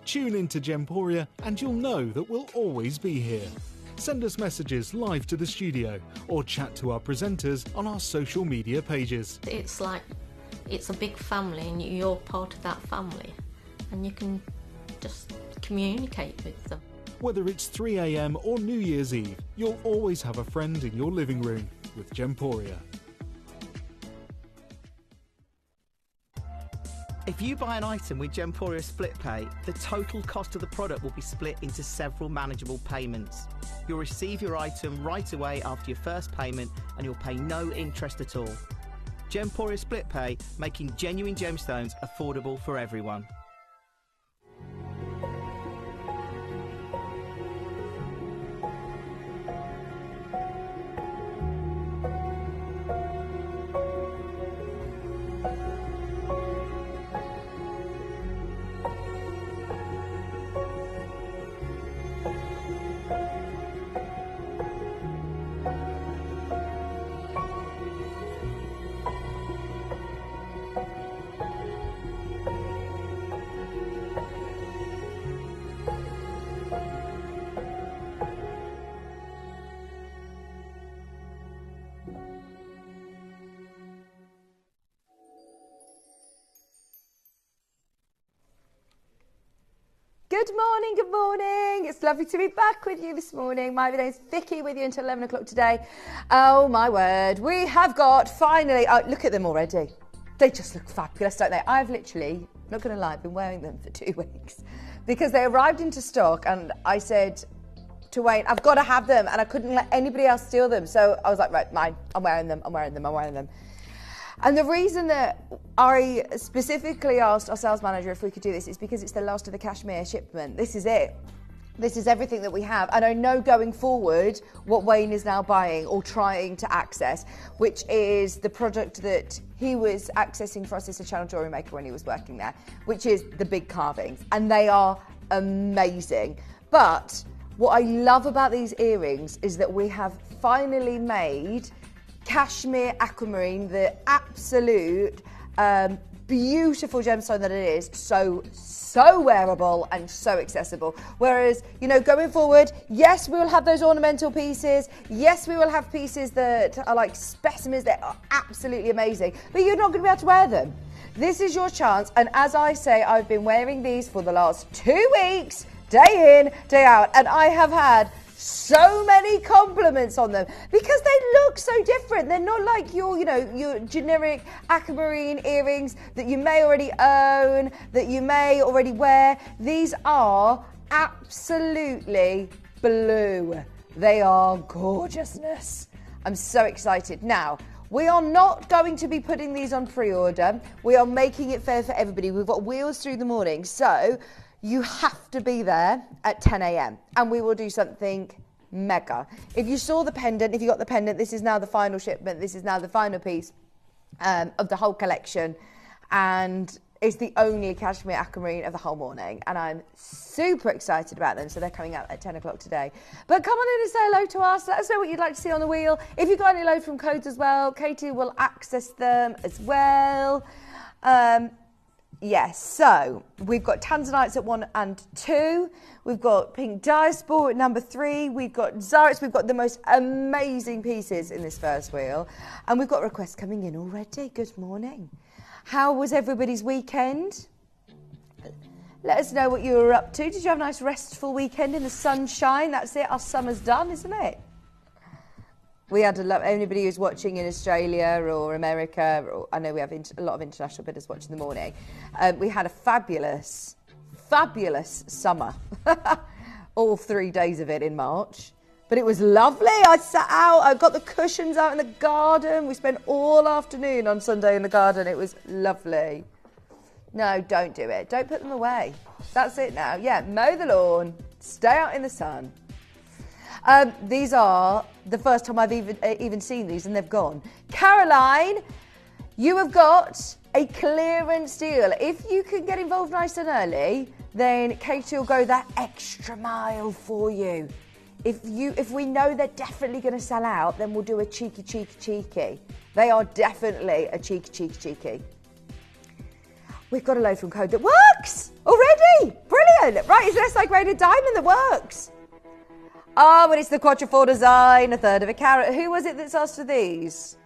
Tune into Gemporia and you'll know that we'll always be here. Send us messages live to the studio or chat to our presenters on our social media pages. It's like it's a big family and you're part of that family and you can just communicate with them. Whether it's 3 a.m. or New Year's Eve, you'll always have a friend in your living room with Gemporia. If you buy an item with Gemporia Split Pay, the total cost of the product will be split into several manageable payments. You'll receive your item right away after your first payment and you'll pay no interest at all. Gemporia Split Pay, making genuine gemstones affordable for everyone. Good morning, good morning. It's lovely to be back with you this morning. My name's Vicky, with you until 11 o'clock today. Oh my word, we have got finally, oh, look at them already. They just look fabulous, don't they? I've literally, not going to lie, been wearing them for 2 weeks because they arrived into stock and I said to Wayne, I've got to have them, and I couldn't let anybody else steal them. So I was like, right, mine, I'm wearing them. And the reason that I specifically asked our sales manager if we could do this is because it's the last of the Kashmir shipment. This is it. This is everything that we have. And I know going forward what Wayne is now buying or trying to access, which is the product that he was accessing for our sister channel jewellery maker when he was working there, which is the big carvings. And they are amazing. But what I love about these earrings is that we have finally made Kashmir aquamarine, the absolute beautiful gemstone that it is, so wearable and so accessible. Whereas, you know, going forward, yes, we will have those ornamental pieces. Yes, we will have pieces that are like specimens that are absolutely amazing, but you're not going to be able to wear them. This is your chance. And as I say, I've been wearing these for the last 2 weeks, day in, day out, and I have had so many compliments on them because they look so different. They're not like your, you know, your generic aquamarine earrings that you may already own, that you may already wear. These are absolutely blue. They are gorgeousness. I'm so excited. Now, we are not going to be putting these on pre-order. We are making it fair for everybody. We've got wheels through the morning, so you have to be there at 10 a.m. and we will do something mega. If you saw the pendant, if you got the pendant, this is now the final shipment. This is now the final piece of the whole collection, and it's the only Kashmir aquamarine of the whole morning, and I'm super excited about them. So they're coming out at 10 o'clock today. But come on in and say hello to us. Let us know what you'd like to see on the wheel. If you've got any load from codes as well, Katie will access them as well. Yes, so we've got Tanzanites at 1 and 2. We've got pink diaspore at number 3. We've got Zarites. We've got the most amazing pieces in this first wheel. And we've got requests coming in already. Good morning. How was everybody's weekend? Let us know what you were up to. Did you have a nice restful weekend in the sunshine? That's it. Our summer's done, isn't it? We had anybody who's watching in Australia or America, or I know we have a lot of international bidders watching in the morning. We had a fabulous summer, all 3 days of it in March. But it was lovely. I sat out, I got the cushions out in the garden. We spent all afternoon on Sunday in the garden. It was lovely. No, don't do it. Don't put them away. That's it now. Yeah, mow the lawn, stay out in the sun. These are the first time I've even seen these, and they've gone. Caroline, you have got a clearance deal. If you can get involved nice and early, then Katie will go that extra mile for you. If we know they're definitely going to sell out, then we'll do a cheeky. They are definitely a cheeky. We've got a load from code that works already. Brilliant. Right, it's an SI-graded diamond that works. Oh, and it's the quatrefour design, a third of a carat. Who was it that's asked for these?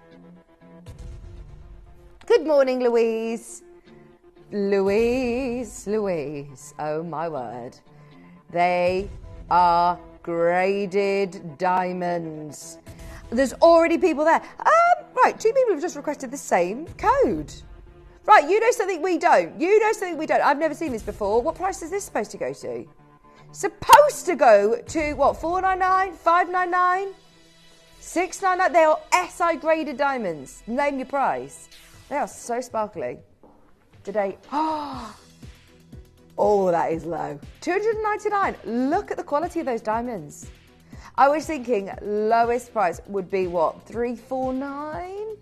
Good morning, Louise. Louise. Oh, my word. They are graded diamonds. There's already people there. Right, 2 people have just requested the same code. Right, you know something we don't. I've never seen this before. What price is this supposed to go to? Supposed to go to, what, 499, 599, 699? They are SI graded diamonds. Name your price. They are so sparkly. Today, oh, that is low. 299. Look at the quality of those diamonds. I was thinking lowest price would be what, 349?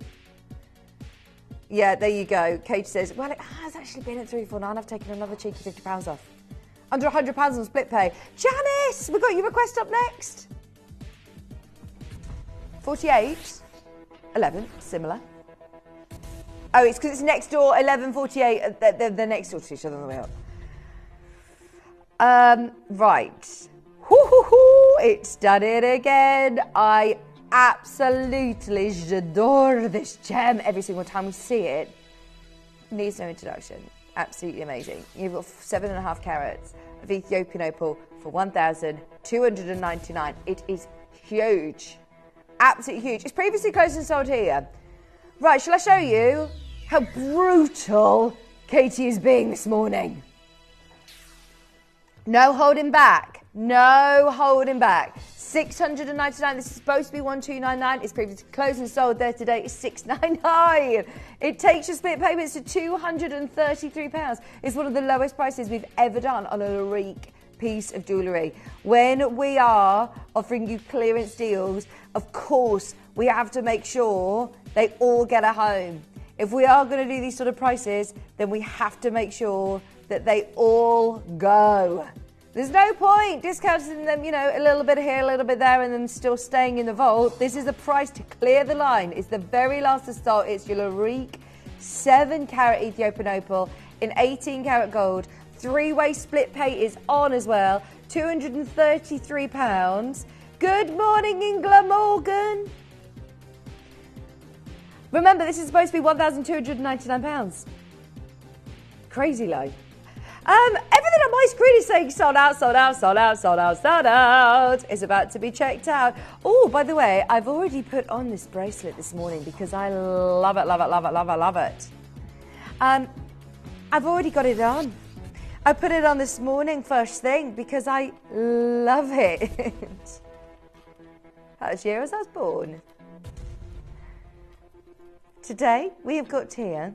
Yeah, there you go. Kate says, well, it has actually been at 349. I've taken another cheeky £50 off. Under £100 on split pay. Janice, we've got your request up next. 48, 11, similar. Oh, it's because it's next door, 1148. They're next door to each other on the way up. Right. It's done it again. I absolutely adore this gem. Every single time we see it, needs no introduction. Absolutely amazing. You've got 7.5 carats of Ethiopian opal for 1,299. It is huge. Absolutely huge. It's previously closed and sold here. Right, shall I show you how brutal Katie is being this morning? No holding back. No holding back. 699. This is supposed to be 1,299. It's previously closed and sold there today. It's 699. It takes your split payments to £233. It's one of the lowest prices we've ever done on a Larique piece of jewellery. When we are offering you clearance deals, of course, we have to make sure they all get a home. If we are going to do these sort of prices, then we have to make sure that they all go. There's no point discounting them, you know, a little bit here, a little bit there, and them still staying in the vault. This is the price to clear the line. It's the very last to start. It's your Larique 7-carat Ethiopian opal in 18-carat gold. 3-way split pay is on as well. £233. Good morning, Ingla Morgan. Remember, this is supposed to be £1,299. Crazy low. Everything on my screen is saying sold out, sold out, sold out, sold out, sold out. It's about to be checked out. Oh, by the way, I've already put on this bracelet this morning because I love it, love it, love it, love it, love it. I've already got it on. I put it on this morning first thing because I love it. That was the year as I was born. Today, we have got here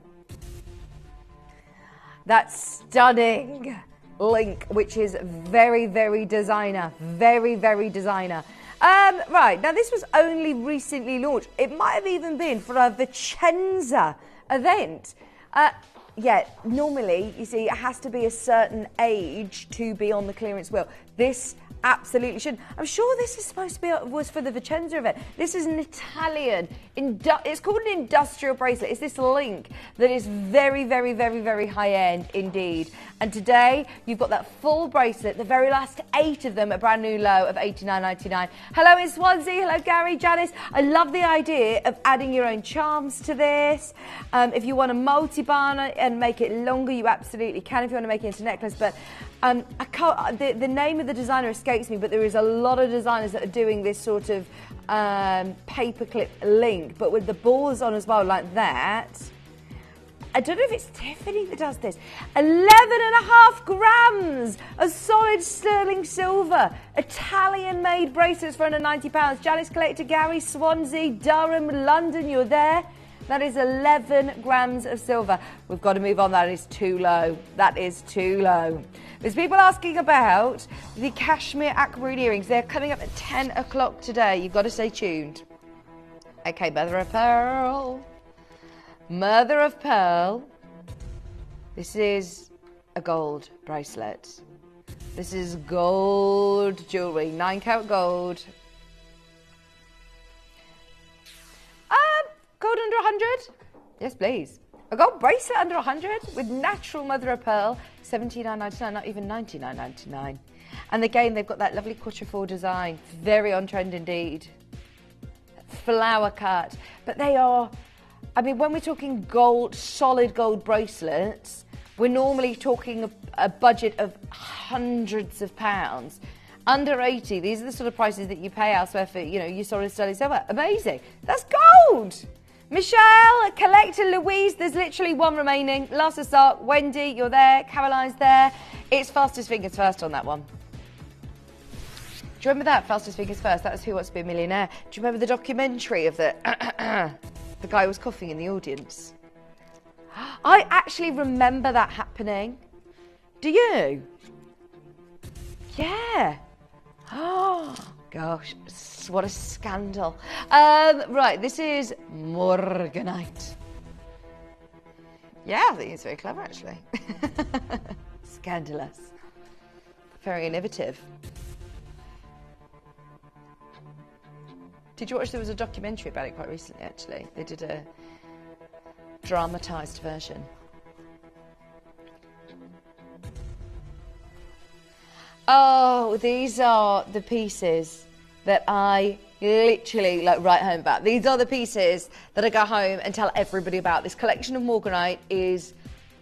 that stunning link, which is very, very designer. Very, very designer. Right, now this was only recently launched. It might have even been for a Vicenza event. Yeah, normally, you see, it has to be a certain age to be on the clearance wheel. This absolutely shouldn't. I'm sure this is supposed to be was for the Vicenza event. This is an Italian, it's called an industrial bracelet. It's this link that is very, very, very, very high-end indeed. And today, you've got that full bracelet, the very last 8 of them, a brand new low of $89.99. Hello in Swansea, hello Gary, Janice. I love the idea of adding your own charms to this. If you want to multi-bar and make it longer, you absolutely can if you want to make it into a necklace. But I can't, the name of the designer escapes me, but there is a lot of designers that are doing this sort of paperclip link, but with the balls on as well, like that. I don't know if it's Tiffany that does this. 11.5 grams of solid sterling silver. Italian-made bracelets for under £90. Janice Collector, Gary, Swansea, Durham, London, you're there. That is 11 grams of silver. We've got to move on. That is too low. That is too low. There's people asking about the Kashmir aquamarine earrings. They're coming up at 10 o'clock today. You've got to stay tuned. Okay, mother of pearl. Mother of pearl. This is a gold bracelet. This is gold jewellery. 9-carat gold. Gold under 100? Yes, please. A gold bracelet under 100 with natural mother of pearl, $79.99, not even $99.99. And again, they've got that lovely quatrefour design, very on trend indeed. Flower cut, but they are, I mean, when we're talking gold, solid gold bracelets, we're normally talking a budget of hundreds of pounds. Under 80, these are the sort of prices that you pay elsewhere for, you know, your solid sterling silver. Amazing. That's gold. Michelle, Collector, Louise, there's literally one remaining. Last of stock. Wendy, you're there. Caroline's there. It's fastest fingers first on that one. Do you remember that, fastest fingers first? That was Who Wants to Be a Millionaire. Do you remember the documentary of the guy who was coughing in the audience? I actually remember that happening. Do you? Yeah. Oh, gosh, what a scandal. Right, this is Morganite. Yeah, I think it's very clever, actually. Scandalous. Very innovative. Did you watch, there was a documentary about it quite recently, actually. They did a dramatised version. Oh, these are the pieces that I literally like write home about. These are the pieces that I go home and tell everybody about. This collection of Morganite is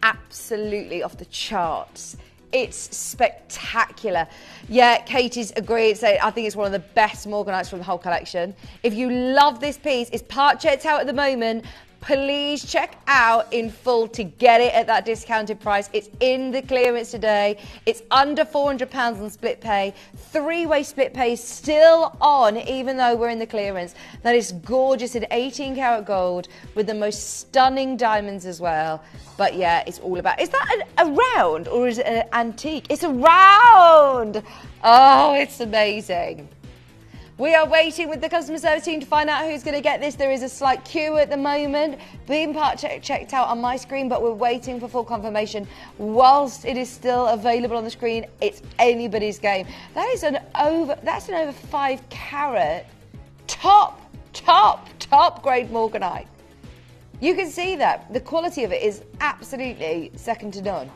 absolutely off the charts. It's spectacular. Yeah, Katie's agreed. So I think it's one of the best Morganites from the whole collection. If you love this piece, it's part checked out at the moment. Please check out in full to get it at that discounted price. It's in the clearance today. It's under £400 on split pay. Three-way split pay is still on, even though we're in the clearance. That is gorgeous in 18 karat gold with the most stunning diamonds as well. But yeah, it's all about, is that a round or is it an antique? It's a round. Oh, it's amazing. We are waiting with the customer service team to find out who's going to get this. There is a slight queue at the moment, being part checked out on my screen, but we're waiting for full confirmation. Whilst it is still available on the screen, it's anybody's game. That's an over 5 carat top grade Morganite. You can see that the quality of it is absolutely second to none.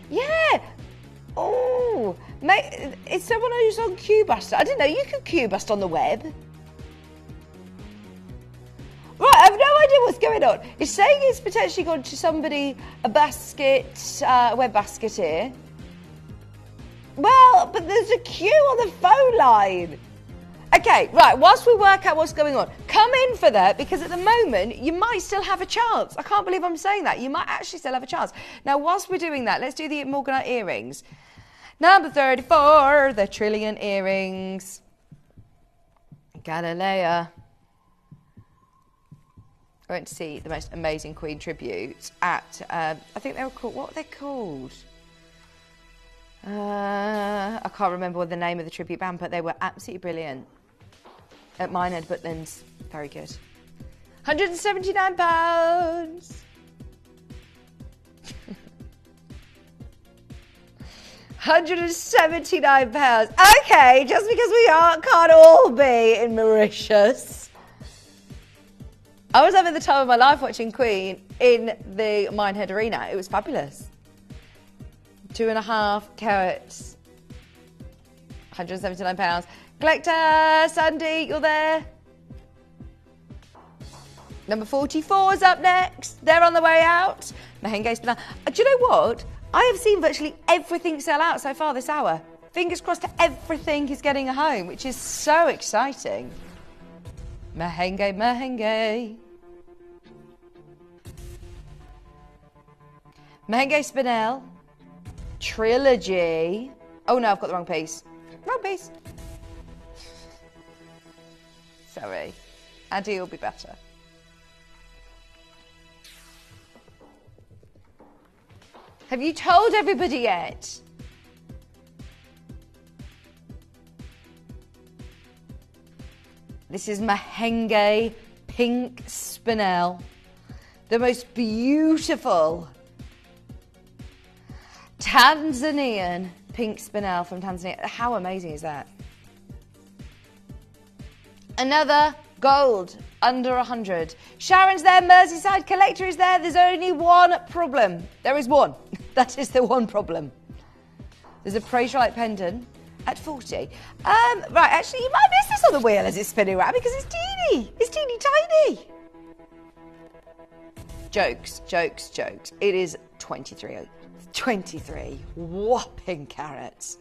Yeah. Oh, mate, it's someone who's on Q-Bust. I didn't know you could Q-Bust on the web. Right, I have no idea what's going on. It's saying it's potentially gone to somebody, a basket, a web basket here. Well, but there's a queue on the phone line. Okay, right, whilst we work out what's going on, come in for that, because at the moment, you might still have a chance. I can't believe I'm saying that. You might actually still have a chance. Now, whilst we're doing that, let's do the Morganite earrings. Number 34, the Trillion earrings. Galilea. I went to see the most amazing Queen tribute at, I think they were called, what were they called? I can't remember what the name of the tribute band, but they were absolutely brilliant. At Minehead Woodlands, very good. £179. £179. Okay, just because we can't all be in Mauritius. I was having the time of my life watching Queen in the Minehead Arena. It was fabulous. 2.5 carats. £179. Collector, Sandy, you're there. Number 44 is up next. They're on the way out. Mahenge spinel. Do you know what? I have seen virtually everything sell out so far this hour. Fingers crossed everything is getting a home, which is so exciting. Mahenge, Mahenge. Mahenge spinel. Trilogy. Oh no, I've got the wrong piece. Wrong piece. Sorry. Andy will be better. Have you told everybody yet? This is Mahenge pink spinel. The most beautiful Tanzanian pink spinel from Tanzania. How amazing is that? Another Gold, under 100. Sharon's there, Merseyside Collector is there. There's only one problem. There is one. That is the one problem. There's a Praetorite pendant at 40. Right, actually, you might miss this on the wheel as it's spinning around because it's teeny. It's teeny tiny. Jokes, jokes, jokes. It is 23 whopping carats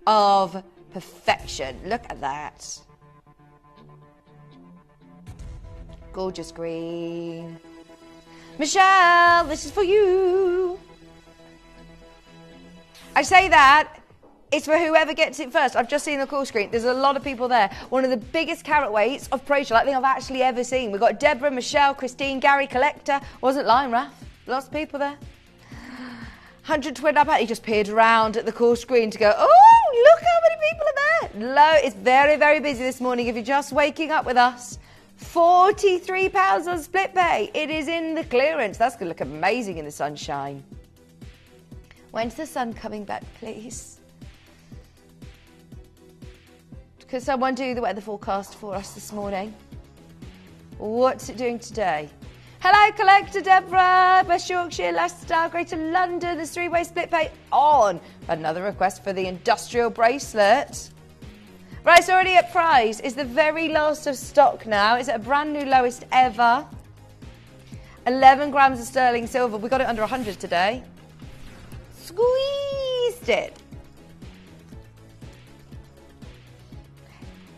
of perfection. Look at that. Gorgeous green. Michelle, this is for you. I say that, it's for whoever gets it first. I've just seen the call screen. There's a lot of people there. One of the biggest carat weights of Praetorite I think I've actually ever seen. We've got Deborah, Michelle, Christine, Gary, Collector. Wasn't lying, Raph. Lots of people there. 120 up. He just peered around at the call screen to go, oh, look how many people are there. Low. It's very, very busy this morning if you're just waking up with us. £43 on split pay. It is in the clearance. That's going to look amazing in the sunshine. When's the sun coming back, please? Could someone do the weather forecast for us this morning? What's it doing today? Hello, Collector Deborah, West Yorkshire, Leicester, Greater London. There's three-way split pay on. Another request for the industrial bracelet. Right, it's already at price. It's the very last of stock now. It's at a brand new lowest ever. 11 grams of sterling silver. We got it under 100 today. Squeezed it.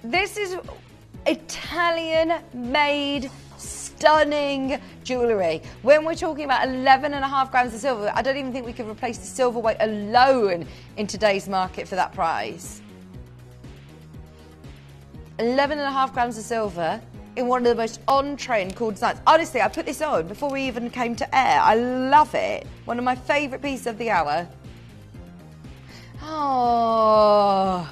This is Italian-made, stunning jewellery. When we're talking about 11.5 grams of silver, I don't even think we could replace the silver weight alone in today's market for that price. 11.5 grams of silver in one of the most on-trend cool designs. Honestly, I put this on before we even came to air. I love it. One of my favourite pieces of the hour. Oh...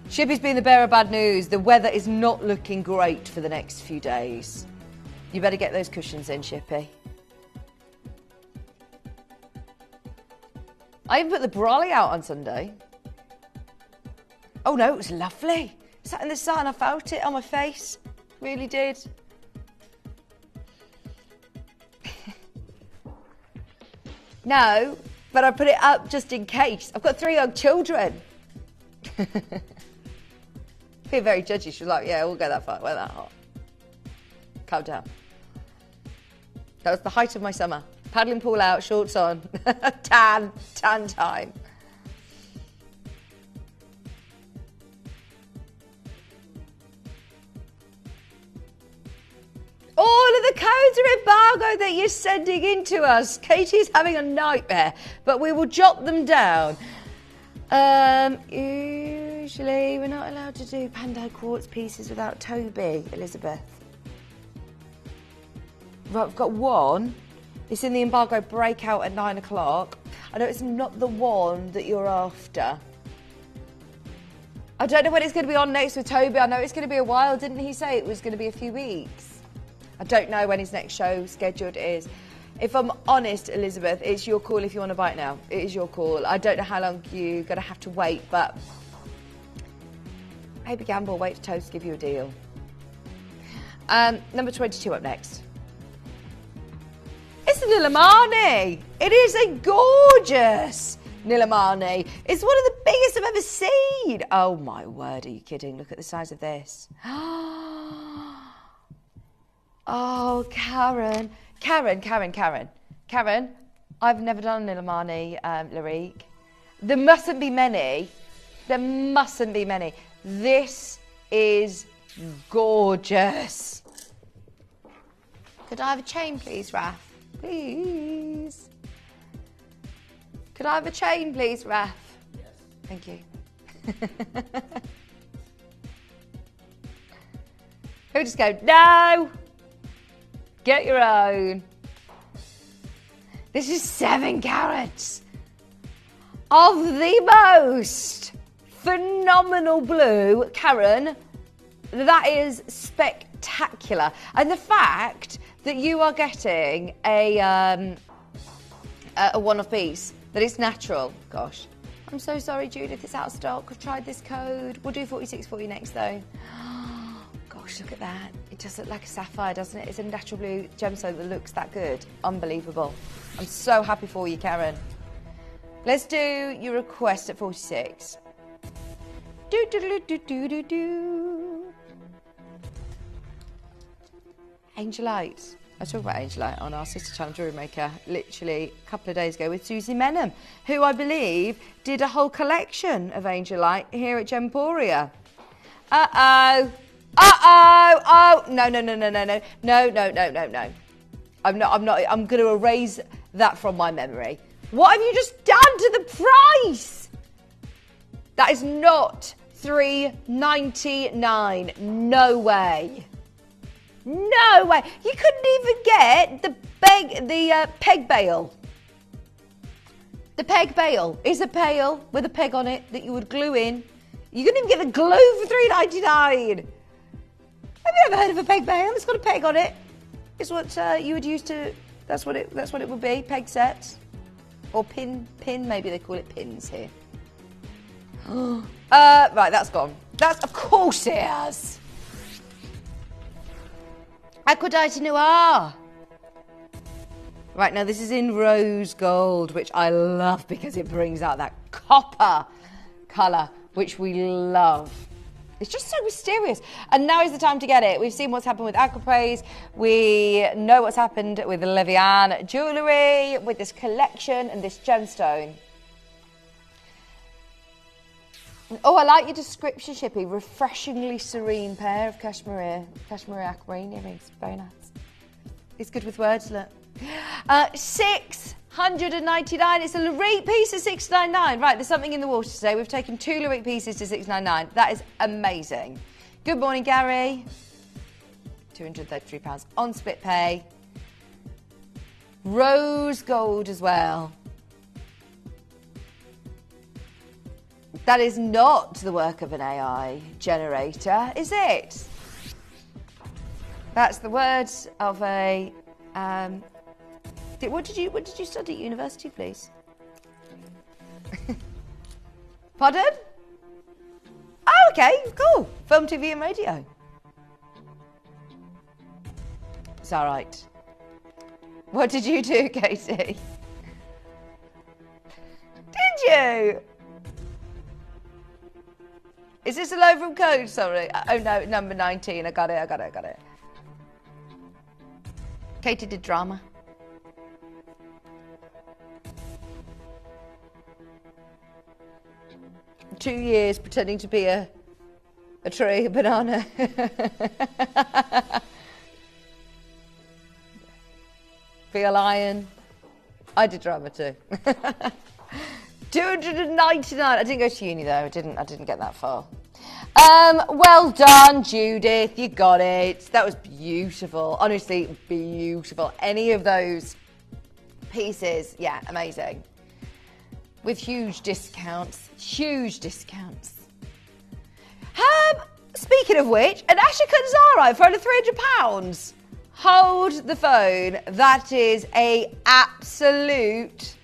Shippy's been the bearer of bad news. The weather is not looking great for the next few days. You better get those cushions in, Shippy. I even put the brolly out on Sunday. Oh no, it was lovely. Sat in the sun, I felt it on my face. Really did. No, but I put it up just in case. I've got 3 young children. Being very judgy, she was like, yeah, we'll go that far, we're that hot. Calm down. That was the height of my summer. Paddling pool out, shorts on, tan time. All of the codes are embargo that you're sending in to us. Katie's having a nightmare, but we will jot them down. Usually we're not allowed to do Pando quartz pieces without Toby, Elizabeth. Right, we've got one. It's in the embargo breakout at 9 o'clock. I know it's not the one that you're after. I don't know when it's going to be on next with Toby. I know it's going to be a while. Didn't he say it was going to be a few weeks? I don't know when his next show scheduled is. If I'm honest, Elizabeth, it's your call if you want to buy it now. It is your call. I don't know how long you're going to have to wait, but maybe gamble, wait for Toast to give you a deal. Number 22 up next. It's the Nilamani. It is a gorgeous Nilamani. It's one of the biggest I've ever seen. Oh my word, are you kidding? Look at the size of this. Oh, Karen, I've never done a Nilamani, Larique. There mustn't be many. There mustn't be many. This is gorgeous. Could I have a chain, please, Raph? Please. Could I have a chain, please, Raph? Yes. Thank you. Who just go, no! Get your own. This is 7 carats of the most phenomenal blue. Karen, that is spectacular. And the fact that you are getting a one-off piece, that it's natural. Gosh, I'm so sorry, Judith, it's out of stock. I've tried this code. We'll do 46 for you next, though. Gosh, gosh, look at that. It does look like a sapphire, doesn't it? It's a natural blue gemstone that looks that good. Unbelievable. I'm so happy for you, Karen. Let's do your request at 46. Do, do, do, do, do, do, do. Angelite. I was talking about Angelite on our sister channel, Jewelry Maker, literally a couple of days ago with Susie Menham, who I believe did a whole collection of Angelite here at Gemporia. Uh-oh. Uh-oh. Oh, no, no, no, no, no, no. No, no, no, no, no. I'm going to erase that from my memory. What have you just done to the price? That is not $3.99. No way. No way. You couldn't even get the peg bail. The peg bail is a pail with a peg on it that you would glue in. You couldn't even get the glue for $3.99. Have you ever heard of a peg bail? It's got a peg on it. It's what you would use to. That's what it would be. Peg sets or pin. Maybe they call it pins here. Right, that's gone. That's of course it has. Aquamarine Noir. Right, now this is in rose gold, which I love because it brings out that copper colour, which we love. It's just so mysterious. And now is the time to get it. We've seen what's happened with Aquapraise. We know what's happened with Levian jewellery, with this collection and this gemstone. Oh, I like your description, Shippy. Refreshingly serene pair of Kashmir aquamarine earrings. Very nice. It's good with words, look. 699. It's a Larique piece at 699. Right, there's something in the water today. We've taken 2 Larique pieces to 699. That is amazing. Good morning, Gary. £233 on split pay. Rose gold as well. That is not the work of an AI generator, is it? That's the words of a. What did you study at university, please? Pardon? Oh, okay, cool. Film, TV, and radio. It's all right. What did you do, Katie? Did you? Is this a low from code? Sorry. Oh no, number 19. I got it. Katie did drama. Two years pretending to be a tree, a banana. Be a lion. I did drama too. 299. I didn't go to uni though. I didn't get that far. Well done, Judith. You got it. That was beautiful. Honestly, beautiful. Any of those pieces, yeah, amazing. With huge discounts. Huge discounts. Speaking of which, an Ashika Tanzanite for under £300. Hold the phone. That is a absolute.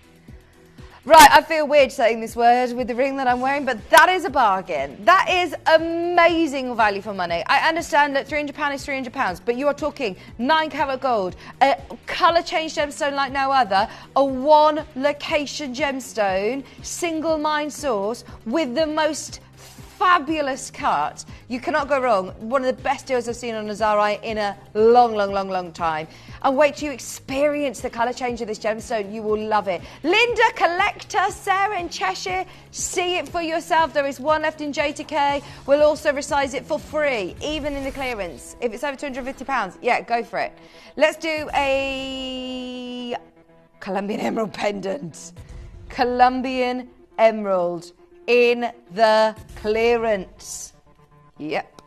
Right, I feel weird saying this word with the ring that I'm wearing, but that is a bargain. That is amazing value for money. I understand that £300 is £300, but you are talking 9 karat gold, a colour change gemstone like no other, a 1 location gemstone, single mine source with the most fabulous cut. You cannot go wrong. One of the best deals I've seen on Azari in a long time. And wait till you experience the colour change of this gemstone. You will love it. Linda, collector, Sarah in Cheshire, see it for yourself. There is one left in J2K. We'll also resize it for free, even in the clearance. If it's over £250, yeah, go for it. Let's do a Colombian emerald pendant. Colombian emerald in the clearance. Yep.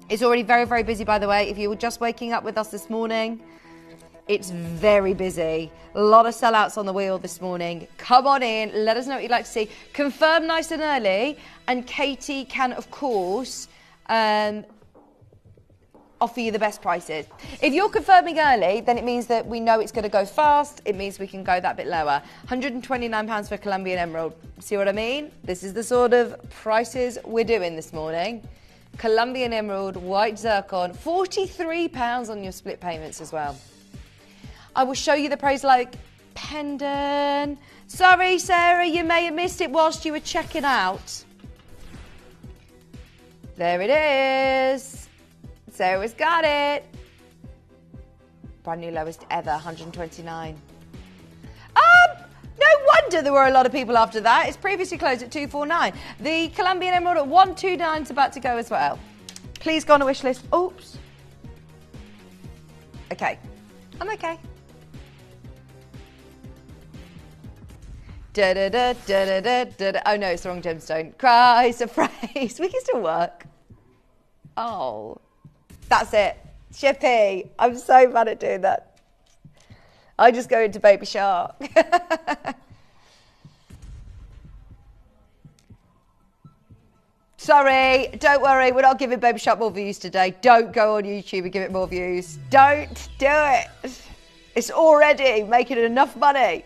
It's already very busy, by the way. If you were just waking up with us this morning, it's very busy. A lot of sellouts on the wheel this morning. Come on in. Let us know what you'd like to see. Confirm nice and early. And Katie can, of course, offer you the best prices. If you're confirming early, then it means that we know it's going to go fast. It means we can go that bit lower. £129 for Colombian emerald. See what I mean? This is the sort of prices we're doing this morning. Colombian emerald, white zircon, £43 on your split payments as well. I will show you the praise like pendant. Sorry, Sarah, you may have missed it whilst you were checking out. There it is. Sarah's got it. Brand new lowest ever, 129. No wonder there were a lot of people after that. It's previously closed at 249. The Colombian emerald at 129 is about to go as well. Please go on a wish list. Oops. Okay. I'm okay. Da da da da da da da. Oh no, it's the wrong gemstone. Cries of praise. We can still work. Oh, that's it. Shippy. I'm so bad at doing that. I just go into Baby Shark. Sorry, don't worry. We're not giving Baby Shark more views today. Don't go on YouTube and give it more views. Don't do it. It's already making enough money.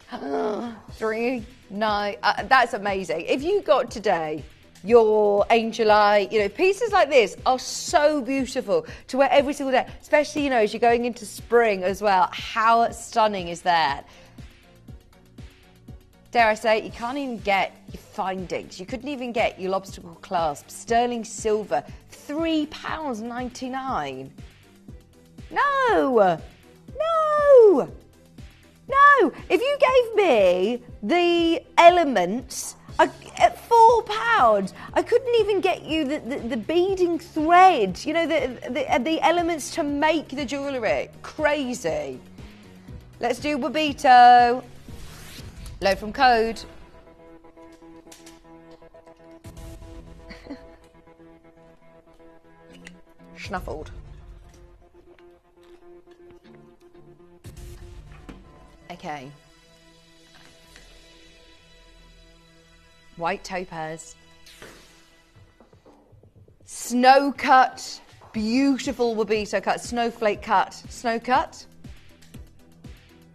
399. That's amazing. If you got today your angel eye, you know, pieces like this are so beautiful to wear every single day, especially, you know, as you're going into spring as well. How stunning is that? Dare I say, you can't even get your findings. You couldn't even get your obstacle clasp. Sterling silver, £3.99. No! No! No, if you gave me the elements at £4, I couldn't even get you the beading thread, you know, the elements to make the jewellery. Crazy. Let's do Wabito. Load from code. Schnuffled. Okay. White topaz. Snow cut. Beautiful Wabito cut. Snowflake cut. Snow cut.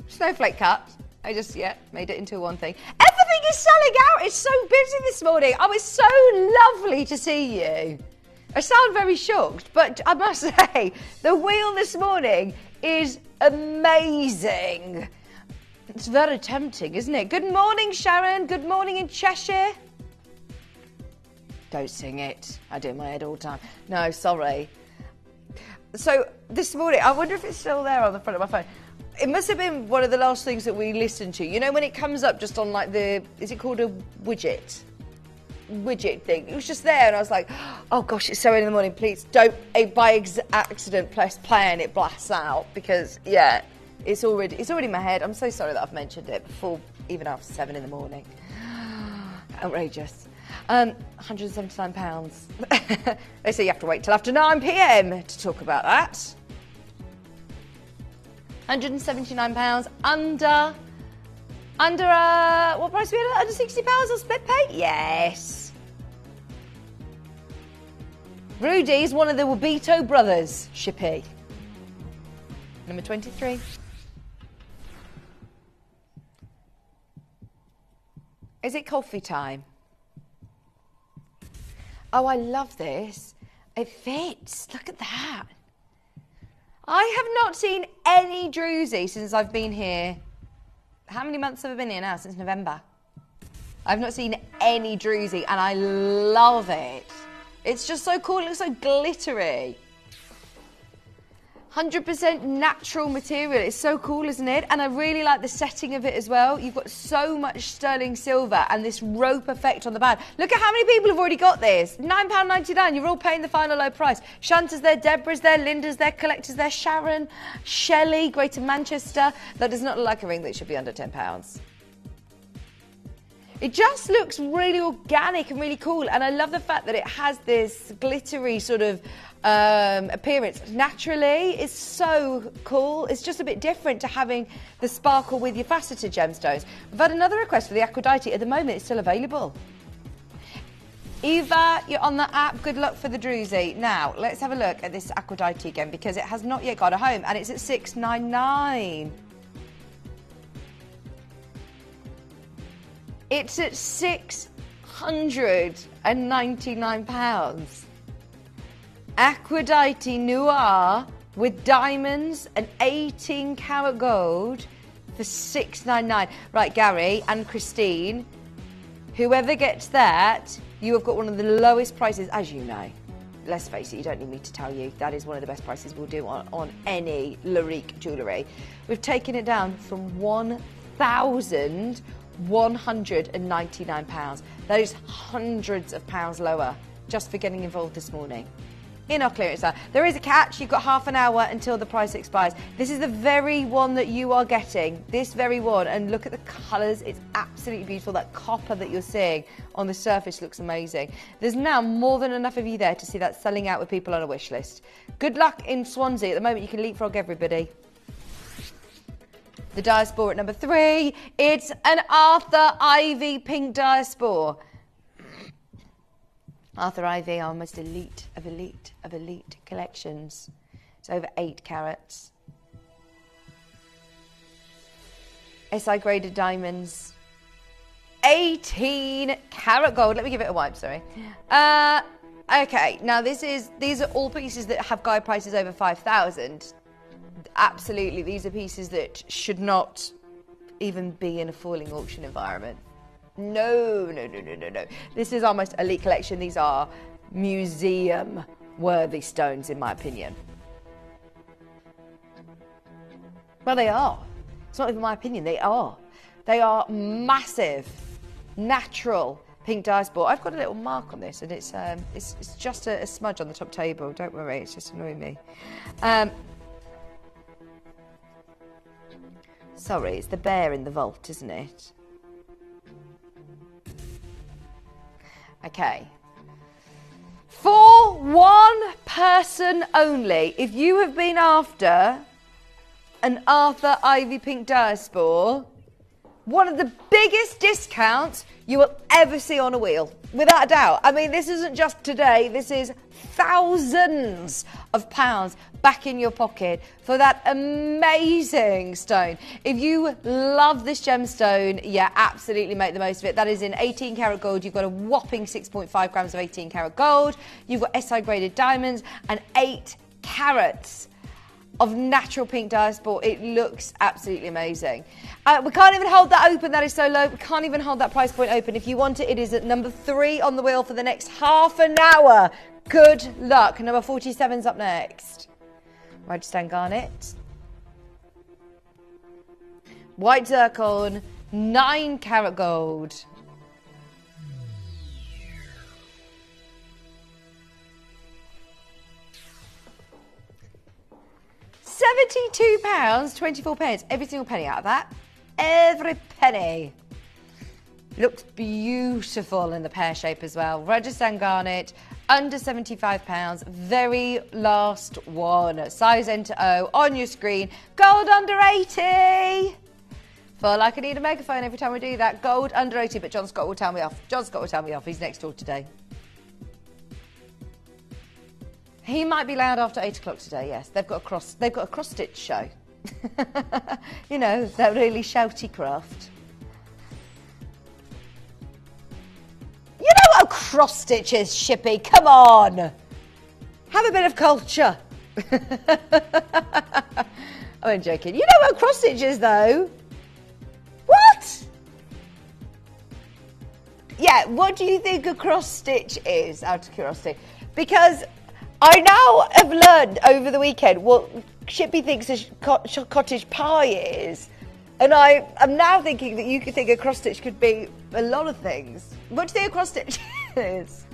Snowflake cut. I just, made it into one thing. Everything is selling out. It's so busy this morning. Oh, it's so lovely to see you. I sound very shocked, but I must say, the wheel this morning is amazing. It's very tempting, isn't it? Good morning, Sharon. Good morning in Cheshire. Don't sing it. I do it in my head all the time. No, sorry. So this morning, I wonder if it's still there on the front of my phone. It must have been one of the last things that we listened to. You know, when it comes up just on like is it called a widget? Widget thing. It was just there and I was like, oh gosh, it's so early in the morning. Please don't, by accident, press play and it blasts out because, it's already in my head. I'm so sorry that I've mentioned it before, even after 7 in the morning. Outrageous. £179. They say you have to wait till after 9 p.m. to talk about that. £179 under what price are we at? Under £60 on split pay? Yes. Rudy's one of the Wabito brothers, Shippy. Number 23. Is it coffee time? Oh, I love this. It fits. Look at that. I have not seen any druzy since I've been here. How many months have I been here now? Since November. I've not seen any druzy and I love it. It's just so cool. It looks so glittery. 100% natural material. It's so cool, isn't it? And I really like the setting of it as well. You've got so much sterling silver and this rope effect on the band. Look at how many people have already got this. £9.99. You're all paying the final low price. Shanta's there, Deborah's there, Linda's there, Collector's there, Sharon, Shelley, Greater Manchester. That does not look like a ring that should be under £10. It just looks really organic and really cool. And I love the fact that it has this glittery sort of appearance. Naturally, it's so cool. It's just a bit different to having the sparkle with your faceted gemstones. We've had another request for the Aquadite. At the moment, it's still available. Eva, you're on the app. Good luck for the druzy. Now, let's have a look at this Aquadite again because it has not yet got a home and it's at $699. It's at £699. Aquadite Noir with diamonds and 18 karat gold for $699. Right, Gary and Christine, whoever gets that, you have got one of the lowest prices, as you know. Let's face it, you don't need me to tell you, that is one of the best prices we'll do on any Larique jewellery. We've taken it down from £1,199. That is hundreds of pounds lower just for getting involved this morning in our clearance sale. There is a catch. You've got half an hour until the price expires. This is the very one that you are getting, this very one, and look at the colours. It's absolutely beautiful. That copper that you're seeing on the surface looks amazing. There's now more than enough of you there to see that selling out with people on a wish list. Good luck in Swansea. At the moment you can leapfrog everybody. The diaspore at number 3. It's an Arthur Ivy pink diaspore. Arthur Ivy, our most elite of elite of elite collections. It's over 8 carats. SI graded diamonds. 18 carat gold. Let me give it a wipe, sorry. Okay, now these are all pieces that have guide prices over 5,000. Absolutely, these are pieces that should not even be in a falling auction environment. No. This is our most elite collection. These are museum-worthy stones, in my opinion. Well, they are. It's not even my opinion. They are. They are massive, natural pink diaspore. I've got a little mark on this, and it's just a smudge on the top table. Don't worry, it's just annoying me. Sorry, it's the bear in the vault, isn't it? Okay. For one person only, if you have been after an Arthur Ivy pink diaspore, one of the biggest discounts you will ever see on a wheel, without a doubt. I mean, this isn't just today, this is thousands of pounds back in your pocket for that amazing stone. If you love this gemstone, yeah, absolutely make the most of it. That is in 18 karat gold. You've got a whopping 6.5 grams of 18 karat gold. You've got SI graded diamonds and 8 carats of natural pink diaspore. It looks absolutely amazing. We can't even hold that open. That is so low. We can't even hold that price point open. If you want it, it is at number 3 on the wheel for the next half an hour. Good luck. Number 47's up next. Rajasthan garnet. White zircon, 9 karat gold. £72, 24 pence. Every single penny out of that. Every penny. Looks beautiful in the pear shape as well. Rajasthan garnet, under £75. Very last one. Size N to O on your screen. Gold under 80. Feel like I need a megaphone every time we do that. Gold under 80, but John Scott will tell me off. John Scott will tell me off. He's next door today. He might be loud after 8 o'clock today, yes. They've got a cross-stitch show. You know, that really shouty craft. You know what a cross-stitch is, Shippy? Come on! Have a bit of culture. I'm joking. You know what a cross-stitch is, though? What? Yeah, what do you think a cross-stitch is, out of curiosity? Because I now have learned over the weekend what Shippy thinks a cottage pie is. And I'm now thinking that you could think a cross-stitch could be a lot of things. What do you think a cross-stitch is?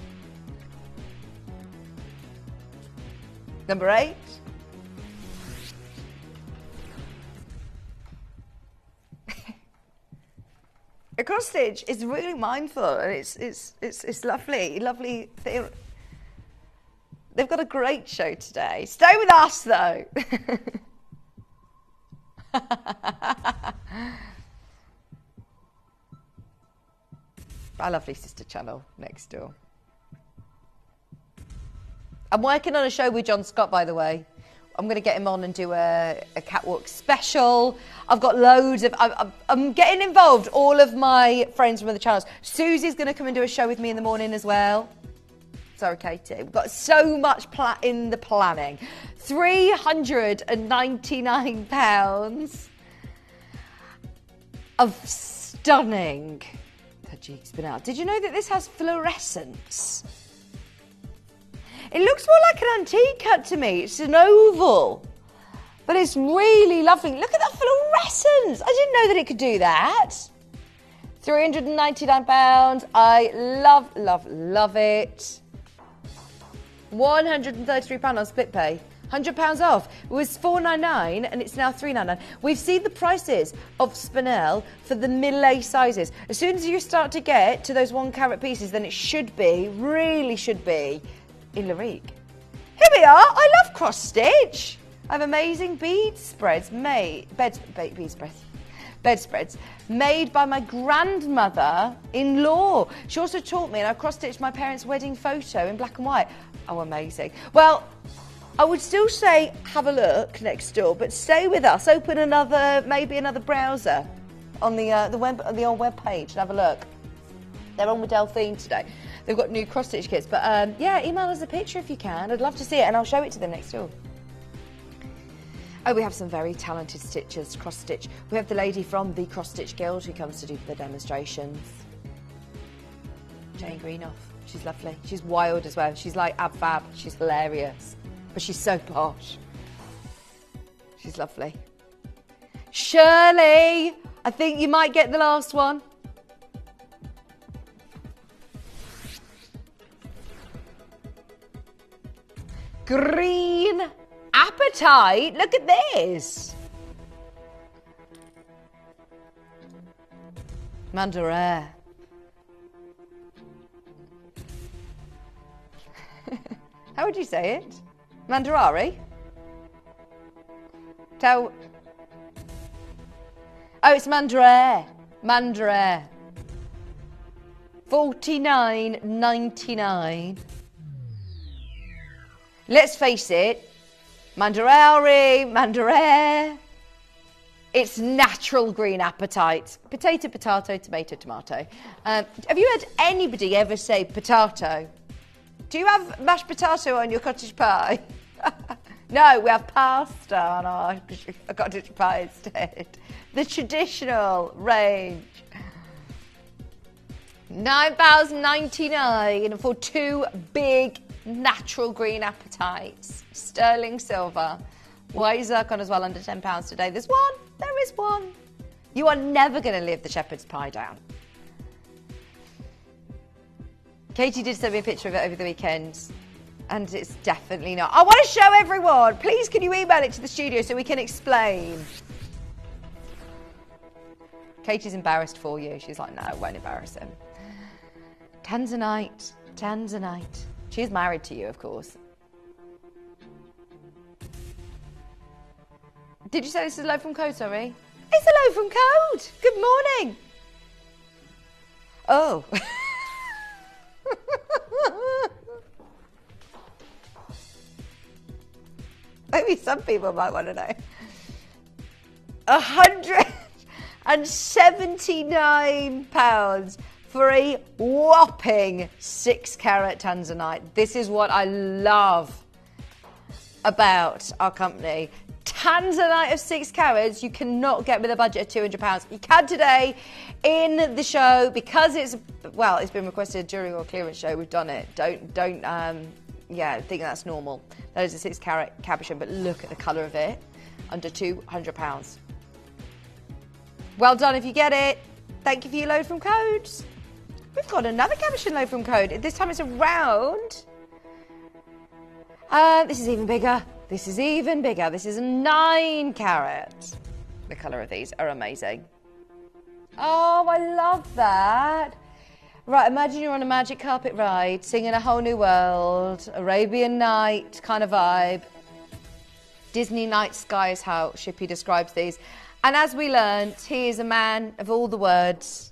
Number 8. A cross-stitch is really mindful, and it's lovely. They've got a great show today. Stay with us, though. Our lovely sister channel next door. I'm working on a show with John Scott, by the way. I'm going to get him on and do a catwalk special. I've got loads of... I'm getting involved, all of my friends from other channels. Susie's going to come and do a show with me in the morning as well. Sorry, Katie. We've got so much in the planning. £399 of stunning Tajik spinel. Did you know that this has fluorescence? It looks more like an antique cut to me. It's an oval, but it's really lovely. Look at that fluorescence. I didn't know that it could do that. £399. I love, love, love it. £133 on split pay. £100 off. It was $499 and it's now $399. We've seen the prices of spinel for the middle-aged sizes. As soon as you start to get to those 1 carat pieces, then it should be, really should be, in Larique. Here we are. I love cross stitch. I have amazing bead spreads made, bedspreads made by my grandmother-in-law. She also taught me, and I cross stitched my parents' wedding photo in black and white. Oh, amazing. Well, I would still say have a look next door, but stay with us. Open maybe another browser on the old web page and have a look. They're on with Delphine today. They've got new cross stitch kits, but yeah, email us a picture if you can. I'd love to see it, and I'll show it to them next door. Oh, we have some very talented stitchers, cross stitch. We have the lady from the Cross Stitch Guild who comes to do the demonstrations. Jane Greenoff. She's lovely. She's wild as well. She's like ab fab. She's hilarious. But she's so posh. She's lovely. Shirley, I think you might get the last one. Green appetite. Look at this. Mandara. How would you say it? Mandarari? Oh, it's Mandara. Mandara. $49.99. Let's face it, Mandara. It's natural green appetite. Potato, potato, tomato, tomato. Have you heard anybody ever say potato? Do you have mashed potato on your cottage pie? No, we have pasta on our cottage pie instead. The traditional range. £9.99 for 2 big natural green appetites. Sterling silver. White zircon as well, under £10 today. There's one. There is one. You are never going to live the shepherd's pie down. Katie did send me a picture of it over the weekend, and it's definitely not. I want to show everyone. Please, can you email it to the studio so we can explain? Katie's embarrassed for you. She's like, no, it won't embarrass him. Tanzanite. Tanzanite. She's married to you, of course. Did you say this is a loaf from Code, sorry? It's a loaf from Code. Good morning. Oh. Maybe some people might want to know. £179 for a whopping 6 carat Tanzanite. This is what I love about our company. Tanzanite of 6 carats you cannot get with a budget of £200. You can today in the show because it's been requested during our clearance show. We've done it. Don't think that's normal. That is a 6 carat cabochon, but look at the colour of it. Under £200. Well done if you get it. Thank you for your load from Codes. We've got another cabochon load from Code. This time it's a round. This is even bigger. This is even bigger. This is a 9 carat. The colour of these are amazing. Oh, I love that. Right, imagine you're on a magic carpet ride, singing A Whole New World, Arabian Night kind of vibe. Disney Night Sky is how Shippy describes these. And as we learnt, he is a man of all the words.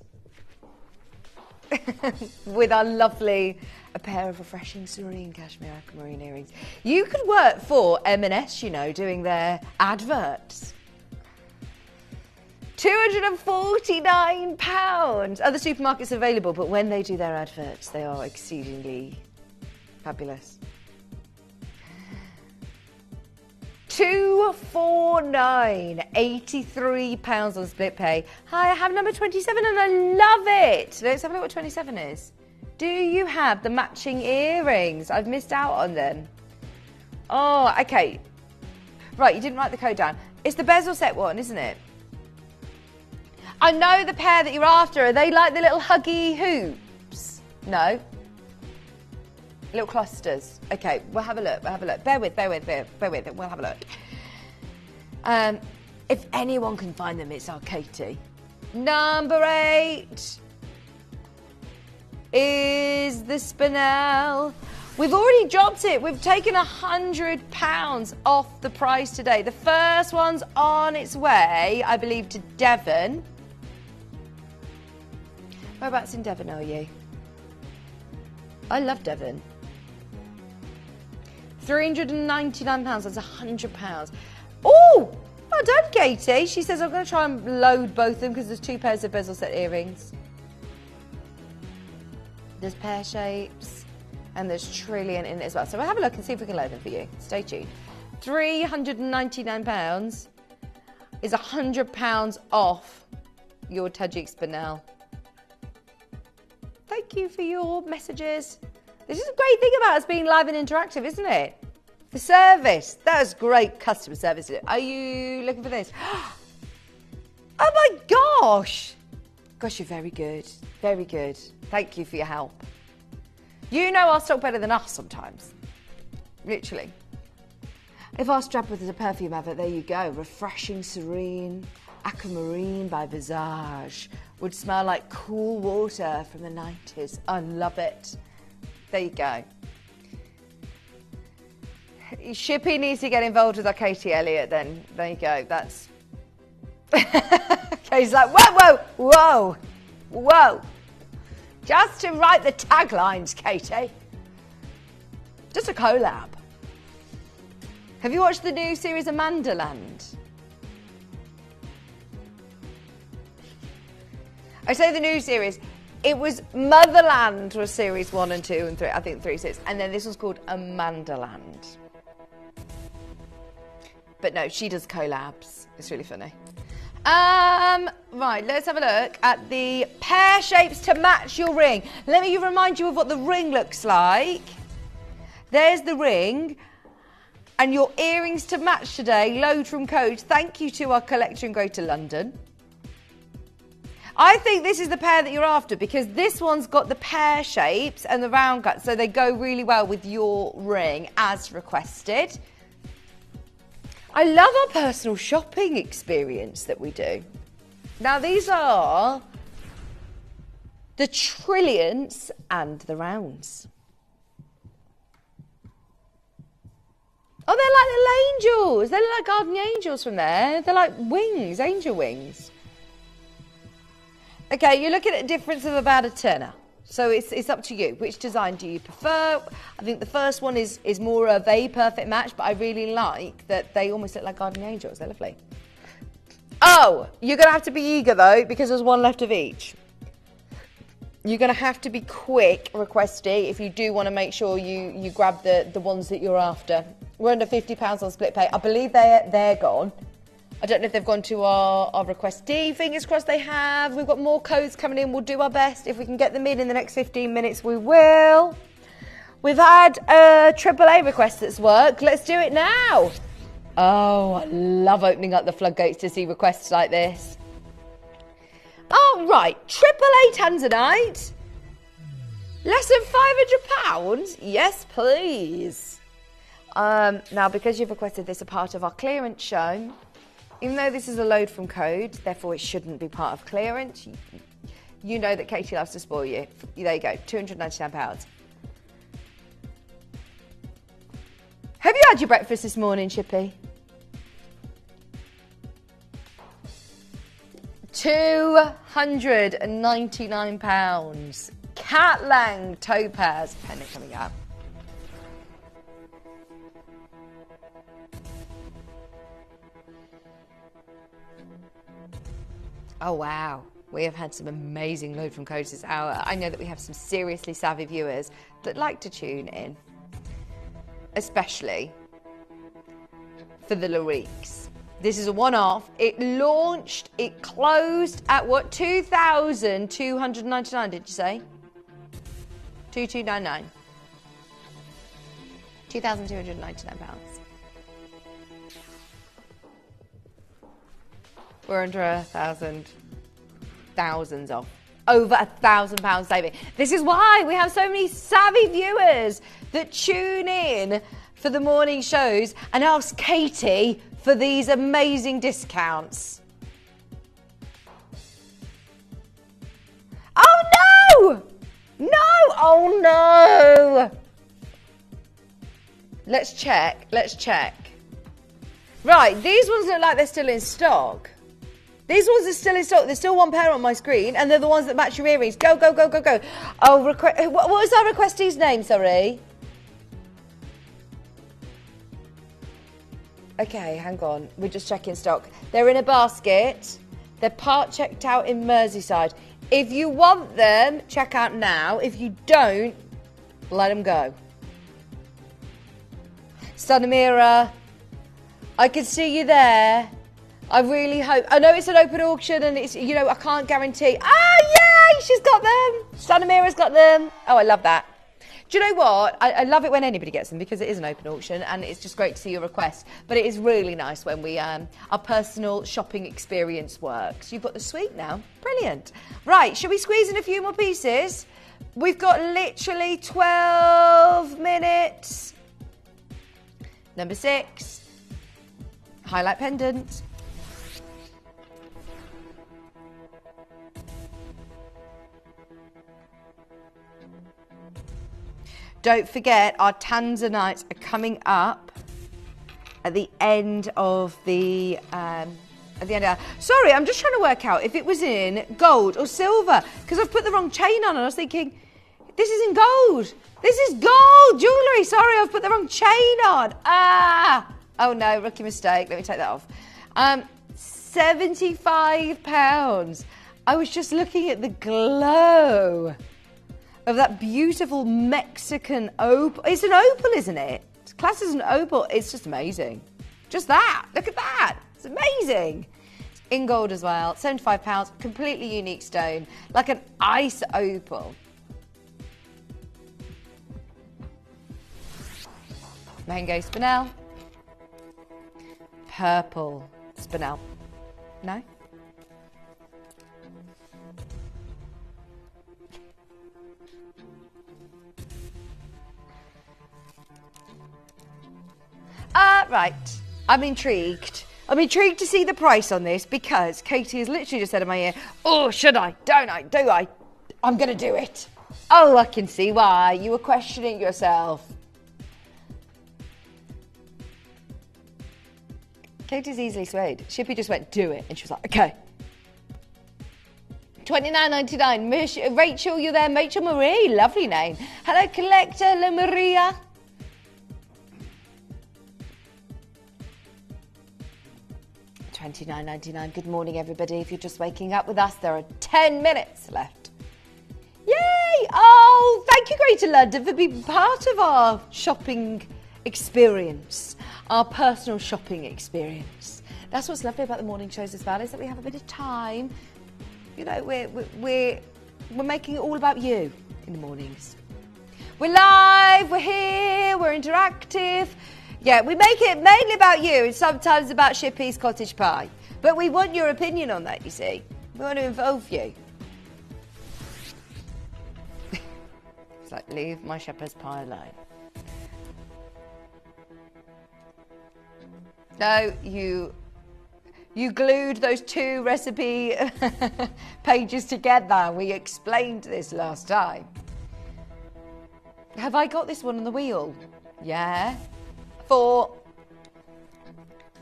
With our lovely a pair of refreshing serene cashmere aquamarine earrings. You could work for M&S, you know, doing their adverts. £249. Other supermarkets available, but when they do their adverts, they are exceedingly fabulous. £249, £83 on split pay. Hi, I have number 27 and I love it. Let's have a look what 27 is. Do you have the matching earrings? I've missed out on them. Oh, okay. Right, you didn't write the code down. It's the bezel set one, isn't it? I know the pair that you're after. Are they like the little huggy hoops? No. Little clusters. Okay, we'll have a look. Bear with. We'll have a look. If anyone can find them, it's our Katie. Number 8 is the spinel. We've already dropped it. We've taken £100 off the price today. The first one's on its way, I believe, to Devon. Whereabouts in Devon are you? I love Devon. £399, that's £100. Oh, well done, Katie. She says I'm going to try and load both of them because there's 2 pairs of bezel set earrings. There's pear shapes and there's trillion in it as well. So we'll have a look and see if we can load them for you. Stay tuned. £399 is £100 off your Tajik spinel. Thank you for your messages. This is a great thing about us being live and interactive, isn't it? The service. That was great customer service. Are you looking for this? Oh my gosh. Gosh, you're very good. Very good. Thank you for your help. You know our stock better than us sometimes. Literally. If our strap was a perfume advert, there you go. Refreshing, serene, aquamarine by Visage. Would smell like cool water from the 90s. I love it. There you go. Shippy needs to get involved with our Katie Elliott then. There you go. That's... Katie's like, whoa. Just to write the taglines, Katie. Just a collab. Have you watched the new series Amandaland? I say the new series. It was Motherland was series 1 and 2 and 3. I think 3, 6. And then this was called Amandaland. But no, she does collabs. It's really funny. Right, let's have a look at the pear shapes to match your ring. Let me remind you of what the ring looks like. There's the ring. And your earrings to match today, load from code. Thank you to our collector in Greater London. I think this is the pair that you're after because this one's got the pear shapes and the round cut, so they go really well with your ring as requested. I love our personal shopping experience that we do. Now these are the trillions and the rounds. Oh, they're like little angels. They look like guardian angels from there. They're like wings, angel wings. Okay, you're looking at a difference of about a tenner. So it's up to you. Which design do you prefer? I think the first one is more of a perfect match, but I really like that they almost look like guardian angels. They're lovely. Oh, you're going to have to be eager, though, because there's one left of each. You're going to have to be quick, requesty, if you do want to make sure you grab the ones that you're after. We're under £50 on split pay. I believe they're gone. I don't know if they've gone to our requestee. Fingers crossed they have. We've got more codes coming in. We'll do our best. If we can get them in the next 15 minutes, we will. We've had a AAA request that's worked. Let's do it now. Oh, I love opening up the floodgates to see requests like this. Oh, right. AAA Tanzanite. Less than £500? Yes, please. Now, because you've requested this a part of our clearance show, even though this is a load from code, therefore it shouldn't be part of clearance, you know that Katie loves to spoil you. There you go, £299. Have you had your breakfast this morning, Chippy? £299. Hatlang topaz. Penny coming up. Oh, wow. We have had some amazing load from codes this hour. I know that we have some seriously savvy viewers that like to tune in, especially for the Lariques. This is a one-off. It launched, it closed at what, 2,299, did you say? 2,299. £2,299. We're under 1,000. Thousands off. Over £1,000 saving. This is why we have so many savvy viewers that tune in for the morning shows and ask Katie for these amazing discounts. Oh no! No! Oh no! Let's check. Let's check. Right, these ones look like they're still in stock. These ones are still in stock. There's still one pair on my screen, and they're the ones that match your earrings. Go, go, go, go, go. Oh, what was our requestee's name, sorry? Okay, hang on. We're just checking stock. They're in a basket. They're part checked out in Merseyside. If you want them, check out now. If you don't, let them go. Stanamira, I can see you there. I really hope. I know it's an open auction and it's, you know, I can't guarantee. Oh, yay! She's got them. Stanamira's got them. Oh, I love that. Do you know what? I love it when anybody gets them because it is an open auction and it's just great to see your request. But it is really nice when we our personal shopping experience works. You've got the suite now. Brilliant. Right, should we squeeze in a few more pieces? We've got literally 12 minutes. Number 6. Highlight pendant. Don't forget, our Tanzanites are coming up at the end of the sorry, I'm just trying to work out if it was in gold or silver because I've put the wrong chain on and I was thinking, this is in gold. This is gold jewellery. Sorry, I've put the wrong chain on. Oh no, rookie mistake. Let me take that off. £75. I was just looking at the glow of that beautiful Mexican opal. It's an opal, isn't it? It's classed as an opal. It's just amazing. Just that. Look at that. It's amazing. It's in gold as well. £75. Completely unique stone. Like an ice opal. Mango spinel. Purple spinel. No? Right. I'm intrigued. I'm intrigued to see the price on this because Katie has literally just said in my ear, oh, should I? Don't I? Do I? I'm going to do it. Oh, I can see why. You were questioning yourself. Katie's easily swayed. Shippy just went, do it. And she was like, okay. $29.99. Rachel, you're there. Rachel Marie. Lovely name. Hello, Collector La Maria. $29.99. Good morning, everybody. If you're just waking up with us, there are 10 minutes left. Yay! Oh, thank you, Greater London, for being part of our shopping experience, our personal shopping experience. That's what's lovely about the morning shows as well, is that we have a bit of time. You know, we're making it all about you in the mornings. We're live, we're here, we're interactive. Yeah, we make it mainly about you and sometimes about Shippy's cottage pie. But we want your opinion on that, you see. We want to involve you. It's like, leave my shepherd's pie alone. No, you glued those two recipe pages together. We explained this last time. Have I got this one on the wheel? Yeah. For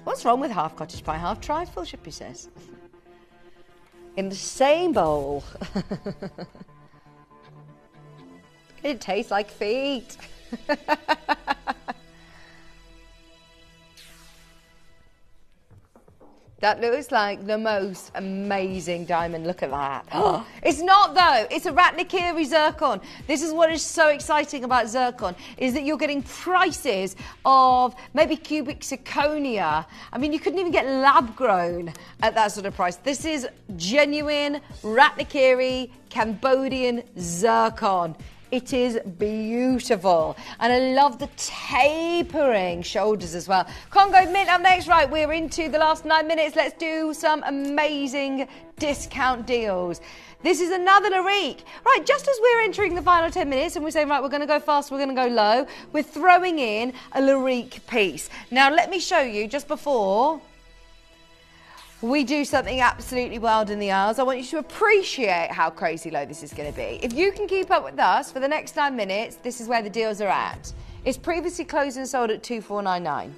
what's wrong with half cottage pie, half trifle, Shippy says. In the same bowl. It tastes like feet. That looks like the most amazing diamond. Look at that. It's not though. It's a Ratnakiri zircon. This is what is so exciting about zircon, is that you're getting prices of maybe cubic zirconia. I mean, you couldn't even get lab grown at that sort of price. This is genuine Ratnakiri Cambodian zircon. It is beautiful. And I love the tapering shoulders as well. Congo Mint up next. Right, we're into the last 9 minutes. Let's do some amazing discount deals. This is another Larique. Right, just as we're entering the final 10 minutes and we're saying, right, we're going to go fast, we're going to go low, we're throwing in a Larique piece. Now, let me show you just before we do something absolutely wild in the aisles. I want you to appreciate how crazy low this is going to be. If you can keep up with us for the next 9 minutes, this is where the deals are at. It's previously closed and sold at 2,499.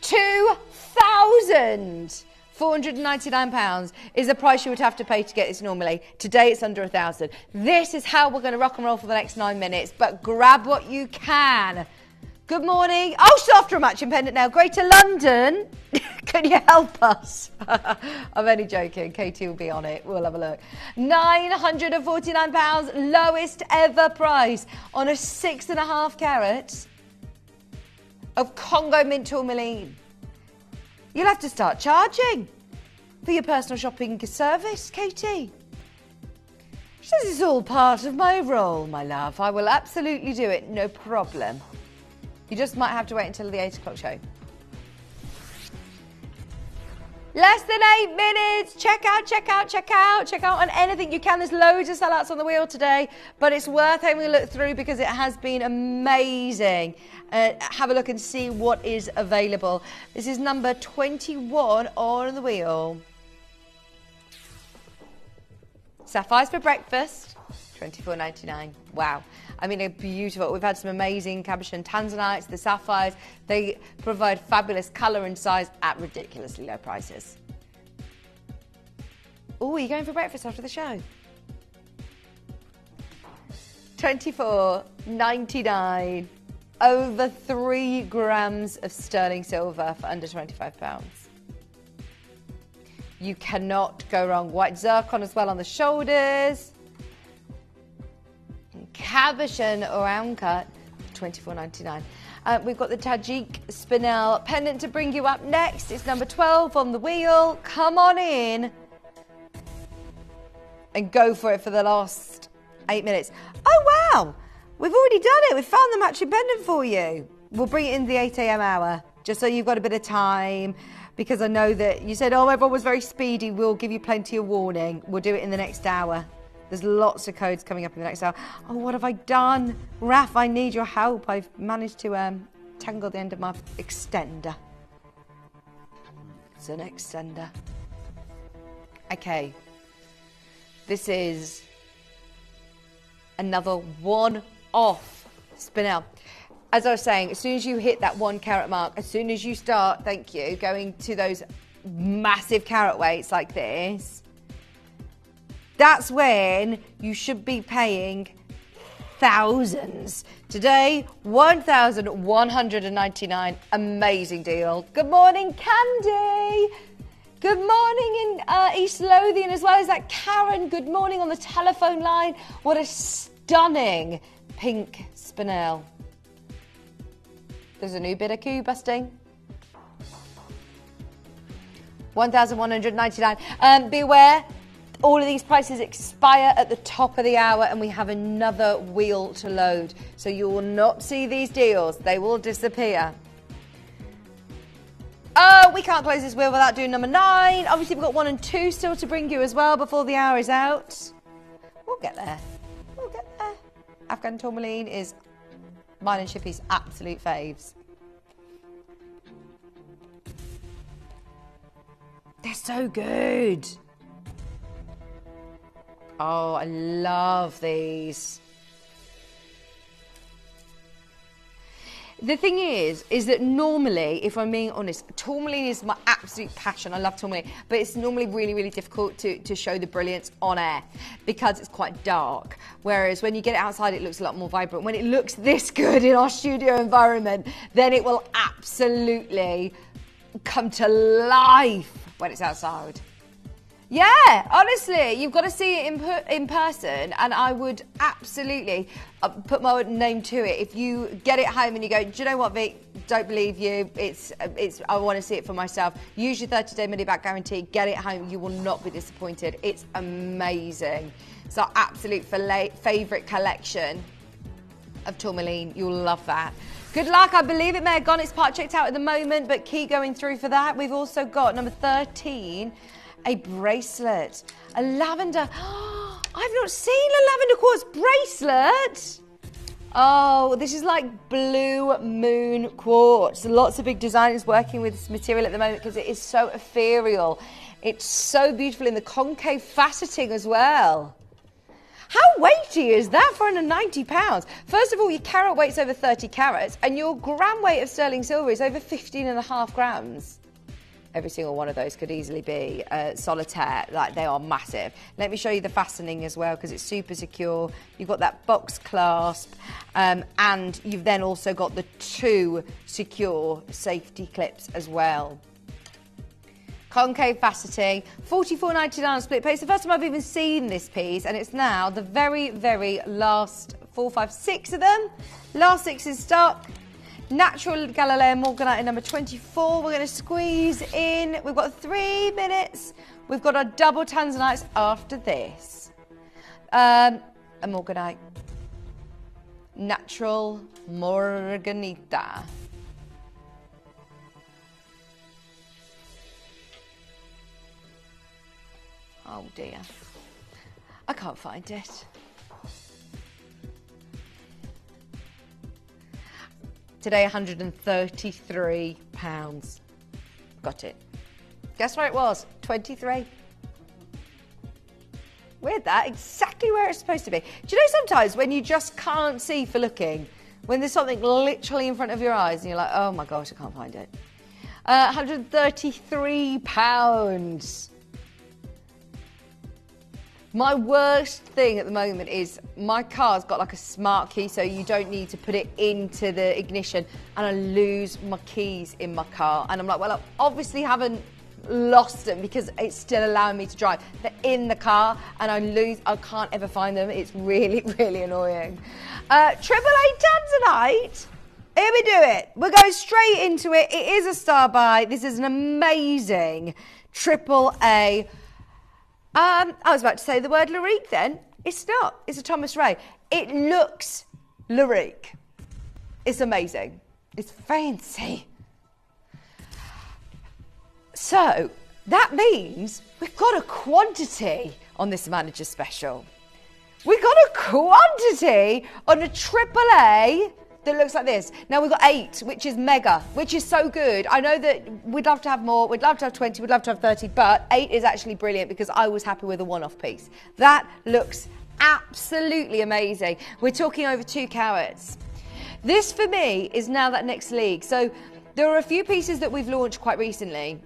2,499 pounds is the price you would have to pay to get this normally. Today it's under 1,000. This is how we're going to rock and roll for the next 9 minutes, but grab what you can. Good morning. Oh, she's after a matching pendant now. Greater London. Can you help us? I'm only joking. Katie will be on it. We'll have a look. £949, lowest ever price on a 6.5 carat of Congo mint tourmaline. You'll have to start charging for your personal shopping service, Katie. She says it's all part of my role, my love. I will absolutely do it, no problem. You just might have to wait until the 8 o'clock show. Less than 8 minutes. Check out, check out, check out. Check out on anything you can. There's loads of sellouts on the wheel today, but it's worth having a look through because it has been amazing. Have a look and see what is available. This is number 21 on the wheel. Sapphires for breakfast, $24.99. Wow. I mean, they're beautiful. We've had some amazing Cabochon Tanzanites, the sapphires. They provide fabulous colour and size at ridiculously low prices. Oh, are you going for breakfast after the show? $24.99. Over 3 grams of sterling silver for under £25. You cannot go wrong. White zircon as well on the shoulders. Cabochon round cut, $24.99. We've got the Tajik spinel pendant to bring you up next. It's number 12 on the wheel. Come on in and go for it for the last 8 minutes. Oh, wow. We've already done it. We've found the matching pendant for you. We'll bring it in the 8 a.m. hour, just so you've got a bit of time, because I know that you said, oh, everyone was very speedy. We'll give you plenty of warning. We'll do it in the next hour. There's lots of codes coming up in the next hour. Oh, what have I done? Raf, I need your help. I've managed to tangle the end of my extender. It's an extender. Okay. This is another one-off spinel. As I was saying, as soon as you hit that 1 carat mark, as soon as you start, thank you, going to those massive carat weights like this, that's when you should be paying thousands. Today, 1,199. Amazing deal. Good morning, Candy. Good morning in East Lothian as well. Is that Karen? Good morning on the telephone line. What a stunning pink spinel. There's a new bit of coup busting. 1,199. Beware. All of these prices expire at the top of the hour and we have another wheel to load. So you will not see these deals. They will disappear. Oh, we can't close this wheel without doing number 9. Obviously, we've got 1 and 2 still to bring you as well before the hour is out. We'll get there. We'll get there. Afghan tourmaline is mine and Shippy's absolute faves. They're so good. Oh, I love these. The thing is that normally, if I'm being honest, tourmaline is my absolute passion. I love tourmaline, but it's normally really, really difficult to show the brilliance on air because it's quite dark. Whereas when you get it outside, it looks a lot more vibrant. When it looks this good in our studio environment, then it will absolutely come to life when it's outside. Yeah, honestly, you've got to see it in person, and I would absolutely put my name to it. If you get it home and you go, do you know what, Vic? Don't believe you. I want to see it for myself. Use your 30-day money-back guarantee. Get it home. You will not be disappointed. It's amazing. It's our absolute favourite collection of tourmaline. You'll love that. Good luck. I believe it may have gone. It's part checked out at the moment, but keep going through for that. We've also got number 13. A bracelet, a lavender. Oh, I've not seen a lavender quartz bracelet. Oh, this is like blue moon quartz. Lots of big designers working with this material at the moment because it is so ethereal. It's so beautiful in the concave faceting as well. How weighty is that for under £90? First of all, your carat weight's over 30 carats and your gram weight of sterling silver is over 15.5 grams. Every single one of those could easily be solitaire, like they are massive. Let me show you the fastening as well because it's super secure. You've got that box clasp and you've then also got the 2 secure safety clips as well. Concave faceting, $44.99 on split pay. It's the first time I've even seen this piece and it's now the very, very last 4, 5, 6 of them. Last 6 in stock. Natural Galileo Morganite number 24. We're going to squeeze in. We've got 3 minutes. We've got our double Tanzanites after this. A Morganite. Natural Morganita. Oh dear. I can't find it. Today, £133. Got it. Guess where it was? 23. Weird that. Exactly where it's supposed to be. Do you know sometimes when you just can't see for looking, when there's something literally in front of your eyes and you're like, oh my gosh, I can't find it. £133. My worst thing at the moment is my car's got like a smart key, so you don't need to put it into the ignition, and I lose my keys in my car. And I'm like, well, I obviously haven't lost them because it's still allowing me to drive. They're in the car and I can't ever find them. It's really, really annoying. AAA Tanzanite. Here we do it. We're going straight into it. It is a star buy. This is an amazing AAA. I was about to say the word Lyrique then. It's not. It's a Thomas Ray. It looks Lyrique. It's amazing. It's fancy. So that means we've got a quantity on this manager special. We've got a quantity on a AAA that looks like this. Now we've got 8, which is mega, which is so good. I know that we'd love to have more, we'd love to have 20, we'd love to have 30, but 8 is actually brilliant because I was happy with a one-off piece. That looks absolutely amazing. We're talking over 2 carats. This for me is now that next league. So there are a few pieces that we've launched quite recently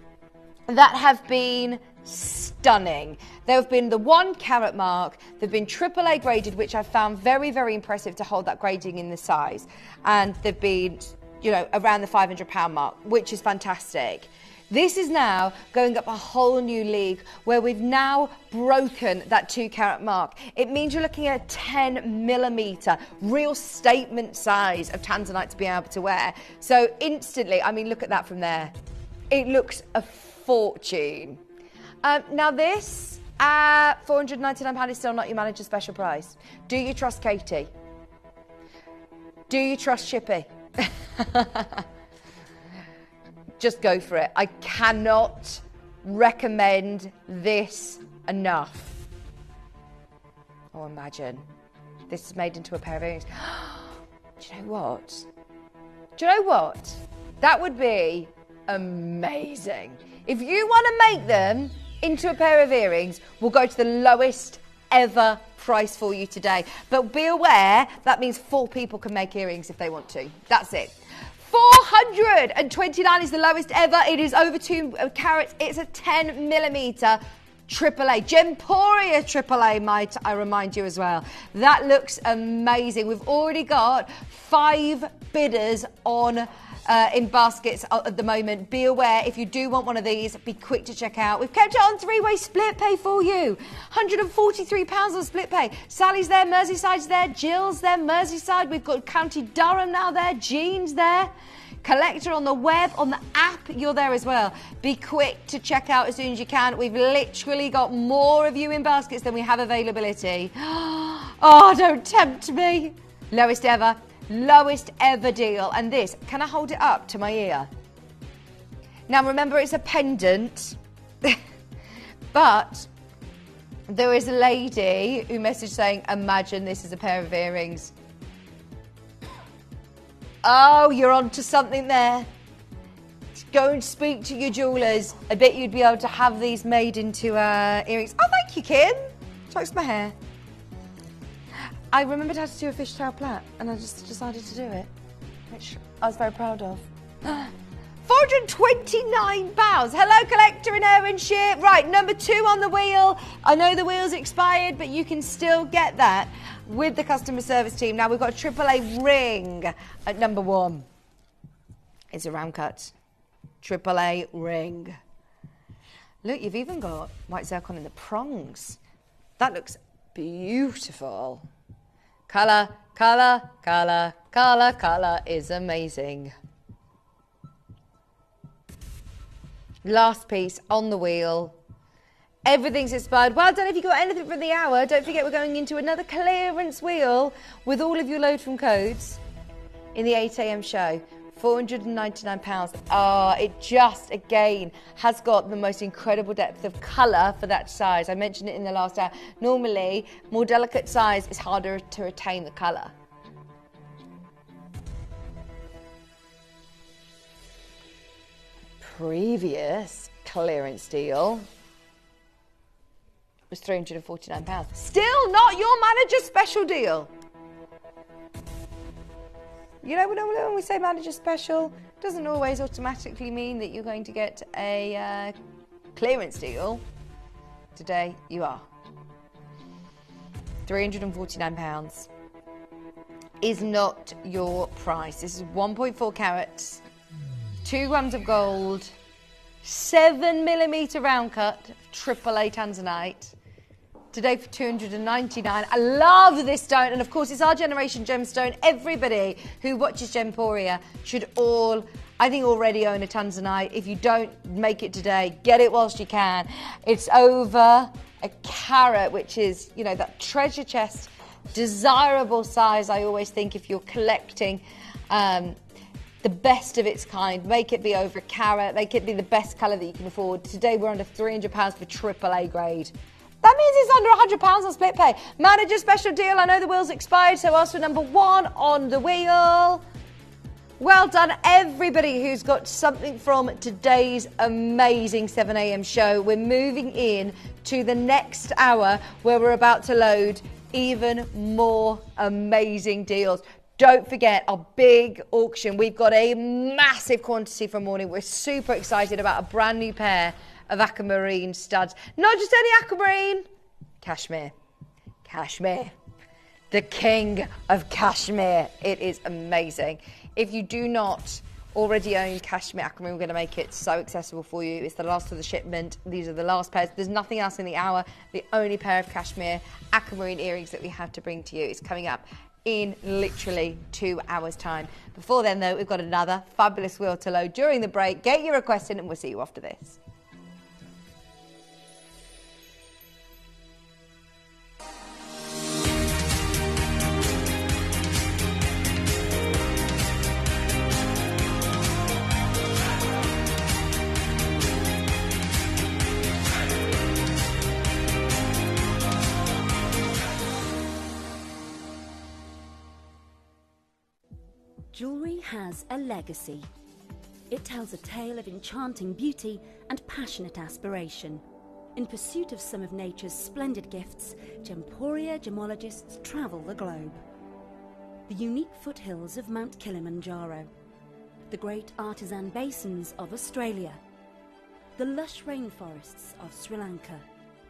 that have been stunning. There have been the 1 carat mark, they've been AAA graded, which I've found very, very impressive to hold that grading in the size. And they've been, you know, around the £500 mark, which is fantastic. This is now going up a whole new league where we've now broken that 2 carat mark. It means you're looking at a 10mm, real statement size of Tanzanite to be able to wear. So instantly, I mean, look at that from there. It looks a fortune. Now this, £499 is still not your manager's special price. Do you trust Katie? Do you trust Shippy? Just go for it. I cannot recommend this enough. Oh, imagine. This is made into a pair of earrings. Do you know what? Do you know what? That would be amazing. If you want to make them into a pair of earrings, we'll go to the lowest ever price for you today. But be aware, that means 4 people can make earrings if they want to. That's it. 429 is the lowest ever. It is over 2 carats. It's a 10 millimeter AAA. Gemporia AAA, might I remind you as well. That looks amazing. We've already got 5 bidders on in baskets at the moment. Be aware, if you do want one of these, be quick to check out. We've kept it on 3-way split pay for you. £143 on split pay. Sally's there, Merseyside's there, Jill's there, Merseyside. We've got County Durham now there, Jean's there. Collector on the web, on the app, you're there as well. Be quick to check out as soon as you can. We've literally got more of you in baskets than we have availability. Oh, don't tempt me. Lowest ever deal. And this, can I hold it up to my ear? Now remember, it's a pendant, but there is a lady who messaged saying, imagine this is a pair of earrings. Oh, you're onto something there. Go and speak to your jewellers. I bet you'd be able to have these made into earrings. Oh, thank you, Kim. Chokes my hair. I remembered how to do a fishtail plait, and I just decided to do it, which I was very proud of. £429. Hello, Collector in Erinshire. Right, number 2 on the wheel. I know the wheel's expired, but you can still get that with the customer service team. Now, we've got a AAA ring at number 1. It's a round cut. AAA ring. Look, you've even got white zircon in the prongs. That looks beautiful. Colour is amazing. Last piece on the wheel. Everything's expired. Well done if you got anything from the hour. Don't forget we're going into another clearance wheel with all of your load from codes in the 8 a.m. show. £499. Oh, it just, again, has got the most incredible depth of colour for that size. I mentioned it in the last hour. Normally, more delicate size is harder to retain the colour. Previous clearance deal was £349. Still not your manager's special deal. You know, when we say manager special, it doesn't always automatically mean that you're going to get a clearance deal. Today, you are. £349 is not your price. This is 1.4 carats, 2 grams of gold, 7 millimetre round cut, AAA Tanzanite. Today for £299. I love this stone, and of course it's our generation gemstone. Everybody who watches Gemporia should all, I think, already own a Tanzanite. If you don't make it today, get it whilst you can. It's over a carat, which is, you know, that treasure chest, desirable size. I always think if you're collecting the best of its kind, make it be over a carat, make it be the best colour that you can afford. Today we're under £300 for AAA grade. That means it's under £100 on split pay. Manager special deal. I know the wheel's expired, so ask for number 1 on the wheel. Well done, everybody who's got something from today's amazing 7 a.m. show. We're moving in to the next hour where we're about to load even more amazing deals. Don't forget our big auction. We've got a massive quantity for morning. We're super excited about a brand new pair of aquamarine studs. Not just any aquamarine, Kashmir. Kashmir. The king of Kashmir. It is amazing. If you do not already own Kashmir aquamarine, we're going to make it so accessible for you. It's the last of the shipment. These are the last pairs. There's nothing else in the hour. The only pair of Kashmir aquamarine earrings that we have to bring to you is coming up in literally 2 hours' time. Before then, though, we've got another fabulous wheel to load during the break. Get your request in and we'll see you after this. Jewellery has a legacy. It tells a tale of enchanting beauty and passionate aspiration. In pursuit of some of nature's splendid gifts, Gemporia gemologists travel the globe. The unique foothills of Mount Kilimanjaro, the great artisan basins of Australia, the lush rainforests of Sri Lanka,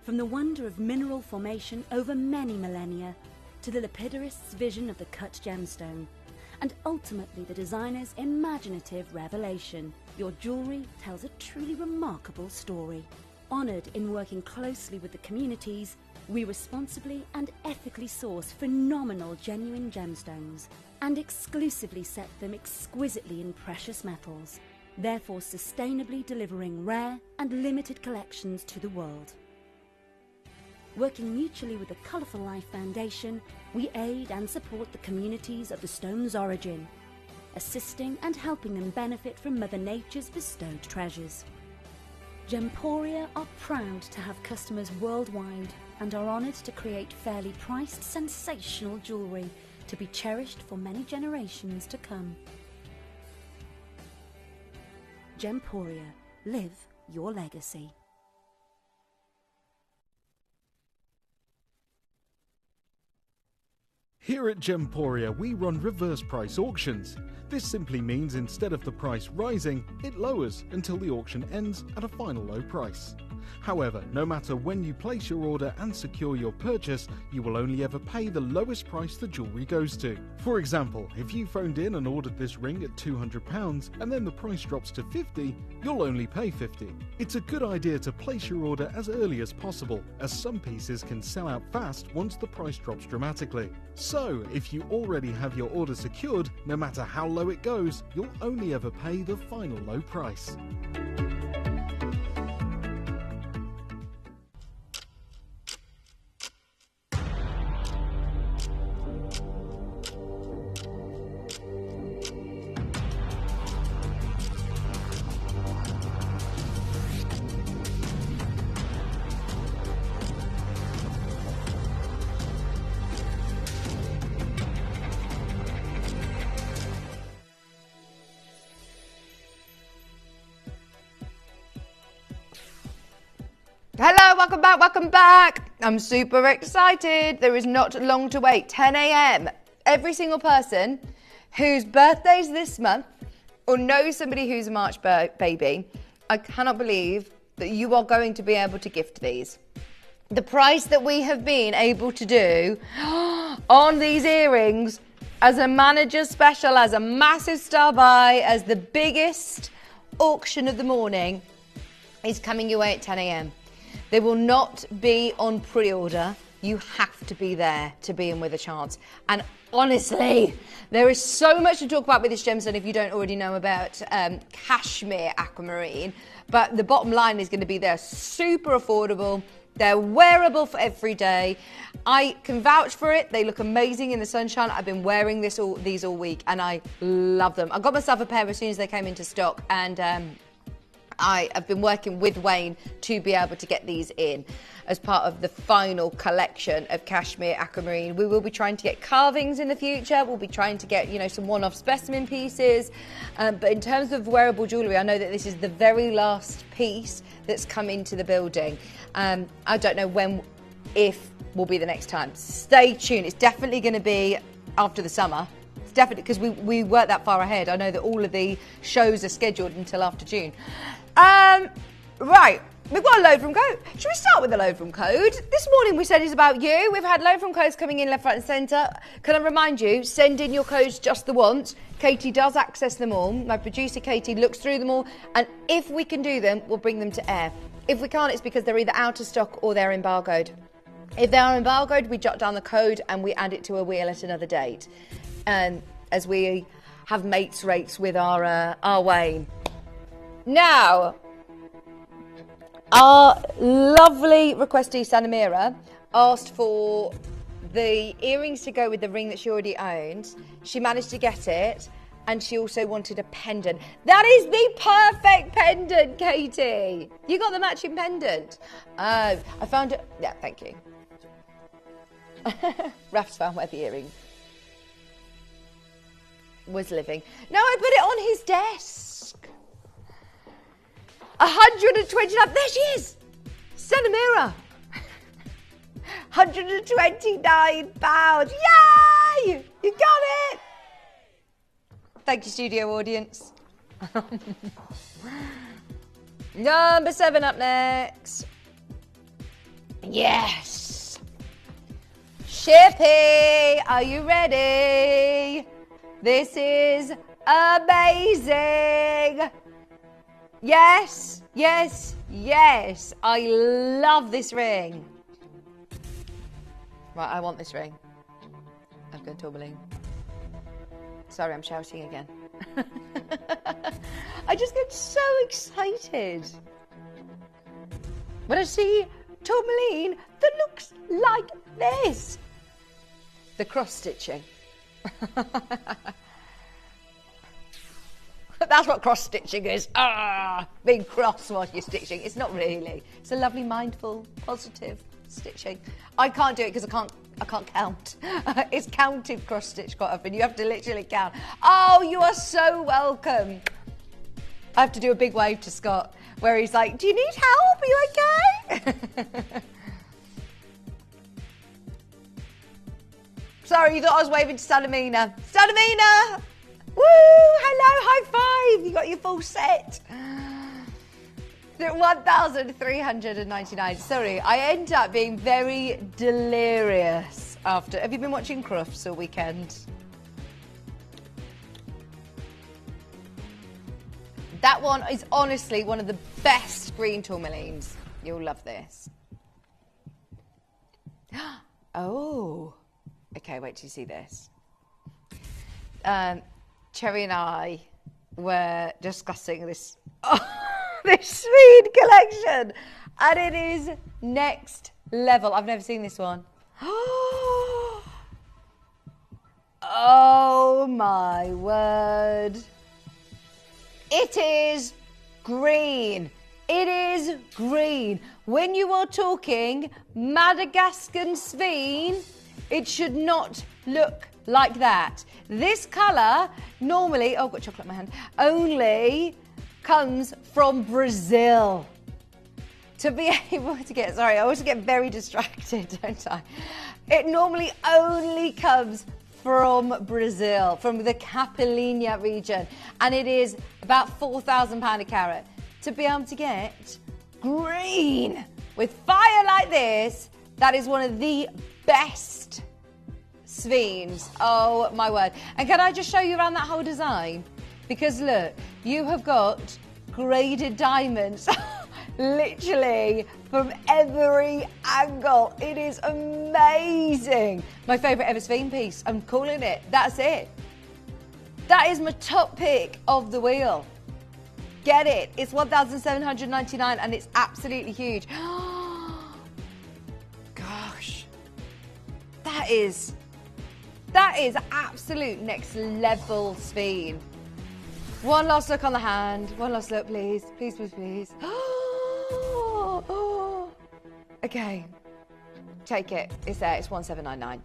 from the wonder of mineral formation over many millennia to the lapidarists' vision of the cut gemstone, and ultimately the designer's imaginative revelation, your jewellery tells a truly remarkable story. Honoured in working closely with the communities, we responsibly and ethically source phenomenal genuine gemstones and exclusively set them exquisitely in precious metals, therefore sustainably delivering rare and limited collections to the world. Working mutually with the Colourful Life Foundation, we aid and support the communities of the stone's origin, assisting and helping them benefit from Mother Nature's bestowed treasures. Gemporia are proud to have customers worldwide and are honoured to create fairly priced, sensational jewellery to be cherished for many generations to come. Gemporia, live your legacy. Here at Gemporia, we run reverse price auctions. This simply means instead of the price rising, it lowers until the auction ends at a final low price. However, no matter when you place your order and secure your purchase, you will only ever pay the lowest price the jewellery goes to. For example, if you phoned in and ordered this ring at £200 and then the price drops to £50, you'll only pay £50. It's a good idea to place your order as early as possible, as some pieces can sell out fast once the price drops dramatically. So, if you already have your order secured, no matter how low it goes, you'll only ever pay the final low price. Hello, welcome back. I'm super excited. There is not long to wait. 10 a.m. Every single person whose birthday's this month or knows somebody who's a March baby, I cannot believe that you are going to be able to gift these. The price that we have been able to do on these earrings as a manager special, as a massive star buy, as the biggest auction of the morning is coming your way at 10 a.m. They will not be on pre-order. You have to be there to be in with a chance. And honestly, there is so much to talk about with this gemstone if you don't already know about Kashmir aquamarine. But the bottom line is going to be they're super affordable. They're wearable for every day. I can vouch for it. They look amazing in the sunshine. I've been wearing these all week and I love them. I got myself a pair as soon as they came into stock, and I have been working with Wayne to be able to get these in as part of the final collection of Kashmir aquamarine. We will be trying to get carvings in the future. We'll be trying to get, some one-off specimen pieces. But in terms of wearable jewellery, I know that this is the very last piece that's come into the building. I don't know when, if will be the next time. Stay tuned. It's definitely going to be after the summer. It's definitely, because we work that far ahead. I know that all of the shows are scheduled until after June. Right, we've got a load from code. Should we start with the load from code? This morning we said it's about you. We've had load from codes coming in left, right and centre. Can I remind you, send in your codes just the once. Katie does access them all. My producer Katie looks through them all, and if we can do them, we'll bring them to air. If we can't, it's because they're either out of stock or they're embargoed. If they are embargoed, we jot down the code and we add it to a wheel at another date. As we have mates rates with our Wayne. Now, our lovely requestee Sanamira asked for the earrings to go with the ring that she already owns. She managed to get it, and she also wanted a pendant. That is the perfect pendant, Katie. You got the matching pendant. I found it. Yeah, thank you. Raf's found where the earring was living. No, I put it on his desk. 129. There she is. Sanamira. £129. Yay! You got it. Thank you, studio audience. Number 7 up next. Yes. Shippy, are you ready? This is amazing. Yes, yes, yes. I love this ring. Right, I want this ring. I've got tourmaline. Sorry, I'm shouting again. I just get so excited when I see tourmaline that looks like this. The cross stitching. That's what cross stitching is. Being cross while you're stitching. It's not really. It's a lovely, mindful, positive stitching. I can't do it because I can't count. It's counted cross stitch quite often. You have to literally count. Oh, you are so welcome. I have to do a big wave to Scott where he's like, do you need help? Are you okay? Sorry, you thought I was waving to Salamina. Salamina! Woo! Hello, high five! You got your full set. 1,399. Sorry, I end up being very delirious after. Have you been watching Crufts all weekend? That one is honestly one of the best green tourmalines. You'll love this. Oh. Okay, wait till you see this. Cherry and I were discussing this, this Swede collection, and it is next level. I've never seen this one. Oh my word. It is green. It is green. When you are talking Madagascan Sveen, it should not look like that. This colour normally, oh, I've got chocolate in my hand, only comes from Brazil. To be able to get, sorry, I always get very distracted, don't I? It normally only comes from Brazil, from the Capilinha region, and it is about £4,000 a carat. To be able to get green with fire like this, that is one of the best Sveens. Oh my word. And can I just show you around that whole design? Because look, you have got graded diamonds literally from every angle. It is amazing. My favourite ever Sveen piece. I'm calling it. That's it. That is my top pick of the wheel. Get it. It's 1,799 and it's absolutely huge. Gosh. That is absolute next level Sveen. One last look on the hand. One last look, please. Please, please, please. Okay. Take it. It's there. It's 1,799.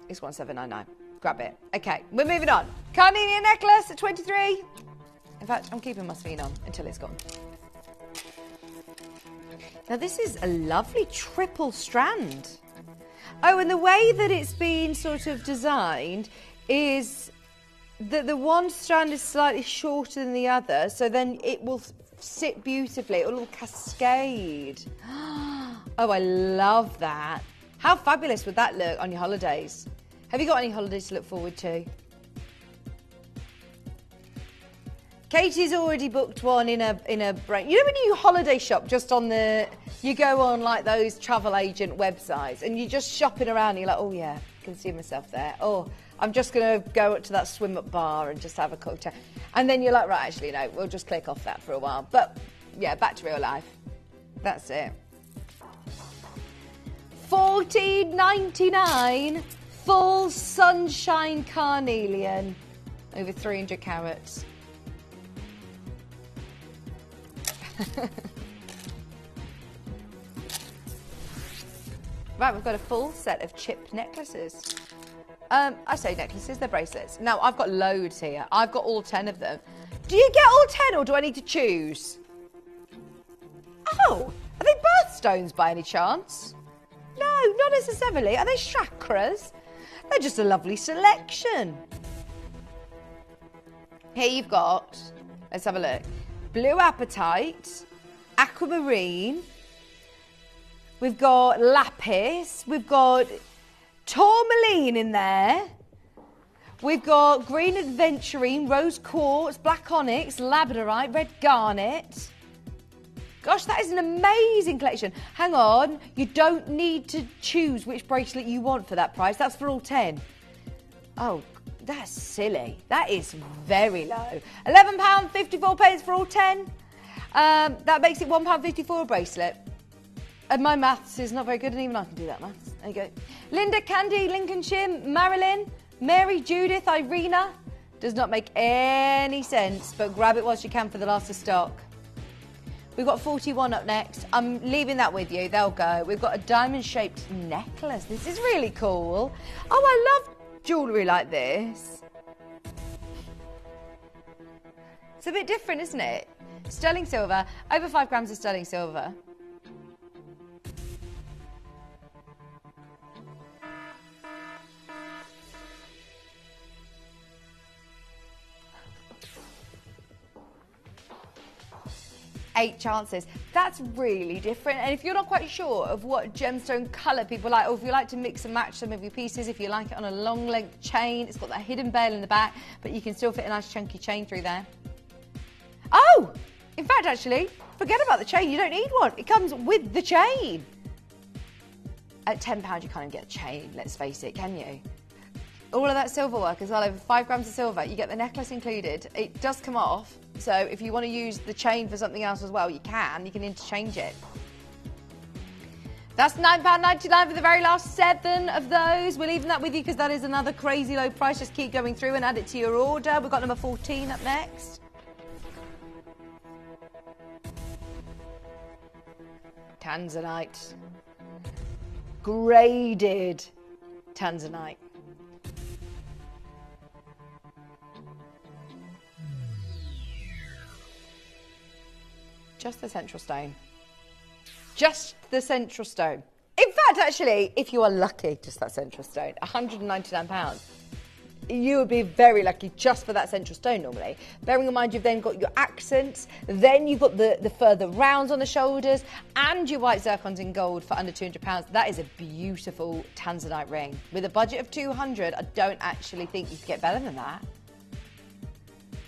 It's 1,799. Grab it. Okay, we're moving on. Carnelian necklace at 23. In fact, I'm keeping my Sveen on until it's gone. Now, this is a lovely triple strand. Oh, and the way that it's been sort of designed is that the one strand is slightly shorter than the other, so then it will sit beautifully. It will all cascade. Oh, I love that. How fabulous would that look on your holidays? Have you got any holidays to look forward to? Katie's already booked one in a brain. You know when you holiday shop just on the, you go on like those travel agent websites and you're just shopping around and you're like, oh yeah, I can see myself there. Oh, I'm just going to go up to that swim up bar and just have a cocktail. And then you're like, right, actually, no, we'll just click off that for a while. But yeah, back to real life. That's it. $14.99 full sunshine carnelian, over 300 carats. Right, we've got a full set of chip necklaces. I say necklaces, they're bracelets. Now, I've got loads here. I've got all 10 of them. Do you get all 10 or do I need to choose? Oh, are they birthstones by any chance? No, not necessarily. Are they chakras? They're just a lovely selection. Here you've got Let's have a look. Blue apatite, aquamarine. We've got lapis. We've got tourmaline in there. We've got green adventurine, rose quartz, black onyx, labradorite, red garnet. Gosh, that is an amazing collection. Hang on, you don't need to choose which bracelet you want for that price. That's for all 10. Oh, that's silly. That is very low. £11.54 for all 10. That makes it £1.54 a bracelet. And my maths is not very good, and even I can do that maths. There you go. Linda, Candy, Lincolnshire, Marilyn, Mary, Judith, Irina. Does not make any sense, but grab it whilst you can for the last of stock. We've got 41 up next. I'm leaving that with you. They'll go. We've got a diamond-shaped necklace. This is really cool. Oh, I love jewellery like this. It's a bit different, isn't it? Sterling silver. Over 5 grams of sterling silver. Eight chances. That's really different. And if you're not quite sure of what gemstone colour people like, or if you like to mix and match some of your pieces, if you like it on a long length chain, it's got that hidden bell in the back, but you can still fit a nice chunky chain through there. Oh, in fact, actually, forget about the chain. You don't need one. It comes with the chain. At £10, you can't even get a chain, let's face it, can you? All of that silver work as well, over 5 grams of silver. You get the necklace included. It does come off, so if you want to use the chain for something else as well, you can interchange it. That's £9.99 for the very last 7 of those. We're leaving that with you because that is another crazy low price. Just keep going through and add it to your order. We've got number 14 up next. Tanzanite. Graded Tanzanite. Just the central stone. Just the central stone. In fact, actually, if you are lucky, just that central stone, £199. You would be very lucky just for that central stone normally. Bearing in mind you've then got your accents, then you've got the further rounds on the shoulders, and your white zircons in gold for under £200. That is a beautiful Tanzanite ring. With a budget of £200, I don't actually think you could get better than that.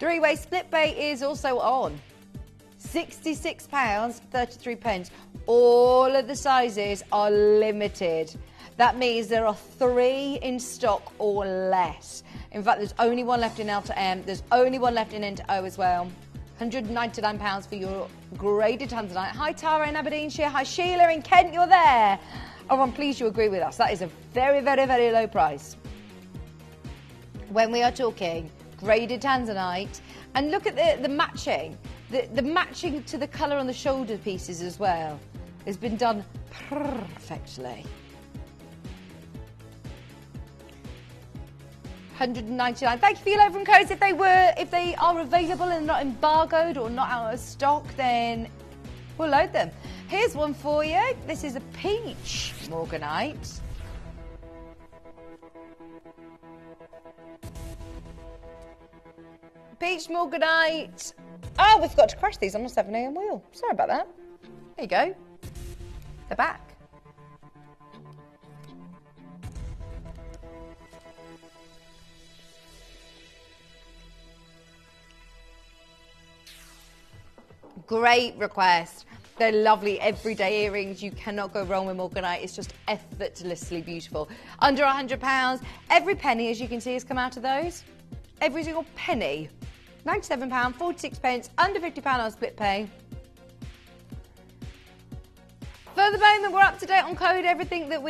3-way split pay is also on. £66, 33 pence. All of the sizes are limited. That means there are 3 in stock or less. In fact, there's only one left in L to M. There's only one left in N to O as well. £199 for your graded Tanzanite. Hi, Tara in Aberdeenshire. Hi, Sheila in Kent. You're there. Oh, I'm pleased you agree with us. That is a very, very, very low price. When we are talking graded Tanzanite, and look at the matching. The matching to the colour on the shoulder pieces as well has been done perfectly. £199. Thank you for your love from codes. If they are available and not embargoed or not out of stock, then we'll load them. Here's one for you. This is a peach Morganite. Peach Morganite. Oh, we forgot to crash these on the 7 AM wheel. Sorry about that. There you go. They're back. Great request. They're lovely everyday earrings. You cannot go wrong with Morganite. It's just effortlessly beautiful. Under £100. Every penny, as you can see, has come out of those. Every single penny. £97, 46 pence, under £50 on split pay. For the moment, we're up to date on code. Everything that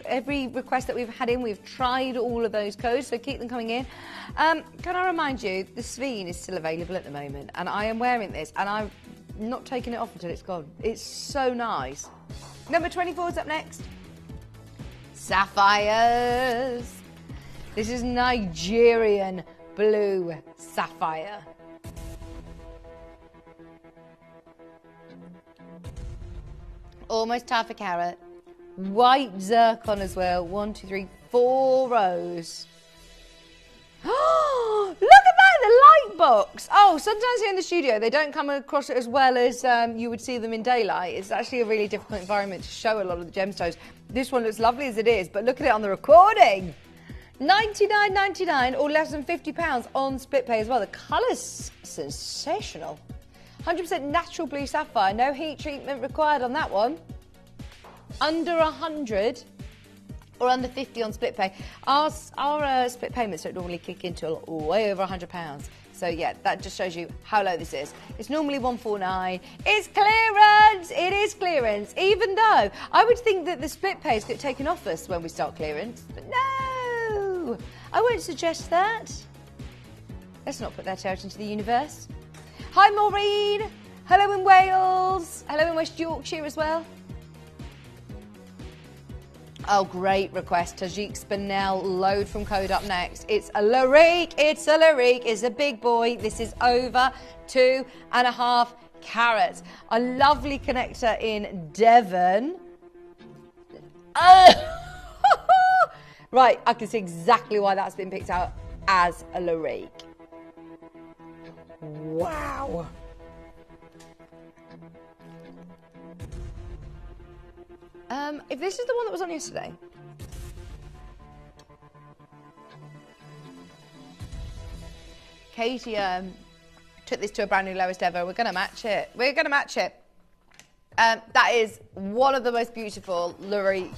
every request that we've had in, we've tried all of those codes, so keep them coming in. Can I remind you, the Sveen is still available at the moment, and I am wearing this, and I'm not taking it off until it's gone. It's so nice. Number 24 is up next. Sapphires. This is Nigerian blue sapphire. Almost half a carat. White zircon as well. 1, 2, 3, 4 rows. Oh, look at that! The light box. Oh, sometimes here in the studio, they don't come across it as well as you would see them in daylight. It's actually a really difficult environment to show a lot of the gemstones. This one looks lovely as it is, but look at it on the recording. $99.99 or less than £50 on split pay as well. The colour's sensational. 100% natural blue sapphire. No heat treatment required on that one. Under 100 or under 50 on split pay. Our split payments don't normally kick in till way over £100. So yeah, that just shows you how low this is. It's normally $149. It's clearance! It is clearance, even though I would think that the split pays get taken off us when we start clearance. But no! I won't suggest that. Let's not put that out into the universe. Hi, Maureen. Hello in Wales. Hello in West Yorkshire as well. Oh, great request. Tajik Spinel load from code up next. It's a Larique. It's a Larique. It's a big boy. This is over 2.5 carats. A lovely connector in Devon. Right, I can see exactly why that's been picked out as a Larique. Wow. If this is the one that was on yesterday. Katie took this to a brand new lowest ever. We're going to match it. We're going to match it. That is one of the most beautiful Larique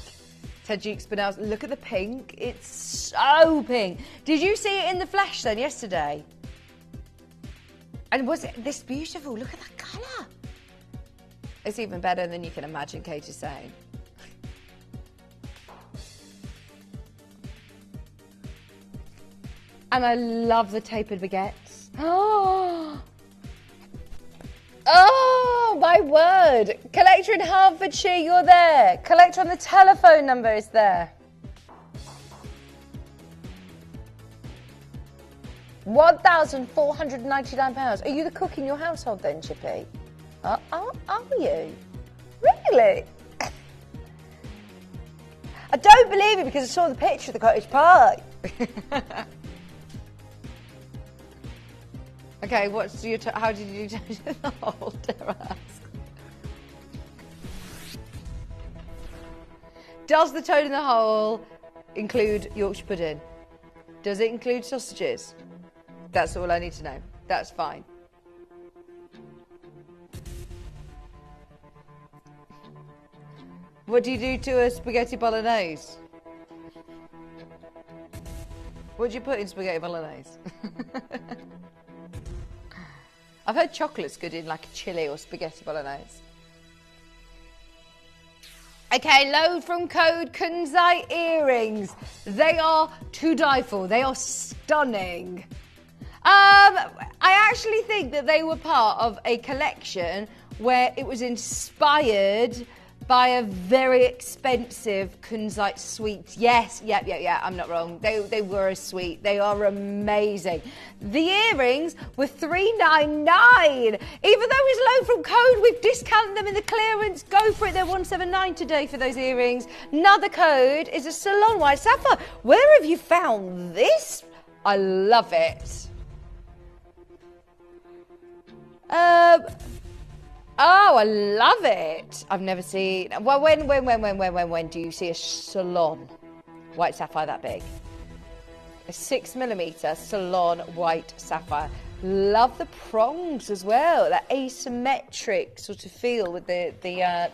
Tajik Spinels. Look at the pink. It's so pink. Did you see it in the flesh then yesterday? And was it this beautiful? Look at that colour. It's even better than you can imagine, Kate is saying. And I love the tapered baguettes. Oh, oh my word. Collector in Hertfordshire, you're there. Collector on the telephone number is there. £1,499. Are you the cook in your household then, Chippy? Are you? Really? I don't believe it because I saw the picture of the cottage pie. Okay, what's your how did you do the whole dare I ask? Does the toad in the hole include Yorkshire pudding? Does it include sausages? That's all I need to know. That's fine. What do you do to a spaghetti bolognese? What do you put in spaghetti bolognese? I've heard chocolate's good in like a chili or spaghetti bolognese. Okay, load from code Kunzite earrings. They are to die for. They are stunning. I actually think that they were part of a collection where it was inspired by a very expensive Kunzite suite. Yes, yeah, I'm not wrong. They were a suite. They are amazing. The earrings were $399. Even though it's low from code, we've discounted them in the clearance. Go for it. They're $179 today for those earrings. Another code is a salon white sapphire. Where have you found this? I love it. Oh, I love it. I've never seen... Well, when do you see a salon white sapphire that big? A 6mm salon white sapphire. Love the prongs as well. That asymmetric sort of feel with the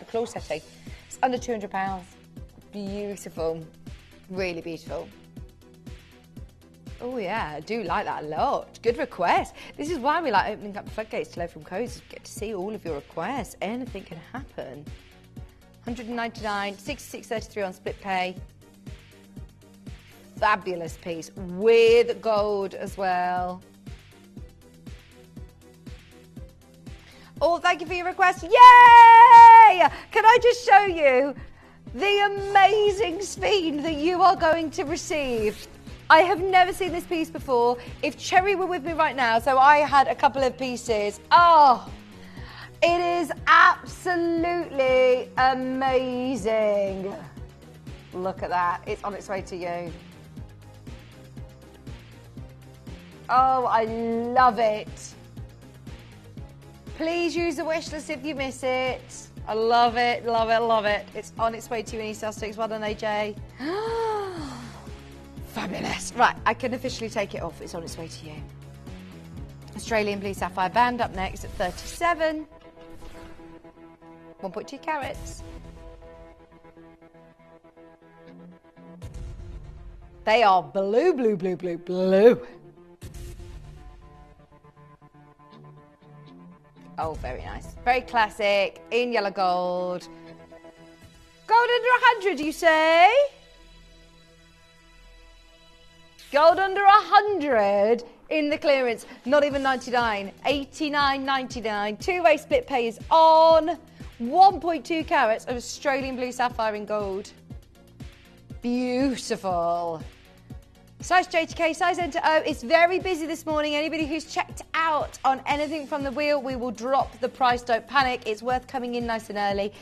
claw setting. It's under £200. Beautiful. Really beautiful. Oh yeah, I do like that a lot. Good request. This is why we like opening up the floodgates to Low From Codes. Get to see all of your requests. Anything can happen. $199, $66.33 on split pay. Fabulous piece with gold as well. Oh, thank you for your request. Yay! Can I just show you the amazing spine that you are going to receive? I have never seen this piece before. If Cherry were with me right now, so I had a couple of pieces. Oh, it is absolutely amazing. Look at that. It's on its way to you. Oh, I love it. Please use the wish list if you miss it. I love it, love it, love it. It's on its way to you in East Sussex. Well done, AJ. Fabulous. Right, I can officially take it off. It's on its way to you. Australian Blue Sapphire Band up next at 37. 1.2 carats. They are blue, blue, blue, blue, blue. Oh, very nice. Very classic, in yellow gold. Gold under 100, you say? Gold under 100 in the clearance. Not even 99. 89.99. Two-way split pay is on. 1.2 carats of Australian blue sapphire in gold. Beautiful. Size J to K, size N to O. It's very busy this morning. Anybody who's checked out on anything from the wheel, we will drop the price. Don't panic. It's worth coming in nice and early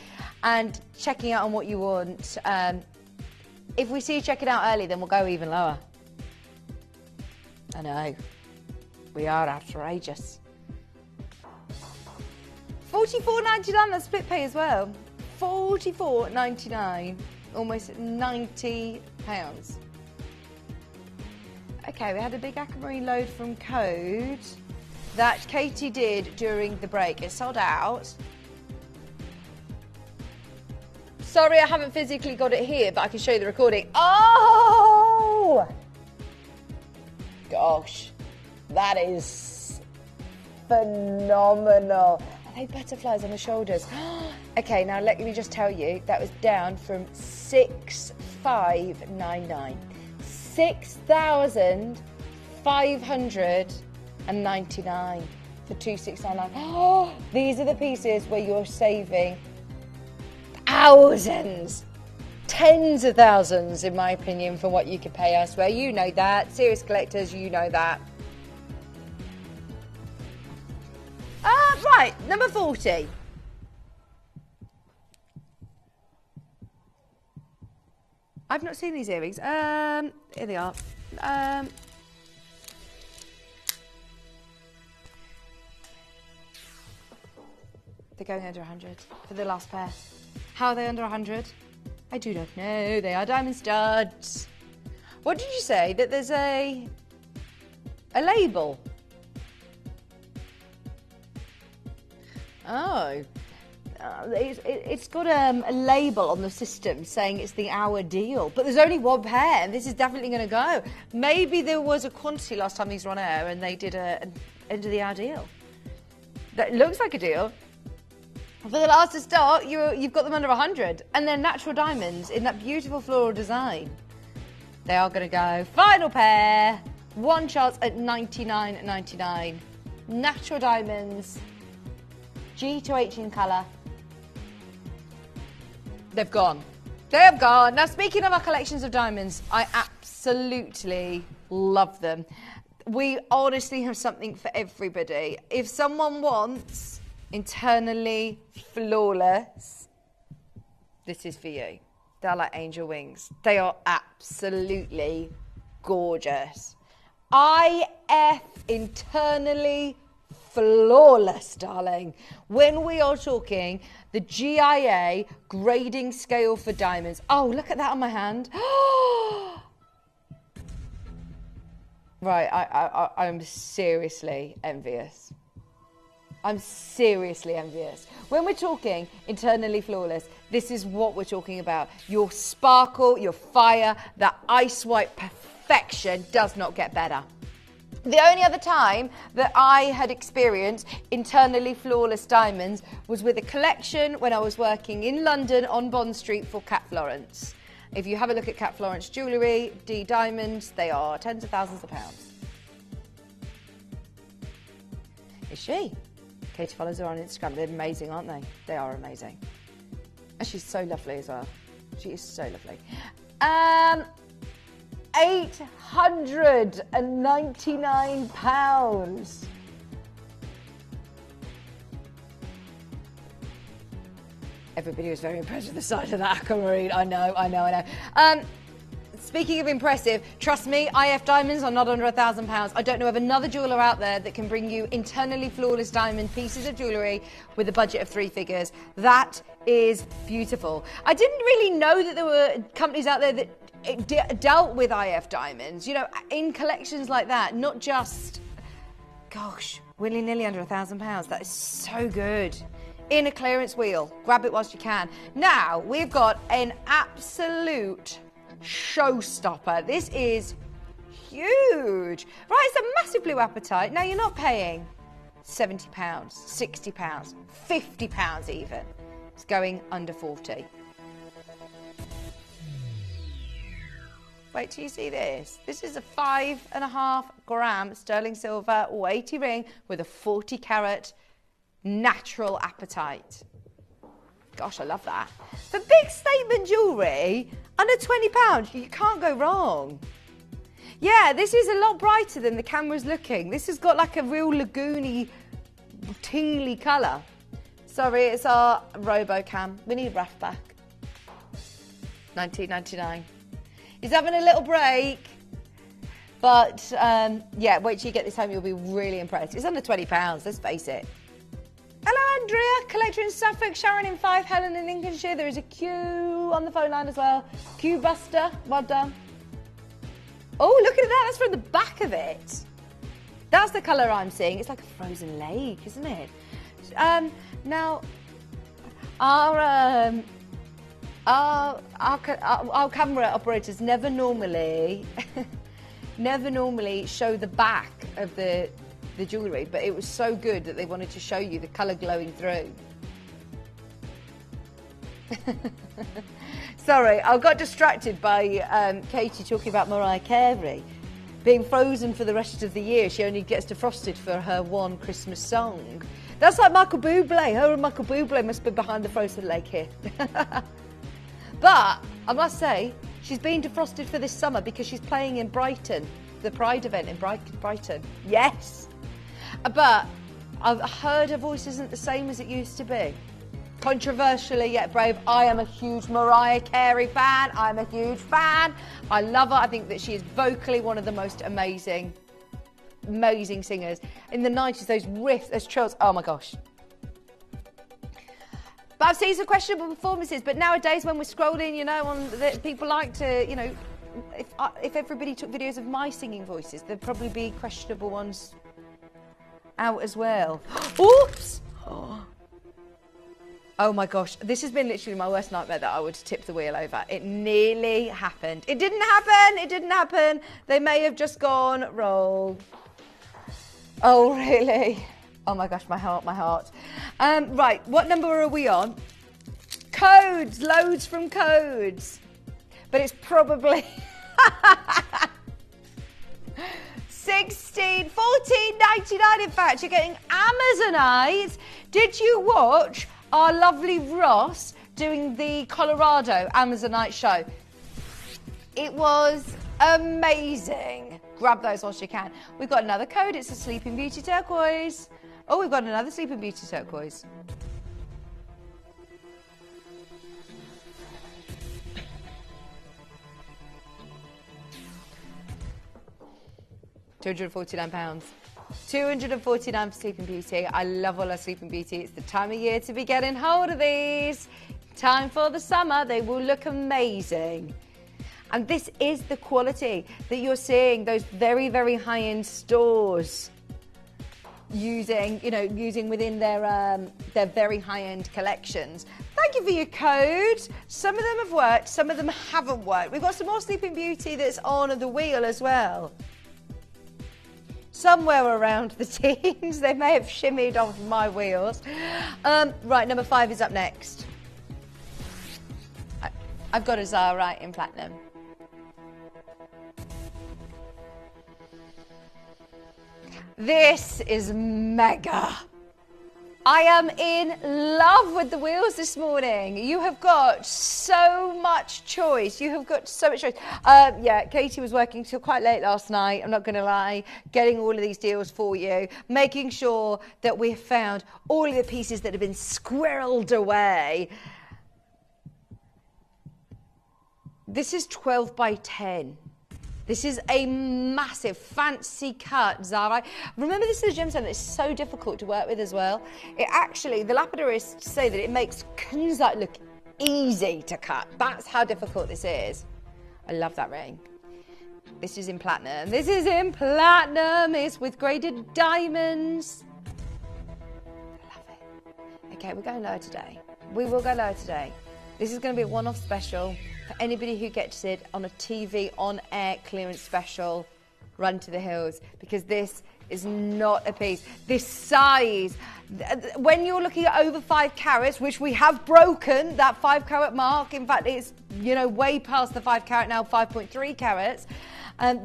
and checking out on what you want. If we see you check it out early, then we'll go even lower. I know. We are outrageous. $44.99, that's split pay as well. $44.99, almost £90. Okay, we had a big aquamarine load from Code that Katie did during the break. It sold out. Sorry, I haven't physically got it here, but I can show you the recording. Oh! Gosh, that is phenomenal. Are they butterflies on the shoulders? Okay, now let me just tell you, that was down from 6,599. 6,599 for 2,699. Oh, these are the pieces where you're saving thousands, tens of thousands, in my opinion, for what you could pay elsewhere. You know that. Serious collectors, you know that. Right, number 40. I've not seen these earrings. Here they are. They're going under 100 for the last pair. How are they under 100? I do not know. They are diamond studs. What did you say? That there's a label? Oh. It's got a label on the system saying it's the hour deal, but there's only one pair, and this is definitely going to go. Maybe there was a quantity last time these were on air, and they did an end of the hour deal. That looks like a deal. For the last to start, you've got them under 100, and they're natural diamonds in that beautiful floral design. They are going to go. Final pair. One chance at $99.99. Natural diamonds. G to H in colour. They've gone. They have gone. Now, speaking of our collections of diamonds, I absolutely love them. We honestly have something for everybody. If someone wants internally flawless, this is for you. They're like angel wings. They are absolutely gorgeous. IF internally flawless, darling. When we are talking the GIA grading scale for diamonds. Oh, look at that on my hand. Right, I'm seriously envious. I'm seriously envious. When we're talking internally flawless, this is what we're talking about. Your sparkle, your fire, that ice white perfection does not get better. The only other time that I had experienced internally flawless diamonds was with a collection when I was working in London on Bond Street for Cat Florence. If you have a look at Cat Florence jewellery, D diamonds, they are tens of thousands of pounds. Is she? Katie follows her on Instagram. They're amazing, aren't they? They are amazing. And she's so lovely as well. She is so lovely. £899. Everybody was very impressed with the size of that aquamarine. I know. Speaking of impressive, trust me, IF diamonds are not under £1,000. I don't know of another jeweller out there that can bring you internally flawless diamond pieces of jewellery with a budget of 3 figures. That is beautiful. I didn't really know that there were companies out there that dealt with IF diamonds, you know, in collections like that, not just, gosh, willy-nilly under £1,000. That is so good. In a clearance wheel. Grab it whilst you can. Now, we've got an absolute showstopper. This is huge. Right, it's a massive blue apatite. Now, you're not paying £70, £60, £50 even. It's going under 40. Wait till you see this. This is a 5.5 gram sterling silver 80 ring with a 40 carat natural apatite. Gosh, I love that. For big statement jewellery, under £20, you can't go wrong. Yeah, this is a lot brighter than the camera's looking. This has got like a real lagoony, tingly colour. Sorry, it's our RoboCam. We need Raf back. £19.99. He's having a little break. But, yeah, wait till you get this home. You'll be really impressed. It's under £20, let's face it. Hello, Andrea. Collector in Suffolk. Sharon in Fife. Helen in Lincolnshire. There is a Q on the phone line as well. Q Buster. Well done. Oh, look at that. That's from the back of it. That's the colour I'm seeing. It's like a frozen lake, isn't it? Now, our camera operators never normally show the back of the jewellery, but it was so good that they wanted to show you the colour glowing through. Sorry, I got distracted by Katie talking about Mariah Carey being frozen for the rest of the year. She only gets defrosted for her one Christmas song. That's like Michael Bublé. Her and Michael Bublé must be behind the frozen lake here. But I must say, she's been defrosted for this summer because she's playing in Brighton, the Pride event in Brighton. Yes. But I've heard her voice isn't the same as it used to be. Controversially yet brave, I am a huge Mariah Carey fan. I'm a huge fan. I love her. I think that she is vocally one of the most amazing singers. In the 90s, those riffs, those trills, oh my gosh. But I've seen some questionable performances, but nowadays when we're scrolling, you know, people like to, you know, if everybody took videos of my singing voices, there'd probably be questionable ones out as well. Oops! Oh my gosh, this has been literally my worst nightmare that I would tip the wheel over. It nearly happened. It didn't happen, it didn't happen. They may have just gone roll. Oh, really? Oh my gosh, my heart, my heart. Right, what number are we on? Codes, loads from codes. But it's probably... 14.99 in fact. You're getting Amazonite. Did you watch our lovely Ross doing the Colorado Amazonite show? It was amazing. Grab those whilst you can. We've got another code. It's a Sleeping Beauty turquoise. Oh, we've got another Sleeping Beauty turquoise. £249. £249 for Sleeping Beauty. I love all our Sleeping Beauty. It's the time of year to be getting hold of these. Time for the summer. They will look amazing. And this is the quality that you're seeing those very, very high-end stores using within their very high-end collections. Thank you for your code. Some of them have worked, some of them haven't worked. We've got some more Sleeping Beauty that's on the wheel as well. Somewhere around the teens. They may have shimmied off my wheels. Right, number 5 is up next. I've got a Zarite in platinum. This is mega. I am in love with the wheels this morning. You have got so much choice. You have got so much choice. Yeah, Katie was working till quite late last night, I'm not going to lie, getting all of these deals for you, making sure that we have found all of the pieces that have been squirreled away. This is 12 by 10. This is a massive, fancy cut Zarite. Remember, this is a gemstone that's so difficult to work with as well. It actually, the lapidarists say that it makes kunzite look easy to cut. That's how difficult this is. I love that ring. This is in platinum. This is in platinum. It's with graded diamonds. I love it. Okay, we're going lower today. We will go lower today. This is going to be a one-off special. For anybody who gets it on a TV, on-air clearance special, run to the hills, because this is not a piece. This size, when you're looking at over 5 carats, which we have broken that 5 carat mark. In fact, it's, you know, way past the 5 carat now, 5.3 carats.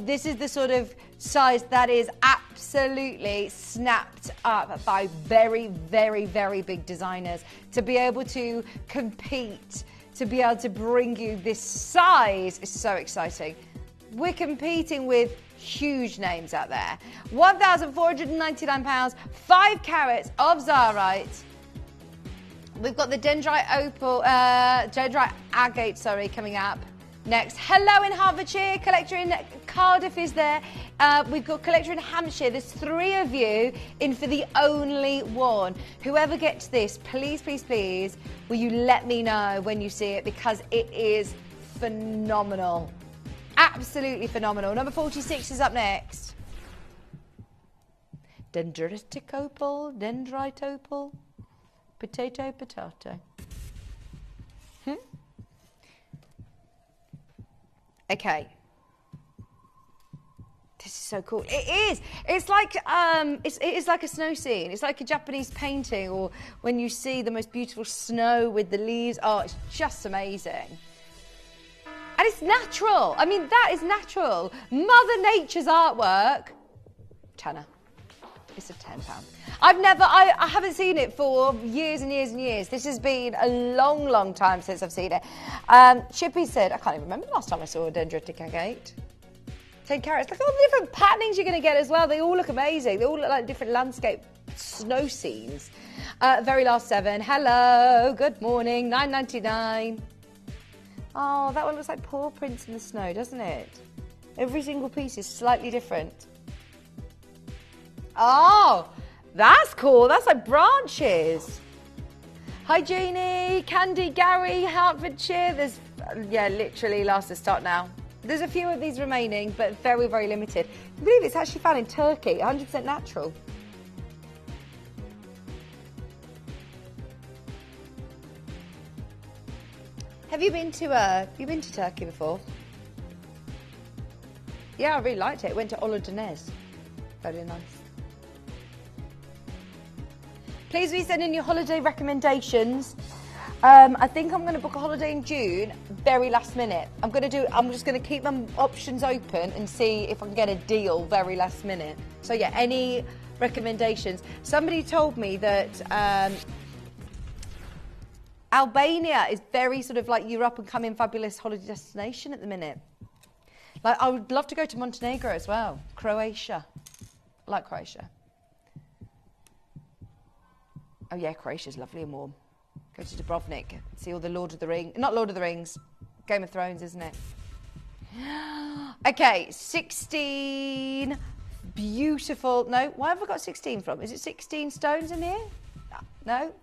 This is the sort of size that is absolutely snapped up by very, very, very big designers to be able to compete, to be able to bring you this size is so exciting. We're competing with huge names out there. £1,499, 5 carats of Zarite. We've got the dendrite opal, dendrite agate, sorry, coming up next. Hello in Hertfordshire, collector in Cardiff is there. We've got collector in Hampshire. There's 3 of you in for the only one. Whoever gets this, please, please, please, will you let me know when you see it, because it is phenomenal. Absolutely phenomenal. Number 46 is up next. Dendritic opal, dendrite opal, potato, potato. Okay. This is so cool. It is. It's like it is like a snow scene. It's like a Japanese painting, or when you see the most beautiful snow with the leaves. Oh, it's just amazing. And it's natural. I mean, that is natural. Mother Nature's artwork. Tenner. It's a £10. I haven't seen it for years and years and years. This has been a long, long time since I've seen it. Chippy said, I can't even remember the last time I saw a dendritic agate. 10 carats. Look at all the different patternings you're going to get as well. They all look amazing. They all look like different landscape snow scenes. Very last 7. Hello. Good morning. £9.99. Oh, that one looks like paw prints in the snow, doesn't it? Every single piece is slightly different. Oh, that's cool. That's like branches. Hi, Jeannie, Candy, Gary, Hertfordshire. There's, yeah, literally last to start now. There's a few of these remaining, but very, very limited. I believe it's actually found in Turkey, 100% natural. Have you been to Turkey before? Yeah, I really liked it. Went to Olodunez. Very nice. Please be sending your holiday recommendations. I think I'm going to book a holiday in June, very last minute. I'm just going to keep my options open and see if I can get a deal very last minute. So yeah, any recommendations? Somebody told me that Albania is very sort of like your up and coming fabulous holiday destination at the minute. Like, I would love to go to Montenegro as well. Croatia. I like Croatia. Oh yeah, Croatia's lovely and warm. Go to Dubrovnik, see all the Lord of the Rings, not Lord of the Rings, Game of Thrones, isn't it? Okay, 16 beautiful, no, why have I got 16 from? Is it 16 stones in here? No?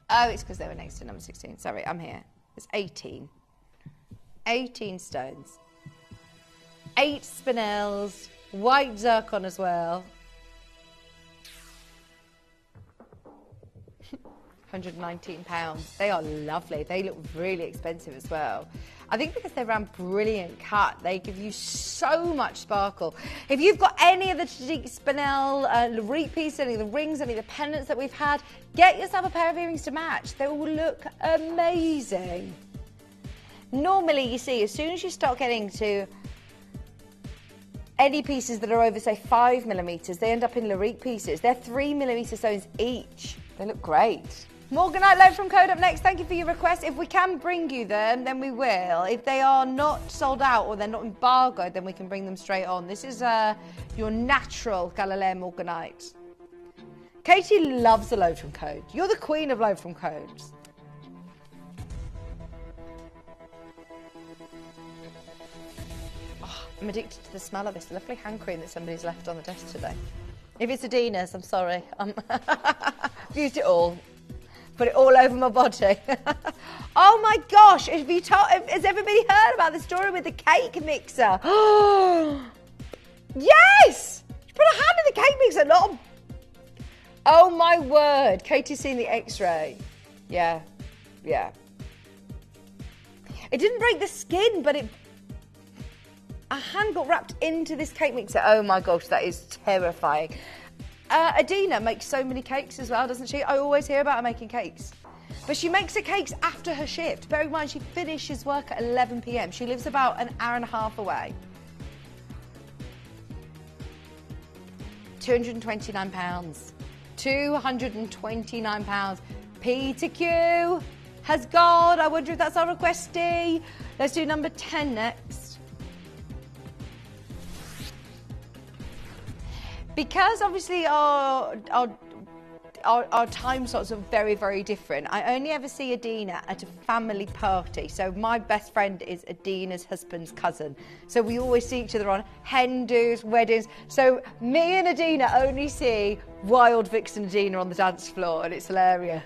Oh, it's because they were next to number 16. Sorry, I'm here. It's 18. 18 stones. 8 spinels, white zircon as well. £119. They are lovely. They look really expensive as well. I think because they're around brilliant cut, they give you so much sparkle. If you've got any of the Tajik spinel repeats, any of the rings, any of the pendants that we've had, get yourself a pair of earrings to match. They will look amazing. Normally, you see, as soon as you start getting to any pieces that are over, say, 5mm, they end up in Larique pieces. They're 3mm stones each. They look great. Morganite load from Code up next. Thank you for your request. If we can bring you them, then we will. If they are not sold out or they're not embargoed, then we can bring them straight on. This is your natural Galileo Morganite. Katie loves a load from Code. You're the queen of load from Codes. I'm addicted to the smell of this lovely hand cream that somebody's left on the desk today. If it's Adina's, I'm sorry. I've used it all. Put it all over my body. Oh my gosh, has everybody heard about the story with the cake mixer? Yes! She put her hand in the cake mixer, not... Oh my word, Katie's seen the x-ray. Yeah. It didn't break the skin, but a hand got wrapped into this cake mixer. Oh my gosh, that is terrifying. Adina makes so many cakes as well, doesn't she? I always hear about her making cakes. But she makes her cakes after her shift. Bear in mind, she finishes work at 11 p.m. She lives about an hour and a half away. £229. £229. Peter Q has gone. I wonder if that's our requestee. Let's do number 10 next. Because obviously our time slots are very, very different, I only ever see Adina at a family party. So my best friend is Adina's husband's cousin. So we always see each other on hen do's, weddings. So me and Adina only see Wild Vixen Adina on the dance floor, and it's hilarious.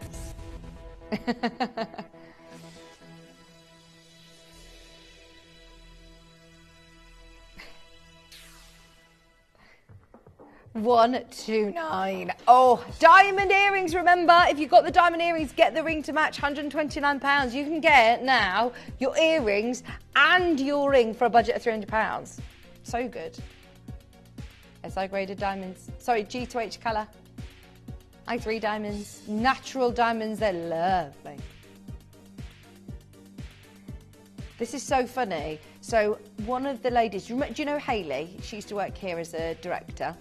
£129. Oh, diamond earrings, remember, if you've got the diamond earrings, get the ring to match, £129. You can get now your earrings and your ring for a budget of £300. So good. SI graded diamonds. Sorry, G2H colour. I3 diamonds. Natural diamonds, they're lovely. This is so funny. So one of the ladies, do you know Hayley? She used to work here as a director.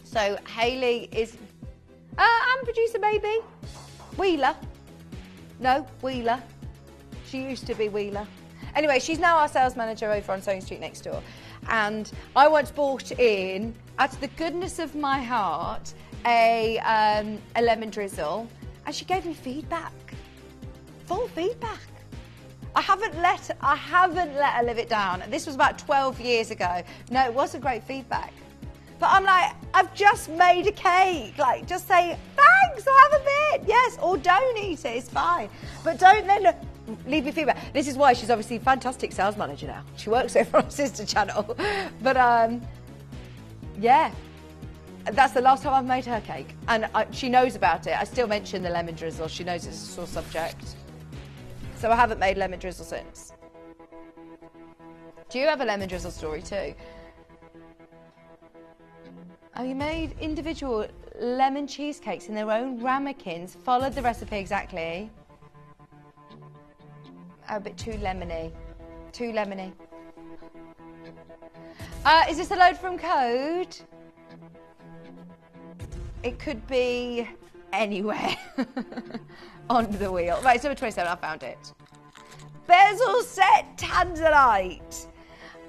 So Hayley is, and producer maybe, Wheeler. No, Wheeler. She used to be Wheeler. Anyway, she's now our sales manager over on Sewing Street next door. And I once bought in, out of the goodness of my heart, a lemon drizzle, and she gave me feedback, full feedback. I haven't let her live it down. This was about 12 years ago. No, it wasn't great feedback. But I'm like, I've just made a cake. Like, just say, thanks, I'll have a bit. Yes, or don't eat it, it's fine. But don't then leave your feedback. This is why she's obviously a fantastic sales manager now. She works over on Sister Channel. But, yeah. That's the last time I've made her cake. And she knows about it. I still mention the lemon drizzle. She knows it's a sore subject. So I haven't made lemon drizzle since. Do you have a lemon drizzle story too? Oh, you made individual lemon cheesecakes in their own ramekins, followed the recipe exactly. Oh, a bit too lemony. Too lemony. Is this a load from code? It could be anywhere on the wheel. Right, it's number 27, I found it. Bezel set Tanzanite.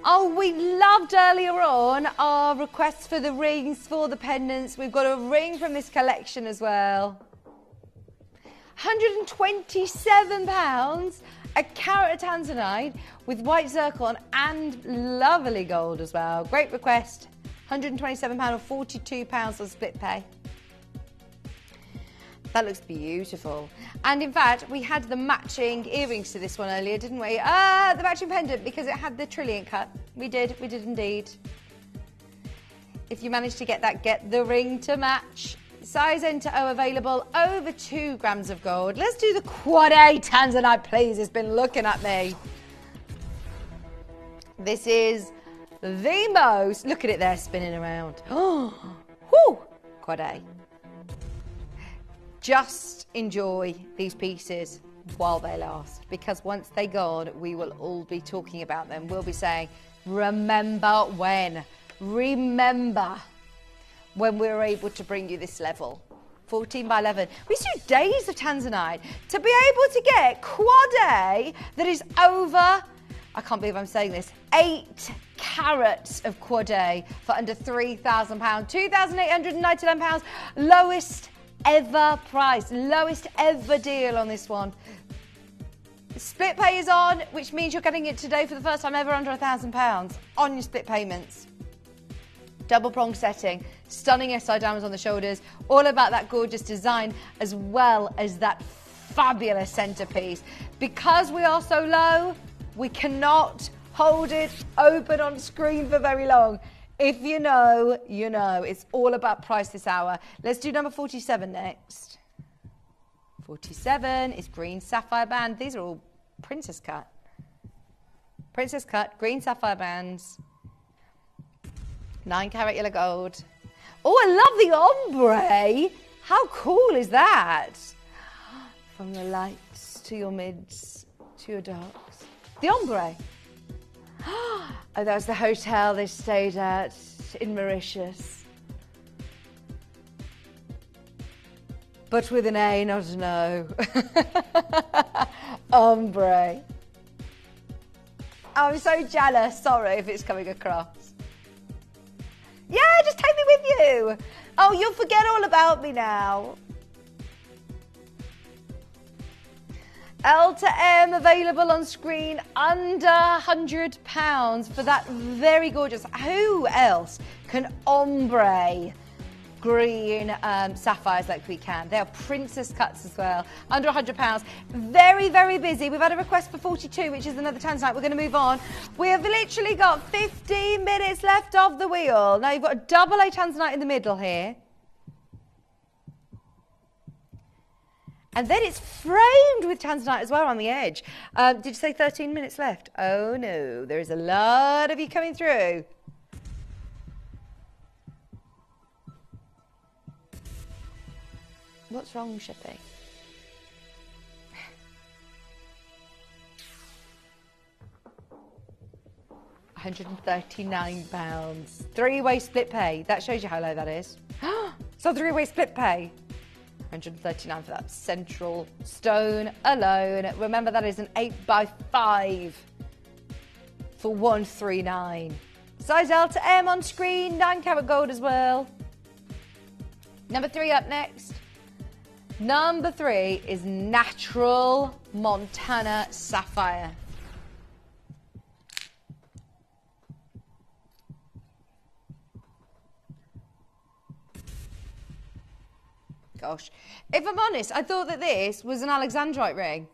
Oh, we loved earlier on our requests for the rings, for the pendants. We've got a ring from this collection as well. £127, a carat of Tanzanite with white zircon and lovely gold as well. Great request. £127 or £42 on split pay. That looks beautiful. And in fact, we had the matching earrings to this one earlier, didn't we? The matching pendant, because it had the trillion cut. We did indeed. If you managed to get that, get the ring to match. Size N to O available, over 2 grams of gold. Let's do the Quad A Tanzanite, please. It's been looking at me. This is the most, look at it there spinning around. Oh, whoo, Quad A. Just enjoy these pieces while they last, because once they're gone, we will all be talking about them. We'll be saying, remember when we were able to bring you this level. 14 by 11. We used to do days of Tanzanite. To be able to get Quad A that is over, I can't believe I'm saying this, 8 carats of Quad A for under £3,000, £2,899, lowest ever price, lowest ever deal on this one. Split pay is on, which means you're getting it today for the first time ever under £1,000 on your split payments. Double prong setting, stunning SI diamonds on the shoulders, all about that gorgeous design as well as that fabulous centerpiece. Because we are so low, we cannot hold it open on screen for very long. If you know, you know. It's all about price this hour. Let's do number 47 next. 47 is green sapphire band. These are all princess cut. Princess cut, green sapphire bands. 9 carat yellow gold. Oh, I love the ombre. How cool is that? From the lights to your mids to your darks. The ombre. Oh, that was the hotel they stayed at in Mauritius. But with an A, not an O. Ombre. I'm so jealous. Sorry if it's coming across. Yeah, just take me with you. Oh, you'll forget all about me now. L to M available on screen under £100 for that very gorgeous. Who else can ombre green sapphires like we can? They are princess cuts as well. Under £100. Very, very busy. We've had a request for 42, which is another Tanzanite. We're going to move on. We have literally got 15 minutes left of the wheel. Now you've got a double A Tanzanite in the middle here. And then it's framed with Tanzanite as well on the edge. Did you say 13 minutes left? Oh no, there is a lot of you coming through. What's wrong, Shippy? £139. Three-way split pay. That shows you how low that is. So three-way split pay. £139 for that central stone alone. Remember, that is an 8x5 for £139. Size L to M on screen, 9 carat gold as well. Number 3 up next. Number 3 is natural Montana sapphire. Gosh, if I'm honest, I thought that this was an alexandrite ring.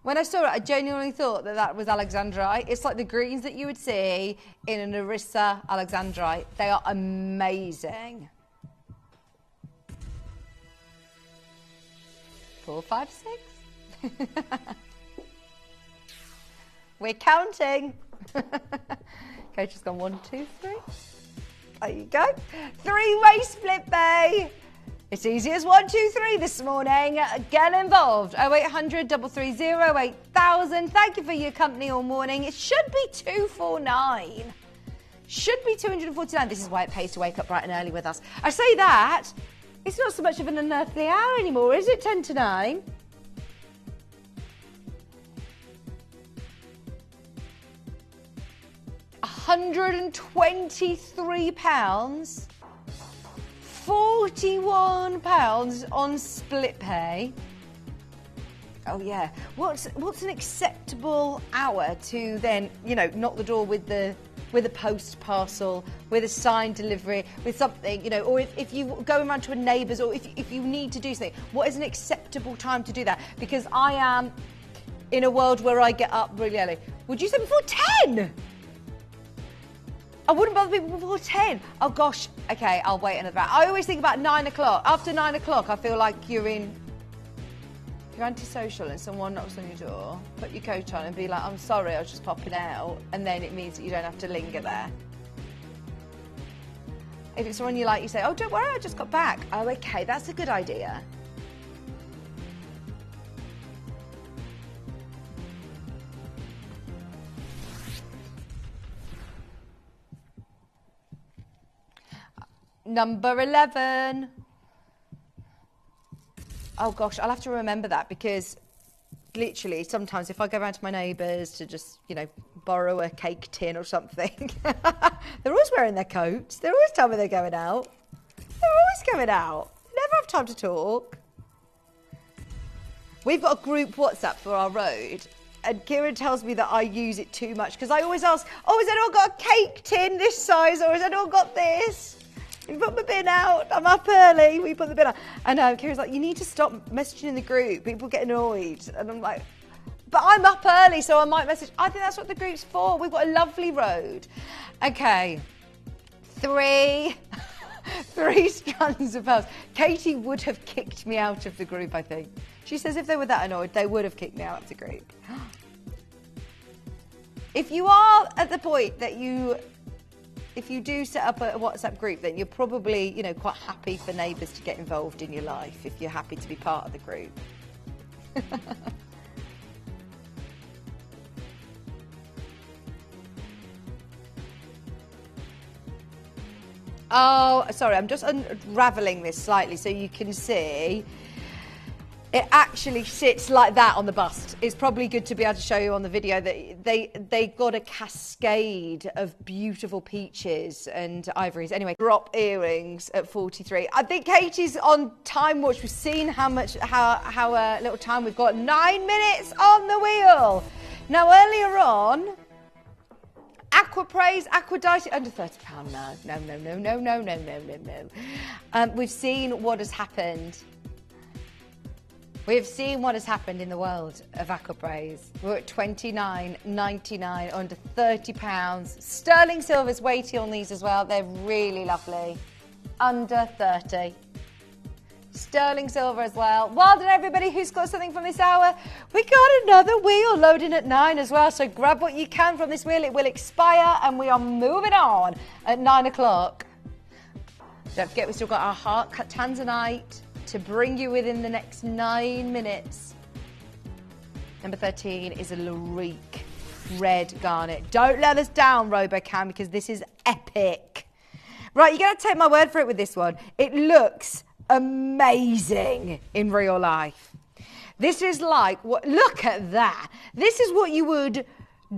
When I saw it, I genuinely thought that that was alexandrite. It's like the greens that you would see in an Orissa alexandrite. They are amazing. 4, 5, 6. We're counting. Coach has gone 1, 2, 3. There you go. Three-way split bay. It's easy as 1, 2, 3 this morning. Get involved. 0800 330 8000. Thank you for your company all morning. It should be 249. Should be 249. This is why it pays to wake up bright and early with us. I say that. It's not so much of an unearthly hour anymore, is it? 10 to 9. £123. £41 on split pay. Oh yeah. What's an acceptable hour to then, you know, knock the door with a post parcel, with a signed delivery, with something, you know, or if you go around to a neighbour's, or if you need to do something, what is an acceptable time to do that? Because I am in a world where I get up really early. Would you say before 10? I wouldn't bother people before 10. Oh gosh, okay, I'll wait another hour. I always think about 9 o'clock. After 9 o'clock, I feel like you're antisocial and someone knocks on your door, put your coat on and be like, I'm sorry, I was just popping out, and then it means that you don't have to linger there. If it's someone you like, you say, oh, don't worry, I just got back. Oh, okay, that's a good idea. Number 11. Oh gosh, I'll have to remember that, because literally sometimes if I go around to my neighbours to just, you know, borrow a cake tin or something, they're always wearing their coats. They're always telling me they're going out. They're always going out. They never have time to talk. We've got a group WhatsApp for our road, And Kieran tells me that I use it too much because I always ask, oh, has anyone got a cake tin this size, or has anyone got this? You put my bin out. I'm up early. We put the bin out. And Kieran's like, you need to stop messaging in the group. People get annoyed. And I'm like, but I'm up early, so I might message. I think that's what the group's for. We've got a lovely road. Okay. 3 strands of pearls. Katie would have kicked me out of the group, I think. She says if they were that annoyed, they would have kicked me out of the group. If you are at the point that if you do set up a WhatsApp group, then you're probably, you know, quite happy for neighbours to get involved in your life if you're happy to be part of the group. Oh, sorry, I'm just unravelling this slightly so you can see. It actually sits like that on the bust. It's probably good to be able to show you on the video that they got a cascade of beautiful peaches and ivories. Anyway, drop earrings at 43. I think Katie's on time watch. We've seen how little time we've got. 9 minutes on the wheel. Now, earlier on, Aquadite, under £30. No. We've seen what has happened. We've seen what has happened in the world of aquapraise. We're at $29.99, under £30. Sterling silver's weighty on these as well. They're really lovely. Under 30. Sterling silver as well. Well done, everybody who's got something from this hour. We got another wheel loading at 9 as well, so grab what you can from this wheel. It will expire, and we are moving on at 9 o'clock. Don't forget, we've still got our heart-cut Tanzanite to bring you within the next 9 minutes. Number 13 is a Larique red garnet. Don't let us down, RoboCam, because this is epic. Right, you're going to take my word for it with this one. It looks amazing in real life. This is like, look at that. This is what you would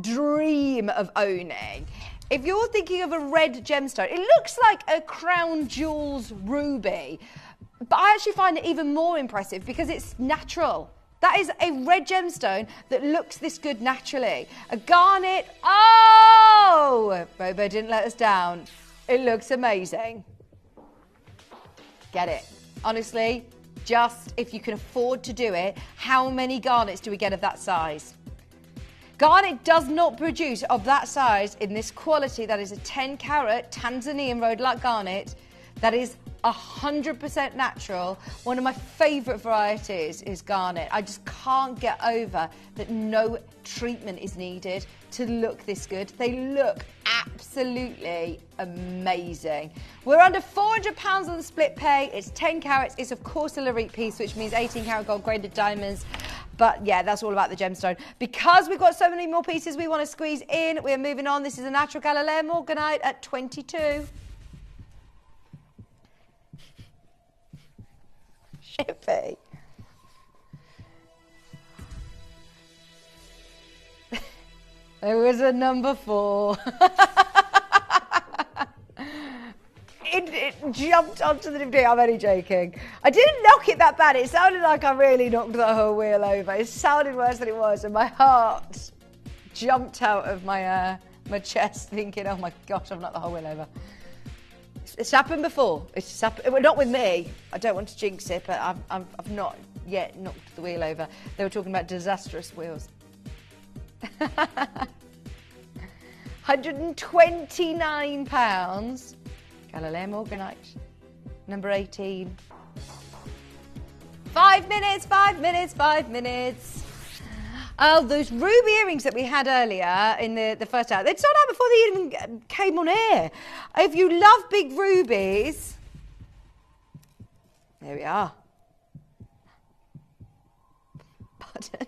dream of owning. If you're thinking of a red gemstone, it looks like a crown jewels ruby. But I actually find it even more impressive because it's natural. That is a red gemstone that looks this good naturally. A garnet, oh! Robo didn't let us down. It looks amazing. Get it. Honestly, just if you can afford to do it, how many garnets do we get of that size? Garnet does not produce of that size in this quality. That is a 10 carat Tanzanian rhodolite garnet. That is 100% natural. One of my favourite varieties is garnet. I just can't get over that no treatment is needed to look this good. They look absolutely amazing. We're under £400 on the split pay. It's 10 carats. It's of course a Larique piece, which means 18 carat gold graded diamonds. But yeah, that's all about the gemstone. Because we've got so many more pieces we want to squeeze in, we're moving on. This is a natural Galileo Morganite at 22. Shippy. There was a number 4. It jumped onto the DVD. I'm only joking. I didn't knock it that bad. It sounded like I really knocked the whole wheel over. It sounded worse than it was, and my heart jumped out of my my chest, thinking, "Oh my gosh, I've knocked the whole wheel over." It's happened before. It's happened. Well, not with me. I don't want to jinx it, but I've not yet knocked the wheel over. They were talking about disastrous wheels. £129. Galileo Morganite, number 18. 5 minutes, 5 minutes, 5 minutes. Oh, those ruby earrings that we had earlier in the first hour, they'd sold out before they even came on air. If you love big rubies, there we are. Pardon.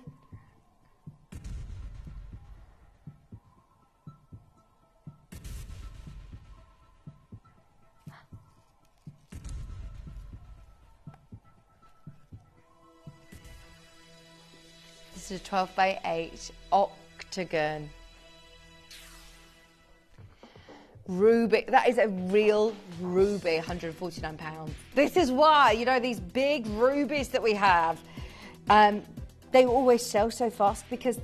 This is a 12 by 8 octagon. Ruby, that is a real ruby, £149. This is why, you know, these big rubies that we have, they always sell so fast because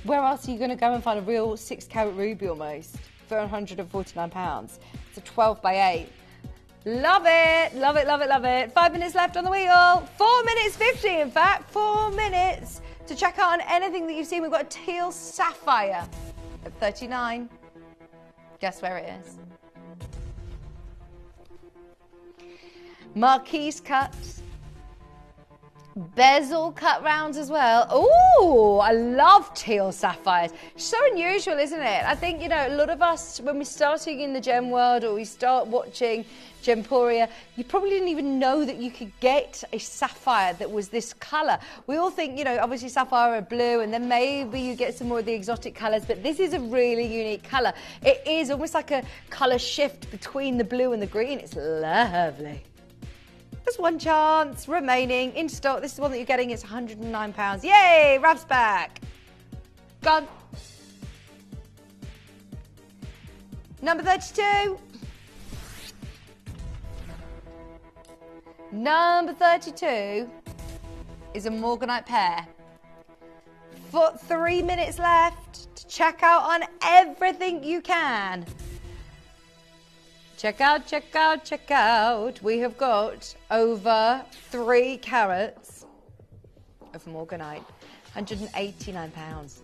where else are you going to go and find a real 6 carat ruby almost for £149? It's a 12 by 8. Love it, love it, love it, love it. 5 minutes left on the wheel. 4 minutes 50, in fact. 4 minutes to check out on anything that you've seen. We've got a teal sapphire at 39. Guess where it is? Marquise cuts. Bezel cut rounds as well. Oh, I love teal sapphires. So unusual, isn't it? I think, a lot of us, when we're starting in the gem world or we start watching Gemporia, you probably didn't even know that you could get a sapphire that was this colour. We all think, obviously sapphire are blue and then maybe you get some more of the exotic colours, but this is a really unique colour. It is almost like a colour shift between the blue and the green. It's lovely. There's one chance remaining in stock. This is the one that you're getting. It's £109. Yay! Rav's back. Gone. Number 32. Number 32 is a Morganite pair. 3 minutes left to check out on everything you can. Check out, check out, check out. We have got over 3 carats of Morganite, £189.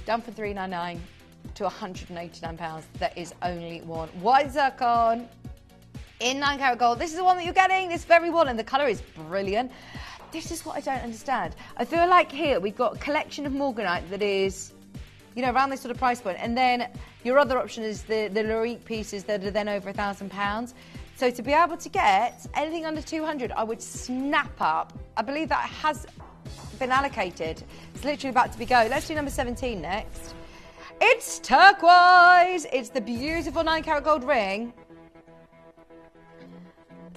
Done for $399 to £189. That is only one. White zircon in 9 carat gold. This is the one that you're getting, this very one, and the colour is brilliant. This is what I don't understand. I feel like here we've got a collection of Morganite that is, around this sort of price point. And then your other option is the Lorique pieces that are then over £1,000. So to be able to get anything under 200, I would snap up. I believe that has been allocated. It's literally about to be go. Let's do number 17 next. It's turquoise. It's the beautiful 9 carat gold ring.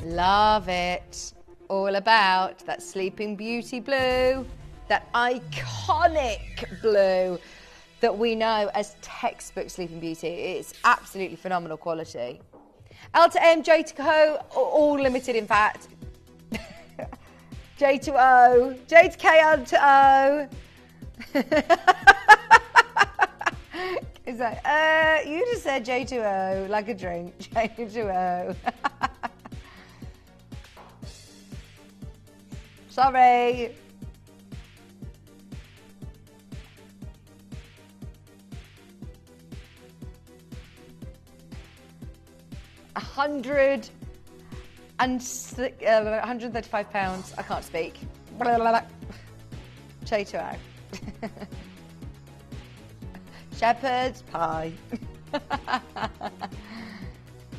Love it. All about that Sleeping Beauty blue, that iconic blue that we know as textbook Sleeping Beauty. It's absolutely phenomenal quality. L to M, J to Co, all limited in fact. J to O, J to K, L to O. It's like, you just said J to O, like a drink. J to O. Sorry. £135. I can't speak. J to O. Shepherd's pie. I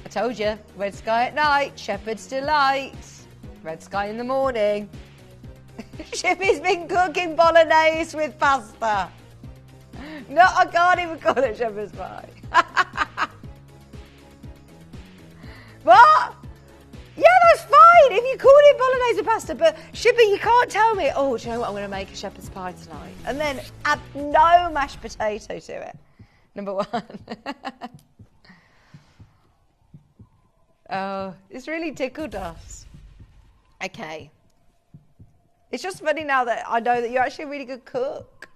told you, red sky at night, shepherd's delight. Red sky in the morning. Shippy's been cooking bolognese with pasta. No, I can't even call it shepherd's pie. What? Yeah, that's fine if you call it bolognese with pasta, but Shippy, you can't tell me, oh, do you know what, I'm going to make a shepherd's pie tonight, and then add no mashed potato to it. Number 1. Oh, it's really tickled us. Okay. It's just funny now that I know that you're actually a really good cook.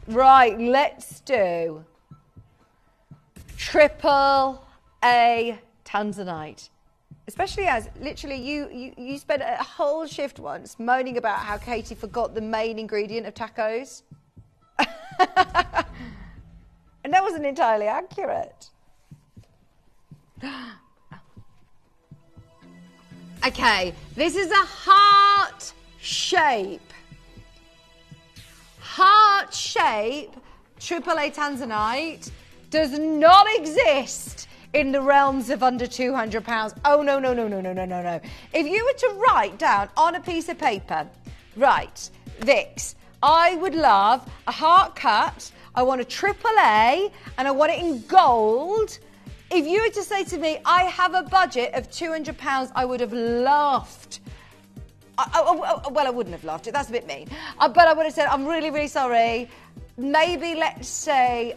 Right, let's do triple A Tanzanite. Especially as literally you spent a whole shift once moaning about how Katie forgot the main ingredient of tacos. And that wasn't entirely accurate. Okay, this is a heart shape. Heart shape AAA Tanzanite does not exist in the realms of under £200. Oh, no, no, no, no, no, no, no, no. If you were to write down on a piece of paper, right, Vix, I would love a heart cut, I want a AAA, and I want it in gold. If you were to say to me, I have a budget of £200, I would have laughed. Well, I wouldn't have laughed. That's a bit mean. But I would have said, I'm really, really sorry. Maybe let's say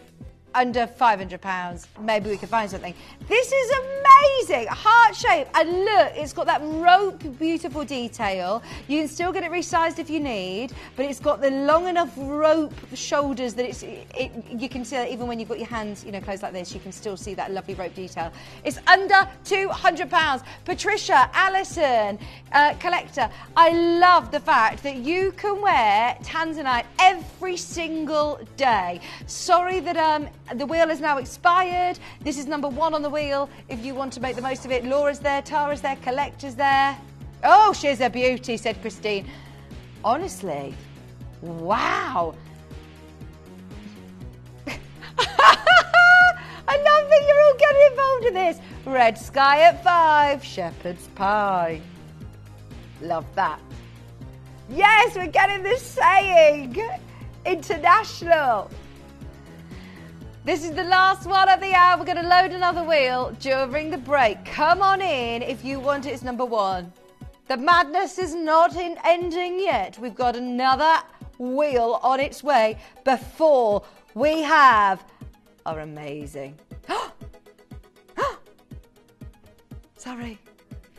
under £500. Maybe we could find something. This is amazing, heart shape, and look, it's got that rope, beautiful detail. You can still get it resized if you need, but it's got the long enough rope shoulders that you can see that even when you've got your hands, you know, closed like this, you can still see that lovely rope detail. It's under £200. Patricia, Alison, collector, I love the fact that you can wear Tanzanite every single day. Sorry that the wheel is now expired. This is number 1 on the wheel if you want to make the most of it. Laura's there, Tara's there, collector's there. Oh, she's a beauty, said Christine. Honestly, wow. I love that you're all getting involved in this. Red sky at 5, shepherd's pie. Love that. Yes, we're getting this saying. International. This is the last one of the hour. We're going to load another wheel during the break. Come on in if you want it as number 1. The madness is not ending yet. We've got another wheel on its way before we have our amazing. Sorry.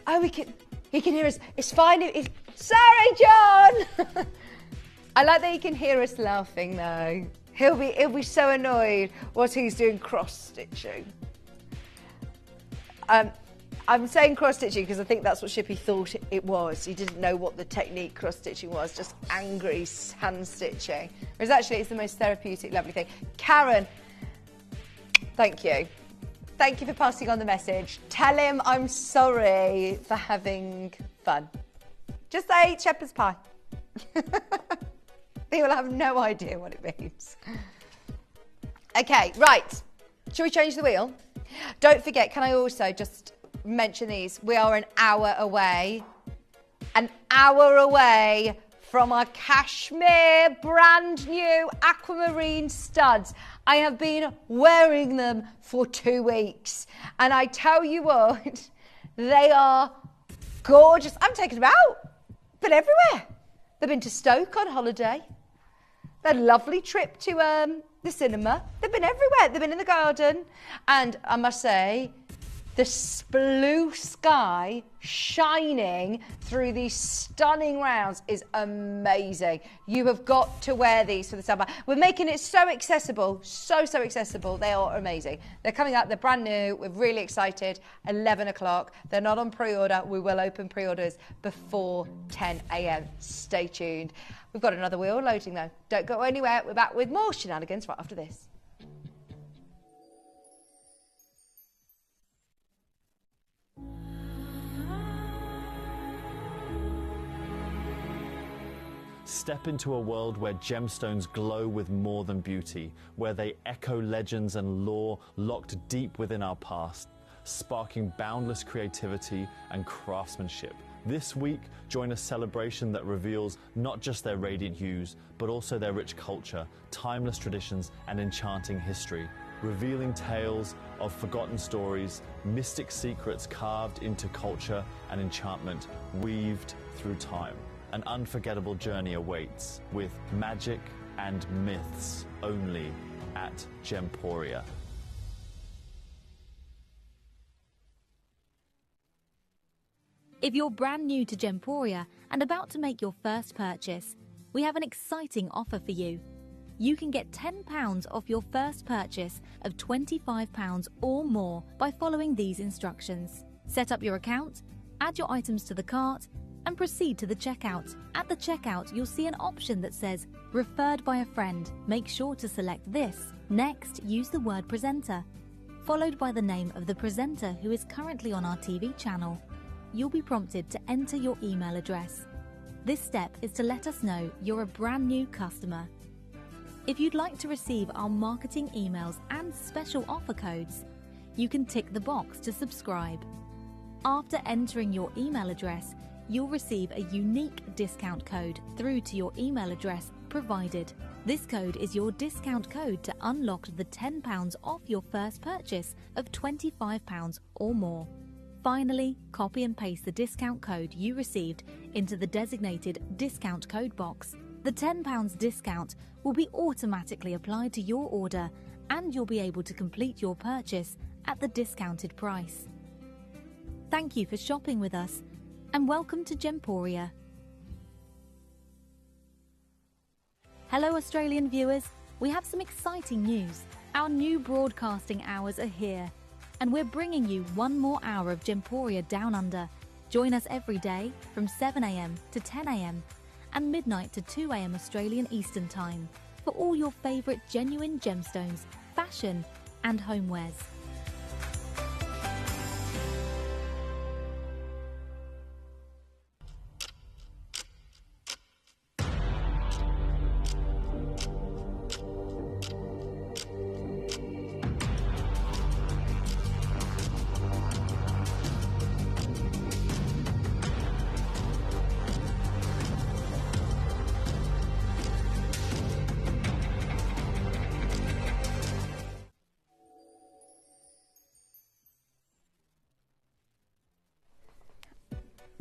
Oh, he can hear us. It's fine. Sorry, John. I like that he can hear us laughing though. He'll be so annoyed whilst he's doing cross stitching. I'm saying cross stitching because I think that's what Shippy thought it was. He didn't know what the technique cross stitching was, just angry hand stitching. Whereas actually it's the most therapeutic, lovely thing. Karen, thank you. Thank you for passing on the message. Tell him I'm sorry for having fun. Just say shepherd's pie. He will have no idea what it means. Okay, right. Shall we change the wheel? Don't forget, can I also just mention these? We are an hour away from our Kashmir brand new aquamarine studs. I have been wearing them for 2 weeks. And I tell you what, they are gorgeous. I'm taking them out. Been everywhere. They've been to Stoke on holiday. They had a lovely trip to the cinema. They've been everywhere. They've been in the garden. And I must say, the blue sky shining through these stunning rounds is amazing. You have got to wear these for the summer. We're making it so accessible, so accessible. They are amazing. They're coming out, they're brand new. We're really excited. 11 o'clock. They're not on pre-order. We will open pre-orders before 10 a.m. Stay tuned. We've got another wheel loading though. Don't go anywhere. We're back with more shenanigans right after this. Step into a world where gemstones glow with more than beauty, where they echo legends and lore locked deep within our past, sparking boundless creativity and craftsmanship. This week, join a celebration that reveals not just their radiant hues, but also their rich culture, timeless traditions, and enchanting history, revealing tales of forgotten stories, mystic secrets carved into culture and enchantment, weaved through time. An unforgettable journey awaits with magic and myths only at Gemporia. If you're brand new to Gemporia and about to make your first purchase, we have an exciting offer for you. You can get £10 off your first purchase of £25 or more by following these instructions. Set up your account, add your items to the cart, and proceed to the checkout. At the checkout, you'll see an option that says referred by a friend. Make sure to select this. Next, use the word presenter, followed by the name of the presenter who is currently on our TV channel. You'll be prompted to enter your email address. This step is to let us know you're a brand new customer. If you'd like to receive our marketing emails and special offer codes, you can tick the box to subscribe. After entering your email address, you'll receive a unique discount code through to your email address provided. This code is your discount code to unlock the £10 off your first purchase of £25 or more. Finally, copy and paste the discount code you received into the designated discount code box. The £10 discount will be automatically applied to your order and you'll be able to complete your purchase at the discounted price. Thank you for shopping with us, and welcome to Gemporia. Hello Australian viewers, we have some exciting news. Our new broadcasting hours are here, and we're bringing you one more hour of Gemporia Down Under. Join us every day from 7 a.m. to 10 a.m. and midnight to 2 a.m. Australian Eastern Time for all your favourite genuine gemstones, fashion and homewares.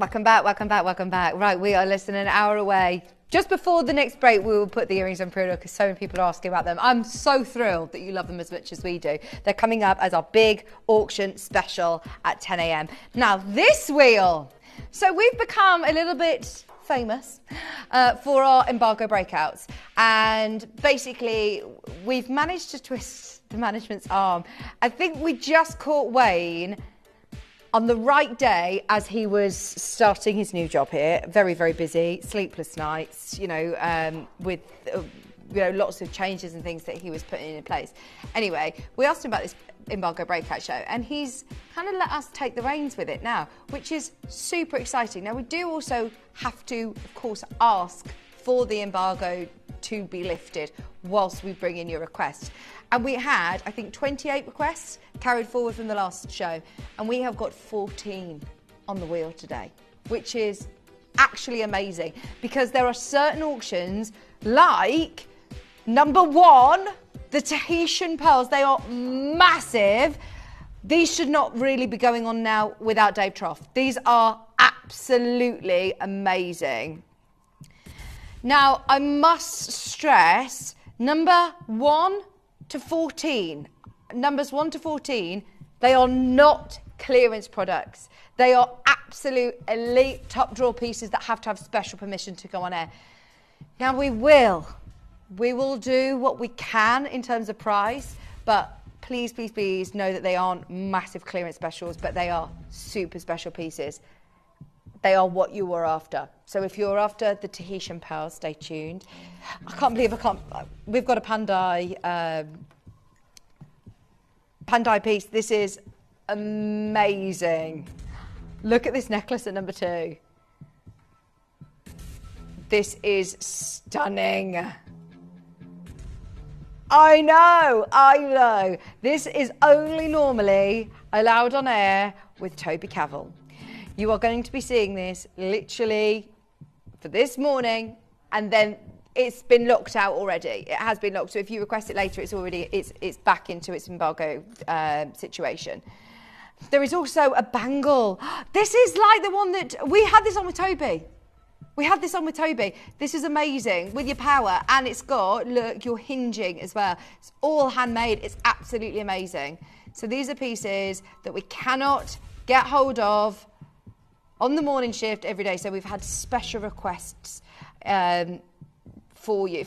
Welcome back, welcome back, welcome back. Right, we are less than an hour away. Just before the next break, we will put the earrings on pre-order because so many people are asking about them. I'm so thrilled that you love them as much as we do. They're coming up as our big auction special at 10 a.m. Now, this wheel. So we've become a little bit famous for our embargo breakouts. And basically, we've managed to twist the management's arm. I think we just caught Wayne on the right day as he was starting his new job here. Very, very busy, sleepless nights, with lots of changes and things that he was putting in place. Anyway, we asked him about this embargo breakout show, and he's kind of let us take the reins with it now, which is super exciting. Now, we do also have to, of course, ask for the embargo to be lifted whilst we bring in your requests. And we had, I think, 28 requests carried forward from the last show, and we have got 14 on the wheel today, which is actually amazing because there are certain auctions like number 1, the Tahitian pearls. They are massive. These should not really be going on now without Dave Trough. These are absolutely amazing. Now, I must stress number 1 to 14, numbers 1 to 14, they are not clearance products. They are absolute elite top drawer pieces that have to have special permission to go on air. Now we will do what we can in terms of price, but please, please, please know that they aren't massive clearance specials, but they are super special pieces. They are what you were after. So if you're after the Tahitian pearls, stay tuned. I can't believe we've got a Pandai piece. This is amazing. Look at this necklace at number 2. This is stunning. I know. This is only normally allowed on air with Toby Cavell. You are going to be seeing this literally for this morning, and then it's been locked out already. It has been locked. So if you request it later, it's back into its embargo situation. There is also a bangle. This is like the one that we had this on with Toby. This is amazing with your power, and it's got, look, your hinging as well. It's all handmade. It's absolutely amazing. So these are pieces that we cannot get hold of on the morning shift every day. So we've had special requests for you,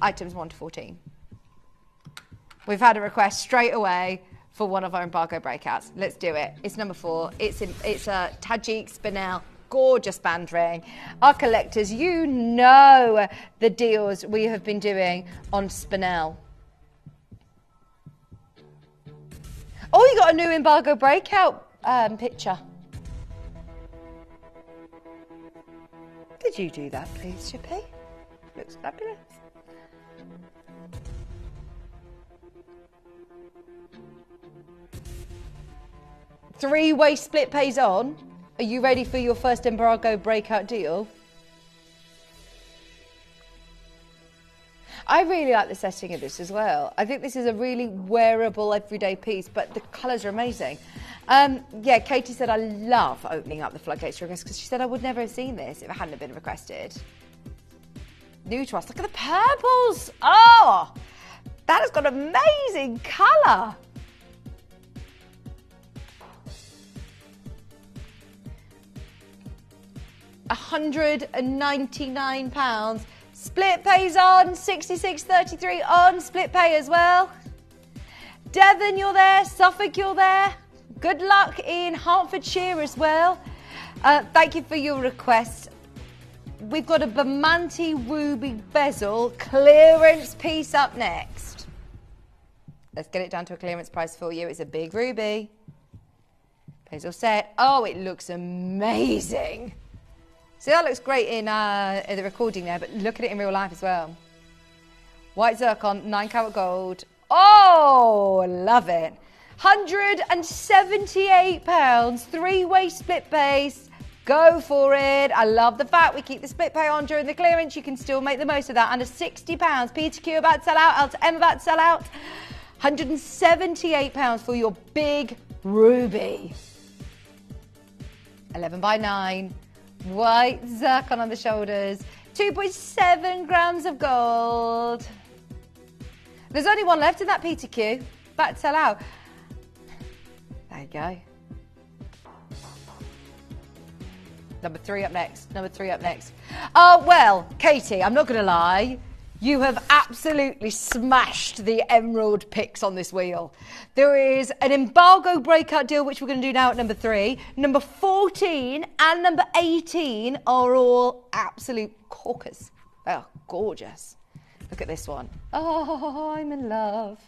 items 1 to 14. We've had a request straight away for one of our embargo breakouts. Let's do it. It's number 4. It's a Tajik spinel, gorgeous band ring. Our collectors, you know the deals we have been doing on spinel. Oh, you got a new embargo breakout picture. Could you do that, please, Chippy? Looks fabulous. Three-way split pays on. Are you ready for your first embargo breakout deal? I really like the setting of this as well. I think this is a really wearable everyday piece, but the colours are amazing. Yeah, Katie said, I love opening up the floodgates to requests because she said I would never have seen this if it hadn't been requested. new to us. Look at the purples. Oh, that has got amazing colour. £199. Split pays on, 66.33 on split pay as well. Devon, you're there. Suffolk, you're there. Good luck in Hertfordshire as well. Thank you for your request. We've got a Bermonti ruby bezel clearance piece up next. Let's get it down to a clearance price for you. It's a big ruby. Bezel set. Oh, it looks amazing. See, that looks great in the recording there, but look at it in real life as well. White zircon, 9 karat gold. Oh, love it. £178, three-way split base. Go for it. I love the fact we keep the split pay on during the clearance. You can still make the most of that. Under £60. Peter Q about to sell out. Elta M about to sell out. £178 for your big ruby. 11 by 9. White zircon on the shoulders. 2.7 grams of gold. There's only one left in that Peter Q. About to sell out. There you go. Number 3 up next. Number 3 up next. Oh, well, Katie, I'm not going to lie. You have absolutely smashed the emerald picks on this wheel. There is an embargo breakout deal, which we're going to do now at number 3. Number 14 and number 18 are all absolute corkers. They are gorgeous. Look at this one. Oh, I'm in love.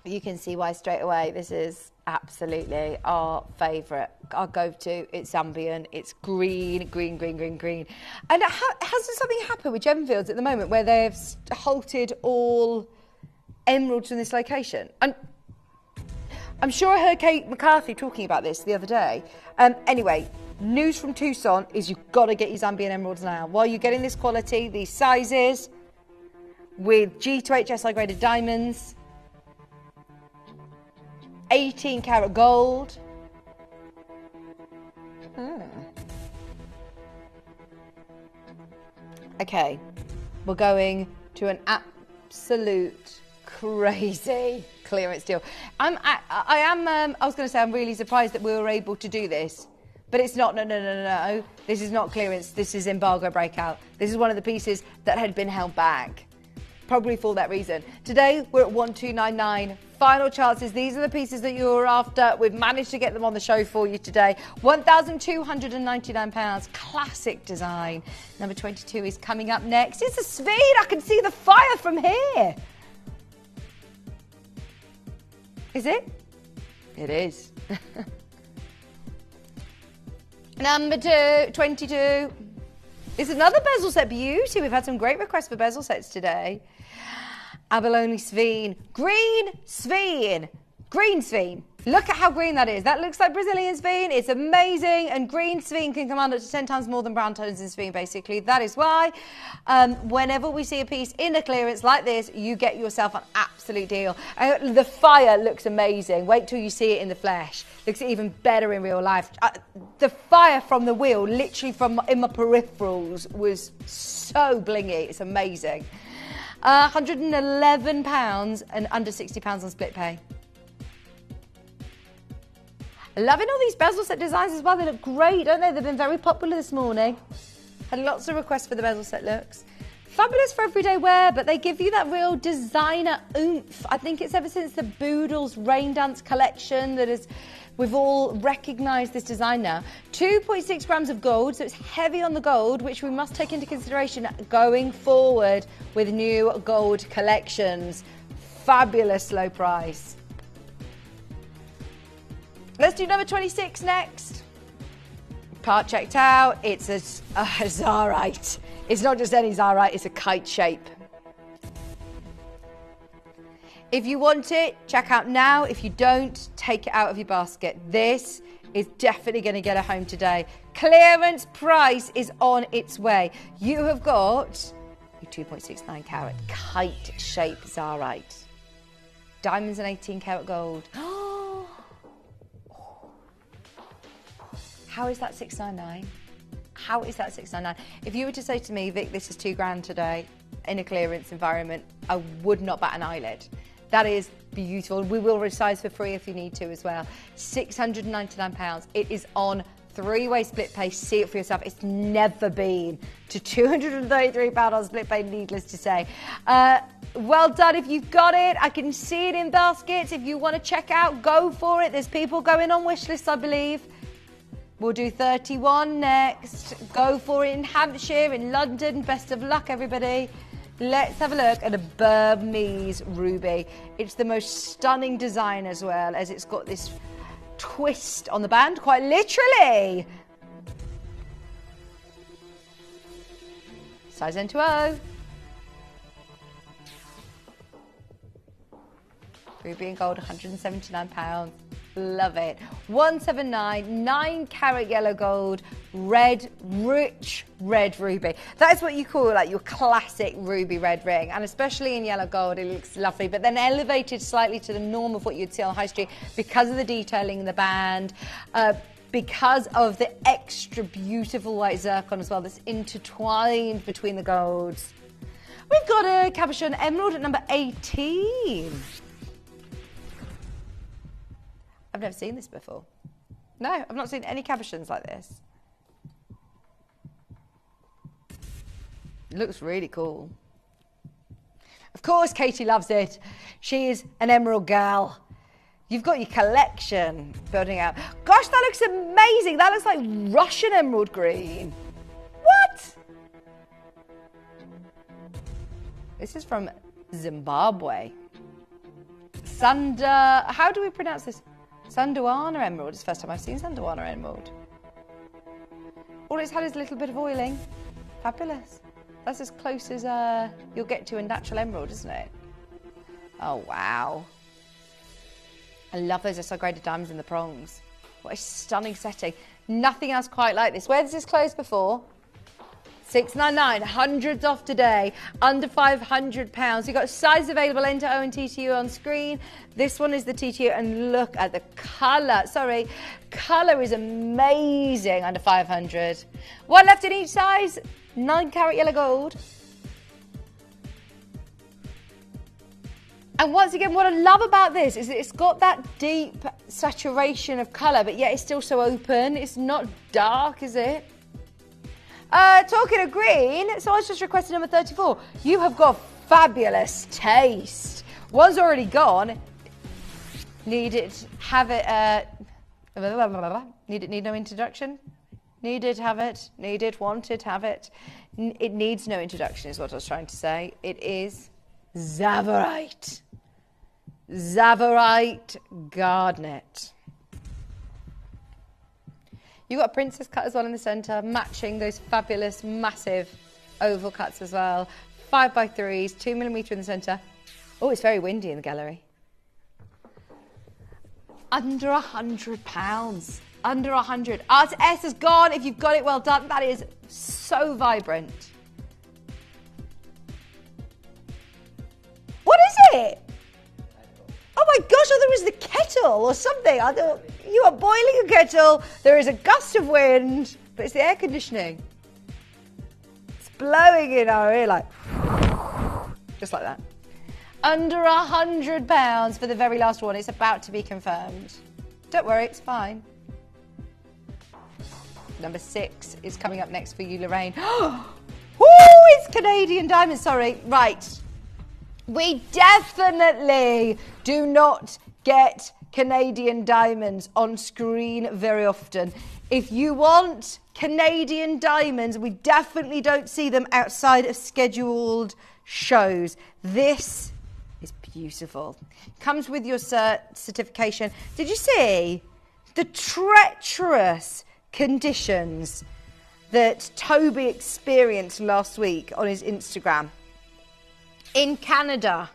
You can see why straight away this is absolutely our favourite, our go-to. It's Zambian, it's green, green, green, green, green. And has something happened with Gemfields at the moment where they've halted all emeralds from this location? And I'm sure I heard Kate McCarthy talking about this the other day. Anyway, news from Tucson is you've got to get your Zambian emeralds now. While you're getting this quality, these sizes, with G2HSI graded diamonds, 18 karat gold. Okay, we're going to an absolute crazy clearance deal. I was going to say I'm really surprised that we were able to do this, but it's not. No. This is not clearance. This is embargo breakout. This is one of the pieces that had been held back, probably for that reason. Today we're at 1299. Final chances. These are the pieces that you were after. We've managed to get them on the show for you today. £1,299. Classic design. Number 22 is coming up next. It's a speed. I can see the fire from here. Is it? It is. Number 22. It's another bezel set beauty. We've had some great requests for bezel sets today. Abalone Sveen. Green Sveen. Green Sveen. Look at how green that is. That looks like Brazilian Sveen. It's amazing. And green Sveen can command up to 10 times more than brown tones in Sveen, basically. That is why whenever we see a piece in a clearance like this, you get yourself an absolute deal. The fire looks amazing. Wait till you see it in the flesh. Looks even better in real life. The fire from the wheel, literally in my peripherals, was so blingy. It's amazing. £111 and under £60 on split pay. Loving all these bezel set designs as well. They look great, don't they? They've been very popular this morning. Had lots of requests for the bezel set looks. Fabulous for everyday wear, but they give you that real designer oomph. I think it's ever since the Boodles Rain Dance collection that is... We've all recognised this design now. 2.6 grams of gold, so it's heavy on the gold, which we must take into consideration going forward with new gold collections. Fabulous low price. Let's do number 26 next. Part checked out. It's a Zarite. It's not just any Zarite, it's a kite shape. If you want it, check out now. If you don't, take it out of your basket. This is definitely going to get a home today. Clearance price is on its way. You have got your 2.69 carat kite shape Zarite. Diamonds and 18 karat gold. How is that 699? How is that $699? If you were to say to me, Vic, this is £2,000 today in a clearance environment, I would not bat an eyelid. That is beautiful. We will resize for free if you need to as well. £699. It is on 3-way split pay. See it for yourself. It's never been to £233 on split pay, needless to say. Well done if you've got it. I can see it in baskets. If you want to check out, go for it. There's people going on wish lists, I believe. We'll do 31 next. Go for it in Hampshire, in London. Best of luck, everybody. Let's have a look at a Burmese ruby. It's the most stunning design as well, as it's got this twist on the band, quite literally. Size N2O. Ruby and gold, £179. Love it. 179, 9 carat yellow gold, red, rich red ruby. That is what you call like your classic ruby red ring, and especially in yellow gold, it looks lovely, but then elevated slightly to the norm of what you'd see on high street because of the detailing in the band, because of the extra beautiful white zircon as well that's intertwined between the golds. We've got a cabochon emerald at number 18. I've never seen this before. No, I've not seen any cabochons like this. It looks really cool. Of course, Katie loves it. She is an emerald girl. You've got your collection building out. Gosh, that looks amazing. That looks like Russian emerald green. What? This is from Zimbabwe. How do we pronounce this? Sanduana emerald. It's the first time I've seen Sanduana emerald. All it's had is a little bit of oiling. Fabulous. That's as close as you'll get to a natural emerald, isn't it? Oh, wow. I love those SR graded diamonds in the prongs. What a stunning setting. Nothing else quite like this. Where has this closed before? $699, hundreds off today, under £500. You've got size available N to O and TTU on screen. This one is the TTU, and look at the colour. Sorry, colour is amazing under 500. One left in each size, 9 carat yellow gold. And once again, what I love about this is that it's got that deep saturation of colour, but yet it's still so open. It's not dark, is it? Talking of green, so I was just requesting number 34. You have got fabulous taste. One's already gone. Need it, have it, need no introduction. Needed, have it, needed, wanted, have it. It needs no introduction is what I was trying to say. It is Tsavorite. Tsavorite garnet. You've got a princess cut as well in the centre, matching those fabulous, massive oval cuts as well. 5x3s, 2mm in the centre. Oh, it's very windy in the gallery. Under £100. Under 100. Art S is gone. If you've got it, well done. That is so vibrant. What is it? Oh my gosh, I thought it was the kettle or something. I thought you are boiling a kettle. There is a gust of wind, but it's the air conditioning. It's blowing in our ear like, just like that. Under £100 for the very last one. It's about to be confirmed. Don't worry, it's fine. Number 6 is coming up next for you, Lorraine. Oh, it's Canadian diamond. Sorry. Right. We definitely do not get Canadian diamonds on screen very often. If you want Canadian diamonds, we definitely don't see them outside of scheduled shows. This is beautiful. Comes with your certification. Did you see the treacherous conditions that Toby experienced last week on his Instagram in Canada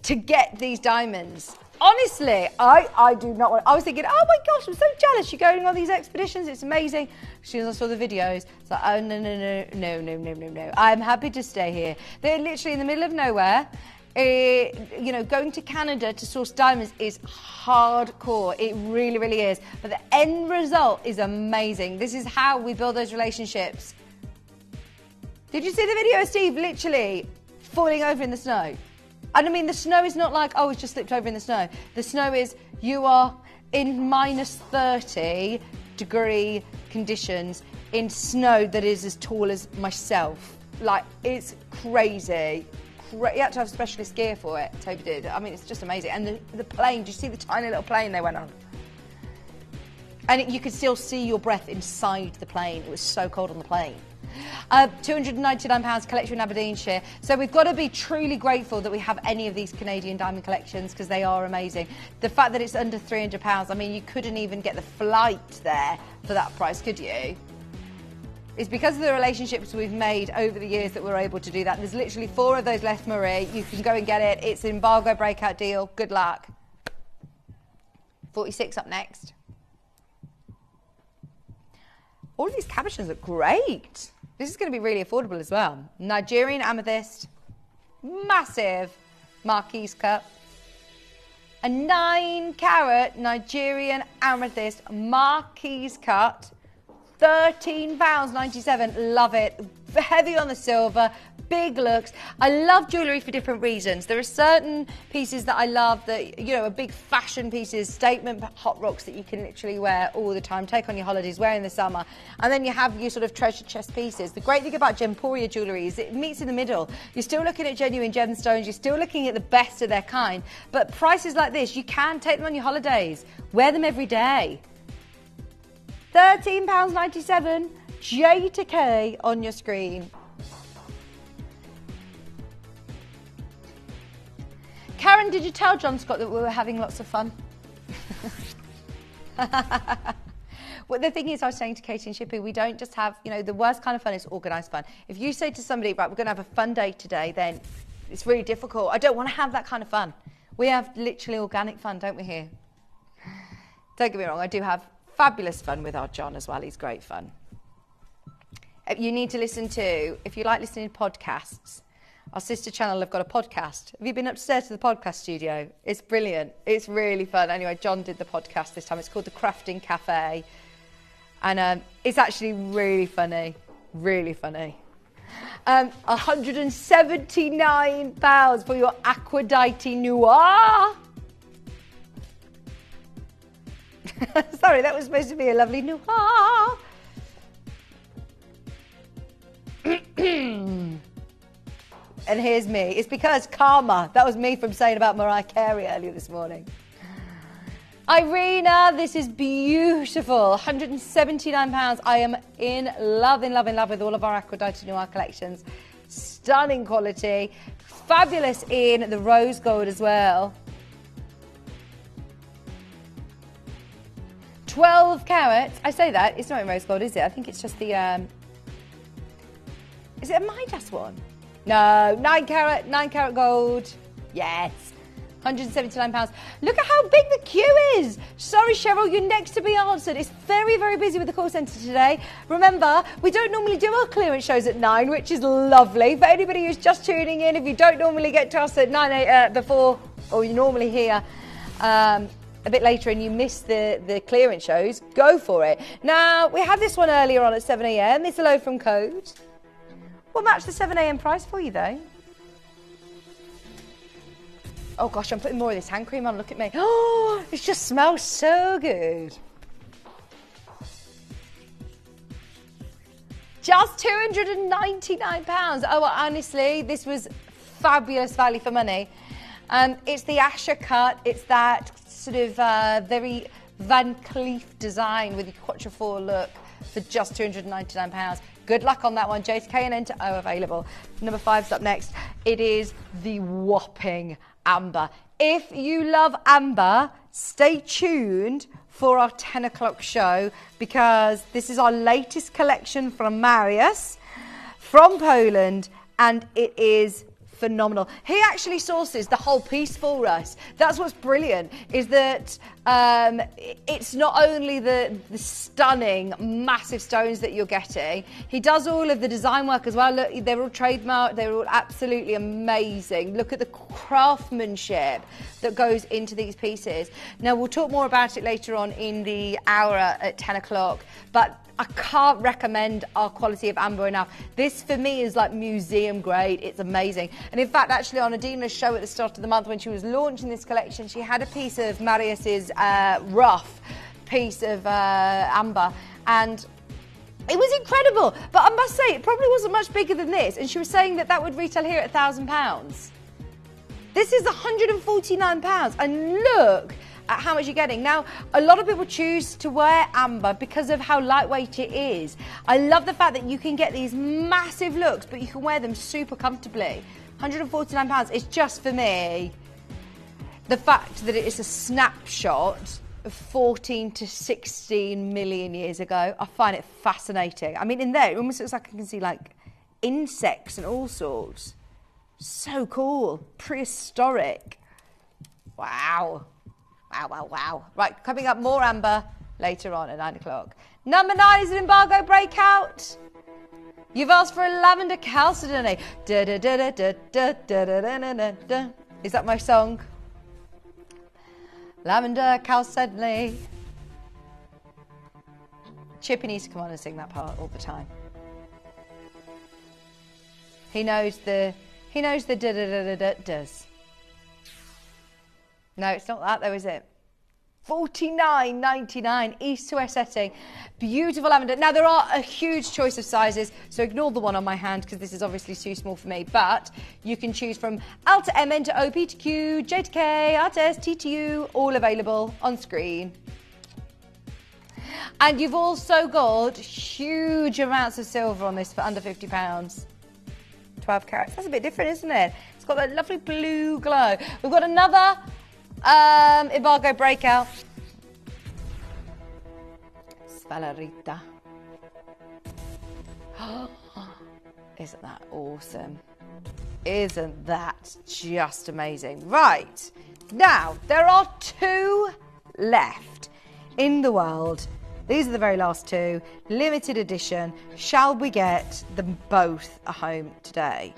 to get these diamonds? Honestly, I do not want. I was thinking, oh my gosh, I'm so jealous. You're going on these expeditions. It's amazing. As soon as I saw the videos, it's like, oh no. I'm happy to stay here. They're literally in the middle of nowhere. You know, going to Canada to source diamonds is hardcore. It really, really is. But the end result is amazing. This is how we build those relationships. Did you see the video of Steve literally falling over in the snow? And I mean, the snow is not like, oh, it's just slipped over in the snow. The snow is, you are in minus 30 degree conditions in snow that is as tall as myself. Like, it's crazy. You had to have specialist gear for it, Toby did. I mean, it's just amazing. And the plane, do you see the tiny little plane they went on? And you could still see your breath inside the plane. It was so cold on the plane. £299 collection in Aberdeenshire. So we've got to be truly grateful that we have any of these Canadian diamond collections because they are amazing. The fact that it's under £300, I mean, you couldn't even get the flight there for that price, could you? It's because of the relationships we've made over the years that we're able to do that. There's literally 4 of those left, Marie. You can go and get it. It's an embargo breakout deal. Good luck. 46 up next. All of these cabochons look great. This is going to be really affordable as well. Nigerian amethyst. Massive Marquise cut. A 9-carat Nigerian amethyst Marquise cut. £13.97, love it. Heavy on the silver, big looks. I love jewellery for different reasons. There are certain pieces that I love that, you know, are big fashion pieces, statement hot rocks that you can literally wear all the time, take on your holidays, wear in the summer. And then you have your sort of treasure chest pieces. The great thing about Gemporia jewellery is it meets in the middle. You're still looking at genuine gemstones, you're still looking at the best of their kind, but prices like this, you can take them on your holidays, wear them every day. £13.97, J to K on your screen. Karen, did you tell John Scott that we were having lots of fun? Well, the thing is, I was saying to Katie and Shippy, we don't just have, you know, the worst kind of fun is organised fun. If you say to somebody, right, we're going to have a fun day today, then it's really difficult. I don't want to have that kind of fun. We have literally organic fun, don't we here? Don't get me wrong, I do have fabulous fun with our John as well. He's great fun. You need to listen to, if you like listening to podcasts, our sister channel have got a podcast. Have you been upstairs to the podcast studio? It's brilliant. It's really fun. Anyway, John did the podcast this time. It's called The Crafting Cafe. And it's actually really funny. Really funny. £179 for your Aquadite Noir. Sorry, that was supposed to be a lovely noir. And here's me. It's because karma. That was me from saying about Mariah Carey earlier this morning. Irina, this is beautiful. £179. I am in love with all of our Aquadite Noir collections. Stunning quality. Fabulous in the rose gold as well. 12 carats. I say that, it's not in rose gold, is it? I think it's just the, is it a Midas one? No, 9 carat gold. Yes, £179. Look at how big the queue is. Sorry, Cheryl, you're next to be answered. It's very, very busy with the call centre today. Remember, we don't normally do our clearance shows at 9, which is lovely. For anybody who's just tuning in, if you don't normally get to us at 9 before, or you're normally here, a bit later and you miss the clearance shows, go for it. Now, we had this one earlier on at 7 a.m. It's a low from Code. We'll match the 7 a.m. price for you, though. Oh, gosh, I'm putting more of this hand cream on. Look at me. Oh, it just smells so good. Just £299. Oh, well, honestly, this was fabulous value for money. It's the Asher cut. It's that sort of very Van Cleef design with the quatrefour look for just £299. Good luck on that one. J to K and N to O available. Number 5's up next. It is the whopping amber. If you love amber, stay tuned for our 10 o'clock show because this is our latest collection from Marius from Poland and it is phenomenal. He actually sources the whole piece for us. That's what's brilliant, is that it's not only the stunning, massive stones that you're getting, he does all of the design work as well. Look, they're all trademarked, they're all absolutely amazing. Look at the craftsmanship that goes into these pieces. Now, we'll talk more about it later on in the hour at 10 o'clock, but I can't recommend our quality of amber enough. This for me is like museum grade. It's amazing. And in fact, actually on Adina's show at the start of the month when she was launching this collection, she had a piece of Marius's rough piece of amber, and it was incredible. But I must say, it probably wasn't much bigger than this. And she was saying that that would retail here at £1,000. This is £149. And look at how much you're getting. Now, a lot of people choose to wear amber because of how lightweight it is. I love the fact that you can get these massive looks, but you can wear them super comfortably. £149 is just, for me, the fact that it is a snapshot of 14 to 16 million years ago. I find it fascinating. I mean, in there, it almost looks like I can see like insects and all sorts. So cool. Prehistoric. Wow. Wow, wow, wow. Right, coming up, more amber later on at 9 o'clock. Number 9 is an embargo breakout. You've asked for a lavender chalcedony. Is that my song? Lavender chalcedony. Chippy needs to come on and sing that part all the time. He knows the does. No, it's not that though, is it? $49.99 east to west setting. Beautiful lavender. Now, there are a huge choice of sizes, so ignore the one on my hand because this is obviously too small for me, but you can choose from L to M, N to O, P to Q, J to K, R to S, T to U, all available on screen. And you've also got huge amounts of silver on this for under £50. 12 carats. That's a bit different, isn't it? It's got that lovely blue glow. We've got another embargo breakout. Svalarita. Isn't that awesome? Isn't that just amazing? Right, now there are 2 left in the world. These are the very last 2, limited edition. Shall we get them both a home today?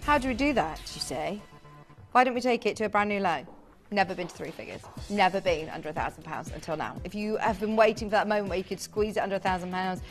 How do we do that, you say? Why don't we take it to a brand new low? Never been to 3 figures. Never been under £1,000 until now. If you have been waiting for that moment where you could squeeze it under £1,000,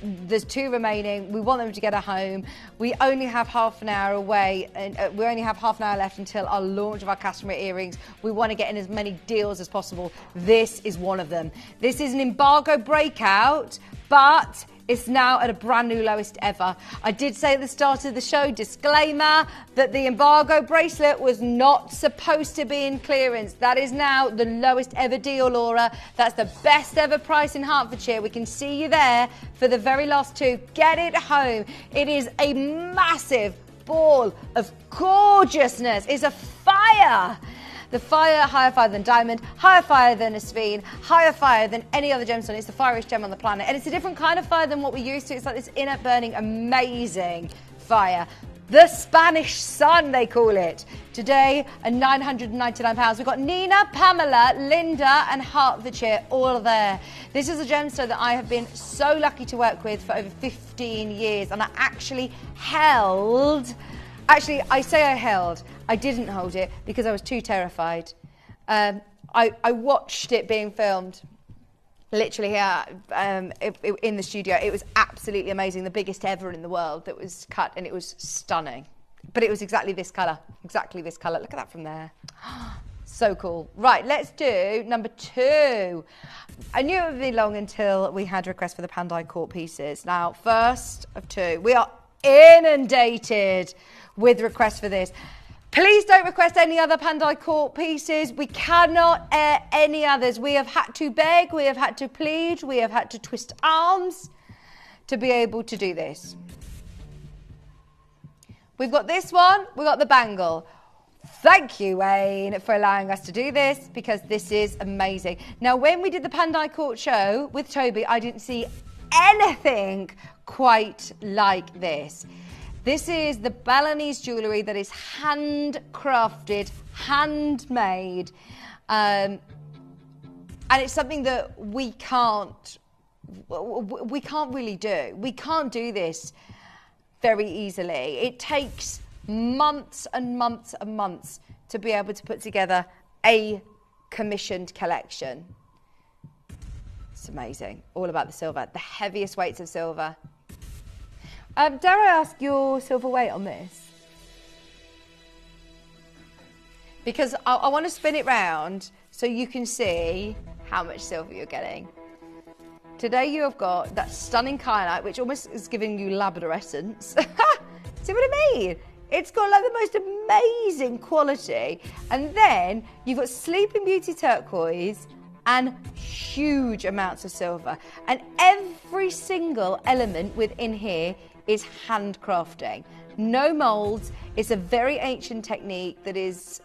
there's 2 remaining. We want them to get a home. We only have half an hour away, and we only have half an hour left until our launch of our Kashmir earrings. We want to get in as many deals as possible. This is one of them. This is an embargo breakout, but it's now at a brand new lowest ever. I did say at the start of the show, disclaimer, that the embargo bracelet was not supposed to be in clearance. That is now the lowest ever deal, Laura. That's the best ever price in Hertfordshire. We can see you there for the very last 2. Get it home. It is a massive ball of gorgeousness. It's a fire. The fire, higher fire than diamond, higher fire than a sphen, higher fire than any other gemstone. It's the fieriest gem on the planet. And it's a different kind of fire than what we're used to. It's like this inner burning, amazing fire. The Spanish sun, they call it. Today, at £999. We've got Nina, Pamela, Linda and Hertfordshire all there. This is a gemstone that I have been so lucky to work with for over 15 years. And I actually held... Actually, I say I held. I didn't hold it because I was too terrified. I watched it being filmed, literally here in the studio. It was absolutely amazing, the biggest ever in the world that was cut, and it was stunning. But it was exactly this colour, exactly this colour. Look at that from there. So cool. Right, let's do number 2. I knew it would be long until we had requests for the Pandai Court pieces. Now, first of 2, we are inundated with requests for this. Please don't request any other Pandai Court pieces. We cannot air any others. We have had to beg, we have had to plead, we have had to twist arms to be able to do this. We've got this one, we've got the bangle. Thank you, Wayne, for allowing us to do this, because this is amazing. Now, when we did the Pandai Court show with Toby, I didn't see anything quite like this. This is the Balinese jewellery that is handcrafted, handmade, and it's something that we can't really do. We can't do this very easily. It takes months and months and months to be able to put together a commissioned collection. It's amazing. All about the silver, the heaviest weights of silver. Dare I ask your silver weight on this? Because I want to spin it round so you can see how much silver you're getting. Today you have got that stunning kyanite, which almost is giving you labradorescence. See what I mean? It's got like the most amazing quality. And then you've got Sleeping Beauty turquoise and huge amounts of silver. And every single element within here is handcrafting. No molds. It's a very ancient technique that is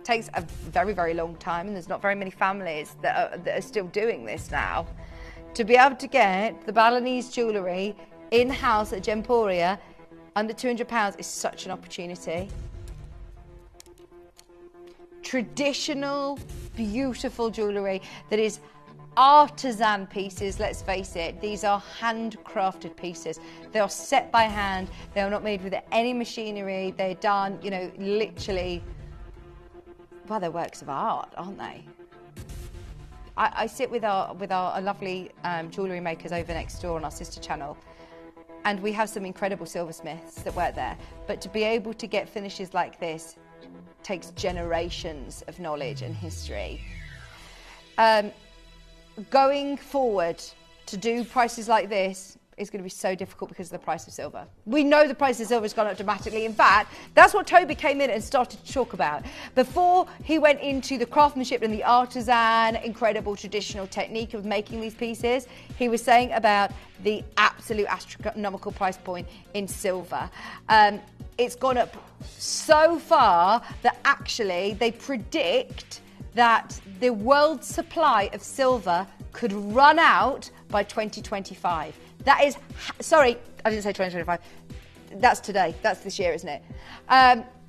takes a very, very long time, and there's not very many families that are still doing this now. To be able to get the Balinese jewellery in-house at Gemporia under £200 is such an opportunity. Traditional, beautiful jewellery that is artisan pieces, let's face it. These are handcrafted pieces. They are set by hand. They are not made with any machinery. They're done, you know, literally, well, they're works of art, aren't they? I sit with our lovely jewellery makers over next door on our sister channel, and we have some incredible silversmiths that work there. But to be able to get finishes like this takes generations of knowledge and history. Going forward to do prices like this is going to be so difficult because of the price of silver. We know the price of silver has gone up dramatically. In fact, that's what Toby came in and started to talk about. Before he went into the craftsmanship and the artisan, incredible traditional technique of making these pieces, he was saying about the absolute astronomical price point in silver. It's gone up so far that actually they predict that the world's supply of silver could run out by 2025. That is, sorry, I didn't say 2025. That's today. That's this year, isn't it?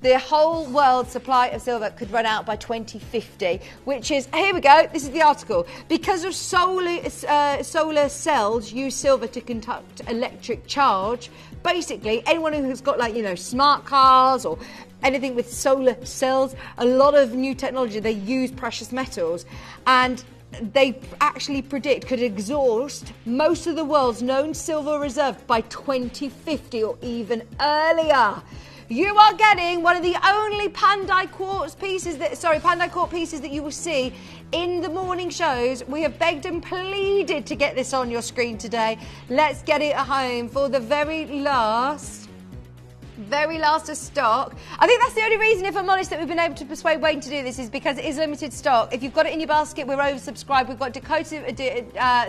The whole world's supply of silver could run out by 2050, which is, here we go, this is the article. Because of solar cells use silver to conduct electric charge, basically anyone who's got, like, you know, smart cars or anything with solar cells, a lot of new technology, they use precious metals, and they actually predict could exhaust most of the world's known silver reserve by 2050 or even earlier. You are getting one of the only Pandai quartz pieces that you will see in the morning shows. We have begged and pleaded to get this on your screen today. Let's get it at home for the very last of stock. I think that's the only reason, if I'm honest, that we've been able to persuade Wayne to do this, is because it is limited stock. If you've got it in your basket, we're oversubscribed. We've got Dakota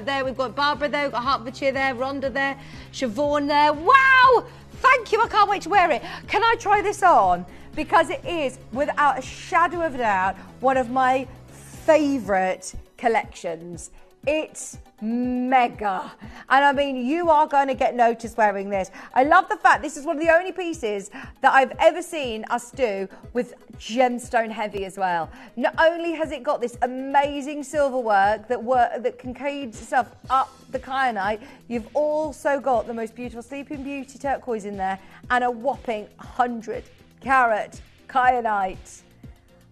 there, we've got Barbara there, we've got Hertfordshire there, Rhonda there, Siobhan there. Wow! Thank you, I can't wait to wear it. Can I try this on? Because it is, without a shadow of a doubt, one of my favourite collections. It's mega, and I mean, you are going to get noticed wearing this. I love the fact this is one of the only pieces that I've ever seen us do with gemstone heavy as well. Not only has it got this amazing silver work that can carry itself up the kyanite, you've also got the most beautiful Sleeping Beauty turquoise in there and a whopping 100 carat kyanite.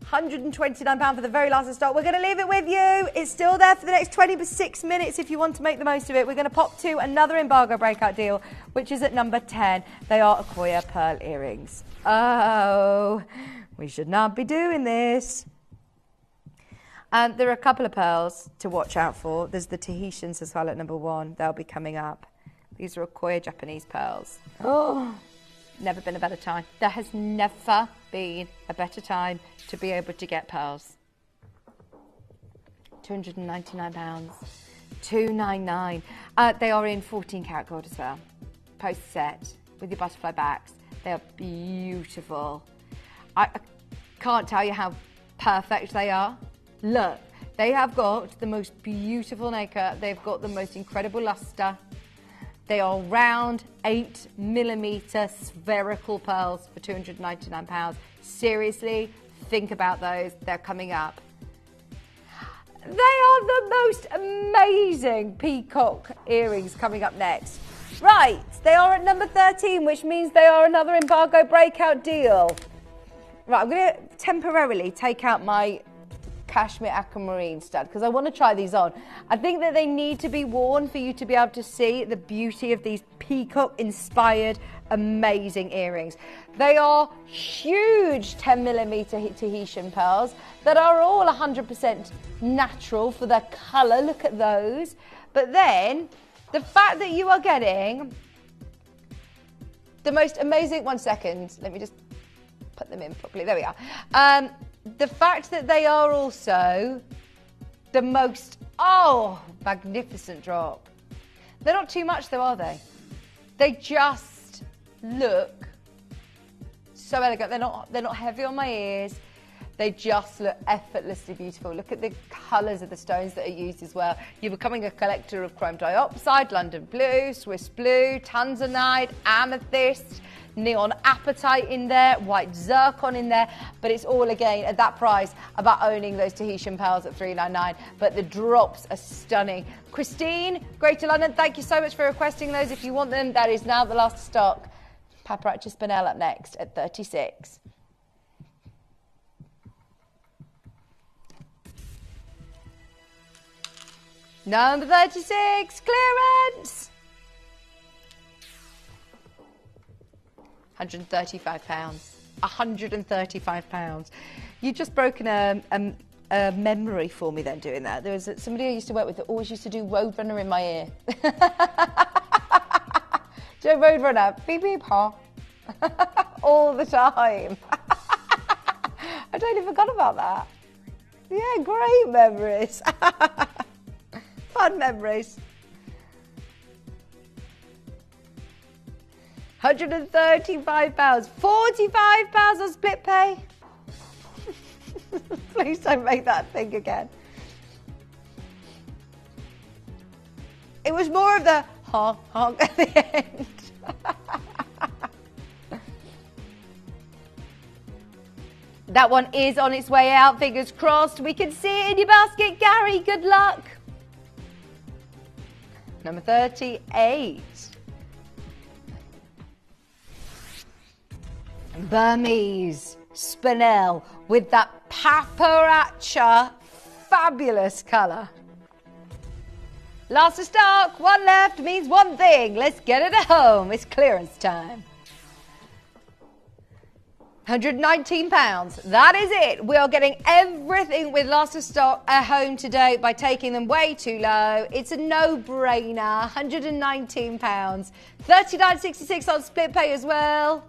£129 for the very last of stock. We're going to leave it with you. It's still there for the next 26 minutes if you want to make the most of it. We're going to pop to another embargo breakout deal, which is at number 10. They are Akoya pearl earrings. Oh, we should not be doing this. There are a couple of pearls to watch out for. There's the Tahitians as well at number 1. They'll be coming up. These are Akoya Japanese pearls. Oh, never been a better time. There has never been a better time to be able to get pearls. £299, $299. They are in 14 karat gold as well. Post set with your butterfly backs. They are beautiful. I can't tell you how perfect they are. Look, they have got the most beautiful nacre. They've got the most incredible luster. They are round 8mm spherical pearls for £299. Seriously, think about those. They're coming up. They are the most amazing peacock earrings coming up next. Right, they are at number 13, which means they are another embargo breakout deal. Right, I'm going to temporarily take out my Kashmir aquamarine stud because I want to try these on. I think that they need to be worn for you to be able to see the beauty of these peacock inspired amazing earrings. They are huge 10mm Tahitian pearls that are all 100% natural for their colour. Look at those. But then the fact that you are getting the most amazing, 1 second, let me just put them in properly. There we are. The fact that they are also the most, magnificent drop. They're not too much though, are they? They just look so elegant. They're not heavy on my ears. They just look effortlessly beautiful. Look at the colours of the stones that are used as well. You're becoming a collector of chrome dioxide, London blue, Swiss blue, Tanzanite, amethyst, neon apatite in there, white zircon in there, but it's all again at that price about owning those Tahitian pearls at $399. But the drops are stunning. Christine, Greater London, thank you so much for requesting those. If you want them, that is now the last stock. Paparazzi Spinel up next at 36. Number 36, clearance. £135. £135. You've just broken a memory for me then doing that. There was somebody I used to work with that always used to do Roadrunner in my ear. Do you know Roadrunner? Beep beep ha. All the time. I totally forgot about that. Yeah, great memories. Fun memories. £135. £45 on split pay. Please don't make that thing again. It was more of the honk honk at the end. That one is on its way out. Fingers crossed. We can see it in your basket, Gary. Good luck. Number 38. Burmese spinel with that paparazzi fabulous colour. Last of stock, one left means one thing. Let's get it at home. It's clearance time. £119. That is it. We are getting everything with last of stock at home today by taking them way too low. It's a no-brainer. £119. $39.66 on split pay as well.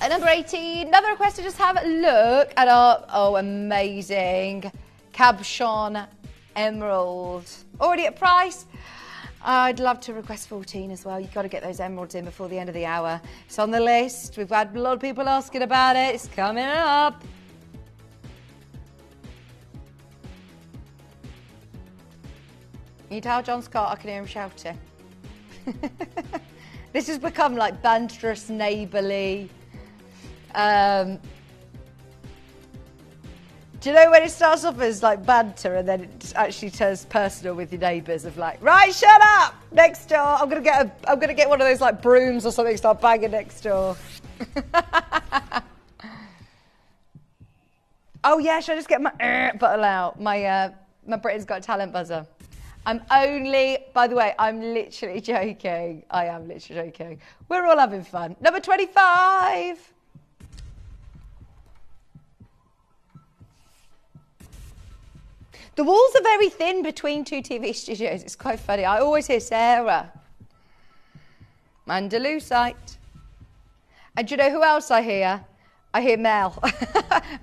And number 18, another request to just have a look at our, amazing Cabochon Emerald. Already at price. I'd love to request 14 as well. You've got to get those emeralds in before the end of the hour. It's on the list. We've had a lot of people asking about it. It's coming up. You tell John Scott I can hear him shouting. This has become like banterous, neighbourly. Do you know when it starts off as like banter and then it actually turns personal with your neighbours of like, right, shut up next door. I'm gonna get one of those like brooms or something, start banging next door. Oh yeah, should I just get my bottle out? My Britain's Got Talent buzzer. I'm only, by the way, I'm literally joking. I am literally joking. We're all having fun. Number 25. The walls are very thin between two TV studios. It's quite funny. I always hear Sarah. Andalusite. And do you know who else I hear? I hear Mel.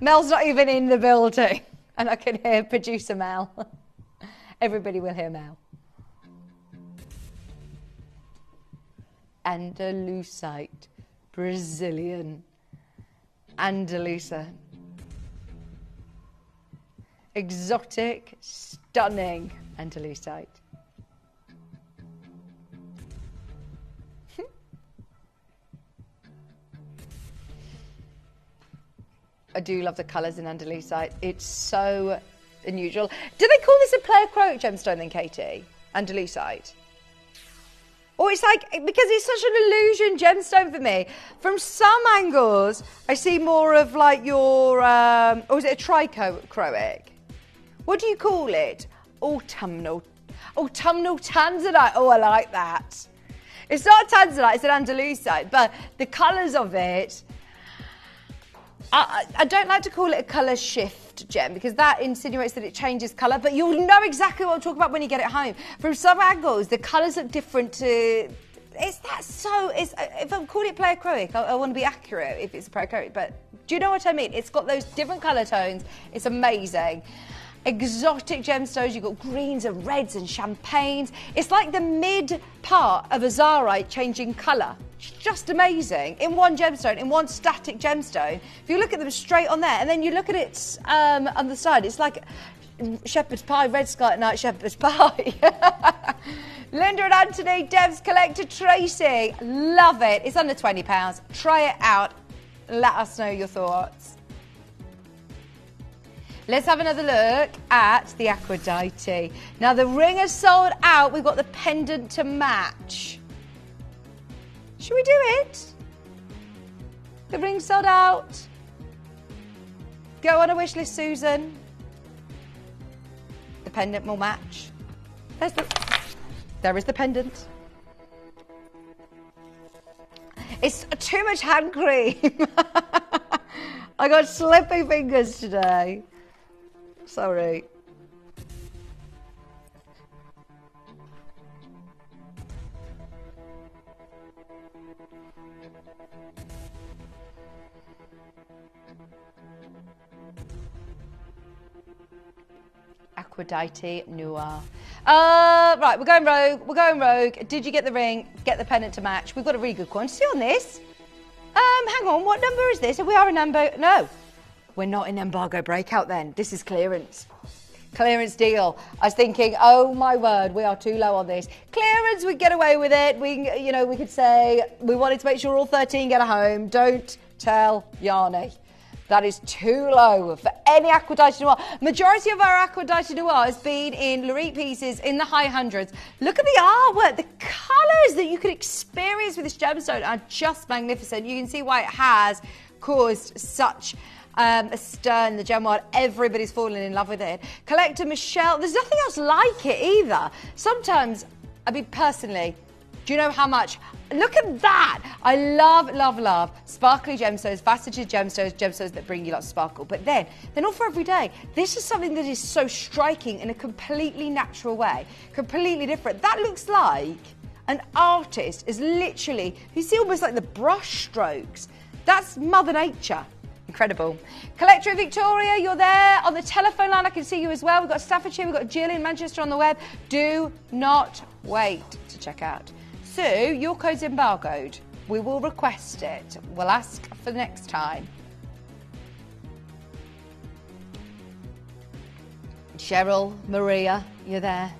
Mel's not even in the building. And I can hear producer Mel. Everybody will hear Mel. Andalusite. Brazilian. Andalusa. exotic, stunning andalusite. I do love the colours in andalusite. It's so unusual. Do they call this a pleochroic gemstone then, Katie? Andalusite? Or it's like, because it's such an illusion gemstone for me. From some angles, I see more of like your, or is it a trichroic? What do you call it? Autumnal Tanzanite. Oh, I like that. It's not Tanzanite, it's an andalusite, but the colours of it, I don't like to call it a colour shift gem because that insinuates that it changes colour, but you'll know exactly what I'm talking about when you get it home. From some angles, the colours look different to... if I'm calling it pleochroic, I want to be accurate if it's pleochroic, but do you know what I mean? It's got those different colour tones. It's amazing. Exotic gemstones, you've got greens and reds and champagnes. It's like the mid part of a zarite changing colour. It's just amazing. In one gemstone, in one static gemstone. If you look at them straight on there, and then you look at it on the side, it's like shepherd's pie, red scarlet night shepherd's pie. Linda and Anthony, Dev's Collector Tracy. Love it. It's under £20. Try it out. Let us know your thoughts. Let's have another look at the Aquamarine. Now the ring is sold out. We've got the pendant to match. Should we do it? The ring's sold out. Go on a wish list, Susan. The pendant will match. There is the pendant. It's too much hand cream. I got slippy fingers today. Sorry. Aquamarine Noir. Right, we're going rogue. We're going rogue. Did you get the ring? Get the pendant to match. We've got a really good quantity on this. Hang on, what number is this? Are we are in embargo? No, we're not in embargo breakout then. This is clearance. Clearance deal. I was thinking, oh my word, we are too low on this. Clearance, we get away with it. We could say we wanted to make sure all 13 get a home. Don't tell Yanni. That is too low for any Aquamarine Noir. Majority of our Aquamarine Noir has been in Lorite pieces in the high hundreds. Look at the artwork. The colours that you can experience with this gemstone are just magnificent. You can see why it has caused such a stir in the gem world. Everybody's fallen in love with it. Collector Michelle, there's nothing else like it either. Sometimes, I mean, personally, do you know how much? Look at that. I love, love, love sparkly gemstones, faceted gemstones, gemstones that bring you lots of sparkle. But then, they're not for every day. This is something that is so striking in a completely natural way, completely different. That looks like an artist is literally, you see almost like the brush strokes. That's Mother Nature. Incredible. Collector Victoria, you're there on the telephone line. I can see you as well. We've got Staffordshire, we've got Jill in Manchester on the web. Do not wait to check out. Sue, your code's embargoed. We will request it. We'll ask for the next time. Cheryl, Maria, you're there.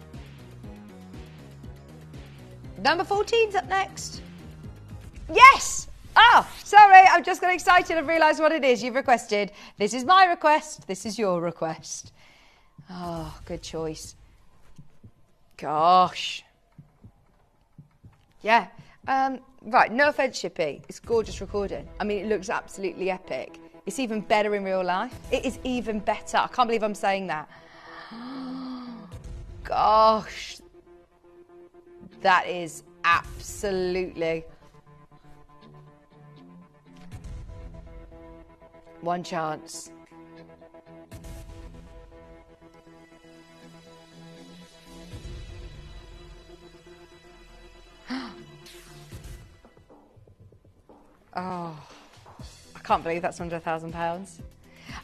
Number 14's up next. Yes! Oh, sorry, I've just got excited. I've realised what it is you've requested. This is my request. This is your request. Oh, good choice. Gosh. Yeah. Right, no offence, Shippy. It's gorgeous recording. I mean, it looks absolutely epic. It's even better in real life. It is even better. I can't believe I'm saying that. Gosh. That is absolutely... one chance. Oh, I can't believe that's under £1,000.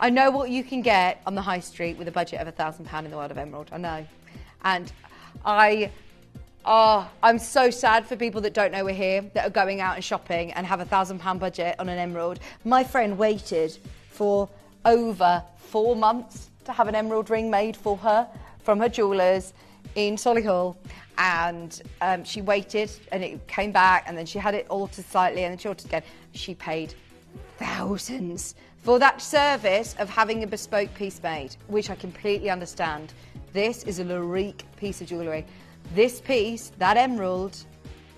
I know what you can get on the high street with a budget of £1,000 in the world of emerald. I know. And I'm so sad for people that don't know we're here, that are going out and shopping and have £1,000 budget on an emerald. My friend waited for over 4 months to have an emerald ring made for her from her jewellers in Solihull, and she waited and it came back, and then she had it altered slightly and then she altered again. She paid thousands for that service of having a bespoke piece made, which I completely understand. This is a Larique piece of jewellery. This piece, that emerald,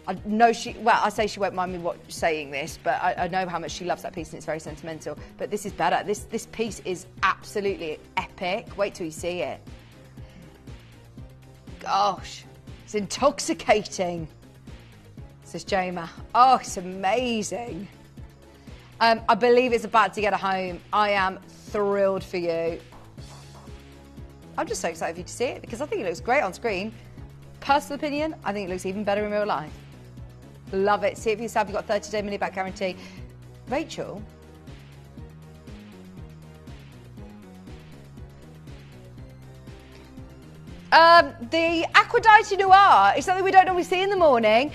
I know I say she won't mind me saying this, but I know how much she loves that piece and it's very sentimental. But this is better. This piece is absolutely epic. Wait till you see it. Gosh, it's intoxicating, says Joma. Oh, it's amazing. I believe it's about to get a home. I am thrilled for you. I'm just so excited for you to see it because I think it looks great on screen. Personal opinion, I think it looks even better in real life. Love it. See it for yourself. You've got a 30-day money-back guarantee. Rachel? The Aquadite Noir is something we don't normally see in the morning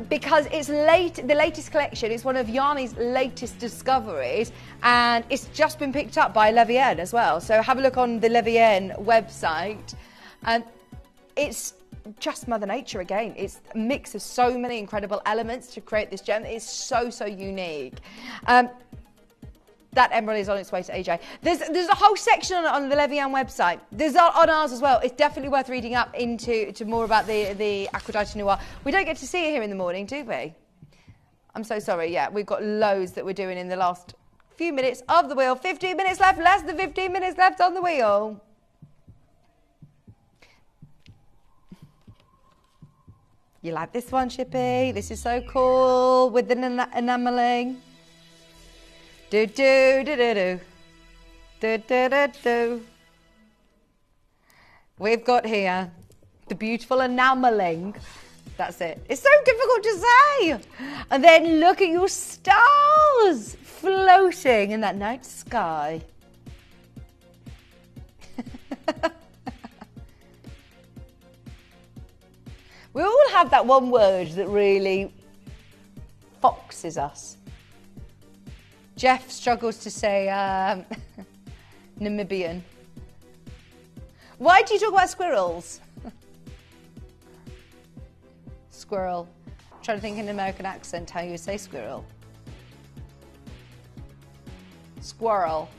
because it's the latest collection. It's one of Yanni's latest discoveries, and it's just been picked up by Levienne as well. So have a look on the Levienne website. It's just Mother Nature again. It's a mix of so many incredible elements to create this gem. It's so, so unique. That emerald is on its way to AJ. There's a whole section on the Levienne website. There's on ours as well. It's definitely worth reading up into more about the Aquadite Noir. We don't get to see it here in the morning, do we? I'm so sorry. Yeah, we've got loads that we're doing in the last few minutes of the wheel. 15 minutes left, less than 15 minutes left on the wheel. You like this one, Chippy? This is so cool with the enameling. Do do do do do do do do do. We've got here the beautiful enameling. That's it. It's so difficult to say. And then look at your stars floating in that night sky. We all have that one word that really foxes us. Jeff struggles to say Namibian. Why do you talk about squirrels? Squirrel. I'm trying to think in an American accent how you would say squirrel. Squirrel.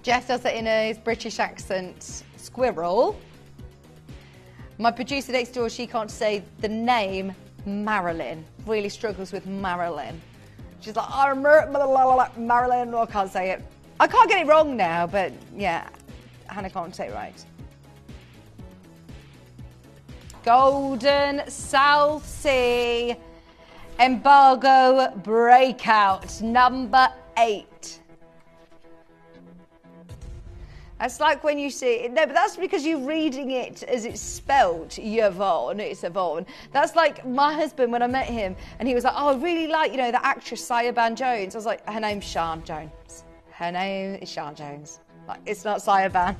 Jeff does it in his British accent. Squirrel. My producer next door, she can't say the name Marilyn. Really struggles with Marilyn. She's like, oh, Marilyn. I can't say it. I can't get it wrong now, but yeah, Hannah can't say it right. Golden South Sea Embargo Breakout, number 8. That's like when you see, no, but that's because you're reading it as it's spelt, Yvonne, it's Yvonne. That's like my husband when I met him, and he was like, oh, I really like, the actress Sayaban Jones. I was like, her name's Sian Jones. Her name is Sian Jones. Like, it's not Sayaban.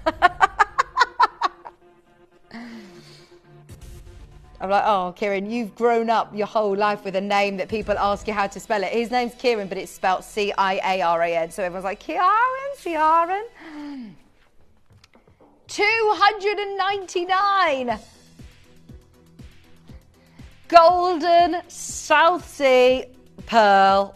I'm like, oh, Kieran, you've grown up your whole life with a name that people ask you how to spell it. His name's Kieran, but it's spelt C-I-A-R-A-N. So everyone's like, Kieran. 299. Golden South Sea pearl.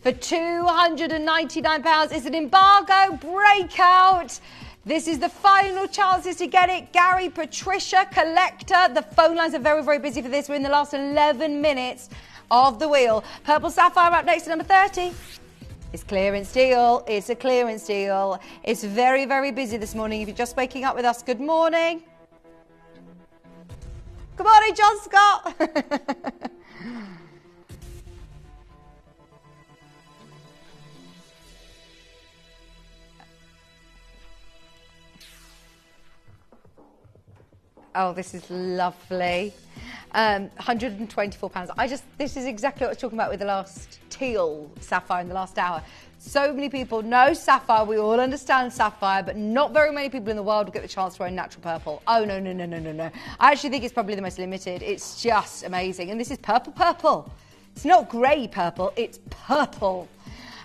For £299. It's an embargo breakout. This is the final chances to get it. Gary, Patricia, Collector. The phone lines are very, very busy for this. We're in the last 11 minutes of the wheel. Purple Sapphire up next to number 30. It's clearance deal. It's a clearance deal. It's very, very busy this morning. If you're just waking up with us, good morning. Good morning, John Scott. Oh, this is lovely. £124. This is exactly what I was talking about with the last teal sapphire in the last hour. So many people know sapphire, we all understand sapphire, but not very many people in the world will get the chance to wear natural purple. Oh, no, no, no, no, no, no. I actually think it's probably the most limited. It's just amazing. And this is purple. It's not grey purple, it's purple.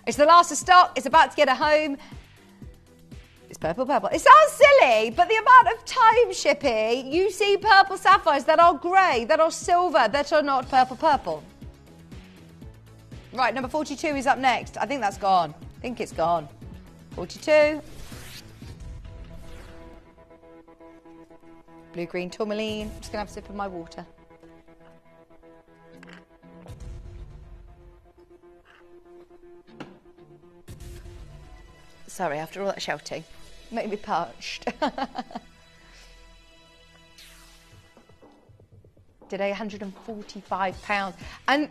It's the last of stock, it's about to get a home. It's purple. It sounds silly, but the amount of time, Shippy, you see purple sapphires that are grey, that are silver, that are not purple. Right, number 42 is up next. I think that's gone. I think it's gone. 42. Blue-green tourmaline. I'm just going to have a sip of my water. Sorry, after all that shouting. Made me parched. Today, £145. And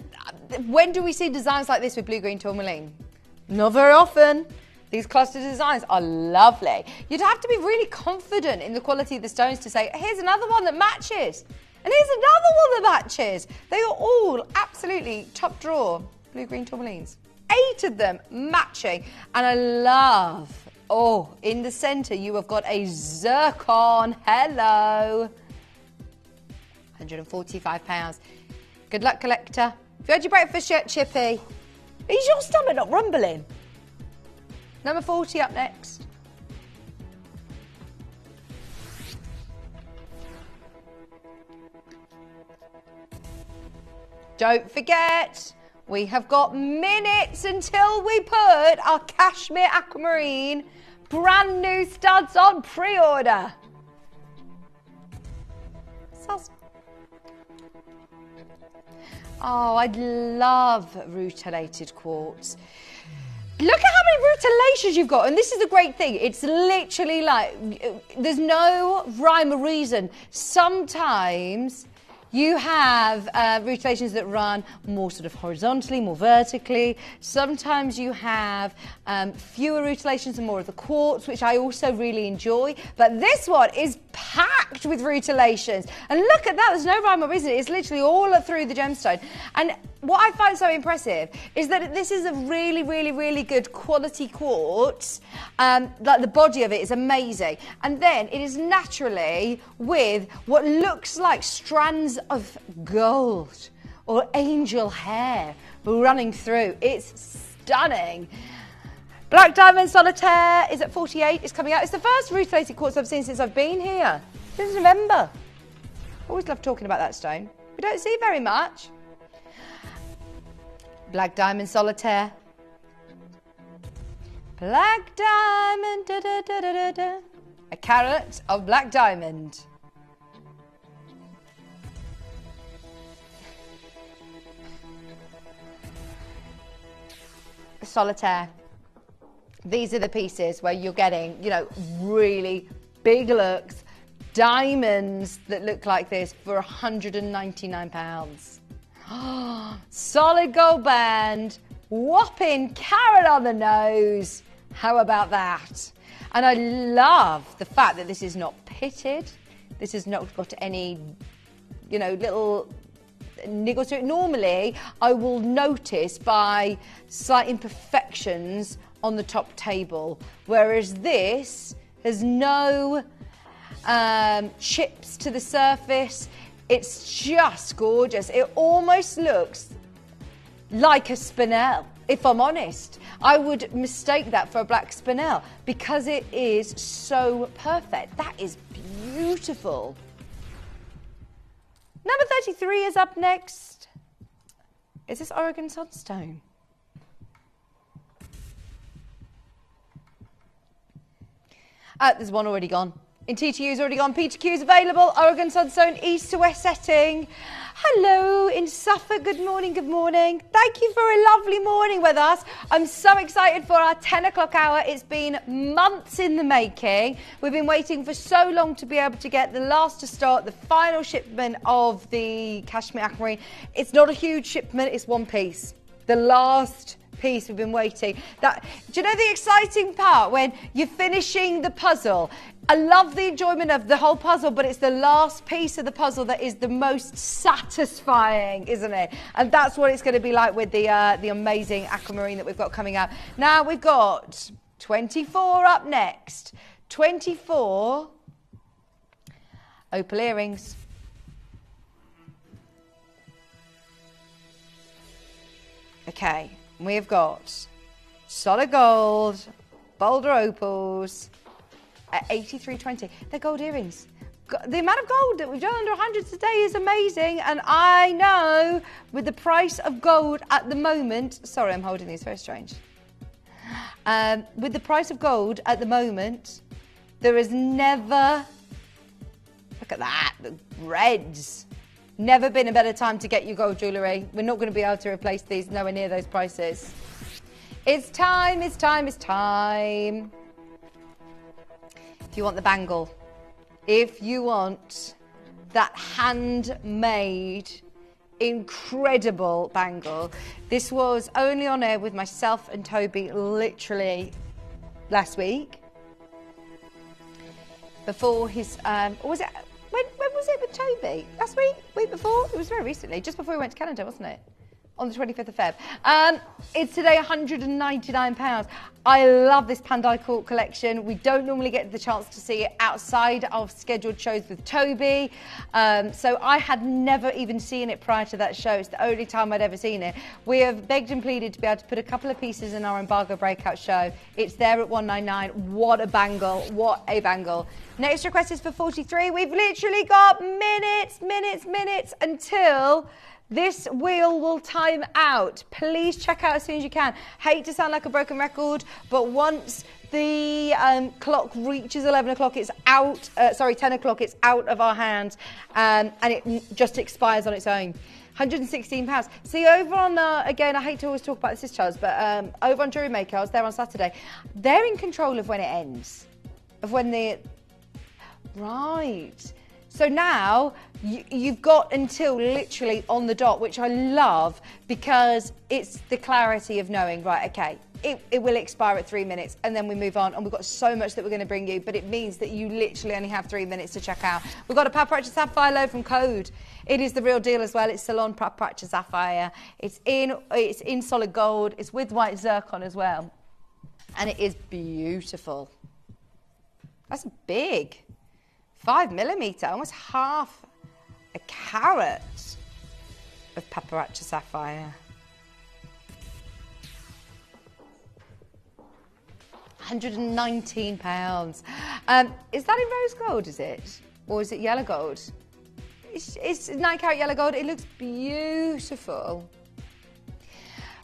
when do we see designs like this with blue-green tourmaline? Not very often. These cluster designs are lovely. You'd have to be really confident in the quality of the stones to say, here's another one that matches. And here's another one that matches. They are all absolutely top drawer blue-green tourmalines. 8 of them matching. And I love, in the centre you have got a zircon. Hello. £145. Good luck, collector. Have you had your breakfast yet, Chippy? Is your stomach not rumbling? Number 40 up next. Don't forget, we have got minutes until we put our Kashmir aquamarine brand new studs on pre-order. Oh, I love rutilated quartz. Look at how many rutilations you've got. And this is the great thing. It's literally like, there's no rhyme or reason. Sometimes you have rutilations that run more sort of horizontally, more vertically. Sometimes you have fewer rutilations and more of the quartz, which I also really enjoy. But this one is packed with rutilations. And look at that, there's no rhyme or reason. It's literally all through the gemstone. And what I find so impressive is that this is a really, really, really good quality quartz. Like the body of it is amazing. And then it is naturally with what looks like strands of gold or angel hair running through. It's stunning. Black Diamond Solitaire is at 48. It's coming out. It's the first rutilated quartz I've seen since I've been here. Since November. Always love talking about that stone. We don't see very much. Black Diamond Solitaire. Black Diamond. Da, da, da, da, da, da. A carat of black diamond. Solitaire. These are the pieces where you're getting, you know, really big looks, diamonds that look like this for £199. Solid gold band, whopping carat on the nose. How about that? And I love the fact that this is not pitted. This has not got any, you know, little niggles to it. Normally, I will notice by slight imperfections on the top table, whereas this has no chips to the surface. It's just gorgeous. It almost looks like a spinel, if I'm honest. I would mistake that for a black spinel because it is so perfect. That is beautiful. Number 33 is up next. Is this Oregon Sunstone? There's one already gone. In TTU's already gone. PTQ's available. Oregon Sunstone, east to west setting. Hello in Suffolk. Good morning, good morning. Thank you for a lovely morning with us. I'm so excited for our 10 o'clock hour. It's been months in the making. We've been waiting for so long to be able to get the last to start, the final shipment of the Kashmir aquamarine. It's not a huge shipment, it's one piece. The last piece we've been waiting. Do you know the exciting part when you're finishing the puzzle? I love the enjoyment of the whole puzzle, but it's the last piece of the puzzle that is the most satisfying, isn't it? And that's what it's going to be like with the amazing aquamarine that we've got coming out. Now we've got 24 up next. 24 opal earrings. Okay, we've got solid gold, boulder opals, at 83.20. They're gold earrings. The amount of gold that we've done under 100 today is amazing, and I know with the price of gold at the moment, sorry, I'm holding these, very strange. With the price of gold at the moment, there is never, look at that, the reds. Never been a better time to get your gold jewellery. We're not going to be able to replace these nowhere near those prices. It's time, it's time, it's time. If you want the bangle, if you want that handmade, incredible bangle, this was only on air with myself and Toby literally last week. Before his, or was it, when was it with Toby? Last week? Week before? It was very recently, just before we went to Canada, wasn't it? On the 25th of Feb. It's today £199. I love this Pandai Court collection. We don't normally get the chance to see it outside of scheduled shows with Toby. So I had never even seen it prior to that show. It's the only time I'd ever seen it. We have begged and pleaded to be able to put a couple of pieces in our embargo breakout show. It's there at $199. What a bangle. What a bangle. Next request is for 43. We've literally got minutes until this wheel will time out. Please check out as soon as you can. Hate to sound like a broken record, but once the clock reaches 11 o'clock, it's out, 10 o'clock, it's out of our hands, and it just expires on its own. £116. See, over on, again, I hate to always talk about the discharge, but over on Jewellery Maker, I was there on Saturday. They're in control of when it ends, of when the... Right. So now you've got until literally on the dot, which I love because it's the clarity of knowing, right, okay, it will expire at 3 minutes and then we move on, and we've got so much that we're going to bring you, but it means that you literally only have 3 minutes to check out. We've got a Paparazzi Sapphire load from Code. It is the real deal as well. It's Salon Paparazzi Sapphire. It's in solid gold. It's with white zircon as well. And it is beautiful. That's big. 5mm, almost half a carat of Paparazzi Sapphire. £119. Is that in rose gold, is it? Or is it yellow gold? It's 9 carat yellow gold. It looks beautiful.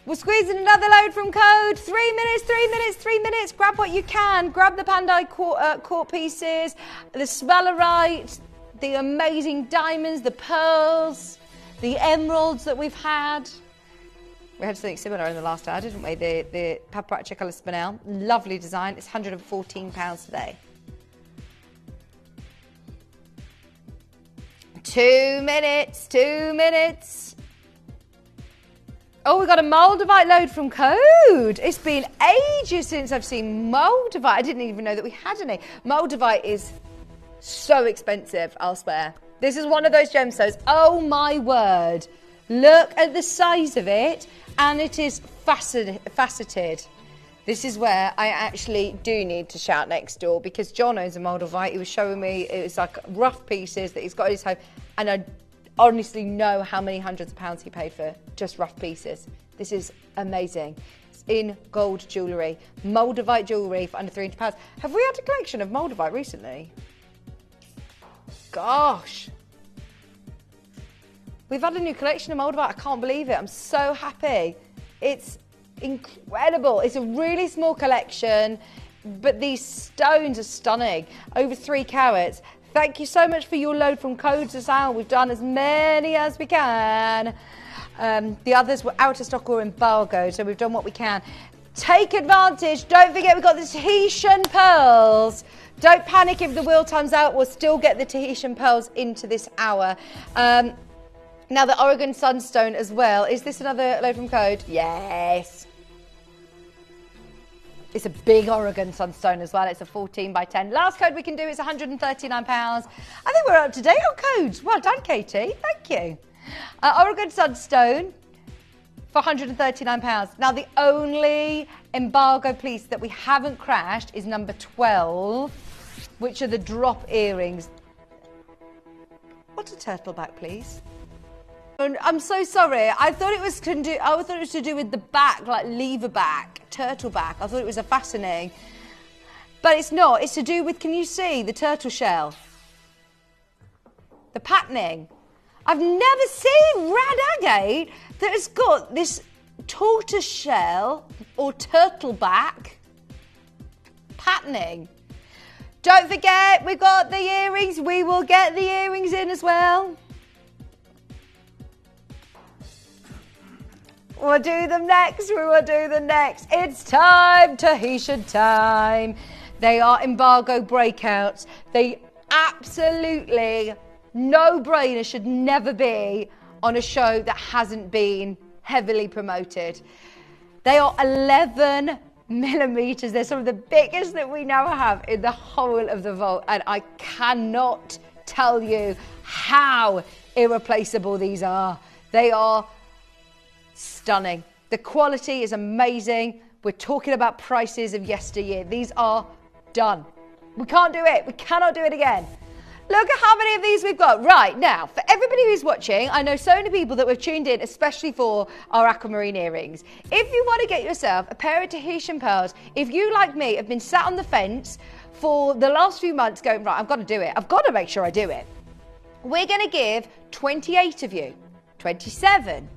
We'll squeeze in another load from Code. 3 minutes, 3 minutes, 3 minutes. Grab what you can. Grab the Pandai court pieces, the sphalerite, the amazing diamonds, the pearls, the emeralds that we've had. We had something similar in the last hour, didn't we? The Paparazzi colour spinel. Lovely design. It's £114 today. 2 minutes, 2 minutes. Oh, we got a Moldavite load from Code. It's been ages since I've seen Moldavite. I didn't even know that we had any. Moldavite is so expensive elsewhere. This is one of those gemstones. Oh my word. Look at the size of it, and it is faceted. This is where I actually do need to shout next door, because John owns a Moldavite. He was showing me, it was like rough pieces that he's got in his home, and I honestly know how many hundreds of pounds he paid for just rough pieces. This is amazing. It's in gold jewellery. Moldavite jewellery for under £300. Have we had a collection of Moldavite recently? Gosh. We've had a new collection of Moldavite. I can't believe it. I'm so happy. It's incredible. It's a really small collection, but these stones are stunning. Over 3 carats. Thank you so much for your load from Codes as well. We've done as many as we can. The others were out of stock or embargoed, so we've done what we can. Take advantage. Don't forget we've got the Tahitian pearls. Don't panic if the wheel times out. We'll still get the Tahitian pearls into this hour. Now the Oregon Sunstone as well. Is this another load from Code? Yes. It's a big Oregon sunstone as well. It's a 14 by 10. Last code we can do is £139. I think we're up to date on codes. Well done, Katie. Thank you. Oregon sunstone for £139. Now, the only embargo piece that we haven't crashed is number 12, which are the drop earrings. What's a turtleback, please? I'm so sorry. I thought it was to do with the back, like lever back, turtle back. I thought it was a fastening, but it's not. It's to do with, can you see the turtle shell? The patterning. I've never seen red agate that has got this tortoise shell or turtle back patterning. Don't forget, we've got the earrings. We will get the earrings in as well. We'll do them next. We will do them next. It's time, Tahitian time. They are embargo breakouts. They absolutely, no-brainer, should never be on a show that hasn't been heavily promoted. They are 11 millimeters. They're some of the biggest that we now have in the whole of the vault. And I cannot tell you how irreplaceable these are. They are stunning. The quality is amazing. We're talking about prices of yesteryear. These are done. We can't do it. We cannot do it again. Look at how many of these we've got. Right, now, for everybody who's watching, I know so many people that we've tuned in, especially for our aquamarine earrings. If you want to get yourself a pair of Tahitian pearls, if you, like me, have been sat on the fence for the last few months going, right, I've got to do it. I've got to make sure I do it. We're going to give 28 of you, 27,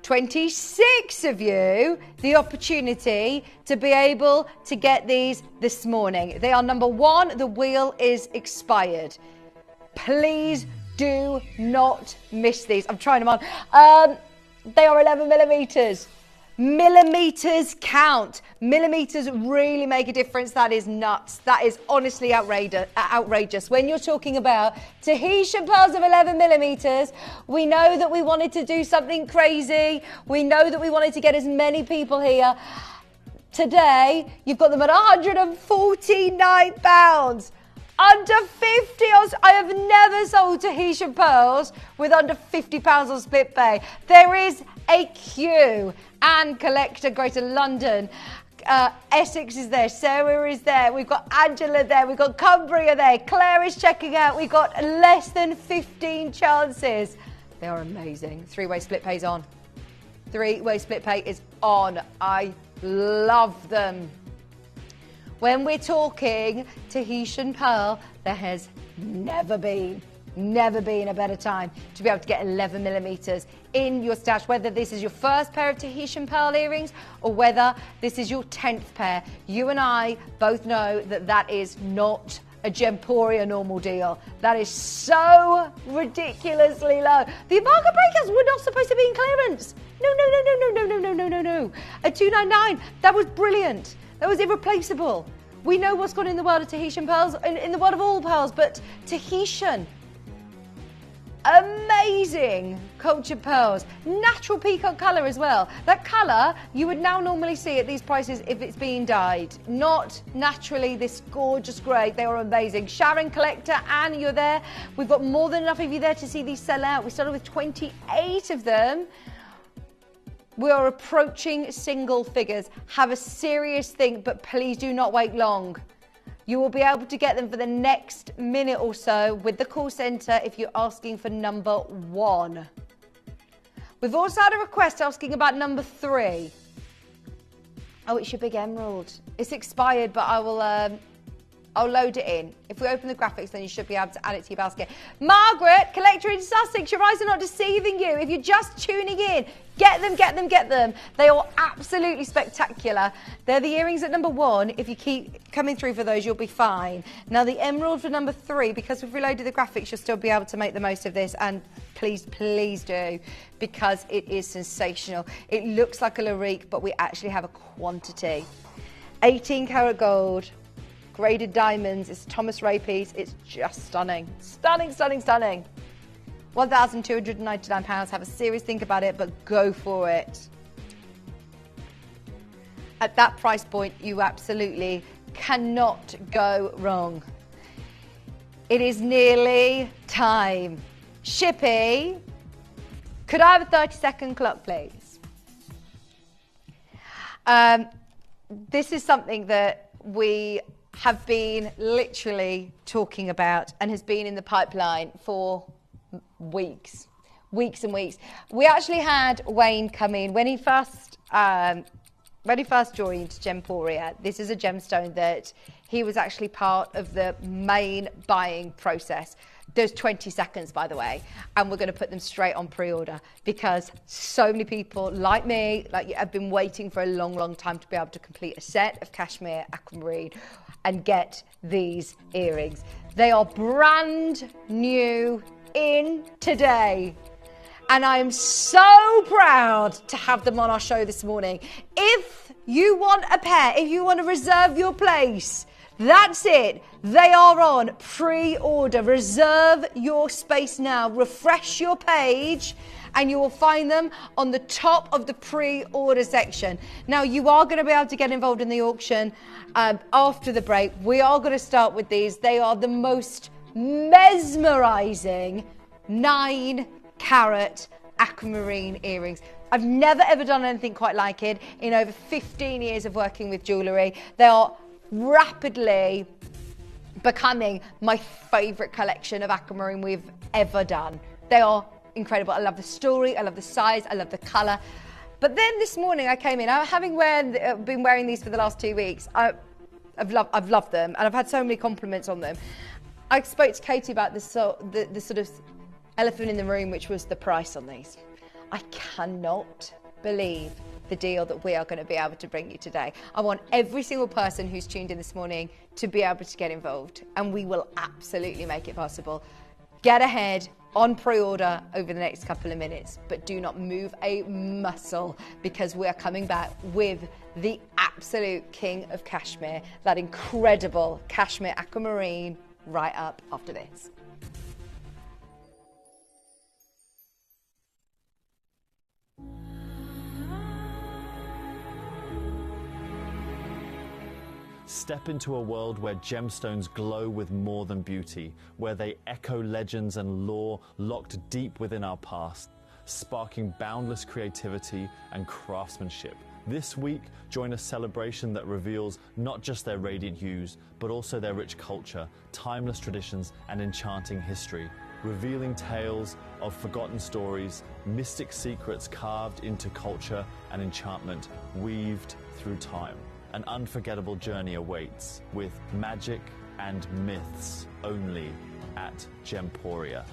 26 of you the opportunity to be able to get these this morning. They are number 1, the wheel is expired. Please do not miss these. I'm trying them on. They are 11 millimeters. Millimeters count. Millimeters really make a difference. That is nuts. That is honestly outrageous. When you're talking about Tahitian pearls of 11 millimeters, we know that we wanted to do something crazy. We know that we wanted to get as many people here. Today, you've got them at £149. Under 50. I have never sold Tahitian pearls with under £50 on split pay. There is a queue. And Collector, Greater London. Essex is there. Sarah is there. We've got Angela there. We've got Cumbria there. Claire is checking out. We've got less than 15 chances. They are amazing. 3-way split pay's on. 3-way split pay is on. I love them. When we're talking Tahitian pearl, there has never been a better time to be able to get 11 millimeters in your stash, whether this is your first pair of Tahitian pearl earrings or whether this is your 10th pair. You and I both know that that is not a Gemporia normal deal. That is so ridiculously low. The embargo breakouts were not supposed to be in clearance. No. At $299, that was brilliant. That was irreplaceable. We know what's gone in the world of Tahitian pearls, in the world of all pearls, but Tahitian. Amazing cultured pearls. Natural peacock colour as well. That colour you would now normally see at these prices if it's being dyed. Not naturally this gorgeous grey. They are amazing. Sharon, Collector, Anne, you're there. We've got more than enough of you there to see these sell out. We started with 28 of them. We are approaching single figures. Have a serious think, but please do not wait long. You will be able to get them for the next minute or so with the call centre if you're asking for number 1. We've also had a request asking about number 3. Oh, it's your big emerald. It's expired, but I'll load it in. If we open the graphics, then you should be able to add it to your basket. Margaret, Collector in Sussex, your eyes are not deceiving you. If you're just tuning in, get them. They are absolutely spectacular. They're the earrings at number 1. If you keep coming through for those, you'll be fine. Now, the emerald for number 3, because we've reloaded the graphics, you'll still be able to make the most of this. And please do, because it is sensational. It looks like a Larique, but we actually have a quantity. 18 karat gold. Graded diamonds, it's Thomas Ray piece, it's just stunning. Stunning. £1,299, have a serious think about it, but go for it. At that price point, you absolutely cannot go wrong. It is nearly time. Shippy, could I have a 30-second clock, please? This is something that we have been literally talking about and has been in the pipeline for weeks and weeks. We actually had Wayne come in when he first joined Gemporia. This is a gemstone that he was actually part of the main buying process. There's 20 seconds, by the way, and we're going to put them straight on pre-order because so many people like me, like you, have been waiting for a long, long time to be able to complete a set of Kashmir aquamarine and get these earrings. They are brand new in today. And I am so proud to have them on our show this morning. If you want a pair, if you want to reserve your place, that's it. They are on pre-order. Reserve your space now. Refresh your page and you will find them on the top of the pre-order section. Now, you are going to be able to get involved in the auction after the break. We are going to start with these. They are the most mesmerizing 9-carat aquamarine earrings. I've never ever done anything quite like it in over 15 years of working with jewellery. They are rapidly becoming my favourite collection of aquamarine we've ever done. They are incredible. I love the story, I love the size, I love the colour. But then this morning I came in, having been wearing these for the last 2 weeks, I've loved them and I've had so many compliments on them. I spoke to Katie about the sort of elephant in the room, which was the price on these. I cannot believe the deal that we are going to be able to bring you today. I want every single person who's tuned in this morning to be able to get involved, and we will absolutely make it possible. Get ahead on pre-order over the next couple of minutes, but do not move a muscle because we are coming back with the absolute king of Kashmir, that incredible Kashmir aquamarine, right up after this. Step into a world where gemstones glow with more than beauty, where they echo legends and lore locked deep within our past, sparking boundless creativity and craftsmanship. This week, join a celebration that reveals not just their radiant hues, but also their rich culture, timeless traditions, and enchanting history, revealing tales of forgotten stories, mystic secrets carved into culture and enchantment, weaved through time. An unforgettable journey awaits with magic and myths only at Gemporia.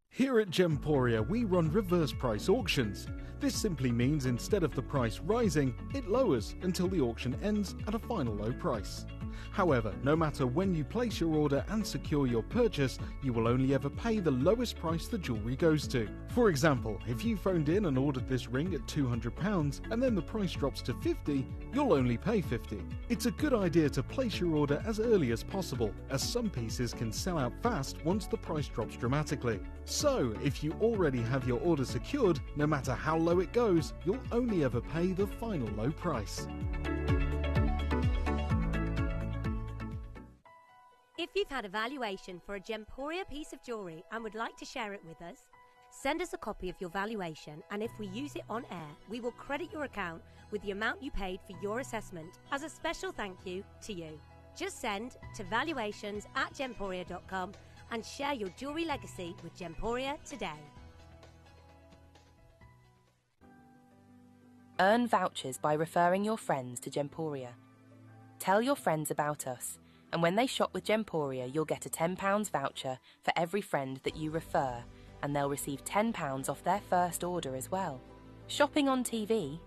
Here at Gemporia, we run reverse price auctions. This simply means instead of the price rising, it lowers until the auction ends at a final low price. However, no matter when you place your order and secure your purchase, you will only ever pay the lowest price the jewellery goes to. For example, if you phoned in and ordered this ring at £200 and then the price drops to £50, you'll only pay £50. It's a good idea to place your order as early as possible, as some pieces can sell out fast once the price drops dramatically. So, if you already have your order secured, no matter how low it goes, you'll only ever pay the final low price. If you've had a valuation for a Gemporia piece of jewellery and would like to share it with us, send us a copy of your valuation, and if we use it on air, we will credit your account with the amount you paid for your assessment as a special thank you to you. Just send to valuations@gemporia.com and share your jewellery legacy with Gemporia today. Earn vouchers by referring your friends to Gemporia. Tell your friends about us, and when they shop with Gemporia, you'll get a £10 voucher for every friend that you refer, and they'll receive £10 off their first order as well. Shopping on TV?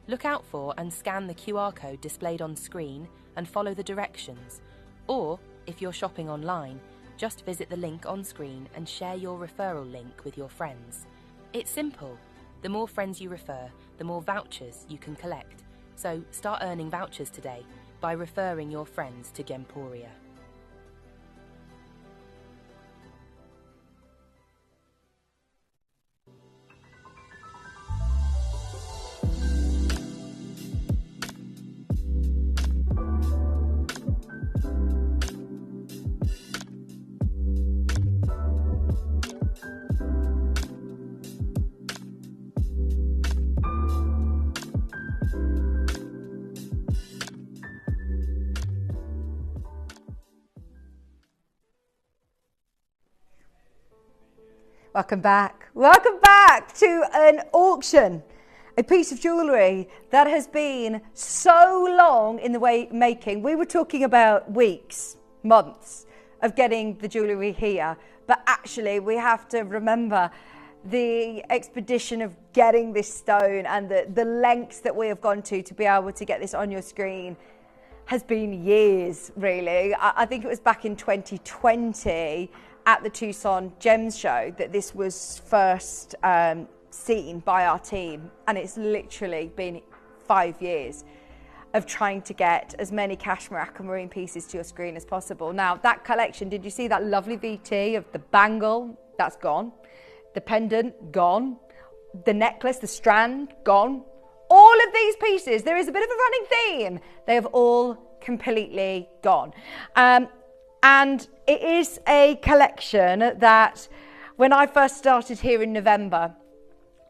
Look out for and scan the QR code displayed on screen and follow the directions. Or, if you're shopping online, just visit the link on screen and share your referral link with your friends. It's simple. The more friends you refer, the more vouchers you can collect. So start earning vouchers today by referring your friends to Gemporia. Welcome back. Welcome back to an auction. A piece of jewellery that has been so long in the making. We were talking about weeks, months of getting the jewellery here. But actually, we have to remember the expedition of getting this stone and the lengths that we have gone to be able to get this on your screen has been years, really. I think it was back in 2020 at the Tucson Gems Show that this was first seen by our team, and it's literally been 5 years of trying to get as many Kashmir aquamarine pieces to your screen as possible. Now, that collection, did you see that lovely VT of the bangle? That's gone. The pendant, gone. The necklace, the strand, gone. All of these pieces, there is a bit of a running theme. They have all completely gone. And it is a collection that when I first started here in November,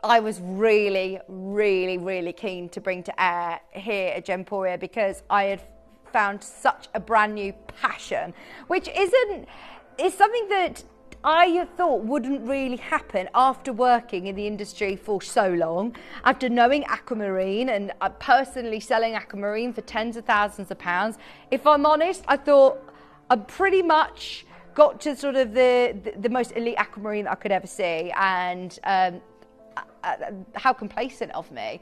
I was really, really, really keen to bring to air here at Gemporia because I had found such a brand new passion, which is something that I thought wouldn't really happen after working in the industry for so long, after knowing aquamarine and personally selling aquamarine for tens of thousands of pounds. If I'm honest, I thought I pretty much got to sort of the most elite aquamarine that I could ever see, and how complacent of me,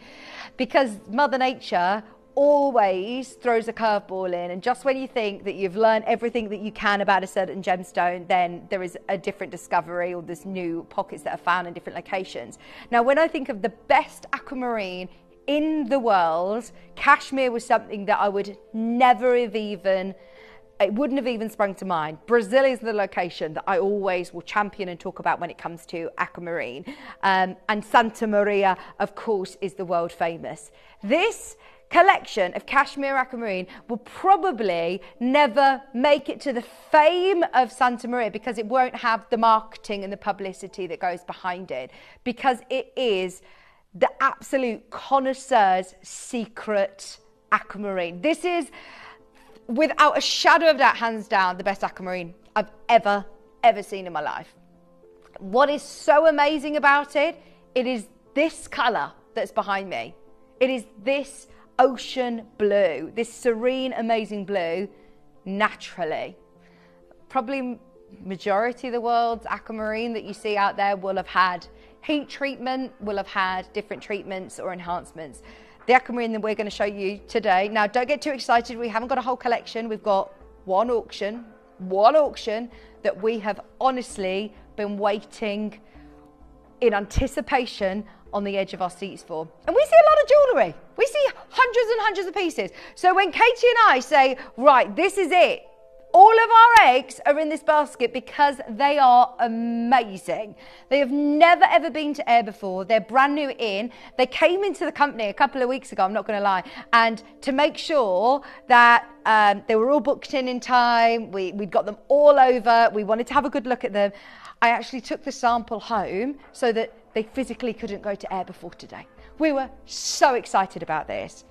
because Mother Nature always throws a curveball in, and just when you think that you've learned everything that you can about a certain gemstone, then there is a different discovery, or there's new pockets that are found in different locations. Now, when I think of the best aquamarine in the world, Kashmir was something that I would never have it wouldn't have even sprung to mind. Brazil is the location that I always will champion and talk about when it comes to aquamarine. And Santa Maria, of course, is the world famous. This collection of Kashmir aquamarine will probably never make it to the fame of Santa Maria because it won't have the marketing and the publicity that goes behind it, because it is the absolute connoisseur's secret aquamarine. This is, without a shadow of doubt, hands down, the best aquamarine I've ever seen in my life. What is so amazing about it, it is this colour that's behind me. It is this ocean blue, this serene, amazing blue, naturally. Probably majority of the world's aquamarine that you see out there will have had heat treatment, will have had different treatments or enhancements. The aquamarine that we're going to show you today, now don't get too excited, we haven't got a whole collection, we've got one auction that we have honestly been waiting in anticipation on the edge of our seats for. And we see a lot of jewellery, we see hundreds and hundreds of pieces. So when Katie and I say, right, this is it, all of our eggs are in this basket because they are amazing. They have never ever been to air before. They're brand new in. They came into the company a couple of weeks ago, I'm not going to lie. And to make sure that they were all booked in time, we'd got them all over, we wanted to have a good look at them. I actually took the sample home so that they physically couldn't go to air before today. We were so excited about this.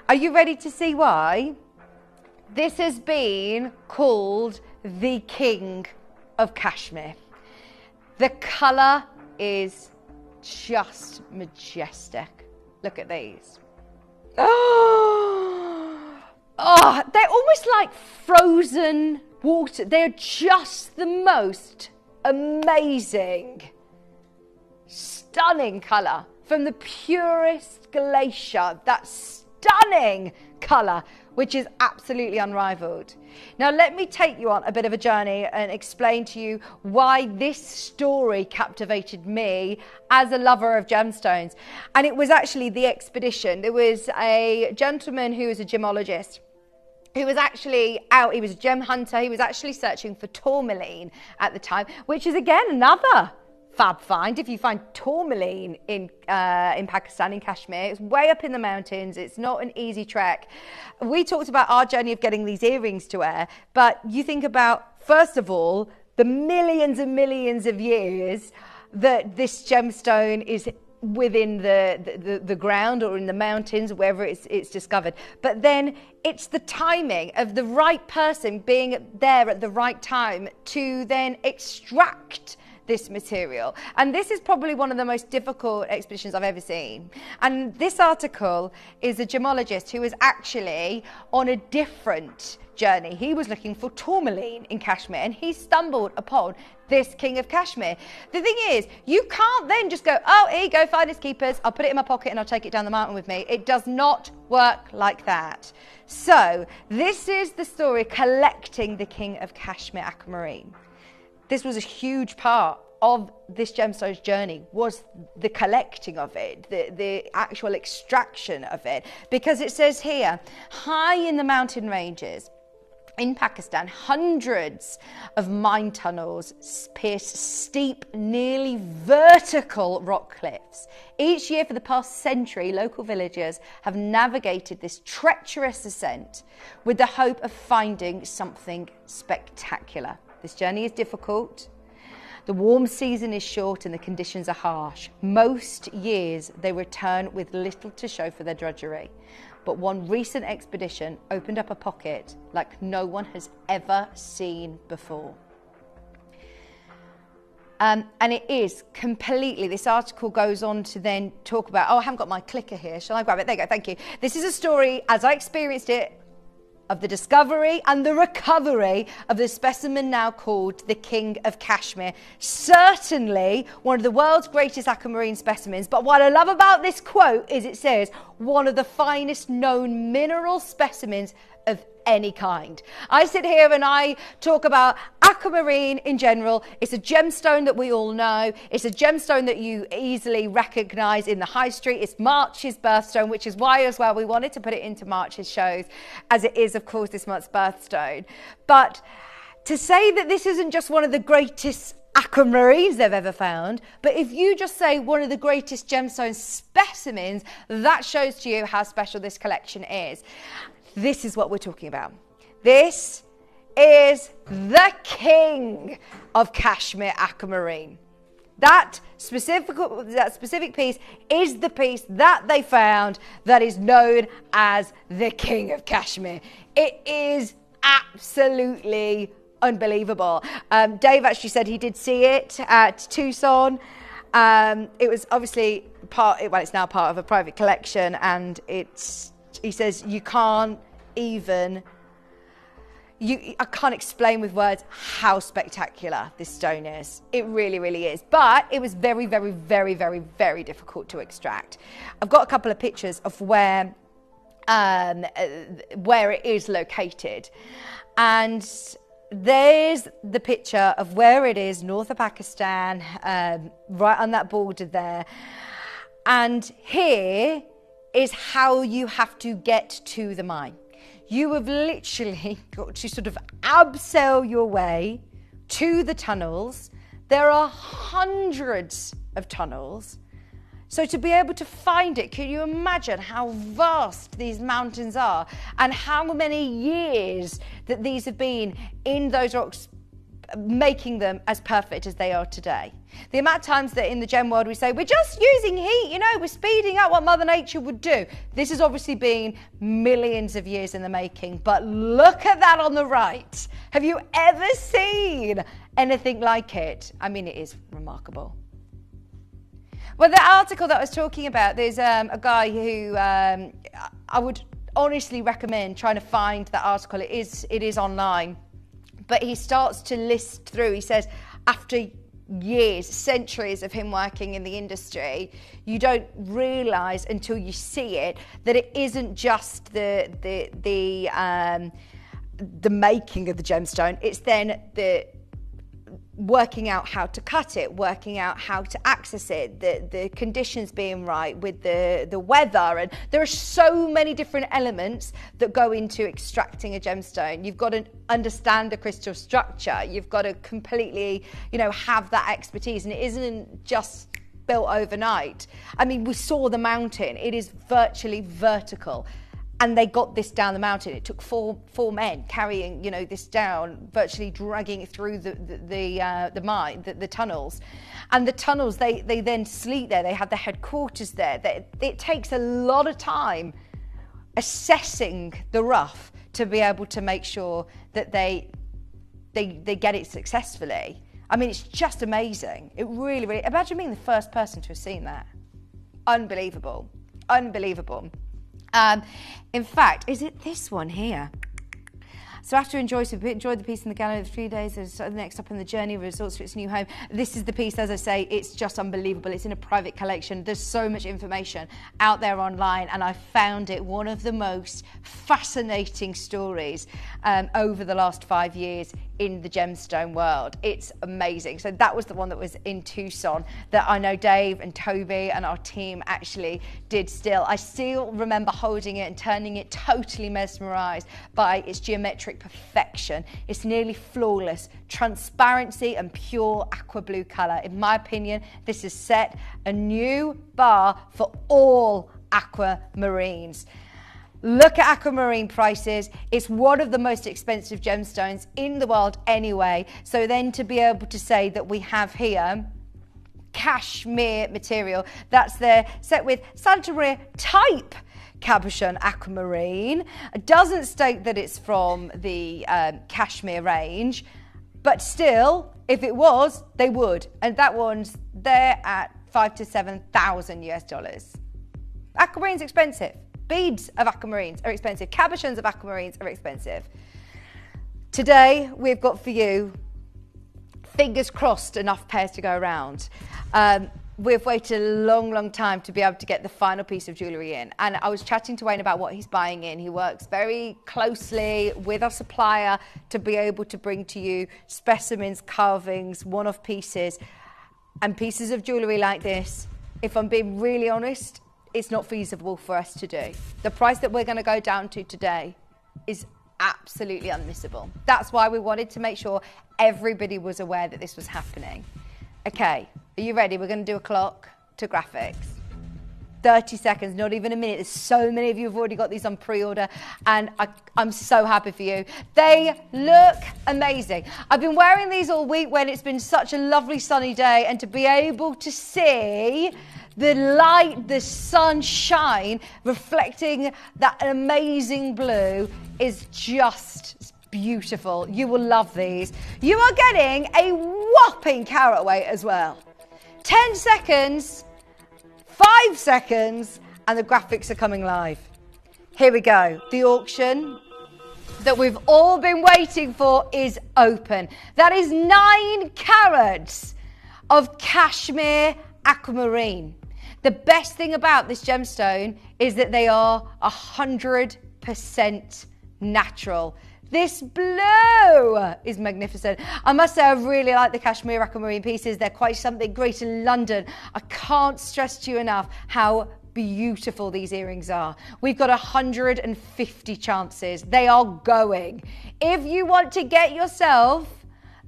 Are you ready to see why? This has been called the King of Kashmir. The colour is just majestic. Look at these. Oh, they're almost like frozen water. They're just the most amazing, stunning colour. From the purest glacier, that stunning colour, which is absolutely unrivaled. Now let me take you on a bit of a journey and explain to you why this story captivated me as a lover of gemstones. And it was actually the expedition. There was a gentleman who was a gemologist who was actually out, he was a gem hunter, he was actually searching for tourmaline at the time, which is again another fab find. If you find tourmaline in Pakistan, in Kashmir, it's way up in the mountains. It's not an easy trek. We talked about our journey of getting these earrings to air, but you think about, first of all, the millions and millions of years that this gemstone is within the ground or in the mountains, wherever it's discovered. But then it's the timing of the right person being there at the right time to then extract this material. And this is probably one of the most difficult expeditions I've ever seen. And this article is a gemologist who was actually on a different journey. He was looking for tourmaline in Kashmir, and he stumbled upon this king of Kashmir. The thing is, you can't then just go, oh, here you go, finders keepers, I'll put it in my pocket and I'll take it down the mountain with me. It does not work like that. So this is the story collecting the king of Kashmir aquamarine. This was a huge part of this gemstone's journey, was the collecting of it, the actual extraction of it, because it says here, high in the mountain ranges in Pakistan, hundreds of mine tunnels pierce steep, nearly vertical rock cliffs. Each year for the past century, local villagers have navigated this treacherous ascent with the hope of finding something spectacular. This journey is difficult. The warm season is short and the conditions are harsh. Most years they return with little to show for their drudgery. But one recent expedition opened up a pocket like no one has ever seen before. And it is completely, this article goes on to then talk about, oh, I haven't got my clicker here. Shall I grab it? There you go, thank you. This is a story, as I experienced it, of the discovery and the recovery of the specimen now called the King of Kashmir. Certainly one of the world's greatest aquamarine specimens. But what I love about this quote is it says, one of the finest known mineral specimens of any kind. I sit here and I talk about aquamarine in general. It's a gemstone that we all know. It's a gemstone that you easily recognise in the high street. It's March's birthstone, which is why as well we wanted to put it into March's shows, as it is of course this month's birthstone. But to say that this isn't just one of the greatest aquamarines they've ever found, but if you just say one of the greatest gemstone specimens, that shows to you how special this collection is. This is what we're talking about. This is the king of Kashmir aquamarine. That specific piece is the piece that they found that is known as the King of Kashmir. It is absolutely unbelievable. Dave actually said he did see it at Tucson. It was obviously it's now part of a private collection, and he says you can't even, I can't explain with words how spectacular this stone is. It really, really is. But it was very, very, very, very, very difficult to extract. I've got a couple of pictures of where it is located. And there's the picture of where it is, north of Pakistan, right on that border there. And here is how you have to get to the mine. You have literally got to sort of abseil your way to the tunnels. There are hundreds of tunnels. So to be able to find it, can you imagine how vast these mountains are and how many years that these have been in those rocks, making them as perfect as they are today? The amount of times that in the gem world we say, we're just using heat, we're speeding up what Mother Nature would do. This has obviously been millions of years in the making, but look at that on the right. Have you ever seen anything like it? I mean, it is remarkable. Well, the article that I was talking about, there's a guy who I would honestly recommend trying to find that article. It is online, but he starts to list through. He says after years, centuries of him working in the industry, you don't realise until you see it that it isn't just the making of the gemstone. It's then the working out how to cut it, working out how to access it, the conditions being right with the weather, and there are so many different elements that go into extracting a gemstone. You've got to understand the crystal structure, you've got to completely, have that expertise, and it isn't just built overnight. I mean, we saw the mountain, it is virtually vertical. And they got this down the mountain. It took four men carrying, this down, virtually dragging it through the mine, the tunnels. And the tunnels, they then sleep there. They have their headquarters there. It takes a lot of time assessing the rough to be able to make sure that they get it successfully. I mean, it's just amazing. It really, really, imagine being the first person to have seen that. Unbelievable. Unbelievable. In fact, is it this one here? So after enjoyed the piece in the gallery for 3 days, there's next up on the journey resorts to its new home. This is the piece, as I say, it's just unbelievable. It's in a private collection. There's so much information out there online, and I found it one of the most fascinating stories over the last 5 years in the gemstone world. It's amazing. So that was the one that was in Tucson that I know Dave and Toby and our team actually did still. I still remember holding it and turning it totally mesmerized by its geometric perfection. It's nearly flawless, transparency and pure aqua blue color. In my opinion, this has set a new bar for all aquamarines. Look at aquamarine prices. It's one of the most expensive gemstones in the world anyway. So then to be able to say that we have here Kashmir material, that's there set with Santa Maria type cabochon aquamarine. It doesn't state that it's from the Kashmir range, but still, if it was, they would. And that one's there at $5,000 to $7,000 US. Aquamarine's expensive. Beads of aquamarines are expensive. Cabochons of aquamarines are expensive. Today, we've got for you, fingers crossed, enough pairs to go around. We've waited a long, long time to be able to get the final piece of jewellery in. And I was chatting to Wayne about what he's buying in. He works very closely with our supplier to be able to bring to you specimens, carvings, one-off pieces, and pieces of jewellery like this. If I'm being really honest, it's not feasible for us to do. The price that we're going to go down to today is absolutely unmissable. That's why we wanted to make sure everybody was aware that this was happening. Okay, are you ready? We're going to do a clock to graphics. 30 seconds, not even a minute. There's so many of you who've already got these on pre-order, and I'm so happy for you. They look amazing. I've been wearing these all week when it's been such a lovely sunny day, and to be able to see the light, the sunshine reflecting that amazing blue is just beautiful. You will love these. You are getting a whopping carat weight as well. 10 seconds, 5 seconds, and the graphics are coming live. Here we go. The auction that we've all been waiting for is open. That is 9 carats of Kashmir aquamarine. The best thing about this gemstone is that they are 100% natural. This blue is magnificent. I must say I really like the Kashmir aquamarine pieces. They're quite something great in London. I can't stress to you enough how beautiful these earrings are. We've got 150 chances. They are going. If you want to get yourself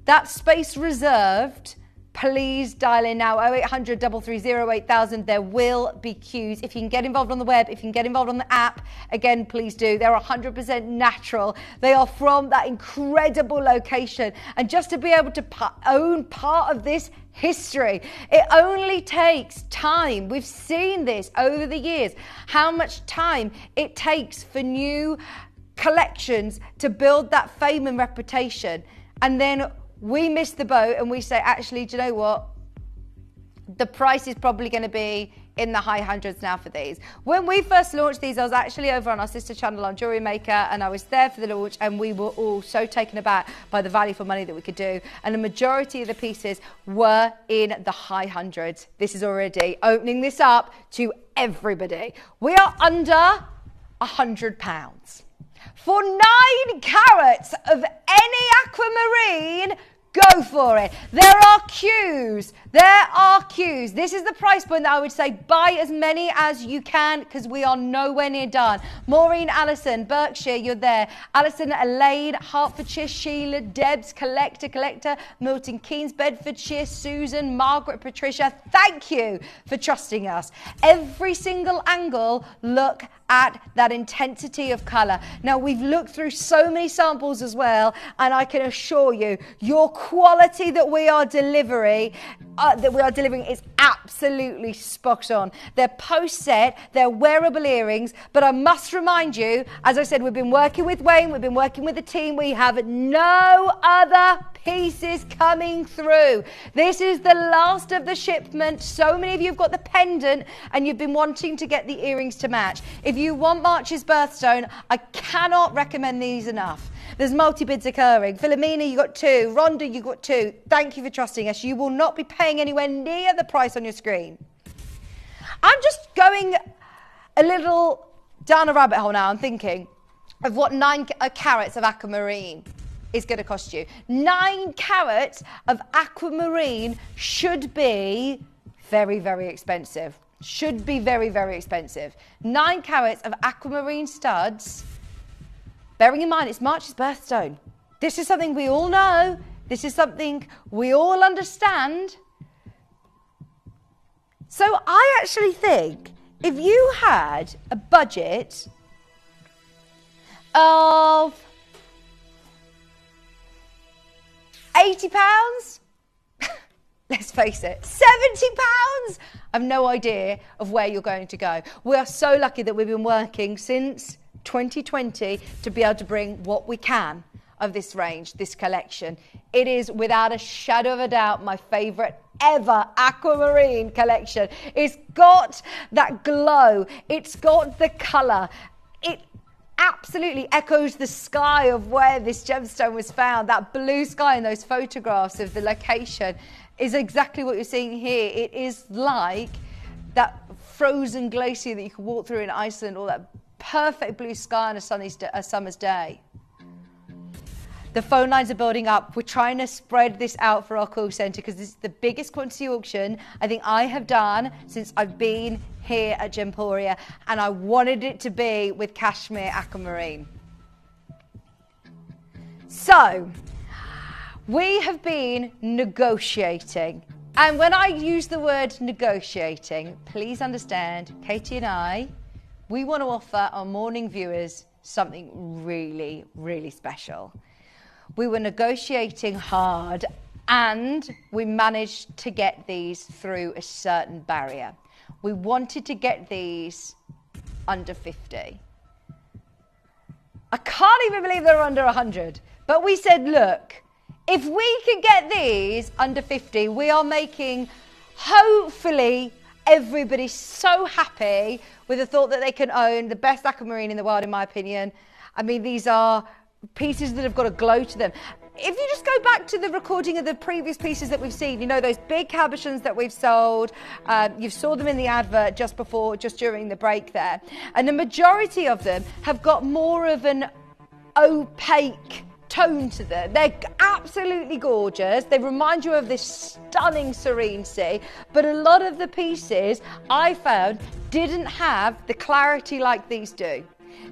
that space reserved, please dial in now, 0800 330 8000. There will be queues. If you can get involved on the web, if you can get involved on the app, again, please do. They're 100% natural. They are from that incredible location. And just to be able to own part of this history, it only takes time. We've seen this over the years, how much time it takes for new collections to build that fame and reputation. And then we miss the boat and we say, actually, do you know what? The price is probably going to be in the high hundreds now for these. When we first launched these, I was actually over on our sister channel on Jewelry Maker, and I was there for the launch, and we were all so taken aback by the value for money that we could do. And the majority of the pieces were in the high hundreds. This is already opening this up to everybody. We are under £100. For 9 carats of any aquamarine, go for it. There are queues. There are queues. This is the price point that I would say buy as many as you can, because we are nowhere near done. Maureen, Alison, Berkshire, you're there. Alison, Elaine, Hertfordshire, Sheila, Debs, Collector, Milton Keynes, Bedfordshire, Susan, Margaret, Patricia. Thank you for trusting us. Every single angle, look at that intensity of colour. Now, we've looked through so many samples as well, and I can assure you, your quality that we are delivering is absolutely spot on. They're post-set, they're wearable earrings, but I must remind you, as I said, we've been working with Wayne, we've been working with the team, we have no other pieces coming through. This is the last of the shipment. So many of you have got the pendant and you've been wanting to get the earrings to match. If you want March's birthstone, I cannot recommend these enough. There's multi-bids occurring. Philomena, you got 2. Rhonda, you got 2. Thank you for trusting us. You will not be paying anywhere near the price on your screen. I'm just going a little down a rabbit hole now. I'm thinking of what 9 carats of aquamarine is going to cost you. 9 carats of aquamarine should be very, very expensive. Should be very, very expensive. 9 carats of aquamarine studs. Bearing in mind, it's March's birthstone. This is something we all know. This is something we all understand. So I actually think if you had a budget of £80, let's face it, £70, I've no idea of where you're going to go. We are so lucky that we've been working since 2020 to be able to bring what we can of this range, this collection. It is without a shadow of a doubt my favourite ever aquamarine collection. It's got that glow, it's got the colour, it absolutely echoes the sky of where this gemstone was found. That blue sky in those photographs of the location is exactly what you're seeing here. It is like that frozen glacier that you can walk through in Iceland, or that perfect blue sky on a summer's day. The phone lines are building up. We're trying to spread this out for our call centre because this is the biggest quantity auction I think I have done since I've been here at Gemporia, and I wanted it to be with Kashmir aquamarine. So, we have been negotiating. And when I use the word negotiating, please understand, Katie and I, we want to offer our morning viewers something really, really special. We were negotiating hard and we managed to get these through a certain barrier. We wanted to get these under 50. I can't even believe they're under 100. But we said, look, if we can get these under 50, we are making, hopefully, everybody so happy with the thought that they can own the best aquamarine in the world, in my opinion. I mean, these are pieces that have got a glow to them. If you just go back to the recording of the previous pieces that we've seen, you know, those big cabochons that we've sold, you saw them in the advert just during the break there. And the majority of them have got more of an opaque tone to them. They're absolutely gorgeous. They remind you of this stunning serene sea, but a lot of the pieces I found didn't have the clarity like these do.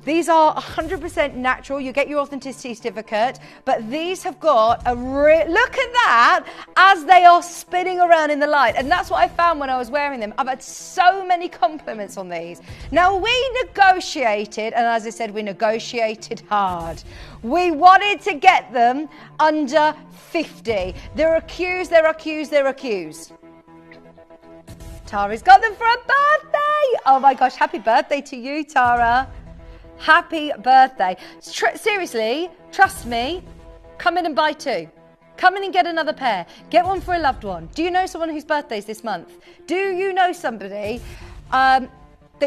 These are 100% natural. You get your authenticity certificate, but these have got a look at that as they are spinning around in the light. And that's what I found when I was wearing them. I've had so many compliments on these. Now, we negotiated, and as I said, we negotiated hard. We wanted to get them under 50. There are queues, there are queues, there are queues. Tara's got them for a birthday. Oh my gosh, happy birthday to you, Tara. Happy birthday. Seriously, trust me, come in and buy 2. Come in and get another pair. Get one for a loved one. Do you know someone whose birthday is this month? Do you know somebody that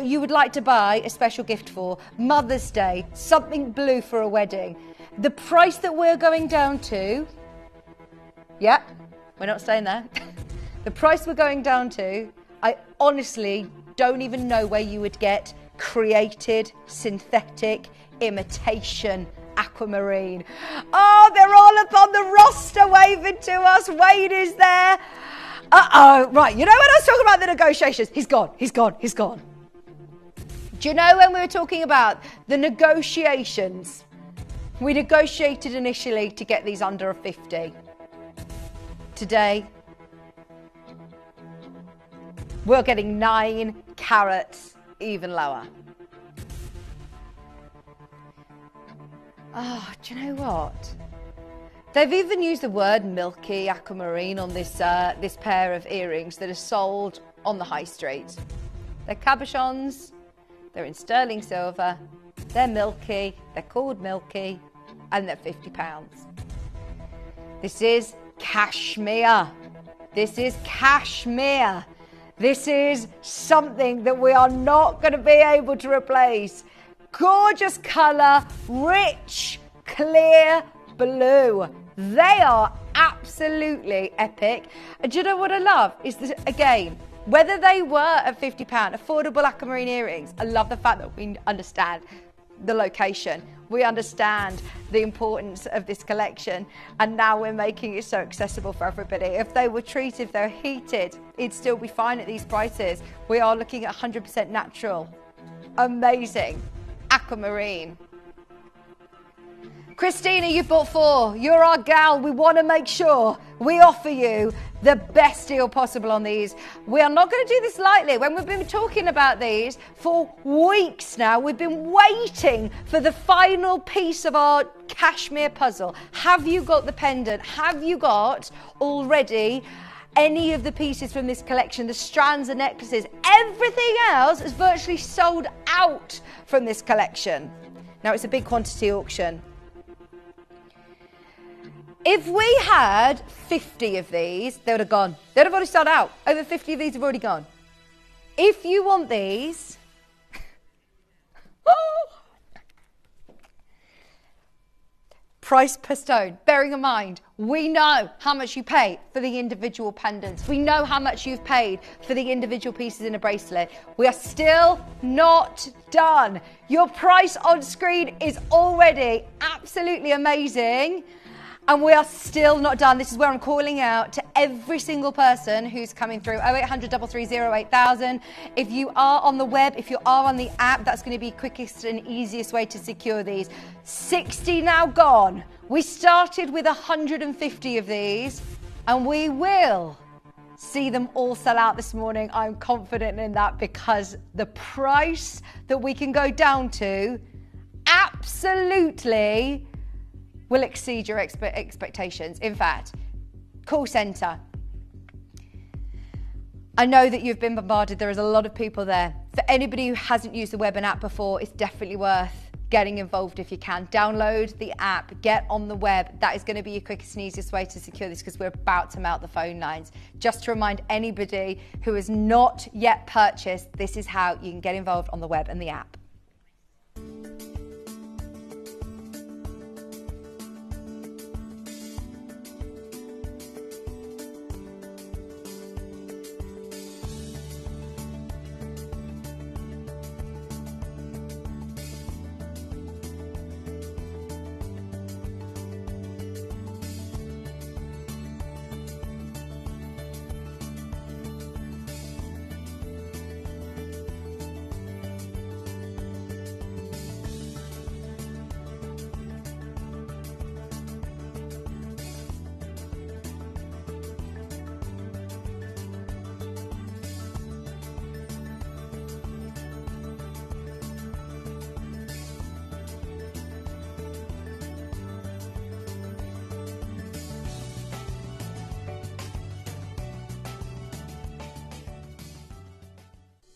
you would like to buy a special gift for? Mother's Day, something blue for a wedding. The price that we're going down to, yeah, we're not staying there. The price we're going down to, I honestly don't even know where you would get created synthetic imitation aquamarine. Oh, they're all up on the roster waving to us. Wade is there. Right, you know when I was talking about the negotiations? He's gone. Do you know when we were talking about the negotiations? We negotiated initially to get these under a 50. Today, we're getting 9 carats even lower. Oh, do you know what? They've even used the word milky aquamarine on this pair of earrings that are sold on the high street. They're cabochons, they're in sterling silver, they're milky, they're called milky, and they're £50. This is Kashmir. This is Kashmir. This is something that we are not going to be able to replace. Gorgeous colour, rich, clear blue. They are absolutely epic. And do you know what I love? Is that, again, whether they were at £50, affordable aquamarine earrings, I love the fact that we understand the location. We understand the importance of this collection, and now we're making it so accessible for everybody. If they were treated, if they're heated, it'd still be fine at these prices. We are looking at 100% natural. Amazing. Aquamarine. Christina, you bought 4. You're our gal. We want to make sure we offer you the best deal possible on these. We are not going to do this lightly. When we've been talking about these for weeks now, we've been waiting for the final piece of our Kashmir puzzle. Have you got the pendant? Have you got already any of the pieces from this collection, the strands and necklaces? Everything else is virtually sold out from this collection. Now, it's a big quantity auction. If we had 50 of these, they would have gone. They'd have already sold out. Over 50 of these have already gone. If you want these, price per stone. Bearing in mind, we know how much you pay for the individual pendants. We know how much you've paid for the individual pieces in a bracelet. We are still not done. Your price on screen is already absolutely amazing. And we are still not done. This is where I'm calling out to every single person who's coming through. 0800 330 8000. If you are on the web, if you are on the app, that's going to be quickest and easiest way to secure these. 60 now gone. We started with 150 of these, and we will see them all sell out this morning. I'm confident in that, because the price that we can go down to absolutely will exceed your expectations. In fact, call centre. I know that you've been bombarded. There is a lot of people there. For anybody who hasn't used the web and app before, it's definitely worth getting involved if you can. Download the app, get on the web. That is going to be your quickest and easiest way to secure this, because we're about to melt the phone lines. Just to remind anybody who has not yet purchased, this is how you can get involved on the web and the app.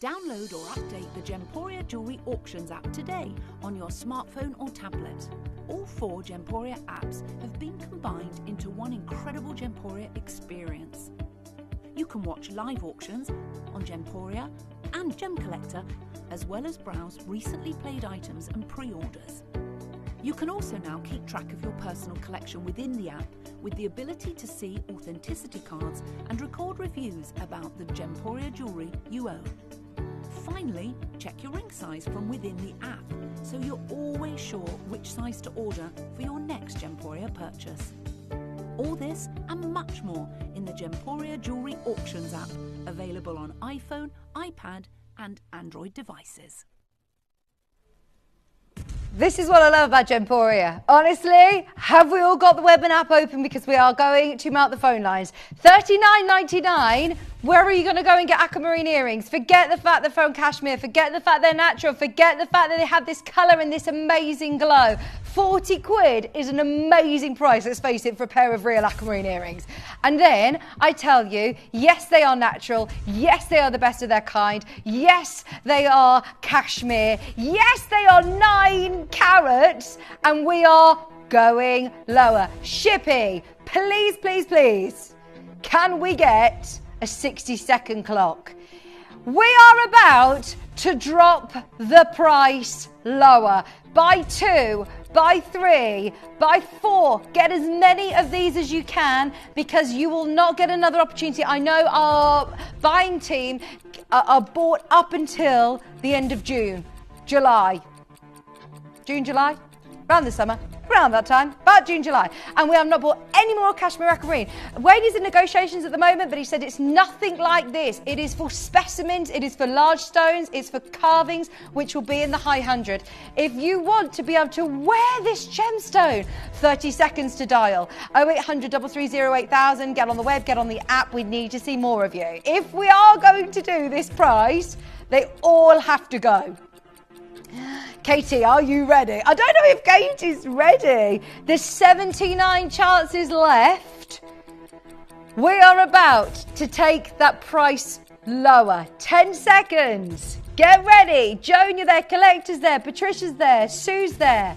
Download or update the Gemporia Jewellery Auctions app today on your smartphone or tablet. All 4 Gemporia apps have been combined into one incredible Gemporia experience. You can watch live auctions on Gemporia and Gem Collector, as well as browse recently played items and pre-orders. You can also now keep track of your personal collection within the app, with the ability to see authenticity cards and record reviews about the Gemporia jewellery you own. Finally, check your ring size from within the app, so you're always sure which size to order for your next Gemporia purchase. All this and much more in the Gemporia Jewellery Auctions app, available on iPhone, iPad and Android devices. This is what I love about Gemporia. Honestly, have we all got the web and app open? Because we are going to melt the phone lines. $39.99. Where are you going to go and get aquamarine earrings? Forget the fact they're from Kashmir. Forget the fact they're natural. Forget the fact that they have this colour and this amazing glow. 40 quid is an amazing price, let's face it, for a pair of real aquamarine earrings. And then I tell you, yes, they are natural. Yes, they are the best of their kind. Yes, they are Kashmir. Yes, they are 9 carats. And we are going lower. Shippy, please, please, please, can we get a 60-second clock? We are about to drop the price lower. Buy 2, buy 3, buy 4. Get as many of these as you can, because you will not get another opportunity. I know our buying team are bought up until the end of June, July. June, July? Around the summer. Around that time, about June, July. And we have not bought any more Kashmir aquamarine. Wayne is in negotiations at the moment, but he said it's nothing like this. It is for specimens, it is for large stones, it's for carvings, which will be in the high 100. If you want to be able to wear this gemstone, 30 seconds to dial. 0800 330 8000, get on the web, get on the app. We need to see more of you. If we are going to do this price, they all have to go. Katie, are you ready? I don't know if Katie's ready. There's 79 chances left. We are about to take that price lower. 10 seconds. Get ready. Joan, you're there. Collector's there. Patricia's there. Sue's there.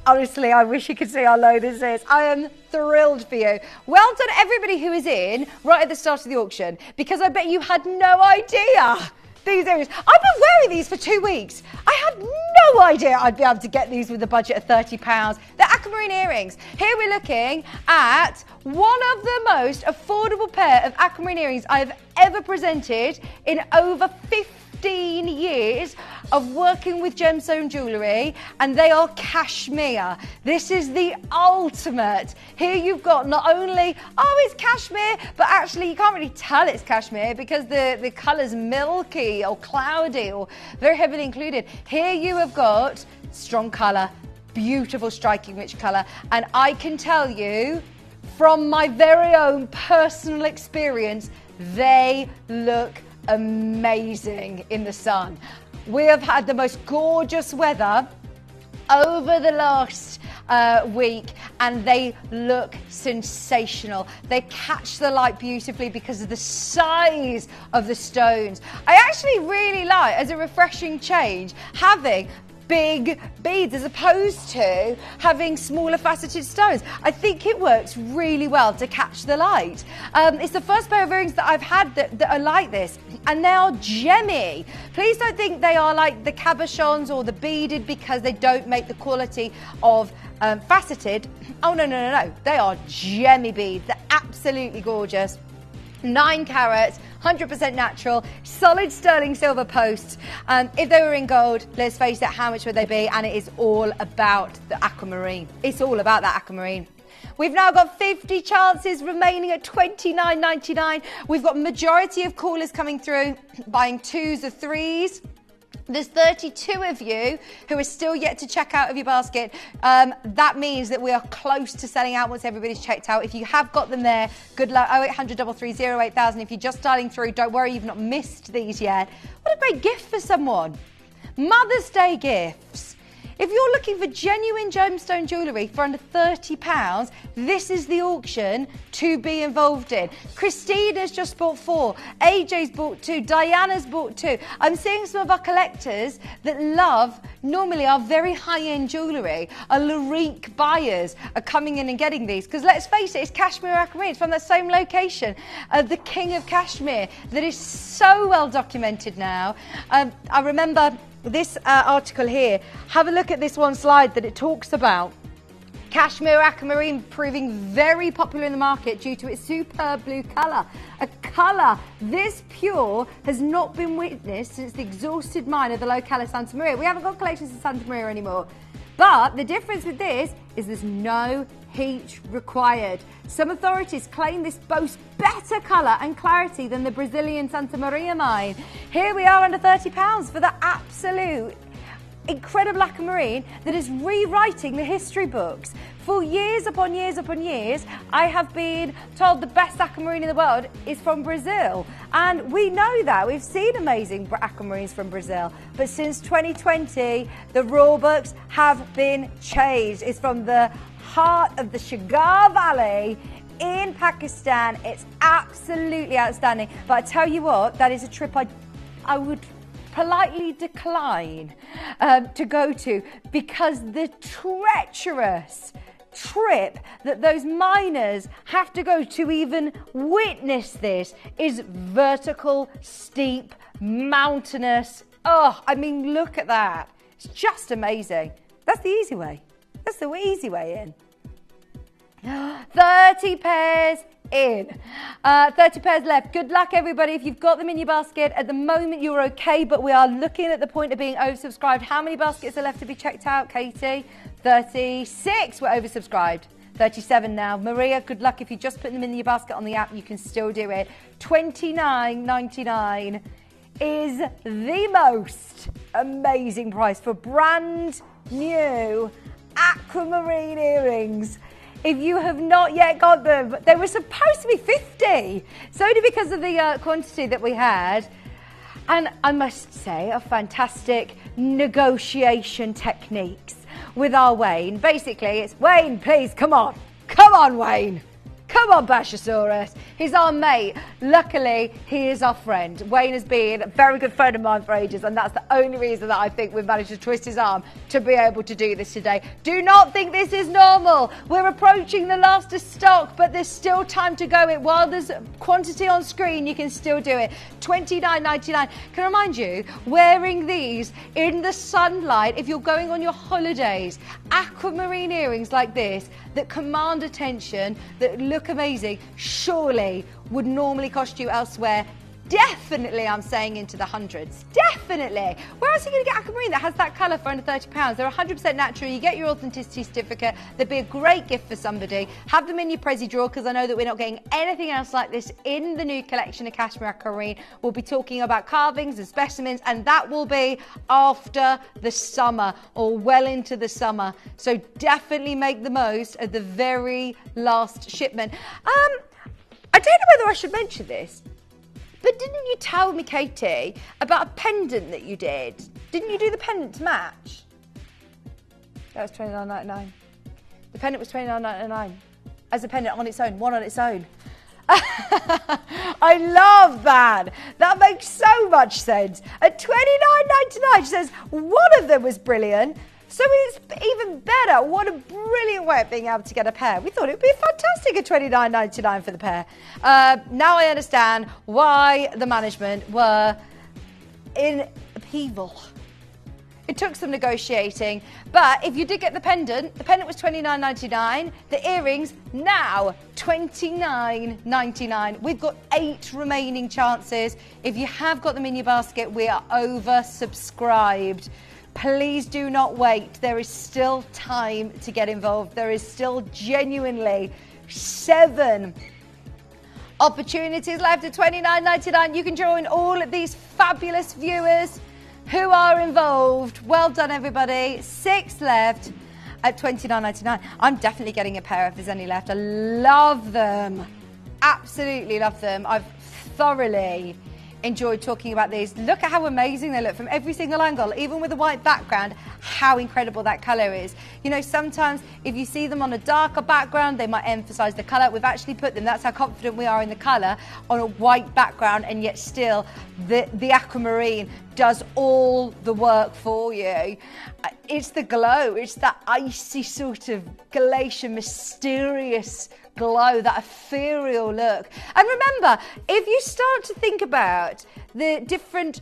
Honestly, I wish you could see how low this is. I am thrilled for you. Well done, everybody who is in right at the start of the auction, because I bet you had no idea these earrings. I've been wearing these for 2 weeks. I had no idea I'd be able to get these with a budget of £30. They're aquamarine earrings. Here we're looking at one of the most affordable pair of aquamarine earrings I've ever presented in over 15 years of working with gemstone jewellery, and they are cashmere. This is the ultimate. Here you've got not only, it's cashmere, but actually you can't really tell it's cashmere because the colour's milky or cloudy or very heavily included. Here you have got strong colour, beautiful striking rich colour, and I can tell you from my very own personal experience, they look amazing in the sun. We have had the most gorgeous weather over the last week, and they look sensational. They catch the light beautifully because of the size of the stones. I actually really like, as a refreshing change, having big beads as opposed to having smaller faceted stones. I think it works really well to catch the light. It's the first pair of earrings that I've had that are like this, and they are gemmy. Please don't think they are like the cabochons or the beaded, because they don't make the quality of faceted. Oh, no. They are gemmy beads. They're absolutely gorgeous. 9 carats, 100% natural, solid sterling silver posts. If they were in gold, let's face it, how much would they be? And it is all about the aquamarine. It's all about that aquamarine. We've now got 50 chances remaining at $29.99. We've got majority of callers coming through, buying 2s or 3s. There's 32 of you who are still yet to check out of your basket. That means that we are close to selling out once everybody's checked out. If you have got them there, good luck. 0800 330 8000. If you're just dialing through, don't worry, you've not missed these yet. What a great gift for someone. Mother's Day gifts. If you're looking for genuine gemstone jewellery for under £30, this is the auction to be involved in. Christina's just bought 4, AJ's bought 2, Diana's bought 2. I'm seeing some of our collectors that love normally our very high-end jewellery, our Larique buyers are coming in and getting these, because let's face it, it's Kashmir aquamarine. It's from that same location, the King of Kashmir, that is so well documented now. I remember this article here. Have a look at this one slide that it talks about. Kashmir aquamarine proving very popular in the market due to its superb blue colour. A colour this pure has not been witnessed since the exhausted mine of the locale of Santa Maria. We haven't got collections in Santa Maria anymore. But the difference with this is there's no heat required. Some authorities claim this boasts better colour and clarity than the Brazilian Santa Maria mine. Here we are under £30 for the absolute incredible aquamarine that is rewriting the history books. For years upon years upon years, I have been told the best aquamarine in the world is from Brazil. And we know that. We've seen amazing aquamarines from Brazil. But since 2020, the rule books have been changed. It's from the heart of the Shigar Valley in Pakistan. It's absolutely outstanding. But I tell you what, that is a trip I would politely decline to go to, because the treacherous trip that those miners have to go to even witness this is vertical, steep, mountainous. Oh, I mean, look at that. It's just amazing. That's the easy way. That's the easy way in. 30 pairs in. 30 pairs left. Good luck, everybody. If you've got them in your basket, at the moment you're okay, but we are looking at the point of being oversubscribed. How many baskets are left to be checked out, Katie? 36. We're oversubscribed. 37 now. Maria, good luck. If you just put them in your basket on the app, you can still do it. $29.99 is the most amazing price for brand new aquamarine earrings. If you have not yet got them, they were supposed to be 50. It's only because of the quantity that we had. And I must say, a fantastic negotiation techniques with our Wayne. Basically, it's Wayne, please, come on. Come on, Wayne. Come on, Bashosaurus. He's our mate. Luckily, he is our friend. Wayne has been a very good friend of mine for ages, and that's the only reason that I think we've managed to twist his arm to be able to do this today. Do not think this is normal. We're approaching the last of stock, but there's still time to go. While there's quantity on screen, you can still do it. $29.99. Can I remind you, wearing these in the sunlight, if you're going on your holidays, aquamarine earrings like this that command attention, that look amazing, surely would normally cost you elsewhere. Definitely, I'm saying into the hundreds. Definitely. Where else are you going to get aquamarine that has that colour for under £30? They're 100% natural. You get your authenticity certificate. They'd be a great gift for somebody. Have them in your Prezi drawer, because I know that we're not getting anything else like this in the new collection of Kashmir aquamarine. We'll be talking about carvings and specimens, and that will be after the summer, or well into the summer. So definitely make the most of the very last shipment. I don't know whether I should mention this, but didn't you tell me, Katie, about a pendant that you did? Didn't you do the pendant to match? That was $29.99. The pendant was $29.99 as a pendant on its own, one on its own. I love that. That makes so much sense. At $29.99, she says one of them was brilliant. So it's even better. What a brilliant way of being able to get a pair. We thought it would be fantastic at $29.99 for the pair. Now I understand why the management were in upheaval. It took some negotiating, but if you did get the pendant was $29.99. The earrings now $29.99. We've got 8 remaining chances. If you have got them in your basket, we are oversubscribed. Please do not wait. There is still time to get involved. There is still genuinely 7 opportunities left at $29.99. You can join all of these fabulous viewers who are involved. Well done, everybody. 6 left at $29.99. I'm definitely getting a pair if there's any left. I love them. Absolutely love them. I've thoroughly enjoyed talking about these. Look at how amazing they look from every single angle, even with a white background, how incredible that colour is. You know, sometimes if you see them on a darker background, they might emphasise the colour. We've actually put them, that's how confident we are in the colour, on a white background, and yet still the aquamarine does all the work for you. It's the glow, it's that icy sort of glacier, mysterious glow, that ethereal look. And remember, if you start to think about the different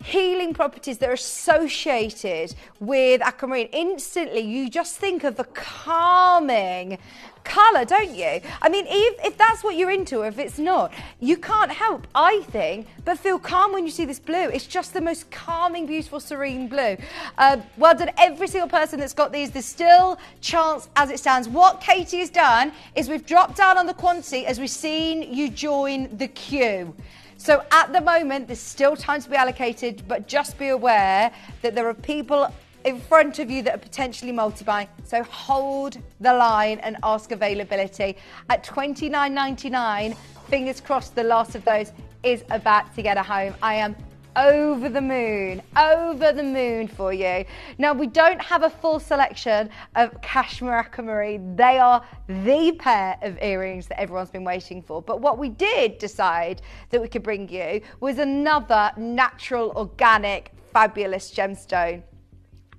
healing properties that are associated with aquamarine, instantly you just think of the calming colour, don't you? I mean, if that's what you're into, or if it's not, you can't help, I think, but feel calm when you see this blue. It's just the most calming, beautiful, serene blue. Well done, every single person that's got these. There's still chance as it stands. What Katie has done is we've dropped down on the quantity as we've seen you join the queue. So at the moment, there's still time to be allocated, but just be aware that there are people in front of you that are potentially multi-buying. So hold the line and ask availability. At $29.99, fingers crossed the last of those is about to get a home. I am over the moon for you. Now, we don't have a full selection of Kashmir aquamarine. They are the pair of earrings that everyone's been waiting for. But what we did decide that we could bring you was another natural, organic, fabulous gemstone.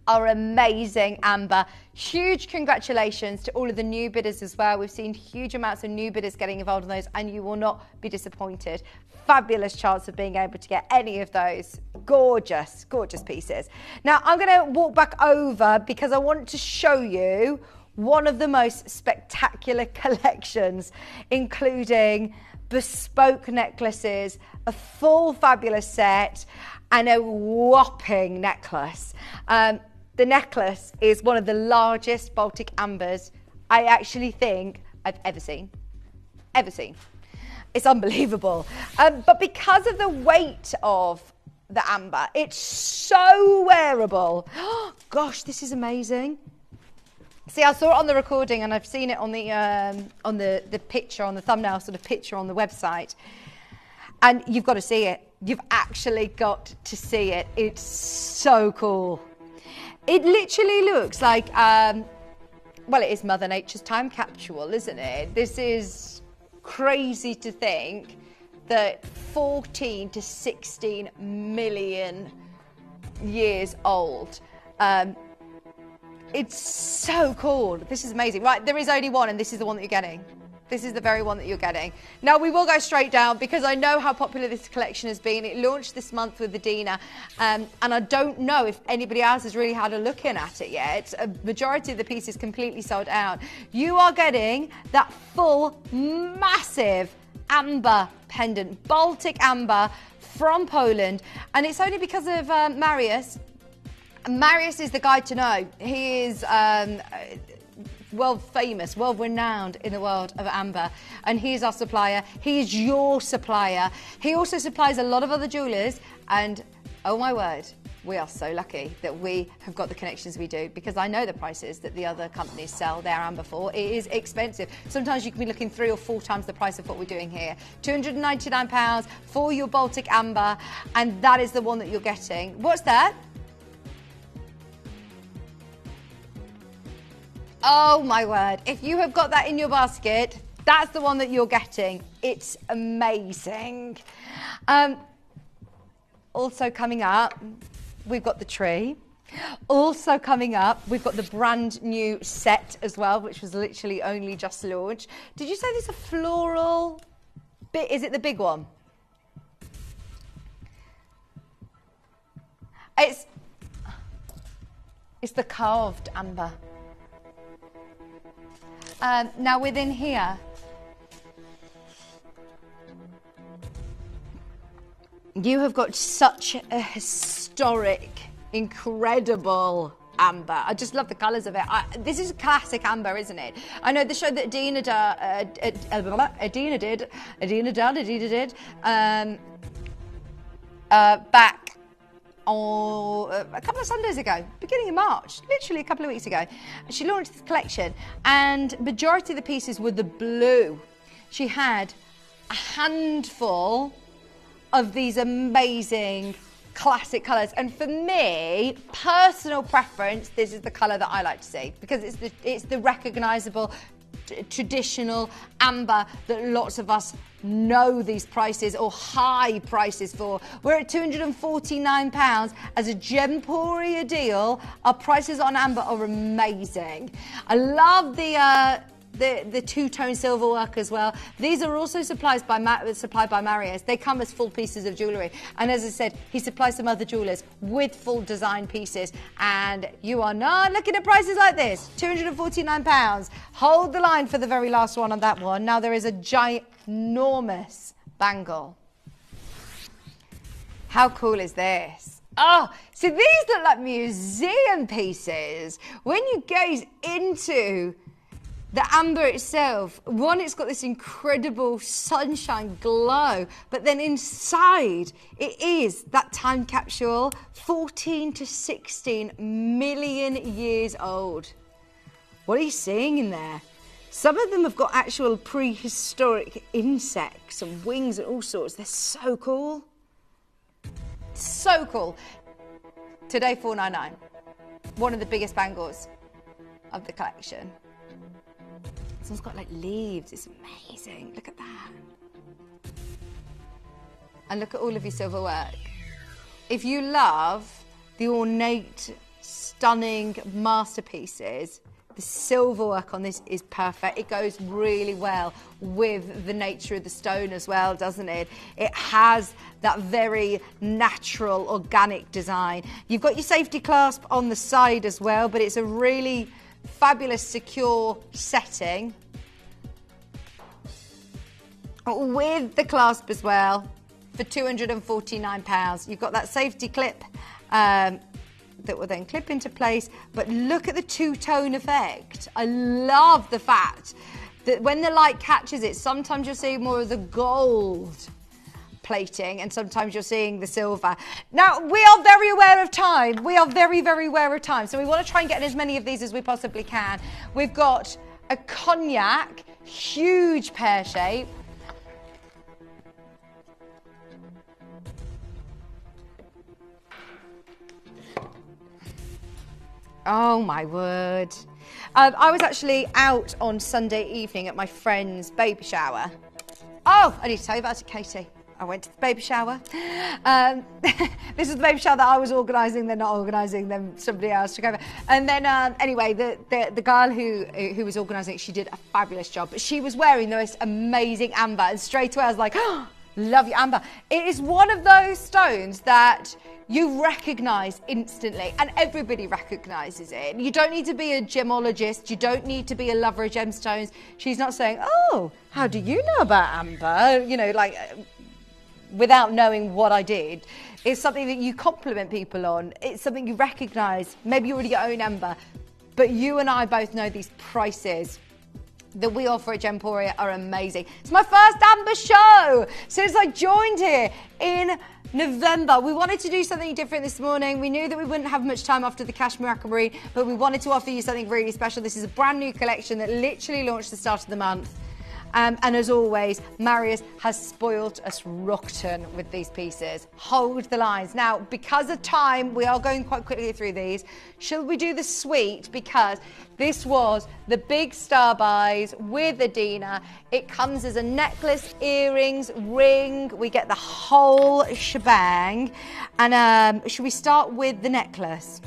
Our amazing amber. Huge congratulations to all of the new bidders as well. We've seen huge amounts of new bidders getting involved in those, and you will not be disappointed. Fabulous chance of being able to get any of those gorgeous, gorgeous pieces. Now I'm going to walk back over because I want to show you one of the most spectacular collections, including bespoke necklaces, a full fabulous set, and a whopping necklace. The necklace is one of the largest Baltic ambers I actually think I've ever seen. It's unbelievable. But because of the weight of the amber, it's so wearable. Oh, gosh, this is amazing. See, I saw it on the recording and I've seen it on the picture, on the thumbnail sort of picture on the website. And you've got to see it. You've actually got to see it. It's so cool. It literally looks like, well, it is Mother Nature's time capsule, isn't it? This is crazy to think that 14 to 16 million years old. It's so cool. This is amazing. Right, there is only one, and this is the one that you're getting. This is the very one that you're getting. Now, we will go straight down because I know how popular this collection has been. It launched this month with the Dina, and I don't know if anybody else has really had a look in at it yet. A majority of the pieces completely sold out. You are getting that full, massive amber pendant, Baltic amber from Poland, and it's only because of Marius. Marius is the guy to know. He is world famous, world renowned in the world of amber, and he is our supplier. He is your supplier. He also supplies a lot of other jewelers, and oh my word, we are so lucky that we have got the connections we do, because I know the prices that the other companies sell their amber for. It is expensive. Sometimes you can be looking 3 or 4 times the price of what we're doing here. £299 for your Baltic amber, and that is the one that you're getting. What's that? Oh my word, if you have got that in your basket, that's the one that you're getting. It's amazing. Also coming up, we've got the tree. Also coming up, we've got the brand new set as well, which was literally only just launched. Did you say there's a floral bit? Is it the big one? It's the carved amber. Now within here, you have got such a historic, incredible amber. I just love the colours of it. This is classic amber, isn't it? I know the show that Adina did back a couple of Sundays ago, beginning of March, literally a couple of weeks ago. She launched this collection, and majority of the pieces were the blue. She had a handful of these amazing classic colours, and for me, personal preference, this is the colour that I like to see, because it's the recognisable traditional amber that lots of us know these prices, or high prices for. We're at £249 as a Gemporia deal. Our prices on amber are amazing. I love the two-tone silver work as well. These are also supplied by Marius. They come as full pieces of jewellery, and as I said, he supplies some other jewellers with full design pieces, and you are not looking at prices like this. £249. Hold the line for the very last one on that one. Now there is a ginormous bangle. How cool is this? Oh, so these look like museum pieces. When you gaze into the amber itself, one, it's got this incredible sunshine glow, but then inside it is that time capsule, 14 to 16 million years old. What are you seeing in there? Some of them have got actual prehistoric insects and wings and all sorts. They're so cool. So cool. Today, $499. One of the biggest bangles of the collection. This one's got like leaves. It's amazing. Look at that. And look at all of your silver work. If you love the ornate, stunning masterpieces. The silver work on this is perfect. It goes really well with the nature of the stone as well, doesn't it? It has that very natural, organic design. You've got your safety clasp on the side as well, but it's a really fabulous, secure setting. With the clasp as well, for £249. You've got that safety clip that will then clip into place, but look at the two-tone effect. I love the fact that when the light catches it, sometimes you're seeing more of the gold plating and sometimes you're seeing the silver. Now, we are very aware of time. We are very, very aware of time. So we want to try and get as many of these as we possibly can. We've got a cognac, huge pear shape. Oh my word. I was actually out on Sunday evening at my friend's baby shower. Oh, I need to tell you about it, Katie. I went to the baby shower. This is the baby shower that I was organising. They're not organising, then somebody else took over. And then anyway, the girl who was organising it, she did a fabulous job. But she was wearing the most amazing amber. And straight away I was like, oh, love your amber. It is one of those stones that you recognise instantly, and everybody recognises it. You don't need to be a gemologist. You don't need to be a lover of gemstones. She's not saying, oh, how do you know about amber? You know, like, without knowing what I did. It's something that you compliment people on. It's something you recognise. Maybe you already own amber, but you and I both know these prices that we offer at Gemporia are amazing. It's my first amber show since I joined here in November. We wanted to do something different this morning. We knew that we wouldn't have much time after the Kashmir aquamarine, but we wanted to offer you something really special. This is a brand new collection that literally launched at the start of the month. And as always, Marius has spoilt us rotten with these pieces. Hold the lines. Now, because of time, we are going quite quickly through these. Shall we do the suite? Because this was the big star buys with Adina. It comes as a necklace, earrings, ring. We get the whole shebang. And should we start with the necklace?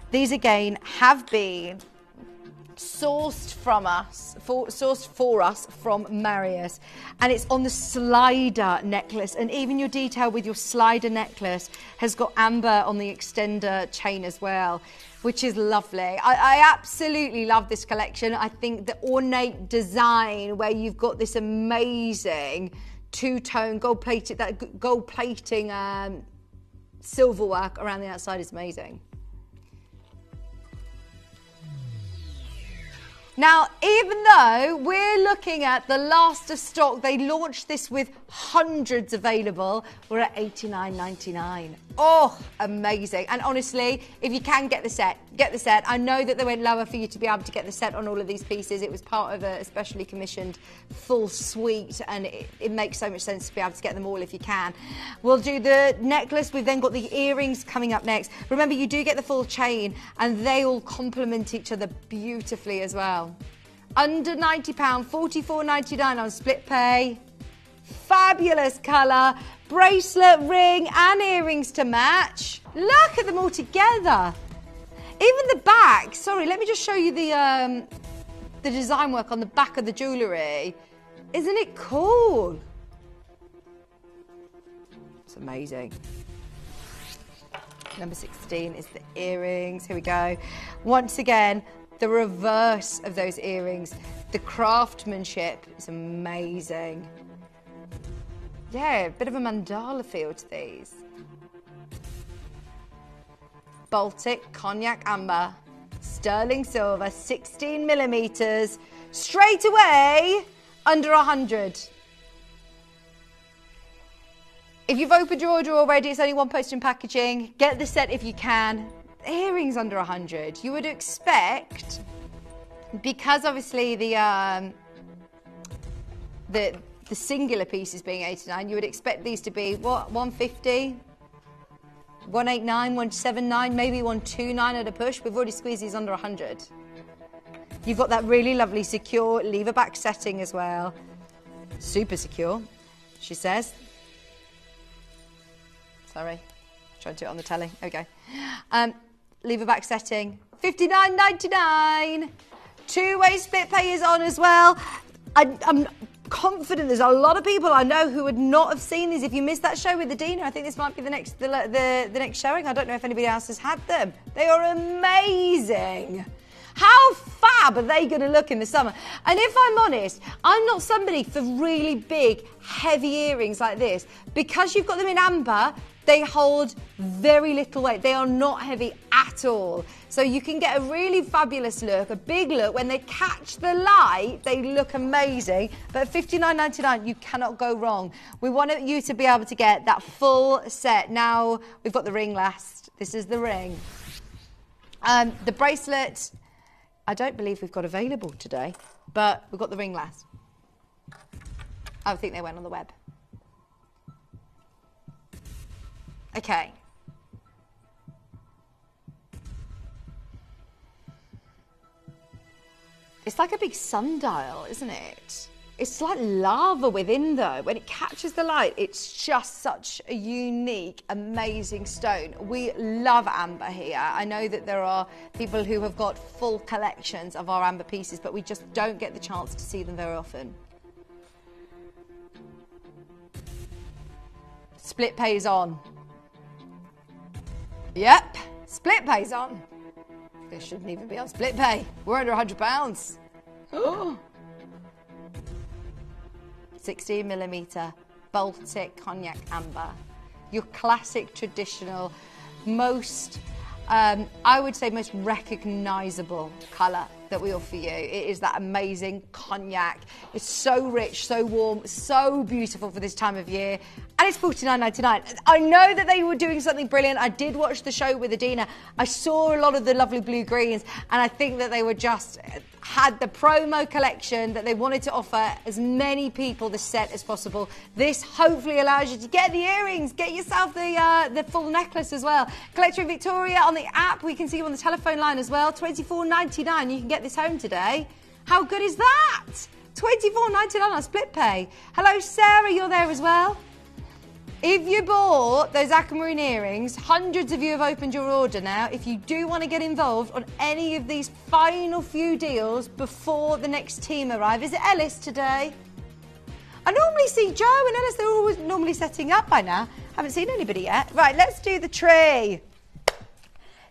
These, again, have been sourced for us from Marius, and it's on the slider necklace, and even your detail with your slider necklace has got amber on the extender chain as well, which is lovely. I absolutely love this collection. I think the ornate design where you've got this amazing two-tone gold plating silver work around the outside is amazing. Now, even though we're looking at the last of stock, they launched this with hundreds available, we're at $89.99. Oh, amazing. And honestly, if you can get the set, get the set. I know that they went lower for you to be able to get the set on all of these pieces. It was part of a specially commissioned full suite, and it makes so much sense to be able to get them all if you can. We'll do the necklace. We've then got the earrings coming up next. Remember, you do get the full chain, and they all complement each other beautifully as well. Under £90, $44.99 on split pay. Fabulous colour, bracelet, ring and earrings to match. Look at them all together. Even the back, sorry, let me just show you the design work on the back of the jewellery. Isn't it cool? It's amazing. Number 16 is the earrings. Here we go. Once again, the reverse of those earrings. The craftsmanship is amazing. Yeah, a bit of a mandala feel to these. Baltic, cognac amber, sterling silver, 16 millimeters, straight away under 100. If you've opened your order already, it's only one post in packaging. Get the set if you can. Earrings under 100. You would expect, because obviously the singular pieces being 89, you would expect these to be what, 150, 189, 179, maybe 129 at a push. We've already squeezed these under 100. You've got that really lovely secure lever back setting as well. Super secure, she says. Sorry. Try and do it on the telly. There we go. Lever back setting, $59.99. Two-way split pay is on as well. I'm confident there's a lot of people I know who would not have seen these. If you missed that show with Adina, I think this might be the next showing. I don't know if anybody else has had them. They are amazing. How fab are they going to look in the summer? And if I'm honest, I'm not somebody for really big, heavy earrings like this. Because you've got them in amber, they hold very little weight. They are not heavy at all. So you can get a really fabulous look, a big look. When they catch the light, they look amazing. But at $59.99, you cannot go wrong. We want you to be able to get that full set. Now, we've got the ring last. This is the ring. The bracelet, I don't believe we've got available today, but we've got the ring last. I think they went on the web. Okay. It's like a big sundial, isn't it? It's like lava within though. When it catches the light, it's just such a unique, amazing stone. We love amber here. I know that there are people who have got full collections of our amber pieces, but we just don't get the chance to see them very often. Split pay is on. Yep, split pay's on. This shouldn't even be on split pay. We're under £100. Oh. 16mm Baltic cognac amber. Your classic, traditional, most, I would say most recognisable colour that we offer you. It is that amazing cognac. It's so rich, so warm, so beautiful for this time of year. And it's $49.99. I know that they were doing something brilliant. I did watch the show with Adina. I saw a lot of the lovely blue greens, and I think that they were just had the promo collection that they wanted to offer as many people this set as possible. This hopefully allows you to get the earrings, get yourself the full necklace as well. Collector in Victoria on the app. We can see you on the telephone line as well. $24.99. You can get this home today. How good is that? $24.99 on split pay. Hello, Sarah. You're there as well. If you bought those aquamarine earrings, hundreds of you have opened your order now. If you do want to get involved on any of these final few deals before the next team arrive, is it Ellis today? I normally see Joe and Ellis, they're always normally setting up by now. Haven't seen anybody yet. Right, let's do the tree.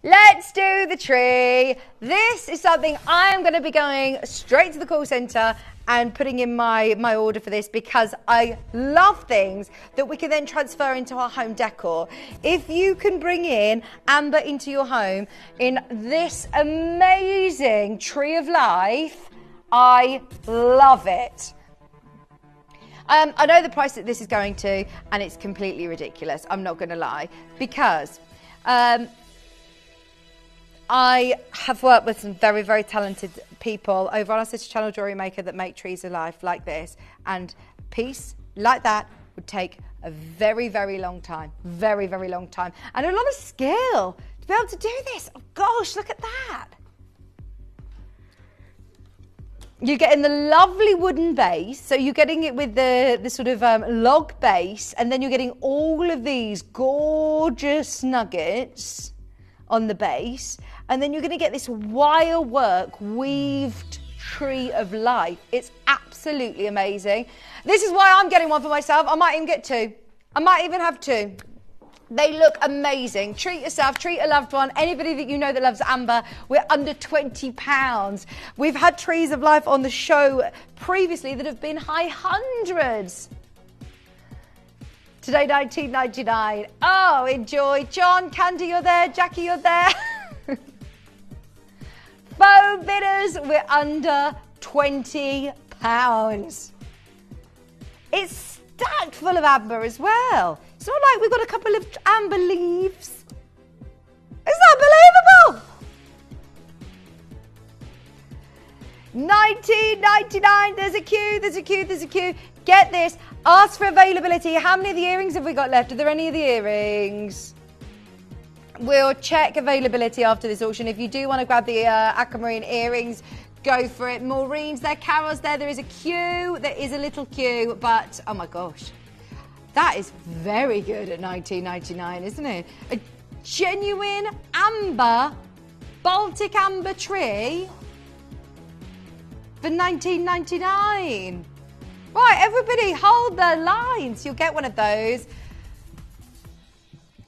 Let's do the tree. This is something I'm going to be going straight to the call centre and putting in my order for this, because I love things that we can then transfer into our home decor. If you can bring in amber into your home in this amazing tree of life, I love it. I know the price that this is going to, and it's completely ridiculous, I'm not going to lie, because I have worked with some very, very talented people over on our Sister Channel Jewellery Maker that make trees of life like this, and a piece like that would take a very, very long time, very, very long time, and a lot of skill to be able to do this. Oh gosh, look at that. You're getting the lovely wooden base, so you're getting it with the sort of log base, and then you're getting all of these gorgeous nuggets on the base, and then you're going to get this wire work weaved tree of life. It's absolutely amazing. This is why I'm getting one for myself. I might even get two. I might even have two. They look amazing. Treat yourself, treat a loved one, anybody that you know that loves amber. We're under £20. We've had trees of life on the show previously that have been high hundreds. Today, $19.99. Oh, enjoy. John, Candy, you're there. Jackie, you're there. Faux bidders, we're under £20. It's stacked full of amber as well. It's not like we've got a couple of amber leaves. It's unbelievable. $19.99. There's a queue, there's a queue, there's a queue. Get this. Ask for availability. How many of the earrings have we got left? Are there any of the earrings? We'll check availability after this auction. If you do want to grab the aquamarine earrings, go for it. Maureen's there, Carol's there. There is a queue. There is a little queue, but oh my gosh. That is very good at $19.99, isn't it? A genuine amber, Baltic amber tree for $19.99. Right, everybody hold their lines. You'll get one of those.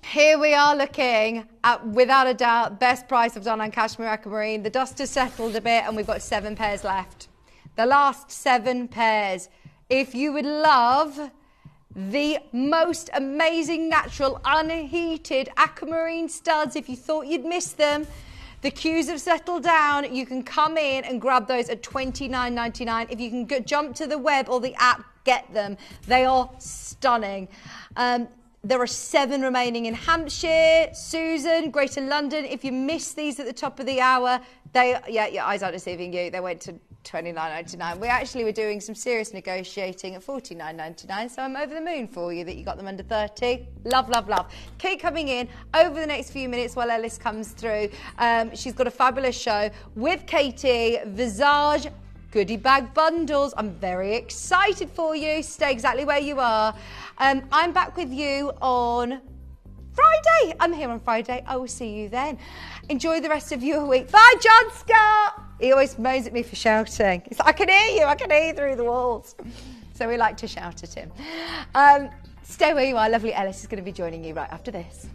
Here we are looking at, without a doubt, best price I've done on Kashmir aquamarine. The dust has settled a bit and we've got 7 pairs left. The last 7 pairs. If you would love the most amazing natural unheated aquamarine studs, if you thought you'd missed them, the queues have settled down. You can come in and grab those at $29.99. If you can jump to the web or the app, get them. They are stunning. There are 7 remaining in Hampshire, Susan, Greater London. If you missed these at the top of the hour, your eyes aren't deceiving you. They went to $29.99. We actually were doing some serious negotiating at $49.99, so I'm over the moon for you that you got them under 30. Love, love, love. Keep coming in over the next few minutes while Ellis comes through. She's got a fabulous show with Katie, Visage, goodie bag bundles. I'm very excited for you. Stay exactly where you are. I'm back with you on Friday. I'm here on Friday. I will see you then. Enjoy the rest of your week. Bye, John Scott. He always moans at me for shouting. He's like, I can hear you. I can hear you through the walls. So we like to shout at him. Stay where you are. Lovely Ellis is going to be joining you right after this.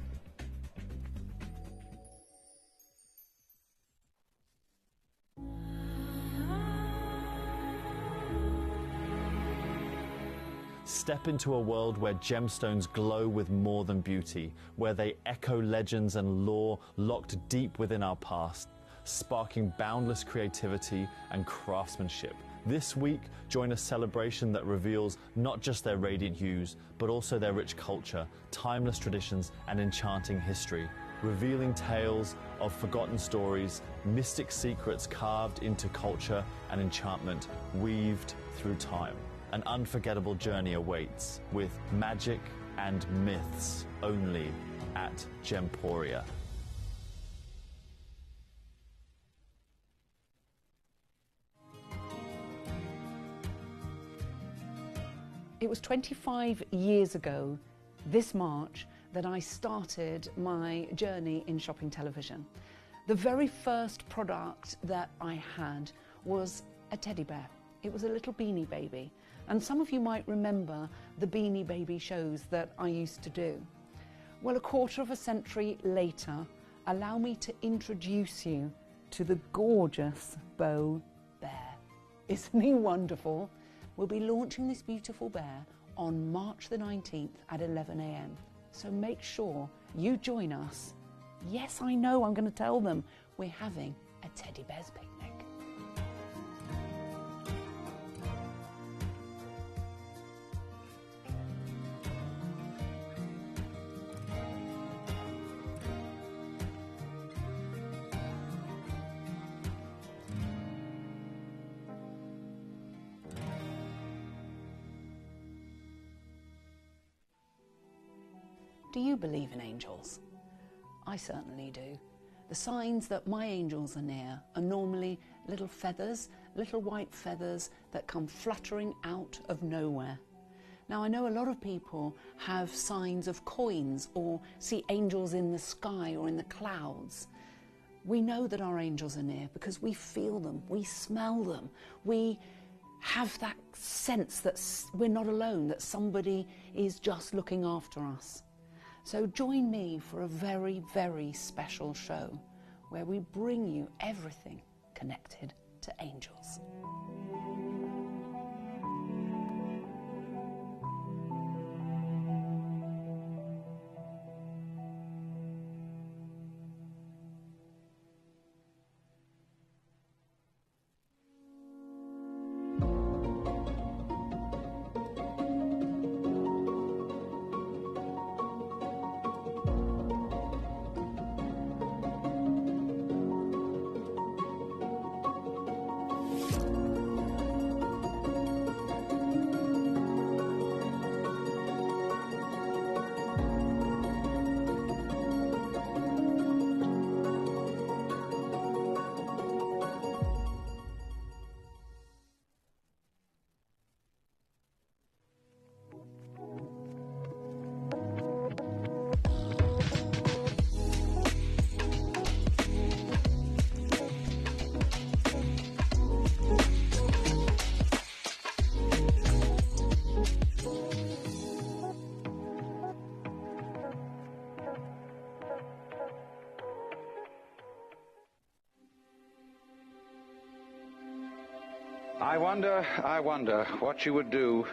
Step into a world where gemstones glow with more than beauty, where they echo legends and lore locked deep within our past, sparking boundless creativity and craftsmanship. This week, join a celebration that reveals not just their radiant hues, but also their rich culture, timeless traditions, and enchanting history, revealing tales of forgotten stories, mystic secrets carved into culture and enchantment, weaved through time. An unforgettable journey awaits with magic and myths only at Gemporia. It was 25 years ago this March that I started my journey in shopping television. The very first product that I had was a teddy bear. It was a little beanie baby. And some of you might remember the Beanie Baby shows that I used to do. Well, a quarter of a century later, allow me to introduce you to the gorgeous Beau Bear. Isn't he wonderful? We'll be launching this beautiful bear on March the 19th at 11 a.m. So make sure you join us. Yes, I know, I'm going to tell them we're having a teddy bear's picnic. Do you believe in angels? I certainly do. The signs that my angels are near are normally little feathers, little white feathers that come fluttering out of nowhere. Now, I know a lot of people have signs of coins or see angels in the sky or in the clouds. We know that our angels are near because we feel them, we smell them, we have that sense that we're not alone, that somebody is just looking after us. So join me for a very, very special show where we bring you everything connected to angels. I wonder what you would do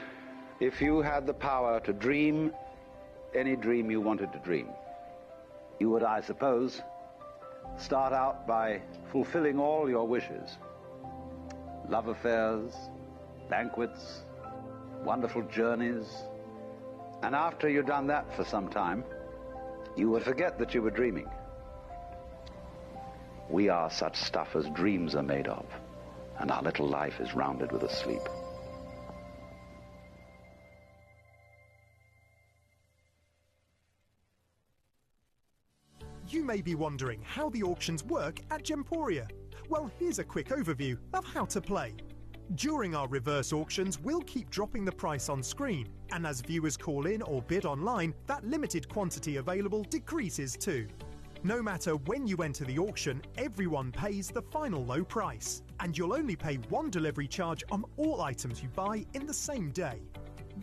if you had the power to dream any dream you wanted to dream. You would, I suppose, start out by fulfilling all your wishes. Love affairs, banquets, wonderful journeys. And after you'd done that for some time, you would forget that you were dreaming. We are such stuff as dreams are made of, and our little life is rounded with a sleep. You may be wondering how the auctions work at Gemporia. Well, here's a quick overview of how to play. During our reverse auctions, we'll keep dropping the price on screen, and as viewers call in or bid online, that limited quantity available decreases too. No matter when you enter the auction, everyone pays the final low price, and you'll only pay one delivery charge on all items you buy in the same day.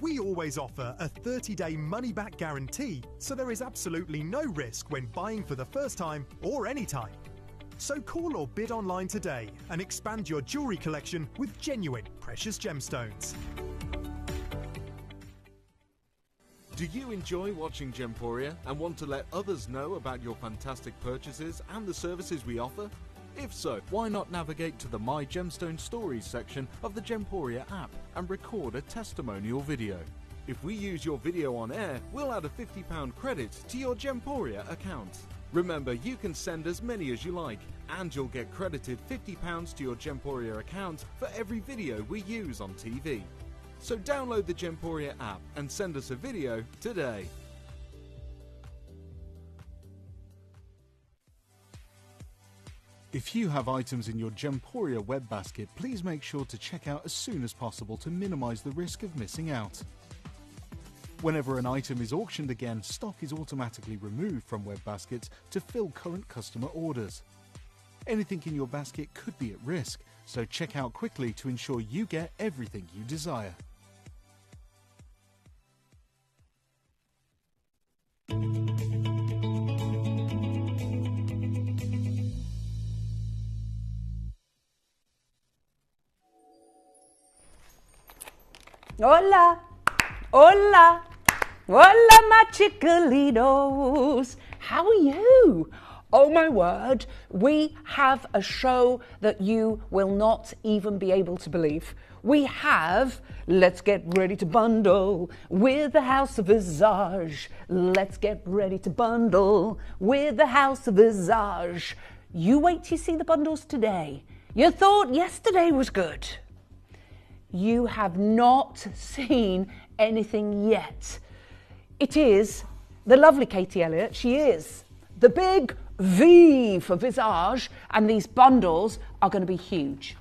We always offer a 30-day money-back guarantee, so there is absolutely no risk when buying for the first time or any time. So call or bid online today and expand your jewellery collection with genuine precious gemstones. Do you enjoy watching Gemporia and want to let others know about your fantastic purchases and the services we offer? If so, why not navigate to the My Gemstone Stories section of the Gemporia app and record a testimonial video. If we use your video on air, we'll add a £50 credit to your Gemporia account. Remember, you can send as many as you like, and you'll get credited £50 to your Gemporia account for every video we use on TV. So download the Gemporia app and send us a video today. If you have items in your Gemporia web basket, please make sure to check out as soon as possible to minimise the risk of missing out. Whenever an item is auctioned again, stock is automatically removed from web baskets to fill current customer orders. Anything in your basket could be at risk, so check out quickly to ensure you get everything you desire. Hola, hola, hola my chickalitos. How are you? Oh my word, we have a show that you will not even be able to believe. We have Let's Get Ready to Bundle with the House of Visage. Let's get ready to bundle with the House of Visage. You wait till you see the bundles today. You thought yesterday was good. You have not seen anything yet. It is the lovely Katie Elliott. She is the big V for Visage, and these bundles are going to be huge.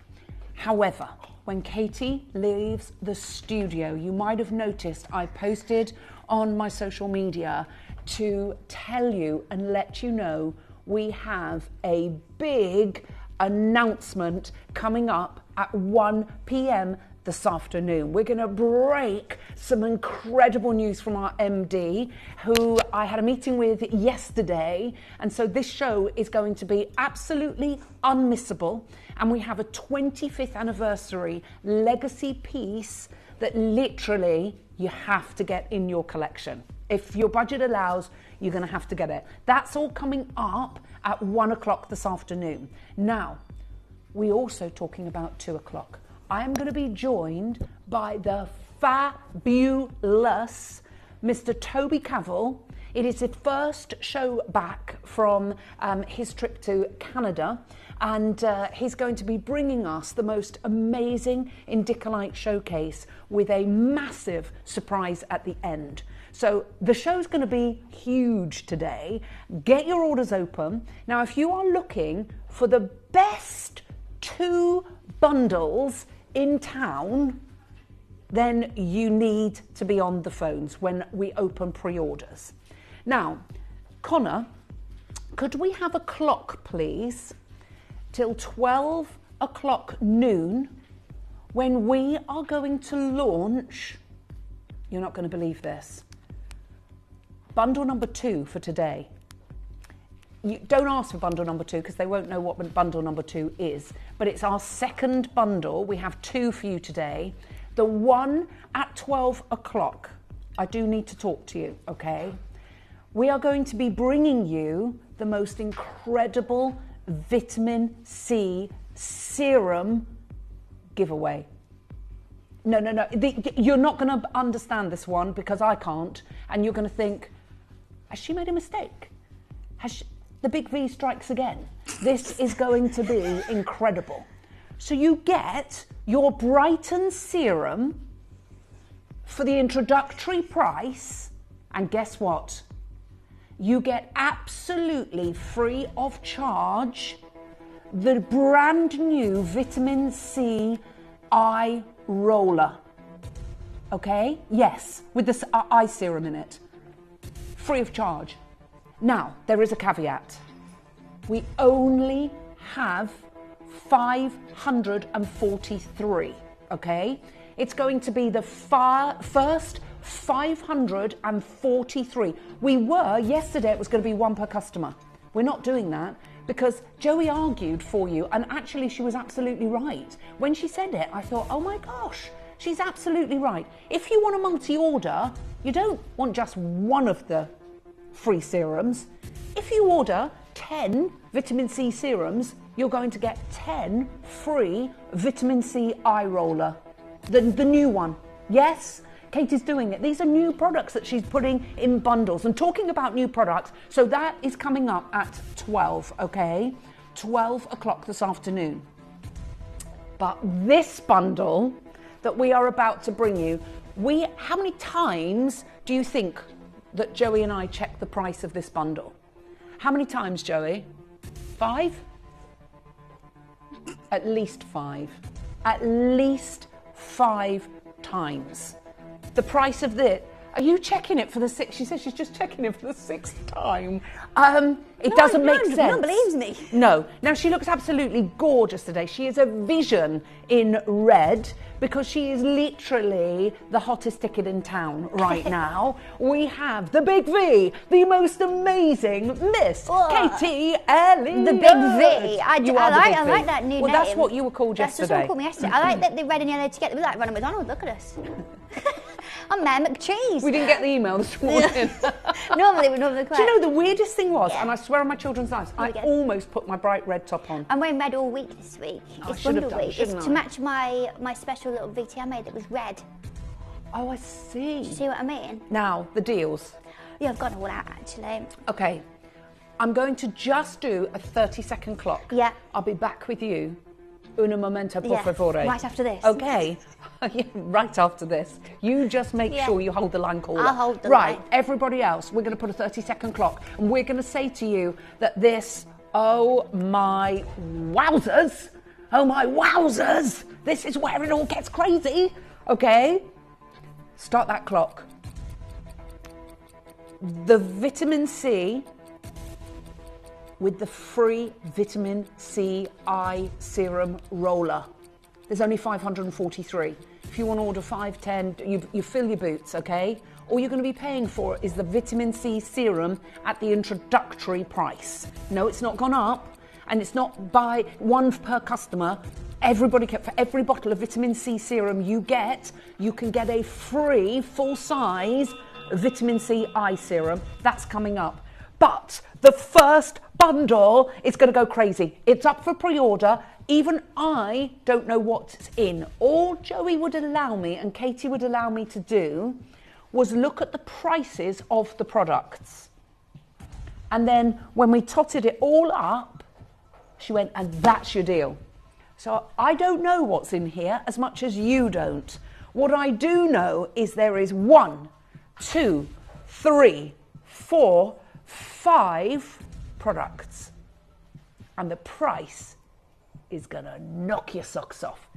However, when Katie leaves the studio, you might have noticed I posted on my social media to tell you and let you know we have a big announcement coming up at 1 p.m. this afternoon. We're going to break some incredible news from our MD, who I had a meeting with yesterday. And so this show is going to be absolutely unmissable. And we have a 25th anniversary legacy piece that literally you have to get in your collection. If your budget allows, you're going to have to get it. That's all coming up at 1 o'clock this afternoon. Now, we're also talking about 2 o'clock. I am going to be joined by the fabulous Mr. Toby Cavell. It is his first show back from his trip to Canada, and he's going to be bringing us the most amazing Indicolite showcase with a massive surprise at the end. So the show's going to be huge today. Get your orders open. Now, if you are looking for the best 2 bundles in town, then you need to be on the phones when we open pre-orders. Now, Connor, could we have a clock, please, till 12 o'clock noon, when we are going to launch, you're not going to believe this, bundle number 2 for today. you don't ask for bundle number 2 because they won't know what bundle number 2 is. But it's our second bundle. We have 2 for you today. The one at 12 o'clock, I do need to talk to you, okay? We are going to be bringing you the most incredible vitamin C serum giveaway. No. You're not going to understand this one because I can't. And you're going to think, has she made a mistake? The big V strikes again. This is going to be incredible. So you get your Brighton serum for the introductory price. And guess what? You get absolutely free of charge the brand new vitamin C eye roller. Okay? Yes, with this eye serum in it. Free of charge. Now, there is a caveat. We only have 543, okay? It's going to be the first 543. Yesterday it was going to be 1 per customer. We're not doing that because Joey argued for you, and actually she was absolutely right. When she said it, I thought, oh my gosh, she's absolutely right. If you want a multi-order, you don't want just one of the free serums. If you order 10 vitamin C serums, you're going to get 10 free vitamin C eye roller. The new one. Yes? Katie's doing it. These are new products that she's putting in bundles. And talking about new products, so that is coming up at 12, okay? 12 o'clock this afternoon. But this bundle that we are about to bring you, how many times do you think that Joey and I checked the price of this bundle? How many times, Joey? 5? At least 5. At least 5 times. The price of this. Are you checking it for the 6th? She says she's just checking it for the 6th time. It doesn't make sense. No one believes me. No. Now, she looks absolutely gorgeous today. She is a vision in red because she is literally the hottest ticket in town right now. We have the Big V, the most amazing Miss Katie Elliott. The Big V. I like that new name. Well, that's what you were called yesterday. That's just what called me yesterday. I like that the red and yellow together. We're like Ronald McDonald. Look at us. I'm Mare McCheese. We didn't get the email this morning. Normally we're quite. Do you know the weirdest thing was, and I swear on my children's lives, I almost put my bright red top on. I'm wearing red all week this week. It's Bundle Week. It's to match my special little VT I made that was red. Oh, I see. Do you see what I mean? Now, the deals. Yeah, I've got it all out actually. Okay. I'm going to just do a 30-second clock. Yeah. I'll be back with you. Un momento, por favore. Right after this. Okay. Yeah, right after this. You just make sure you hold the line caller. I'll hold the line. Right, everybody else, we're going to put a 30-second clock and we're going to say to you that this, oh my wowzers, this is where it all gets crazy. Okay? Start that clock. The vitamin C with the free vitamin C eye serum roller. There's only 543. If you want to order 5, 10, you fill your boots, okay? All you're going to be paying for is the vitamin C serum at the introductory price. No, it's not gone up, and it's not by 1 per customer. For every bottle of vitamin C serum you can get a free full-size vitamin C eye serum. That's coming up. But the first bundle is going to go crazy. It's up for pre-order. Even I don't know what's in. All Joey would allow me and Katie would allow me to do was look at the prices of the products. And then when we totted it all up, she went, and that's your deal. So I don't know what's in here as much as you don't. What I do know is there is 1, 2, 3, 4, 5 products. And the price is gonna knock your socks off.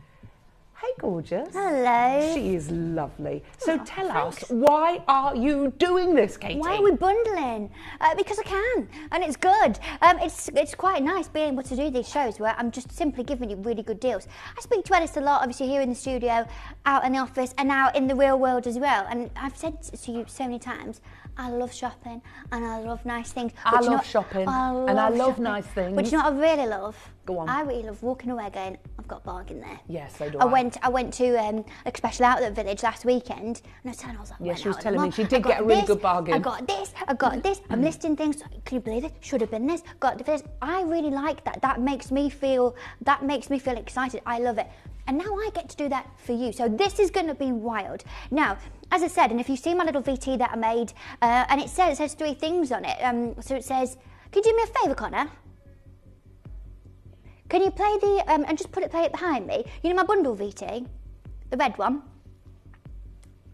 Hey, gorgeous. Hello. She is lovely. So tell us, why are you doing this, Katie? Why are we bundling? Because I can, and it's good. It's quite nice being able to do these shows where I'm just simply giving you really good deals. I speak to Ellis a lot, obviously here in the studio, out in the office, and now in the real world as well. And I've said to you so many times, I love shopping and I love nice things. I love shopping and I love nice things. But you know what I really love? Go on. I really love walking away going, I've got a bargain there. Yes, so do I went to a special outlet village last weekend and I was telling her, I was like, yeah, she was telling me she did get a really good bargain. I got this, I'm listing things, can you believe it? Should have been this, got this. I really like that. That makes me feel excited. I love it. And now I get to do that for you. So this is going to be wild. Now, as I said, and if you see my little VT that I made, and it says 3 things on it. So it says, can you do me a favour, Connor? Can you play the, and just play it behind me? You know my bundle VT? The red one?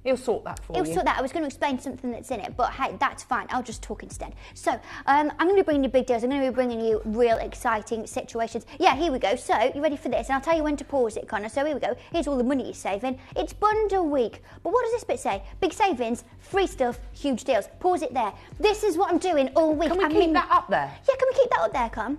He'll sort that for you. He'll sort that. I was going to explain something that's in it, but hey, that's fine. I'll just talk instead. So, I'm going to bring you big deals. I'm going to be bringing you real exciting situations. Yeah, here we go. So, you ready for this? And I'll tell you when to pause it, Connor. So, here we go. Here's all the money you're saving. It's bundle week. But what does this bit say? Big savings, free stuff, huge deals. Pause it there. This is what I'm doing all week. Can we keep that up there? Yeah, can we keep that up there, Con?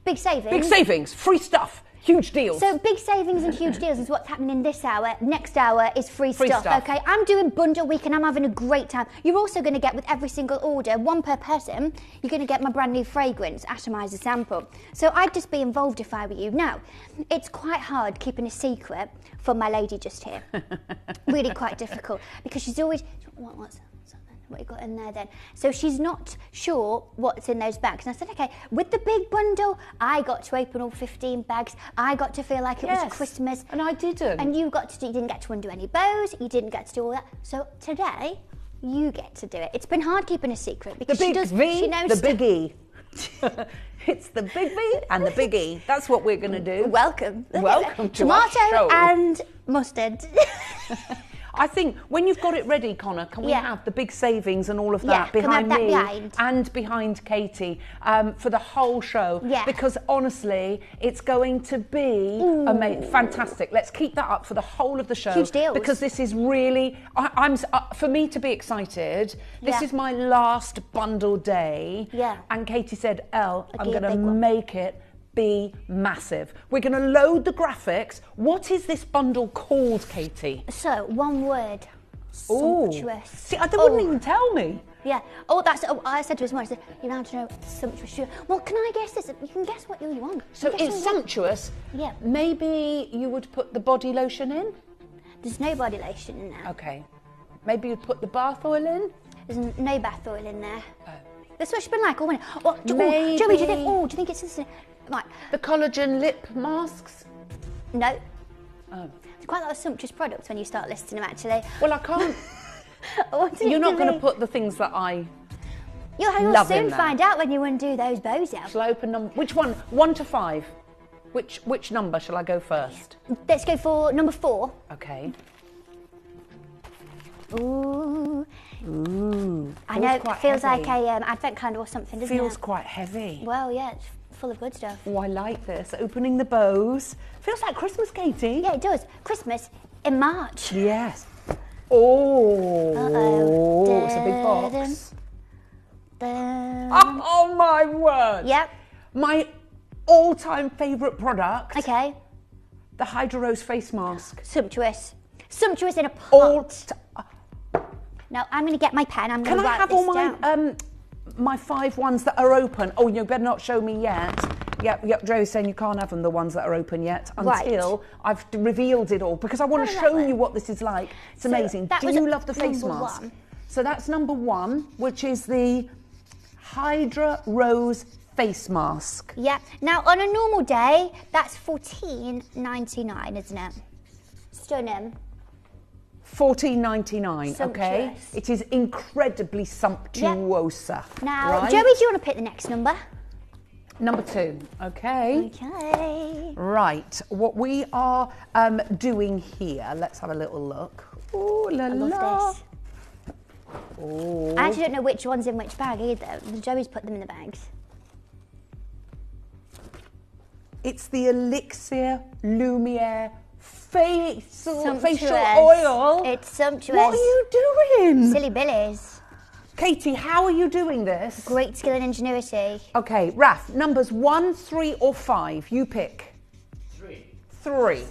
Big savings. Big savings, free stuff. Huge deals. So big savings and huge deals is what's happening in this hour. Next hour is free stuff, okay? I'm doing bundle week and I'm having a great time. You're also going to get, with every single order, 1 per person, you're going to get my brand new fragrance, Atomizer Sample. So I'd just be involved if I were you. Now, it's quite hard keeping a secret from my lady just here. Really quite difficult because she's always, what you got in there then? So she's not sure what's in those bags. And I said, okay, with the big bundle, I got to open all 15 bags. I got to feel like it was Christmas. And I didn't. And you didn't get to undo any bows. You didn't get to do all that. So today, you get to do it. It's been hard keeping a secret because she knows the big E. It's the big V and the big E. That's what we're going to do. Welcome. Welcome to our show. Tomato and mustard. I think when you've got it ready, Connor, can we have the big savings and all of that behind me and behind Katie for the whole show? Yeah. Because honestly, it's going to be fantastic. Let's keep that up for the whole of the show. Huge deals. Because this is really, for me to be excited, this is my last bundle day. Yeah. And Katie said, Elle, I'm going to make it be massive. We're going to load the graphics. What is this bundle called, Katie? So, 1 word. Sumptuous. See, they wouldn't even tell me. Yeah. I said to his mum, I said, you're allowed to know sumptuous. Well, can I guess this? You can guess what you want. So it's sumptuous? Yeah. Maybe you would put the body lotion in? There's no body lotion in there. Okay. Maybe you'd put the bath oil in? There's no bath oil in there. Oh. That's what she's been like all winter. Joey, do you think it's this? Like the collagen lip masks? No. Oh. There's quite a lot of sumptuous products when you start listing them, actually. Well, I can't. You're not going to put the things that I You'll soon find out when you undo those bows out. Shall I open them? Which one? 1 to 5. Which number shall I go first? Let's go for number 4. Okay. Ooh. Ooh. I know, it feels like a advent calendar or something, doesn't it? Feels quite heavy. Well, yeah, it's full of good stuff. Oh, I like this. Opening the bows. Feels like Christmas, Katie. Yeah, it does. Christmas in March. Yes. Oh. Uh-oh. It's a big box. Oh, my word. Yep. My all-time favourite product. Okay. The Hydro Rose face mask. Sumptuous. Sumptuous in a pot. Now, I'm going to get my pen. I'm going to write this down. Can I have all my 5 ones that are open? Oh, you better not show me yet. Yep, Joe's saying you can't have them, the ones that are open yet, until I've revealed it all, because I want to show you what this is like. It's amazing. Do you love the face mask? So that's number 1, which is the Hydro Rose face mask. Yeah. Now, on a normal day, that's $14.99, isn't it? Stunning. $14.99, okay? It is incredibly sumptuosa. Yep. Now, Joey, do you want to pick the next number? Number 2, okay. Okay. Right, what we are doing here, let's have a little look. Ooh, la la. I love this. Ooh. I actually don't know which one's in which bag either. Joey's put them in the bags. It's the Elixir Lumiere facial Sumptuous. oil. It's sumptuous. What are you doing? Silly billies. Katie, how are you doing this? Great skill and ingenuity. Okay, Raf, numbers 1, 3 or 5, you pick. 3.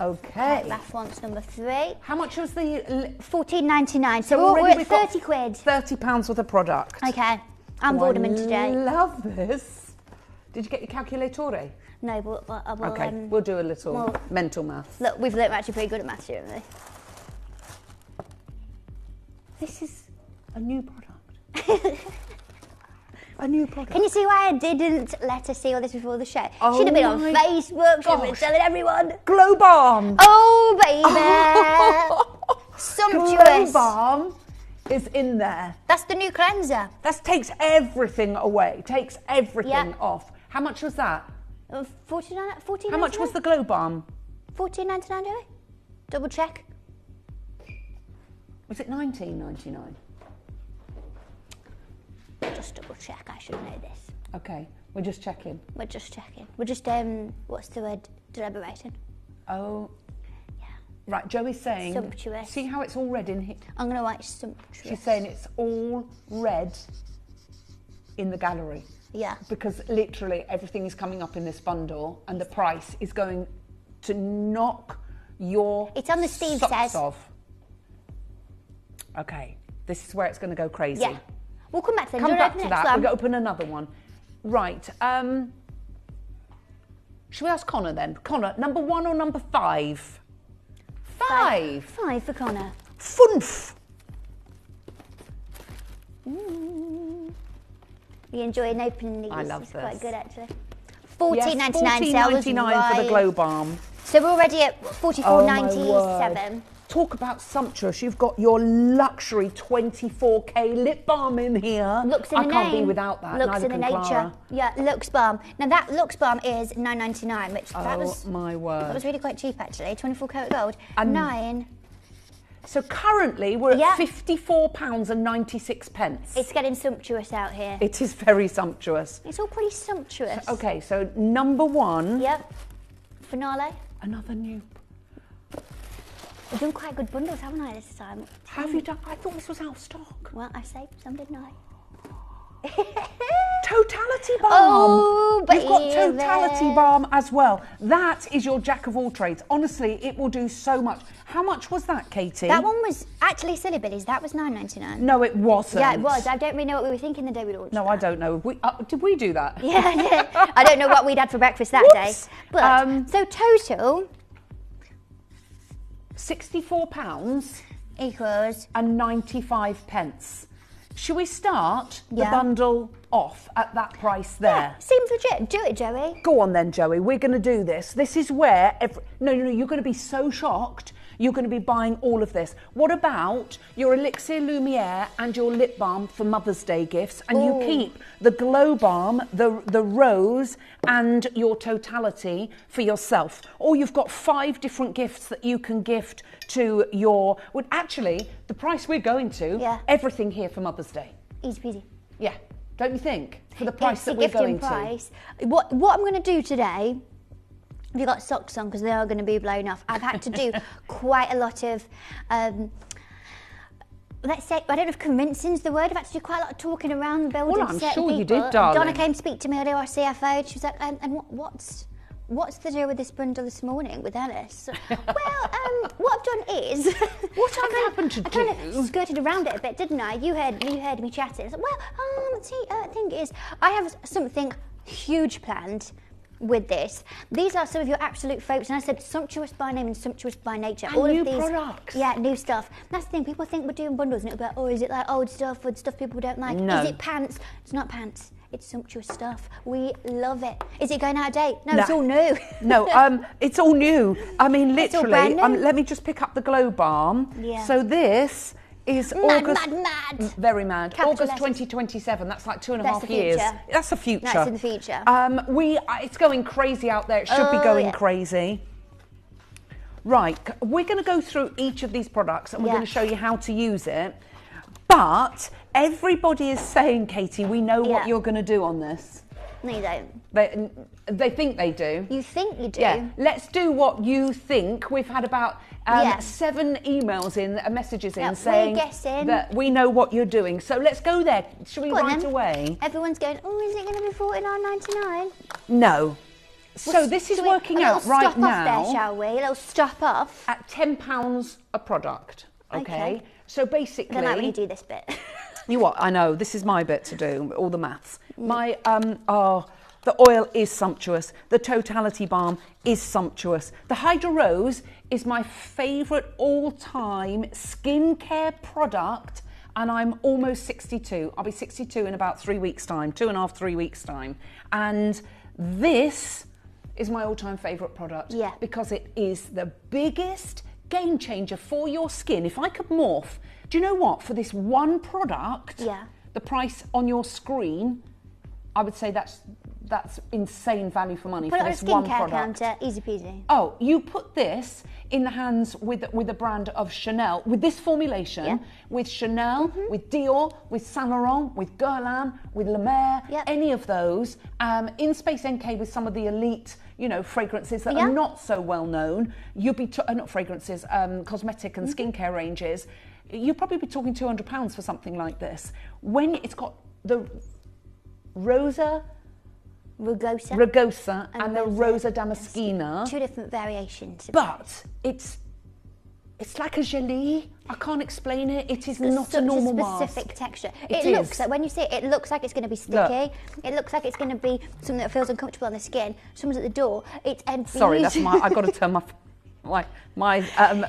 Okay. That one's number 3. How much was the... $14.99. So already we're at we've got 30 quid. £30 worth of product. Okay. I'm bored them in today. I love this. Did you get your calculatore? No, but I will... Okay, we'll do a little mental math. Look, we're actually pretty good at maths here, haven't we? This is a new product. A new product. Can you see why I didn't let her see all this before the show? Oh Should have been on my Facebook, should have been gosh. telling everyone. Glow Balm. Oh, baby. Sumptuous. Glow Balm is in there. That's the new cleanser. That takes everything away, takes everything off. How much was that? $14.99. How much was the Glow Balm? $14.99, Joey? Double check. Was it $19.99? Just double check, I should know this. Okay, we're just checking. We're just checking. We're just, what's the word? Deliberating. Oh. Yeah. Right, Joey's saying... Sumptuous. See how it's all red in here? I'm going to write sumptuous. She's saying it's all red in the gallery. Yeah. Because literally everything is coming up in this bundle and the price is going to knock your It's on the Steve socks says. off. Okay, this is where it's going to go crazy. Yeah. We'll come back to that. Come back to that. We're going to open another one. Right. Should we ask Connor then? Connor, number 1 or number 5? 5. 5 for Connor. Funf. You enjoying opening these? I love it's this. Quite good actually. $14.99 $14.99 sale was right. for the Glow Balm. So we're already at $44.97. Talk about sumptuous. You've got your luxury 24K lip balm in here. Looks in the name. I can't be without that. Looks Neither in the can nature. Clara. Yeah, Lux Balm. Now that Lux Balm is $9.99, which that was my word. That was really quite cheap actually. 24 karat gold. And 9. So currently we're at £54.96. It's getting sumptuous out here. It is very sumptuous. It's all pretty sumptuous. Okay, so number 1. Yep. Finale. Another new. We've done quite good bundles, haven't I, this time? Have you done? I thought this was out of stock. Well, I saved some, didn't I? Totality Balm. Oh, You've got Totality Balm as well. That is your jack of all trades. Honestly, it will do so much. How much was that, Katie? That one was actually Silly Billies. That was $9.99. No, it wasn't. Yeah, it was. I don't really know what we were thinking the day we launched. No, I don't know. Did we do that? Yeah, I did. I don't know what we'd had for breakfast that day. But so total £64 equals and 95 pence. Should we start the bundle off at that price there? Yeah, seems legit. Do it, Joey. Go on then, Joey. We're going to do this. This is where no, you're going to be so shocked. You're going to be buying all of this. What about your Elixir Lumiere and your lip balm for Mother's Day gifts? And you keep the Glow Balm, the Rose, and your Totality for yourself. Or you've got 5 different gifts that you can gift to your... Well, actually, the price we're going to, everything here for Mother's Day. Easy peasy. Yeah, don't you think? For the price It's that a we're gifting going price. What I'm going to do today... Have you got socks on? Because they are going to be blown off. I've had to do quite a lot of, let's say, I don't know if convincing's the word. I've had to do quite a lot of talking around the building. Well, I'm certain sure people. you did, darling. Donna came to speak to me earlier, our CFO, and she was like, and what's the deal with this bundle this morning with Alice? Well, what I've done is... What I've happened to do? I kind of skirted around it a bit, didn't I? You heard me chatting. I said, well, the thing is, I have something huge planned with this. These are some of your absolute folks, and I said sumptuous by name and sumptuous by nature. And all new of these products. Yeah, new stuff. That's the thing, people think we're doing bundles and it'll be like, oh, is it like old stuff with stuff people don't like? No. Is it pants? It's not pants. It's sumptuous stuff. We love it. Is it going out of date? No, it's all new. No, it's all new. I mean, It's all literally, brand new. let me just pick up the Glow Balm. Yeah. So this is Mad, August... mad. Very mad. Capital August letters. 2027. That's like 2.5 That's the years. future. That's the future. That's in the future. It's going crazy out there. It should be going crazy. Right, we're going to go through each of these products and we're going to show you how to use it. But everybody is saying, Katie, we know what you're going to do on this. No, you don't. They think they do. You think you do? Yeah. Let's do what you think. We've had about 7 emails messages in saying that we know what you're doing. So let's go there. Shall we right away? Everyone's going, oh, is it going to be $49.99? No. So this is working out right now. Stop off there, shall we? A little stop off. At £10 a product, okay? So basically... I don't like when you do this bit. You what? I know, this is my bit to do, all the maths. My, the oil is sumptuous. The Totality Balm is sumptuous. The Hydra Rose is my favourite all-time skincare product, and I'm almost 62. I'll be 62 in about 3 weeks' time, 2.5, 3 weeks' time. And this is my all-time favourite product because it is the biggest game changer for your skin. If I could morph, do you know what? For this one product, the price on your screen, I would say that's insane value for money. Put for it this on a one skincare product. counter, easy peasy. Oh, you put this in the hands with the brand of Chanel, with this formulation, with Chanel, with Dior, with Saint Laurent, with Guerlain, with La Mer, any of those, in Space NK with some of the elite, you know, fragrances that are not so well known. You'd be, not fragrances, cosmetic and skincare ranges. You'd probably be talking £200 for something like this. When it's got the Rosa Rugosa and the Rosa Damascena. Two different variations. But it's like a gelée. I can't explain it. It is not a normal mask. Such a specific texture. It looks like, when you see it, it looks like it's going to be sticky. Look. It looks like it's going to be something that feels uncomfortable on the skin. Someone's at the door. It's Sorry, that's I've got to turn my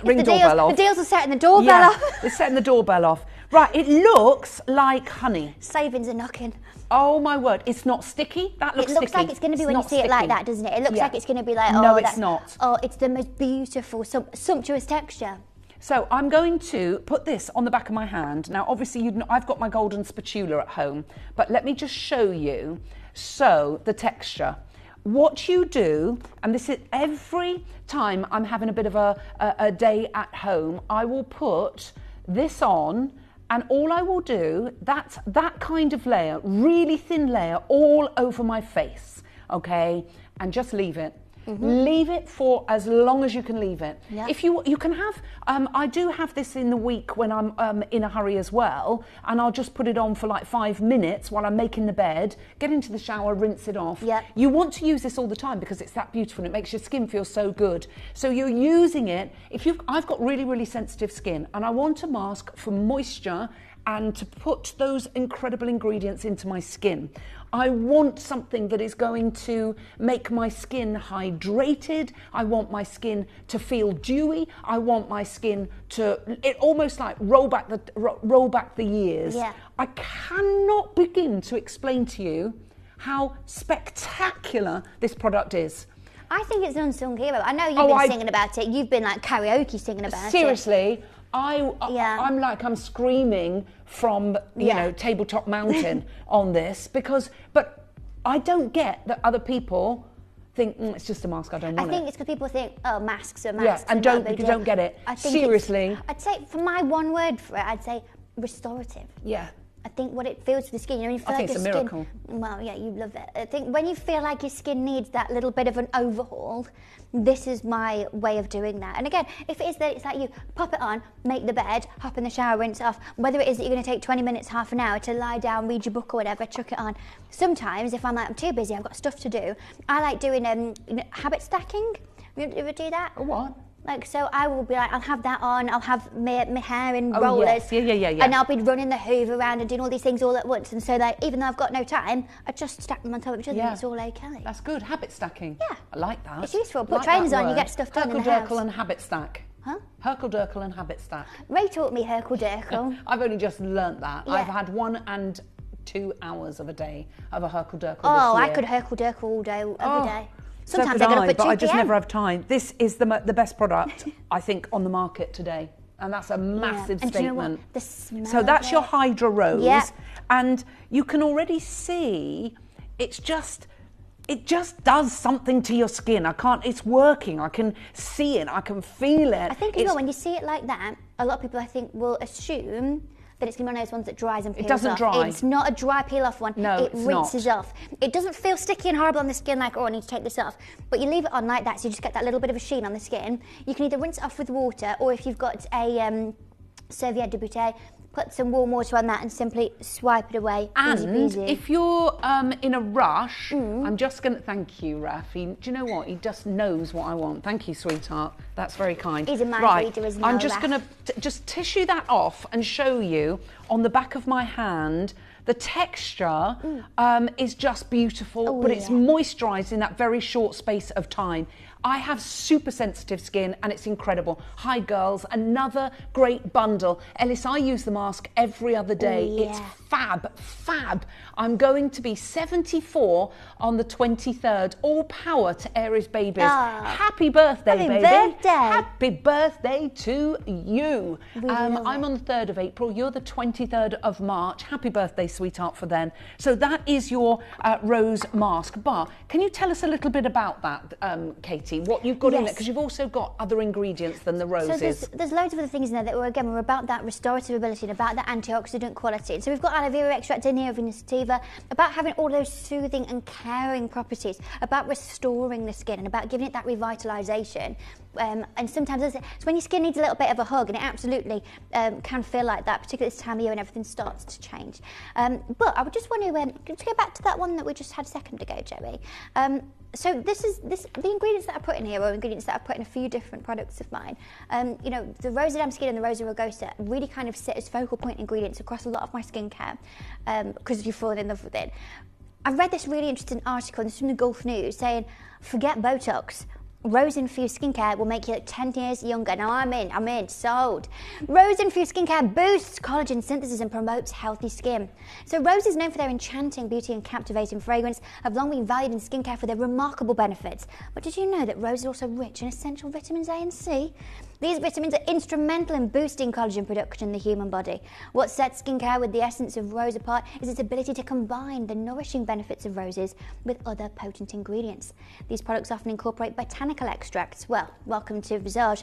ring doorbell off. The deals are setting the doorbell off. They're setting the doorbell off. Right, it looks like honey. Savings are knocking. Oh my word, it's not sticky. That looks sticky. It looks like it's going to be when you see it like that, doesn't it? It looks like it's going to be like, no, it's not. Oh, it's the most beautiful, sumptuous texture. So I'm going to put this on the back of my hand. Now, obviously, I've got my golden spatula at home, but let me just show you. So the texture. What you do, and this is every time I'm having a bit of a day at home, I will put this on. And all I will do, that's that kind of layer, really thin layer, all over my face, okay? And just leave it. Leave it for as long as you can leave it. If you can have, I do have this in the week when I'm in a hurry as well, and I'll just put it on for like 5 minutes while I'm making the bed, get into the shower, rinse it off. You want to use this all the time because it's that beautiful and it makes your skin feel so good. So you're using it, I've got really, really sensitive skin and I want a mask for moisture and to put those incredible ingredients into my skin. I want something that is going to make my skin hydrated. I want my skin to feel dewy. I want my skin to, it almost like roll back the years. I cannot begin to explain to you how spectacular this product is. I think it's an unsung hero. I know you've been singing about it. You've been like karaoke singing about it. Seriously. I'm like I'm screaming from you know Tabletop Mountain on this but I don't get that other people think it's just a mask. I don't want it. I think it's because people think masks are masks. And you don't get it. Seriously. I'd say for my one word for it, I'd say restorative. I think what it feels to the skin, you know, when you feel like your skin. I think it's a miracle. Well, yeah, you love it. I think when you feel like your skin needs that little bit of an overhaul, this is my way of doing that. And again, if it is that it's like you pop it on, make the bed, hop in the shower, rinse it off, whether it is that you're going to take 20 minutes, half an hour to lie down, read your book or whatever, chuck it on. Sometimes, if I'm like, I'm too busy, I've got stuff to do, I like doing habit stacking. You ever do that? Or what? Like, so I will be like, I'll have that on, I'll have my hair in rollers. And I'll be running the hoover around and doing all these things all at once. And so, like, even though I've got no time, I just stack them on top of each other and it's all okay. That's good. Habit stacking. Yeah. I like that. It's useful. Put trainers on, you get stuff done in the house. Herkle-Durkle and habit stack. Huh? Herkle-Durkle and habit stack. Ray taught me Herkle-Durkle. I've only just learnt that. I've had 1 and 2 hours of a day of a Herkle-Durkle Oh, this I year. could Herkle-Durkle all day, every day. Sometimes I get up at 2 p.m. But I just never have time. This is the best product, I think, on the market today. And that's a massive statement. Do you know what? The smell so that's your Hydra Rose. Yeah. And you can already see it just does something to your skin. It's working. I can see it. I can feel it. I think as well, when you see it like that, a lot of people, I think, will assume that it's going to be one of those ones that dries and peels off. It doesn't dry. It's not a dry peel off one. No, it rinses off. It doesn't feel sticky and horrible on the skin like, oh, I need to take this off. But you leave it on like that, so you just get that little bit of a sheen on the skin. You can either rinse it off with water, or if you've got a serviette de bouteille, put some warm water on that and simply swipe it away. Easy And peasy. if you're in a rush, I'm just going to... Thank you, Rafi. Do you know what? He just knows what I want. Thank you, sweetheart. That's very kind. He's a mind right. reader, isn't he, I'm just Raf? going to just tissue that off and show you on the back of my hand. The texture is just beautiful, but it's moisturised in that very short space of time. I have super sensitive skin and it's incredible. Hi girls, another great bundle. Ellis, I use the mask every other day. It's fab, fab. I'm going to be 74 on the 23rd. All power to Aries babies. Happy birthday, baby. Happy birthday to you. I'm on the 3rd of April. You're the 23rd of March. Happy birthday, sweetheart, for then. So that is your rose mask. But can you tell us a little bit about that, Katie? What you've got in there, because you've also got other ingredients than the roses. So there's loads of other things in there that we're about that restorative ability and about that antioxidant quality. So we've got aloe vera extract in here, Venus sativa, about having all those soothing and caring properties, about restoring the skin and about giving it that revitalisation. And sometimes it's when your skin needs a little bit of a hug, and it absolutely can feel like that, particularly this time of year when everything starts to change. But I would just want to go back to that one that we just had a second ago, Joey. So the ingredients that I put in here are ingredients that I put in a few different products of mine. You know, the Rosa Dam-Skin and the Rosa Rugosa really kind of sit as focal point ingredients across a lot of my skincare because you've fallen in love with it. I read this really interesting article, this is from the Gulf News, saying, forget Botox. Rose-infused skincare will make you 10 years younger. Now I'm in, sold. Rose-infused skincare boosts collagen synthesis and promotes healthy skin. So Rose is known for their enchanting beauty and captivating fragrance, have long been valued in skincare for their remarkable benefits. But did you know that Rose is also rich in essential vitamins A and C? These vitamins are instrumental in boosting collagen production in the human body. What sets skincare with the essence of rose apart is its ability to combine the nourishing benefits of roses with other potent ingredients. These products often incorporate botanical extracts, well, welcome to Visage,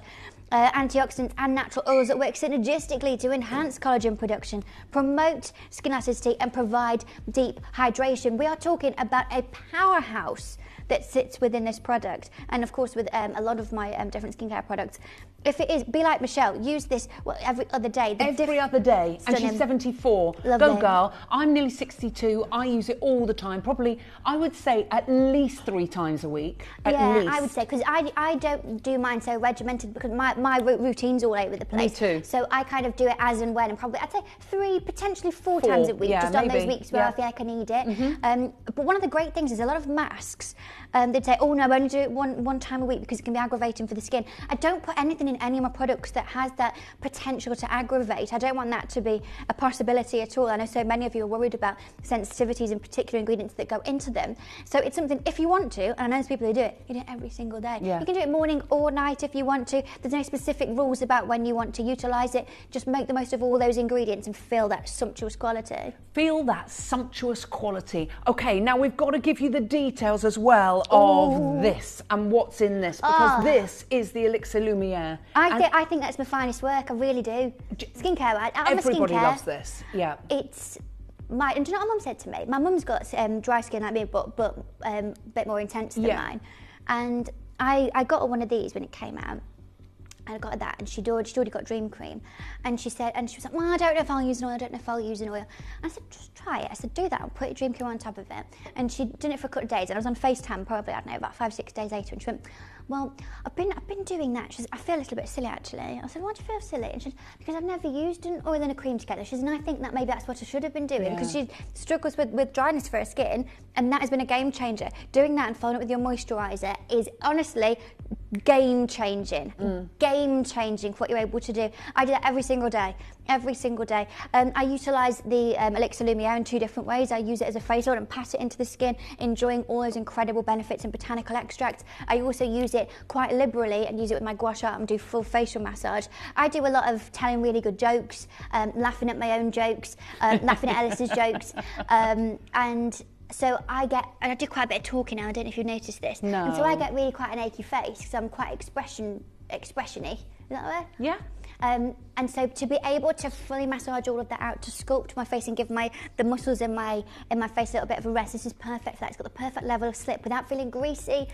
antioxidants and natural oils that work synergistically to enhance collagen production, promote skin elasticity and provide deep hydration. We are talking about a powerhouse that sits within this product, and of course with a lot of my different skincare products. If it is, be like Michelle, use this every other day. Every other day, and she's 74. Lovely. Go girl. I'm nearly 62. I use it all the time. Probably, I would say at least 3 times a week. At least. I would say, because I don't do mine so regimented because my routine's all over the place. Me too. So I kind of do it as and when, and probably I'd say 3, potentially 4 times a week, just on those weeks where I feel like I need it. But one of the great things is a lot of masks, they'd say, oh no, I only do it one time a week because it can be aggravating for the skin. I don't put anything in any of my products that has that potential to aggravate. I don't want that to be a possibility at all. I know so many of you are worried about sensitivities and particular ingredients that go into them. So it's something, if you want to, and I know there's people who do it, you do it every single day. You can do it morning or night if you want to. There's no specific rules about when you want to utilise it. Just make the most of all those ingredients and feel that sumptuous quality. Feel that sumptuous quality. Okay, now we've got to give you the details as well of this and what's in this, because this is the Elixir Lumiere. I think that's my finest work, I really do. Skincare, everybody loves this. It's my, and do you know what my mum said to me? My mum's got dry skin like me, but a bit more intense than mine. And I got her one of these when it came out. And I got that, and she'd already got Dream Cream. And she said, and she was like, well, I don't know if I'll use an oil, I don't know if I'll use an oil. And I said, just try it. I said, do that, I'll put Dream Cream on top of it. And she'd done it for a couple of days, and I was on FaceTime probably, I don't know, about 5-6 days later, and she went, well, I've been doing that. She says, I feel a little bit silly actually. I said, why do you feel silly? And she said, because I've never used an oil and a cream together. She says, and I think that maybe that's what I should have been doing, because she struggles with dryness for her skin, and that has been a game changer. Doing that and following it with your moisturiser is honestly game changing. Game changing for what you're able to do. I do that every single day. I utilise the Elixir Lumiere in 2 different ways. I use it as a face oil and pat it into the skin, enjoying all those incredible benefits and botanical extracts. I also use it quite liberally and use it with my gua sha and do full facial massage. I do a lot of telling really good jokes, laughing at my own jokes, laughing at Alice's jokes, and so I do quite a bit of talking now. I don't know if you've noticed this. No. And so I get really quite an achy face because I'm quite expression-y. Is that the word? Yeah. And so to be able to fully massage all of that out, to sculpt my face and give the muscles in my face a little bit of a rest, this is perfect for that. It's got the perfect level of slip without feeling greasy.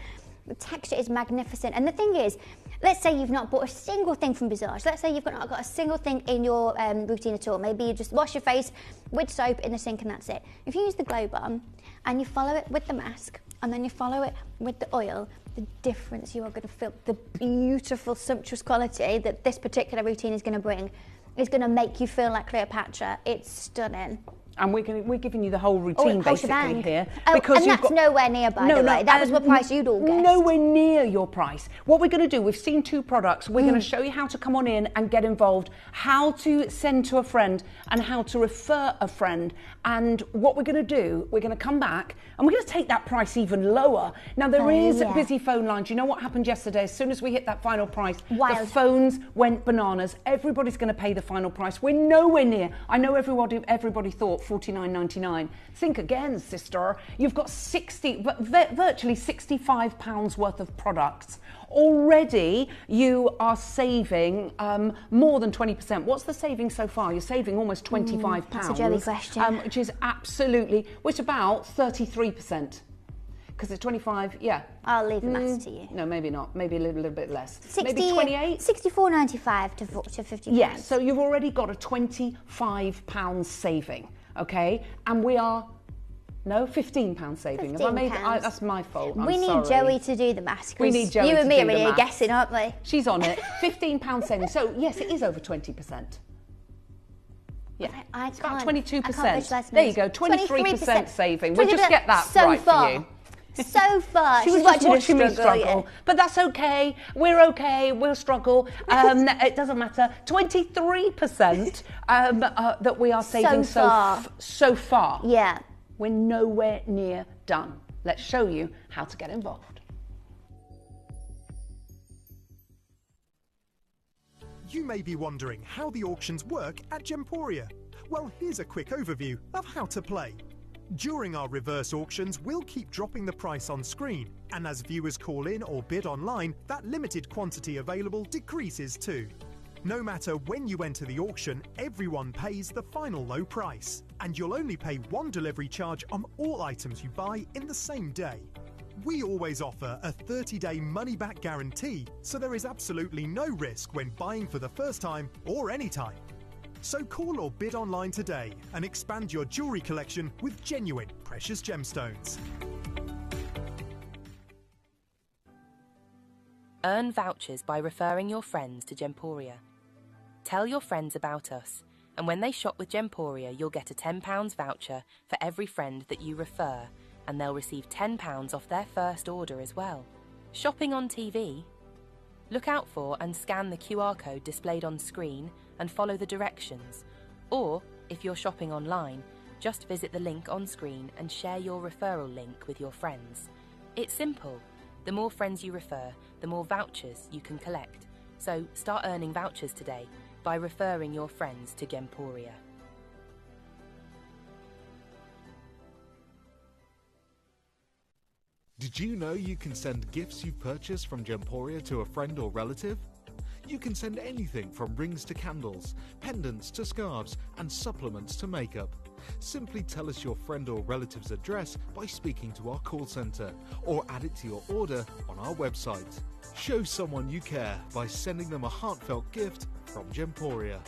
The texture is magnificent. And the thing is, let's say you've not bought a single thing from Visage. Let's say you've not got a single thing in your routine at all. Maybe you just wash your face with soap in the sink and that's it. If you use the Glow Bomb and you follow it with the mask and then you follow it with the oil, the difference you are going to feel, the beautiful, sumptuous quality that this particular routine is going to bring is going to make you feel like Cleopatra. It's stunning. And we're giving you the whole routine basically here. Because and that's nowhere near, by the way. That was what price you'd all guessed. Nowhere near your price. What we're going to do, we've seen 2 products. We're going to show you how to come on in and get involved, how to send to a friend and how to refer a friend. And what we're going to do, we're going to come back and we're going to take that price even lower. Now, there is busy phone lines. You know what happened yesterday? As soon as we hit that final price, the phones went bananas. Everybody's going to pay the final price. We're nowhere near. I know everybody thought $49.99. Think again, sister. You've got virtually £65 worth of products. Already you are saving more than 20%. What's the saving so far? You're saving almost £25. That's a Joey question. Which is absolutely, which is about 33%. Because it's 25, yeah. I'll leave the maths to you. No, maybe not. Maybe a little bit less. Maybe 28? £64.95 to £50. Yeah, so you've already got a £25 saving, okay? And we are, no, £15 saving. £15. That's my fault. We need Joey to do the maths. We need Joey you and me to do are really guessing, aren't we? She's on it. £15 saving. So, yes, it is over 20%. Yeah, it's about 22%. There you go, 23% saving. We'll just get that right for you. So far. She was just watching me struggle. But that's okay. We're okay. We'll struggle. It doesn't matter. 23% that we are saving so far. Yeah. We're nowhere near done. Let's show you how to get involved. You may be wondering how the auctions work at Gemporia. Well, here's a quick overview of how to play. During our reverse auctions, we'll keep dropping the price on screen, and as viewers call in or bid online, that limited quantity available decreases too. No matter when you enter the auction, everyone pays the final low price, and you'll only pay one delivery charge on all items you buy in the same day. We always offer a 30-day money-back guarantee, so there is absolutely no risk when buying for the first time or any time. So call or bid online today and expand your jewellery collection with genuine precious gemstones. Earn vouchers by referring your friends to Gemporia. Tell your friends about us, and when they shop with Gemporia, you'll get a £10 voucher for every friend that you refer, and they'll receive £10 off their first order as well. Shopping on TV? Look out for and scan the QR code displayed on screen and follow the directions. Or, if you're shopping online, just visit the link on screen and share your referral link with your friends. It's simple. The more friends you refer, the more vouchers you can collect. So start earning vouchers today by referring your friends to Gemporia. Did you know you can send gifts you've purchased from Gemporia to a friend or relative? You can send anything from rings to candles, pendants to scarves, and supplements to makeup. Simply tell us your friend or relative's address by speaking to our call centre, or add it to your order on our website. Show someone you care by sending them a heartfelt gift from Gemporia.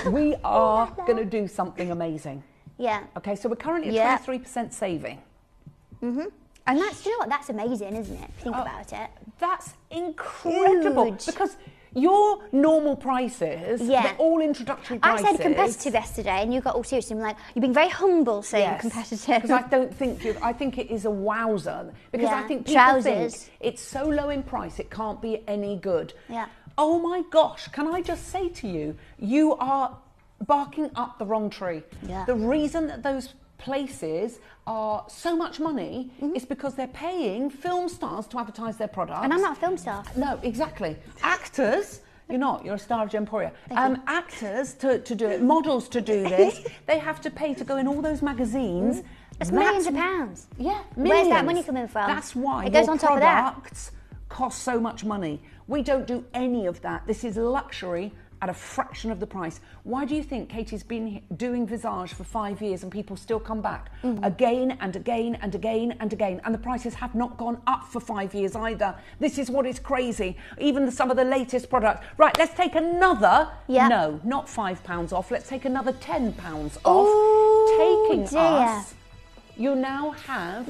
We are going to do something amazing. Yeah. Okay, so we're currently at 23% saving. Mm-hmm. And that's, you know what, that's amazing, isn't it? Think about it. That's incredible. Huge. Because your normal prices, they're all introductory prices. I said competitive yesterday and you got all serious and like, you've been very humble saying competitive. Because I don't think I think it is a wowzer. Because I think people think it's so low in price, it can't be any good. Yeah. Oh my gosh, can I just say to you, you are barking up the wrong tree. Yeah. The reason that those places are so much money is because they're paying film stars to advertise their products. And I'm not a film star. No, exactly. Actors, you're not, you're a star of Gemporia. Actors to do it, models to do this, they have to pay to go in all those magazines. It's millions of pounds. Yeah, millions. Where's that money coming from? That's why it goes your on top of that. products cost so much money. We don't do any of that. This is luxury at a fraction of the price. Why do you think Katie's been doing Visage for 5 years and people still come back again and again and again and again, and the prices have not gone up for 5 years either? This is what is crazy. Even some of the latest products. Right, let's take another, no, not £5 off, let's take another £10 off. Taking us, you now have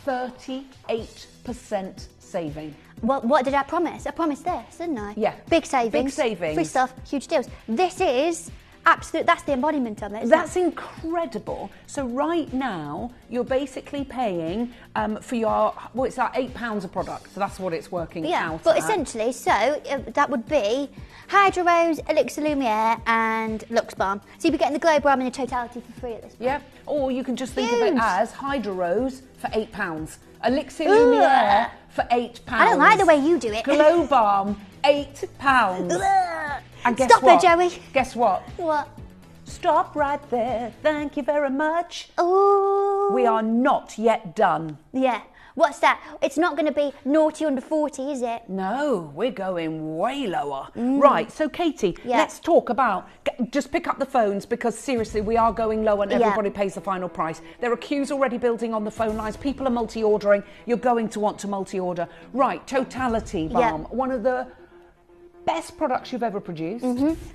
38% saving. Well, what did I promise? I promised this, didn't I? Yeah. Big savings. Big savings. Free stuff, huge deals. This is absolute, that's the embodiment of it. That's incredible. So right now, you're basically paying for your, well, it's like £8 a product. So that's what it's working out but at. essentially, so that would be Hydro Rose, Elixir Lumiere and Lux Balm. So you'd be getting the Glow Balm in the totality for free at this point. Yeah, or you can just think of it as Hydro Rose for £8. Elixir Lumiere for £8. I don't like the way you do it. Glow Balm, £8. And guess Stop what? there, Joey. Guess what? What? Stop right there. Thank you very much. Ooh. We are not yet done. Yeah. What's that? It's not going to be naughty under 40, is it? No, we're going way lower. Right, so Katie, let's talk about, just pick up the phones because seriously, we are going low and everybody pays the final price. There are queues already building on the phone lines. People are multi-ordering. You're going to want to multi-order. Right, Totality Balm, one of the best products you've ever produced.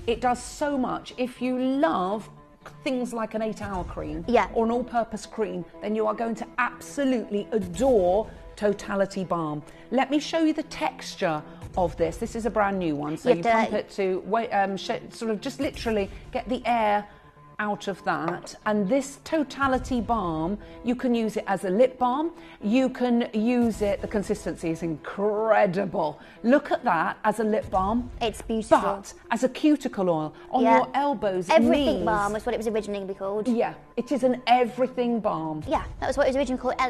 It does so much. If you love things like an 8-hour cream or an all-purpose cream, then you are going to absolutely adore Totality Balm. Let me show you the texture of this. This is a brand new one, so you pump it to sort of just literally get the air out of that. And this Totality Balm, you can use it as a lip balm. You can use it, the consistency is incredible. Look at that as a lip balm. It's beautiful. But as a cuticle oil on your elbows, Everything knees. balm was what it was originally called. Yeah, it is an everything balm. Yeah, that was what it was originally called.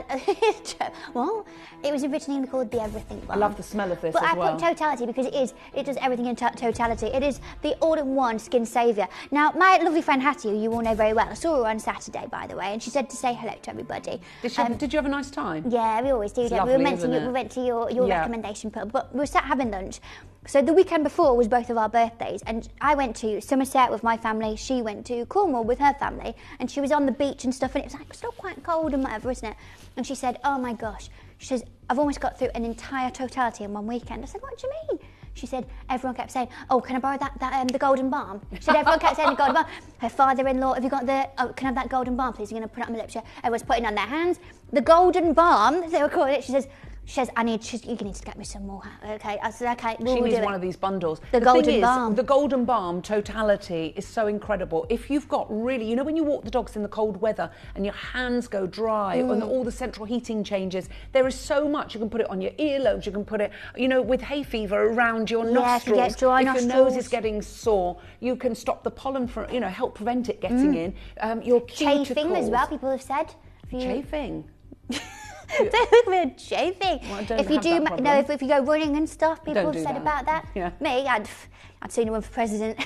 Well, it was originally called the everything balm. I love the smell of this but as well. But I put totality because it does everything in totality. It is the all-in-one skin saviour. Now, my lovely friend Hattie, you all know very well, I saw her on Saturday, by the way, and she said to say hello to everybody. Did you have a nice time? Yeah, we always do. It's Don't we? lovely, We went to your recommendation pub, but we were sat having lunch. So the weekend before was both of our birthdays, and I went to Somerset with my family. She went to Cornwall with her family, and she was on the beach and stuff, and it was like still quite cold and whatever, isn't it? And she said, "Oh my gosh," she says, "I've almost got through an entire Totality in one weekend." I said, "What do you mean?" She said, everyone kept saying, "Oh, can I borrow the golden balm?" She said, everyone kept saying the golden balm. Her father-in-law, "Have you got the, can I have that golden balm, please? You're going to put it on my lips." Everyone's putting it on their hands. The golden balm, they were calling it, she says, you're going to need to get me some more. Okay, I said, okay, she needs one of these bundles. The golden balm. The golden balm Totality is so incredible. If you've got really, you know when you walk the dogs in the cold weather and your hands go dry and all the central heating changes, there is so much. You can put it on your earlobes, you can put it, with hay fever around your nostrils. If you get dry nostrils. Your nose is getting sore, you can stop the pollen from, help prevent it getting in. Your cuticles. Chafing as well, people have said. Chafing? Don't look at me chafing. Well, if you do, if you go running and stuff, people have said about that. Yeah. Me, I'd sooner run for president.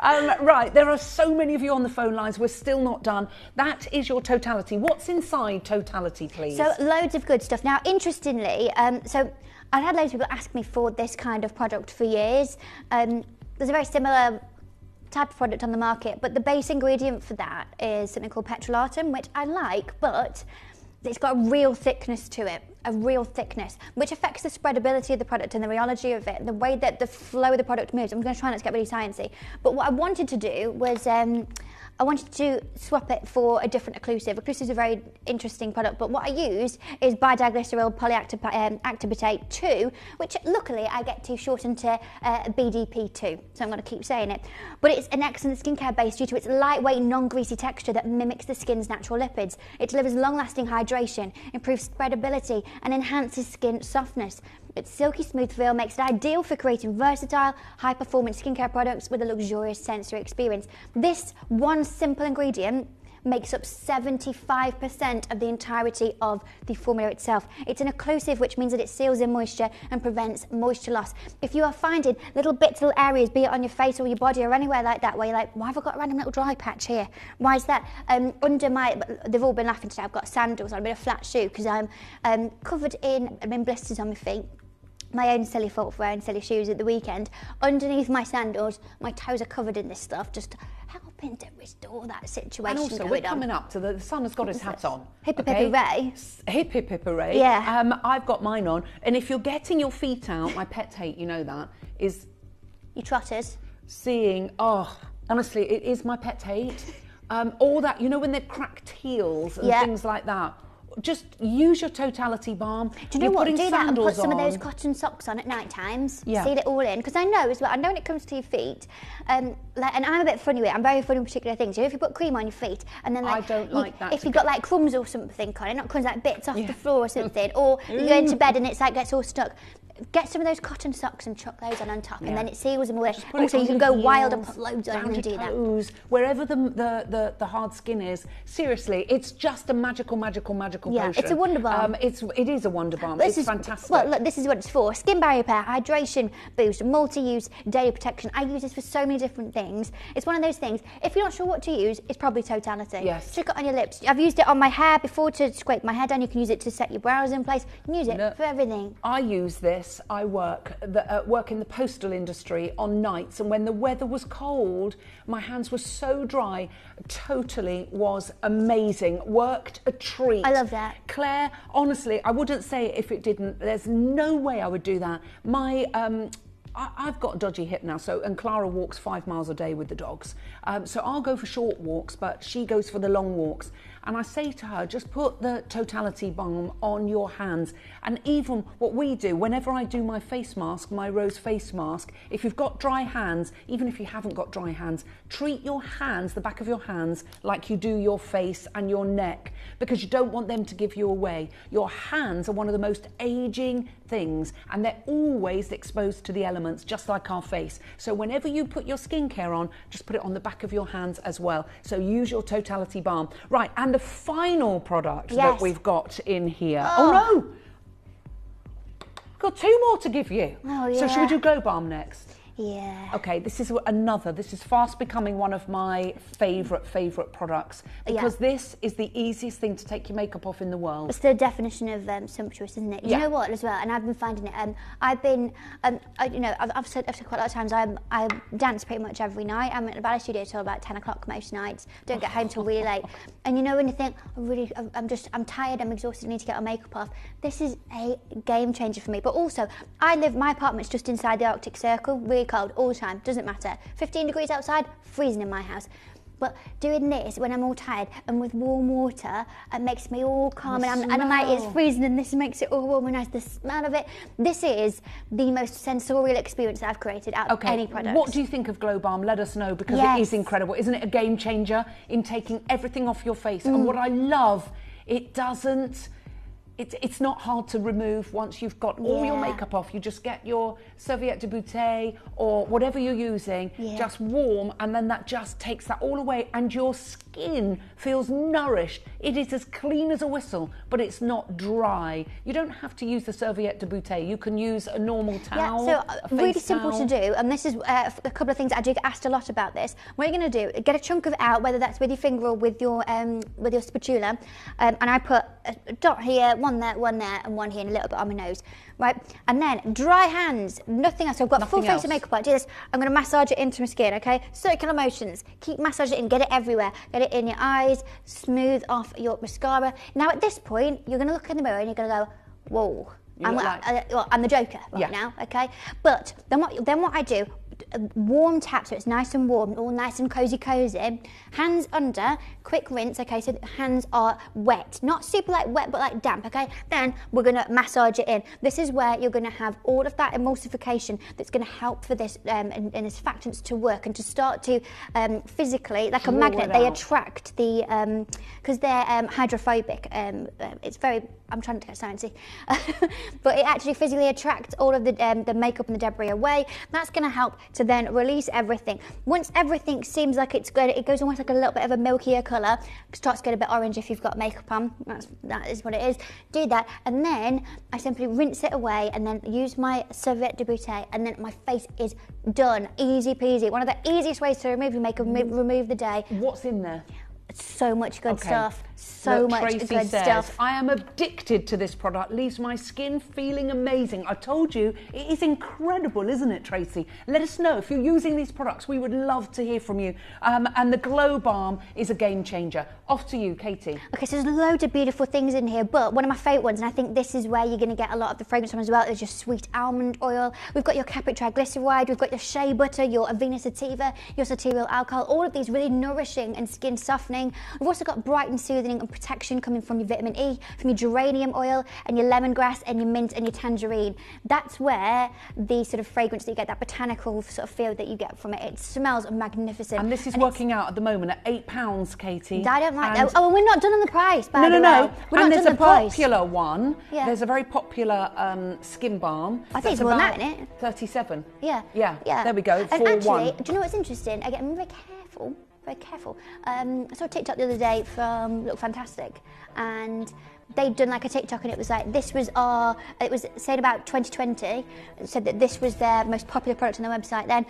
Right, there are so many of you on the phone lines. We're still not done. That is your Totality. What's inside Totality, please? So loads of good stuff. Now, interestingly, so I've had loads of people ask me for this kind of product for years. There's a very similar type of product on the market, but the base ingredient for that is something called petrolatum, which I like, but it's got a real thickness to it, which affects the spreadability of the product and the rheology of it, the way that the flow of the product moves. I'm going to try not to get really sciencey, but what I wanted to do was I wanted to swap it for a different occlusive. Occlusive is a very interesting product, but what I used is bidiglycerol polyactibatate 2, which luckily I get to shorten to BDP2, so I'm going to keep saying it. But it's an excellent skincare base due to its lightweight, non-greasy texture that mimics the skin's natural lipids. It delivers long-lasting hydration, improves spreadability, and enhances skin softness. Its silky smooth feel makes it ideal for creating versatile, high-performance skincare products with a luxurious sensory experience. This one simple ingredient makes up 75% of the entirety of the formula itself. It's an occlusive, which means that it seals in moisture and prevents moisture loss. If you are finding little bits, little areas, be it on your face or your body or anywhere like that, where you're like, why have I got a random little dry patch here? Why is that? Under my, they've all been laughing today, I've got sandals on, a bit of flat shoe, because I'm covered in blisters on my feet. My own silly fault for wearing silly shoes at the weekend. Underneath my sandals, my toes are covered in this stuff, just helping to restore that situation. And also, we're coming up to the sun has got his hat on. Hippy Pippy Ray. Hippy Pippy Ray. Yeah. I've got mine on. And if you're getting your feet out, my pet hate, you know that, is... You trotters. Seeing, honestly, it is my pet hate. All that, you know, when they're cracked heels and things like that. Just use your totality balm. Do you know what? Do that and put some of those cotton socks on at night times. Yeah. Seal it all in. Because I know as well, I know when it comes to your feet, and I'm a bit funny with it, I'm very funny with particular things. You know, if you put cream on your feet, and then I don't like that. If you've got like crumbs or something on it, not crumbs, like bits off the floor or something, or you go into bed and it's like gets all stuck. Get some of those cotton socks and chuck those on top, and then it seals them away. Also, you can go wild and put loads on when you do that. Wherever the hard skin is, seriously, it's just a magical potion. It's a wonder balm. It is a wonder balm. It's fantastic. Well, look, this is what it's for: skin barrier repair, hydration boost, multi-use, daily protection. I use this for so many different things. It's one of those things. If you're not sure what to use, it's probably totality. Yes. Stick it on your lips. I've used it on my hair before to scrape my hair down. You can use it to set your brows in place. You can use it for everything. I use this. I work in the postal industry on nights, and when the weather was cold, my hands were so dry. Totally was amazing. Worked a treat. I love that. Claire, honestly, I wouldn't say it if it didn't. There's no way I would do that. I've got a dodgy hip now, and Clara walks 5 miles a day with the dogs. So I'll go for short walks, but she goes for the long walks. And I say to her, just put the totality balm on your hands. And even what we do, whenever I do my face mask, my rose face mask, if you've got dry hands, even if you haven't got dry hands, treat your hands, the back of your hands, like you do your face and your neck, because you don't want them to give you away. Your hands are one of the most aging things, and they're always exposed to the elements, just like our face. So whenever you put your skincare on, just put it on the back of your hands as well. So use your totality balm. Right, and the final product that we've got in here. Oh no! Got 2 more to give you. Oh, yeah. So should we do Glow Balm next? Yeah. Okay, this is fast becoming one of my favourite products, because this is the easiest thing to take your makeup off in the world. It's the definition of sumptuous, isn't it? You know what, as well, and I've been finding it. I've said quite a lot of times, I dance pretty much every night. I'm at the ballet studio till about 10 o'clock most nights. Don't get home till really late. And you know when you think, I'm tired, I'm exhausted, I need to get my makeup off. This is a game changer for me. But also, my apartment's just inside the Arctic Circle, really cold all the time, doesn't matter. 15 degrees outside, freezing in my house. But doing this when I'm all tired and with warm water, it makes me all calm, and I'm like, it's freezing and this makes it all warm and nice. The smell of it. This is the most sensorial experience that I've created out of any product. What do you think of Glow Balm? Let us know, because it is incredible. Isn't it a game changer in taking everything off your face? And what I love, it's not hard to remove once you've got all your makeup off. You just get your serviette de beauté or whatever you're using, just warm, and then that just takes that all away, and your skin feels nourished. It is as clean as a whistle, but it's not dry. You don't have to use the serviette de beauté. You can use a normal towel. Yeah, so really simple to do, and this is a couple of things I do get asked a lot about this. What you're going to do, get a chunk of it out, whether that's with your finger or with your spatula, and I put a dot here, one there, and one here, and a little bit on my nose, right? And then dry hands, nothing else. So I've got full face of makeup on. Do this. I'm going to massage it into my skin, okay? Circular motions. Keep massaging it in. Get it everywhere. Get it in your eyes. Smooth off your mascara. Now at this point, you're going to look in the mirror and you're going to go, whoa. I'm the Joker right now, okay? But then what I do, warm tap, so it's nice and warm, all nice and cozy. Hands under, quick rinse, okay? So the hands are wet, not super like wet, but like damp, okay? Then we're gonna massage it in. This is where you're gonna have all of that emulsification that's gonna help for this and its surfactants to work and to start to physically, like a magnet, they attract the, because they're hydrophobic. It's very I'm trying to get sciencey, but it actually physically attracts all of the makeup and the debris away. That's going to help to then release everything. Once everything seems like it's good, it goes almost like a little bit of a milkier colour. It starts to get a bit orange if you've got makeup on. That is what it is. Do that, and then I simply rinse it away, and then use my serviette de beauté, and then my face is done. Easy peasy. One of the easiest ways to remove your makeup, remove the day. What's in there? So much good stuff. So Look, much Tracy good says, stuff. I am addicted to this product. Leaves my skin feeling amazing. I told you, it is incredible, isn't it, Tracy? Let us know if you're using these products. We would love to hear from you. And the Glow Balm is a game changer. Off to you, Katie. Okay, so there's loads of beautiful things in here, but one of my favourite ones, and I think this is where you're going to get a lot of the fragrance from as well, is your sweet almond oil. We've got your Capri triglyceride, we've got your shea butter, your Avena sativa, your sativa alcohol, all of these really nourishing and skin softening. We've also got bright and soothing and protection coming from your vitamin E, from your geranium oil and your lemongrass and your mint and your tangerine. That's where the sort of fragrance that you get, that botanical sort of feel that you get from it, it smells magnificent. And this is working out at the moment at £8, Katie. I don't like that. Oh, we're not done on the price, by the way. No. We're And not there's done a the price. popular one. Yeah. There's a very popular skin balm. I think it's more than that, isn't it? 37. Yeah. There we go. And 4-1. actually, do you know what's interesting? Again, I'm very careful. I saw a TikTok the other day from Look Fantastic, and they'd done like a TikTok, and it was like, it was saying about 2020, said that this was their most popular product on their website then.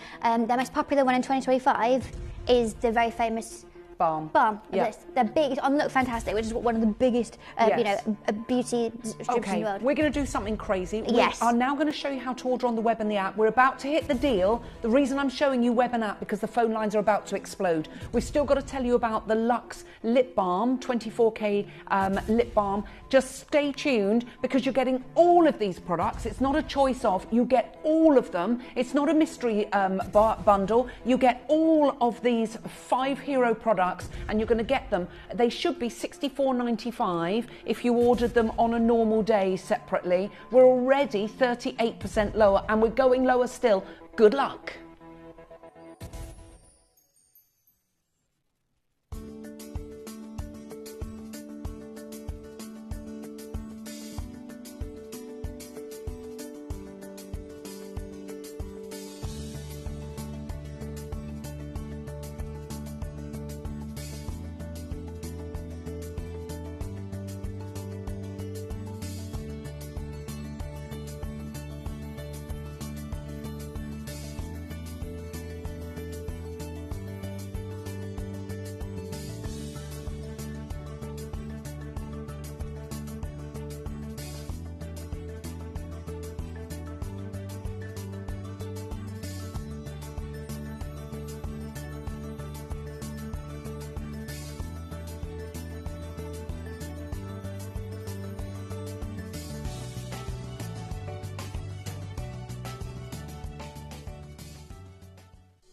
Their most popular one in 2025 is the very famous balm. This. They're big on Look Fantastic, which is one of the biggest, beauty strips in the world. We're going to do something crazy. Yes. We are now going to show you how to order on the web and the app. We're about to hit the deal. The reason I'm showing you web and app because the phone lines are about to explode. We've still got to tell you about the Luxe Lip Balm, 24K lip balm. Just stay tuned because you're getting all of these products. It's not a choice of, you get all of them. It's not a mystery bundle. You get all of these 5 hero products, and you're going to get them. They should be $64.95 if you ordered them on a normal day separately. We're already 38% lower, and we're going lower still. Good luck.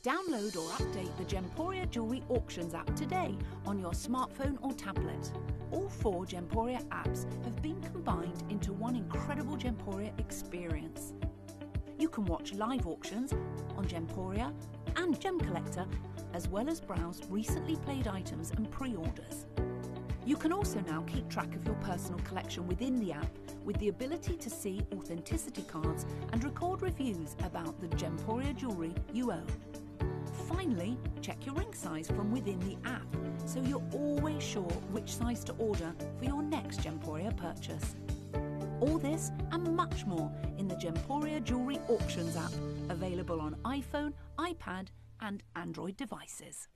Download or update the Gemporia Jewellery Auctions app today on your smartphone or tablet. All 4 Gemporia apps have been combined into one incredible Gemporia experience. You can watch live auctions on Gemporia and Gem Collector, as well as browse recently played items and pre-orders. You can also now keep track of your personal collection within the app with the ability to see authenticity cards and record reviews about the Gemporia jewellery you own. Finally, check your ring size from within the app so you're always sure which size to order for your next Gemporia purchase. All this and much more in the Gemporia Jewellery Auctions app, available on iPhone, iPad and Android devices.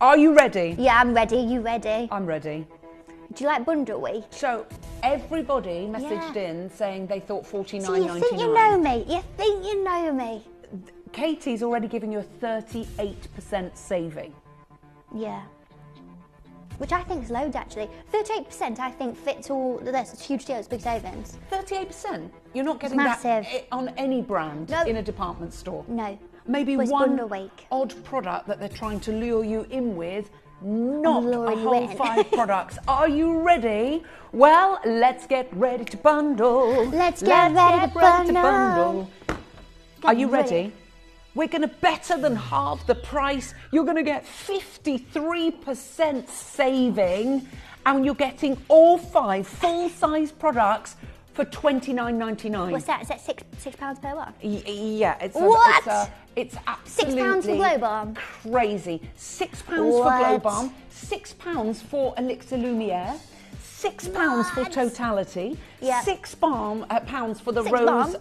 Are you ready? Yeah, I'm ready. You ready? I'm ready. Do you like bundle week? So everybody messaged in saying they thought $49.99. So you think you know me? You think you know me? Katie's already giving you a 38% saving. Yeah. which I think is loads actually. 38% I think fits all, that's huge deals, big savings. 38%? You're not getting massive. that on any brand No. in a department store? No. Maybe But it's one bundle week. odd product that they're trying to lure you in with, not Lure a you whole in. 5 products. Are you ready? Well, let's get ready to bundle. Let's get ready to bundle. Are you ready? We're going to better than half the price. You're going to get 53% saving, and you're getting all 5 full-size products for $29.99. What's that? Is that £6 per one? Yeah, What? It's absolutely £6 for Glow Balm? crazy. £6 for Glow Balm, £6 for Elixir Lumiere, £6 for Totality, Yeah. £6 for the Six rose. balm.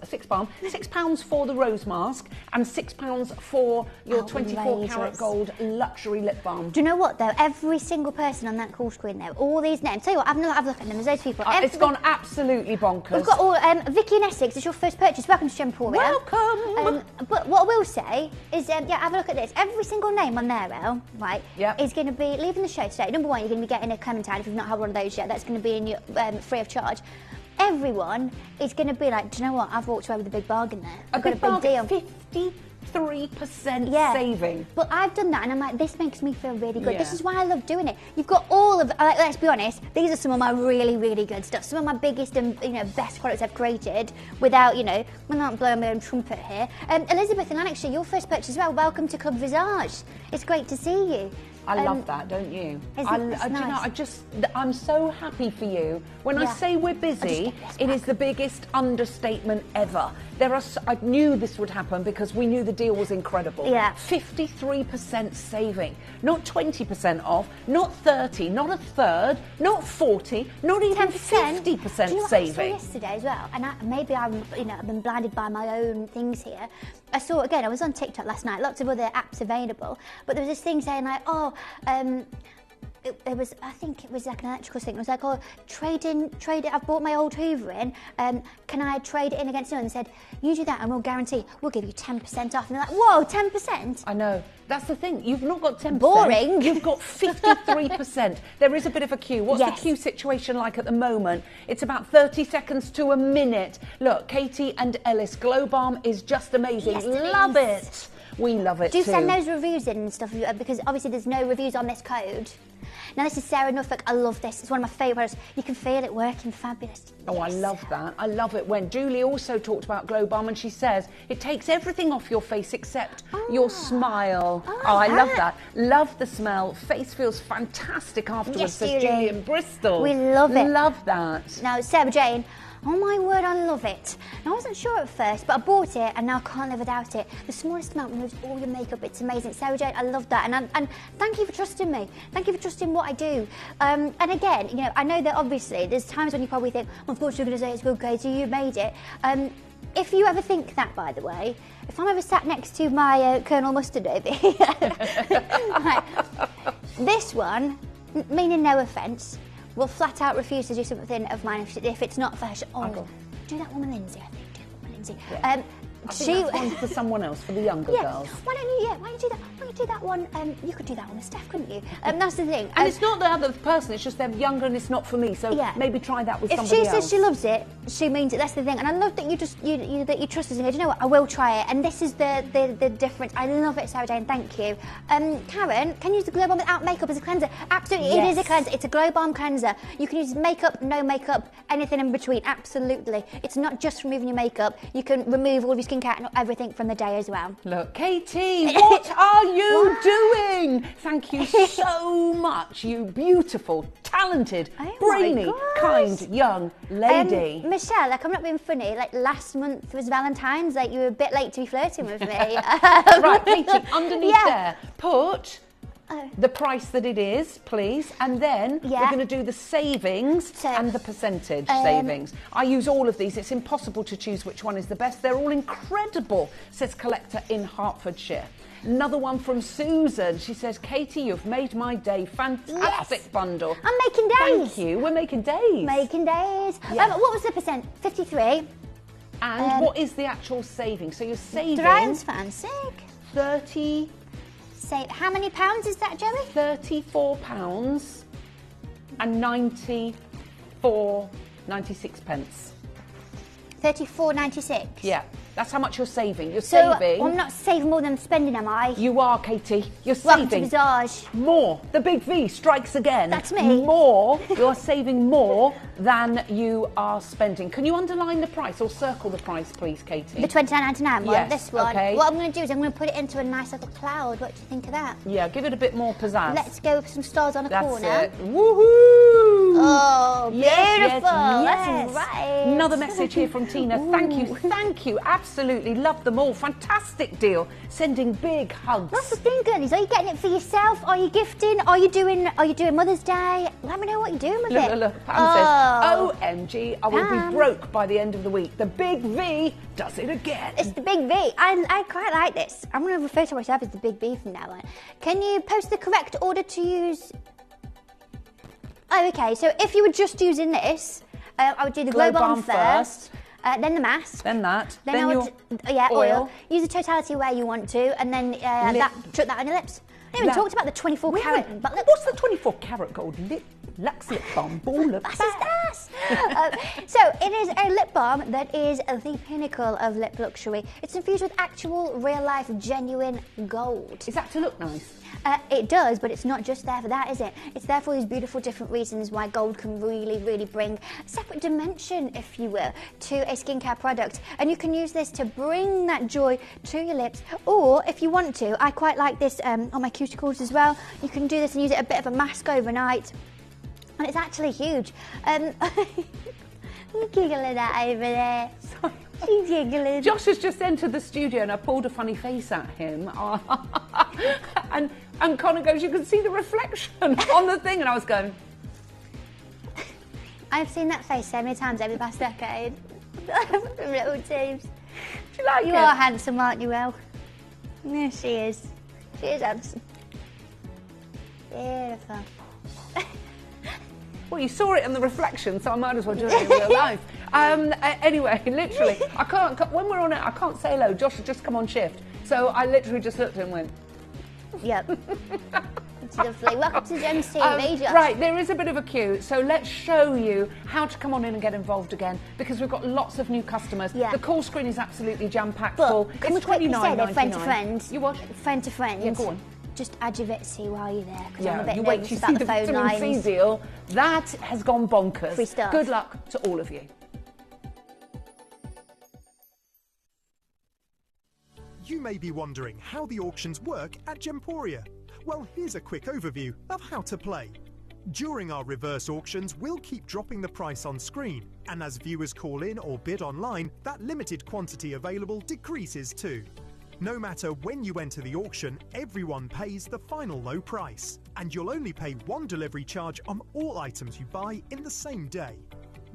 £6 for the rose mask, and £6 for your 24 karat Outrageous. gold luxury lip balm. Do you know what though? Every single person on that call screen there, all these names. Tell you what, have a look at them. There's those people. It's gone absolutely bonkers. We've got all Vicky and Essex. It's your first purchase. Welcome to Gemporia. Welcome. But what I will say is, yeah, have a look at this. Every single name on there, El, right, is going to be leaving the show today. Number one, you're going to be getting a Clementine if you've not had one of those yet. That's going to be in your free of charge. Everyone is going to be like, do you know what? I've walked away with a big bargain there. I've got a big deal. 53% Yeah. saving. But I've done that and I'm like, this makes me feel really good. Yeah. This is why I love doing it. You've got all of, like, let's be honest, these are some of my really, really good stuff. Some of my biggest and best products I've created without, I'm not blowing my own trumpet here. Elizabeth and Lanarkshire, your first purchase as well. Welcome to Club Visage. It's great to see you. I love that, don't you? It's Do you know, nice. I'm so happy for you. When I Yeah. say we're busy, it is the biggest understatement ever. I knew this would happen because we knew the deal was incredible. Yeah. 53% saving, not 20% off, not 30, not a third, not 40, not even 50% Do you know what I saw saving. yesterday as well? And maybe I've been blinded by my own things here. I saw, again, I was on TikTok last night, lots of other apps available, but there was this thing saying like, I think it was like an electrical thing. It was like, trade it. I've bought my old Hoover in. Can I trade it in against you? And they said, you do that and we'll guarantee we'll give you 10% off. And they're like, whoa, 10%? I know. That's the thing. You've not got 10%. Boring. You've got 53%. There is a bit of a queue. What's Yes. the queue situation like at the moment? It's about 30 seconds to a minute. Look, Katie and Ellis, Glow Balm is just amazing. Yes, Love it. We love it Do too. send those reviews in and stuff because obviously there's no reviews on this code. Now this is Sarah Norfolk. I love this. It's one of my favourite products. You can feel it working fabulous. Oh, I love that. I love it when Julie also talked about Glow Balm and she says it takes everything off your face except your smile. I love that. Love the smell. Face feels fantastic afterwards, Yes, says Julie. Julie in Bristol. We love it. Love that. Now Sarah Jane. Oh my word, I love it. Now, I wasn't sure at first, but I bought it and now I can't live without it. The smallest amount removes all your makeup. It's amazing. Sarah Jane, I love that. And thank you for trusting me. Thank you for trusting what I do. And again, I know that obviously there's times when you probably think, unfortunately, I'm going to say it's good, Katie, you made it. If you ever think that, by the way, if I'm ever sat next to my Colonel Mustard over here, right, this one, meaning no offence, will flat out refuse to do something of mine if it's not for her. Do that woman Lindsay, I think. Do that woman Lindsay. Yeah. I think that's one for someone else, for the younger girls. Why don't you do that? Why don't you do that one? You could do that one with Steph, couldn't you? That's the thing. And it's not the other person, it's just they're younger and it's not for me. So maybe try that with somebody else. If she says she loves it, she means it. That's the thing. And I love that that you trust us and go, do you know what? I will try it. And this is the difference. I love it, Sarah Jane. Thank you. Karen, can you use the Glow Balm without makeup as a cleanser? Absolutely. Yes. It is a cleanser. It's a Glow Balm cleanser. You can use makeup, no makeup, anything in between. Absolutely. It's not just removing your makeup. You can remove all of your skincare and everything from the day as well. Look, Katie, what are you doing? Thank you so much, you beautiful, talented, brainy, kind young lady. Michelle, I'm not being funny. Last month was Valentine's. You were a bit late to be flirting with me. Right, Katie, underneath there, put the price that it is, please, and then we're going to do the savings and the percentage savings. I use all of these. It's impossible to choose which one is the best. They're all incredible, says Collector in Hertfordshire. Another one from Susan. She says, Katie, you've made my day. Fantastic bundle. I'm making days. Thank you. We're making days. Making days. Yes. What was the percent? 53. And what is the actual saving? So you're saving... Dryan's fancy. 30... How many pounds is that, Joey? £34 34.96 pence. 34.96. Yeah, that's how much you're saving. You're So saving. I'm not saving more than I'm spending, am I? You are, Katie. You're Welcome saving. to Visage. More. The big V strikes again. That's me. More. You're saving more than you are spending. Can you underline the price or circle the price, please, Katie? The £29.99 one, Yes, this one. okay. What I'm going to do is I'm going to put it into a nice little cloud. What do you think of that? Yeah, give it a bit more pizzazz. Let's go with some stars on a That's corner. it. Woohoo! Oh, Yes, beautiful. yes, That's right. Another message here from Tina. Thank you. Absolutely love them all. Fantastic deal. Sending big hugs. That's the thing, girlies. Are you getting it for yourself? Are you gifting? Are you doing Mother's Day? Let me know what you're doing with it. Look. Pam says, OMG, I will be broke by the end of the week. The big V does it again. It's the big V. I quite like this. I'm going to refer to myself as the big V from now on. Can you post the correct order to use? Oh, okay. So if you were just using this, I would do the glow balm first. Then the mask. Then that. Then I would, oil. Use the totality where you want to, and then chuck that on your lips. I haven't even talked about the 24 carat. What's the 24 carat gold Lux lip balm? Ball of That's so it is a lip balm that is the pinnacle of lip luxury. It's infused with actual, real-life, genuine gold. Is that to look nice? It does, but it's not just there for that, is it? It's there for these beautiful different reasons why gold can really, really bring a separate dimension, if you will, to a skincare product. And you can use this to bring that joy to your lips. Or, if you want to, I quite like this on my cuticles as well. You can do this and use it a bit of a mask overnight. And it's actually huge. You're giggling at over there. She's giggling. Josh has just entered the studio and I pulled a funny face at him. and Connor goes, you can see the reflection on the thing. And I was going... I've seen that face so many times over the past decade. Little teams. Do you like it? You are handsome, aren't you, Elle? Yeah, she is. She is handsome. Beautiful. Well, you saw it in the reflection, so I might as well do it in real life. Anyway, literally, I can't, when we're on it, I can't say hello. Josh had just come on shift. So I literally just looked at him and went... Yep. It's lovely. Welcome to Gems TV, Josh. Right, there is a bit of a queue, so let's show you how to come on in and get involved again, because we've got lots of new customers. Yeah. The call screen is absolutely jam-packed full. Can we quickly say that friend to friend? You what? Friend to friend. Yeah, go on. Just add your Vitsy while you're there, because I'm a bit you wait nervous till you about see the the phone vitamin C lines. deal. That has gone bonkers. Free stuff. Good luck to all of you. You may be wondering how the auctions work at Gemporia. Well, here's a quick overview of how to play. During our reverse auctions, we'll keep dropping the price on screen, and as viewers call in or bid online, that limited quantity available decreases too. No matter when you enter the auction, everyone pays the final low price, and you'll only pay one delivery charge on all items you buy in the same day.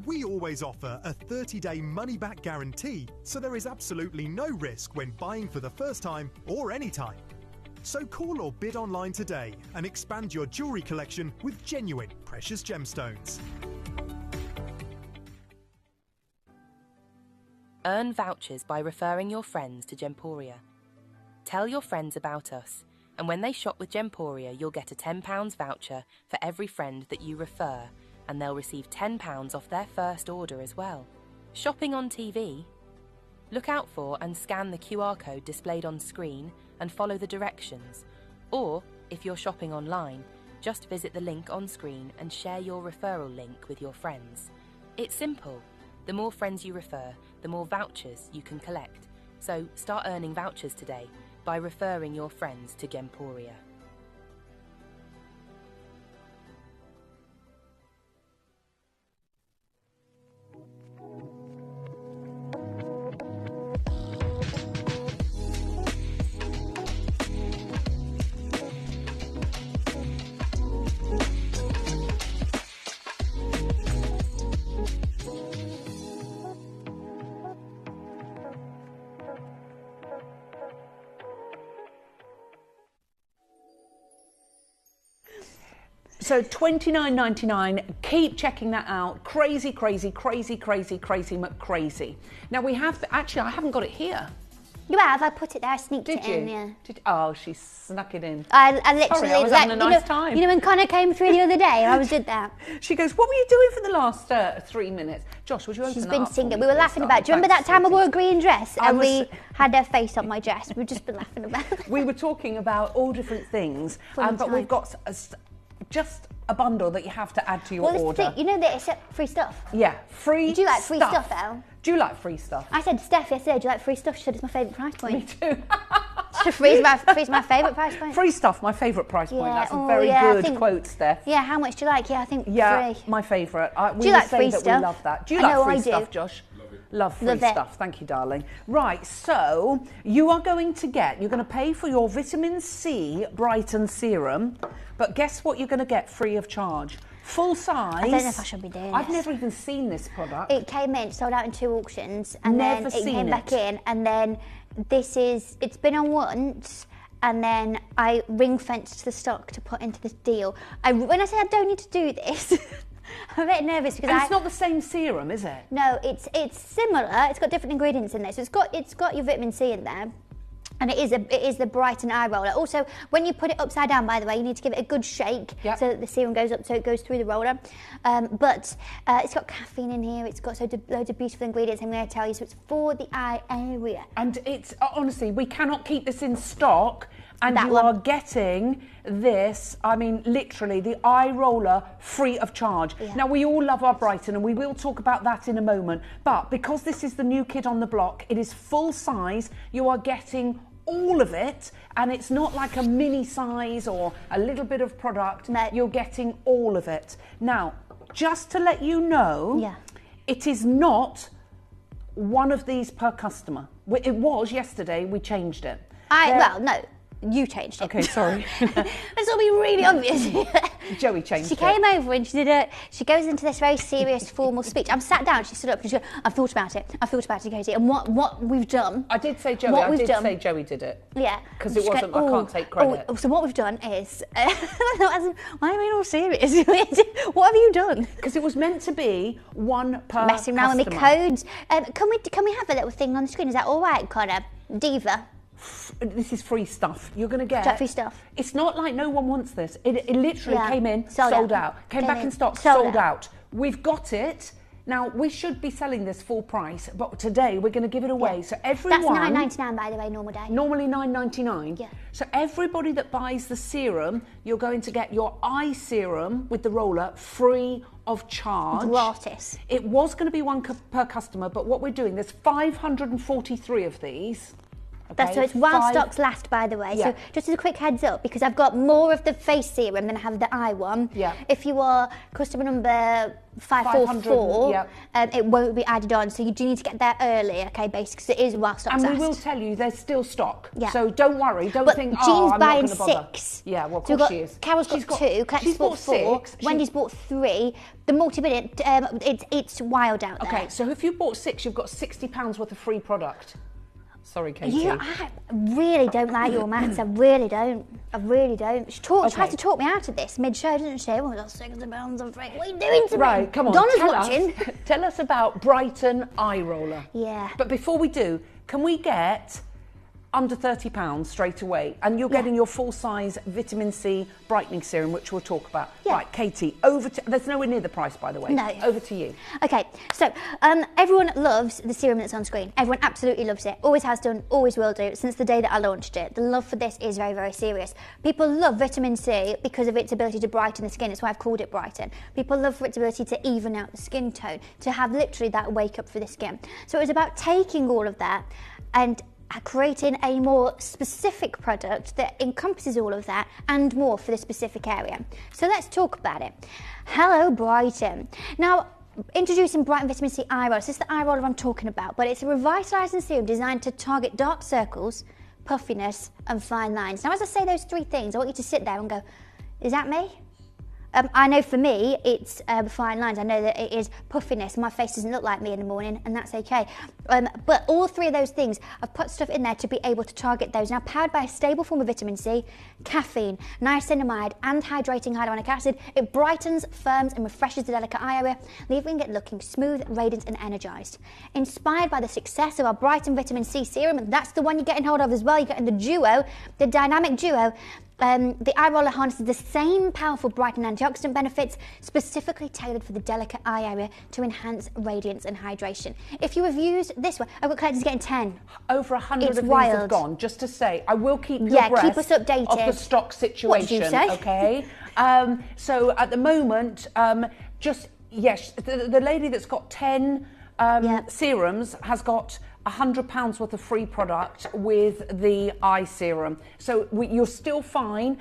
We always offer a 30-day money-back guarantee, so there is absolutely no risk when buying for the first time or any time. So call or bid online today and expand your jewellery collection with genuine precious gemstones. Earn vouchers by referring your friends to Gemporia. Tell your friends about us, and when they shop with Gemporia, you'll get a £10 voucher for every friend that you refer, and they'll receive £10 off their first order as well. Shopping on TV? Look out for and scan the QR code displayed on screen and follow the directions. Or, if you're shopping online, just visit the link on screen and share your referral link with your friends. It's simple. The more friends you refer, the more vouchers you can collect. So start earning vouchers today by referring your friends to Gemporia. So $29.99, keep checking that out. Crazy, crazy, crazy, crazy, crazy, crazy. Now we have, actually I haven't got it here. You have, I put it there, I sneaked it in, yeah. Oh, she snuck it in. I literally, Sorry, I was having a nice time. You know when Connor came through the other day, I did that. She goes, what were you doing for the last 3 minutes? Josh, would you open She's that been up singing. for me, We were please? laughing about. Do you remember that time I wore a green dress and we had her face on my dress? We've just been laughing about it. We were talking about all different things, but we've got just a bundle that you have to add to your order. You know that it's free stuff? Yeah, free stuff. Do you like free stuff, Elle? Do you like free stuff? I said to Steph yesterday, do you like free stuff? She said it's my favourite price point. Me too. Free's my favourite price point. Free stuff, my favourite price point. That's a very good quote, Steph. Yeah, how much do you like? Yeah, I think free. My favourite. Do you like free stuff? We love that. Do you like free stuff, Josh? Love free stuff. Thank you, darling. Right, so you're going to pay for your vitamin C Brighten serum, but guess what you're going to get free of charge? Full size. I don't know if I should be doing I've never even seen this product. It came in, sold out in 2 auctions, and then it came back in, and then it's been on once, and then I ring-fenced the stock to put into this deal. When I say I don't need to do this, I'm a bit nervous because it's not the same serum, is it? No, it's similar. It's got different ingredients in there, so it's got your vitamin C in there. And it is the Brighten eye roller. Also, when you put it upside down, by the way, you need to give it a good shake so that the serum goes up, so it goes through the roller. But it's got caffeine in here. It's got loads of beautiful ingredients. I'm going to tell you, so it's for the eye area. And it's honestly, we cannot keep this in stock. And you are getting this, I mean, literally, the eye roller free of charge. Yeah. Now, we all love our Brighten, and we will talk about that in a moment. But because this is the new kid on the block, it is full size. You are getting all of it, and it's not like a mini size or a little bit of product. No. You're getting all of it. Now, just to let you know, it is not one of these per customer. It was yesterday, we changed it. Well, no. You changed it. Okay, sorry. Let's all be really obvious. Joey changed it. She came over and she goes into this very serious, formal speech. I'm sat down, she stood up and she goes, I've thought about it, Katie, and what we've done. I did say Joey, I did say Joey did it. Yeah. Because it wasn't, I can't take credit. So what we've done is, why are you being all serious? What have you done? Because it was meant to be one per messing around with my codes. Can we have a little thing on the screen? Is that all right, Connor? Diva. This is free stuff. You're going to get free stuff. It's not like no one wants this. It literally came in, sold out. Came back in stock, sold out. We've got it. Now, we should be selling this full price, but today we're going to give it away. So everyone... That's $9.99, by the way, normal day. Normally $9.99. Yeah. So everybody that buys the serum, you're going to get your eye serum with the roller free of charge. Gratis. It was going to be one per customer, but what we're doing, there's 543 of these. Okay, so it's while stocks last, by the way. Yeah. So just as a quick heads up, because I've got more of the face serum than I have the eye one. Yeah. If you are customer number 544, it won't be added on. So you do need to get there early, okay, basically, because it is while stocks last. And we will tell you there's still stock. Yeah. So don't worry, don't think, Jean's I'm buying not going to bother. 6. Yeah, well, of course she is. Carol's got 2, Clet's bought 4, Wendy's bought 3. The multi-minute, it's wild out there. Okay, so if you bought 6, you've got £60 worth of free product. Sorry, Katie. I really don't like your maths. I really don't. She tries to talk me out of this mid-show, doesn't she? Oh, that's £60 of free. What are you doing to me? Right, come on. Donna's watching. Tell us about Brighten eye roller. Yeah. But before we do, can we get under £30 straight away? And you're getting your full-size vitamin C brightening serum, which we'll talk about. Yeah. Right, Katie, there's nowhere near the price, by the way. No. Over to you. Okay, so everyone loves the serum that's on screen. Everyone absolutely loves it. Always has done, always will do, since the day that I launched it. The love for this is very, very serious. People love vitamin C because of its ability to brighten the skin. That's why I've called it Brighten. People love for its ability to even out the skin tone, to have literally that wake up for the skin. So it was about taking all of that and creating a more specific product that encompasses all of that and more for the specific area. So let's talk about it. Hello, Brighten. Now, introducing Brighten Vitamin C Eye Roller. This is the eye roller I'm talking about, but it's a revitalising serum designed to target dark circles, puffiness and fine lines. Now, as I say those 3 things, I want you to sit there and go, is that me? I know for me, it's fine lines. I know that it is puffiness. My face doesn't look like me in the morning, and that's okay. But all three of those things, I've put stuff in there to be able to target those. Now, powered by a stable form of vitamin C, caffeine, niacinamide, and hydrating hyaluronic acid, it brightens, firms, and refreshes the delicate eye area, leaving it looking smooth, radiant, and energized. Inspired by the success of our Brighten Vitamin C serum, and that's the one you're getting hold of as well. You're getting the duo, the dynamic duo. The eye roller harnesses the same powerful brightening antioxidant benefits, specifically tailored for the delicate eye area to enhance radiance and hydration. If you have used this one, I've got collectors getting 10. Over 100 It's of these wild. have gone. Just to say, I will keep you Yeah, abreast keep us updated. of the stock situation. What did you say? Okay. So at the moment, yes, the lady that's got 10 serums has got £100 worth of free product with the eye serum. So you're still fine.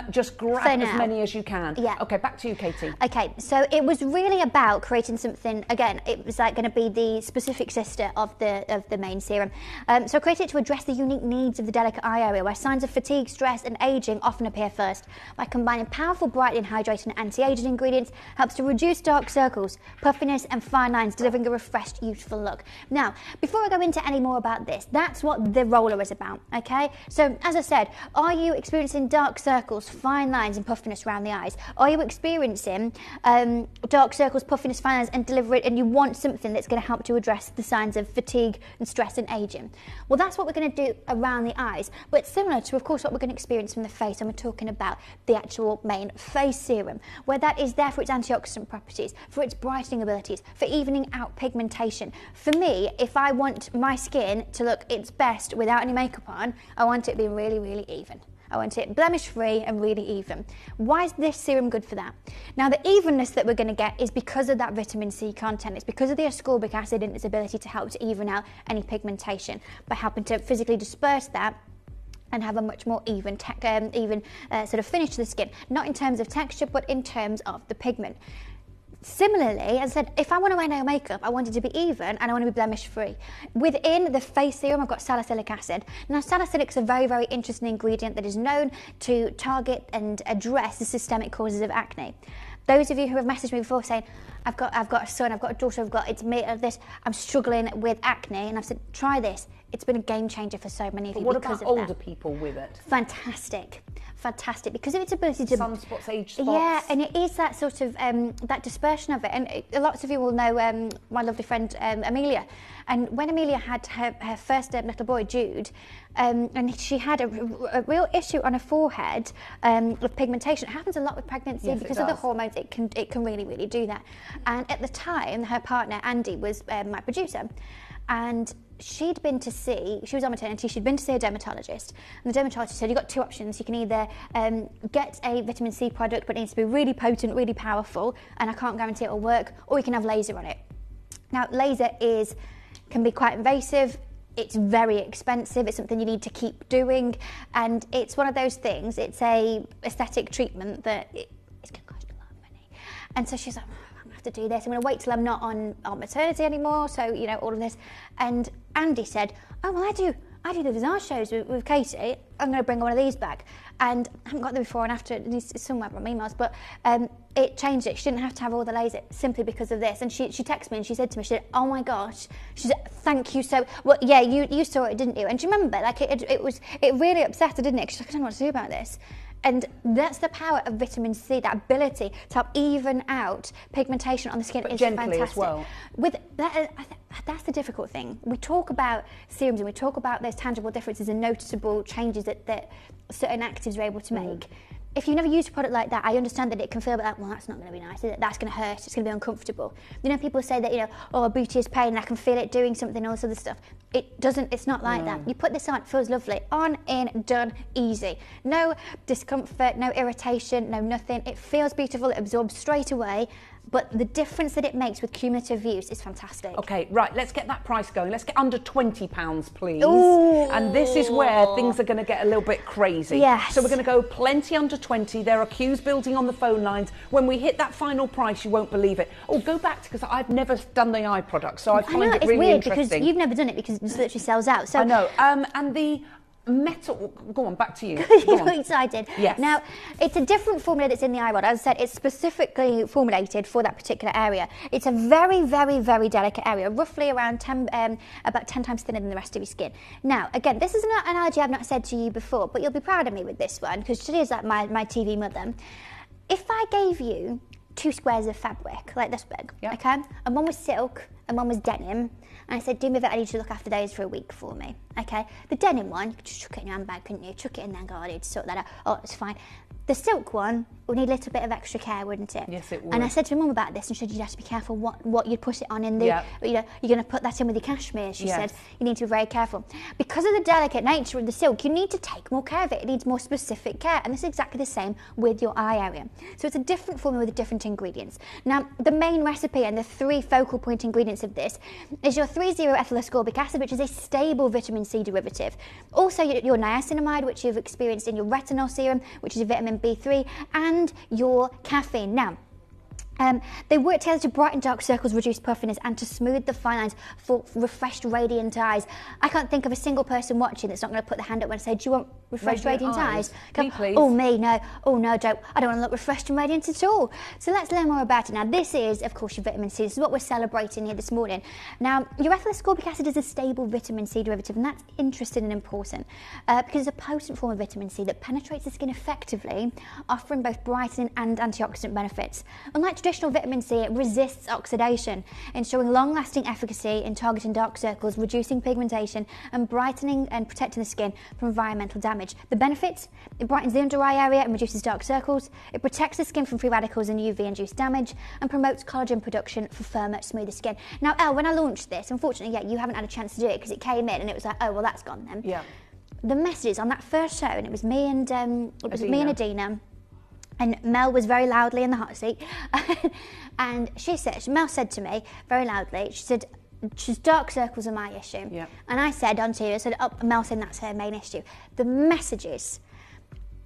Just grab as many as you can. Yeah. Okay, back to you, Katie. Okay, so it was really about creating something, again, it was like going to be the specific sister of the main serum. So I created it to address the unique needs of the delicate eye area, where signs of fatigue, stress and aging often appear first. By combining powerful, brightening, hydrating and anti-aging ingredients, helps to reduce dark circles, puffiness and fine lines, delivering a refreshed, youthful look. Now, before I go into any more about this, that's what the roller is about, okay? So, as I said, are you experiencing dark circles, fine lines and puffiness around the eyes? Are you experiencing dark circles, puffiness, fine lines and you want something that's going to help to address the signs of fatigue and stress and aging? Well, that's what we're going to do around the eyes, but it's similar to, of course, what we're going to experience from the face, and we're talking about the actual main face serum, where that is there for its antioxidant properties, for its brightening abilities, for evening out pigmentation. For me, if I want my skin to look its best without any makeup on, I want it to be really, really even. I want it blemish free and really even. Why is this serum good for that? Now, the evenness that we're going to get is because of that vitamin C content. It's because of the ascorbic acid and its ability to help to even out any pigmentation by helping to physically disperse that and have a much more even sort of finish to the skin, not in terms of texture, but in terms of the pigment. Similarly, as I said, if I want to wear no makeup, I want it to be even and I want to be blemish free. Within the face serum, I've got salicylic acid. Now, salicylic is a very, very interesting ingredient that is known to target and address the systemic causes of acne. Those of you who have messaged me before saying, I've got a son, I've got a daughter, it's me, this, I'm struggling with acne, and I've said, try this. It's been a game changer for so many of you. What because about of older that. people with it? Fantastic. Fantastic, because of its ability to... Sunspots, age spots. Yeah, and it is that sort of, that dispersion of it. And lots of you will know my lovely friend Amelia. And when Amelia had her first little boy, Jude, and she had a real issue on her forehead with pigmentation. It happens a lot with pregnancy, yes, because of the hormones. It can really, really do that. And at the time, her partner, Andy, was my producer. And she'd been to see, she was on maternity, she'd been to see a dermatologist, and the dermatologist said, you've got two options. You can either get a vitamin C product, but it needs to be really potent, really powerful, and I can't guarantee it'll work, or you can have laser on it. Now, laser can be quite invasive, it's very expensive, it's something you need to keep doing, and it's one of those things, it's a aesthetic treatment that it's going to cost a lot of money. And so she's like, to do this, I'm going to wait till I'm not on maternity anymore, so you know, all of this. And Andy said, oh well, I do the visage shows with Katie, I'm going to bring one of these back. And I haven't got them before and after, it's somewhere on my emails, but it changed it. She didn't have to have all the laser simply because of this. And she texted me and she said to me, she said, oh my gosh, she said, thank you so, well, yeah, you saw it, didn't you? And do you remember, like it really upset her, didn't it? She's like, I don't know what to do about this. And that's the power of vitamin C, that ability to help even out pigmentation on the skin. But is gently fantastic. As well. With that, that's the difficult thing. We talk about serums and we talk about those tangible differences and noticeable changes that certain actives are able to make. If you've never used a product like that, I understand that it can feel like, well, that's not going to be nice, is it? That's going to hurt, it's going to be uncomfortable. You know, people say that, you know, oh, booty is pain and I can feel it doing something, all this other stuff. It doesn't, it's not like that. You put this on, it feels lovely. On, in, done, easy. No discomfort, no irritation, no nothing. It feels beautiful, it absorbs straight away. But the difference that it makes with cumulative use is fantastic. Okay, right, let's get that price going. Let's get under £20, please. Ooh. And this is where things are going to get a little bit crazy. Yes. So we're going to go plenty under 20. There are queues building on the phone lines. When we hit that final price, you won't believe it. Oh, go back, because I've never done the eye product, so I find it really weird interesting. Because you've never done it because it just literally sells out. So I know. And the metal. Go on, back to you. You're excited. Yes. Now, it's a different formula that's in the eye rod. As I said, it's specifically formulated for that particular area. It's a very, very, very delicate area, roughly around about 10 times thinner than the rest of your skin. Now, again, this is an analogy I've not said to you before, but you'll be proud of me with this one, because she is like my TV mother. If I gave you 2 squares of fabric, like this big, okay, and one was silk and one was denim, and I said, do me a favor, I need you to look after those for a week for me, okay? The denim one, you could just chuck it in your handbag, couldn't you? Chuck it in there and go, I need to sort that out. Oh, it's fine. The silk one would need a little bit of extra care, wouldn't it? Yes, it would. And I said to my mum about this, and she said, you'd have to be careful what you'd put it on in the, you know, you're going to put that in with your cashmere, she said. You need to be very careful. Because of the delicate nature of the silk, you need to take more care of it. It needs more specific care, and this is exactly the same with your eye area. So it's a different formula with different ingredients. Now, the main recipe and the 3 focal point ingredients of this is your 3,0-ethyl ascorbic acid, which is a stable vitamin C derivative. Also, your niacinamide, which you've experienced in your retinol serum, which is a vitamin B3, and your caffeine. Now, they work together to brighten dark circles, reduce puffiness, and to smooth the fine lines for refreshed, radiant eyes. I can't think of a single person watching that's not going to put their hand up and say, do you want refreshed, radiant eyes? Me, please. Oh, me, no. Oh, no, I don't want to look refreshed and radiant at all. So let's learn more about it. Now, this is, of course, your vitamin C. This is what we're celebrating here this morning. Now, your ethyl ascorbic acid is a stable vitamin C derivative, and that's interesting and important because it's a potent form of vitamin C that penetrates the skin effectively, offering both brightening and antioxidant benefits. Unlike traditional vitamin C, it resists oxidation, ensuring long-lasting efficacy in targeting dark circles, reducing pigmentation, and brightening and protecting the skin from environmental damage. The benefits: it brightens the under eye area and reduces dark circles, it protects the skin from free radicals and UV-induced damage, and promotes collagen production for firmer, smoother skin. Now, Elle, when I launched this, unfortunately, you haven't had a chance to do it because it came in and it was like, oh, well, that's gone then. Yeah. The messages on that first show, and it was me and Adina. And Mel was very loudly in the hot seat. And Mel said to me very loudly, she said, dark circles are my issue. Yeah. And I said on TV, Mel said that's her main issue. The messages,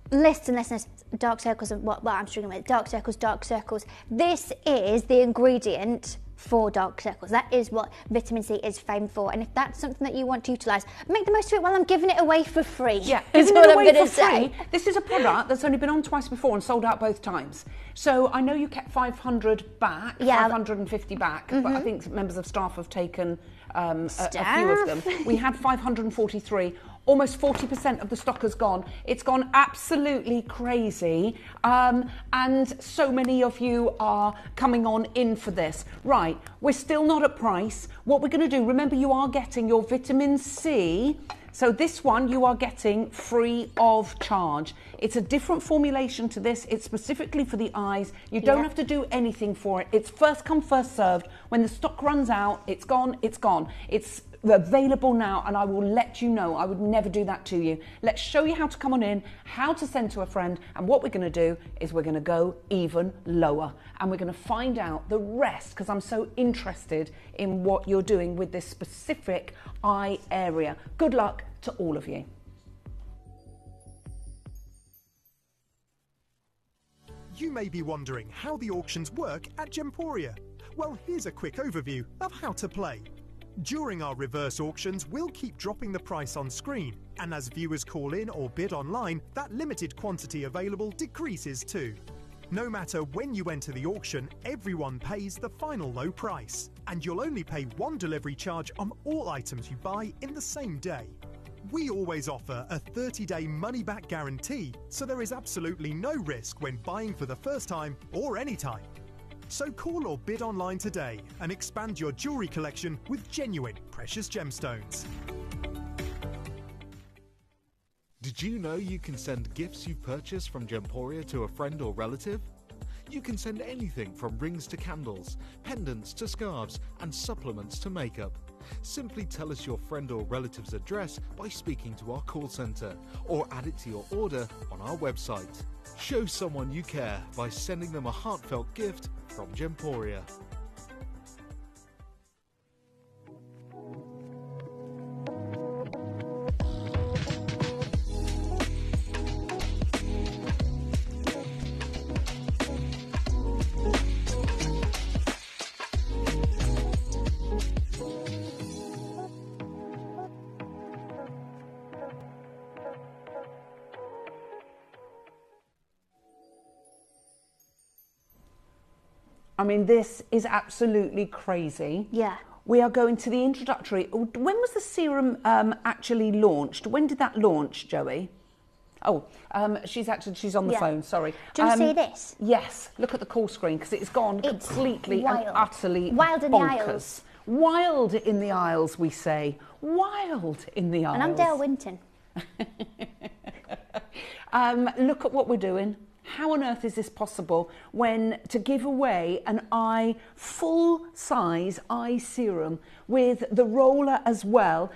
lists and listeners, dark circles are what I'm struggling with. Dark circles. This is the ingredient for dark circles. That is what vitamin C is famed for. And if that's something that you want to utilise, make the most of it while I'm giving it away for free. Yeah, is what I'm going to say. This is a product that's only been on twice before and sold out both times. So I know you kept 500 back, 550 back, but I think members of staff have taken a few of them. We had 543. Almost 40% of the stock has gone. It's gone absolutely crazy. And so many of you are coming on in for this. Right, we're still not at price. What we're going to do, remember you are getting your vitamin C. So this one you are getting free of charge. It's a different formulation to this. It's specifically for the eyes. You don't have to do anything for it. It's first come, first served. When the stock runs out, it's gone, it's gone. It's available now, and I will let you know. I would never do that to you. Let's show you how to come on in, how to send to a friend, and what we're going to do is we're going to go even lower, and we're going to find out the rest, because I'm so interested in what you're doing with this specific eye area. Good luck to all of you. You may be wondering how the auctions work at Gemporia. Well, here's a quick overview of how to play. During our reverse auctions, we'll keep dropping the price on screen, and as viewers call in or bid online, that limited quantity available decreases too. No matter when you enter the auction, everyone pays the final low price, and you'll only pay one delivery charge on all items you buy in the same day. We always offer a 30-day money-back guarantee, so there is absolutely no risk when buying for the first time or any time. So call or bid online today and expand your jewellery collection with genuine precious gemstones. Did you know you can send gifts you've purchased from Gemporia to a friend or relative? You can send anything from rings to candles, pendants to scarves, and supplements to makeup. Simply tell us your friend or relative's address by speaking to our call centre, or add it to your order on our website. Show someone you care by sending them a heartfelt gift from Gemporia. I mean, this is absolutely crazy. Yeah. We are going to the introductory. When was the serum actually launched? When did that launch, Joey? Oh, she's on the phone, sorry. Do you see this? Yes, look at the call screen, because it's gone completely and utterly wild in bonkers. the aisles. Wild in the aisles, we say. Wild in the aisles. And I'm Dale Winton. Look at what we're doing. How on earth is this possible when to give away an full-size eye serum with the roller as well?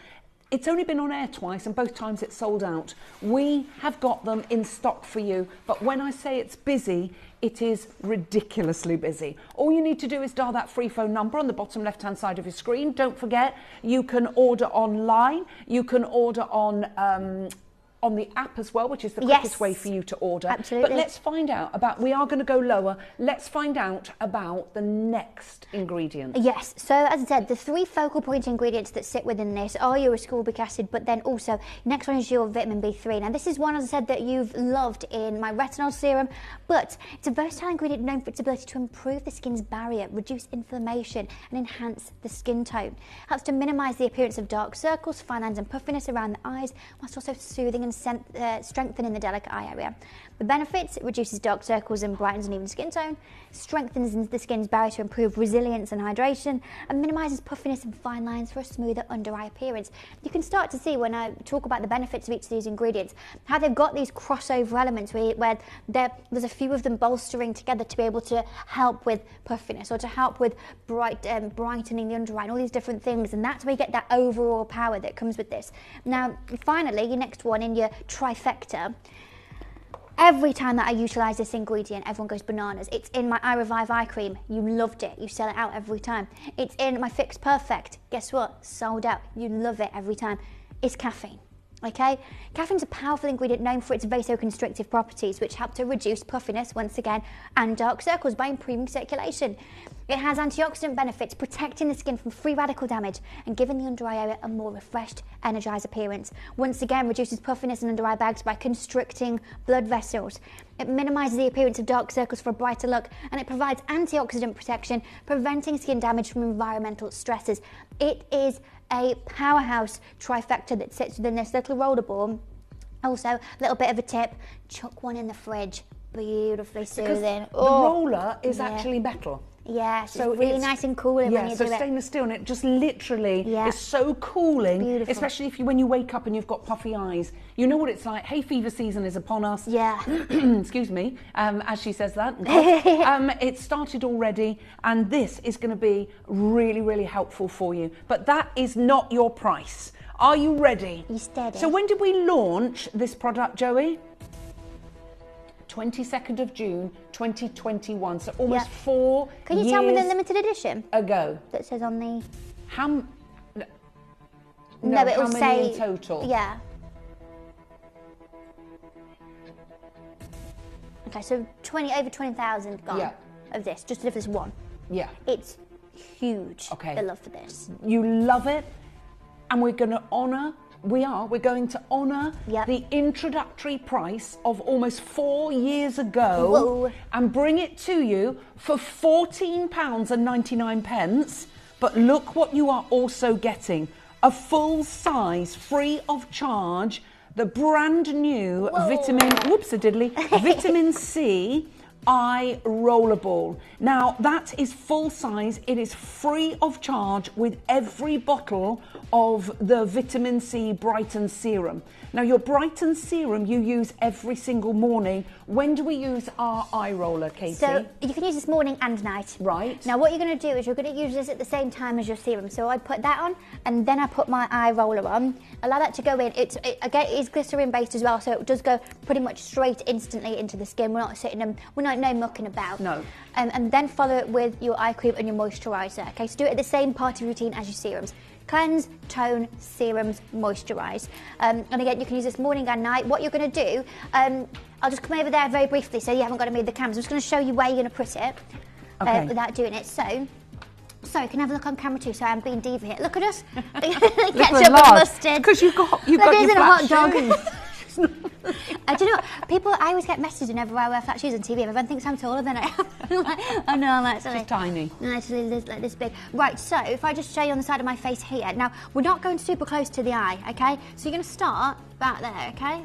It's only been on air twice and both times it's sold out. We have got them in stock for you, but when I say it's busy, it is ridiculously busy. All you need to do is dial that free phone number on the bottom left-hand side of your screen. Don't forget, you can order online. You can order on the app as well, which is the quickest way for you to order. Absolutely. But let's find out about, we are going to go lower, let's find out about the next ingredient. Yes, so as I said, the 3 focal point ingredients that sit within this are your ascorbic acid, but then also, next one is your vitamin B3. Now this is one, as I said, that you've loved in my retinol serum, but it's a versatile ingredient known for its ability to improve the skin's barrier, reduce inflammation, and enhance the skin tone. Helps to minimise the appearance of dark circles, fine lines and puffiness around the eyes, whilst also soothing and strengthening the delicate eye area. The benefits: it reduces dark circles and brightens an even skin tone, strengthens the skin's barrier to improve resilience and hydration, and minimises puffiness and fine lines for a smoother under-eye appearance. You can start to see when I talk about the benefits of each of these ingredients, how they've got these crossover elements where there's a few of them bolstering together to be able to help with puffiness or to help with brightening the under eye and all these different things, and that's where you get that overall power that comes with this. Now, finally, your next one in your trifecta. Every time that I utilise this ingredient, everyone goes bananas. It's in my Eye Revive eye cream. You loved it. You sell it out every time. It's in my Fix Perfect. Guess what? Sold out. You love it every time. It's caffeine. Okay? Caffeine's a powerful ingredient known for its vasoconstrictive properties, which help to reduce puffiness, once again, and dark circles by improving circulation. It has antioxidant benefits, protecting the skin from free radical damage and giving the under eye area a more refreshed, energised appearance. Once again, reduces puffiness and under eye bags by constricting blood vessels. It minimises the appearance of dark circles for a brighter look, and it provides antioxidant protection, preventing skin damage from environmental stresses. It is a powerhouse trifecta that sits within this little roller ball. Also, a little bit of a tip: chuck one in the fridge. Beautifully soothing. The roller is actually metal. Yeah, so it's really nice and cooling when you do it. So stainless steel, and it just literally is so cooling. Beautiful. Especially when you wake up and you've got puffy eyes. You know what it's like. Hay fever season is upon us. Yeah. Excuse me, as she says that. It started already, and this is going to be really, really helpful for you. But that is not your price. Are you ready? You steady. So when did we launch this product, Joey? 22nd of June 2021, so almost 4 years. Can you tell me the limited edition ago that says on the how it'll how many say in total? Yeah. Okay, so over 20,000 gone of this, just of this one. Yeah. It's huge. Okay. The love for this. You love it, and we're going to honour. We're going to honour the introductory price of almost 4 years ago and bring it to you for £14.99. But look what you are also getting: a full size, free of charge, the brand new vitamin C eye rollerball. Now that is full size. It is free of charge with every bottle of the vitamin C Brighten serum. Now your Brighten serum you use every single morning. When do we use our eye roller, Katie? So you can use this morning and night. Right. Now what you're going to do is you're going to use this at the same time as your serum. So I put that on and then I put my eye roller on. Allow that to go in. It is glycerin based as well, so it does go pretty much straight instantly into the skin. We're not no mucking about. No. And then follow it with your eye cream and your moisturiser. Okay, so do it at the same part of routine as your serums. Cleanse, tone, serums, moisturise. And again, you can use this morning and night. What you're going to do, I'll just come over there very briefly so you haven't got to move the cameras. I'm just going to show you where you're going to put it without doing it. So you can have a look on camera too. So I'm being diva here. Look at us. Ketchup and mustard. Because you've got your hot dog. Do you know what? People, I always get messages whenever I wear flat shoes on TV. Everyone thinks I'm taller than I am. I'm like, oh no, I'm actually... She's tiny. No, actually, like this big. Right, so if I just show you on the side of my face here. Now, we're not going super close to the eye, okay? So you're going to start about there, okay?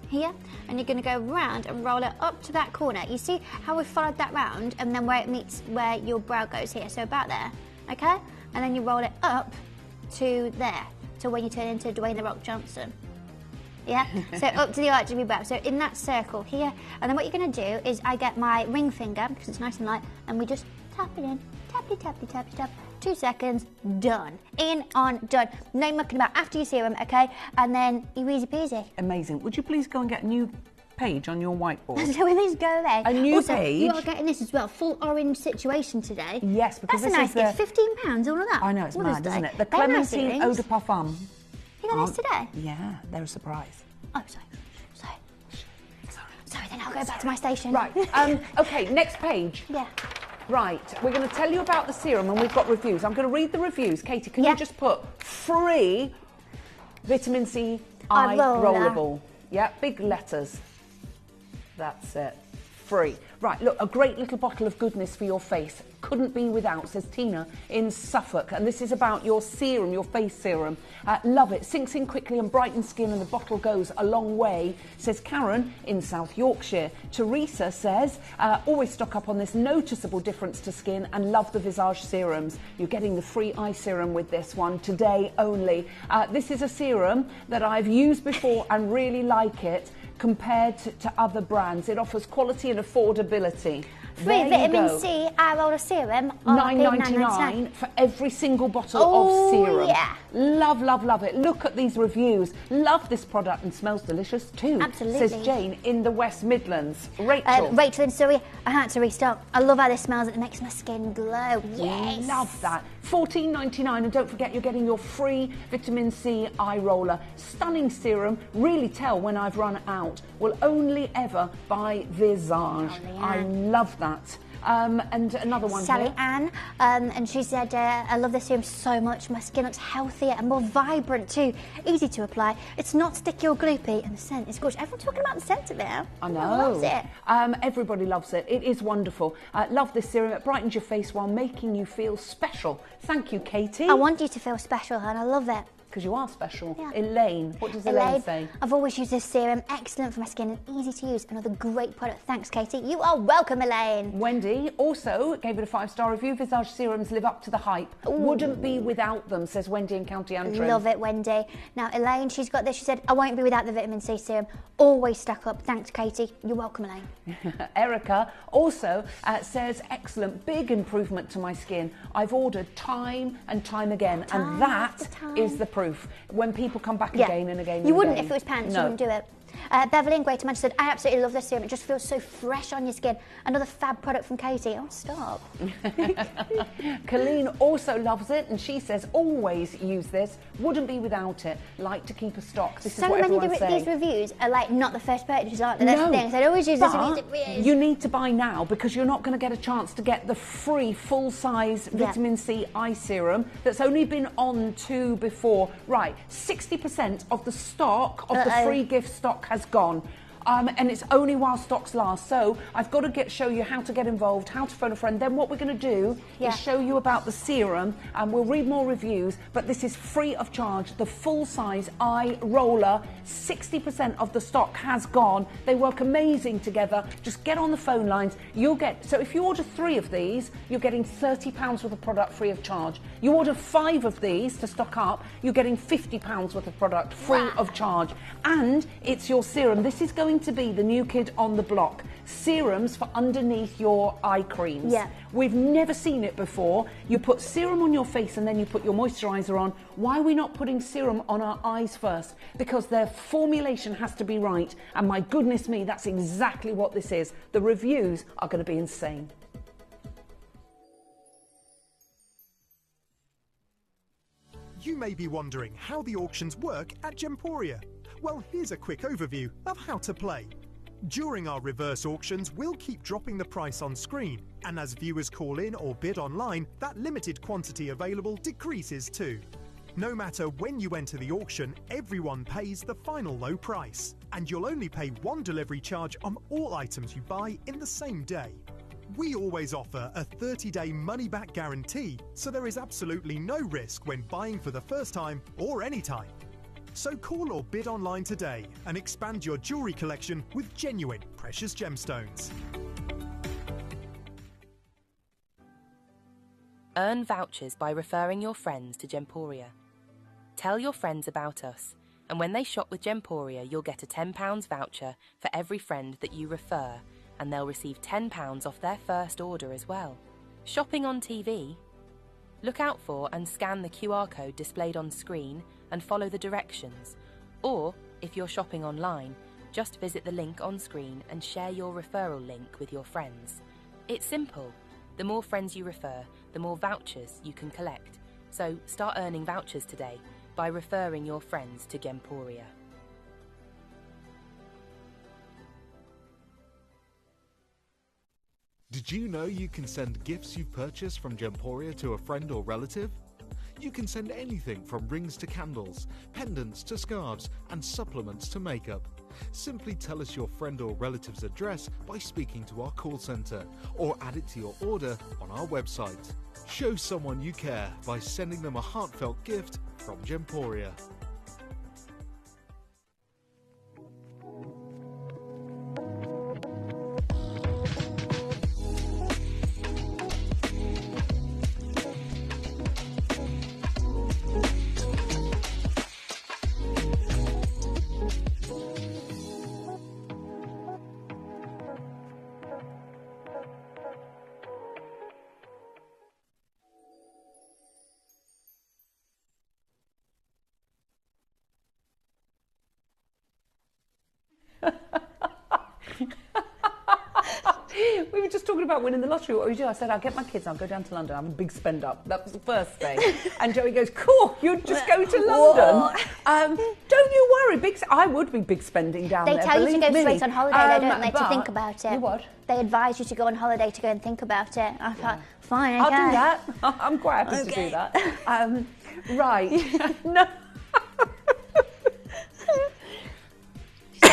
Here, and you're going to go round and roll it up to that corner. You see how we followed that round, and then where it meets where your brow goes here, so about there, okay? And then you roll it up to there, to when you turn into Dwayne The Rock Johnson. Yeah, so up to the arch of your brow, so in that circle here, and then what you're going to do is I get my ring finger, because it's nice and light, and we just tap it in, tappy, tappy, tappy, tap. 2 seconds, done. In, on, done. No mucking about after your serum, okay? And then you're easy peasy. Amazing. Would you please go and get a new page on your whiteboard? So we need to go there. A new also, page. You are getting this as well, full orange situation today. Yes, because that's this a nice is gift. £15, all of that. I know, it's Mother's mad, Day. isn't it? The They're nice Clementine earrings. Eau de Parfum. You got this today? Yeah, they're a surprise. Oh, sorry, then I'll go back to my station. Right, okay, next page. Yeah. Right, we're going to tell you about the serum and we've got reviews. I'm going to read the reviews. Katie, can you just put free vitamin C eye rollable? Yeah, big letters. That's it. Free. Right, look, a great little bottle of goodness for your face. Couldn't be without, says Tina in Suffolk. And this is about your serum, your face serum. Love it. Sinks in quickly and brightens skin and the bottle goes a long way, says Karen in South Yorkshire. Teresa says, always stock up on this noticeable difference to skin and love the Visage serums. You're getting the free eye serum with this one today only. This is a serum that I've used before and really like it. Compared to other brands, it offers quality and affordability. Free vitamin C eye roller serum, $9.99 for every single bottle of serum. Yeah. Love, love, love it. Look at these reviews. Love this product and smells delicious too. Absolutely. Says Jane in the West Midlands. Rachel. Rachel in Surrey, I had to restock. I love how this smells. It makes my skin glow. Yes. Love that. $14.99, and don't forget you're getting your free vitamin C eye roller. Stunning serum. Really tell when I've run out. Will only ever buy Visage. I love that. And another one Sally here. Ann, and she said, I love this serum so much. My skin looks healthier and more vibrant too. Easy to apply. It's not sticky or gloopy, and the scent is gorgeous. Everyone's talking about the scent of it now. I know. Loves it. Everybody loves it. It is wonderful. Love this serum. It brightens your face while making you feel special. Thank you, Katie. I want you to feel special, hon. I love it. Because you are special. Yeah. Elaine, what does Elaine say? I've always used this serum. Excellent for my skin and easy to use. Another great product. Thanks, Katie. You are welcome, Elaine. Wendy also gave it a 5-star review. Visage serums live up to the hype. Ooh. Wouldn't be without them, says Wendy in County Antrim. Love it, Wendy. Now, Elaine, she's got this. She said, I won't be without the vitamin C serum. Always stack up. Thanks, Katie. You're welcome, Elaine. Erica also says, excellent, big improvement to my skin. I've ordered time and time again, and that is the proof. When people come back again and again. You wouldn't if it was pants. No. You wouldn't do it. Beverly in Greater Manchester said, I absolutely love this serum. It just feels so fresh on your skin. Another fab product from Katie. Oh, stop. Colleen also loves it, and she says, always use this. Wouldn't be without it. Like to keep a stock. This is what everyone's saying. These reviews are like not the first purchase, aren't they? That's the thing. So I'd always use this and use it for years. You need to buy now because you're not going to get a chance to get the free full-size vitamin C eye serum that's only been on to before. Right, 60% of the stock of the free gift stock has gone. And it's only while stocks last. So I've got to show you how to get involved, how to phone a friend. Then what we're going to do is show you about the serum, and we'll read more reviews. But this is free of charge. The full-size eye roller, 60% of the stock has gone. They work amazing together. Just get on the phone lines. You'll get, so if you order 3 of these, you're getting £30 worth of product free of charge. You order 5 of these to stock up, you're getting £50 worth of product free of charge. And it's your serum. This is going to be the new kid on the block. Serums for underneath your eye creams. Yeah. We've never seen it before. You put serum on your face and then you put your moisturiser on. Why are we not putting serum on our eyes first? Because their formulation has to be right. And my goodness me, that's exactly what this is. The reviews are going to be insane. You may be wondering how the auctions work at Gemporia. Well, here's a quick overview of how to play. During our reverse auctions, we'll keep dropping the price on screen, and as viewers call in or bid online, that limited quantity available decreases too. No matter when you enter the auction, everyone pays the final low price, and you'll only pay one delivery charge on all items you buy in the same day. We always offer a 30-day money-back guarantee, so there is absolutely no risk when buying for the first time or any time. So call or bid online today and expand your jewellery collection with genuine precious gemstones. Earn vouchers by referring your friends to Gemporia. Tell your friends about us, and when they shop with Gemporia, you'll get a £10 voucher for every friend that you refer, and they'll receive £10 off their first order as well. Shopping on TV? Look out for and scan the QR code displayed on screen and follow the directions. Or, if you're shopping online, just visit the link on screen and share your referral link with your friends. It's simple. The more friends you refer, the more vouchers you can collect. So start earning vouchers today by referring your friends to Gemporia. Did you know you can send gifts you've purchased from Gemporia to a friend or relative? You can send anything from rings to candles, pendants to scarves, and supplements to makeup. Simply tell us your friend or relative's address by speaking to our call centre, or add it to your order on our website. Show someone you care by sending them a heartfelt gift from Gemporia. We were just talking about winning the lottery. What do you do? I said, I'll get my kids, I'll go down to London, I'll have a big spend up. That was the first thing. And Joey goes, cool, you'll just go to London. Don't you worry, I would be big spending down there. They tell you to go straight on holiday, though, don't they, to think about it. You what? They advise you to go on holiday to go and think about it. I thought, fine, I'll okay. do that. I'm quite happy to do that. Right. No.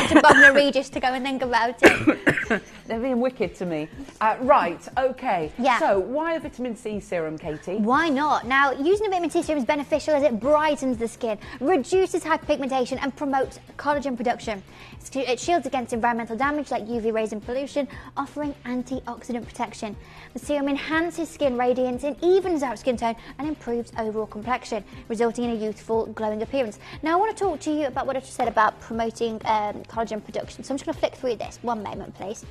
To Bob Regis to go and think about it. They're being wicked to me. Right, okay. Yeah. So, why a vitamin C serum, Katie? Why not? Now, using a vitamin C serum is beneficial as it brightens the skin, reduces hyperpigmentation and promotes collagen production. It shields against environmental damage like UV rays and pollution, offering antioxidant protection. The serum enhances skin radiance and evens out skin tone and improves overall complexion, resulting in a youthful, glowing appearance. Now, I want to talk to you about what I just said about promoting collagen production. So I'm just going to flick through this. One moment, please.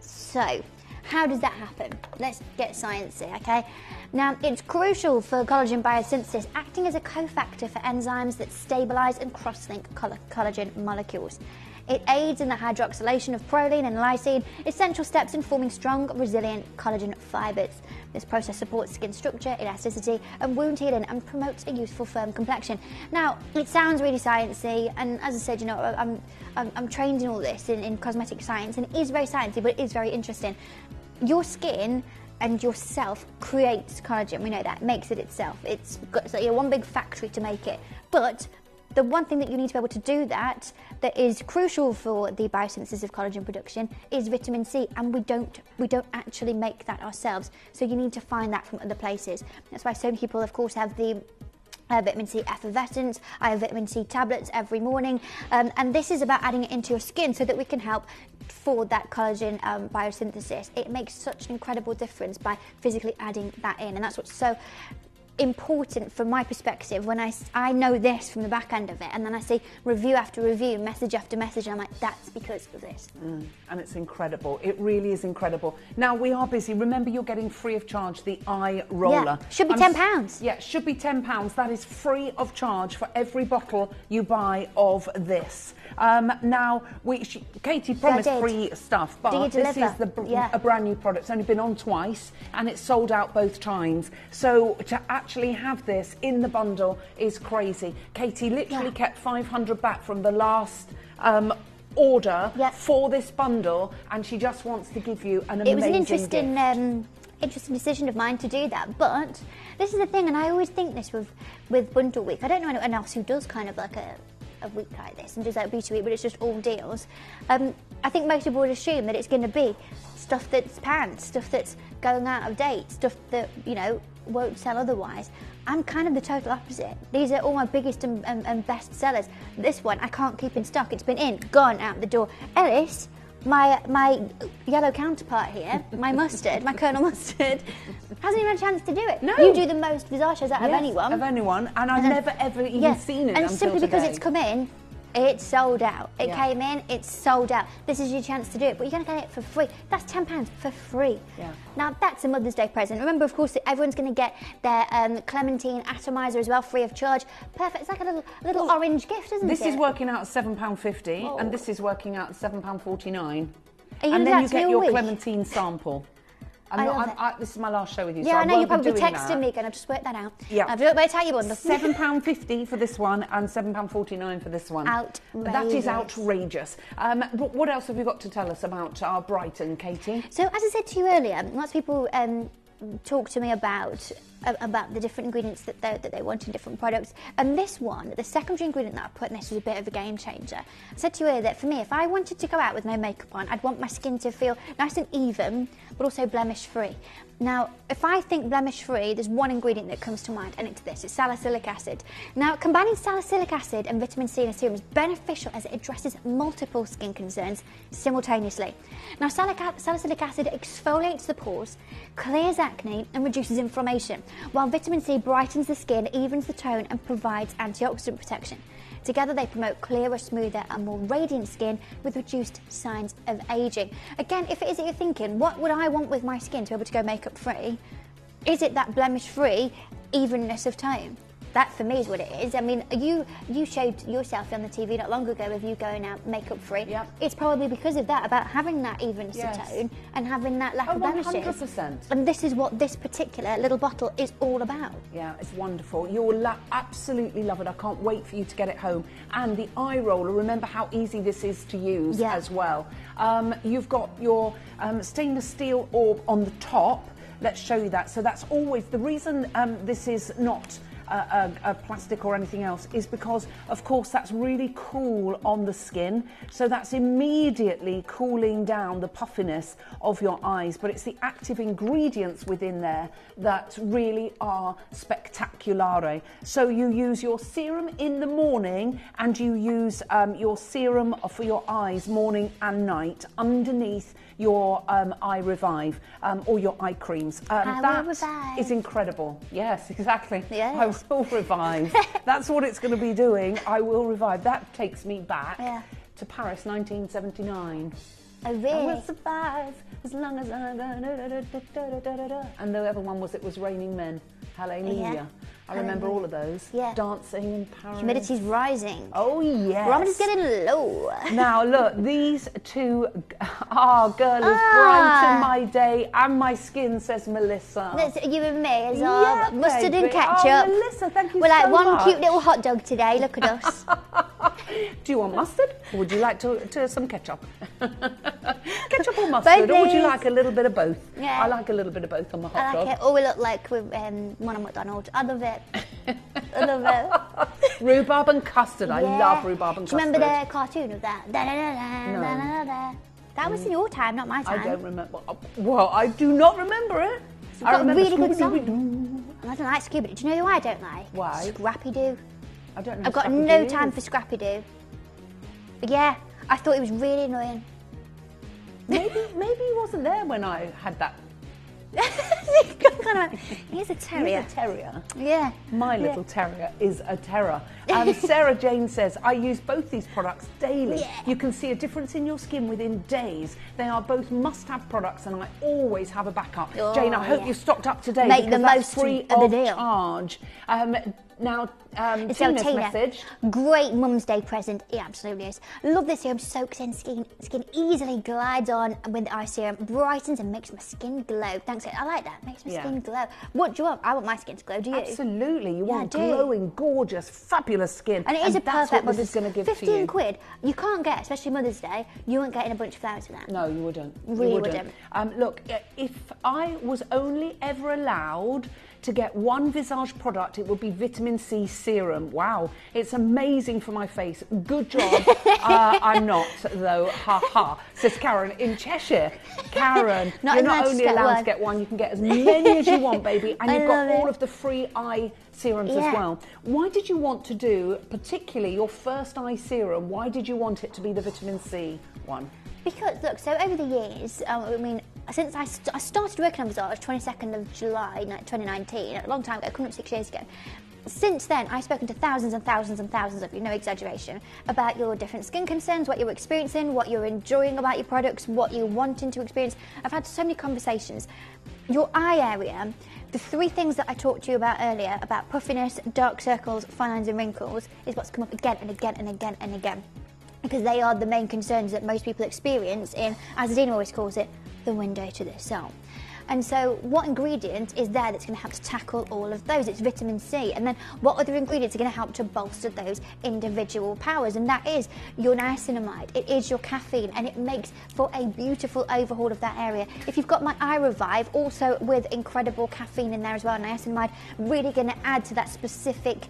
So, how does that happen? Let's get sciencey, okay? Now, it's crucial for collagen biosynthesis, acting as a cofactor for enzymes that stabilise and cross-link collagen molecules. It aids in the hydroxylation of proline and lysine, essential steps in forming strong, resilient collagen fibres. This process supports skin structure, elasticity, and wound healing, and promotes a youthful, firm complexion. Now, it sounds really sciencey, and as I said, you know, I'm trained in all this in cosmetic science, and it is very sciencey, but it is very interesting. Your skin and yourself creates collagen. We know that, makes it itself. It's like one big factory to make it, but the one thing that you need to be able to do that is crucial for the biosynthesis of collagen production is vitamin C, and we don't actually make that ourselves. So you need to find that from other places. That's why so many people, of course, have the vitamin C effervescence. I have vitamin C tablets every morning, and this is about adding it into your skin so that we can help for that collagen biosynthesis. It makes such an incredible difference by physically adding that in, and that's what's so important from my perspective when I know this from the back end of it, and then I see review after review, message after message, and I'm like, that's because of this. And it's incredible. It really is incredible. Now, we are busy. Remember, you're getting free of charge the eye roller. Yeah, should be £10. Yeah, should be £10. That is free of charge for every bottle you buy of this. Now, Katie promised free stuff, but this is a brand new product. It's only been on twice, and it's sold out both times. So to actually have this in the bundle is crazy. Katie literally kept 500 back from the last order for this bundle, and she just wants to give you an amazing It was an interesting interesting decision of mine to do that. But this is the thing, and I always think this with bundle week. I don't know anyone else who does kind of like a week like this and does like beauty week, but it's just all deals. I think most people would assume that it's going to be stuff that's pants, stuff that's going out of date, stuff that, you know, won't sell otherwise. I'm kind of the total opposite. These are all my biggest and best sellers. This one I can't keep in stock. It's been in, gone, out the door. Ellis, my yellow counterpart here, my mustard, my Colonel Mustard, hasn't even had a chance to do it. No. You do the most visages out of anyone. Of anyone, and I've never ever even seen it and until simply because today. it's come in, it's sold out. It came in, it's sold out. This is your chance to do it, but you're going to get it for free. That's £10 for free. Yeah. Now, that's a Mother's Day present. Remember, of course, that everyone's going to get their Clementine atomizer as well, free of charge. Perfect. It's like a little orange gift, isn't it? This is working out at £7.50, and this is working out at £7.49. And then you get your Clementine sample. This is my last show with you. Yeah, so I know you're won't be probably doing texting that. me, going to just work that out. Yeah. I've got my tally bundle. £7.50 for this one and £7.49 for this one. Outrageous. That is outrageous. What else have you got to tell us about our Brighton, Katie? So, as I said to you earlier, lots of people talk to me about the different ingredients that they want in different products. And this one, the secondary ingredient that I put in this was a bit of a game changer. I said to you earlier that for me, if I wanted to go out with no makeup on, I'd want my skin to feel nice and even, but also blemish free. Now, if I think blemish free, there's one ingredient that comes to mind, and it's this, it's salicylic acid. Now, combining salicylic acid and vitamin C in a serum is beneficial as it addresses multiple skin concerns simultaneously. Now, salicylic acid exfoliates the pores, clears acne, and reduces inflammation, while vitamin C brightens the skin, evens the tone, and provides antioxidant protection. Together, they promote clearer, smoother, and more radiant skin with reduced signs of aging. Again, if it is that you're thinking, what would I want with my skin to be able to go makeup free? Is it that blemish free evenness of tone? That for me is what it is. I mean, you showed yourself on the TV not long ago of you going out makeup free. Yep. It's probably because of that, about having that evenness of tone and having that lack of blemishes. 100%. And this is what this particular little bottle is all about. Yeah, it's wonderful. You'll absolutely love it. I can't wait for you to get it home. And the eye roller, remember how easy this is to use as well. You've got your stainless steel orb on the top. Let's show you that. So that's always the reason this is not a plastic or anything else is because, of course, that's really cool on the skin. So that's immediately cooling down the puffiness of your eyes. But it's the active ingredients within there that really are spectacular. So you use your serum in the morning and you use your serum for your eyes morning and night underneath your eye revive or your eye creams. That is incredible. Yes, exactly. Yes. I will revive. That's what it's going to be doing. I will revive. That takes me back to Paris 1979. Oh, really? I will survive as long as I... And the other one was It Was Raining Men. Hallelujah. Yeah. I remember all of those. Yeah. Dancing in Paris. Humidity's rising. Oh, yes. Barometer's getting low. Now, look, these two are girlies brighten my day and my skin, says Melissa. That's you and me as Yeah, mustard baby. and ketchup. Oh, Melissa, thank you We're like so one much. cute little hot dog today. Look at us. Do you want mustard, or would you like to some ketchup? Ketchup or mustard, or would you like a little bit of both? Yeah. I like a little bit of both on my hot I dog. like it. Or we look like we're one on McDonald's. I love it. I love it. Rhubarb and custard. I Yeah. love rhubarb and Do you custard. remember the cartoon of that? Da-da-da-da, That was in your time, not my time. I don't remember. Well, I do not remember it. It's got a really good song. I don't like Scooby-Doo. Do you know who I don't like? Why? Scrappy-Doo. I don't know. I've got no time for Scrappy-Doo. But yeah, I thought it was really annoying. Maybe he wasn't there when I had that. He's a terrier. He's a terrier. Yeah. My little terrier is a terror. Sarah Jane says, I use both these products daily. Yeah. You can see a difference in your skin within days. They are both must-have products and I always have a backup. Oh, Jane, I hope you've stocked up today Make because the that's most free of the of deal. charge. Now, It's Tina's Tina. message. Great Mum's Day present. It absolutely is. Love this serum. Soaks in skin. Skin easily glides on with the eye serum. Brightens and makes my skin glow. Thanks. I like that. Makes my skin glow. What do you want? I want my skin to glow. Do you? Absolutely. You want I do. glowing, gorgeous, fabulous skin. And it is a that's perfect what Mother's this is going to give 15 to you. quid. You can't get, especially Mother's Day, you won't get in a bunch of flowers for that. No, you wouldn't. Really You wouldn't. Look, if I was only ever allowed to get one Visage product, it would be vitamin C serum. Wow, it's amazing for my face. Good job. I'm not, though. Ha ha, says Karen in Cheshire. Karen, you're not only allowed to get one, you can get as many as you want, baby. And you've got all of the free eye serums as well. Why did you want to do, particularly your first eye serum, why did you want it to be the vitamin C one? Because, look, so over the years, I mean, since I started working on Visage, 22nd of July 2019, a long time ago, coming up 6 years ago. Since then, I've spoken to thousands and thousands and thousands of you, no exaggeration, about your different skin concerns, what you're experiencing, what you're enjoying about your products, what you're wanting to experience. I've had so many conversations. Your eye area, the three things that I talked to you about earlier, about puffiness, dark circles, fine lines and wrinkles, is what's come up again and again and again and again. Because they are the main concerns that most people experience in, as Adina always calls it, the window to their soul. And so what ingredient is there that's going to help to tackle all of those? It's vitamin C. And then what other ingredients are going to help to bolster those individual powers? And that is your niacinamide, it is your caffeine, and it makes for a beautiful overhaul of that area. If you've got my Eye Revive, also with incredible caffeine in there as well, niacinamide, really going to add to that specific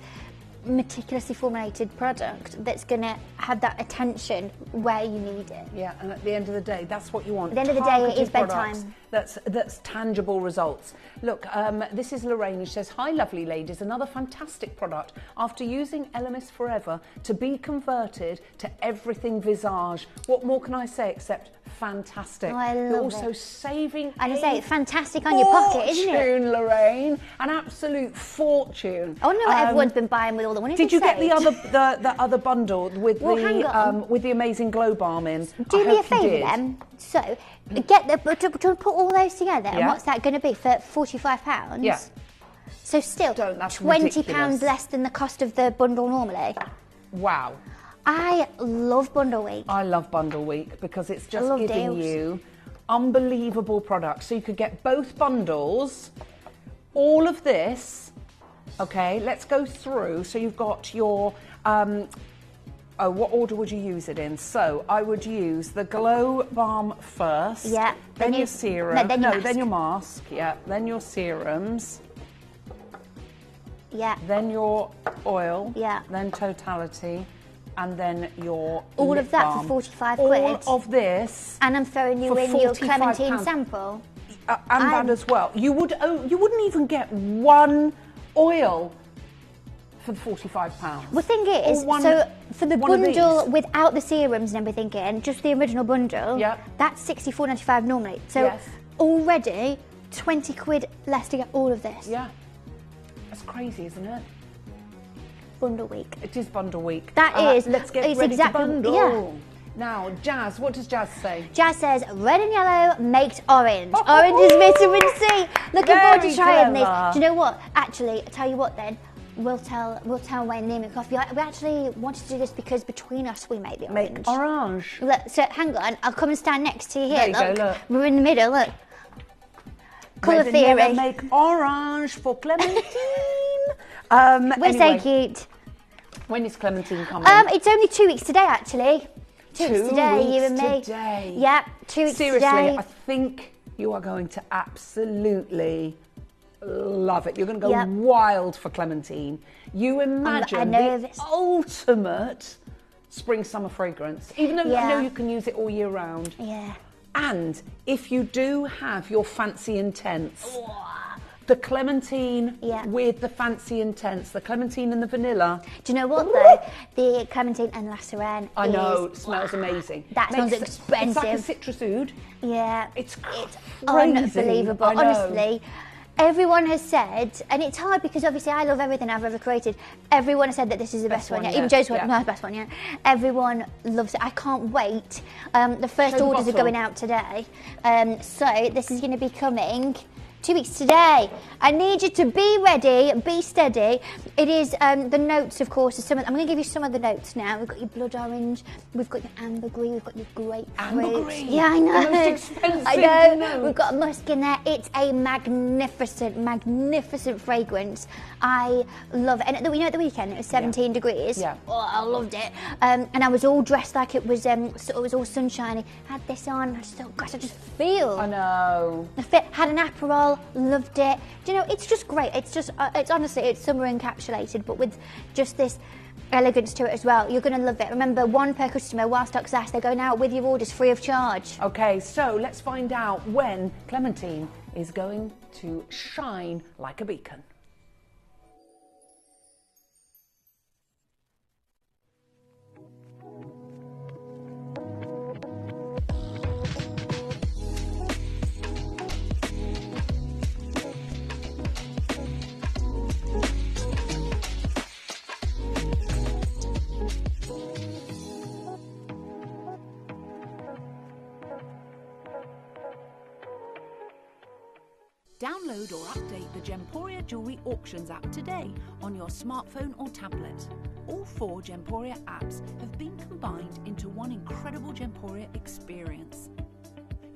meticulously formulated product that's going to have that attention where you need it. Yeah, and at the end of the day, that's what you want. At the end of the day, it is Products bedtime. That's tangible results. Look, this is Lorraine, who says, hi, lovely ladies, another fantastic product. After using Elemis Forever, to be converted to everything Visage. What more can I say except fantastic? Oh, I love You're also it. saving And I say, fantastic on your pocket, isn't it? Fortune, Lorraine, an absolute fortune. I wonder what everyone's been buying with all the money. Did you get the saved. other bundle with with the amazing glow balm in? Do me a favour then. So, get the to put all those together, and Yeah. what's that going to be for £45? Yeah. So still, that's £20 ridiculous. less than the cost of the bundle normally. Wow. I love Bundle Week. I love Bundle Week because it's just love giving deals. you unbelievable products. So you could get both bundles, all of this. Okay, let's go through. So you've got your, what order would you use it in? So I would use the Glow Balm first. Yeah. Then your serum. then your mask. Then your mask. Yeah. Then your serums. Yeah. Then your oil. Yeah. Then Totality. And then your All lip of that balm. for 45 All quid. of this. And I'm throwing you for in your £45. clementine sample. And that as well. You wouldn't even get one oil for the £45. Well, the thing is, so for the bundle without the serums and everything in, just the original bundle, that's £64.95 normally. So already 20 quid less to get all of this. Yeah. That's crazy, isn't it? Bundle Week. It is Bundle Week. That is. Let's get it's ready exactly, to bundle. Yeah. Now, Jazz, what does Jazz say? Jazz says, red and yellow makes orange. Orange is vitamin C. Looking forward to trying clever. this. Do you know what? Actually, I tell you what then. We'll tell Wayne Neiman Coffee. We actually wanted to do this because between us we make the orange. Make orange. Look, so hang on, I'll come and stand next to you here. There you go, look. We're in the middle, look. Colour Red and yellow theory. make orange for Clementine. We're so cute. When is Clementine coming? It's only 2 weeks today, actually. 2 weeks today, you and me. Today. Yeah, 2 weeks Seriously, today. I think you are going to absolutely love it. You're going to go wild for Clementine. You imagine the ultimate spring-summer fragrance, even though I know you can use it all year round. Yeah. And if you do have your fancy intense, the Clementine with the fancy intense, the Clementine and the vanilla. Do you know what though? The Clementine and La Sirène. I know, it smells amazing. That smells expensive. It's like a citrus oud. Yeah. It's crazy. Unbelievable. I know. Honestly, everyone has said, and it's hard because obviously I love everything I've ever created. Everyone has said that this is the best one yet. Even Joe's one, my best one yet. Everyone loves it. I can't wait. The first orders are going out today. So this is going to be coming 2 weeks today. I need you to be ready, be steady. It is the notes, of course. I'm going to give you some of the notes now. We've got your blood orange, we've got your ambergris, we've got your grapefruit. Ambergris? Yeah, I know. The most expensive I know. note. We've got musk in there. It's a magnificent, magnificent fragrance. I love it. And at the weekend, it was 17 degrees. Yeah. Oh, I loved it. And I was all dressed like it was all sunshiny. Had this on. I just thought, gosh, I just feel. I know. The fit. Had an Aperol. Loved it. Do you know? It's just great. It's just. It's honestly. It's summer encapsulated, but with just this elegance to it as well. You're going to love it. Remember, one per customer. While stocks last, they're going out with your orders free of charge. Okay, so let's find out when Clementine is going to shine like a beacon. Download or update the Gemporia Jewellery Auctions app today on your smartphone or tablet. All 4 Gemporia apps have been combined into one incredible Gemporia experience.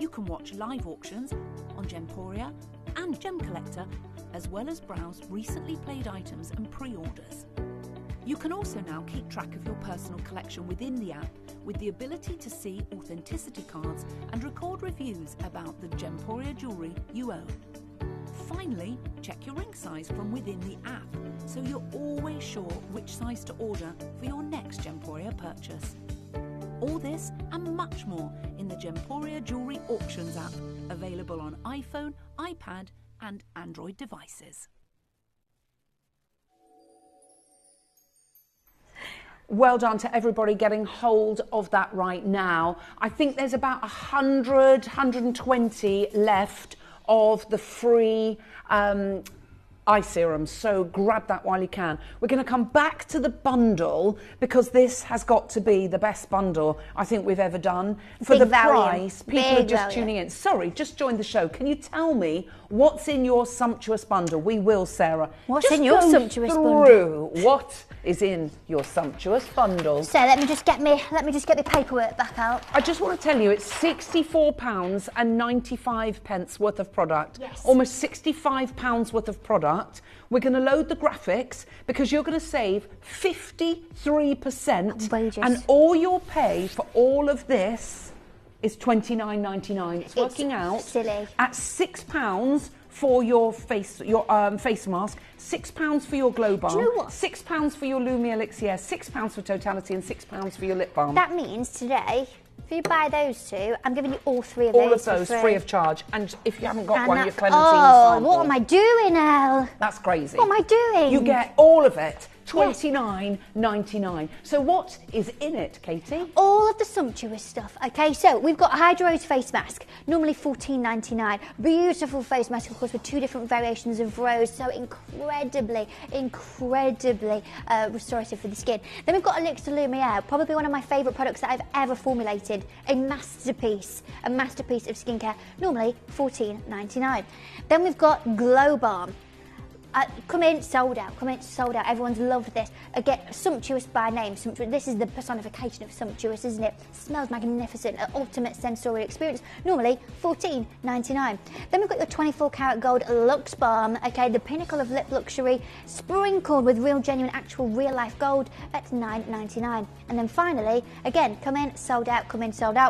You can watch live auctions on Gemporia and Gem Collector, as well as browse recently played items and pre-orders. You can also now keep track of your personal collection within the app with the ability to see authenticity cards and record reviews about the Gemporia jewellery you own. Finally, check your ring size from within the app so you're always sure which size to order for your next Gemporia purchase. All this and much more in the Gemporia Jewellery Auctions app, available on iPhone, iPad and Android devices. Well done to everybody getting hold of that right now. I think there's about 120 left of the free eye serum, so grab that while you can. We're going to come back to the bundle because this has got to be the best bundle I think we've ever done. For the price, people are just tuning in. Sorry, just joined the show. Can you tell me what's in your sumptuous bundle? We will, Sarah. What's in your sumptuous bundle? Through what is in your sumptuous bundle. So let me just get the paperwork back out. I just want to tell you it's £64.95 worth of product. Yes. Almost £65 worth of product. We're going to load the graphics because you're going to save 53%. Outrageous. And all you'll pay for all of this is £29.99. It's working out silly. At £6 for your face mask, £6 for your glow balm, Do you know what? £6 for your Lumi Elixir, £6 for Totality, and £6 for your lip balm. That means today, if you buy those two, I'm giving you all 3 of all those. Of those free of charge. And if you haven't got And one, that's- you're Clementine sample. what am I doing, Elle? That's crazy. What am I doing? You get all of it. $29.99. So what is in it, Katie? All of the sumptuous stuff. Okay, so we've got a Hydro Rose face mask, normally $14.99. Beautiful face mask, of course, with 2 different variations of rose, so incredibly restorative for the skin. Then we've got Elixir Lumiere, probably one of my favourite products that I've ever formulated. A masterpiece of skincare, normally $14.99. Then we've got Glow Balm. Come in, sold out. Everyone's loved this. Again, sumptuous by name. This is the personification of sumptuous, isn't it? Smells magnificent. An ultimate sensorial experience. Normally $14.99. Then we've got your 24 karat gold Luxe Balm. Okay, the pinnacle of lip luxury, sprinkled with real, genuine, actual, real life gold at $9.99. And then finally, again, come in, sold out.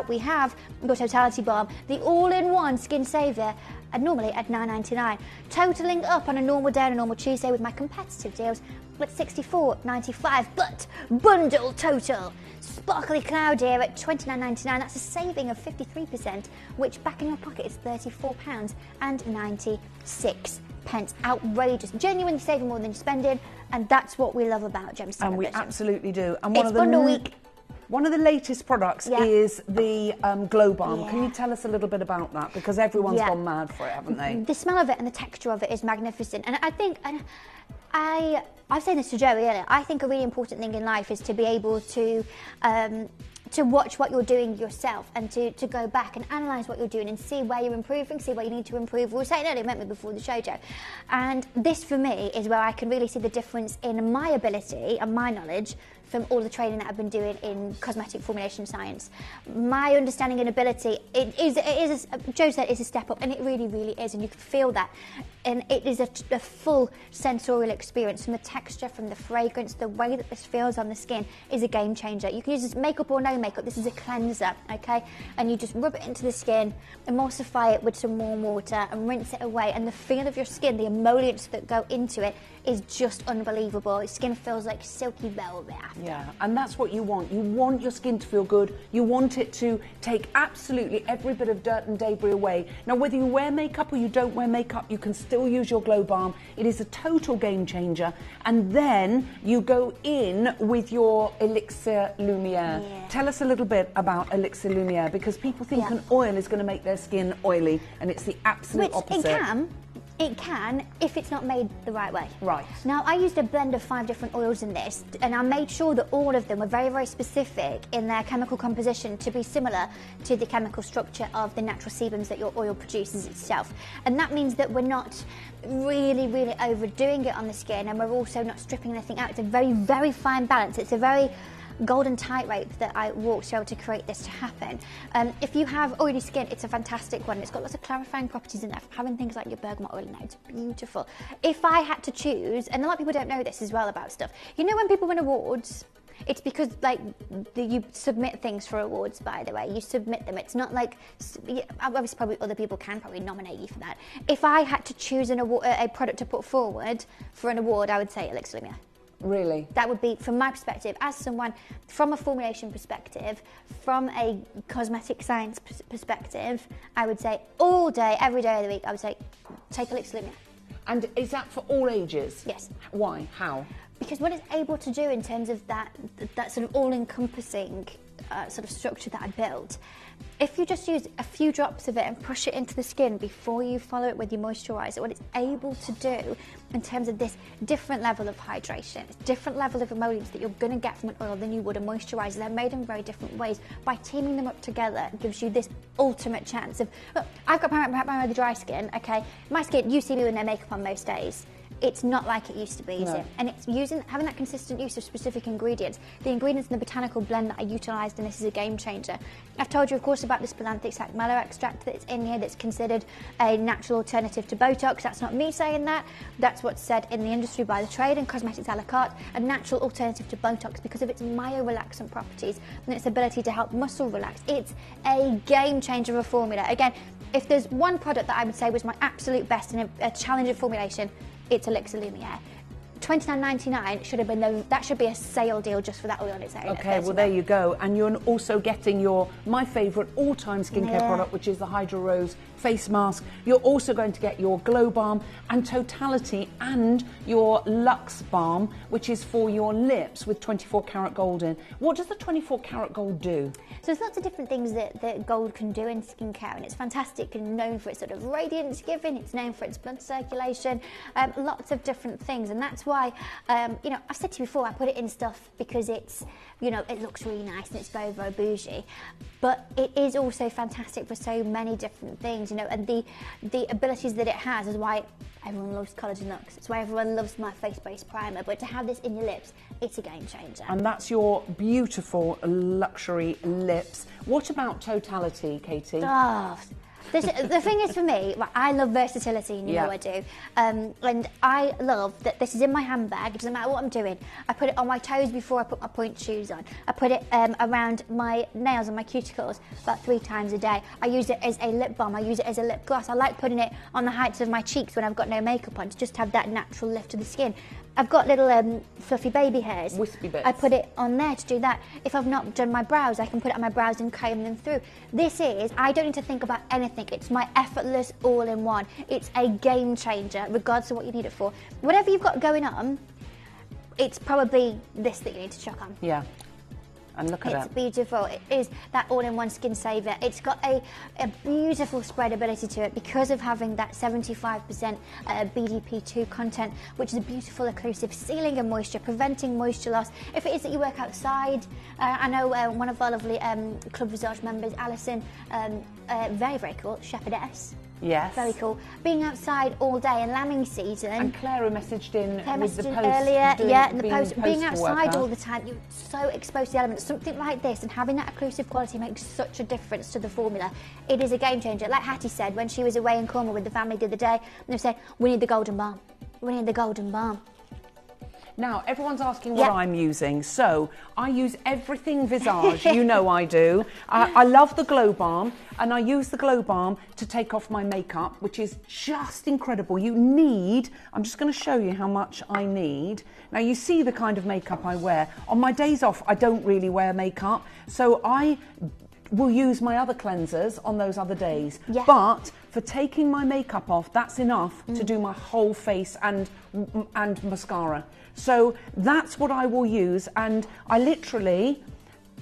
We have your Totality Balm, the all-in-one skin saver. And normally at $9.99. Totaling up on a normal day and a normal Tuesday with my competitive deals at $64.95. But bundle total, Sparkly Cloud here at $29.99. That's a saving of 53%, which back in your pocket is £34.96. Outrageous. Genuinely saving more than you're spending, and that's what we love about Gemstone. And we absolutely do. And it's bundle week. One of the latest products is the Glow Balm. Yeah. Can you tell us a little bit about that? Because everyone's gone mad for it, haven't they? The smell of it and the texture of it is magnificent. And I think, I've said this to Joey earlier, I think a really important thing in life is to be able to to watch what you're doing yourself and to go back and analyse what you're doing and see where you're improving, see where you need to improve. We were saying earlier, met me before the show, Joe. And this, for me, is where I can really see the difference in my ability and my knowledge from all the training that I've been doing in cosmetic formulation science. My understanding and ability, Joe said it's a step up, and it really, really is, and you can feel that. And it is a full sensorial experience, from the texture, from the fragrance, the way that this feels on the skin is a game changer. You can use this makeup or no makeup. This is a cleanser, okay? And you just rub it into the skin, emulsify it with some warm water and rinse it away. And the feel of your skin, the emollients that go into it, is just unbelievable. Your skin feels like silky velvet after. Yeah, and that's what you want. You want your skin to feel good. You want it to take absolutely every bit of dirt and debris away. Now, whether you wear makeup or you don't wear makeup, you can still use your Glow Balm. It is a total game changer. And then you go in with your Elixir Lumiere. Yeah. Tell us a little bit about Elixir Lumiere, because people think an oil is going to make their skin oily, and it's the absolute opposite. It can, if it's not made the right way. Right. Now, I used a blend of 5 different oils in this, and I made sure that all of them were very, very specific in their chemical composition to be similar to the chemical structure of the natural sebums that your oil produces itself. And that means that we're not really, really overdoing it on the skin, and we're also not stripping anything out. It's a very, very fine balance. It's a very golden tightrope that I walked to be able to create this to happen. If you have oily skin, it's a fantastic one. It's got lots of clarifying properties in there, having things like your bergamot oil in there. It's beautiful. If I had to choose, and a lot of people don't know this as well about stuff, you know when people win awards, it's because you submit things for awards, by the way. You submit them. It's not like, obviously probably other people can probably nominate you for that. If I had to choose a product to put forward for an award, I would say Elixir Lumiere. Really? That would be, from my perspective, as someone from a formulation perspective, from a cosmetic science perspective, I would say all day, every day of the week, I would say take Elixir Lumiere. And is that for all ages? Yes. Why? How? Because what it's able to do in terms of that sort of all-encompassing sort of structure that I built, if you just use a few drops of it and push it into the skin before you follow it with your moisturiser, what it's able to do in terms of this different level of hydration, different level of emollients that you're going to get from an oil than you would a moisturiser. They're made in very different ways. By teaming them up together, it gives you this ultimate chance of, look, I've got primarily dry skin, okay? My skin, you see me with no makeup on most days. It's not like it used to be, is it? And it's having that consistent use of specific ingredients. The ingredients in the botanical blend that I utilised, and this is a game changer. I've told you, of course, about this Spilanthic sac mallow extract that's in here that's considered a natural alternative to Botox. That's not me saying that. That's what's said in the industry by the trade and Cosmetics a la carte, a natural alternative to Botox because of its myorelaxant properties and its ability to help muscle relax. It's a game changer of a formula. Again, if there's one product that I would say was my absolute best in a challenging formulation, it's Elixir Lumiere. $29.99 should have been that should be a sale deal just for that oil on its own. Okay, well there you go. And you're also getting my favourite all-time skincare product, which is the Hydro Rose face mask. You're also going to get your Glow Balm and Totality and your Luxe Balm, which is for your lips with 24 karat gold in. What does the 24 karat gold do? So there's lots of different things that gold can do in skincare, and it's fantastic and known for its sort of radiance giving. It's known for its blood circulation, lots of different things, and that's why, I've said to you before, I put it in stuff because it's, it looks really nice and it's very, very bougie, but it is also fantastic for so many different things, and the abilities that it has is why everyone loves Collagen Luxe. It's why everyone loves my face-based primer, but to have this in your lips, it's a game changer. And that's your beautiful luxury lips. What about Totality, Katie? Oh, the thing is, for me, I love versatility, and you know I do. And I love that this is in my handbag. It doesn't matter what I'm doing. I put it on my toes before I put my point shoes on. I put it around my nails and my cuticles about 3 times a day. I use it as a lip balm. I use it as a lip gloss. I like putting it on the heights of my cheeks when I've got no makeup on to just have that natural lift of the skin. I've got little fluffy baby hairs. Wispy bits. I put it on there to do that. If I've not done my brows, I can put it on my brows and comb them through. I don't need to think about anything. It's my effortless all-in-one. It's a game changer, regardless of what you need it for. Whatever you've got going on, it's probably this that you need to chuck on. Yeah. And look at it. It's beautiful. It is that all-in-one skin saver. It's got a beautiful spreadability to it because of having that 75% BDP2 content, which is a beautiful occlusive, sealing and moisture, preventing moisture loss. If it is that you work outside, I know one of our lovely Club Visage members, Alison, very, very cool, shepherdess. Yes. Very cool. Being outside all day in lambing season. And Clara messaged in with the post earlier, yeah, in the being post. Being outside worker. all the time, you're so exposed to the elements. Something like this and having that occlusive quality makes such a difference to the formula. It is a game changer. Like Hattie said when she was away in Cornwall with the family the other day, and they said, we need the golden balm. We need the golden balm. Now, everyone's asking what I'm using. So, I use everything Visage, you know I do. I love the Glow Balm, and I use the Glow Balm to take off my makeup, which is just incredible. You need, I'm just going to show you how much I need. Now, you see the kind of makeup I wear. On my days off, I don't really wear makeup, so I will use my other cleansers on those other days. Yeah. But for taking my makeup off, that's enough to do my whole face and mascara. So that's what I will use, and I literally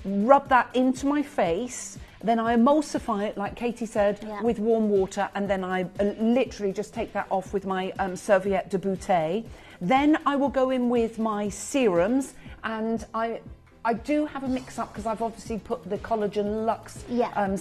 rub that into my face, then I emulsify it, like Katie said, with warm water, and then I literally just take that off with my serviette de Bouteille. Then I will go in with my serums, and I do have a mix-up because I've obviously put the Collagen Luxe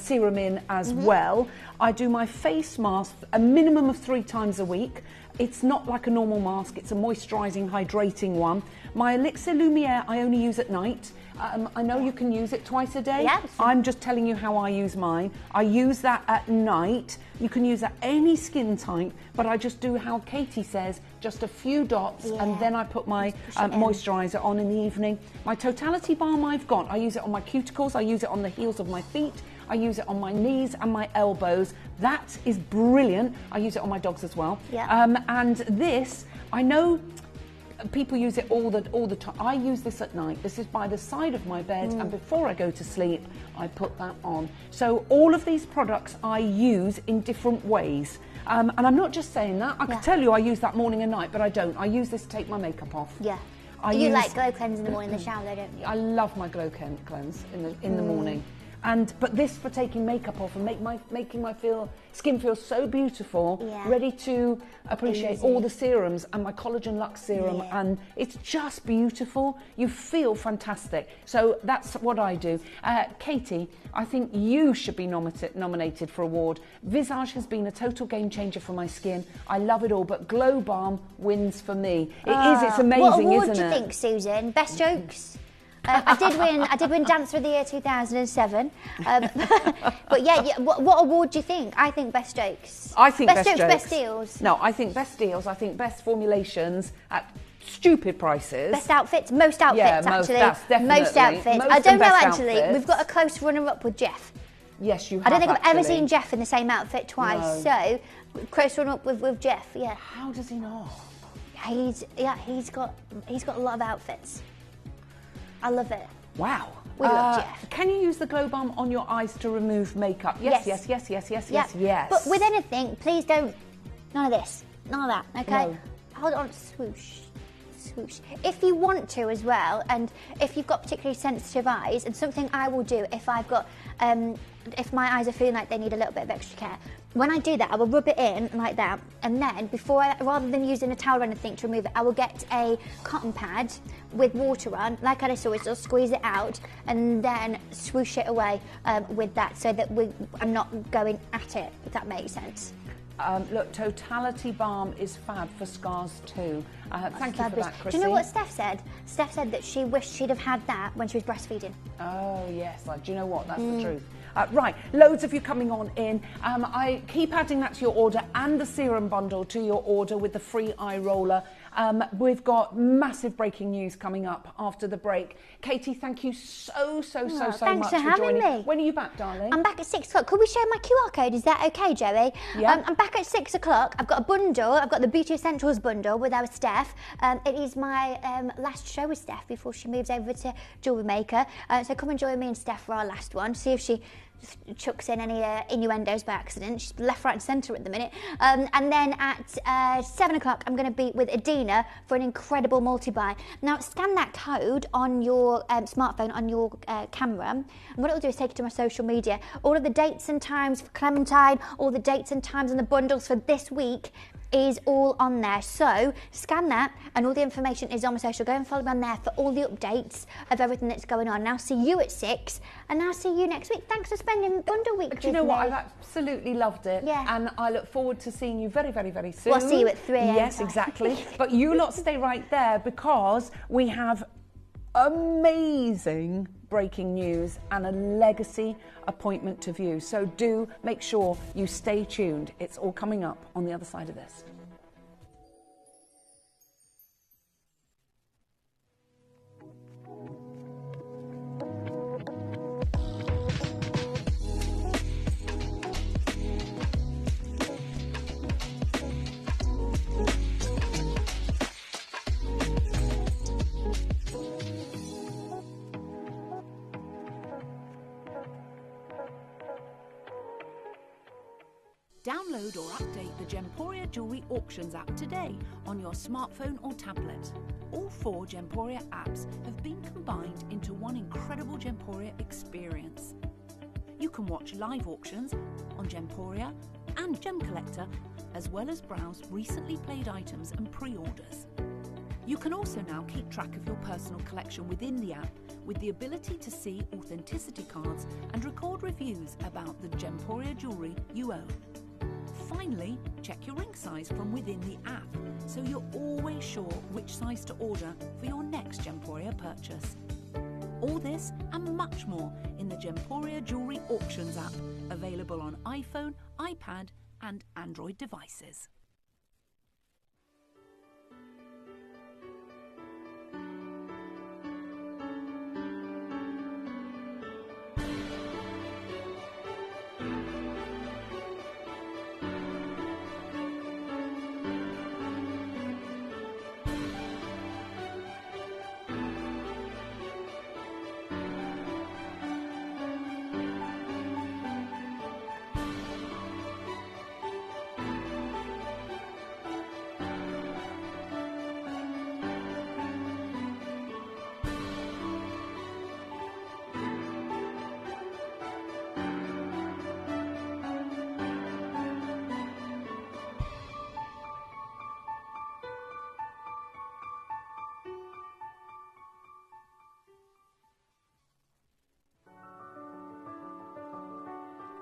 serum in as well. I do my face mask a minimum of 3 times a week. It's not like a normal mask, it's a moisturising, hydrating one. My Elixir Lumiere I only use at night. I know you can use it twice a day. Yes. I'm just telling you how I use mine. I use that at night. You can use that any skin type, but I just do how Katie says, just a few dots, and then I put my moisturiser on in the evening. My Totality Balm I've got, I use it on my cuticles, I use it on the heels of my feet, I use it on my knees and my elbows. That is brilliant. I use it on my dogs as well. And this, I know people use it all the time. I use this at night. This is by the side of my bed, and before I go to sleep, I put that on. So all of these products I use in different ways. And I'm not just saying that. I could tell you I use that morning and night, but I don't. I use this to take my makeup off. Yeah. You like Glow Cleanse in the morning in the shower, though, don't you? I love my Glow Cleanse in the morning. But this for taking makeup off and making my skin feel so beautiful, ready to appreciate all the serums and my Collagen Luxe serum, and it's just beautiful. You feel fantastic. So that's what I do. Katie, I think you should be nominated for award. Visage has been a total game changer for my skin. I love it all, but Glow Balm wins for me. It's amazing, what award isn't it? do you think, Susan? Best jokes? I did win Dancer of the Year 2007. But what award do you think? I think Best Jokes. I think Best Jokes, Best Deals. No, I think Best Deals. I think Best Formulations at stupid prices. Best Outfits. Most outfits, actually. That's definitely. Most outfits. Most I don't know, actually. outfits. We've got a close runner-up with Jeff. Yes, you have. I don't think I've ever seen Jeff in the same outfit twice. No. So, close runner-up with Jeff, yeah. How does he know? He's got a lot of outfits. I love it. Wow. We love Jeff. Can you use the Glow Balm on your eyes to remove makeup? Yes. Yes. But with anything, please don't. None of this. None of that. Okay. No. Hold on. Swoosh. Swoosh. If you want to as well, and if you've got particularly sensitive eyes, and something I will do if I've got, if my eyes are feeling like they need a little bit of extra care, when I do that, I will rub it in like that, and then rather than using a towel or anything to remove it, I will get a cotton pad with water on, like I saw, so squeeze it out, and then swoosh it away with that, so that I'm not going at it, if that makes sense. Look, Totality Balm is fab for scars too. Thank you for that, Chrissy. Do you know what Steph said? Steph said that she wished she'd have had that when she was breastfeeding. Oh, yes. Do you know what? That's the truth. Right, loads of you coming on in. I keep adding that to your order and the serum bundle to your order with the free eye roller. We've got massive breaking news coming up after the break. Katie, thank you so much for having me. When are you back, darling? I'm back at 6 o'clock. Could we share my QR code? Is that okay, Joey? Yeah. I'm back at 6 o'clock. I've got a bundle. I've got the Beauty Essentials bundle with our Steph. It is my last show with Steph before she moves over to Jewellery Maker. So come and join me and Steph for our last one. See if she chucks in any innuendos by accident. She's left, right and centre at the minute. And then at 7 o'clock, I'm going to be with Adina for an incredible multi-buy. Now, scan that code on your smartphone, on your camera. And what it'll do is take you to my social media. All of the dates and times for Clementine, all the dates and times and the bundles for this week is all on there. So scan that and all the information is on my social. Go and follow me on there for all the updates of everything that's going on. Now see you at 6 and I'll see you next week. Thanks for spending bundle week with me. Do you know what? I've absolutely loved it. Yeah. And I look forward to seeing you very, very, very soon. Well, I'll see you at 3. Yes, exactly. But you lot stay right there because we have amazing breaking news and a legacy appointment to view. So do make sure you stay tuned. It's all coming up on the other side of this. Download or update the Gemporia Jewellery Auctions app today on your smartphone or tablet. All 4 Gemporia apps have been combined into one incredible Gemporia experience. You can watch live auctions on Gemporia and Gem Collector, as well as browse recently played items and pre-orders. You can also now keep track of your personal collection within the app with the ability to see authenticity cards and record reviews about the Gemporia jewellery you own. Finally, check your ring size from within the app so you're always sure which size to order for your next Gemporia purchase. All this and much more in the Gemporia Jewellery Auctions app, available on iPhone, iPad and Android devices.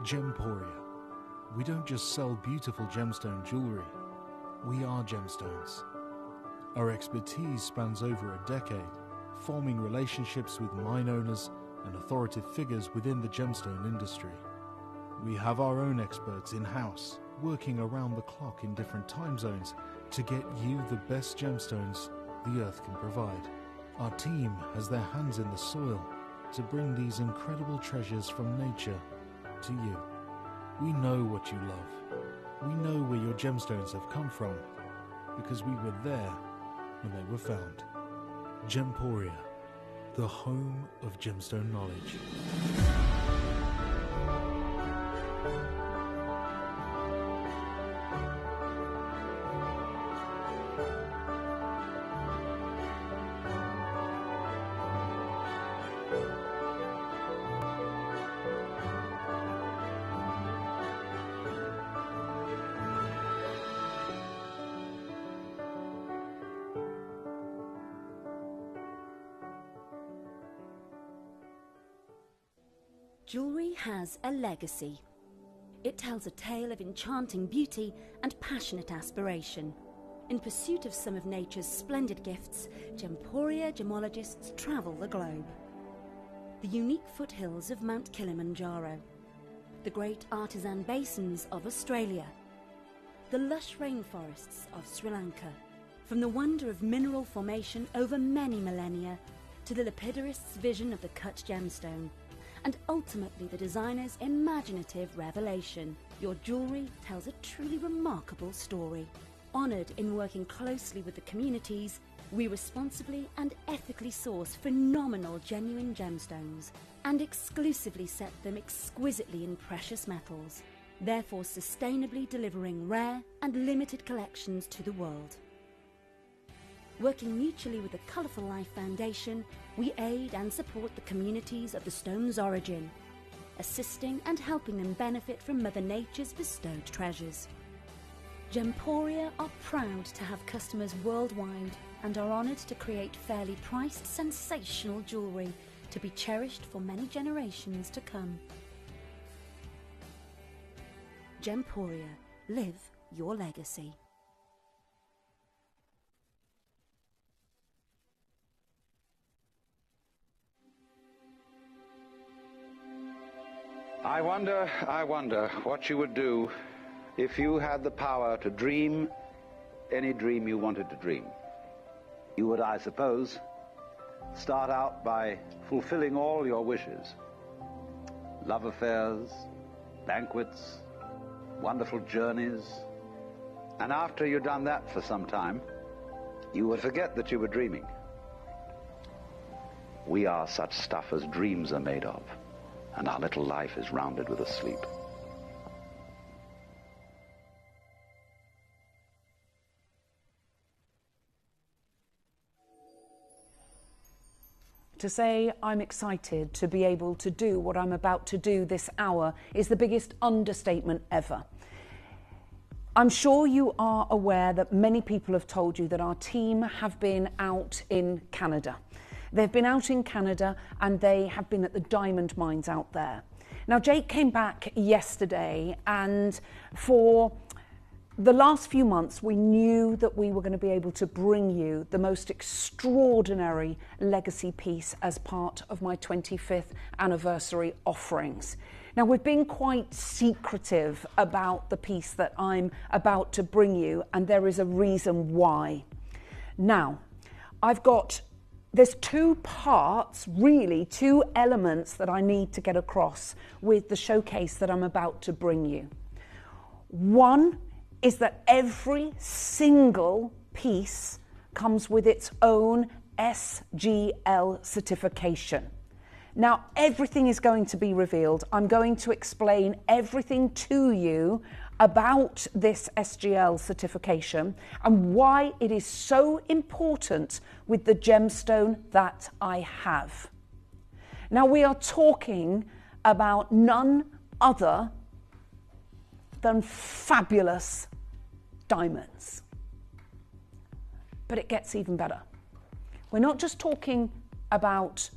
Gemporia. We don't just sell beautiful gemstone jewellery, we are gemstones. Our expertise spans over a decade, forming relationships with mine owners and authoritative figures within the gemstone industry. We have our own experts in-house, working around the clock in different time zones to get you the best gemstones the earth can provide. Our team has their hands in the soil to bring these incredible treasures from nature to you. We know what you love. We know where your gemstones have come from because we were there when they were found. Gemporia, the home of gemstone knowledge. Jewellery has a legacy. It tells a tale of enchanting beauty and passionate aspiration. In pursuit of some of nature's splendid gifts, Gemporia gemologists travel the globe. The unique foothills of Mount Kilimanjaro, the great artisan basins of Australia, the lush rainforests of Sri Lanka, from the wonder of mineral formation over many millennia to the lapidarists' vision of the cut gemstone, and ultimately the designer's imaginative revelation. Your jewellery tells a truly remarkable story. Honoured in working closely with the communities, We responsibly and ethically source phenomenal genuine gemstones and exclusively set them exquisitely in precious metals, therefore sustainably delivering rare and limited collections to the world. Working mutually with the Colourful Life Foundation, we aid and support the communities of the stone's origin, assisting and helping them benefit from Mother Nature's bestowed treasures. Gemporia are proud to have customers worldwide and are honoured to create fairly priced, sensational jewellery to be cherished for many generations to come. Gemporia, live your legacy. I wonder what you would do if you had the power to dream any dream you wanted to dream. You would, I suppose, start out by fulfilling all your wishes. Love affairs, banquets, wonderful journeys. And after you'd done that for some time, you would forget that you were dreaming. We are such stuff as dreams are made of, and our little life is rounded with a sleep. To say I'm excited to be able to do what I'm about to do this hour is the biggest understatement ever. I'm sure you are aware that many people have told you that our team have been out in Canada. They've been out in Canada and they have been at the diamond mines out there. Now, Jake came back yesterday, and for the last few months, we knew that we were going to be able to bring you the most extraordinary legacy piece as part of my 25th anniversary offerings. Now, we've been quite secretive about the piece that I'm about to bring you, and there is a reason why. Now, there's two parts, really, two elements that I need to get across with the showcase that I'm about to bring you. One is that every single piece comes with its own SGL certification. Now, everything is going to be revealed. I'm going to explain everything to you about this SGL certification and why it is so important with the gemstone that I have. Now, we are talking about none other than fabulous diamonds. But it gets even better. We're not just talking about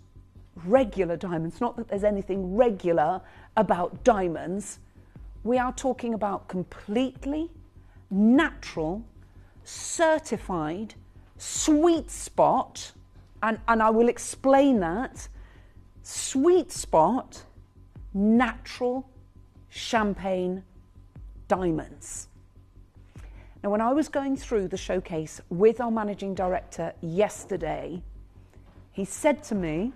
regular diamonds, not that there's anything regular about diamonds. We are talking about completely natural, certified, sweet spot, and I will explain that, sweet spot, natural champagne diamonds. Now, when I was going through the showcase with our managing director yesterday, he said to me,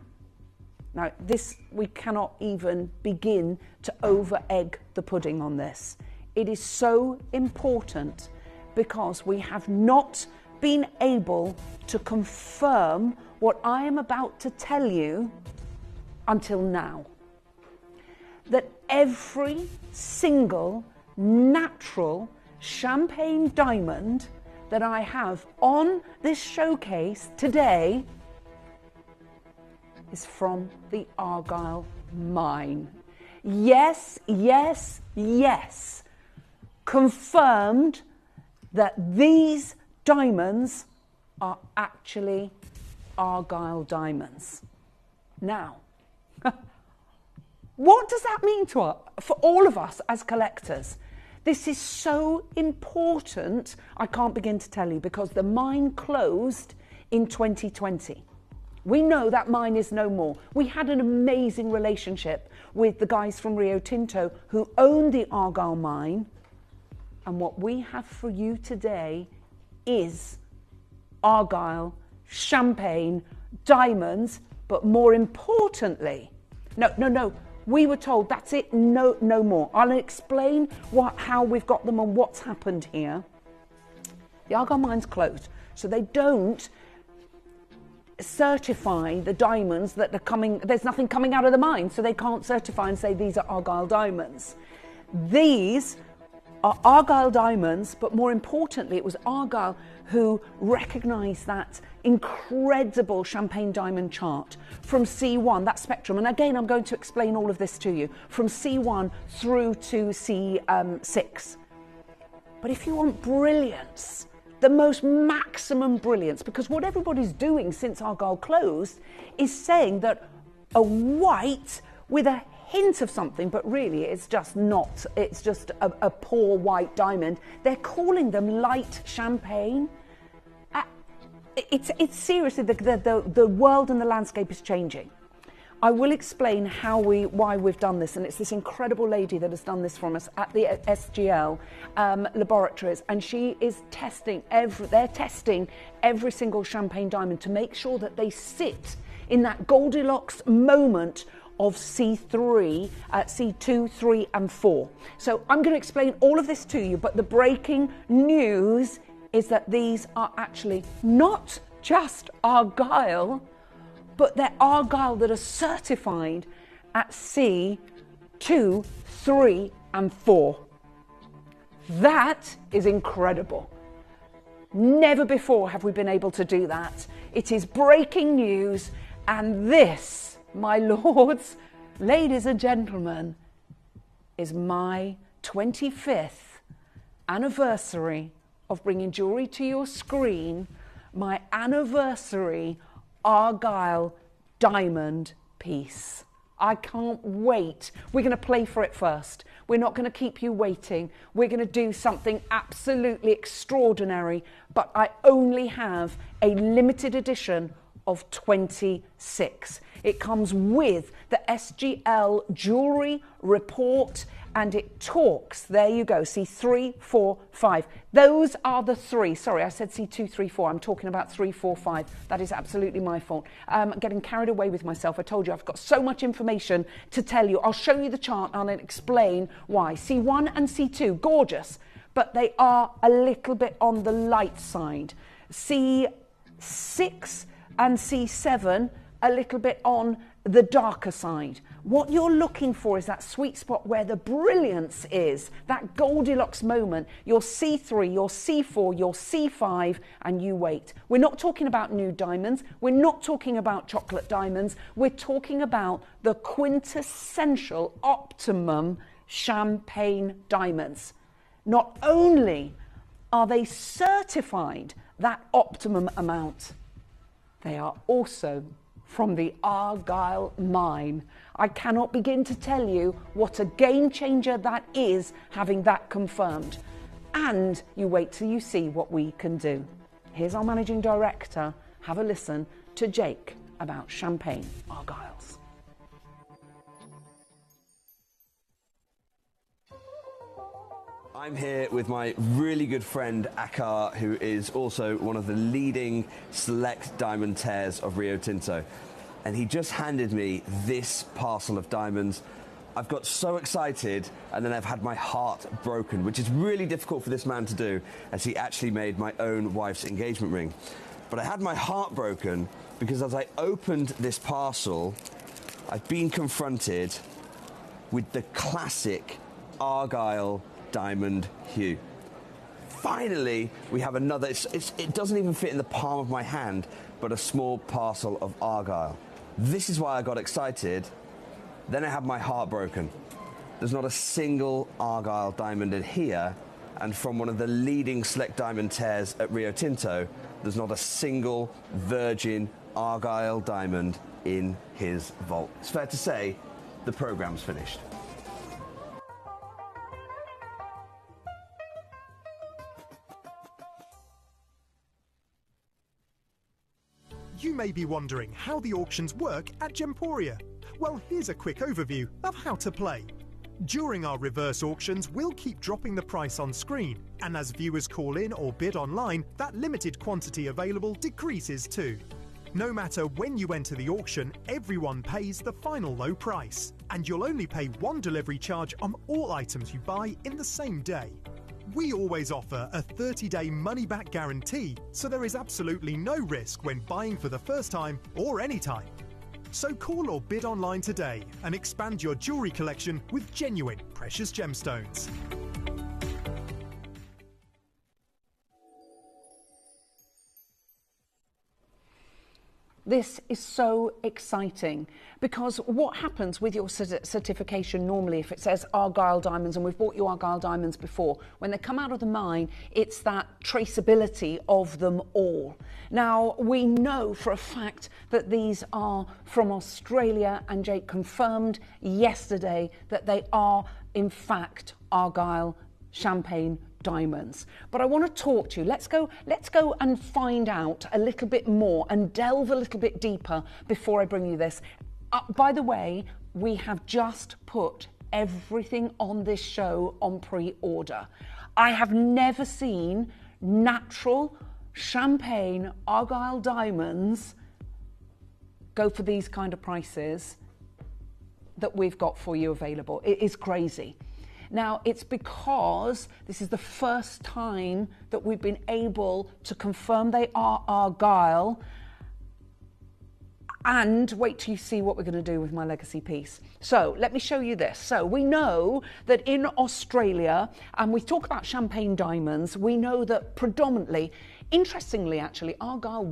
now this, we cannot even begin to over-egg the pudding on this. It is so important because we have not been able to confirm what I am about to tell you until now. That every single natural champagne diamond that I have on this showcase today is from the Argyle mine. Yes, yes, yes. Confirmed that these diamonds are actually Argyle diamonds. Now, what does that mean for all of us as collectors? This is so important, I can't begin to tell you, because the mine closed in 2020. We know that mine is no more. We had an amazing relationship with the guys from Rio Tinto who own the Argyle mine. And what we have for you today is Argyle champagne diamonds, but more importantly, no, we were told that's it, no more. I'll explain how we've got them and what's happened here. The Argyle mine's closed, so they don't certify the diamonds that are coming. There's nothing coming out of the mine, so they can't certify and say these are Argyle diamonds. These are Argyle diamonds, but more importantly, it was Argyle who recognised that incredible champagne diamond chart from C1, that spectrum. And again, I'm going to explain all of this to you, from C1 through to C6. But if you want brilliance, the most maximum brilliance, because what everybody's doing since Argyle closed is saying that a white with a hint of something, but really it's just not, it's just a poor white diamond. They're calling them light champagne. It's seriously, the world and the landscape is changing. I will explain why we've done this, and it's this incredible lady that has done this from us at the SGL laboratories, and she is testing they're testing every single champagne diamond to make sure that they sit in that Goldilocks moment of C3, C2, 3 and 4. So I'm going to explain all of this to you, but the breaking news is that these are actually not just Argyle, but they're Argyle that are certified at C2, 3 and 4. That is incredible. Never before have we been able to do that. It is breaking news, and this, my lords, ladies and gentlemen, is my 25th anniversary of bringing jewellery to your screen, my anniversary Argyle diamond piece. I can't wait. We're going to play for it first. We're not going to keep you waiting. We're going to do something absolutely extraordinary, but I only have a limited edition of 26. It comes with the SGL jewellery report, and it talks, there you go, see 3, 4, 5. Those are the three. Sorry, I said C2, 3, 4. I'm talking about 3, 4, 5. That is absolutely my fault. I'm getting carried away with myself. I told you I've got so much information to tell you. I'll show you the chart and I'll explain why. C1 and C2, gorgeous, but they are a little bit on the light side. C6 and C7, a little bit on the darker side. What you're looking for is that sweet spot where the brilliance is, that Goldilocks moment, your C3, your C4, your C5, and you wait. We're not talking about nude diamonds. We're not talking about chocolate diamonds. We're talking about the quintessential optimum champagne diamonds. Not only are they certified that optimum amount, they are also from the Argyle mine. I cannot begin to tell you what a game changer that is, having that confirmed. And you wait till you see what we can do. Here's our managing director. Have a listen to Jake about champagne Argyles. I'm here with my really good friend Akar, who is also one of the leading select diamond tears of Rio Tinto. And he just handed me this parcel of diamonds. I've got so excited, and then I've had my heart broken, which is really difficult for this man to do, as he actually made my own wife's engagement ring. But I had my heart broken because as I opened this parcel, I've been confronted with the classic Argyle diamond hue. Finally, we have another, it doesn't even fit in the palm of my hand, but a small parcel of Argyle. This is why I got excited. Then I had my heart broken. There's not a single Argyle diamond in here, and from one of the leading select diamond tears at Rio Tinto, there's not a single virgin Argyle diamond in his vault. It's fair to say the program's finished. You may be wondering how the auctions work at Gemporia. Well, here's a quick overview of how to play. During our reverse auctions, we'll keep dropping the price on screen, and as viewers call in or bid online, that limited quantity available decreases too. No matter when you enter the auction, everyone pays the final low price, and you'll only pay one delivery charge on all items you buy in the same day. We always offer a 30-day money-back guarantee, so there is absolutely no risk when buying for the first time or any time. So call or bid online today and expand your jewellery collection with genuine precious gemstones. This is so exciting because what happens with your certification normally, if it says Argyle diamonds, and we've bought you Argyle diamonds before, when they come out of the mine, it's that traceability of them all. Now, we know for a fact that these are from Australia, and Jake confirmed yesterday that they are, in fact, Argyle champagne diamonds. But I want to talk to you. Let's go and find out a little bit more and delve a little bit deeper before I bring you this. By the way, we have just put everything on this show on pre-order. I have never seen natural champagne Argyle diamonds go for these kind of prices that we've got for you available. It is crazy. Now, it's because this is the first time that we've been able to confirm they are Argyle. And wait till you see what we're going to do with my legacy piece. So let me show you this. So we know that in Australia, and we talk about champagne diamonds, we know that predominantly, interestingly actually, Argyle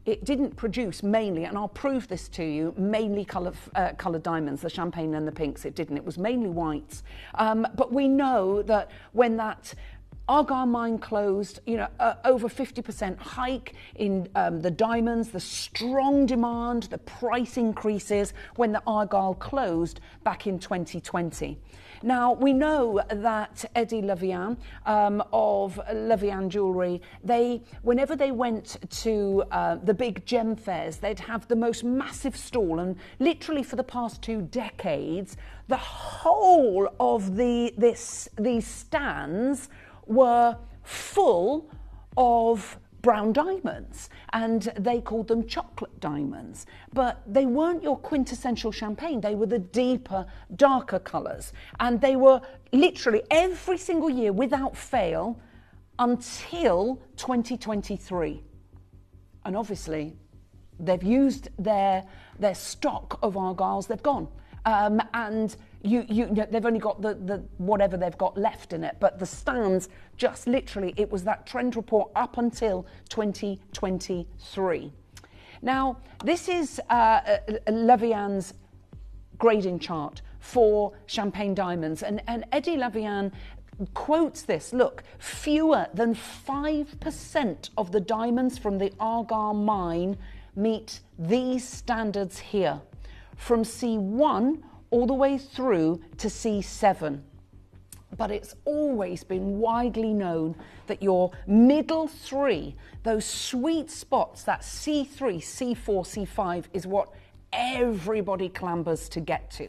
it didn't produce mainly, and I'll prove this to you, mainly coloured diamonds, the champagne and the pinks. It didn't. It was mainly whites. But we know that when that Argyle mine closed, over 50% hike in the diamonds, the strong demand, the price increases when the Argyle closed back in 2020. Now, we know that Eddie Levian of Levian Jewellery, whenever they went to the big gem fairs, they'd have the most massive stall, and literally for the past 2 decades, the whole of these stands were full of brown diamonds, and they called them chocolate diamonds, but they weren't your quintessential champagne. They were the deeper, darker colours, and they were literally every single year without fail until 2023. And obviously they've used their stock of Argyles. They've gone, and they've only got the whatever they've got left in it, but the stands just literally, it was that trend report up until 2023. Now, this is Levian's grading chart for champagne diamonds, and Eddie Levian quotes this. Look, fewer than 5% of the diamonds from the Argyle mine meet these standards here, from C1 all the way through to C7. But it's always been widely known that your middle 3, those sweet spots, that C3, C4, C5, is what everybody clambers to get to.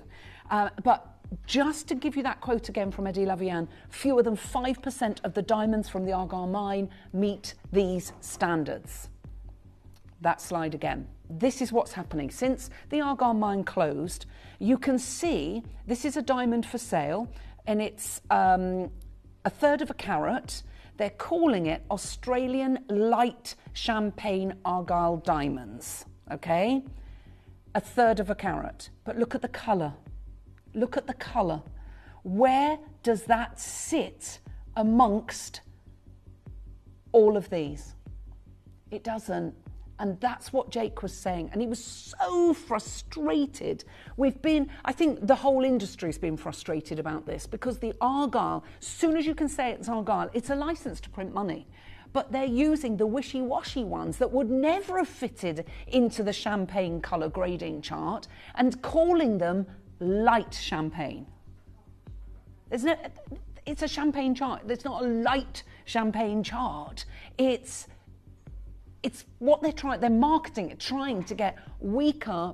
But just to give you that quote again from Eddie Levian, fewer than 5% of the diamonds from the Argyle mine meet these standards. That slide again. This is what's happening. Since the Argyle mine closed, you can see this is a diamond for sale, and it's 1/3 of a carat. They're calling it Australian light champagne Argyle diamonds, okay? 1/3 of a carat. But look at the colour. Look at the colour. Where does that sit amongst all of these? It doesn't. And that's what Jake was saying. And he was so frustrated. I think the whole industry's been frustrated about this, because the Argyle, as soon as you can say it's Argyle, it's a license to print money. But they're using the wishy-washy ones that would never have fitted into the champagne colour grading chart and calling them light champagne. It's a champagne chart. It's not a light champagne chart. It's what they're marketing it, trying to get weaker,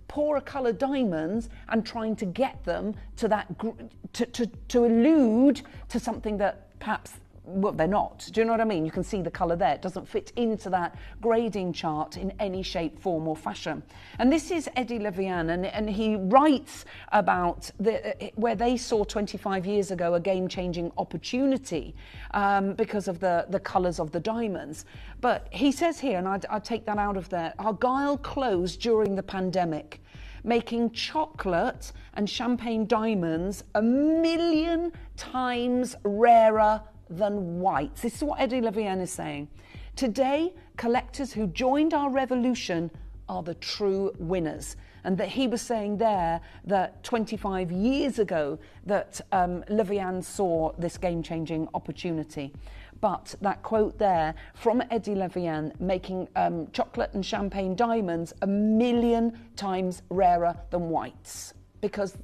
poorer coloured diamonds, and trying to get them to that to allude to something that perhaps well, they're not. Do you know what I mean? You can see the colour there. It doesn't fit into that grading chart in any shape, form or fashion. And this is Eddie Levian, and he writes about where they saw 25 years ago a game-changing opportunity because of the colours of the diamonds. But he says here, and I'll take that out of there, Argyle closed during the pandemic, making chocolate and champagne diamonds 1 million times rarer than whites. This is what Eddie Levian is saying. Today, collectors who joined our revolution are the true winners. And that he was saying there that 25 years ago that Levian saw this game-changing opportunity. But that quote there from Eddie Levian, making chocolate and champagne diamonds 1 million times rarer than whites, because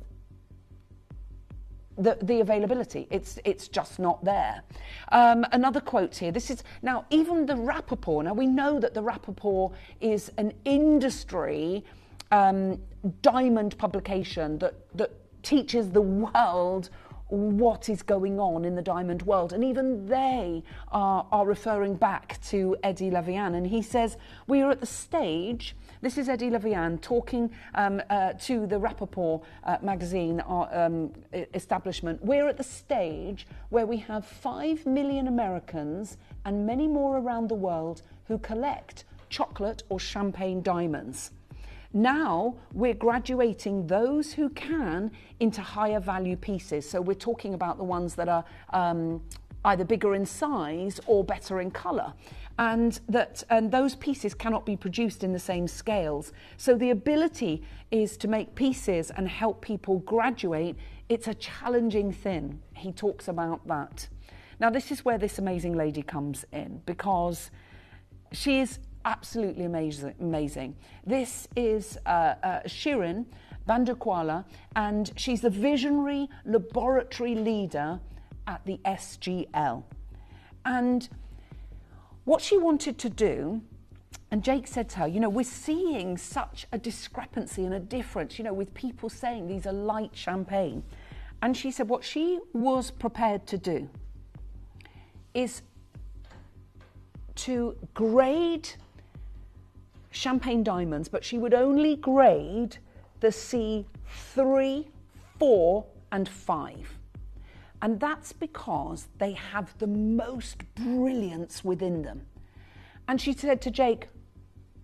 the availability, it's just not there. Another quote here, this is, now even the Rappaport, now we know that the Rappaport is an industry diamond publication that teaches the world what is going on in the diamond world, and even they are referring back to Eddie Levian, and he says, we are at the stage, this is Eddie Levian talking to the Rappaport magazine establishment, we're at the stage where we have 5 million Americans and many more around the world who collect chocolate or champagne diamonds. Now we're graduating those who can into higher value pieces. So we're talking about the ones that are either bigger in size or better in colour. And those pieces cannot be produced in the same scales. So the ability is to make pieces and help people graduate. It's a challenging thing. He talks about that. Now this is where this amazing lady comes in, because she is absolutely amazing. This is Shirin Bandakwala, and she's the visionary laboratory leader at the SGL. And what she wanted to do, and Jake said to her, you know, we're seeing such a discrepancy and a difference, you know, with people saying these are light champagne. And she said what she was prepared to do is to grade champagne diamonds, but she would only grade the C3, 4 and 5. And that's because they have the most brilliance within them. And she said to Jake,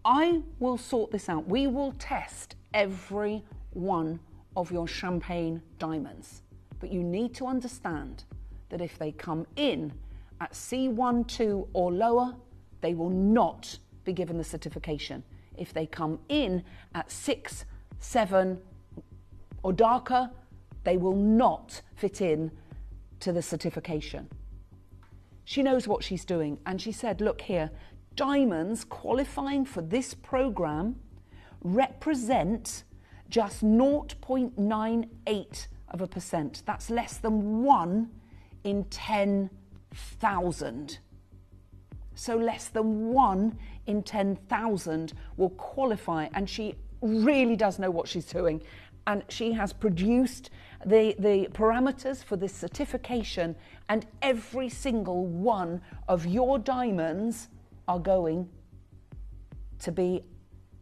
I will sort this out. We will test every one of your champagne diamonds. But you need to understand that if they come in at C1, 2 or lower, they will not be given the certification. If they come in at 6, 7 or darker, they will not fit in to the certification. She knows what she's doing, and she said, look here, diamonds qualifying for this program represent just 0.98%. That's less than 1 in 10,000. So less than 1 in 10,000 will qualify, and she really does know what she's doing. And she has produced the parameters for this certification, and every single one of your diamonds are going to be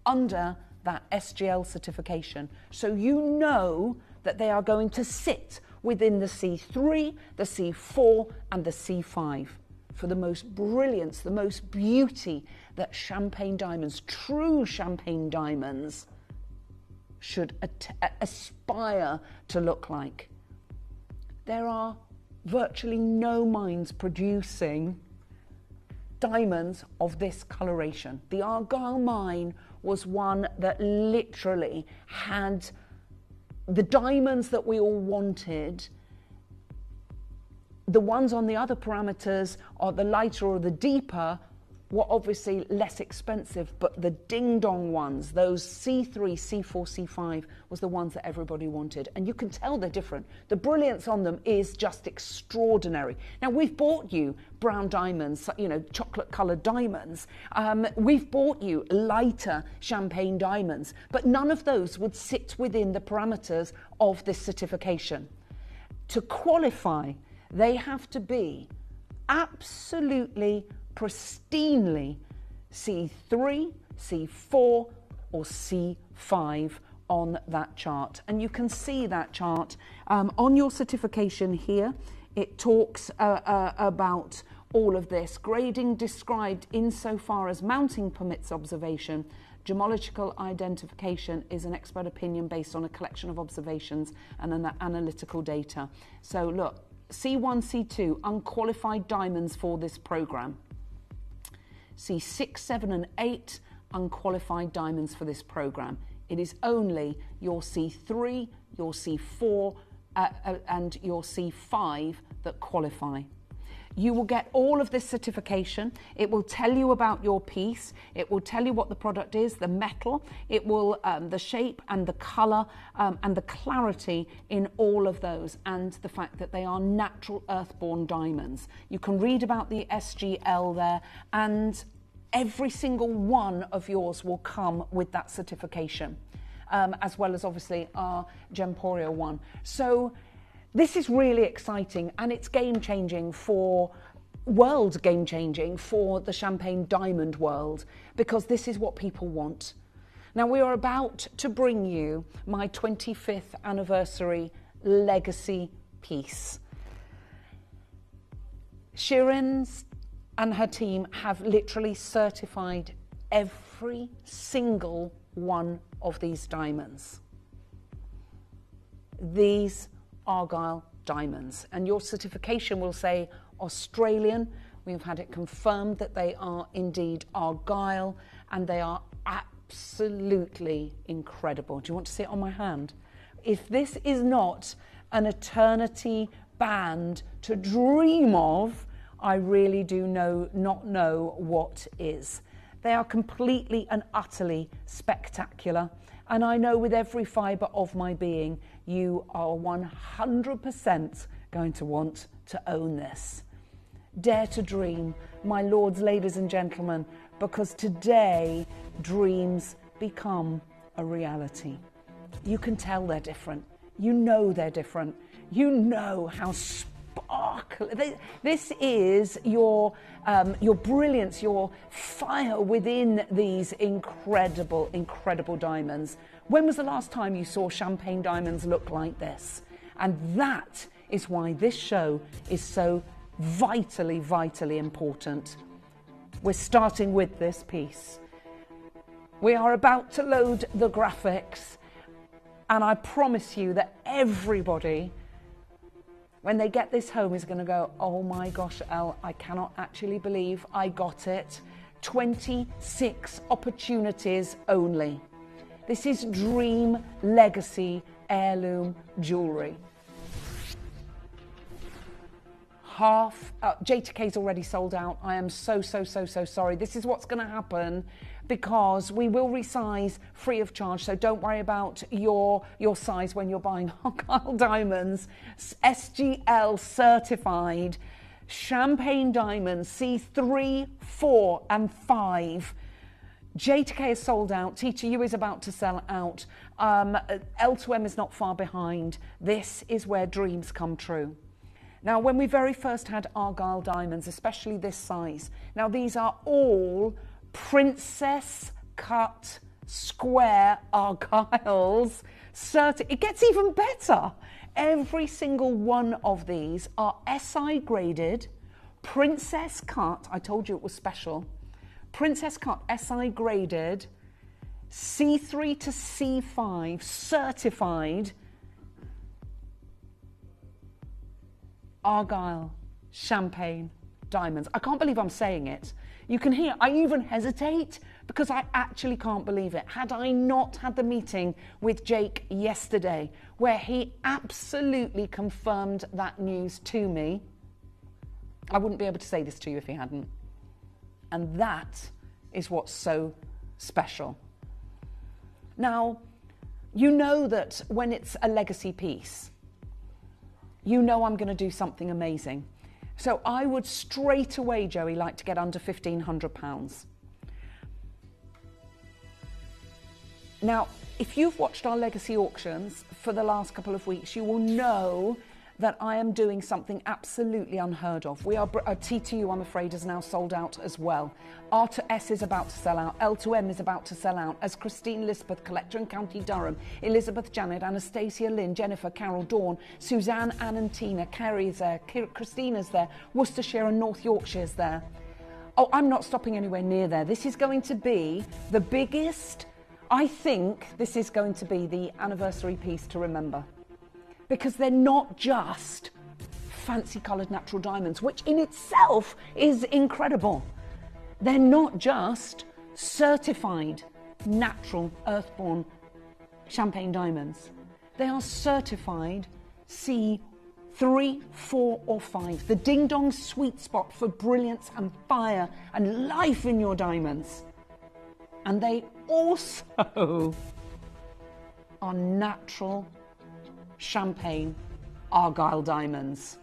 under that SGL certification. So you know that they are going to sit within the C3, the C4 and the C5. For the most brilliance, the most beauty that champagne diamonds, true champagne diamonds, should aspire to look like. There are virtually no mines producing diamonds of this coloration. The Argyle mine was one that literally had the diamonds that we all wanted. The ones on the other parameters, or the lighter or the deeper, were obviously less expensive, but the ding-dong ones, those C3, C4, C5, was the ones that everybody wanted. And you can tell they're different. The brilliance on them is just extraordinary. Now, we've bought you brown diamonds, you know, chocolate-coloured diamonds. We've bought you lighter champagne diamonds, but none of those would sit within the parameters of this certification. To qualify, they have to be absolutely pristinely C3, C4 or C5 on that chart. And you can see that chart on your certification here. It talks about all of this. Grading described insofar as mounting permits observation. Gemological identification is an expert opinion based on a collection of observations and an analytical data. So look, C1, C2, unqualified diamonds for this program. C6, 7 and 8, unqualified diamonds for this program. It is only your C3, your C4 and your C5 that qualify. You will get all of this certification. It will tell you about your piece. It will tell you what the product is, the metal. It will, the shape and the colour and the clarity in all of those, and the fact that they are natural earthborn diamonds. You can read about the SGL there, and every single one of yours will come with that certification, as well as obviously our Gemporia one. So this is really exciting, and it's game-changing for game-changing for the champagne diamond world, because this is what people want. Now, we are about to bring you my 25th anniversary legacy piece. Shirin's and her team have literally certified every single one of these diamonds. These Argyle diamonds, and your certification will say Australian. We've had it confirmed that they are indeed Argyle, and they are absolutely incredible. Do you want to see it on my hand? If this is not an eternity band to dream of, I really do not know what is. They are completely and utterly spectacular, and I know with every fibre of my being you are 100% going to want to own this. Dare to dream, my lords, ladies and gentlemen, because today dreams become a reality. You can tell they're different. You know they're different. You know how sparkle. This is your brilliance, your fire within these incredible, incredible diamonds. When was the last time you saw champagne diamonds look like this? And that is why this show is so vitally, vitally important. We're starting with this piece. We are about to load the graphics, and I promise you that everybody, when they get this home, is going to go, oh my gosh, Elle, I cannot actually believe I got it. 26 opportunities only. This is Dream Legacy Heirloom Jewellery. JTK's already sold out. I am so sorry. This is what's going to happen, because we will resize free of charge, so don't worry about your size when you're buying Argyle diamonds. SGL certified champagne diamonds C3, 4 and 5. JTK is sold out. T2U is about to sell out. L2M is not far behind. This is where dreams come true. Now, when we very first had Argyle diamonds, especially this size, now these are all princess cut square Argyles. It gets even better. Every single one of these are SI graded, princess cut. I told you it was special. Princess cut, SI graded, C3 to C5 certified Argyle champagne diamonds. I can't believe I'm saying it. You can hear, I even hesitate because I actually can't believe it. Had I not had the meeting with Jake yesterday, where he absolutely confirmed that news to me, I wouldn't be able to say this to you if he hadn't. And that is what's so special. Now, you know that when it's a legacy piece, you know I'm going to do something amazing. So I would straight away, Joey, like to get under £1,500. Now, if you've watched our legacy auctions for the last couple of weeks, you will know that I am doing something absolutely unheard of. T2U, I'm afraid, is now sold out as well. R to S is about to sell out. L to M is about to sell out. As Christine Elizabeth, collector in County Durham, Elizabeth Janet, Anastasia Lynn, Jennifer, Carol, Dawn, Suzanne, Ann and Tina, Carrie's there, Christina's there, Worcestershire and North Yorkshire's there. Oh, I'm not stopping anywhere near there. This is going to be the biggest, I think this is going to be the anniversary piece to remember. Because they're not just fancy coloured natural diamonds, which in itself is incredible. They're not just certified natural earthborn champagne diamonds. They are certified C3, 4 or 5, the ding-dong sweet spot for brilliance and fire and life in your diamonds. And they also are natural champagne Argyle diamonds.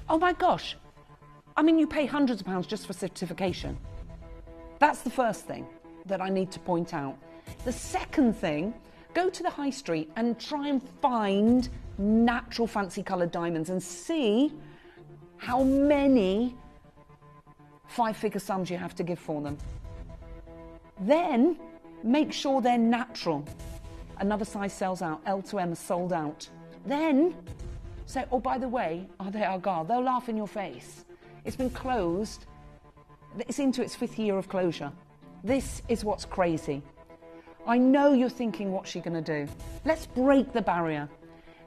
Oh my gosh, I mean, you pay hundreds of pounds just for certification. That's the first thing that I need to point out. The second thing, go to the high street and try and find natural fancy coloured diamonds and see how many 5-figure sums you have to give for them. Then make sure they're natural. Another size sells out, L to M is sold out. Then say, oh, by the way, are they Argyle? They'll laugh in your face. It's been closed. It's into its 5th year of closure. This is what's crazy. I know you're thinking, what's she going to do? Let's break the barrier.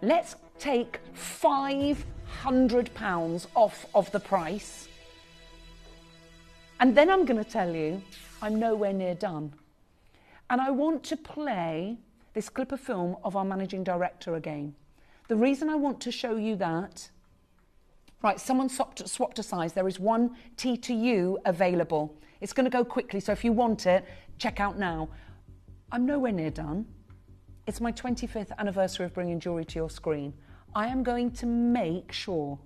Let's take £500 off of the price. And then I'm going to tell you, I'm nowhere near done. And I want to play this clip of film of our managing director again. The reason I want to show you that, right, someone swapped a size. There is one T2U available. It's going to go quickly, so if you want it, check out now. I'm nowhere near done. It's my 25th anniversary of bringing jewellery to your screen. I am going to make sure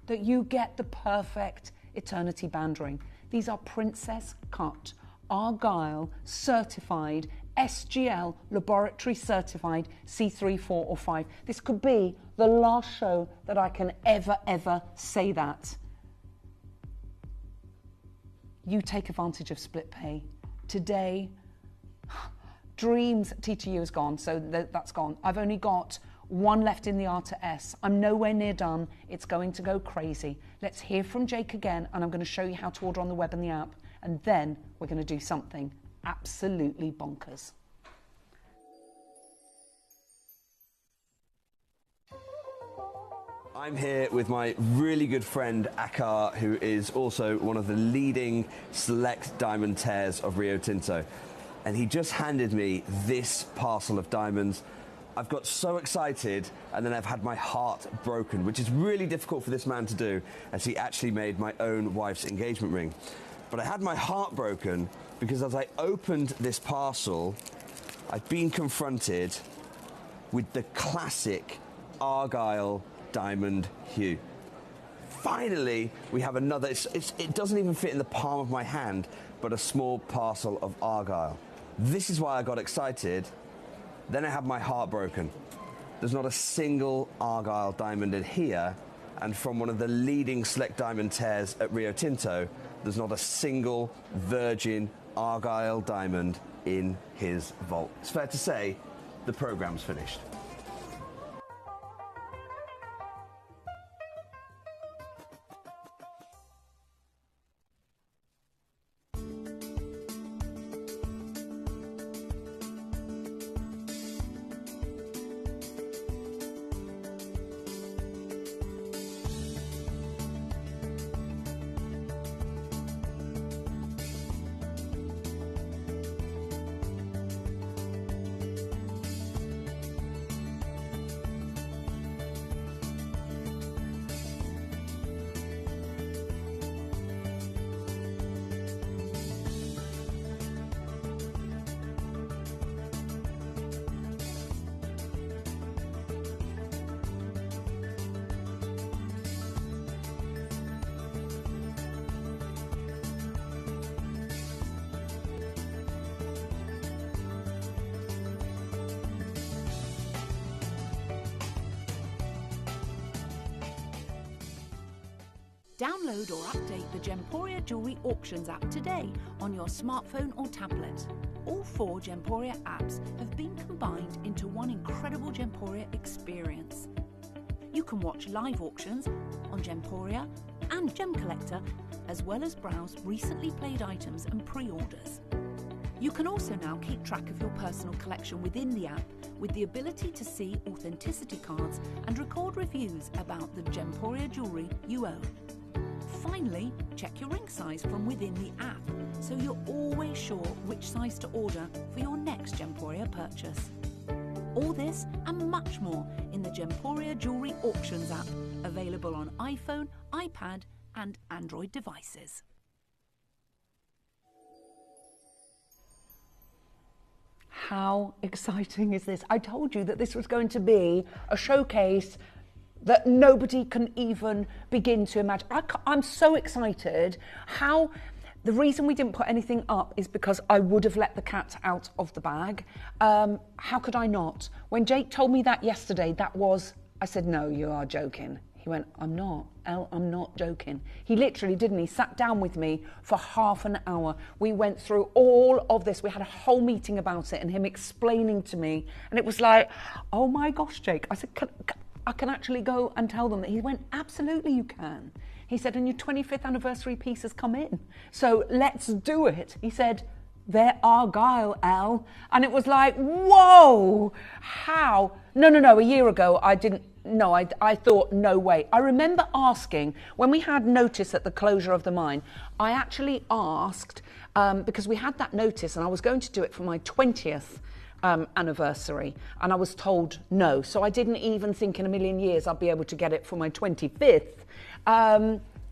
that you get the perfect eternity band ring. These are princess cut, Argyle certified, SGL laboratory certified C3, 4 or 5. This could be the last show that I can ever say that. You take advantage of split pay. Today, Dreams T2U is gone, so that's gone. I've only got one left in the R to S. I'm nowhere near done. It's going to go crazy. Let's hear from Jake again, and I'm going to show you how to order on the web and the app, and then we're going to do something absolutely bonkers. I'm here with my really good friend Akar, who is also one of the leading select diamond tears of Rio Tinto. And he just handed me this parcel of diamonds. I've got so excited, and then I've had my heart broken, which is really difficult for this man to do, as he actually made my own wife's engagement ring. But I had my heart broken because as I opened this parcel, I've been confronted with the classic Argyle diamond hue. Finally, we have another, it doesn't even fit in the palm of my hand, but a small parcel of Argyle. This is why I got excited. Then I had my heart broken. There's not a single Argyle diamond in here, and from one of the leading select diamond tears at Rio Tinto, there's not a single virgin Argyle diamond in his vault. It's fair to say the program's finished. Download or update the Gemporia Jewellery Auctions app today on your smartphone or tablet. All 4 Gemporia apps have been combined into one incredible Gemporia experience. You can watch live auctions on Gemporia and Gem Collector, as well as browse recently played items and pre-orders. You can also now keep track of your personal collection within the app with the ability to see authenticity cards and record reviews about the Gemporia jewellery you own. Finally, check your ring size from within the app so you're always sure which size to order for your next Gemporia purchase. All this and much more in the Gemporia Jewellery Auctions app, available on iPhone, iPad and Android devices. How exciting is this? I told you that this was going to be a showcase that nobody can even begin to imagine. I'm so excited. The reason we didn't put anything up is because I would have let the cat out of the bag. How could I not? When Jake told me that yesterday, I said, no, you are joking. He went, I'm not, Elle, I'm not joking. He literally didn't. He sat down with me for half an hour. We went through all of this. We had a whole meeting about it and him explaining to me. And it was like, oh my gosh, Jake. I said, I can actually go and tell them that. He went, absolutely you can. He said, and your 25th anniversary piece has come in. So let's do it. He said, they're Argyle, Elle. And it was like, whoa, how? No, a year ago I didn't. No, I thought, no way. I remember asking, when we had notice at the closure of the mine, I actually asked, because we had that notice and I was going to do it for my 20th anniversary, and I was told no. So I didn't even think in a million years I'd be able to get it for my 25th.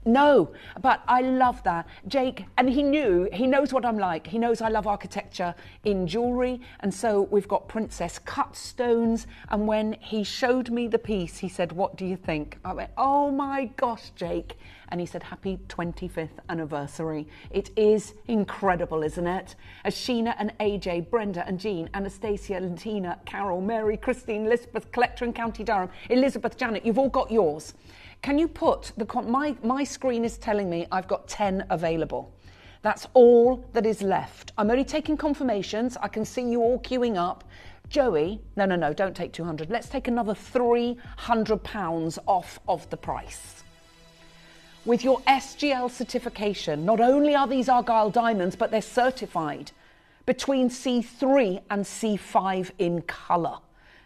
No, but I love that. Jake, and he knows what I'm like. He knows I love architecture in jewellery, and so we've got princess cut stones, and when he showed me the piece, he said, what do you think? I went, oh my gosh, Jake. And he said, happy 25th anniversary. It is incredible, isn't it? As Sheena and AJ, Brenda and Jean, Anastasia, Tina, Carol, Mary, Christine, Elizabeth, Collector in County Durham, Elizabeth, Janet, you've all got yours. Can you put my screen is telling me I've got 10 available. That's all that is left. I'm only taking confirmations. I can see you all queuing up. Joey, no, don't take 200. Let's take another £300 off of the price. With your SGL certification, not only are these Argyle diamonds, but they're certified between C3 and C5 in colour,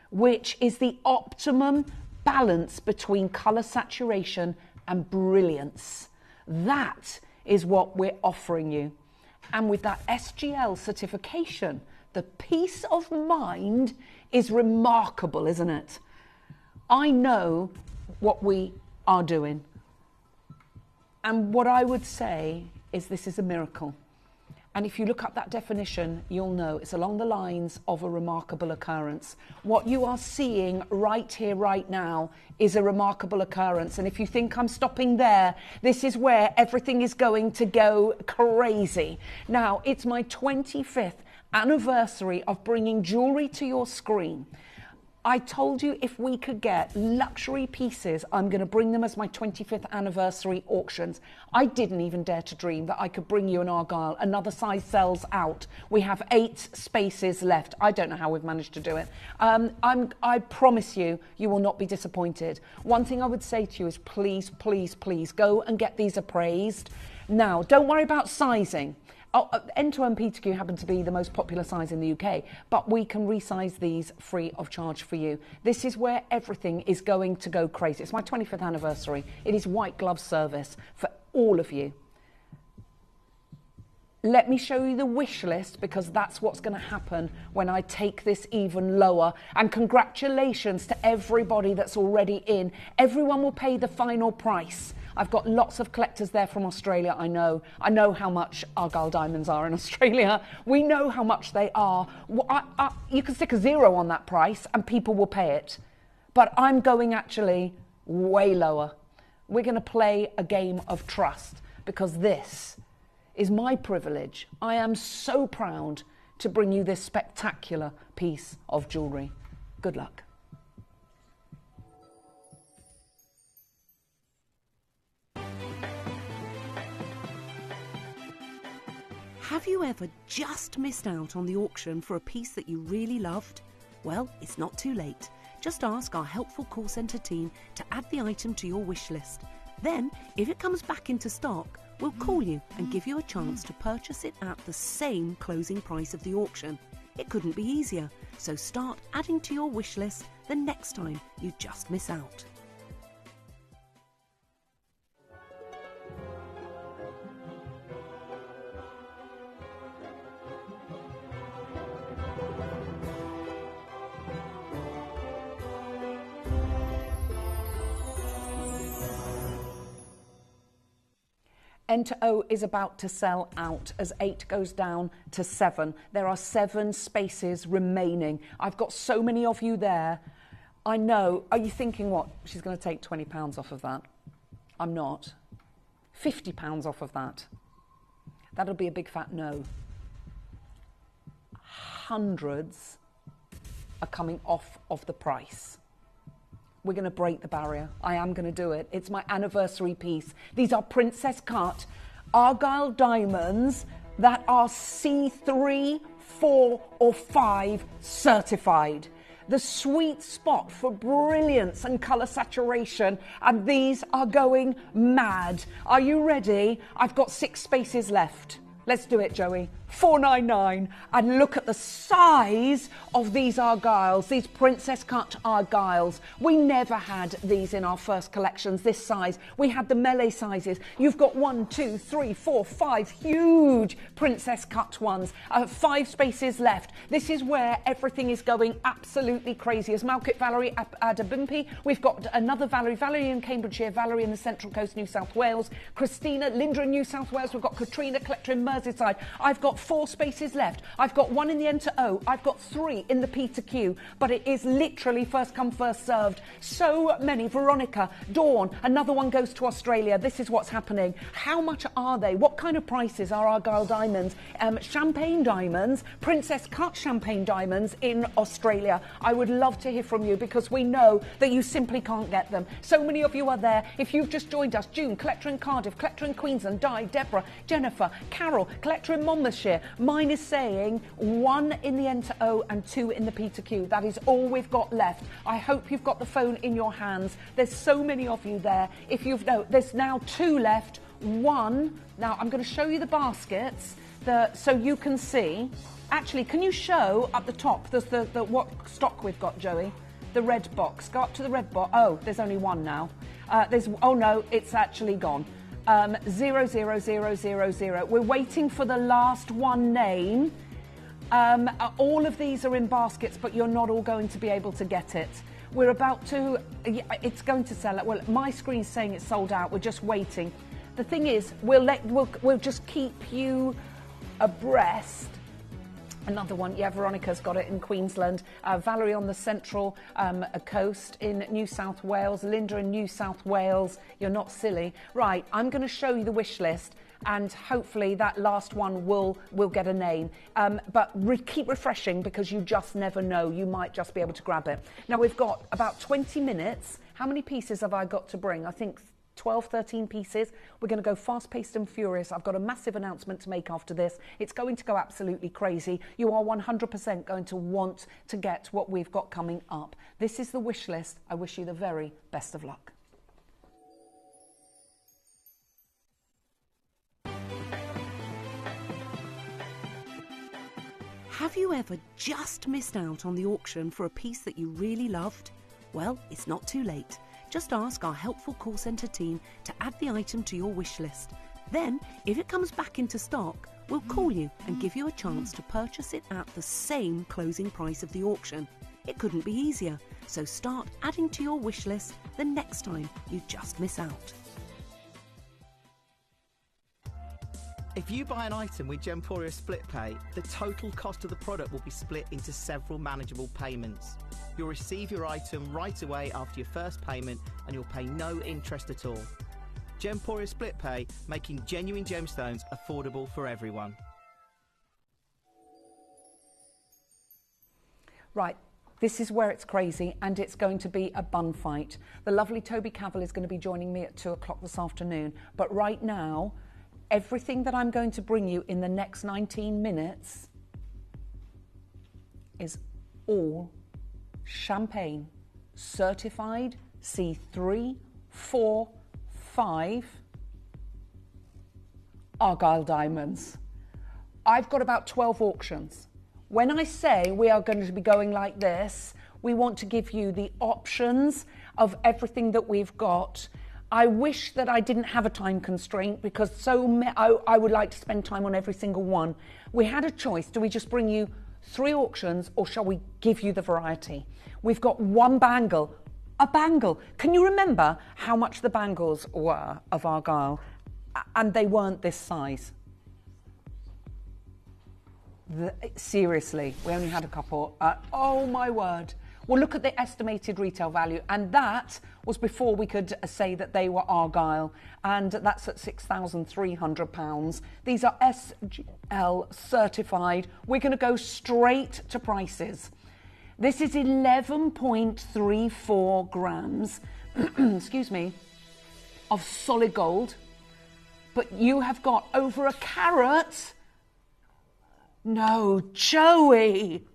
which is the optimum balance between colour saturation and brilliance. That is what we're offering you. And with that SGL certification, the peace of mind is remarkable, isn't it? I know what we are doing. And what I would say is this is a miracle. And if you look up that definition, you'll know it's along the lines of a remarkable occurrence. What you are seeing right here, right now, is a remarkable occurrence. And if you think I'm stopping there, this is where everything is going to go crazy. Now, it's my 25th anniversary of bringing jewellery to your screen. I told you if we could get luxury pieces, I'm going to bring them as my 25th anniversary auctions. I didn't even dare to dream that I could bring you an Argyle. Another size sells out. We have 8 spaces left. I don't know how we've managed to do it. I promise you, you will not be disappointed. One thing I would say to you is please, please, please go and get these appraised. Now, don't worry about sizing. N2M P2Q happen to be the most popular size in the UK, but we can resize these free of charge for you. This is where everything is going to go crazy. It's my 25th anniversary. It is white glove service for all of you. Let me show you the wish list, because that's what's going to happen when I take this even lower. And congratulations to everybody that's already in. Everyone will pay the final price. I've got lots of collectors there from Australia, I know. I know how much Argyle diamonds are in Australia. We know how much they are. You can stick a 0 on that price and people will pay it. But I'm going actually way lower. We're going to play a game of trust, because this is my privilege. I am so proud to bring you this spectacular piece of jewellery. Good luck. Have you ever just missed out on the auction for a piece that you really loved? Well, it's not too late. Just ask our helpful call centre team to add the item to your wish list. Then, if it comes back into stock, we'll call you and give you a chance to purchase it at the same closing price of the auction. It couldn't be easier, so start adding to your wish list the next time you just miss out. Enter O is about to sell out as 8 goes down to 7. There are 7 spaces remaining. I've got so many of you there. I know. Are you thinking what? She's going to take £20 off of that. I'm not. £50 off of that. That'll be a big fat no. Hundreds are coming off of the price. We're going to break the barrier. I am going to do it. It's my anniversary piece. These are princess cut Argyle diamonds that are C3, 4 or 5 certified. The sweet spot for brilliance and colour saturation, and these are going mad. Are you ready? I've got 6 spaces left. Let's do it, Joey. $4.99, and look at the size of these argyles, these princess cut argyles. We never had these in our first collections, this size. We had the melee sizes. You've got 1, 2, 3, 4, 5 huge princess cut ones. 5 spaces left. This is where everything is going absolutely crazy. As Malkit Valerie Adabimpi, we've got another Valerie in Cambridgeshire, Valerie in the Central Coast, New South Wales, Christina, Linda in New South Wales, we've got Katrina collector in Merseyside. I've got 4 spaces left. I've got 1 in the Enter O. I've got 3 in the P to Q, but it is literally first come, first served. So many. Veronica, Dawn, another one goes to Australia. This is what's happening. How much are they? What kind of prices are Argyle diamonds? Champagne diamonds, princess cut champagne diamonds in Australia. I would love to hear from you because we know that you simply can't get them. So many of you are there. If you've just joined us, June, collector in Cardiff, collector in Queensland, Di, Deborah, Jennifer, Carol, collector in Monmouthshire. Mine is saying 1 in the Enter O and 2 in the P to Q. That is all we've got left. I hope you've got the phone in your hands. There's so many of you there. If you've there's now 2 left. 1. Now I'm going to show you the baskets so you can see. Actually, can you show up the top the what stock we've got, Joey? The red box. Go up to the red box. Oh, there's only 1 now. Oh no, it's actually gone. 00000. We're waiting for the last 1 name. All of these are in baskets, but you're not all going to be able to get it. We're about to. It's going to sell it. Well, my screen's saying it's sold out. We're just waiting. The thing is, we'll just keep you abreast. Another one, yeah, Veronica's got it in Queensland. Valerie on the Central Coast in New South Wales. Linda in New South Wales. You're not silly. Right, I'm going to show you the wish list and hopefully that last one will get a name. But keep refreshing because you just never know. You might just be able to grab it. Now, we've got about 20 minutes. How many pieces have I got to bring? I think 12, 13 pieces. We're going to go fast-paced and furious. I've got a massive announcement to make after this. It's going to go absolutely crazy. You are 100% going to want to get what we've got coming up. This is the wish list. I wish you the very best of luck. Have you ever just missed out on the auction for a piece that you really loved? Well, it's not too late. Just ask our helpful call centre team to add the item to your wish list. Then, if it comes back into stock, we'll call you and give you a chance to purchase it at the same closing price of the auction. It couldn't be easier, so start adding to your wish list the next time you just miss out. If you buy an item with Gemporia Split Pay, the total cost of the product will be split into several manageable payments. You'll receive your item right away after your first payment and you'll pay no interest at all. Gemporia Split Pay, making genuine gemstones affordable for everyone. Right, this is where it's crazy and it's going to be a bun fight. The lovely Toby Cavell is going to be joining me at 2 o'clock this afternoon, but right now, everything that I'm going to bring you in the next 19 minutes is all champagne certified C3, 4, 5 Argyle diamonds. I've got about 12 auctions. When I say we are going to be going like this, we want to give you the options of everything that we've got. I wish that I didn't have a time constraint because I would like to spend time on every single one. We had a choice. Do we just bring you 3 auctions or shall we give you the variety? We've got one bangle. A bangle. Can you remember how much the bangles were of Argyle? And they weren't this size. Seriously, we only had a couple. Oh my word. Well, look at the estimated retail value, and that was before we could say that they were Argyle, and that's at £6,300. These are SGL certified. We're going to go straight to prices. This is 11.34 grams, excuse me, of solid gold, but you have got over a carat. No, Joey.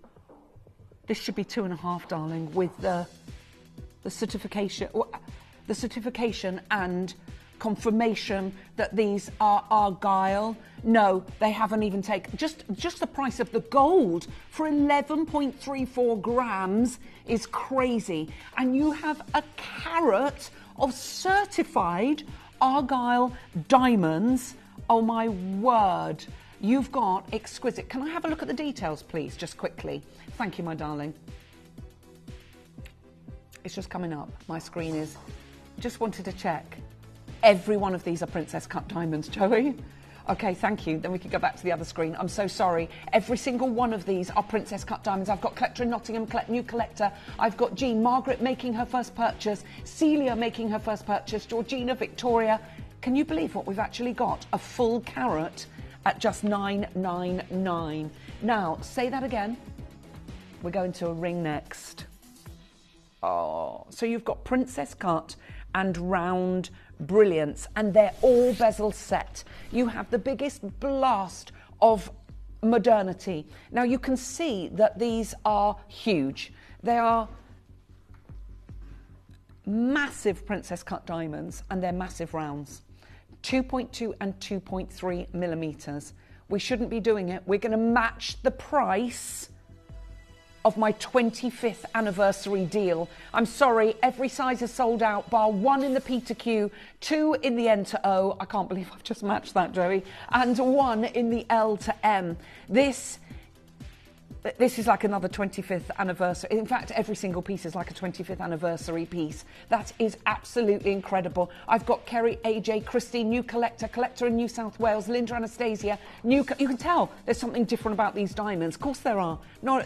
This should be 2.5, darling, with the certification and confirmation that these are Argyle. No, they haven't even taken just the price of the gold for 11.34 grams is crazy. And you have a carat of certified Argyle diamonds. Oh my word. You've got exquisite. Can I have a look at the details, please, just quickly? Thank you, my darling. It's just coming up. My screen is... Just wanted to check. Every one of these are princess cut diamonds, Joey. Okay, thank you. Then we can go back to the other screen. I'm so sorry. Every single one of these are princess cut diamonds. I've got Collector in Nottingham, new collector. I've got Jean, Margaret making her first purchase, Celia making her first purchase, Georgina, Victoria. Can you believe what we've actually got? A full carat at just $9.99. Now, say that again. We're going to a ring next. Oh, so you've got princess cut and round brilliance, and they're all bezel set. You have the biggest blast of modernity. Now, you can see that these are huge. They are massive princess cut diamonds, and they're massive rounds. 2.2 and 2.3 millimeters. We shouldn't be doing it. We're going to match the price of my 25th anniversary deal. I'm sorry, every size is sold out, bar 1 in the P to Q, 2 in the N to O. I can't believe I've just matched that, Joey. And 1 in the L to M. This is like another 25th anniversary. In fact, every single piece is like a 25th anniversary piece. That is absolutely incredible. I've got Kerry, AJ, Christine, new collector in New South Wales, Linda Anastasia. You can tell there's something different about these diamonds. Of course there are.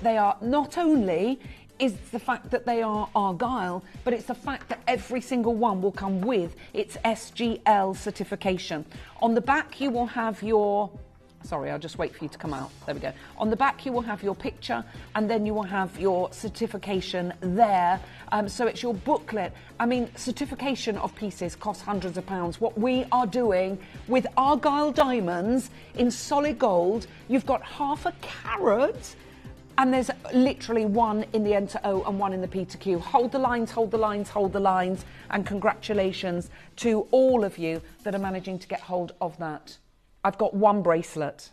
They are not only is the fact that they are Argyle, but it's the fact that every single one will come with its SGL certification. On the back, you will have your... Sorry, I'll just wait for you to come out. There we go. On the back, you will have your picture, and then you will have your certification there. So it's your booklet. I mean, certification of pieces costs hundreds of pounds. What we are doing with Argyle diamonds in solid gold, you've got half a carat, and there's literally 1 in the N to O and 1 in the P to Q. Hold the lines, hold the lines, hold the lines, and congratulations to all of you that are managing to get hold of that. I've got 1 bracelet.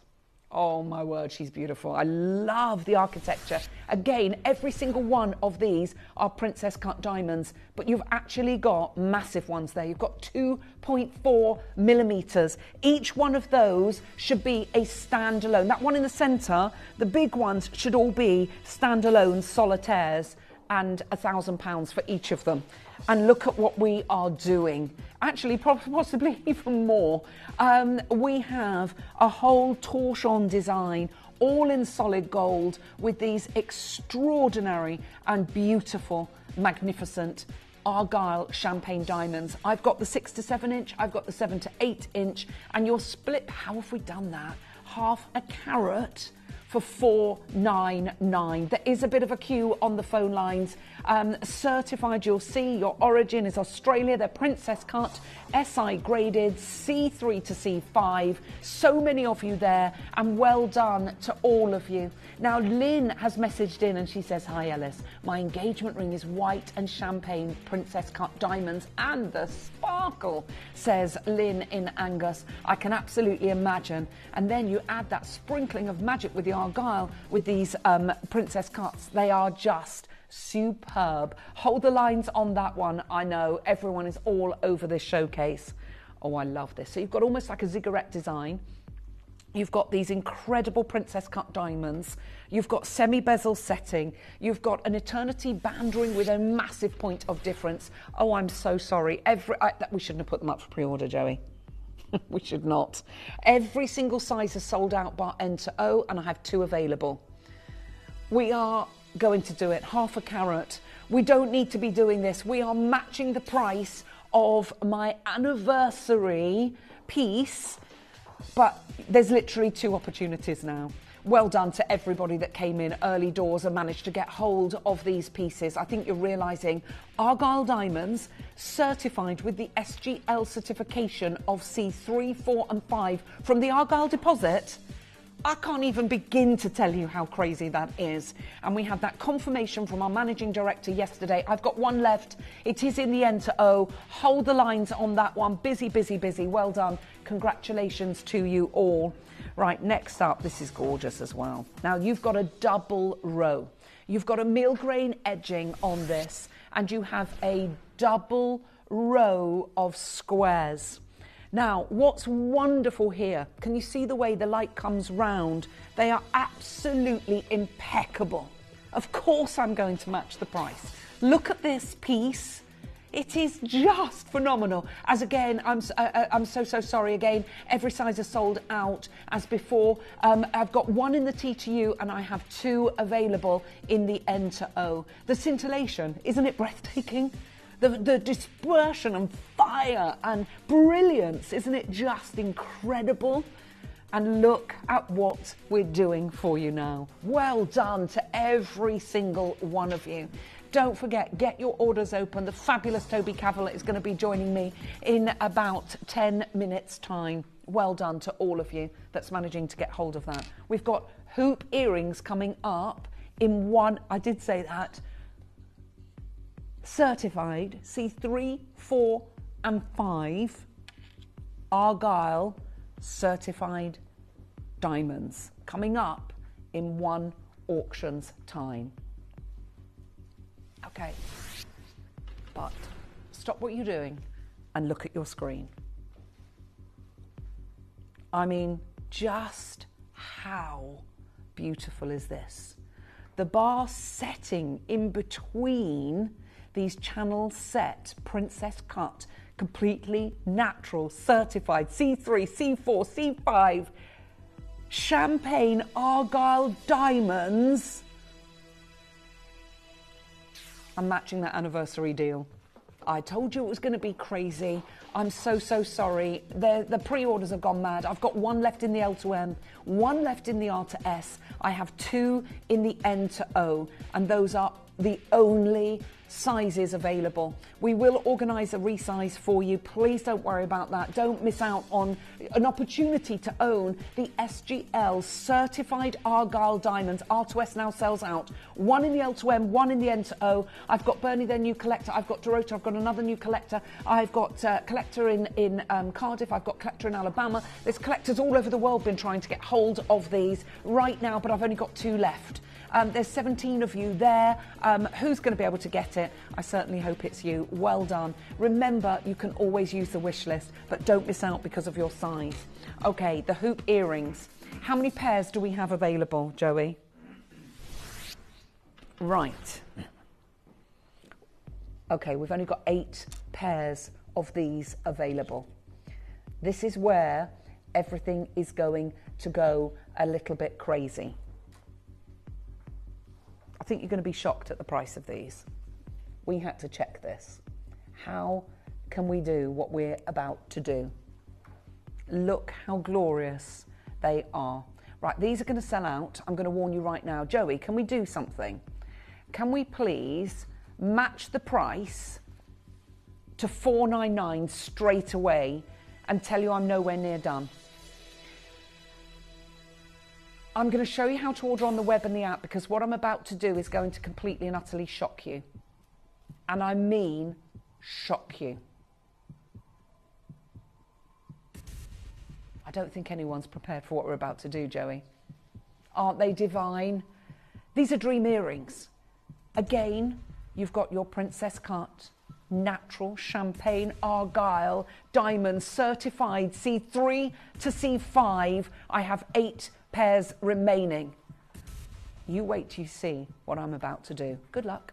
Oh my word, she's beautiful. I love the architecture. Again, every single one of these are princess cut diamonds, but you've actually got massive ones there. You've got 2.4 millimeters. Each one of those should be a standalone. That one in the center, the big ones should all be standalone solitaires, and £1,000 for each of them. And look at what we are doing. Actually, possibly even more. We have a whole torchon design, all in solid gold, with these extraordinary and beautiful, magnificent Argyle champagne diamonds. I've got the 6 to 7 inch, I've got the 7 to 8 inch, and you're split. How have we done that? Half a carat for $499. There is a bit of a queue on the phone lines. Certified, you'll see your origin is Australia. They're princess cut, SI graded, C3 to C5. So many of you there, and well done to all of you. Now, Lynn has messaged in and she says, hi Ellis, my engagement ring is white and champagne princess cut diamonds and the sparkle, says Lynn in Angus. I can absolutely imagine. And then you add that sprinkling of magic with the argyle with these princess cuts. They are just superb. Hold the lines on that one. I know everyone is all over this showcase. Oh, I love this. So you've got almost like a ziggurat design. You've got these incredible princess cut diamonds. You've got semi-bezel setting. You've got an eternity band ring with a massive point of difference. Oh, I'm so sorry. We shouldn't have put them up for pre-order, Joey. We should not. Every single size is sold out bar N to O, and I have 2 available. We are going to do it, half a carat. We don't need to be doing this. We are matching the price of my anniversary piece, but there's literally 2 opportunities now. Well done to everybody that came in early doors and managed to get hold of these pieces. I think you're realising Argyle diamonds certified with the SGL certification of C3, 4 and 5 from the Argyle deposit. I can't even begin to tell you how crazy that is. And we had that confirmation from our managing director yesterday. I've got 1 left. It is in the N to O. Hold the lines on that one. Busy, busy, busy. Well done. Congratulations to you all. Right, next up, this is gorgeous as well. Now, you've got a double row. You've got a meal grain edging on this, and you have a double row of squares. Now, what's wonderful here, can you see the way the light comes round? They are absolutely impeccable. Of course I'm going to match the price. Look at this piece. It is just phenomenal. As again, I'm so sorry again. Every size is sold out as before. I've got 1 in the T to U and I have 2 available in the N to O. The scintillation, isn't it breathtaking? The dispersion and fire and brilliance, isn't it just incredible? And look at what we're doing for you now. Well done to every single one of you. Don't forget, get your orders open. The fabulous Toby Cavalier is going to be joining me in about 10 minutes' time. Well done to all of you that's managing to get hold of that. We've got hoop earrings coming up in 1, I did say that, certified C3, 4 and 5 Argyle certified diamonds coming up in 1 auction's time. Okay, but stop what you're doing and look at your screen. I mean, just how beautiful is this? The bar setting in between these channels set, princess cut, completely natural, certified, C3, C4, C5, champagne Argyle diamonds. I'm matching that anniversary deal. I told you it was going to be crazy. I'm so sorry. The pre-orders have gone mad. I've got 1 left in the L to M, 1 left in the R to S. I have 2 in the N to O, and those are the only sizes available. We will organise a resize for you. Please don't worry about that. Don't miss out on an opportunity to own the SGL certified Argyle diamonds. R2S now sells out. 1 in the L to M, 1 in the N to O. I've got Bernie, their new collector. I've got Dorota. I've got another new collector. I've got collector in Cardiff. I've got collector in Alabama. There's collectors all over the world been trying to get hold of these right now, but I've only got 2 left. There's 17 of you there. Who's going to be able to get it? I certainly hope it's you. Well done. Remember, you can always use the wish list, but don't miss out because of your size. Okay, the hoop earrings. How many pairs do we have available, Joey? Right. Okay, we've only got 8 pairs of these available. This is where everything is going to go a little bit crazy. I think you're going to be shocked at the price of these. We had to check this. How can we do what we're about to do? Look how glorious they are. Right, these are going to sell out. I'm going to warn you right now. Joey, can we do something? Can we please match the price to $4.99 straight away and tell you I'm nowhere near done? I'm going to show you how to order on the web and the app, because what I'm about to do is going to completely and utterly shock you. And I mean shock you. I don't think anyone's prepared for what we're about to do, Joey. Aren't they divine? These are dream earrings. Again, you've got your princess cut, natural champagne argyle diamonds, certified C3 to C5. I have 8 pairs remaining. You wait till you see what I'm about to do. Good luck.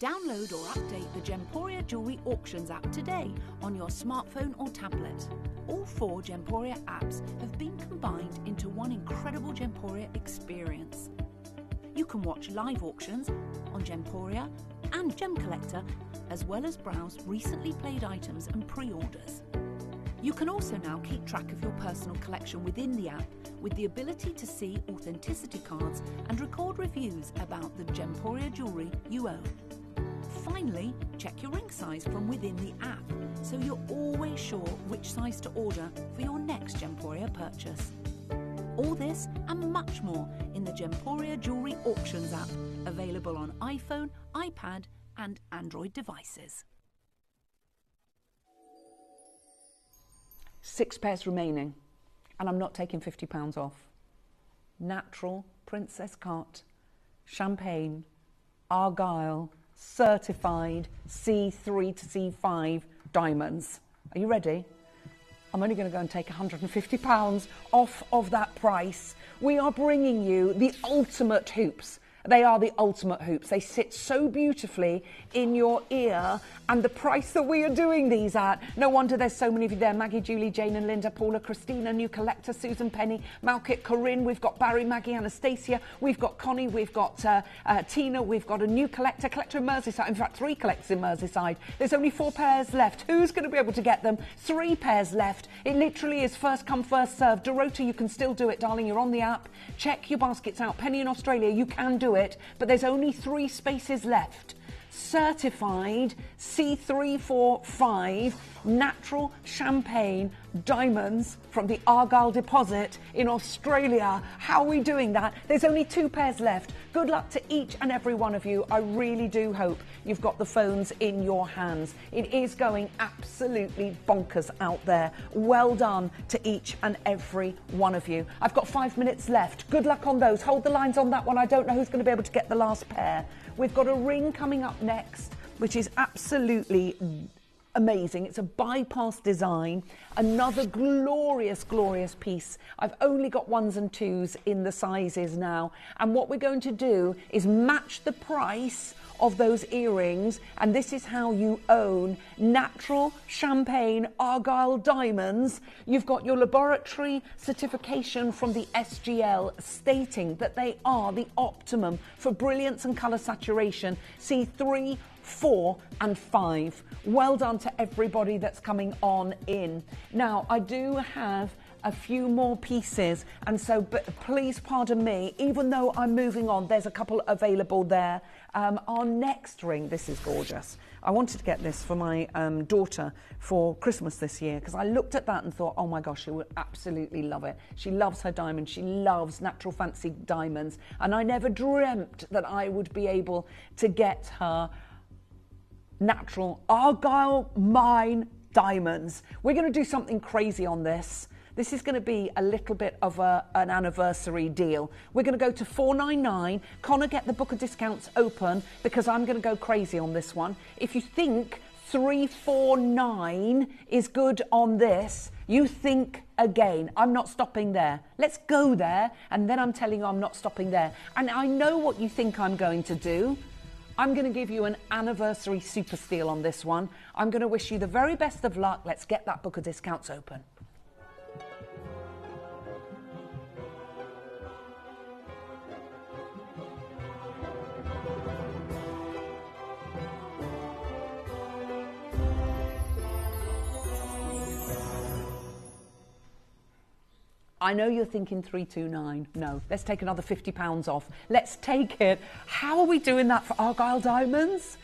Download or update the Gemporia Jewellery Auctions app today on your smartphone or tablet. All 4 Gemporia apps have been combined into one incredible Gemporia experience. You can watch live auctions on Gemporia and Gem Collector, as well as browse recently played items and pre-orders. You can also now keep track of your personal collection within the app, with the ability to see authenticity cards and record reviews about the Gemporia jewellery you own. Finally, check your ring size from within the app, so you're always sure which size to order for your next Gemporia purchase. All this and much more in the Gemporia Jewellery Auctions app, available on iPhone, iPad and Android devices. 6 pairs remaining, and I'm not taking £50 off. Natural princess cut, champagne, argyle, certified C3 to C5 diamonds. Are you ready? I'm only going to go and take £150 off of that price. We are bringing you the ultimate hoops. They are the ultimate hoops. They sit so beautifully in your ear, and the price that we are doing these at, no wonder there's so many of you there. Maggie, Julie, Jane and Linda, Paula, Christina, New Collector, Susan, Penny, Malkit, Corinne, we've got Barry, Maggie, Anastasia, we've got Connie, we've got Tina, we've got a new collector in Merseyside, in fact 3 collectors in Merseyside. There's only 4 pairs left. Who's going to be able to get them? 3 pairs left. It literally is first come, first served. Dorota, you can still do it, darling. You're on the app. Check your baskets out. Penny in Australia, you can do it, but there's only 3 spaces left. Certified C345 natural champagne diamonds from the Argyle deposit in Australia. How are we doing that? There's only 2 pairs left. Good luck to each and every one of you. I really do hope you've got the phones in your hands. It is going absolutely bonkers out there. Well done to each and every one of you. I've got 5 minutes left. Good luck on those. Hold the lines on that one. I don't know who's going to be able to get the last pair. We've got a ring coming up next, which is absolutely amazing. It's a bypass design, another glorious, glorious piece. I've only got 1s and 2s in the sizes now, and what we're going to do is match the price of those earrings, and this is how you own natural champagne argyle diamonds. You've got your laboratory certification from the SGL stating that they are the optimum for brilliance and colour saturation, C3, 4 and 5. Well done to everybody that's coming on in. Now, I do have a few more pieces, and so please pardon me, even though I'm moving on, there's a couple available there. Our next ring, this is gorgeous. I wanted to get this for my daughter for Christmas this year, because I looked at that and thought, oh my gosh, she would absolutely love it. She loves her diamonds, she loves natural fancy diamonds, and I never dreamt that I would be able to get her natural Argyle Mine diamonds. We're going to do something crazy on this. This is going to be a little bit of an anniversary deal. We're going to go to $4.99. Connor, get the book of discounts open, because I'm going to go crazy on this one. If you think $349 is good on this, you think again. I'm not stopping there. Let's go there, and then I'm telling you I'm not stopping there. And I know what you think I'm going to do. I'm going to give you an anniversary super steal on this one. I'm going to wish you the very best of luck. Let's get that book of discounts open. I know you're thinking 329. No, let's take another £50 off. Let's take it. How are we doing that for Argyle Diamonds?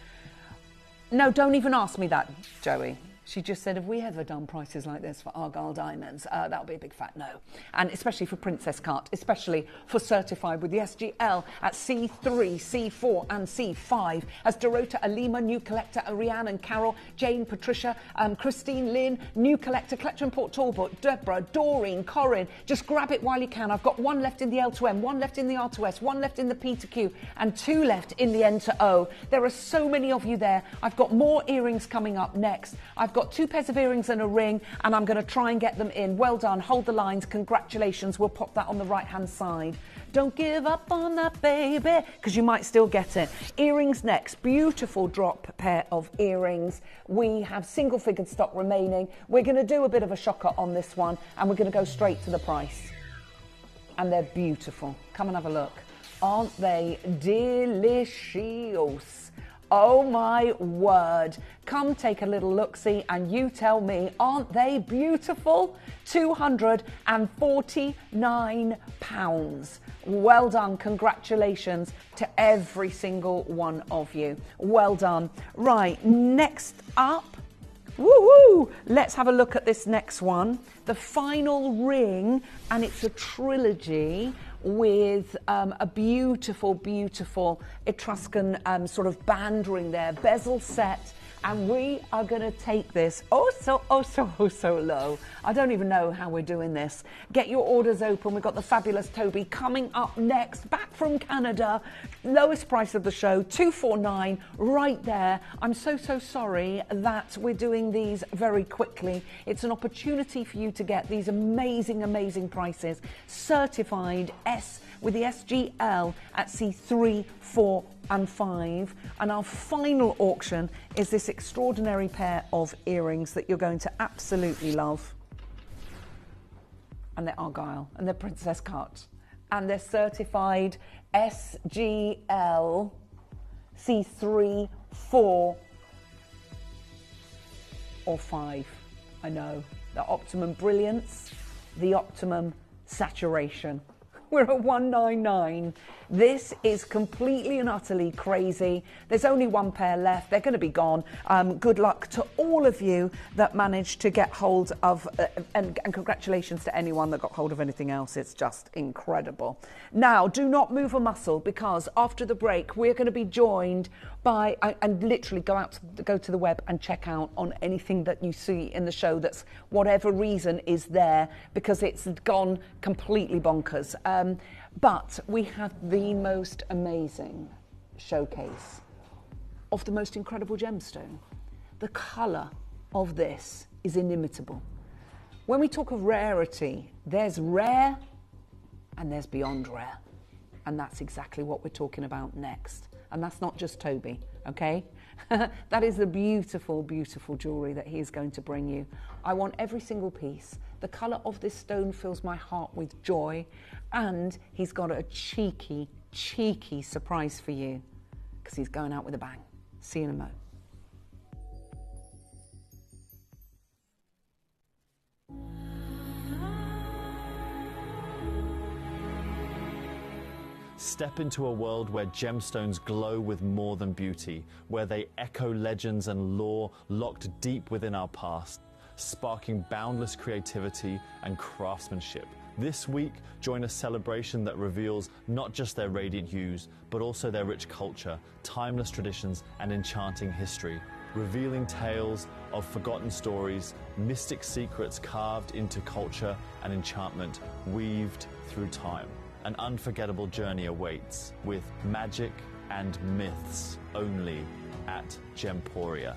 No, don't even ask me that, Joey. She just said, have we ever done prices like this for Argyle Diamonds? That'll be a big fat no. And especially for Princess Cut, especially for certified with the SGL at C3, C4 and C5. As Dorota, Alima, new collector, Ariane and Carol, Jane, Patricia, Christine, Lynn, new collector, Collector in Port Talbot, Deborah, Doreen, Corinne. Just grab it while you can. I've got one left in the L2M, one left in the R2S, one left in the P2Q and two left in the N2O. There are so many of you there. I've got more earrings coming up next. I've got 2 pairs of earrings and a ring, and I'm going to try and get them in. Well done. Hold the lines. Congratulations. We'll pop that on the right-hand side. Don't give up on that, baby, because you might still get it. Earrings next. Beautiful drop pair of earrings. We have single-figured stock remaining. We're going to do a bit of a shocker on this one, and we're going to go straight to the price. And they're beautiful. Come and have a look. Aren't they delicious? Oh my word. Come take a little look-see and you tell me, aren't they beautiful? £249. Well done. Congratulations to every single one of you. Well done. Right, next up. Woo-woo! Let's have a look at this next one. The final ring, and it's a trilogy with a beautiful, beautiful Etruscan sort of band ring there, bezel set, and we are going to take this so low. I don't even know how we're doing this. Get your orders open. We've got the fabulous Toby coming up next, back from Canada. Lowest price of the show, $249, right there. I'm so sorry that we're doing these very quickly. It's an opportunity for you to get these amazing, amazing prices. Certified S with the SGL at C3, 4 and 5. And our final auction is this extraordinary pair of earrings that you're going to absolutely love. And they're Argyle, and they're Princess Cut, and they're certified SGL C3, 4 or 5. I know, the optimum brilliance, the optimum saturation. We're at $199. This is completely and utterly crazy. There's only one pair left. They're going to be gone. Good luck to all of you that managed to get hold of, and congratulations to anyone that got hold of anything else. It's just incredible. Now, do not move a muscle, because after the break, we're going to be joined by, and literally go to the web and check out on anything that you see in the show that's whatever reason is there, because it's gone completely bonkers. But we have the most amazing showcase of the most incredible gemstone. The colour of this is inimitable. When we talk of rarity, there's rare and there's beyond rare. And that's exactly what we're talking about next. And that's not just Toby, okay? That is the beautiful, beautiful jewellery that he is going to bring you. I want every single piece. The colour of this stone fills my heart with joy, and he's got a cheeky, cheeky surprise for you, because he's going out with a bang. See you in a moment. Step into a world where gemstones glow with more than beauty, where they echo legends and lore locked deep within our past, sparking boundless creativity and craftsmanship. This week, join a celebration that reveals not just their radiant hues, but also their rich culture, timeless traditions, and enchanting history, revealing tales of forgotten stories, mystic secrets carved into culture and enchantment, weaved through time. An unforgettable journey awaits with magic and myths only at Gemporia.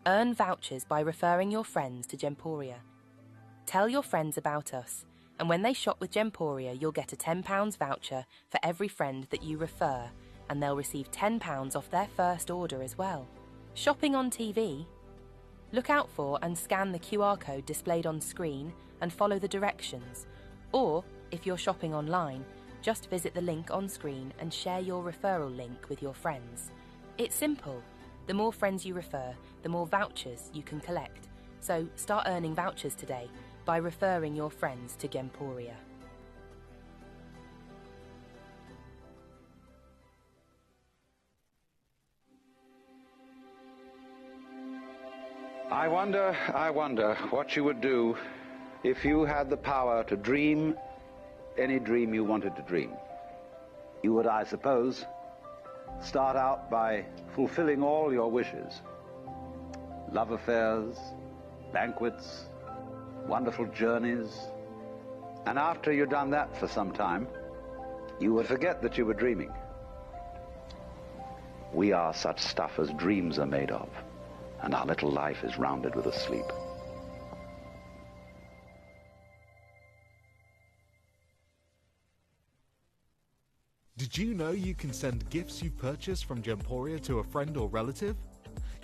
Earn vouchers by referring your friends to Gemporia. Tell your friends about us, and when they shop with Gemporia, you'll get a £10 voucher for every friend that you refer, and they'll receive £10 off their first order as well. Shopping on TV? Look out for and scan the QR code displayed on screen and follow the directions. Or, if you're shopping online, just visit the link on screen and share your referral link with your friends. It's simple. The more friends you refer, the more vouchers you can collect. So start earning vouchers today by referring your friends to Gemporia. I wonder what you would do if you had the power to dream any dream you wanted to dream. You would, I suppose, start out by fulfilling all your wishes. Love affairs, banquets, wonderful journeys. And after you'd done that for some time, you would forget that you were dreaming. We are such stuff as dreams are made of, and our little life is rounded with a sleep. Did you know you can send gifts you've purchased from Gemporia to a friend or relative?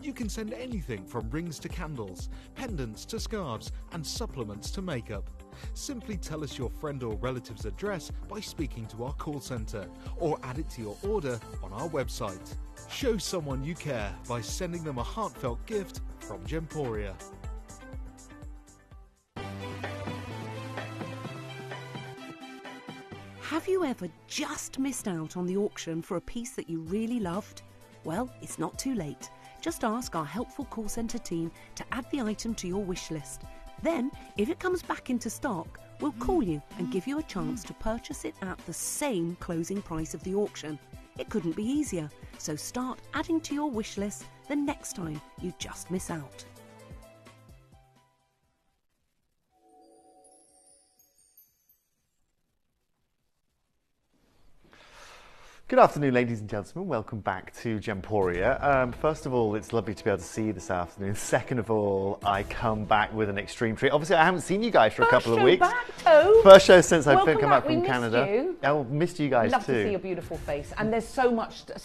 You can send anything from rings to candles, pendants to scarves, and supplements to makeup. Simply tell us your friend or relative's address by speaking to our call centre, or add it to your order on our website. Show someone you care by sending them a heartfelt gift from Gemporia. Have you ever just missed out on the auction for a piece that you really loved? Well, it's not too late. Just ask our helpful call centre team to add the item to your wish list. Then, if it comes back into stock, we'll call you and give you a chance to purchase it at the same closing price of the auction. It couldn't be easier, so start adding to your wish list the next time you just miss out. Good afternoon, ladies and gentlemen. Welcome back to Gemporia. First of all, it's lovely to be able to see you this afternoon. Second of all, I come back with an extreme treat. Obviously, I haven't seen you guys for a couple of weeks. First show since I've come back from Canada. I missed you guys too. Love to see your beautiful face. And there's so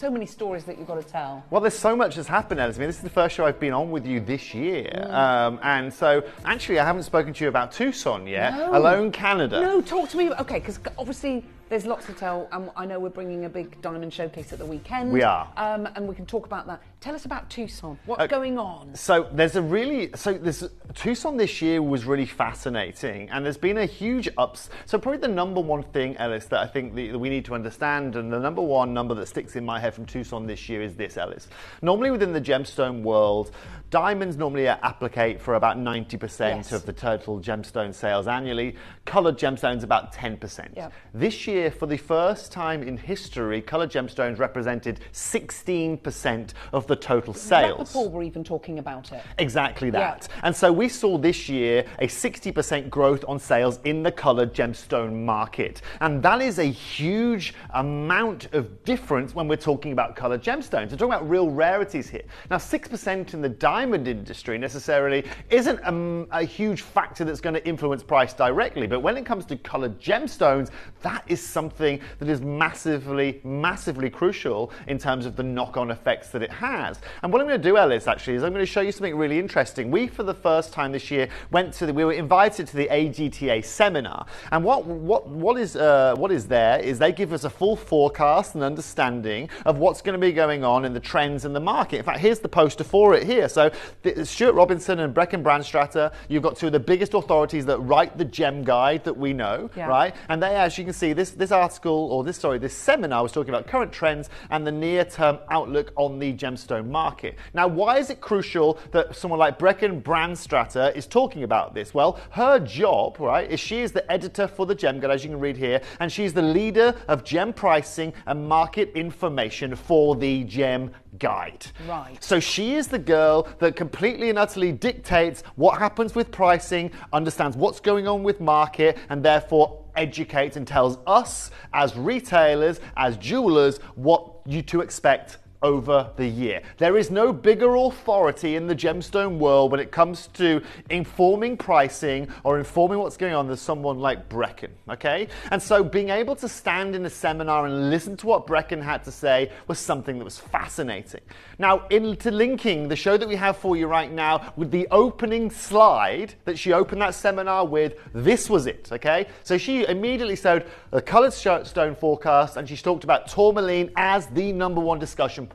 many stories that you've got to tell. Well, there's so much that's happened, Alice. I mean, this is the first show I've been on with you this year. And so, actually, I haven't spoken to you about Tucson yet. No. Alone Canada. No, talk to me. Okay, because obviously there's lots to tell. I know we're bringing a big diamond showcase at the weekend. We are. And we can talk about that. Tell us about Tucson. What's going on? So Tucson this year was really fascinating, and there's been a huge ups. So probably the number one thing, Ellis, that I think that we need to understand, and the number one number that sticks in my head from Tucson this year is this, Ellis. Normally within the gemstone world, diamonds normally applicate for about 90% of the total gemstone sales annually. Coloured gemstones about 10%. Yep. This year, for the first time in history, coloured gemstones represented 16% of the total sales. Before we're even talking about it. Exactly that. Yeah. And so we saw this year a 60% growth on sales in the coloured gemstone market. And that is a huge amount of difference when we're talking about coloured gemstones. We're talking about real rarities here. Now, 6% in the diamond industry necessarily isn't a huge factor that's going to influence price directly. But when it comes to coloured gemstones, that is something that is massively, massively crucial in terms of the knock-on effects that it has. And what I'm going to do, Ellis, actually, is I'm going to show you something really interesting. We, for the first time this year, we were invited to the AGTA seminar. And what is there is they give us a full forecast and understanding of what's going to be going on in the trends in the market. In fact, here's the poster for it here. So Stuart Robinson and Brecon Brandstratter, you've got two of the biggest authorities that write the gem guide that we know, right? And they, as you can see, this seminar was talking about current trends and the near-term outlook on the gemstone market. Now, why is it crucial that someone like Brecon Brandstratter is talking about this? Well, her job, right, is she is the editor for the Gem Guide, as you can read here, and she's the leader of gem pricing and market information for the Gem Guide. Right. So she is the girl that completely and utterly dictates what happens with pricing, understands what's going on with market, and therefore educates and tells us as retailers, as jewelers, what you to expect over the year. There is no bigger authority in the gemstone world when it comes to informing pricing or informing what's going on than someone like Brecon, okay? And so being able to stand in a seminar and listen to what Brecon had to say was something that was fascinating. Now, into linking the show that we have for you right now with the opening slide that she opened that seminar with, this was it, okay? So she immediately showed a coloured stone forecast, and she talked about tourmaline as the #1 discussion point.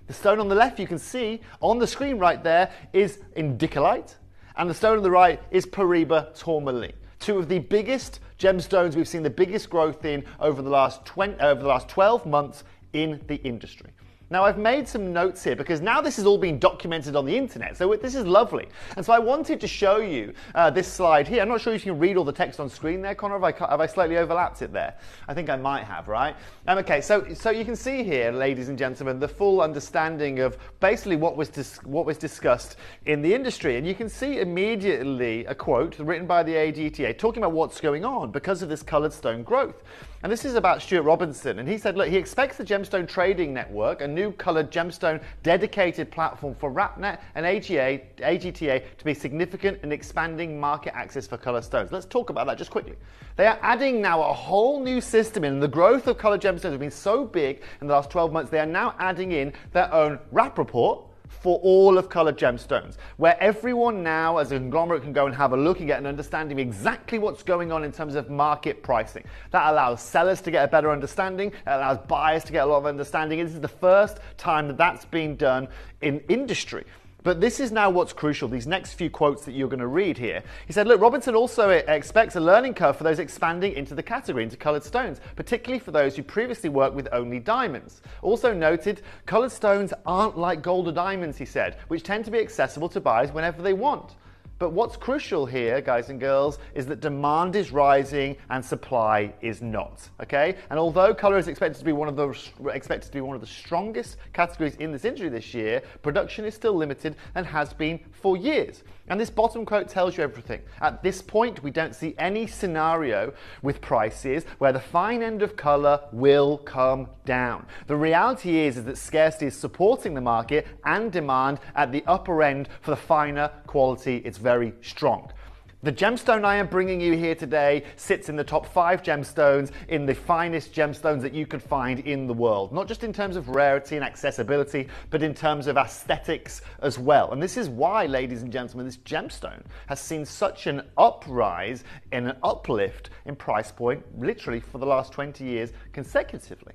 The stone on the left, you can see on the screen right there, is indicolite, and the stone on the right is Paraiba tourmaline. Two of the biggest gemstones we've seen the biggest growth in over the last 12 months in the industry. Now, I've made some notes here because now this is all being documented on the internet, so this is lovely. And so I wanted to show you this slide here. I'm not sure if you can read all the text on screen there, Connor. Have I slightly overlapped it there? I think I might have, right? Okay, so you can see here, ladies and gentlemen, the full understanding of basically what was discussed in the industry. And you can see immediately a quote written by the AGTA talking about what's going on because of this coloured stone growth. And this is about Stuart Robinson, and he said, look, he expects the Gemstone Trading Network, a new coloured gemstone dedicated platform for RapNet and AGTA to be significant in expanding market access for coloured stones. Let's talk about that just quickly. They are adding now a whole new system in. The growth of coloured gemstones has been so big in the last 12 months, they are now adding in their own RAP report for all of coloured gemstones, where everyone now as a conglomerate can go and have a look and get an understanding of exactly what's going on in terms of market pricing. That allows sellers to get a better understanding, it allows buyers to get a lot of understanding. This is the first time that that's been done in industry. But this is now what's crucial, these next few quotes that you're going to read here. He said, look, Robinson also expects a learning curve for those expanding into the category, into coloured stones, particularly for those who previously worked with only diamonds. Also noted, coloured stones aren't like gold or diamonds, he said, which tend to be accessible to buyers whenever they want. But what's crucial here, guys and girls, is that demand is rising and supply is not. Okay, and although colour is expected to be one of the strongest categories in this industry this year, production is still limited and has been for years. And this bottom quote tells you everything. At this point, we don't see any scenario with prices where the fine end of colour will come down. The reality is that scarcity is supporting the market and demand at the upper end for the finer quality. It's very strong. The gemstone I am bringing you here today sits in the top 5 gemstones in the finest gemstones that you could find in the world. Not just in terms of rarity and accessibility, but in terms of aesthetics as well. And this is why, ladies and gentlemen, this gemstone has seen such an uprise and an uplift in price point, literally for the last 20 years consecutively.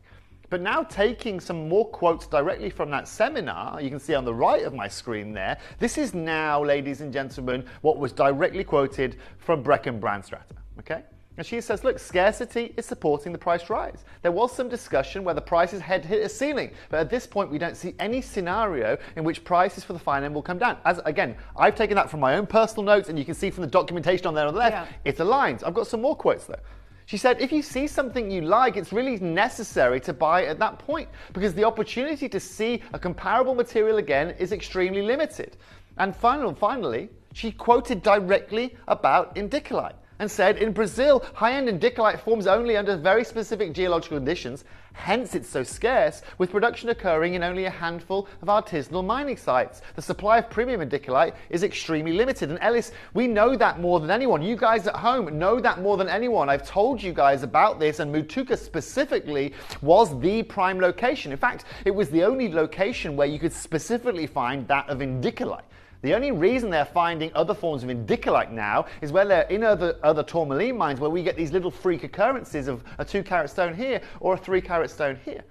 But now taking some more quotes directly from that seminar, you can see on the right of my screen there, this is now, ladies and gentlemen, what was directly quoted from Brecon Brandstratter, okay? And she says, look, scarcity is supporting the price rise. There was some discussion where the prices had hit a ceiling, but at this point we don't see any scenario in which prices for the fine end will come down. As again, I've taken that from my own personal notes, and you can see from the documentation on there on the left, it aligns. I've got some more quotes though. She said, if you see something you like, it's really necessary to buy at that point because the opportunity to see a comparable material again is extremely limited. And finally, she quoted directly about indicolite. and said, in Brazil, high-end indicolite forms only under very specific geological conditions, hence it's so scarce, with production occurring in only a handful of artisanal mining sites. The supply of premium indicolite is extremely limited. And Ellis, we know that more than anyone. You guys at home know that more than anyone. I've told you guys about this, and Mutuka specifically was the prime location. In fact, it was the only location where you could specifically find that of indicolite. The only reason they're finding other forms of indicolite now is where they're in other tourmaline mines, where we get these little freak occurrences of a 2-carat stone here or a 3-carat stone here.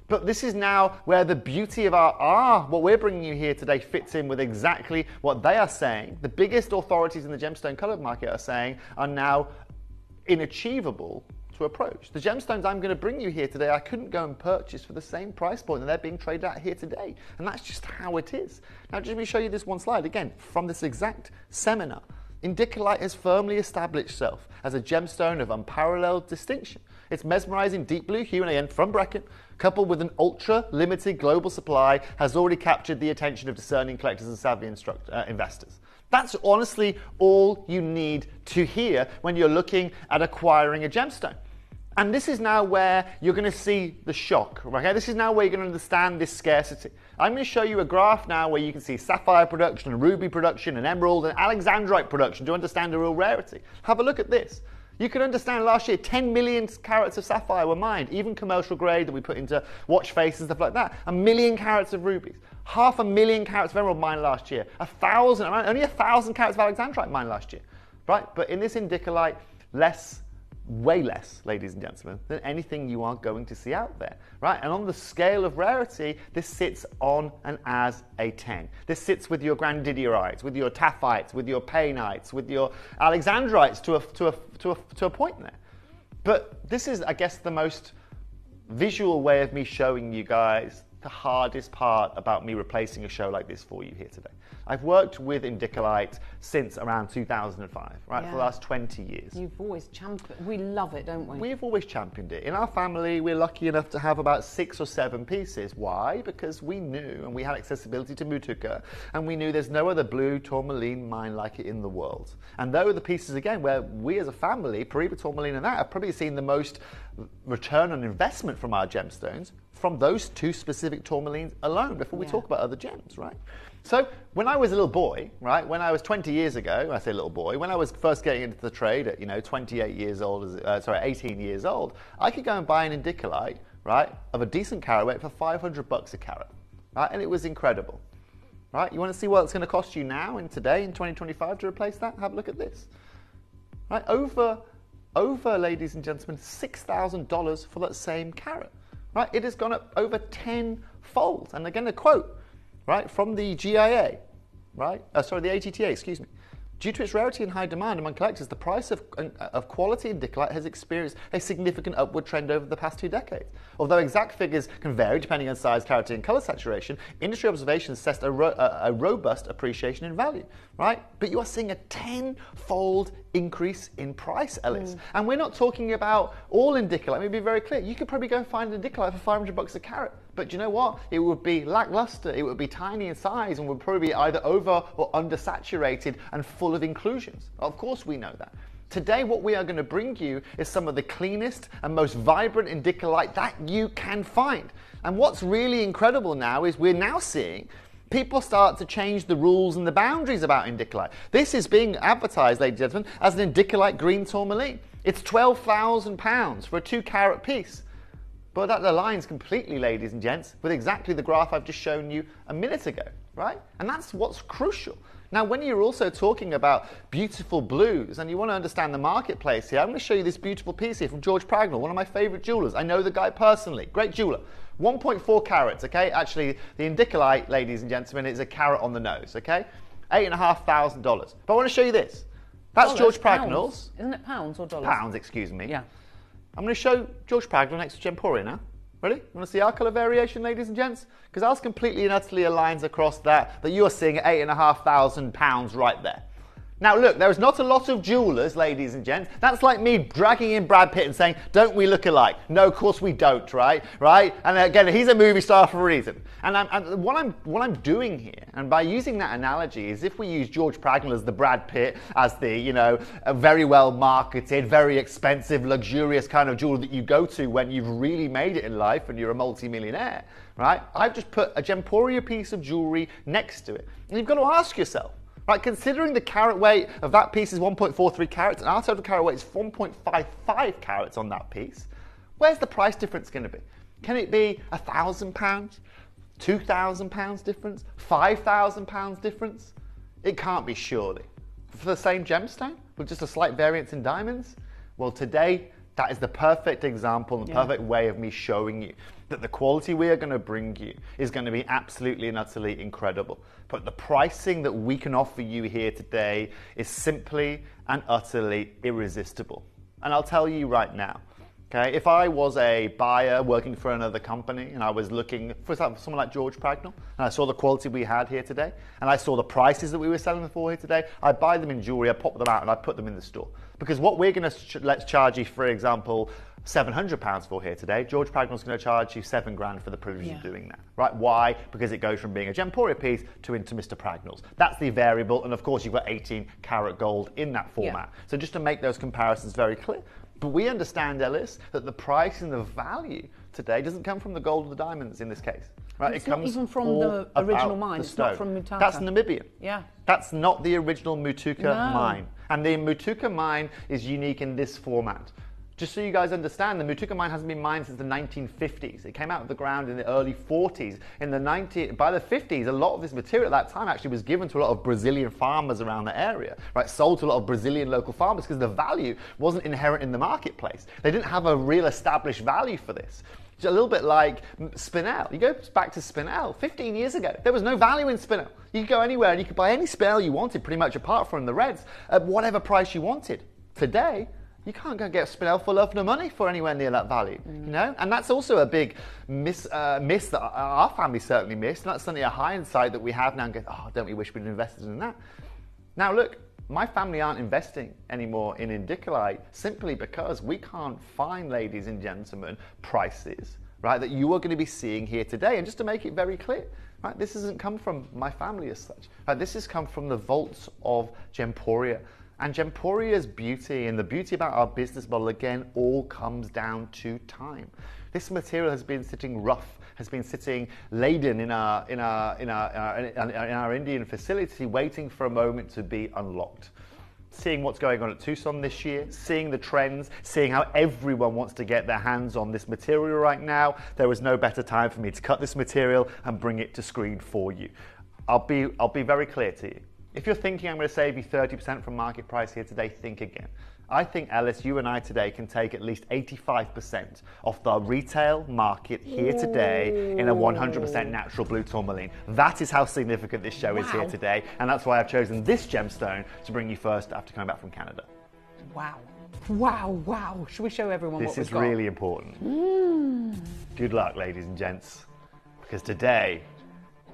But this is now where the beauty of what we're bringing you here today fits in with exactly what they are saying. The biggest authorities in the gemstone colour market are saying are now inachievable to approach. The gemstones I'm going to bring you here today, I couldn't go and purchase for the same price point that they're being traded at here today. And that's just how it is. Now, just let me show you this one slide again from this exact seminar. Indicolite has firmly established itself as a gemstone of unparalleled distinction. Its mesmerizing deep blue hue, and again from Brecon, coupled with an ultra-limited global supply, has already captured the attention of discerning collectors and savvy investors. That's honestly all you need to hear when you're looking at acquiring a gemstone. And this is now where you're going to see the shock, okay? This is now where you're going to understand this scarcity. I'm going to show you a graph now where you can see sapphire production and ruby production and emerald and alexandrite production to understand the real rarity. Have a look at this. You can understand last year 10 million carats of sapphire were mined, even commercial grade that we put into watch faces and stuff like that. 1 million carats of rubies. 500,000 carats of emerald mined last year. Only 1,000 carats of alexandrite mined last year. Right? But in this indicolite, way less, ladies and gentlemen, than anything you are going to see out there, right? And on the scale of rarity, this sits on and as a 10. This sits with your grandidiorites, with your taphites, with your painites, with your alexandrites to a point there. But this is, I guess, the most visual way of me showing you guys the hardest part about me replacing a show like this for you here today. I've worked with indicolite since around 2005, right, for the last 20 years. You've always championed, we love it, don't we? We've always championed it. In our family, we're lucky enough to have about 6 or 7 pieces. Why? Because we knew, and we had accessibility to Mutuka, and we knew there's no other blue tourmaline mine like it in the world. And those are the pieces, again, where we as a family, Paribas tourmaline and that, have probably seen the most return on investment from our gemstones from those 2 specific tourmalines alone before we talk about other gems, right? So when I was a little boy, right, when I was 20 years ago, when I say little boy, when I was first getting into the trade at, 28 years old, 18 years old, I could go and buy an indicolite, right, of a decent carat weight for $500 a carat, right, and it was incredible, right? You want to see what it's going to cost you now and today in 2025 to replace that? Have a look at this, right? Over, ladies and gentlemen, $6,000 for that same carat, right? It has gone up over 10-fold, and again, a quote, right, from the GIA, right? The ATTA, excuse me. Due to its rarity and high demand among collectors, the price of quality indicolite has experienced a significant upward trend over the past 2 decades. Although exact figures can vary depending on size, clarity, and color saturation, industry observations assessed a robust appreciation in value, right? But you are seeing a 10-fold increase in price, Ellis. And we're not talking about all indicolite. Let me be very clear. You could probably go and find an indicolite for $500 a carat. But do you know what? It would be lackluster, it would be tiny in size, and would probably be either over or undersaturated and full of inclusions. Of course we know that. Today what we are going to bring you is some of the cleanest and most vibrant indicolite that you can find. And what's really incredible now is we're now seeing people start to change the rules and the boundaries about indicolite. This is being advertised, ladies and gentlemen, as an indicolite green tourmaline. It's £12,000 for a 2-carat piece. But that aligns completely, ladies and gents, with exactly the graph I've just shown you a minute ago, right? And that's what's crucial. Now, when you're also talking about beautiful blues and you want to understand the marketplace here, I'm going to show you this beautiful piece here from George Pragnell, one of my favorite jewelers. I know the guy personally. Great jeweler. 1.4 carats, okay? Actually, the indicolite, ladies and gentlemen, is a carat on the nose, okay? $8,500. But I want to show you this. That's dollars, George Pragnell's. Isn't it pounds or dollars? Pounds, excuse me. Yeah. I'm going to show George Pragnell next to Gemporia now. Ready? You want to see our colour variation, ladies and gents? Because ours completely and utterly aligns across that you are seeing at £8,500 right there. Now look, there's not a lot of jewelers, ladies and gents. That's like me dragging in Brad Pitt and saying, don't we look alike? No, of course we don't, right? And again, he's a movie star for a reason. And what I'm doing here, and by using that analogy, is if we use George Pragnell as the Brad Pitt, as the, you know, a very well marketed, very expensive, luxurious kind of jeweler that you go to when you've really made it in life and you're a multi-millionaire, right? I've just put a Gemporia piece of jewelry next to it. And you've got to ask yourself, right, considering the carat weight of that piece is 1.43 carats and our total carat weight is 1.55 carats on that piece, where's the price difference going to be? Can it be £1,000, £2,000 difference, £5,000 difference? It can't be, surely. For the same gemstone with just a slight variance in diamonds? Well, today, that is the perfect example and the perfect way of me showing you that the quality we are going to bring you is going to be absolutely and utterly incredible. But the pricing that we can offer you here today is simply and utterly irresistible. And I'll tell you right now, okay, if I was a buyer working for another company and I was looking for someone like George Pragnell and I saw the quality we had here today and I saw the prices that we were selling them for here today, I'd buy them in jewelry, I'd pop them out and I'd put them in the store. Because what we're going to let's charge you, for example, £700 for here today, George Pragnell's going to charge you £7,000 for the privilege of doing that, right? Why? Because it goes from being a Gemporia piece to into Mr. Pragnell's. That's the variable, and of course you've got 18 karat gold in that format. So just to make those comparisons very clear. But we understand, Ellis, that the price and the value today doesn't come from the gold or the diamonds in this case. Right? It's not even from the original mine. It's not from Mutaka. That's Namibian. Yeah. That's not the original Mutuka mine. And the Mutuka mine is unique in this format. Just so you guys understand, the Mutuka mine hasn't been mined since the 1950s. It came out of the ground in the early 40s. By the 50s, a lot of this material at that time actually was given to a lot of Brazilian farmers around the area, right? Sold to a lot of Brazilian local farmers because the value wasn't inherent in the marketplace. They didn't have a real established value for this. It's a little bit like spinel. You go back to spinel 15 years ago. There was no value in spinel. You could go anywhere and you could buy any spinel you wanted, pretty much apart from the reds, at whatever price you wanted. Today, you can't go get a spinel for love nor money for anywhere near that value, you know? And that's also a big miss that our family certainly missed. And that's certainly a hindsight that we have now and go, oh, don't we wish we'd invested in that? Now, look, my family aren't investing anymore in indicolite simply because we can't find, ladies and gentlemen, prices, right, that you are going to be seeing here today. And just to make it very clear, right, this hasn't come from my family as such. Right, this has come from the vaults of Gemporia. And Gemporia's beauty and the beauty about our business model, again, all comes down to time. This material has been sitting rough, has been sitting laden in our Indian facility, waiting for a moment to be unlocked. Seeing what's going on at Tucson this year, seeing the trends, seeing how everyone wants to get their hands on this material right now, there was no better time for me to cut this material and bring it to screen for you. I'll be very clear to you. If you're thinking I'm going to save you 30% from market price here today, think again. I think, Alice, you and I today can take at least 85% off the retail market here today in a 100% natural blue tourmaline. That is how significant this show is here today, and that's why I've chosen this gemstone to bring you first after coming back from Canada. Wow. Wow, wow. Should we show everyone what we've got? This is really important. Good luck, ladies and gents, because today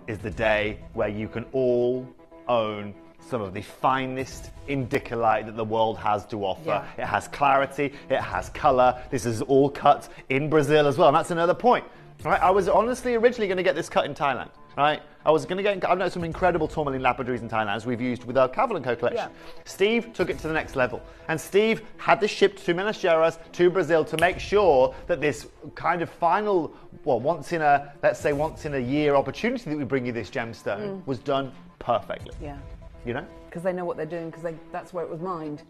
is the day where you can all own some of the finest indicolite that the world has to offer. It has clarity, it has color. This is all cut in Brazil as well, and that's another point. Right? I was honestly originally going to get this cut in Thailand. Right? I've known some incredible tourmaline labradories in Thailand as we've used with our Cavell & Co collection. Steve took it to the next level, and Steve had this shipped to Minas Gerais, to Brazil, to make sure that this kind of final, well, once in a year opportunity that we bring you this gemstone was done perfectly. Yeah. You know? Because they know what they're doing, because that's where it was mined.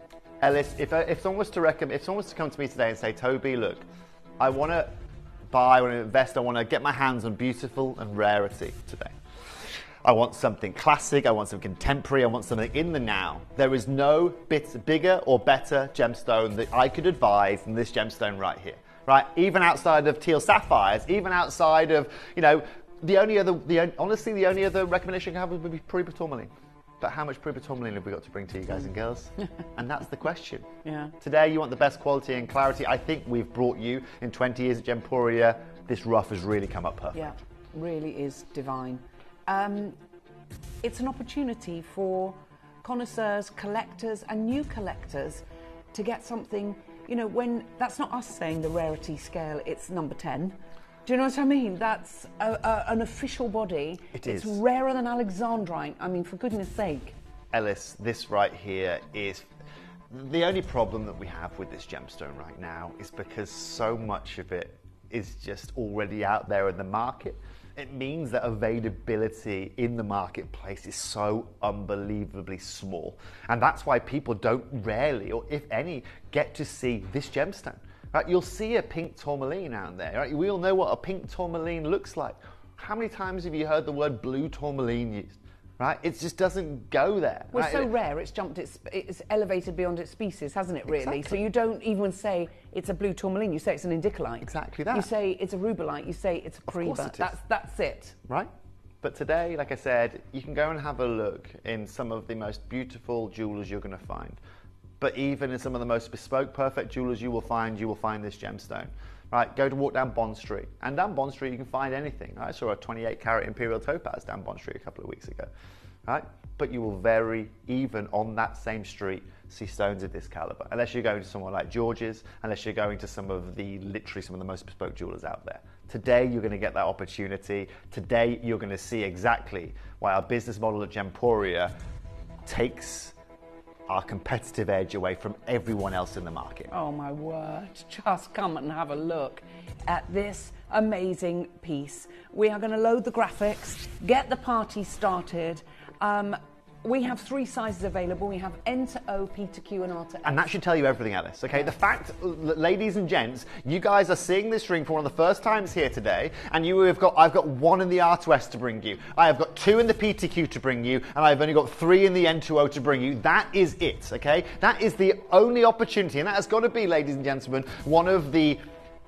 Ellis, if someone was to come to me today and say, Toby, look, I want to buy, I want to invest, I want to get my hands on beautiful and rarity today. I want something classic, I want something contemporary, I want something in the now. There is no bigger or better gemstone that I could advise than this gemstone right here. Right? Even outside of teal sapphires, even outside of, you know, honestly, the only other recommendation I have would be Periba tourmaline. But how much Periba tourmaline have we got to bring to you guys and girls? And that's the question. Yeah. Today, you want the best quality and clarity. I think we've brought you in 20 years at Gemporia. This rough has really come up perfect. Yeah, really is divine. It's an opportunity for connoisseurs, collectors and new collectors to get something, you know, when that's not us saying the rarity scale, it's number 10. Do you know what I mean? That's an official body. It's rarer than Alexandrite. I mean, for goodness sake. Ellis, this right here is the only problem that we have with this gemstone right now is because so much of it is just already out there in the market. It means that availability in the marketplace is so unbelievably small. And that's why people don't rarely, or if any, get to see this gemstone. Right? You'll see a pink tourmaline out there. Right? We all know what a pink tourmaline looks like. How many times have you heard the word blue tourmaline used? Right? It just doesn't go there. Well, right? it's so rare, it's elevated beyond its species, hasn't it, really? Exactly. So you don't even say it's a blue tourmaline, you say it's an indicolite. Exactly that. You say it's a rubellite, you say it's a preba. That's it. Right? But today, like I said, you can go and have a look in some of the most beautiful jewellers you're going to find. But even in some of the most bespoke, perfect jewellers you will find this gemstone. Right, go to walk down Bond Street. And down Bond Street, you can find anything. Right? I saw a 28 carat imperial topaz down Bond Street a couple of weeks ago. Right? But you will even on that same street, see stones of this caliber. Unless you're going to someone like George's, unless you're going to literally some of the most bespoke jewellers out there. Today, you're going to get that opportunity. Today, you're going to see exactly why our business model at Gemporia takes our competitive edge away from everyone else in the market. Oh my word, just come and have a look at this amazing piece. We are going to load the graphics, get the party started. We have 3 sizes available. We have N to O, P to Q and R to S. And that should tell you everything, Alice, okay? The fact, ladies and gents, you guys are seeing this ring for one of the first times here today, and I've got 1 in the R to S to bring you. I have got 2 in the P to Q to bring you, and I've only got 3 in the N to O to bring you. That is it, okay? That is the only opportunity, and that has got to be, ladies and gentlemen, one of the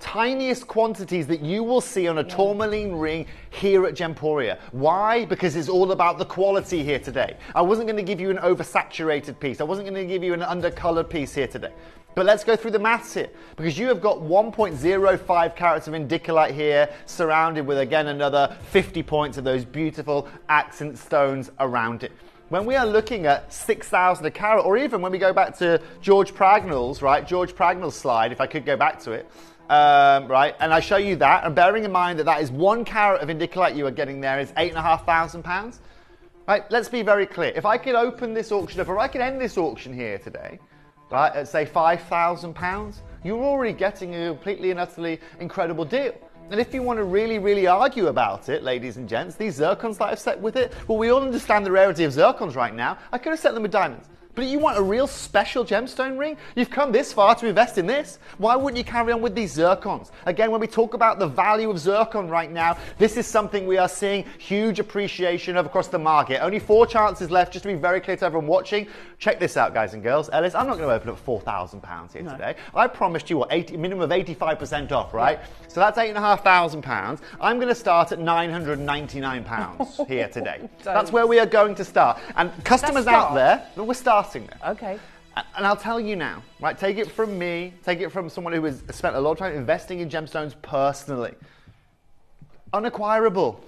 tiniest quantities that you will see on a tourmaline ring here at Gemporia. Why? Because it's all about the quality here today. I wasn't going to give you an oversaturated piece. I wasn't going to give you an undercolored piece here today. But let's go through the maths here, because you have got 1.05 carats of indicolite here, surrounded with, again, another 50 points of those beautiful accent stones around it. When we are looking at 6,000 a carat, or even when we go back to George Pragnell's, right, George Pragnell's slide, if I could go back to it, right, and I show you that, and bearing in mind that that is 1 carat of indicolite you are getting there is £8,500. Right, let's be very clear. If I could open this auction up, or I could end this auction here today, right, at say £5,000, you're already getting a completely and utterly incredible deal. And if you want to really, really argue about it, ladies and gents, these zircons that I've set with it, well, we all understand the rarity of zircons right now. I could have set them with diamonds. But you want a real special gemstone ring? You've come this far to invest in this. Why wouldn't you carry on with these zircons? Again, when we talk about the value of zircon right now, this is something we are seeing huge appreciation of across the market. Only 4 chances left, just to be very clear to everyone watching. Check this out, guys and girls. Ellis, I'm not going to open up £4,000 here today. I promised you what, minimum of 85% off, right? So that's £8,500. I'm going to start at £999 here today. That's where we are going to start. And customers out there, we're starting there. Okay. And I'll tell you now, right? Take it from me, take it from someone who has spent a lot of time investing in gemstones personally. Unacquirable.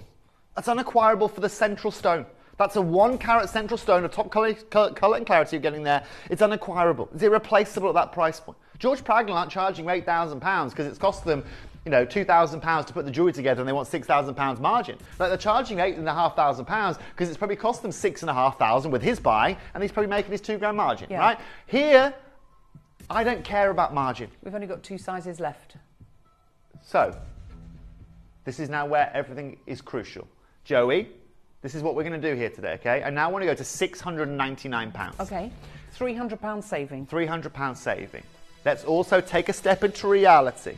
That's unacquirable for the central stone. That's a 1 carat central stone, a top colour and clarity you're getting there. It's unacquirable. It's irreplaceable at that price point. George Pragnell aren't charging £8,000 because it's cost them, you know, £2,000 to put the jewellery together and they want £6,000 margin. Like, they're charging £8,500 because it's probably cost them £6,500 with his buy, and he's probably making his £2,000 margin, right? Here, I don't care about margin. We've only got 2 sizes left. So, this is now where everything is crucial. Joey, this is what we're going to do here today, okay? I now want to go to £699. Okay, £300 saving. £300 saving. Let's also take a step into reality.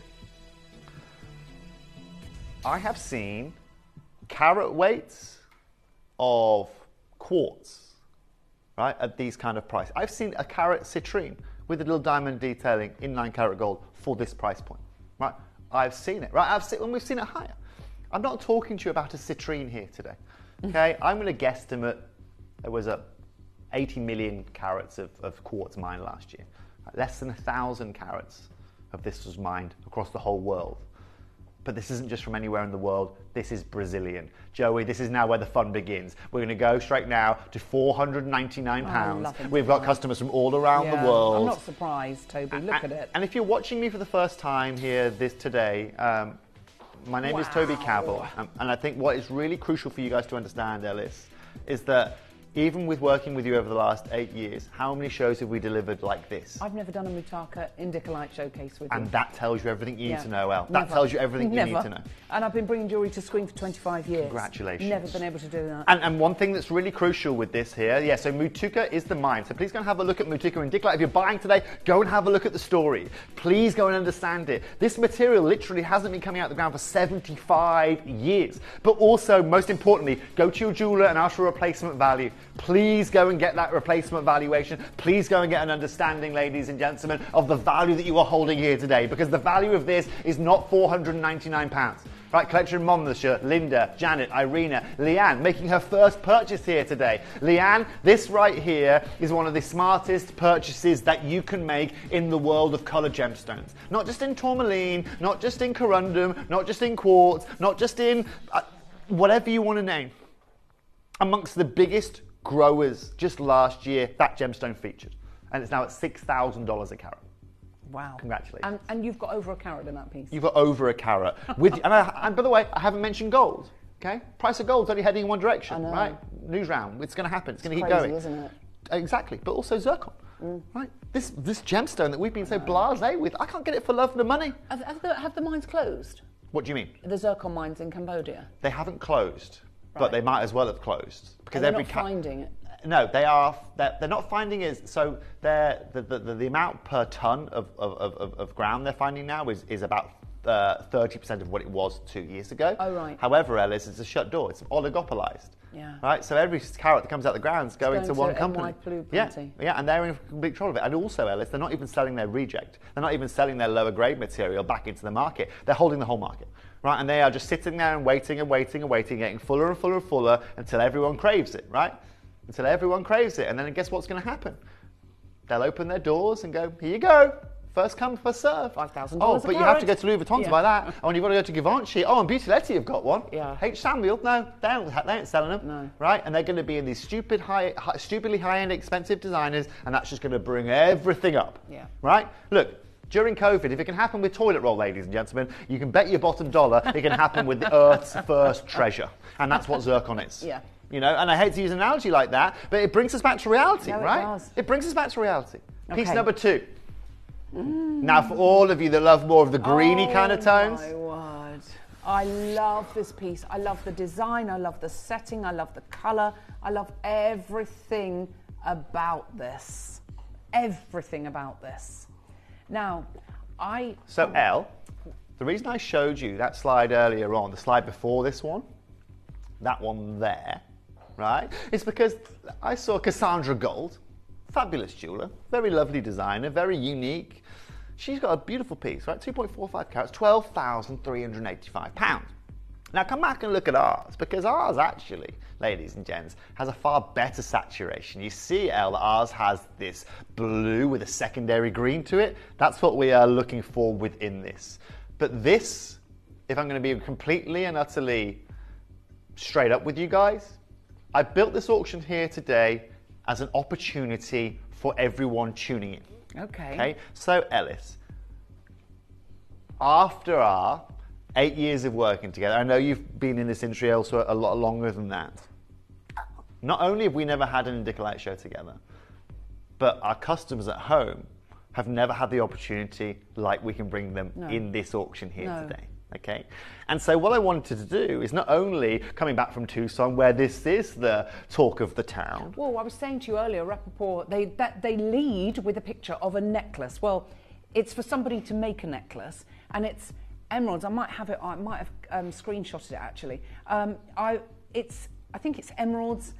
I have seen carat weights of quartz, right, at these kind of price. I've seen a carat citrine with a little diamond detailing in 9 carat gold for this price point, right? I've seen it, right? And we've seen it higher. I'm not talking to you about a citrine here today, okay? I'm going to guesstimate there was 80 million carats of quartz mined last year. Less than 1,000 carats of this was mined across the whole world. But this isn't just from anywhere in the world. This is Brazilian. Joey, this is now where the fun begins. We're going to go straight now to £499. We've got customers from all around the world. I'm not surprised, Toby. Look at it. And if you're watching me for the first time here today, my name is Toby Cavill. And I think what is really crucial for you guys to understand, Ellis, is that even with working with you over the last 8 years, how many shows have we delivered like this? I've never done a Mutaka Indicolite showcase with you. And that tells you everything you need to know, Elle. That tells you everything you need to know. And I've been bringing jewellery to screen for 25 years. Congratulations. Never been able to do that. And one thing that's really crucial with this here, so Mutuka is the mine. So please go and have a look at Mutuka Indicolite. If you're buying today, go and have a look at the story. Please go and understand it. This material literally hasn't been coming out of the ground for 75 years. But also, most importantly, go to your jeweller and ask for a replacement value. Please go and get that replacement valuation. Please go and get an understanding, ladies and gentlemen, of the value that you are holding here today, because the value of this is not £499. Right, collection Monmouthshire, Linda, Janet, Irina, Leanne, making her first purchase here today. Leanne, this right here is one of the smartest purchases that you can make in the world of colour gemstones. Not just in tourmaline, not just in corundum, not just in quartz, not just in whatever you want to name. Amongst the biggest growers just last year, that gemstone featured. And it's now at $6,000 a carat. Wow. Congratulations. And you've got over a carat in that piece. You've got over a carat. And by the way, I haven't mentioned gold. Okay? Price of gold's only heading in one direction, right? News round. It's going to happen. It's going to keep going. Isn't it? Exactly. But also zircon. Right? This gemstone that we've been so blasé with, I can't get it for love nor money. Have the mines closed? What do you mean? The zircon mines in Cambodia. They haven't closed. But they might as well have closed because they're not finding it. No, they are. They're not finding it. So the amount per ton of ground they're finding now is about 30% of what it was 2 years ago. Oh right. However, Ellis, it's a shut door. It's oligopolized. Yeah. Right. So every carat that comes out the ground is going to one company. Yeah. And they're in complete control of it. And also, Ellis, they're not even selling their reject. They're not even selling their lower grade material back into the market. They're holding the whole market. Right, and they are just sitting there and waiting and waiting and waiting, getting fuller and fuller and fuller until everyone craves it, right? Until everyone craves it. And then guess what's going to happen? They'll open their doors and go, here you go. First come, first serve. $5,000 Oh, but you have to go to Louis Vuitton to buy that. Oh, and you've got to go to Givenchy. Oh, and Beauty Letty have got one. Yeah. H. Samuel, no, they ain't selling them. No. Right? And they're going to be in these stupidly high-end, expensive designers, and that's just going to bring everything up. Yeah. Right? Look. During COVID, if it can happen with toilet roll, ladies and gentlemen, you can bet your bottom dollar it can happen with the Earth's first treasure. And that's what zircon is. Yeah. You know, and I hate to use an analogy like that, but it brings us back to reality, right? It does. It brings us back to reality. Okay. Piece number 2. Now, for all of you that love more of the greeny kind of tones. Oh, my word. I love this piece. I love the design. I love the setting. I love the colour. I love everything about this. Everything about this. Now, So, Elle, the reason I showed you that slide earlier on, the slide before this one, that one there, right, is because I saw Cassandra Gold, fabulous jeweller, very lovely designer, very unique. She's got a beautiful piece, right, 2.45 carats, £12,385. Now, come back and look at ours, because ours actually, ladies and gents, has a far better saturation. You see, Elle, that ours has this blue with a secondary green to it. That's what we are looking for within this. But this, if I'm going to be completely and utterly straight up with you guys, I built this auction here today as an opportunity for everyone tuning in. Okay. So, Ellis, after our 8 years of working together, I know you've been in this industry also a lot longer than that. Not only have we never had an Indicolite show together, but our customers at home have never had the opportunity like we can bring them in this auction here today. Okay, and so what I wanted to do is not only coming back from Tucson, where this is the talk of the town. Well, I was saying to you earlier, Rappaport, they lead with a picture of a necklace. Well, it's for somebody to make a necklace, and it's emeralds. I might have screenshotted it actually. I think it's emeralds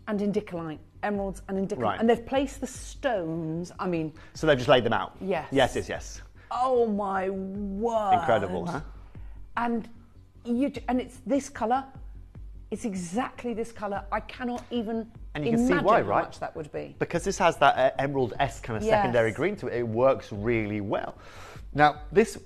and indicolite. Emeralds and indicolite. Right. And they've placed the stones. I mean. So they've just laid them out. Yes. Yes. Oh my word! Incredible, huh? And it's this colour. It's exactly this colour. I cannot even imagine how much that would be. Because this has that emerald-esque kind of secondary green to it. It works really well. Now, this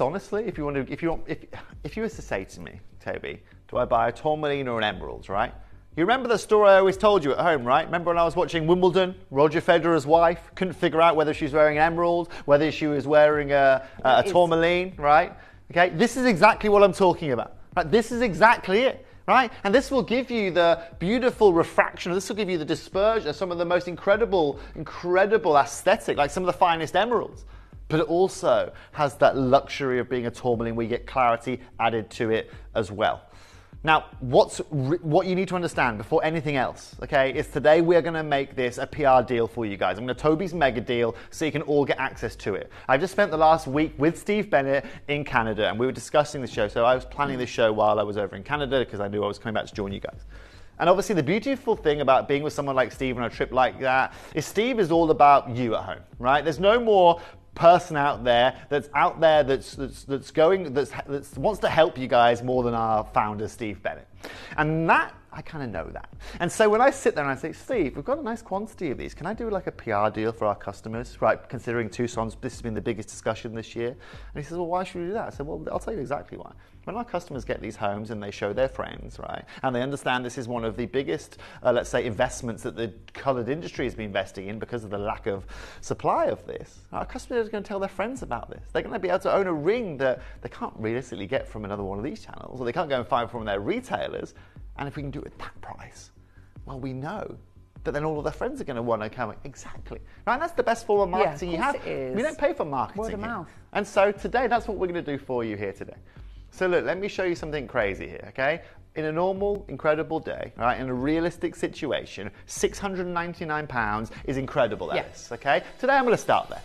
honestly, if you were to say to me, Toby, do I buy a tourmaline or an emerald, right? You remember the story I always told you at home, right? Remember when I was watching Wimbledon, Roger Federer's wife couldn't figure out whether she was wearing an emerald, whether she was wearing a tourmaline, right? Okay, this is exactly what I'm talking about. Right? This is exactly it, right? And this will give you the beautiful refraction. This will give you the dispersion, some of the most incredible aesthetic, like some of the finest emeralds. But it also has that luxury of being a tourmaline where you get clarity added to it as well. Now, what you need to understand before anything else, okay, is today we're going to make this a PR deal for you guys. I'm going to Toby's mega deal so you can all get access to it. I've just spent the last week with Steve Bennett in Canada, and we were discussing the show. So I was planning this show while I was over in Canada because I knew I was coming back to join you guys. And obviously the beautiful thing about being with someone like Steve on a trip like that is Steve is all about you at home, right? There's no more person out there that wants to help you guys more than our founder Steve Bennett, and that I kind of know that. And so when I sit there and I say, Steve, we've got a nice quantity of these, can I do like a PR deal for our customers, right? Considering Tucson's, this has been the biggest discussion this year. And he says, well, why should we do that? I said, well, I'll tell you exactly why. When our customers get these homes and they show their friends, right, and they understand this is one of the biggest, let's say, investments that the coloured industry has been investing in because of the lack of supply of this, our customers are going to tell their friends about this. They're going to be able to own a ring that they can't realistically get from another one of these channels, or they can't go and find from their retailers. And if we can do it at that price, well, we know that then all of their friends are going to want to come. Exactly. Right? And that's the best form of marketing you have. It is. We don't pay for marketing. Word of mouth. And so today, that's what we're going to do for you here today. So look, let me show you something crazy here, okay? In a normal, incredible day, right, in a realistic situation, £699 is incredible, Alice, okay? Today I'm going to start there.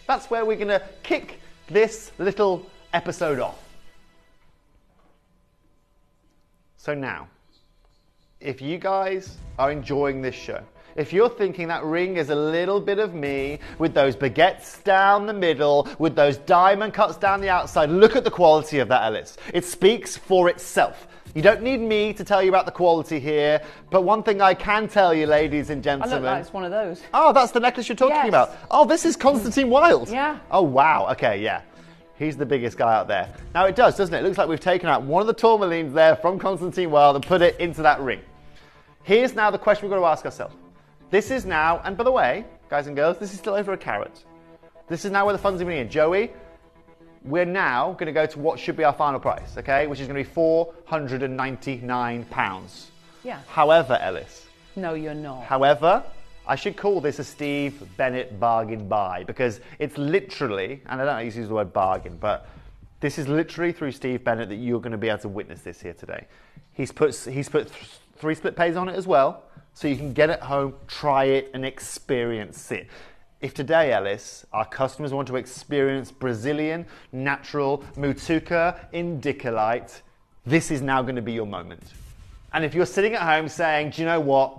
That's where we're going to kick this little episode off. So now, if you guys are enjoying this show, if you're thinking that ring is a little bit of me with those baguettes down the middle, with those diamond cuts down the outside, look at the quality of that, Alice. It speaks for itself. You don't need me to tell you about the quality here, but one thing I can tell you, ladies and gentlemen. I look like it's one of those. Oh, that's the necklace you're talking about. Oh, this is Constantine Wilde. Yeah. Oh, wow. Okay, yeah. He's the biggest guy out there. Now it does, doesn't it? It looks like we've taken out one of the tourmalines there from Constantine Wilde and put it into that ring. Here's now the question we've got to ask ourselves. This is now, and by the way, guys and girls, this is still over a carat. This is now where the funds are coming in. Joey, we're now going to go to what should be our final price, okay? Which is going to be £499. Yeah. However, Ellis. No, you're not. However, I should call this a Steve Bennett bargain buy because it's literally, and I don't use the word bargain, but this is literally through Steve Bennett that you're going to be able to witness this here today. He's put 3 split pays on it as well, so you can get it home, try it, and experience it. If today, Ellis, our customers want to experience Brazilian, natural, Mutuca indicolite, this is now going to be your moment. And if you're sitting at home saying, do you know what?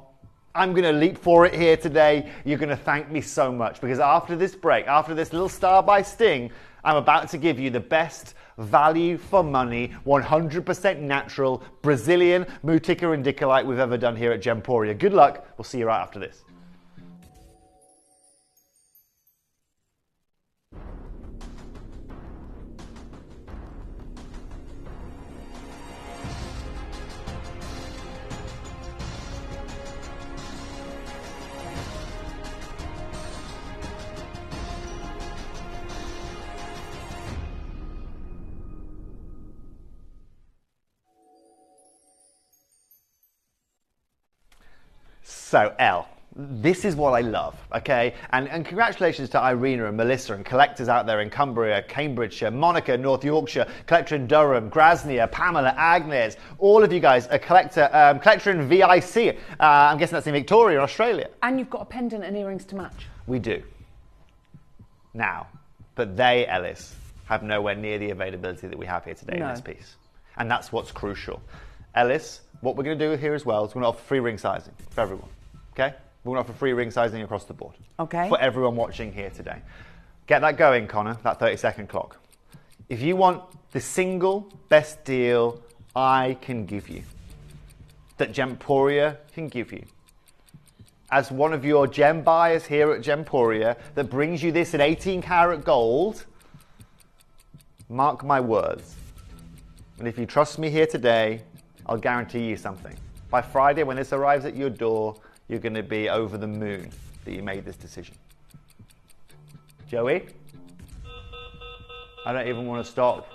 I'm going to leap for it here today. You're going to thank me so much because after this break, after this little star by Sting, I'm about to give you the best value for money, 100% natural, Brazilian Mutuca indicolite we've ever done here at Gemporia. Good luck. We'll see you right after this. So, Elle, this is what I love, okay? And congratulations to Irina and Melissa and collectors out there in Cumbria, Cambridgeshire, Monica, North Yorkshire, collector in Durham, Grasmere, Pamela, Agnes, all of you guys, a collector in VIC. I'm guessing that's in Victoria, Australia. And you've got a pendant and earrings to match. We do. Now, but they, Ellis, have nowhere near the availability that we have here today in this piece. And that's what's crucial. Ellis, what we're going to do here as well is we're going to offer free ring sizing for everyone. Okay? We're going to offer free ring sizing across the board. Okay. For everyone watching here today. Get that going, Connor, that 30-second clock. If you want the single best deal I can give you, that Gemporia can give you, as one of your gem buyers here at Gemporia that brings you this in 18 karat gold, Mark my words. And if you trust me here today, I'll guarantee you something. By Friday, when this arrives at your door, you're going to be over the moon that you made this decision. Joey? I don't even want to stop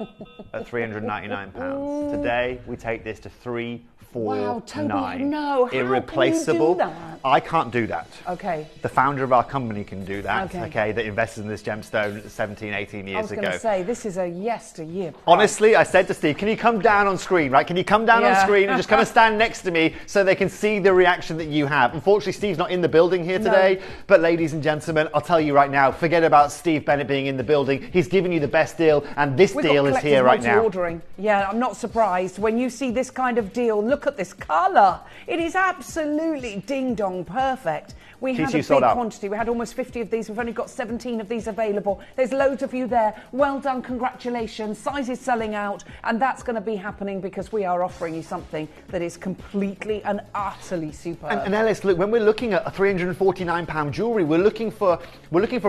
at £399. Today, we take this to £349. Wow, Toby, no. How Irreplaceable. can you do that? I can't do that. Okay. The founder of our company can do that, Okay. that invested in this gemstone 17, 18 years I was ago. going to say, this is a yesteryear price. Honestly, I said to Steve, can you come down on screen, right? Can you come down on screen and just come and stand next to me so they can see the reaction that you have? Unfortunately, Steve's not in the building here today, but ladies and gentlemen, I'll tell you right now, forget about Steve Bennett being in the building. He's giving you the best deal, and this deal is here right now. Ordering. Yeah, I'm not surprised. When you see this kind of deal, look at this colour. It is absolutely ding-dong perfect. We had a big quantity. We had almost 50 of these. We've only got 17 of these available. There's loads of you there. Well done, congratulations. Size is selling out, and that's going to be happening because we are offering you something that is completely and utterly superb. And Ellis, look, when we're looking at a £349 jewellery, we're looking for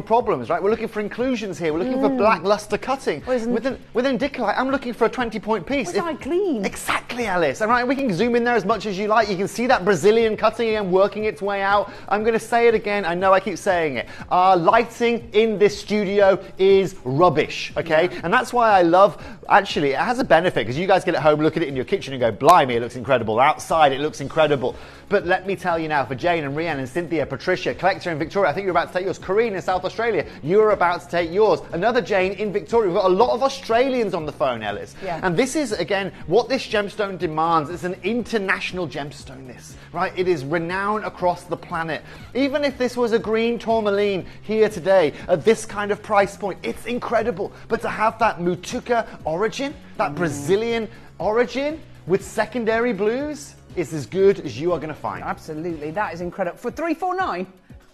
problems, right? We're looking for inclusions here. We're looking for black luster cutting. Within Dicolite, I'm looking for a 20-point piece. Was I clean? Exactly, Alice. All right, we can zoom in there as much as you like. You can see that Brazilian cutting again working its way out. I'm going to say it again. I know I keep saying it. Our lighting in this studio is rubbish, okay? And that's why I love, actually, it has a benefit because you guys get at home, look at it in your kitchen and go, blimey, it looks incredible. Outside, it looks incredible. But let me tell you now, for Jane and Rhiannon and Cynthia, Patricia, Collector in Victoria, I think you're about to take yours. Corrine in South Australia, you're about to take yours. Another Jane in Victoria. We've got a lot of Australians on the phone, Ellis. Yeah. And this is, again, what this gemstone demands. It's an international gemstone, this, right? It is renowned across the planet. Even if this was a green tourmaline here today at this kind of price point, it's incredible. But to have that Mutuca origin, that Brazilian origin with secondary blues, is as good as you are going to find. Absolutely, that is incredible. For $349.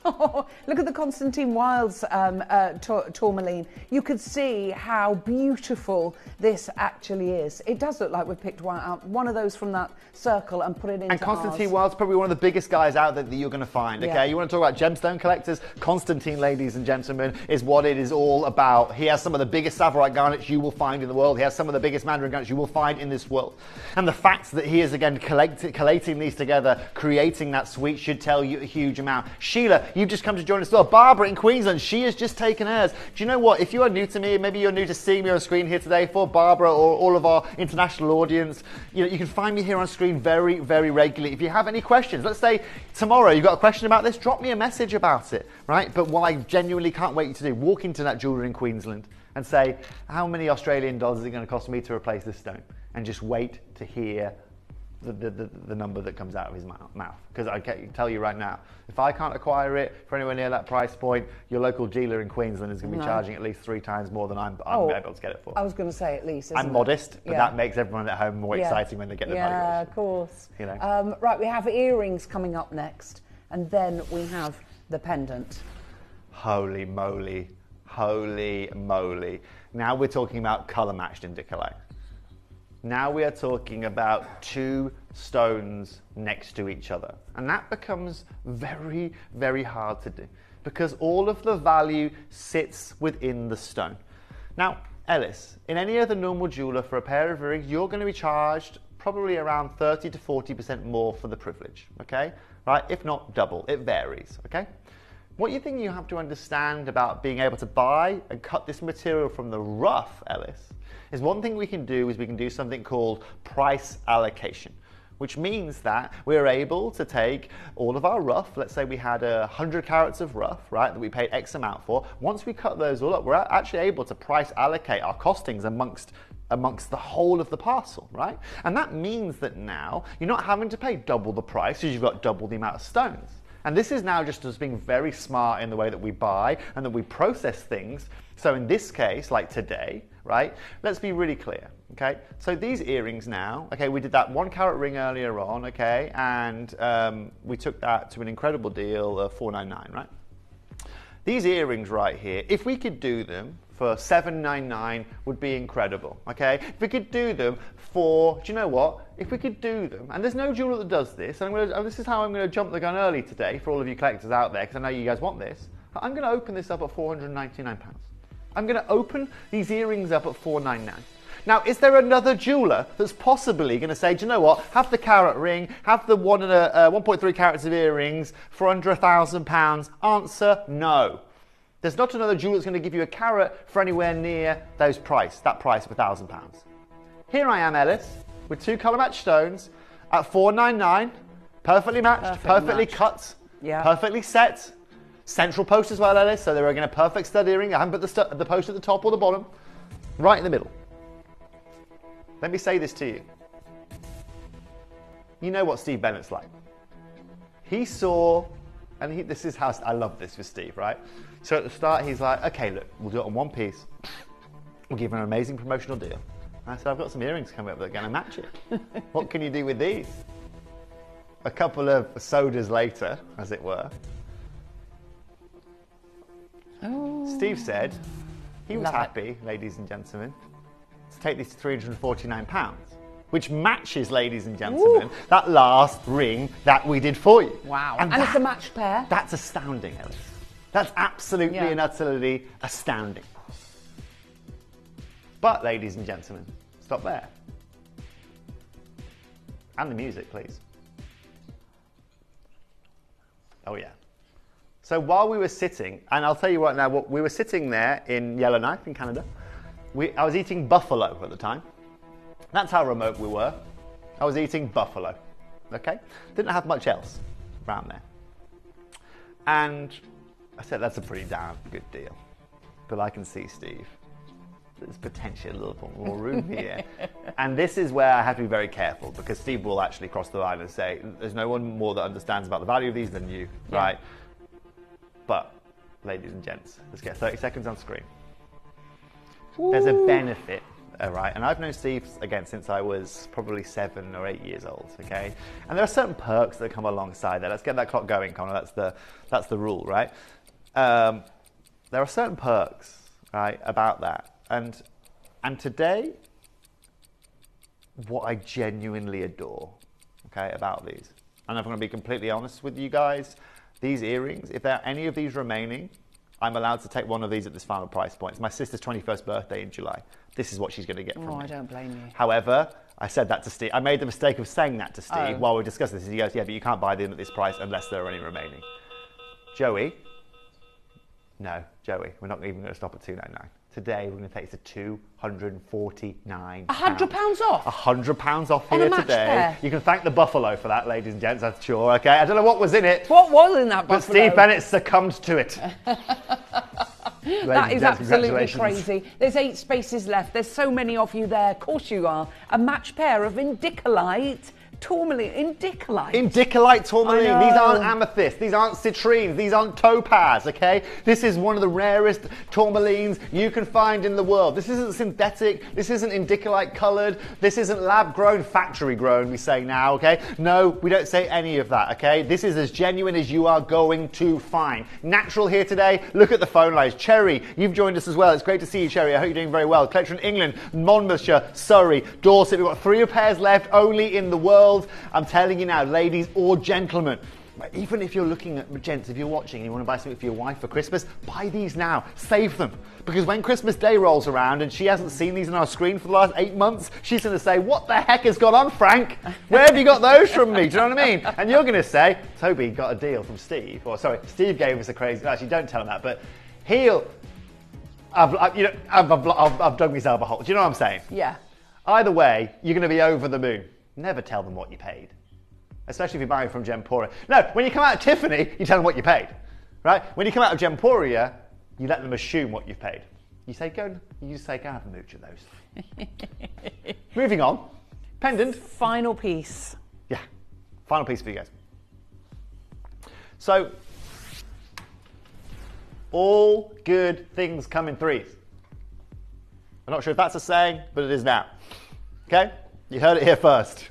Look at the Constantine Wilds tourmaline. You could see how beautiful this actually is. It does look like we've picked one of those from that circle and put it into And Constantine ours. Wilds probably one of the biggest guys out there that you're going to find, okay? Yeah. You want to talk about gemstone collectors? Constantine, ladies and gentlemen, is what it is all about. He has some of the biggest Sapphire garnets you will find in the world. He has some of the biggest Mandarin garnets you will find in this world. And the fact that he is, again, collating these together, creating that suite should tell you a huge amount. Sheila, you've just come to join us as well. Barbara in Queensland, she has just taken hers. Do you know what? If you are new to me, maybe you're new to seeing me on screen here today, for Barbara or all of our international audience, you can find me here on screen very, very regularly. If you have any questions, let's say tomorrow you've got a question about this, drop me a message about it, right? But what I genuinely can't wait to do, walk into that jewellery in Queensland and say, how many Australian dollars is it going to cost me to replace this stone? And just wait to hear the number that comes out of his mouth. Because I can tell you right now, if I can't acquire it for anywhere near that price point, your local dealer in Queensland is going to be charging at least 3 times more than I'm able to get it for. I was going to say at least. I'm modest, but that makes everyone at home more exciting when they get the valuation. Yeah, of course. Right, we have earrings coming up next, and then we have the pendant. Holy moly, holy moly. Now we're talking about colour matched indicolite. Now we are talking about 2 stones next to each other. And that becomes very, very hard to do because all of the value sits within the stone. Now, Ellis, in any other normal jeweller for a pair of earrings, you're going to be charged probably around 30 to 40% more for the privilege, okay? Right? If not double, it varies, okay? What you think you have to understand about being able to buy and cut this material from the rough, Ellis, is one thing we can do is we can do something called price allocation, which means that we're able to take all of our rough, let's say we had 100 carats of rough, right, that we paid X amount for. Once we cut those all up, we're actually able to price allocate our costings amongst the whole of the parcel, right? And that means that now you're not having to pay double the price because you've got double the amount of stones. And this is now just us being very smart in the way that we buy and that we process things. So in this case, like today, right, let's be really clear, okay? So these earrings now, okay, we did that 1 carat ring earlier on, okay, and we took that to an incredible deal of $499, right? These earrings right here, if we could do them for $799 would be incredible, okay? If we could do them for, do you know what? If we could do them, and there's no jeweler that does this, and this is how I'm going to jump the gun early today for all of you collectors out there, because I know you guys want this. I'm going to open this up at £499. I'm going to open these earrings up at $499. Now, is there another jeweller that's possibly going to say, do you know what, have the carat ring, have the 1.3 carats of earrings for under £1,000? Answer, no. There's not another jeweller that's going to give you a carat for anywhere near that price of £1,000. Here I am, Ellis, with 2 colour match stones at $499, perfectly matched, perfectly cut, perfectly set. Central post as well, Ellis, so they're again a perfect stud earring. I haven't put the post at the top or the bottom, right in the middle. Let me say this to you. You know what Steve Bennett's like. He saw, and this is how, I love this with Steve, right? So at the start, he's like, okay, look, we'll do it on one piece. We'll give him an amazing promotional deal. And I said, I've got some earrings coming up that are going to match it. What can you do with these? A couple of sodas later, as it were, Steve said he was happy, ladies and gentlemen, to take these to £349, which matches, ladies and gentlemen, that last ring that we did for you. Wow. And it's a matched pair. That's astounding, Ellis. That's absolutely and utterly astounding. But, ladies and gentlemen, stop there. And the music, please. Oh, yeah. So while we were sitting, and I'll tell you what now, we were sitting there in Yellowknife in Canada. I was eating buffalo at the time. That's how remote we were. I was eating buffalo, okay? Didn't have much else around there. And I said, that's a pretty damn good deal. But I can see, Steve, there's potentially a little more room here. And this is where I have to be very careful, because Steve will actually cross the line and say, there's no one more that understands about the value of these than you, right? But, ladies and gents, let's get 30 seconds on screen. There's a benefit, right? And I've known Steve, again, since I was probably 7 or 8 years old, okay? And there are certain perks that come alongside that. Let's get that clock going, Connor. That's the rule, right? There are certain perks, right, about that. And today, what I genuinely adore, okay, about these, and I'm going to be completely honest with you guys, these earrings, if there are any of these remaining, I'm allowed to take one of these at this final price point. It's my sister's 21st birthday in July. This is what she's going to get from me. I don't blame you. However, I said that to Steve. I made the mistake of saying that to Steve while we were discussing this. He goes, yeah, but you can't buy them at this price unless there are any remaining. Joey, no, Joey, we're not even going to stop at $299. Today, we're going to take it to £249. £100 off? £100 off On here a matched today. pair. You can thank the buffalo for that, ladies and gents, I'm sure, okay? I don't know what was in it. What was in that buffalo? But Steve Bennett succumbed to it. That is absolutely crazy. There's 8 spaces left. There's so many of you there. Of course you are. A matched pair of indicolite tourmaline. Indicolite tourmaline. These aren't amethyst. These aren't citrines. These aren't topaz, okay? This is one of the rarest tourmalines you can find in the world. This isn't synthetic. This isn't indicolite coloured. This isn't lab grown, factory grown, we say now, okay? No, we don't say any of that, okay? This is as genuine as you are going to find. Natural here today. Look at the phone lines. Cherry, you've joined us as well. It's great to see you, Cherry. I hope you're doing very well. Collection in England, Monmouthshire, Surrey, Dorset. We've got 3 pairs left only in the world. I'm telling you now, ladies or gentlemen, even if you're looking at, gents, if you're watching and you want to buy something for your wife for Christmas, buy these now. Save them. Because when Christmas Day rolls around and she hasn't seen these on our screen for the last 8 months, she's going to say, what the heck has gone on, Frank? Where have you got those from me? Do you know what I mean? And you're going to say, Toby got a deal from Steve. Or sorry, Steve gave us a crazy, actually don't tell him that, but I've dug myself a hole. Do you know what I'm saying? Yeah. Either way, you're going to be over the moon. Never tell them what you paid, especially if you're buying from Gemporia. No, when you come out of Tiffany, you tell them what you paid, right? When you come out of Gemporia, you let them assume what you've paid. You say, go have a mooch of those. Moving on, pendant. Final piece. Yeah, final piece for you guys. So, all good things come in threes. I'm not sure if that's a saying, but it is now. Okay? You heard it here first.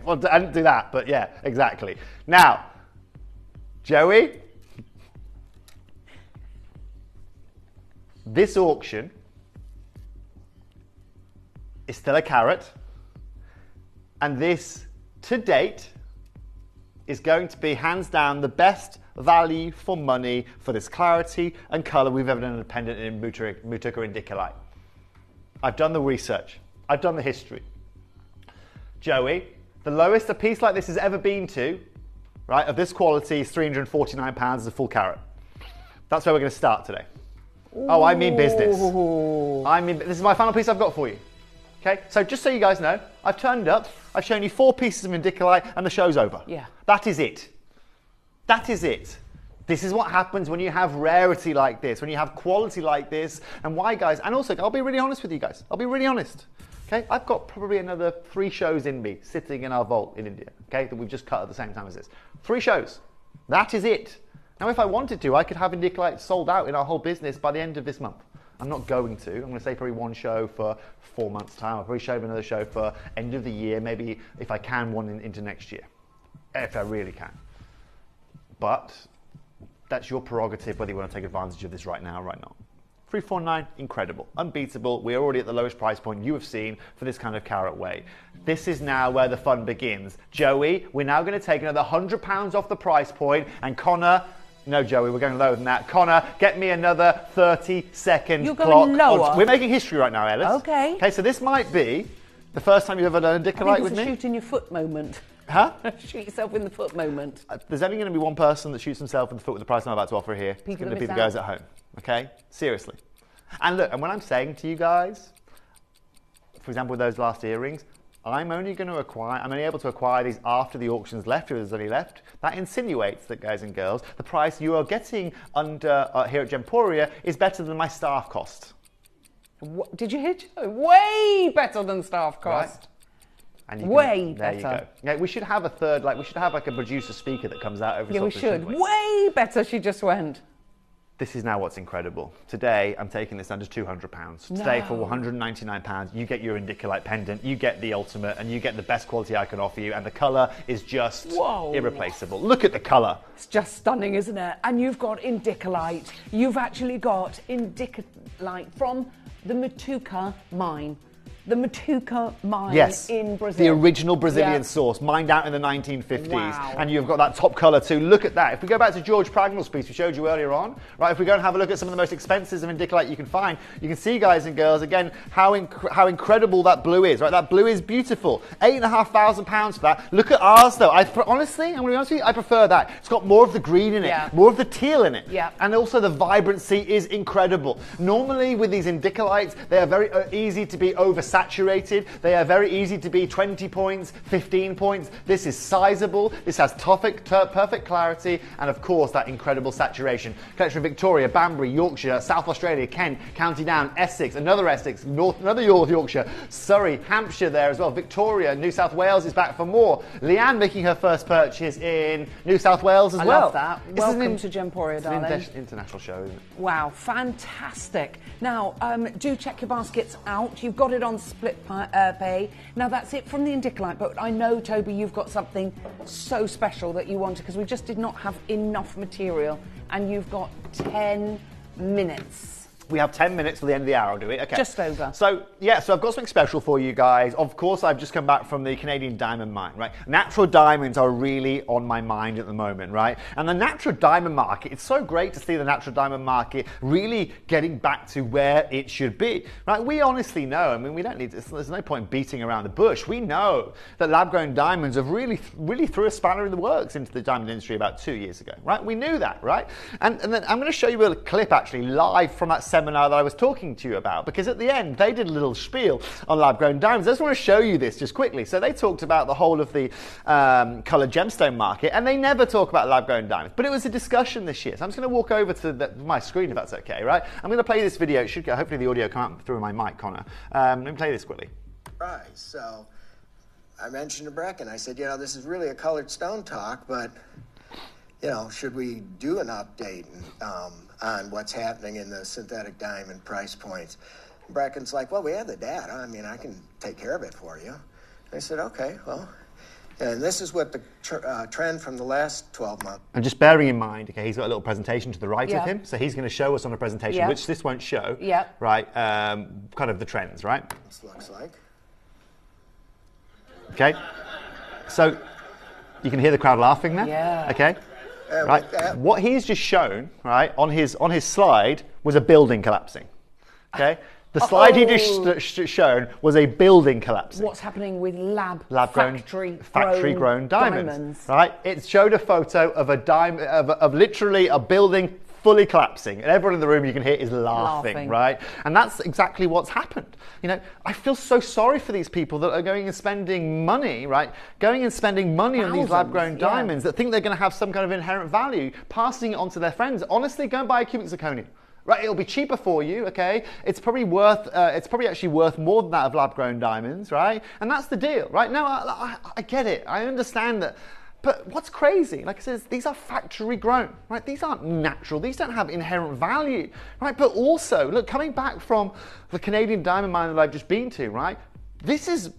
Well, I didn't do that, but yeah, exactly. Now, Joey, this auction is still a carat, and this, to date, is going to be hands down the best value for money for this clarity and colour we've ever done independent in Mutuka indicolite. I've done the research. I've done the history. Joey, the lowest a piece like this has ever been to, right, of this quality is £349 as a full carat. That's where we're going to start today. Ooh. Oh, I mean business. This is my final piece I've got for you. Okay, so just so you guys know, I've turned up, I've shown you 4 pieces of indicolite and the show's over. Yeah. That is it. That is it. This is what happens when you have rarity like this, when you have quality like this, and why, guys, and also, I'll be really honest with you guys. I'll be really honest. Okay, I've got probably another 3 shows in me sitting in our vault in India, okay, that we've just cut at the same time as this. 3 shows. That is it. Now, if I wanted to, I could have indicolite sold out in our whole business by the end of this month. I'm not going to. I'm going to say probably 1 show for 4 months' time. I'll probably show another show for end of the year, maybe if I can, one into next year, if I really can. But that's your prerogative whether you want to take advantage of this right now or right now. 349, incredible, unbeatable. We're already at the lowest price point you have seen for this kind of carat weight. This is now where the fun begins. Joey, we're now going to take another £100 off the price point, and Connor, no, Joey, we're going lower than that. Connor, get me another 30-second clock. You're going lower? We're making history right now, Ellis. Okay. Okay, so this might be the first time you've ever done indicolite with me. It's a shoot in your foot moment. Huh? Shoot yourself in the foot moment. There's only going to be one person that shoots himself in the foot with the price I'm about to offer here. It's going to be the guys at home. Okay? Seriously. And look, and when I'm saying to you guys, for example, with those last earrings, I'm only able to acquire these after the auction's left, if there's any left. That insinuates that, guys and girls, the price you are getting under here at Gemporia is better than my staff cost. What, did you hear? Way better than staff cost. Right. And way there better. You go. Yeah, we should have a third, we should have a producer speaker that comes out every we should. Way better, she just went. This is now what's incredible. Today, I'm taking this under £200. No. Today, for £199, you get your indicolite pendant, you get the ultimate, and you get the best quality I can offer you, and the colour is just irreplaceable. Look at the colour. It's just stunning, isn't it? And you've got indicolite. You've actually got indicolite from the Matuka mine. The Matuka mine in Brazil. The original Brazilian source, mined out in the 1950s. Wow. And you've got that top colour too. Look at that. If we go back to George Pragnell's piece we showed you earlier on, right, if we go and have a look at some of the most expensive of indicolite you can find, you can see, guys and girls, again, how incredible that blue is, right? That blue is beautiful. £8,500 for that. Look at ours though. Honestly, I'm going to be honest with you, I prefer that. It's got more of the green in it, more of the teal in it. Yeah. And also the vibrancy is incredible. Normally with these indicolites, they are very easy to be oversaturated. They are very easy to be 20 points, 15 points. This is sizable. This has perfect clarity, and of course that incredible saturation. Collection of Victoria, Banbury, Yorkshire, South Australia, Kent, County Down, Essex, another Essex, another Yorkshire, Surrey, Hampshire there as well. Victoria, New South Wales is back for more. Leanne making her first purchase in New South Wales as well. I love that. Welcome to Gemporia, darling. It's an international show, isn't it? Wow, fantastic. Now, do check your baskets out. You've got it on split pay. Now, that's it from the indicolite, but I know, Toby, you've got something so special that you wanted, because we just did not have enough material, and you've got 10 minutes. We have 10 minutes till the end of the hour, do we? Okay. Just over. So, yeah, so I've got something special for you guys. Of course, I've just come back from the Canadian diamond mine, right? Natural diamonds are really on my mind at the moment, right? And the natural diamond market, it's so great to see the natural diamond market really getting back to where it should be, right? We honestly know, I mean, we don't need to, there's no point beating around the bush. We know that lab-grown diamonds have really threw a spanner in the works into the diamond industry about 2 years ago, right? We knew that, right? And then I'm going to show you a clip actually live from that seminar that I was talking to you about, because at the end they did a little spiel on lab-grown diamonds. I just want to show you this just quickly. So they talked about the whole of the coloured gemstone market, and they never talk about lab-grown diamonds, but it was a discussion this year. So I'm just going to walk over to my screen if that's okay, right? I'm going to play this video. It should go, hopefully the audio come out through my mic, Connor. Let me play this quickly. Right, so I mentioned to Brecken, I said, you know, this is really a colored stone talk, but, you know, should we do an update on what's happening in the synthetic diamond price points? Brecken's like, well, we have the data. I mean, I can take care of it for you. I said, okay, well, and this is what the trend from the last 12 months. And just bearing in mind, okay, he's got a little presentation to the right of him, so he's going to show us on a presentation, which this won't show, right, kind of the trends, right? This looks like. Okay, so You can hear the crowd laughing now? Yeah. Okay. Right. What he's just shown, right, on his slide was a building collapsing. Okay. The slide he just shown was a building collapsing. What's happening with factory-grown factory-grown diamonds, right? It showed a photo of of literally a building fully collapsing, and everyone in the room you can hear is laughing, right? And that's exactly what's happened. You know, I feel so sorry for these people that are going and spending money, right? Going and spending money on these lab-grown diamonds that think they're going to have some kind of inherent value, passing it on to their friends. Honestly, go and buy a cubic zirconia. Right, it'll be cheaper for you, okay? It's probably actually worth more than that of lab-grown diamonds, right? And that's the deal, right? No, I get it. I understand that. But what's crazy, like I said, these are factory grown, right? These aren't natural. These don't have inherent value, right? But also, look, coming back from the Canadian diamond mine that I've just been to, right? This is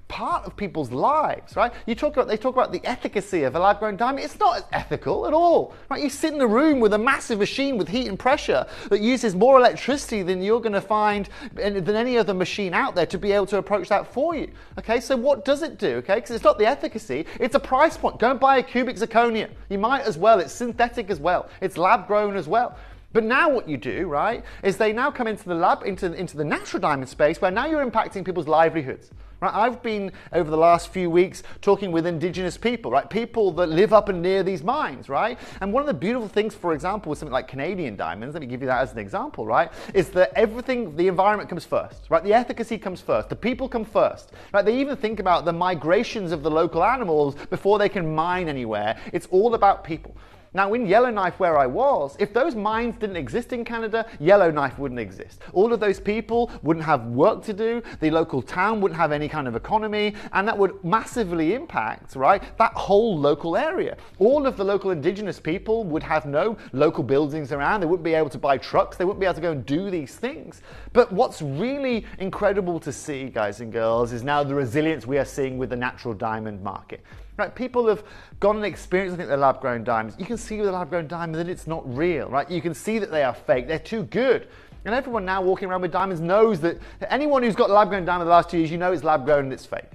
part of people's lives, right? They talk about the efficacy of a lab-grown diamond. It's not ethical at all, right? You sit in a room with a massive machine with heat and pressure that uses more electricity than you're going to find than any other machine out there to be able to approach that for you. Okay, so what does it do? Okay, because it's not the efficacy, it's a price point. Go and buy a cubic zirconia. You might as well. It's synthetic as well. It's lab-grown as well. But now what you do, right, is they now come into the lab, into the natural diamond space, where now you're impacting people's livelihoods. Right, I've been, over the last few weeks, talking with indigenous people, right? People that live up and near these mines, right? And one of the beautiful things, for example, with something like Canadian diamonds, let me give you that as an example, right? Is that everything, the environment comes first, right? The efficacy comes first, the people come first, right? They even think about the migrations of the local animals before they can mine anywhere. It's all about people. Now, in Yellowknife, where I was, if those mines didn't exist in Canada, Yellowknife wouldn't exist. All of those people wouldn't have work to do, the local town wouldn't have any kind of economy, and that would massively impact, right, that whole local area. All of the local indigenous people would have no local buildings around, they wouldn't be able to buy trucks, they wouldn't be able to go and do these things. But what's really incredible to see, guys and girls, is now the resilience we are seeing with the natural diamond market. Right, people have gone and experienced, I think, the lab-grown diamonds. You can see with the lab-grown diamond that it's not real, right? You can see that they are fake. They're too good. And everyone now walking around with diamonds knows that anyone who's got lab-grown diamond the last 2 years, you know it's lab-grown and it's fake.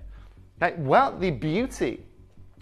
Right? Well, the beauty,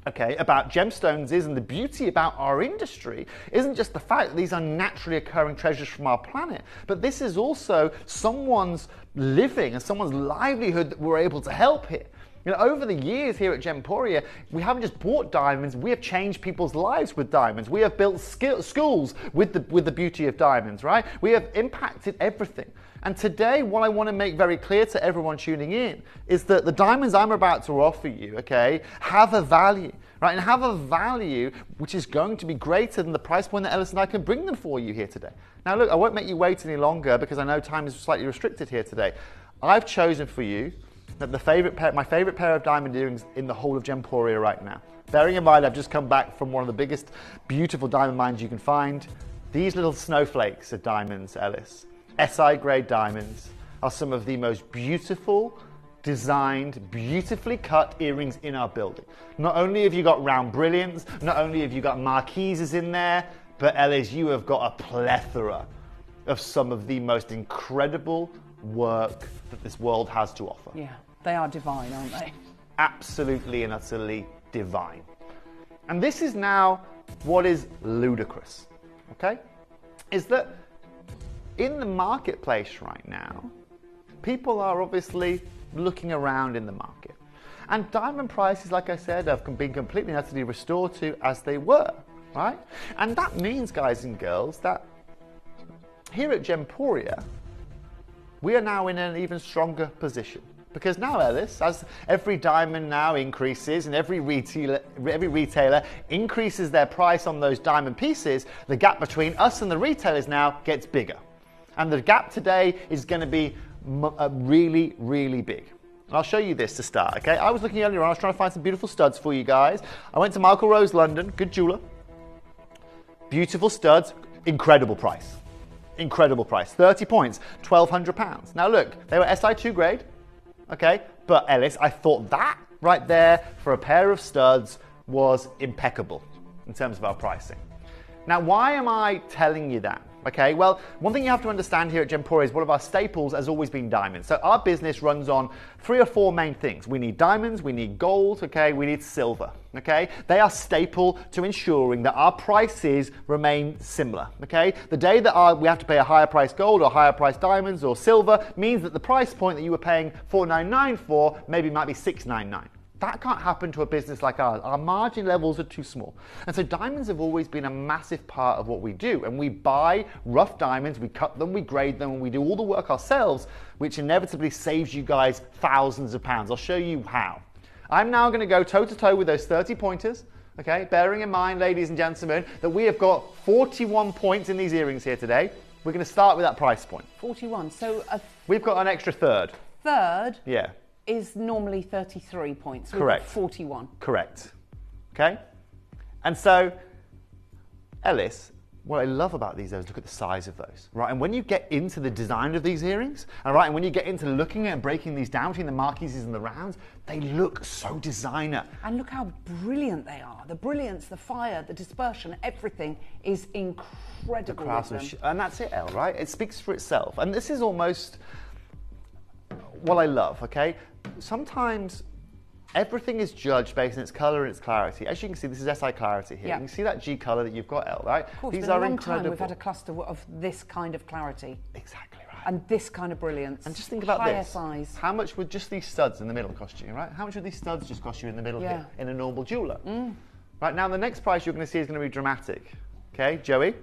okay, about gemstones is, and the beauty about our industry, isn't just the fact that these are naturally occurring treasures from our planet, but this is also someone's living and someone's livelihood that we're able to help here. You know, over the years here at Gemporia, we haven't just bought diamonds, we have changed people's lives with diamonds. We have built schools with the beauty of diamonds, right? We have impacted everything. And today, what I want to make very clear to everyone tuning in is that the diamonds I'm about to offer you, okay, have a value, right? And have a value which is going to be greater than the price point that Ellis and I can bring them for you here today. Now look, I won't make you wait any longer because I know time is slightly restricted here today. I've chosen for you that my favorite pair of diamond earrings in the whole of Gemporia right now. Bearing in mind I've just come back from one of the biggest beautiful diamond mines you can find. These little snowflakes of diamonds, Ellis, SI grade diamonds, are some of the most beautiful designed, beautifully cut earrings in our building. Not only have you got round brilliants, not only have you got marquises in there, but Ellis, you have got a plethora of some of the most incredible work that this world has to offer. Yeah, they are divine, aren't they? Absolutely and utterly divine. And this is now what is ludicrous, okay? Is that in the marketplace right now, people are obviously looking around in the market. And diamond prices, like I said, have been completely and utterly restored to as they were, right? And that means, guys and girls, that here at Gemporia, we are now in an even stronger position. Because now, Ellis, as every diamond now increases and every retailer increases their price on those diamond pieces, the gap between us and the retailers now gets bigger. And the gap today is going to be really, really big. And I'll show you this to start, okay? I was looking earlier on, I was trying to find some beautiful studs for you guys. I went to Michael Rose London, good jeweler. Beautiful studs, incredible price. Incredible price, 30 points, £1,200. Now look, they were SI2 grade, okay? But Ellis, I thought that right there for a pair of studs was impeccable in terms of our pricing. Now, why am I telling you that? Okay, well, one thing you have to understand here at Gemporia is one of our staples has always been diamonds. So our business runs on 3 or 4 main things. We need diamonds, we need gold, okay, we need silver, okay? They are staple to ensuring that our prices remain similar, okay? The day that we have to pay a higher price gold or higher price diamonds or silver means that the price point that you were paying $499 for maybe might be $699. That can't happen to a business like ours. Our margin levels are too small. And so diamonds have always been a massive part of what we do. And we buy rough diamonds, we cut them, we grade them, and we do all the work ourselves, which inevitably saves you guys thousands of pounds. I'll show you how. I'm now going to go toe-to-toe with those 30 pointers, okay? Bearing in mind, ladies and gentlemen, that we have got 41 points in these earrings here today. We're going to start with that price point. 41, so we've got an extra third. Third? Yeah. Is normally 33 points. Correct. 41. Correct. Okay? And so, Ellis, what I love about these is look at the size of those, right? And when you get into the design of these earrings, all right, and when you get into looking at and breaking these down between the marquises and the rounds, they look so designer. And look how brilliant they are. The brilliance, the fire, the dispersion, everything is incredible. And that's it, Elle, right? It speaks for itself. And this is almost what I love, okay? Sometimes everything is judged based on its color and its clarity. As you can see, this is SI clarity here. Yeah. You can see that G color that you've got, Elle, right? Of course, these it's been are a long incredible. time we've had a cluster of this kind of clarity. Exactly right. And this kind of brilliance. And just think about higher this. size. How much would just these studs in the middle cost you, right? How much would these studs just cost you in the middle here in a normal jeweler? Right, now the next price you're going to see is going to be dramatic. Okay, Joey?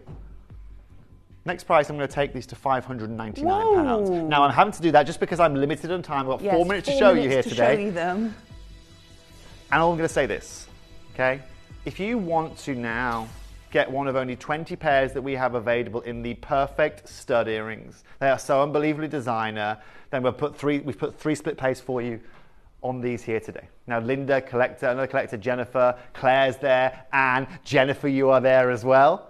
Next price, I'm going to take these to £599. Now, I'm having to do that just because I'm limited on time. I've got 4 minutes to show you here today. Show you them. And I'm going to say this, okay? If you want to now get one of only 20 pairs that we have available in the perfect stud earrings, they are so unbelievably designer, then we've put three split pays for you on these here today. Now, Linda, collector, another collector, Jennifer, Claire's there, and Jennifer, you are there as well.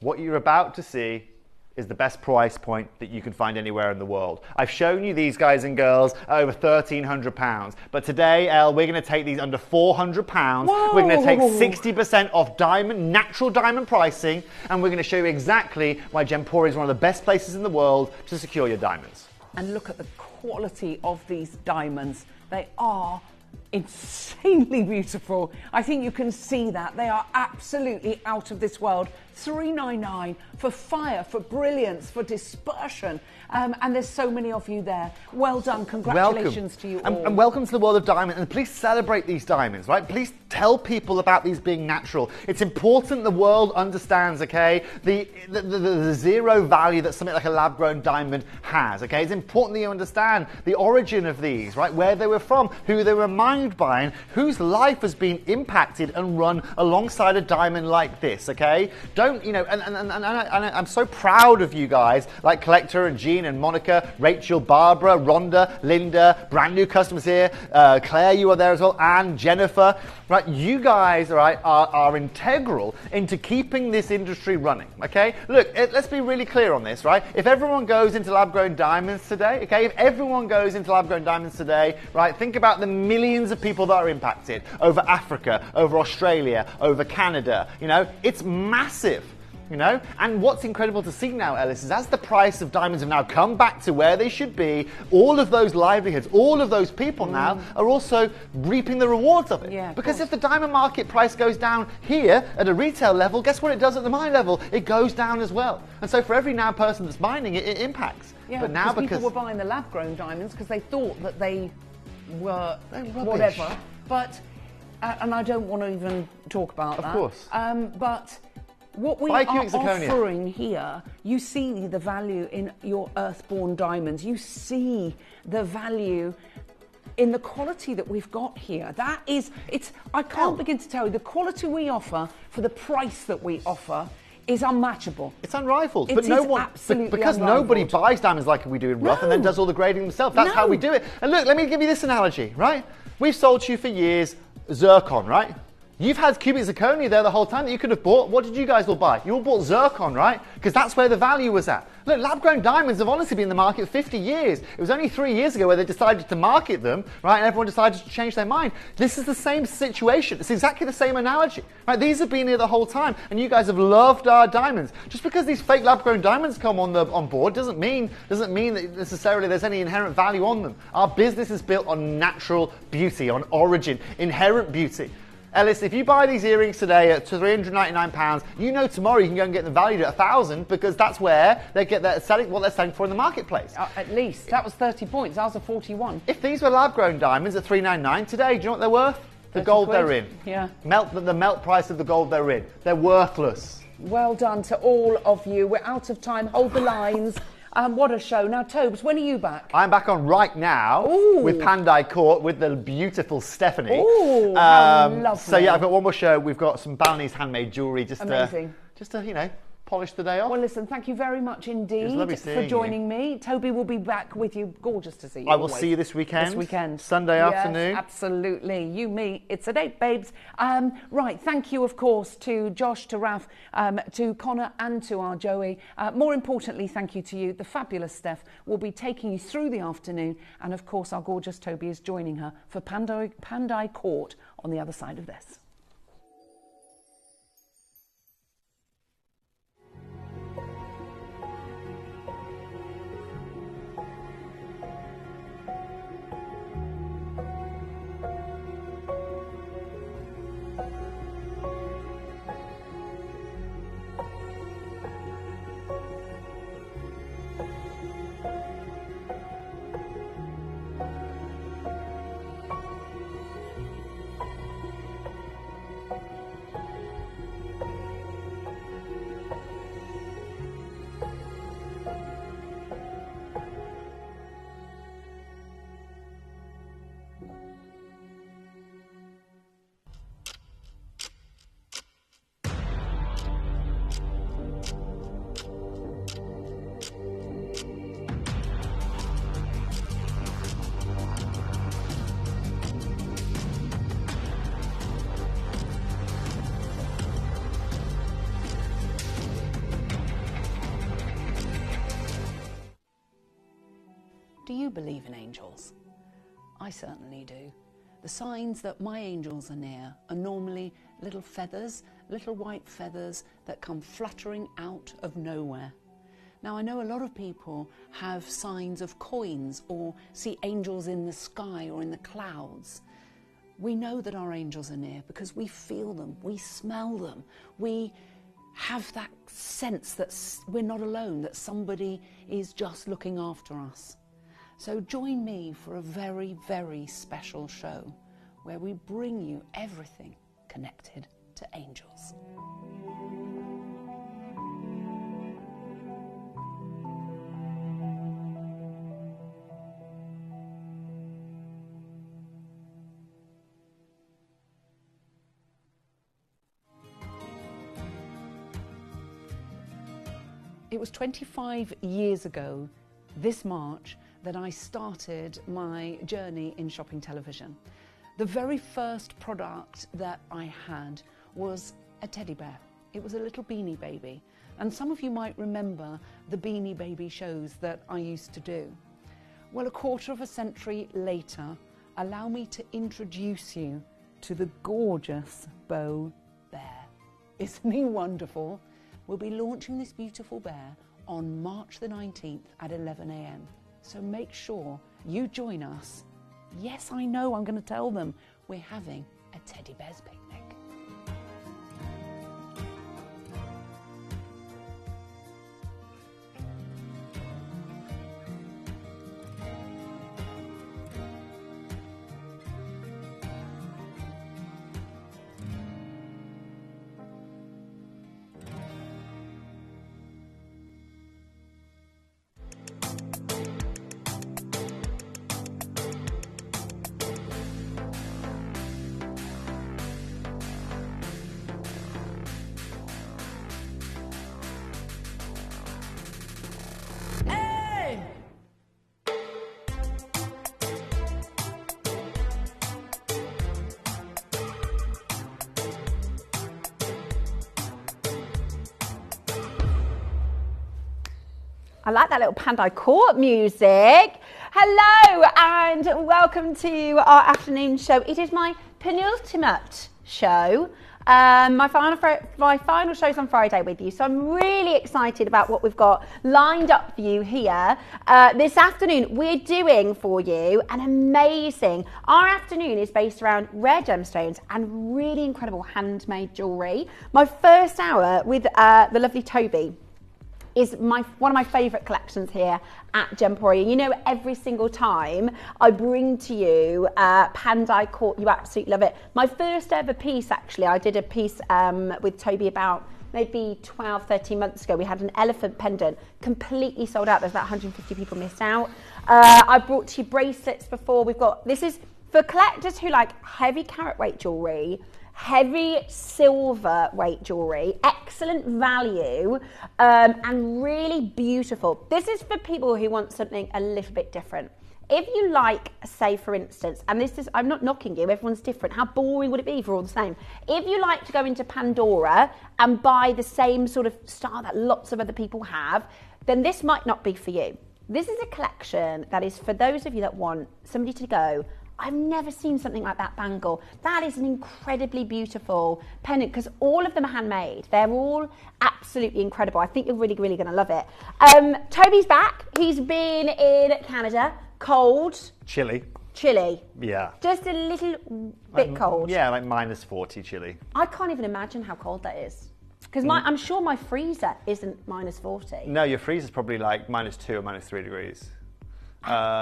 What you're about to see is the best price point that you can find anywhere in the world. I've shown you these guys and girls at over £1,300, but today, Elle, we're going to take these under £400. We're going to take 60% off natural diamond pricing, and we're going to show you exactly why Gemporia is one of the best places in the world to secure your diamonds. And look at the quality of these diamonds. They are insanely beautiful. I think you can see that. They are absolutely out of this world. $399 for fire, for brilliance, for dispersion. And there's so many of you there. Well done. Congratulations to you all. And welcome to the world of diamond. And please celebrate these diamonds, right? Please tell people about these being natural. It's important the world understands, okay, the zero value that something like a lab-grown diamond has, okay? It's important that you understand the origin of these, right? Where they were from, who they were mined by, and whose life has been impacted and run alongside a diamond like this, okay? Don't, you know, and I'm so proud of you guys, like Collector and Jean and Monica, Rachel, Barbara, Rhonda, Linda, brand new customers here, Claire, you are there as well, and Jennifer, right? You guys, right, are integral into keeping this industry running, okay? Look, let's be really clear on this, right? If everyone goes into lab-grown diamonds today, okay, if everyone goes into lab-grown diamonds today, right, think about the millions of people that are impacted over Africa, over Australia, over Canada, you know, it's massive. You know, and what's incredible to see now, Ellis, is as the price of diamonds have now come back to where they should be, all of those livelihoods, all of those people now are also reaping the rewards of it. Yeah, because if the diamond market price goes down here at a retail level, guess what it does at the mine level? It goes down as well. And so for every now person that's mining it, it impacts. Yeah, but now because people were buying the lab-grown diamonds because they thought that they were whatever. But and I don't want to even talk about that. Of course. But what we are offering here, you see the value in your earthborn diamonds. You see the value in the quality that we've got here. That is, I can't begin to tell you, the quality we offer for the price that we offer is unmatchable. It's unrivaled. But no one, because nobody buys diamonds like we do in rough and then does all the grading themselves. That's how we do it. And look, let me give you this analogy, right? We've sold to you for years zircon, right? You've had cubic zirconia there the whole time that you could have bought. What did you guys all buy? You all bought zircon, right? Because that's where the value was at. Look, lab-grown diamonds have honestly been in the market 50 years. It was only 3 years ago where they decided to market them, right, and everyone decided to change their mind. This is the same situation. It's exactly the same analogy, right? These have been here the whole time, and you guys have loved our diamonds. Just because these fake lab-grown diamonds come on board doesn't mean that necessarily there's any inherent value on them. Our business is built on natural beauty, on origin, inherent beauty. Ellis, if you buy these earrings today at £399, you know tomorrow you can go and get them valued at £1,000 because that's where they get what they're selling for in the marketplace. At least. That was 30 points. Ours are 41. If these were lab-grown diamonds at $399 today, do you know what they're worth? The gold quid. they're in. Yeah. The melt price of the gold they're in. They're worthless. Well done to all of you. We're out of time. Hold the lines. What a show. Now, Tobes, when are you back? I'm back on right now with Pandai Court with the beautiful Stephanie. Ooh, how lovely. So, yeah, I've got one more show. We've got some Balinese handmade jewellery just Amazing. To, you know, polish the day off. Well, listen, thank you very much indeed for joining me. Toby will be back with you. Gorgeous to see you. I will see you this weekend. This weekend. Sunday afternoon. Absolutely. You, me, it's a date, babes. Right, thank you, of course, to Josh, to Raf, to Connor and to our Joey. More importantly, thank you to you. The fabulous Steph will be taking you through the afternoon. And, of course, our gorgeous Toby is joining her for Pandai Court on the other side of this. Do you believe in angels? I certainly do. The signs that my angels are near are normally little feathers, little white feathers that come fluttering out of nowhere. Now, I know a lot of people have signs of coins or see angels in the sky or in the clouds. We know that our angels are near because we feel them, we smell them, we have that sense that we're not alone, that somebody is just looking after us. So join me for a very, very special show where we bring you everything connected to angels. It was 25 years ago this March that I started my journey in shopping television. The very first product that I had was a teddy bear. It was a little Beanie Baby. And some of you might remember the Beanie Baby shows that I used to do. Well, a quarter of a century later, allow me to introduce you to the gorgeous Bo Bear. Isn't he wonderful? We'll be launching this beautiful bear on March the 19th at 11 a.m. So make sure you join us. Yes, I know, I'm going to tell them we're having a teddy bear's picnic. I like that little Pandai Court music. Hello and welcome to our afternoon show. It is my penultimate show. My final show's on Friday with you, so I'm really excited about what we've got lined up for you here. This afternoon, we're doing for you an amazing, our afternoon is based around rare gemstones and really incredible handmade jewellery. My first hour with the lovely Toby is one of my favourite collections here at Gemporia. You know, every single time I bring to you Pandai Court, you absolutely love it. My first ever piece, actually, I did a piece with Toby about maybe 12, 13 months ago. We had an elephant pendant, completely sold out. There's about 150 people missed out. I brought to you bracelets before. This is for collectors who like heavy carat weight jewellery, heavy silver weight jewellery, excellent value, and really beautiful. This is for people who want something a little bit different. If you like, say for instance, and this is, I'm not knocking you, everyone's different. How boring would it be if we're all the same? If you like to go into Pandora and buy the same sort of style that lots of other people have, then this might not be for you. This is a collection that is for those of you that want somebody to go, I've never seen something like that bangle. That is an incredibly beautiful pendant because all of them are handmade. They're all absolutely incredible. I think you're really, really going to love it. Toby's back. He's been in Canada. Cold. Chilly. Yeah. Just a little bit cold. Yeah, like minus 40 chilly. I can't even imagine how cold that is. Because I'm sure my freezer isn't minus 40. No, your freezer's probably like minus 2 or minus 3 degrees.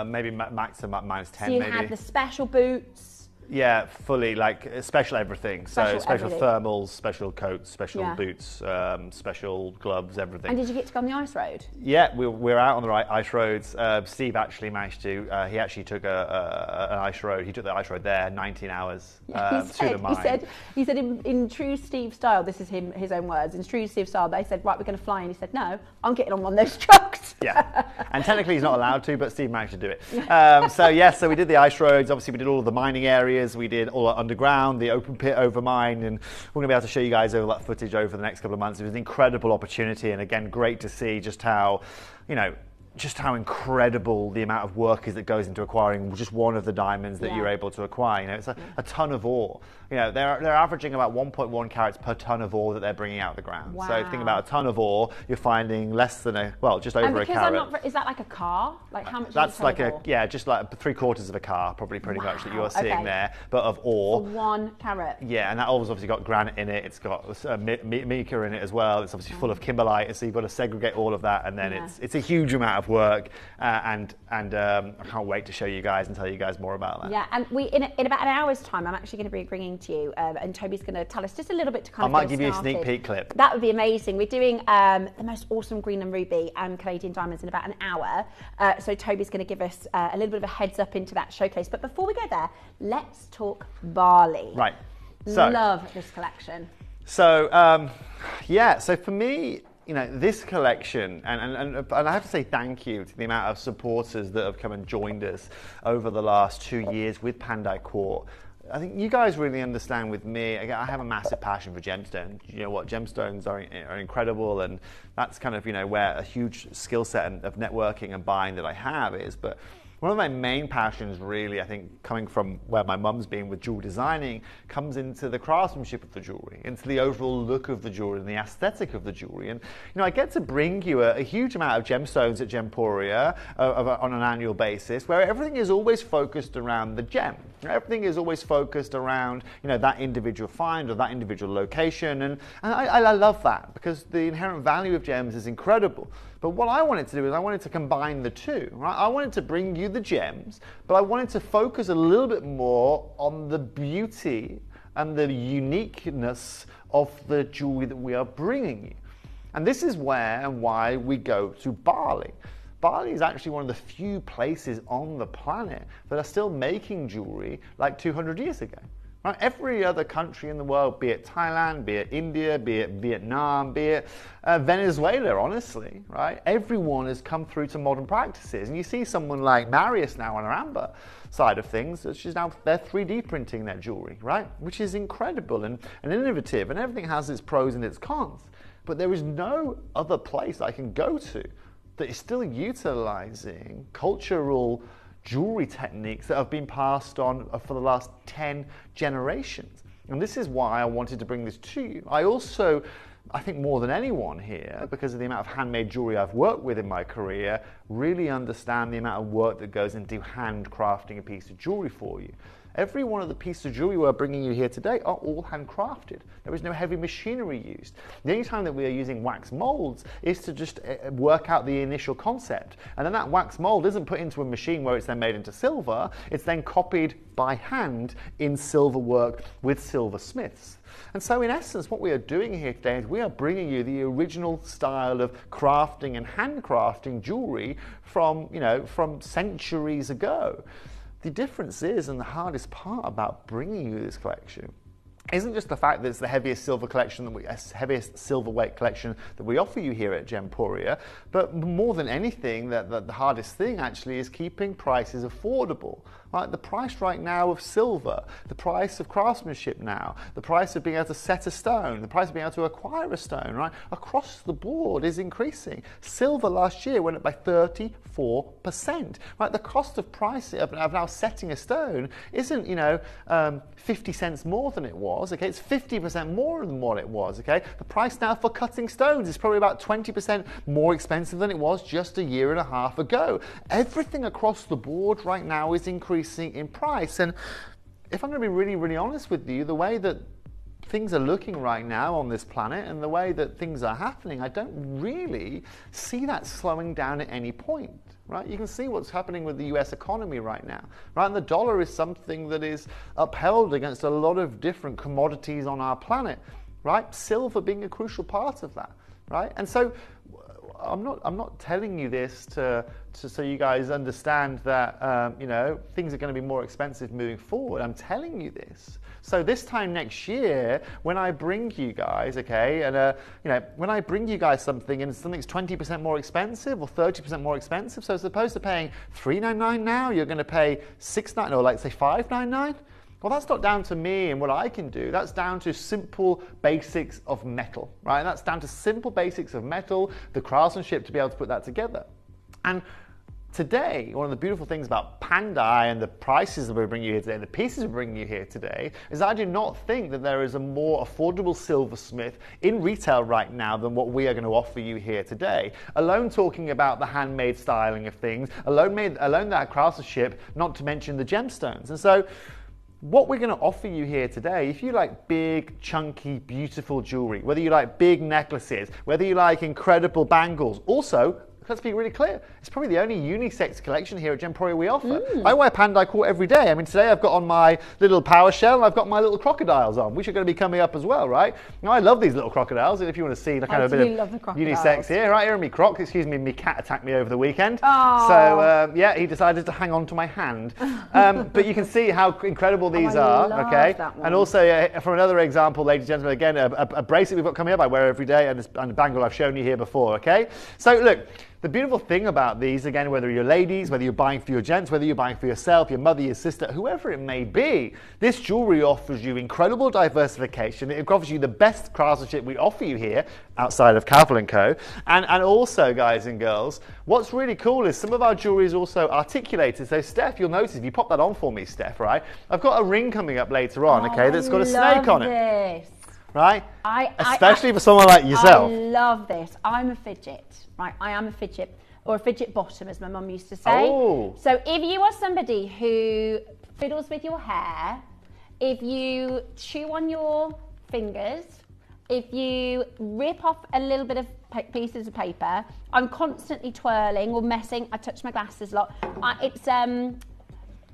Maybe max about minus 10 so you maybe. had the special boots. Yeah, fully, like special everything. So special thermals, special coats, special boots, special gloves, everything. And did you get to go on the ice road? Yeah, we're out on the ice roads. Steve actually managed to, he actually took an ice road. He took the ice road there, 19 hours to the mine. He said in true Steve style, this is his own words, in true Steve style, they said, right, we're going to fly. And he said, no, I'm getting on one of those trucks. Yeah, and technically he's not allowed to, but Steve managed to do it. So we did the ice roads. Obviously, we did all of the mining areas. We did all underground, the open pit over mine, and we're going to be able to show you guys all that footage over the next couple of months. It was an incredible opportunity, and again, great to see just how, just how incredible the amount of work is that goes into acquiring just one of the diamonds that you're able to acquire. It's a ton of ore. They're averaging about 1.1 carats per ton of ore that they're bringing out of the ground. Wow. So think about a ton of ore, you're finding less than just over a carat. Is that like a car? Like how much? That's like just like 3/4 of a a probably pretty much that you're seeing there, but of ore. For 1 carat. Yeah, and that ore's obviously got granite in it. It's got mica in it as well. It's obviously full of kimberlite, so you've got to segregate all of that, and then it's a huge amount of work. And I can't wait to show you guys and tell you guys more about that. Yeah, and in about an hour's time, I'm actually going to be bringing to you, and Toby's going to tell us just a little bit to I might give you a sneak peek clip. That would be amazing. We're doing the most awesome green and ruby and Canadian diamonds in about an hour. So Toby's going to give us a little bit of a heads up into that showcase. But before we go there, let's talk barley. Right. So, love this collection. So, so for me, this collection, and I have to say thank you to the amount of supporters that have come and joined us over the last 2 years with Pandai Court. I think you guys really understand with me, I have a massive passion for gemstones. You know what, gemstones are incredible, and that's kind of, where a huge skill set of networking and buying that I have is. But one of my main passions really, I think, coming from where my mum's been with jewel designing, comes into the craftsmanship of the jewellery, into the overall look of the jewellery and the aesthetic of the jewellery. And, I get to bring you a huge amount of gemstones at Gemporia on an annual basis, where everything is always focused around the gem. Everything is always focused around, that individual find or that individual location. And I love that because the inherent value of gems is incredible. But what I wanted to do is I wanted to combine the two. Right? I wanted to bring you the gems, but I wanted to focus a little bit more on the beauty and the uniqueness of the jewelry that we are bringing you. And this is where and why we go to Bali. Bali is actually one of the few places on the planet that are still making jewelry like 200 years ago. Right? Every other country in the world, be it Thailand, be it India, be it Vietnam, be it Venezuela, honestly, right? Everyone has come through to modern practices. And you see someone like Marius now on our amber side of things, they're 3D printing their jewelry, right? Which is incredible and innovative, and everything has its pros and its cons. But there is no other place I can go to that is still utilizing cultural jewelry techniques that have been passed on for the last 10 generations. And this is why I wanted to bring this to you. I think more than anyone here, because of the amount of handmade jewelry I've worked with in my career, really understand the amount of work that goes into handcrafting a piece of jewelry for you. Every one of the pieces of jewelry we're bringing you here today are all handcrafted. There is no heavy machinery used. The only time that we are using wax molds is to just work out the initial concept. And then that wax mold isn't put into a machine where it's then made into silver. It's then copied by hand in silver work with silversmiths. And so in essence, what we are doing here today is we are bringing you the original style of crafting and handcrafting jewelry from centuries ago. The difference is, and the hardest part about bringing you this collection, isn't just the fact that it's the heaviest silverweight collection that we offer you here at Gemporia, but more than anything, the hardest thing actually is keeping prices affordable. Right? The price right now of silver, the price of craftsmanship now, the price of being able to set a stone, the price of being able to acquire a stone, right? Across the board is increasing. Silver last year went up by 34%. Right? The cost of now setting a stone isn't 50 cents more than it was. Okay, it's 50% more than what it was. Okay, the price now for cutting stones is probably about 20% more expensive than it was just a year and a half ago. Everything across the board right now is increasing in price. And if I'm going to be really, really honest with you, the way that things are looking right now on this planet and the way that things are happening, I don't really see that slowing down at any point. Right? You can see what's happening with the US economy right now. Right? And the dollar is something that is upheld against a lot of different commodities on our planet. Right? Silver being a crucial part of that. Right? And so I'm not telling you this so you guys understand that things are going to be more expensive moving forward. I'm telling you this so this time next year, when I bring you guys, okay, and when I bring you guys something and something's 20% more expensive or 30% more expensive, so as opposed to paying $3.99 now, you're going to pay $6.99 or like say $5.99. Well, that's not down to me and what I can do. That's down to simple basics of metal, right? That's down to simple basics of metal, the craftsmanship to be able to put that together. And today, one of the beautiful things about Pandai and the prices that we bring you here today, the pieces we bring you here today, is I do not think that there is a more affordable silversmith in retail right now than what we are going to offer you here today. Alone talking about the handmade styling of things, alone that craftsmanship, not to mention the gemstones. And so, what we're going to offer you here today, if you like big, chunky, beautiful jewelry, whether you like big necklaces, whether you like incredible bangles, also, let's be really clear, it's probably the only unisex collection here at Gemporia we offer. I wear Pandai cord every day. I mean, today I've got on my little power shell and I've got my little crocodiles on, which are going to be coming up as well, right? Now, I love these little crocodiles, and if you want to see the kind of a bit of unisex here, right here are me crocs. Excuse me, my cat attacked me over the weekend. Aww. So, yeah, he decided to hang on to my hand. But you can see how incredible these are, okay? And also, from another example, ladies and gentlemen, again, a bracelet we've got coming up I wear every day, and a bangle I've shown you here before, okay? So, look, the beautiful thing about these, again, whether you're ladies, whether you're buying for your gents, whether you're buying for yourself, your mother, your sister, whoever it may be, this jewelry offers you incredible diversification. It offers you the best craftsmanship we offer you here, outside of Cavill & Co. And also, guys and girls, what's really cool is some of our jewelry is also articulated. So, Steph, you'll notice, if you pop that on for me, Steph, right? I've got a ring coming up later on, okay, that's got a snake on it. Right? Especially for someone like yourself. I love this. I'm a fidget, right? I am a fidget, or a fidget bottom, as my mum used to say. Oh. So if you are somebody who fiddles with your hair, if you chew on your fingers, if you rip off a little bit of pieces of paper, I'm constantly twirling or messing. I touch my glasses a lot.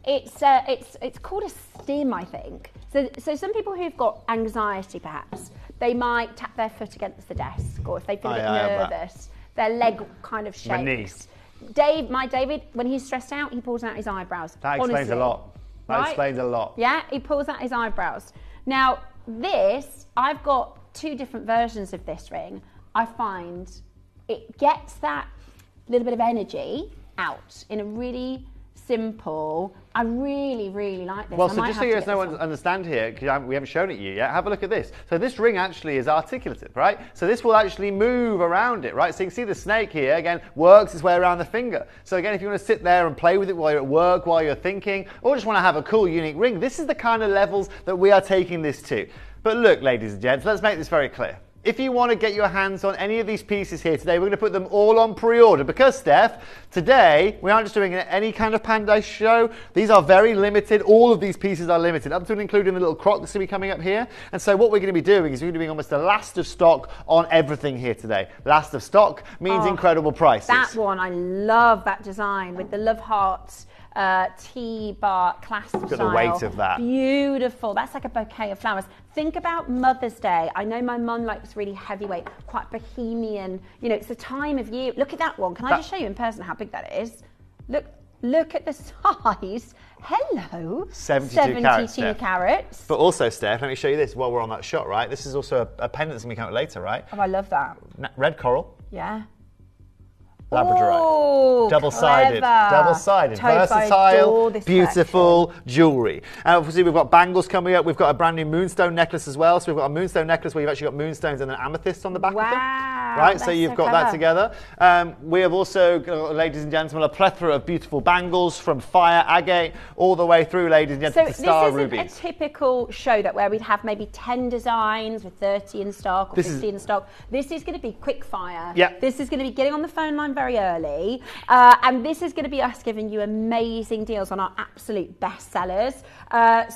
It's called a stim, I think. So some people who've got anxiety, perhaps, they might tap their foot against the desk, or if they feel a bit nervous, their leg kind of shakes. My niece. David, when he's stressed out, he pulls out his eyebrows. That explains a lot. That explains a lot. Yeah, he pulls out his eyebrows. Now, this, I've got two different versions of this ring. I find it gets that little bit of energy out in a really simple. I really, really like this. Well, so just so you guys understand here, because we haven't shown it yet, have a look at this. So this ring actually is articulative, right? So this will actually move around it, right? So you can see the snake here, again, works its way around the finger. So again, if you want to sit there and play with it while you're at work, while you're thinking, or just want to have a cool, unique ring, this is the kind of levels that we are taking this to. But look, ladies and gents, let's make this very clear. If you want to get your hands on any of these pieces here today, we're going to put them all on pre-order because, Steph, today we aren't just doing any kind of Pandai show. These are very limited. All of these pieces are limited, up to and including the little croc that's going to be coming up here. And so what we're going to be doing is we're going to be doing almost the last of stock on everything here today. Last of stock means incredible prices. That one, I love that design with the love hearts. T-bar clasp style. Look at the weight of that. Beautiful. That's like a bouquet of flowers. Think about Mother's Day. I know my mum likes really heavyweight, quite bohemian. You know, it's the time of year. Look at that one. Can I just show you in person how big that is? Look at the size. Hello. 72 carats. But also, Steph, let me show you this while we're on that shot, right? This is also a pendant that's going to be coming out later, right? Oh, I love that. Red coral. Yeah. Labradorite. Double-sided, versatile, beautiful jewellery. And obviously we've got bangles coming up. We've got a brand new moonstone necklace as well. So we've got a moonstone necklace where you've actually got moonstones and an amethyst on the back of them. Right, so you've got that together. We have also got, ladies and gentlemen, a plethora of beautiful bangles from fire agate all the way through, ladies and gentlemen, to star rubies. So this isn't a typical show that where we'd have maybe 10 designs with 30 in stock or 50 in stock. This is going to be quick fire. Yeah. This is going to be getting on the phone line very early, and this is going to be us giving you amazing deals on our absolute best sellers.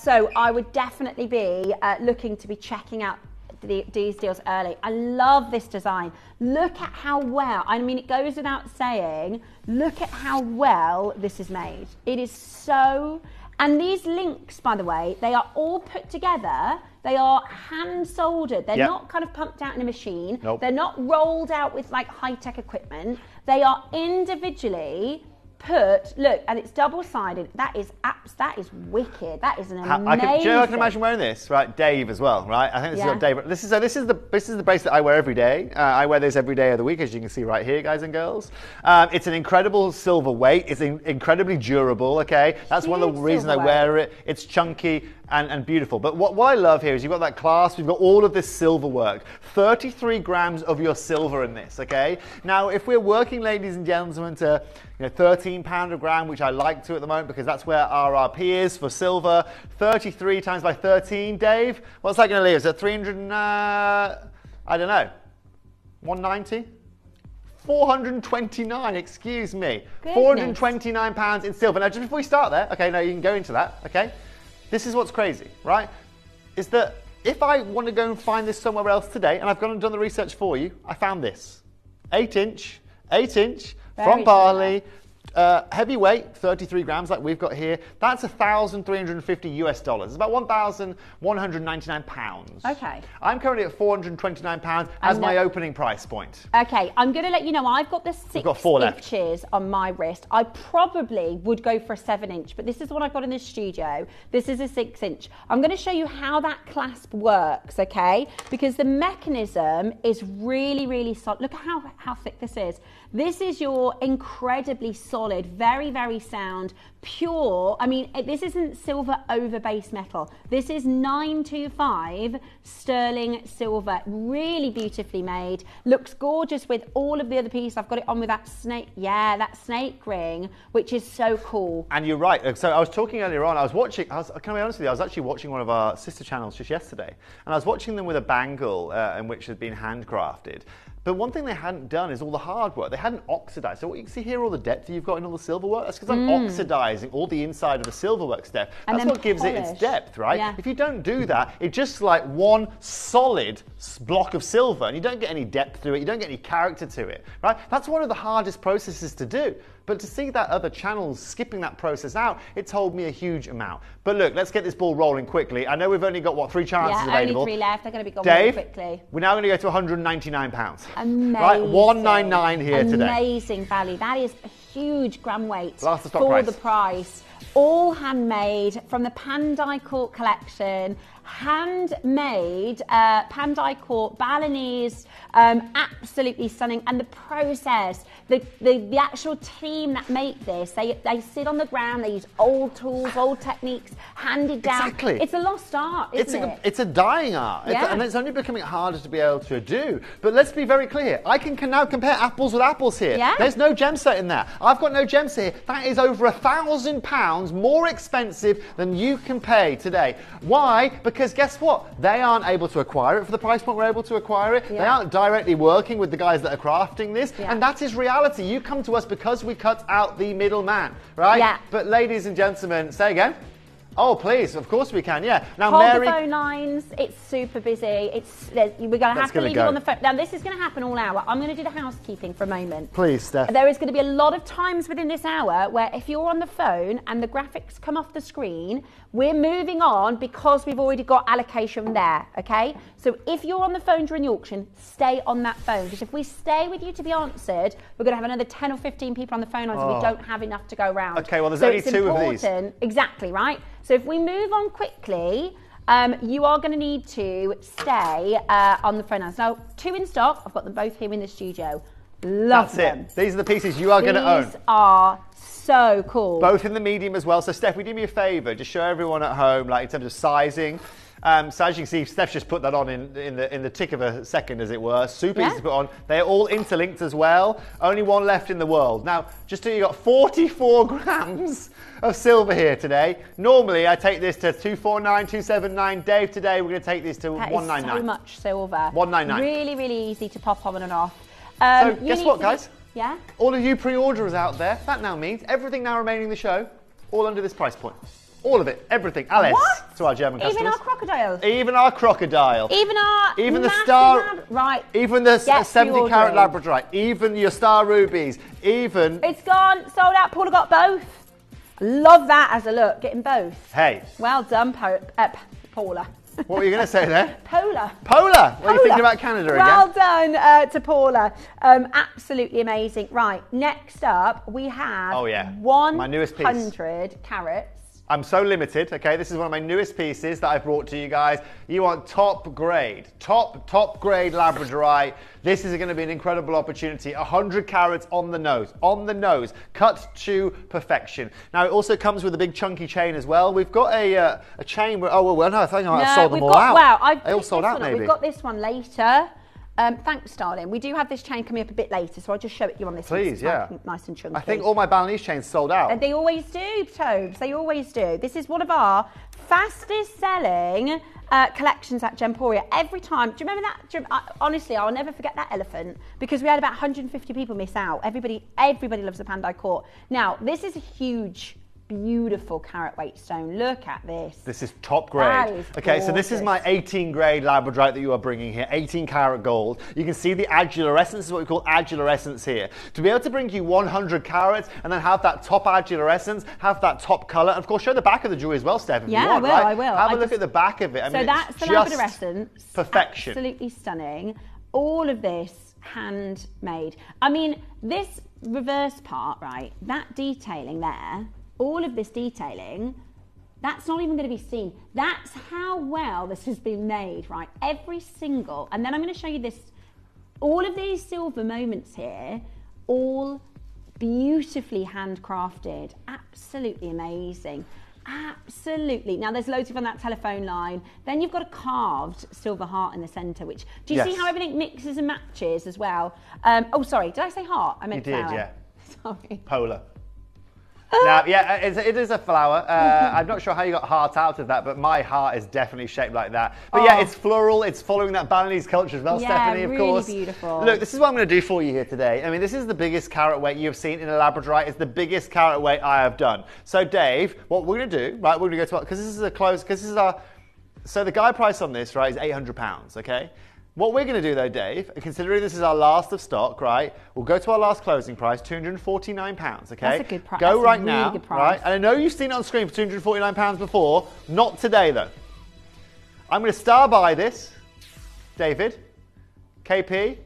So I would definitely be looking to be checking out these deals early. I love this design. Look at how well, I mean, it goes without saying, look at how well this is made. It is so, and these links, by the way, they are all put together. They are hand soldered. They're not kind of pumped out in a machine. Nope. They're not rolled out with like high-tech equipment. They are individually put, look, and it's double-sided. That is wicked. That is an amazing. Do you know I can imagine wearing this, right? Dave as well, right? I think this is what Dave. This is the bracelet I wear every day. I wear this every day of the week, as you can see right here, guys and girls. It's an incredible silver weight. It's incredibly durable. Okay, that's one of the reasons I wear it. It's chunky and beautiful. But what I love here is you've got that clasp. You've got all of this silver work. 33 grams of your silver in this. Okay. Now, if we're working, ladies and gentlemen, to £13 a gram, which I like to at the moment because that's where RRP is for silver. 33 times by 13, Dave. What's that going to leave? Is that 300? I don't know. 190. 429, excuse me. Goodness. £429 in silver. Now, just before we start there, okay, now you can go into that, okay? This is what's crazy, right? Is that if I want to go and find this somewhere else today, and I've gone and done the research for you, I found this. 8 inch from Bali. Heavyweight, 33 grams like we've got here. That's $1,350 US. It's about 1,199 pounds. Okay. I'm currently at 429 pounds as my opening price point. Okay, I'm going to let you know I've got the 6 inches on my wrist. I probably would go for a 7 inch, but this is what I've got in the studio. This is a 6 inch. I'm going to show you how that clasp works, okay? Because the mechanism is really, really solid. Look at how thick this is. This is your incredibly solid, very, very sound, pure. I mean, this isn't silver over base metal. This is 925 sterling silver. Really beautifully made. Looks gorgeous with all of the other pieces. I've got it on with that snake. Yeah, that snake ring, which is so cool. And you're right. So I was talking earlier on. Can I be honest with you? I was actually watching one of our sister channels just yesterday, and I was watching them with a bangle in which had been handcrafted. But one thing they hadn't done is all the hard work. They hadn't oxidized. So what you can see here, all the depth you've got in all the silver work, that's because I'm oxidizing all the inside of the silver work, Steph. That's what gives it its depth, right? Yeah. If you don't do that, it's just like one solid block of silver, and you don't get any depth to it, you don't get any character to it, right? That's one of the hardest processes to do. But to see that other channels skipping that process out, it told me a huge amount. But look, let's get this ball rolling quickly. I know we've only got, what, 3 chances available? Only 3 left. They're going to be gone Dave, really quickly. We're now going to go to £199. Amazing. Right, 199 here today. Amazing value. That is a huge gram weight for the price. All handmade from the Pandai Court collection. handmade Pandai Court Balinese, absolutely stunning. And the process, the actual team that make this, they sit on the ground, they use old tools, old techniques, handed down. Exactly. It's a lost art, isn't it? It's a dying art, and it's only becoming harder to be able to do. But let's be very clear, I can now compare apples with apples here. Yeah. There's no gemstone in there. I've got no gems here. That is over £1,000 more expensive than you can pay today. Why? Because guess what? They aren't able to acquire it for the price point we're able to acquire it. Yeah. They aren't directly working with the guys that are crafting this. Yeah. And that is reality. You come to us because we cut out the middleman, right? Yeah. But ladies and gentlemen, say again. Oh, please, of course we can, yeah. Now, Hold Mary... the phone lines, it's super busy. We're going to have to leave you on the phone. Now, this is going to happen all hour. I'm going to do the housekeeping for a moment. Please, Steph. There is going to be a lot of times within this hour where if you're on the phone and the graphics come off the screen, we're moving on because we've already got allocation there, okay? So if you're on the phone during the auction, stay on that phone. Because if we stay with you to be answered, we're going to have another 10 or 15 people on the phone lines and we don't have enough to go around. Okay, well, there's only two of these. Exactly, right? So if we move on quickly, you are going to need to stay on the phone lines. Now, 2 in stock. I've got them both here in the studio. Love them. That's it. These are the pieces you are going to own. These are so cool. Both in the medium as well. So, Steph, would you do me a favour? Just show everyone at home, like in terms of sizing. So as you can see, Steph just put that on in the tick of a second, as it were. Super easy to put on. They're all interlinked as well. Only one left in the world. Now, just so you got 44 grams of silver here today. Normally, I take this to 249, 279. Dave, today we're going to take this to 199. That is so much silver. 199. Really, really easy to pop on and off. So guess what, guys? Yeah? All of you pre-orderers out there, that now means everything now remaining in the show, all under this price point. All of it, everything. Alice, what? To our German customers. Even our crocodile? Even our crocodile. Even the star, right. Even the 70 carat Labradorite. Even your star rubies. Even. It's gone, sold out. Paula got both. Love that as a look, getting both. Hey. Well done, Paula. What were you going to say there? Polar. Polar. What are you thinking about Canada again? Well done to Paula. Absolutely amazing. Right, next up we have 100 carats. I'm so limited, okay? This is one of my newest pieces that I brought to you guys. You want top grade Labradorite. This is going to be an incredible opportunity. 100 carats on the nose, cut to perfection. Now, it also comes with a big chunky chain as well. We've got a chain where, no, I think I sold them all out. Wow, they all sold out, maybe. We've got this one later. Thanks, darling. We do have this chain coming up a bit later, so I'll just show it you on this. Please, yeah. Nice and chunky. I think all my Balinese chains sold out. And they always do, Tobes. They always do. This is one of our fastest selling collections at Gemporia. Every time. Do you remember that? Honestly, I'll never forget that elephant because we had about 150 people miss out. Everybody loves the Pandai Court. Now, this is a huge, beautiful carat weight stone. Look at this. This is top grade. Okay, so this is my 18 grade Labradorite that you are bringing here, 18 karat gold. You can see the adularescence, this is what we call adularescence here. To be able to bring you 100 carats and then have that top adularescence, have that top color, and of course show the back of the jewelry as well, Steph, if you want, I will. Have a look at the back of it. I mean, that's the adularescence. Perfection. Absolutely stunning. All of this handmade. I mean, this reverse part, right, that detailing there, all of this detailing, that's not even going to be seen. That's how well this has been made, right? Every single, and then I'm going to show you this, all of these silver moments here, all beautifully handcrafted. Absolutely amazing. Absolutely. Now there's loads of on that telephone line. Then you've got a carved silver heart in the centre, which, do you see how everything mixes and matches as well? Oh, sorry, did I say heart? I meant flower. You did, yeah. Sorry. Polar. Now, yeah, it is a flower. I'm not sure how you got heart out of that, but my heart is definitely shaped like that. But yeah, it's floral. It's following that Balinese culture as well, Stephanie, of course. Really beautiful. Look, this is what I'm going to do for you here today. I mean, this is the biggest carat weight you've seen in a Labradorite. It's the biggest carat weight I have done. So, Dave, what we're going to do, right, we're going to go to, because this is a close, because this is our, so the guide price on this, right, is £800, okay? What we're going to do though, Dave, considering this is our last of stock, right, we'll go to our last closing price, £249, okay? That's a good price. Go right really now, good price. right? And I know you've seen it on screen for £249 before, not today though. I'm going to star by this, David, KP,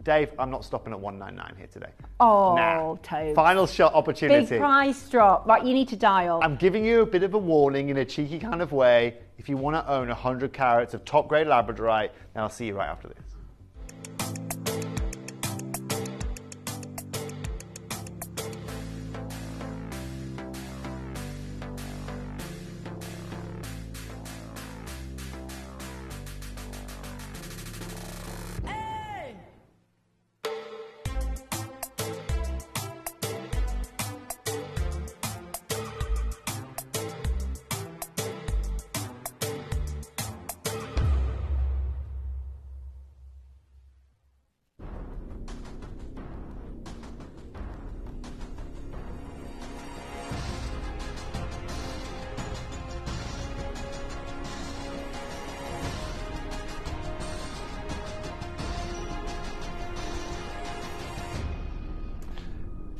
Dave, I'm not stopping at 199 here today. Oh, Toad. Final shot opportunity. Big price drop. Right, you need to dial. I'm giving you a bit of a warning in a cheeky kind of way. if you want to own 100 carats of top grade labradorite, then I'll see you right after this.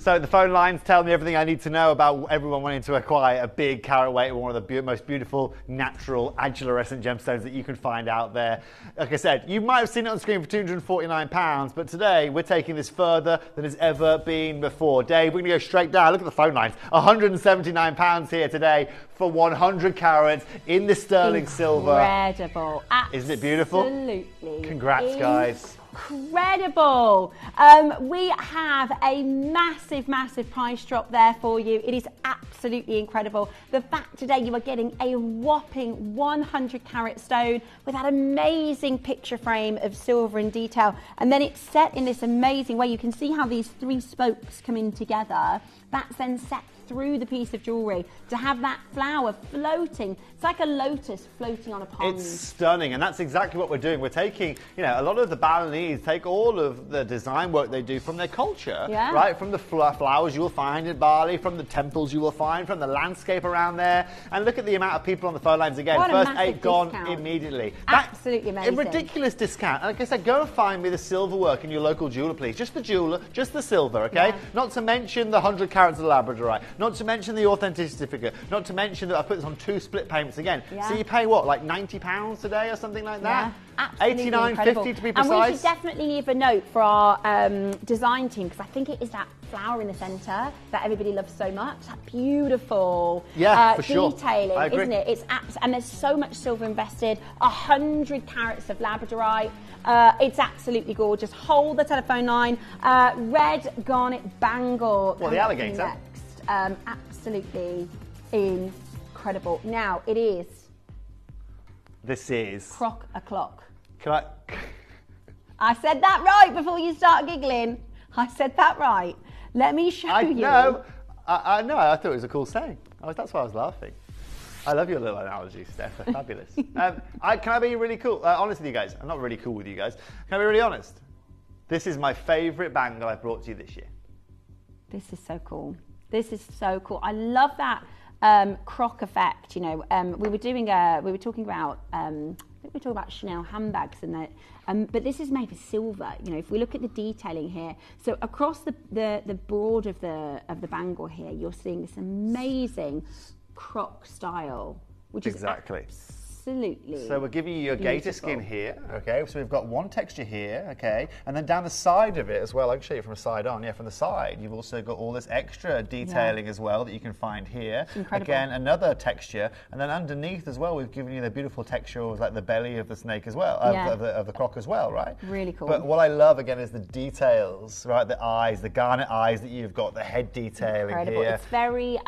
So the phone lines tell me everything I need to know about everyone wanting to acquire a big carat weight, one of the most beautiful natural adulorescent gemstones that you can find out there. Like I said, you might have seen it on screen for £249, but today we're taking this further than it's ever been before. Dave, we're going to go straight down. Look at the phone lines. £179 here today for 100 carats in the sterling silver. Incredible. Isn't it beautiful? Absolutely. Congrats, guys. Incredible. We have a massive price drop there for you. It is absolutely incredible. The fact today you are getting a whopping 100 carat stone with that amazing picture frame of silver in detail, and then it's set in this amazing way. You can see how these three spokes come in together. That's then set through the piece of jewellery to have that flower floating. It's like a lotus floating on a pond. It's stunning, and that's exactly what we're doing. We're taking, you know, a lot of the Balinese take all of the design work they do from their culture, right? From the flowers you will find in Bali, from the temples you will find, from the landscape around there. And look at the amount of people on the phone lines again. What First 8 discount. gone immediately. Absolutely amazing. A ridiculous discount. And like I said, go and find me the silver work in your local jeweler, please. Just the jeweler, just the silver, okay? Yeah. Not to mention the 100 carats of labradorite. Not to mention the authenticity certificate. Not to mention that I put this on 2 split payments again. Yeah. So you pay what, like £90 today or something like that? Absolutely 89.50 to be precise. And we should definitely leave a note for our design team, because I think it is that flower in the centre that everybody loves so much. That beautiful for sure. detailing, I agree. isn't it? It's and there's so much silver invested. 100 carats of labradorite. It's absolutely gorgeous. Hold the telephone line. Red garnet bangle. Well, the alligator. Next. Absolutely incredible. Now it is. This is Croc o'clock. Can I? I said that right before you start giggling. I said that right. Let me show you. No, I thought it was a cool saying. That's why I was laughing. I love your little analogies, Steph. They're fabulous. Can I be really cool? Honest with you guys. I'm not really cool with you guys. Can I be really honest? This is my favourite bangle I brought to you this year. This is so cool. This is so cool. I love that croc effect. You know, we were talking about. I think we talk about Chanel handbags and that, but this is made of silver. You know, if we look at the detailing here, so across the broad of the bangle here, you're seeing this amazing croc style, which is absolutely. So we're giving you your gator beautiful. skin here, okay? So we've got one texture here, okay? And then down the side of it as well, I can show you from the side on. Yeah, from the side, you've also got all this extra detailing as well that you can find here. It's incredible. Again, another texture. And then underneath as well, we've given you the beautiful texture of like the belly of the snake as well, of the croc as well, right? Really cool. But what I love, again, is the details, right? The eyes, the garnet eyes that you've got, the head detailing incredible. here. It's very...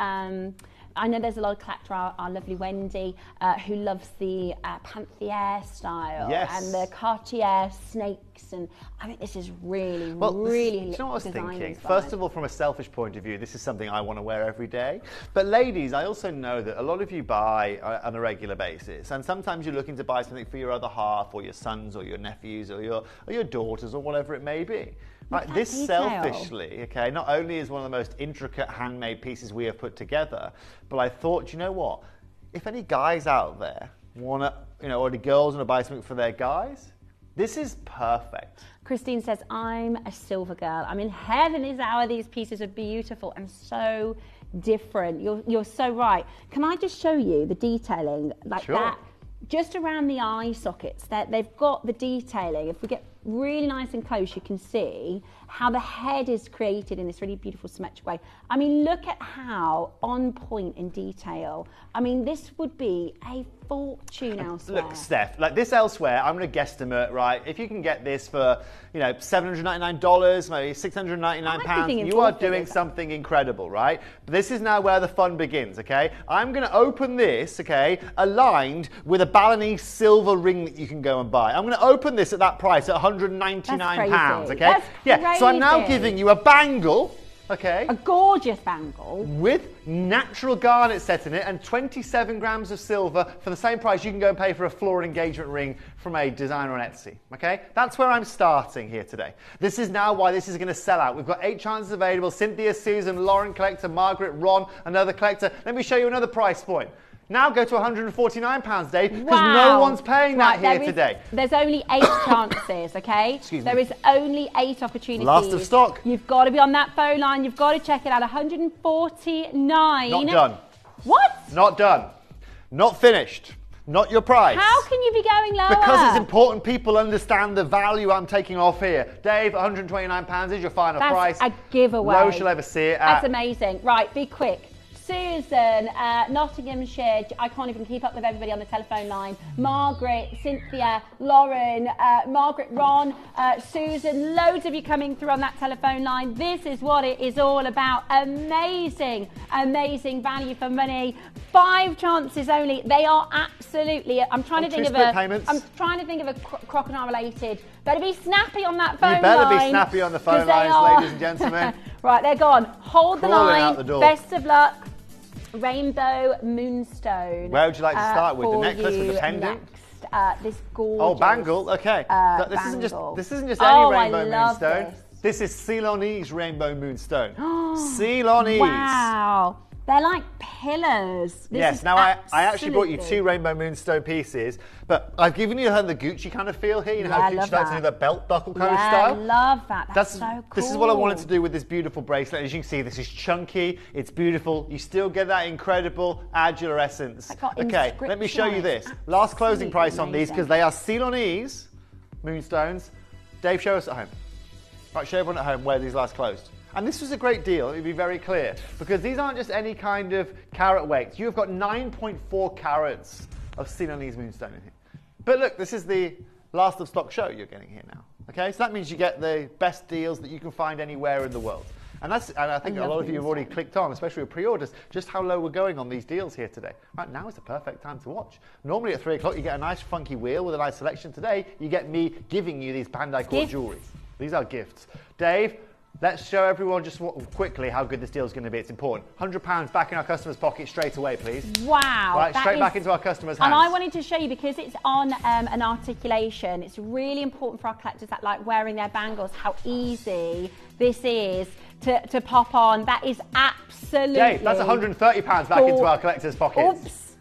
I know there's a lot of collector, our lovely Wendy, who loves the Panthier style and the Cartier snakes, and I think this is really, do you know what I was design thinking? inspired. First of all, from a selfish point of view, this is something I want to wear every day. But ladies, I also know that a lot of you buy on a regular basis, and sometimes you're looking to buy something for your other half, or your sons, or your nephews, or your daughters, or whatever it may be. Right, this selfishly, okay, not only is one of the most intricate handmade pieces we have put together, but I thought, you know what? If any guys out there want to, you know, or the girls want to buy something for their guys, this is perfect. Christine says, I'm a silver girl. I'm in heaven this hour. These pieces are beautiful and so different. You're so right. Can I just show you the detailing like that? Just around the eye sockets, they've got the detailing. If we get really nice and close, you can see how the head is created in this really beautiful symmetric way. I mean, look at how on point in detail. I mean, this would be a fortune elsewhere. Look, Steph, like this elsewhere, I'm going to guesstimate, right? If you can get this for, you know, $799, maybe £699, you are doing something incredible, right? But this is now where the fun begins, okay? I'm going to open this, okay, aligned with a Balinese silver ring that you can go and buy. I'm going to open this at that price at £199, okay? That's yeah, so I'm now crazy. giving you a bangle. Okay. A gorgeous bangle. With natural garnet set in it and 27 grams of silver for the same price you can go and pay for a floral engagement ring from a designer on Etsy. Okay? That's where I'm starting here today. This is now why this is going to sell out. We've got 8 chances available. Cynthia, Susan, Lauren collector, Margaret, Ron, another collector. Let me show you another price point. Now go to £149, Dave, because no one's paying that here today. There's only 8 chances, okay? Excuse me. There is only 8 opportunities. Last of stock. You've got to be on that phone line. You've got to check it out. 149. Not done. What? Not done. Not finished. Not your price. How can you be going lower? Because it's important people understand the value I'm taking off here. Dave, £129 is your final price. That's a giveaway. Lowest you'll ever see it at. That's amazing. Right, be quick. Susan, Nottinghamshire, I can't even keep up with everybody on the telephone line. Margaret, Cynthia, Lauren, Margaret, Ron, Susan, loads of you coming through on that telephone line. This is what it is all about. Amazing, amazing value for money. 5 chances only. They are absolutely, I'm trying to think of a crocodile related. Better be snappy on that phone line. You better be snappy on the phone lines, ladies and gentlemen. Right, they're gone. Hold the Crawling line. out the door. Best of luck. Rainbow Moonstone. Where would you like to start with? The necklace with the pendant? Next, this gorgeous. Oh, bangle. Okay. This bangle. isn't just any rainbow I love moonstone. This is Ceylonese rainbow moonstone. Ceylonese. Wow. They're like pillars. Yes, now I actually brought you 2 rainbow moonstone pieces, but I've given you the Gucci kind of feel here. You know how Gucci likes to do the belt buckle kind of style? I love that. That's so cool. This is what I wanted to do with this beautiful bracelet. As you can see, this is chunky, it's beautiful. You still get that incredible angular essence. Okay, let me show you this. Last closing price on these, because they are Ceylonese moonstones. Dave, show us at home. Right, show everyone at home where these last closed. And this was a great deal, let me be very clear, because these aren't just any kind of carat weights. You've got 9.4 carats of Ceylonese moonstone in here. But look, this is the last of stock show you're getting here now. Okay, so that means you get the best deals that you can find anywhere in the world. And I think a lot of you have already clicked on, especially with pre-orders, just how low we're going on these deals here today. Right, now is the perfect time to watch. Normally at 3 o'clock you get a nice funky wheel with a nice selection. Today you get me giving you these Bandai Core jewelry. These are gifts. Dave, let's show everyone just quickly how good this deal is going to be. It's important. £100 back in our customers' pocket straight away, please. Wow. Right, straight back into our customers' hands. And I wanted to show you, because it's on an articulation, it's really important for our collectors that like wearing their bangles, how easy this is to pop on. That is absolutely... Dave, that's £130 back into our collectors' pockets. Oops.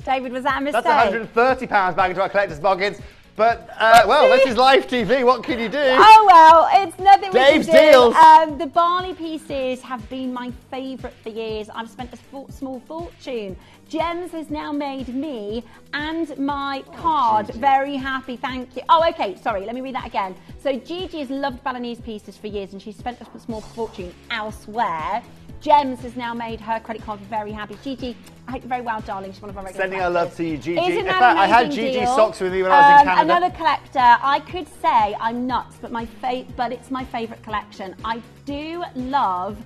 David, was that a mistake? That's £130 back into our collectors' pockets. But, well, this is live TV. What can you do? Oh, well, it's nothing Dave's we can do. deals. The Barley pieces have been my favourite for years. I've spent a small fortune. Gems has now made me and my card very happy, thank you. Oh, okay, sorry, let me read that again. So Gigi has loved Balinese pieces for years and she's spent a small fortune elsewhere. Gems has now made her credit card very happy. Gigi, I hope you're very well, darling. She's one of our regular Sending our love to you, Gigi. Isn't In that fact, I had amazing Gigi deal? socks with me when I was in Canada. Another collector. I could say I'm nuts, but it's my favourite collection. I do love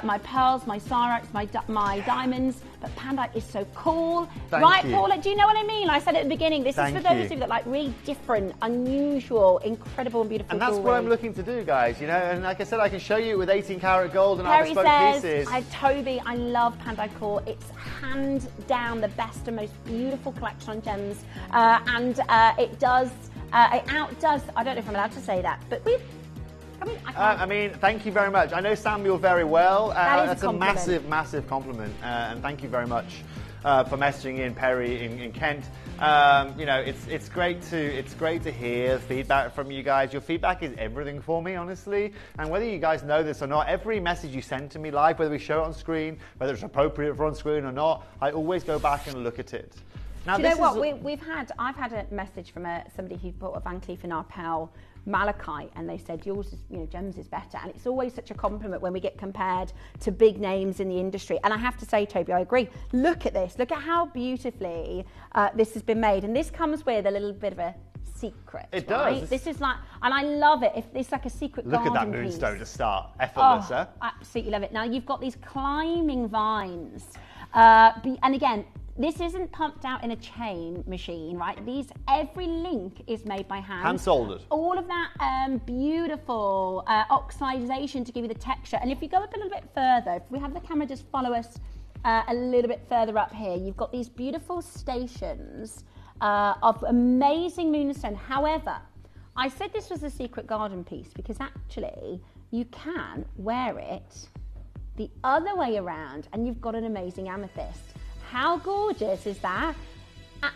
my pearls, my cyrex, my diamonds, but Pandite is so cool. Thank you. Paula? Do you know what I mean? I said at the beginning, this is for those you. of you that like really different, unusual, incredible and beautiful And that's jewelry. what I'm looking to do, guys, you know, and like I said, I can show you with 18 karat gold and our Perry bespoke says, pieces. Toby, I love Pandai Core. It's hand down the best and most beautiful collection on gems. It outdoes, I don't know if I'm allowed to say that, but I mean, thank you very much. I know Samuel very well. That's a compliment. massive, massive compliment. And thank you very much for messaging in, Perry in Kent. You know, it's great to hear feedback from you guys. Your feedback is everything for me, honestly. And whether you guys know this or not, every message you send to me live, whether we show it on screen, whether it's appropriate for on screen or not, I always go back and look at it. Now, do you know what? I've had a message from somebody who bought a Van Cleef & Arpels malachite, and they said yours is, Gems is better, and it's always such a compliment when we get compared to big names in the industry. And I have to say, Toby, I agree. Look at this. Look at how beautifully this has been made, and this comes with a little bit of a secret. It right? does. This is like, and I love it. If it's like a secret Look garden at that piece. moonstone to start. Effortless, Oh, huh? absolutely love it. Now you've got these climbing vines, and again, this isn't pumped out in a chain machine, right? Every link is made by hand. Hand soldered. All of that beautiful oxidization to give you the texture. And if you go up a little bit further, if we have the camera just follow us a little bit further up here, you've got these beautiful stations of amazing moonstone. However, I said this was a secret garden piece because actually you can wear it the other way around and you've got an amazing amethyst. How gorgeous is that?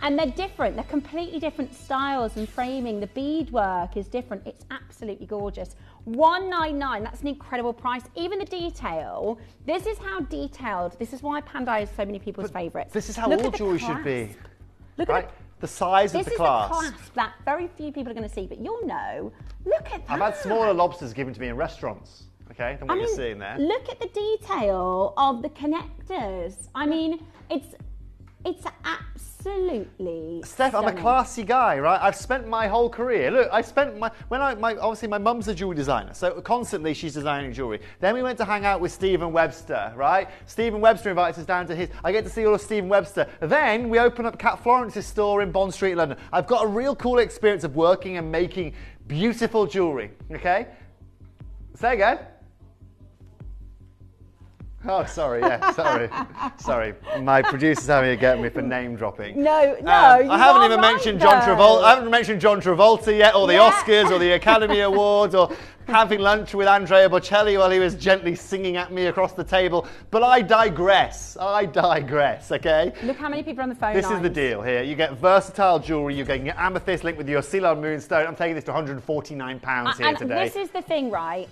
And they're different. They're completely different styles and framing. The beadwork is different. It's absolutely gorgeous. $199, that's an incredible price. Even the detail, this is how detailed, this is why Pandai is so many people's favourites. This is how all jewelry should be. Look right? at the size of the clasp. This is the clasp that very few people are going to see, but you'll know. Look at that. I've had smaller lobsters given to me in restaurants, okay, than what you're seeing there. Look at the detail of the connectors. I mean, it's absolutely Steph, I'm a stunning. classy guy, right? I've spent my whole career. Look, obviously my mum's a jewelry designer, so constantly she's designing jewelry. Then we went to hang out with Stephen Webster, right? Stephen Webster invites us down to his. I get to see all of Stephen Webster. Then we open up Cat Florence's store in Bond Street, London. I've got a real cool experience of working and making beautiful jewelry. Okay? Say again. Oh, sorry, yeah, sorry. My producer's having a go at me for name dropping. No, I haven't even mentioned John Travolta. I haven't mentioned John Travolta yet, or the Oscars, or the Academy Awards, or having lunch with Andrea Bocelli while he was gently singing at me across the table. But I digress, okay? Look how many people are on the phone This is the deal here. You get versatile jewellery, you're getting your amethyst linked with your Ceylon moonstone. I'm taking this to £149 here today. This is the thing, right?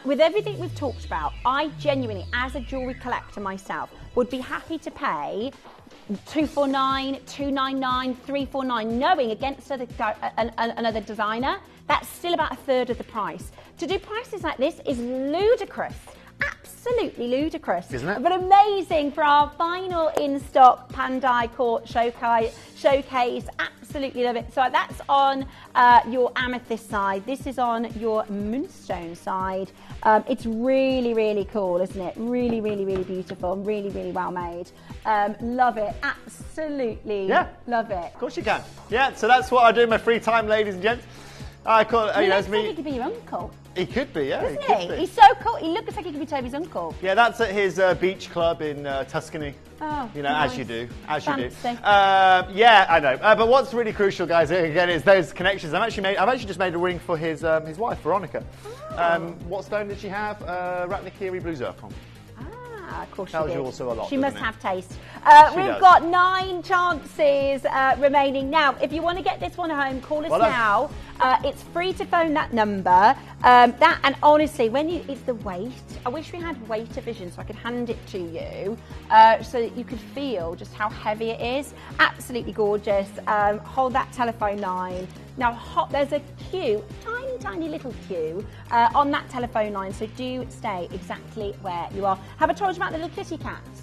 With everything we've talked about, I genuinely, as a jewellery collector myself, would be happy to pay $249, $299, $349, knowing against another designer, that's still about a third of the price. To do prices like this is ludicrous. Absolutely ludicrous. Isn't it? But amazing for our final in-stock Pandai Court showcase. Absolutely love it. So that's on your amethyst side. This is on your moonstone side. It's really, really cool, isn't it? Really, really, really beautiful. Really, really well made. Love it. Absolutely love it. Of course you can. Yeah, so that's what I do in my free time, ladies and gents. I call it, he could be your uncle. He could be, yeah. Isn't he? He's so cool. He looks like he could be Toby's uncle. Yeah, that's at his beach club in Tuscany. Oh, nice. As you do. Fancy. Yeah, I know. But what's really crucial, guys, again, is those connections. I've actually just made a ring for his wife, Veronica. What stone did she have? Ratnakiri blue zircon. Of course Tells she you did. also a lot. She must have taste. We've does. got 9 chances remaining. Now, if you want to get this one home, call us now. It's free to phone that number. And honestly, it's the weight. I wish we had weight division so I could hand it to you so that you could feel just how heavy it is. Absolutely gorgeous. Hold that telephone line. Now, there's a queue, tiny little queue on that telephone line, so do stay exactly where you are. Have I told you about the little kitty cats?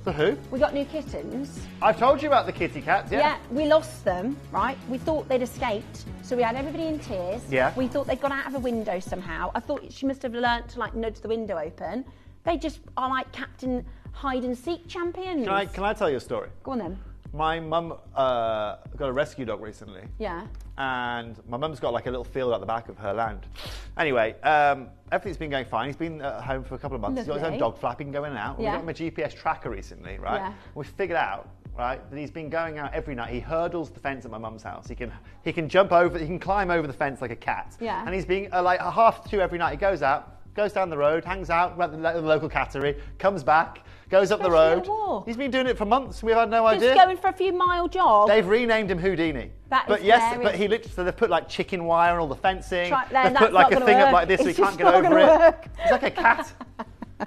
The who? We got new kittens. I've told you about the kitty cats, yeah. Yeah, we lost them, right? We thought they'd escaped, so we had everybody in tears. Yeah. We thought they'd gone out of a window somehow. I thought she must have learnt to nudge the window open. They just are like Captain Hide-and-Seek champions. Can I tell you a story? Go on then. My mum got a rescue dog recently. Yeah. And my mum's got like a little field at the back of her land. Anyway, everything's been going fine. He's been at home for a couple of months. He's got his own dog flapping going in and out. Yeah. We got him a GPS tracker recently, right? Yeah. We figured out, right, that he's been going out every night. He hurdles the fence at my mum's house. He can jump over, he can climb over the fence like a cat. Yeah. And he's being like 1:30 every night. He goes out, goes down the road, hangs out at the local cattery, comes back, goes up the road. He's been doing it for months. We've had no idea. Just going for a few mile jog. They've renamed him Houdini. That but is yes, hilarious. but he literally, so they've put like chicken wire and all the fencing. Then They've that's put like not a gonna thing work. up like this so he It's can't just get not over gonna it. work. He's like a cat.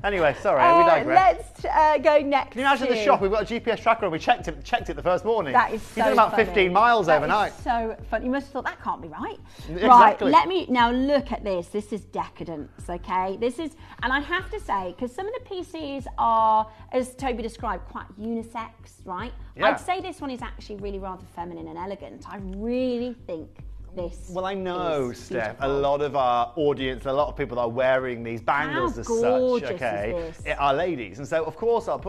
Anyway, sorry, we digress. Let's go next. Can you imagine the shop? We've got a GPS tracker and we checked it the first morning. That is so We've done about funny. 15 miles overnight. Is so funny. You must have thought that can't be right. Exactly. Right, let me now look at this. This is decadence, okay? This is, and I have to say, because some of the pieces are, as Toby described, quite unisex, right? Yeah. I'd say this one is actually really rather feminine and elegant. I really think this. Well, I know, is Steph, beautiful. a lot of our audience, a lot of people that are wearing these bangles How as gorgeous such, okay, is this? are ladies. And so, of course, I'll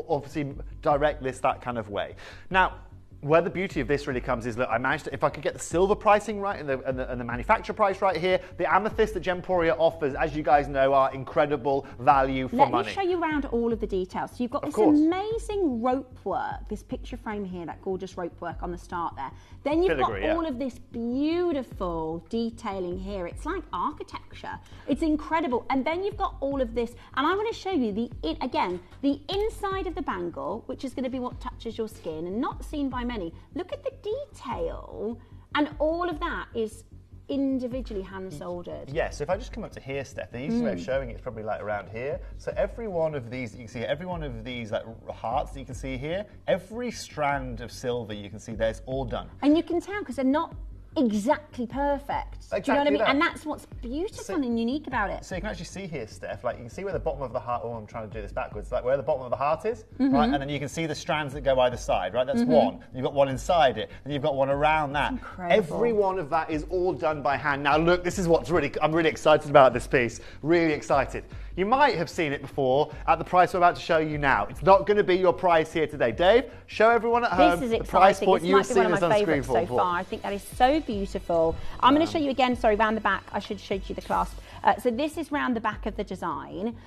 obviously direct this that kind of way. Now, where the beauty of this really comes is that I managed to, if I could get the silver pricing right and the manufacturer price right here, the amethyst that Gemporia offers, as you guys know, are incredible value for money. Let me show you around all of the details. So you've got this amazing rope work, this picture frame here, that gorgeous rope work on the start there. Then you've got all of this beautiful detailing here. It's like architecture. It's incredible. And then you've got all of this, and I'm going to show you the inside of the bangle, which is going to be what touches your skin and not seen by many. Look at the detail, and all of that is individually hand soldered. Yes, so if I just come up to here, Steph, the easiest way of showing it is probably like around here. So every one of these, you can see every one of these like hearts that you can see here, every strand of silver you can see there's all done. And you can tell because they're not exactly perfect. Do you know what I mean? And that's what's beautiful and unique about it. So you can actually see here, Steph, like you can see where the bottom of the heart, I'm trying to do this backwards, like where the bottom of the heart is, right? And then you can see the strands that go either side, right? That's one. You've got one inside it, and you've got one around that. Every one of that is all done by hand. Now look, this is what's I'm really excited about this piece. Really excited. You might have seen it before at the price we're about to show you now. It's not going to be your price here today. Dave, show everyone at home the price point this you've might be seen one of this my on screen favourites so far. I think that is so beautiful. I'm going to show you again, sorry, round the back. I should have showed you the clasp. So this is round the back of the design.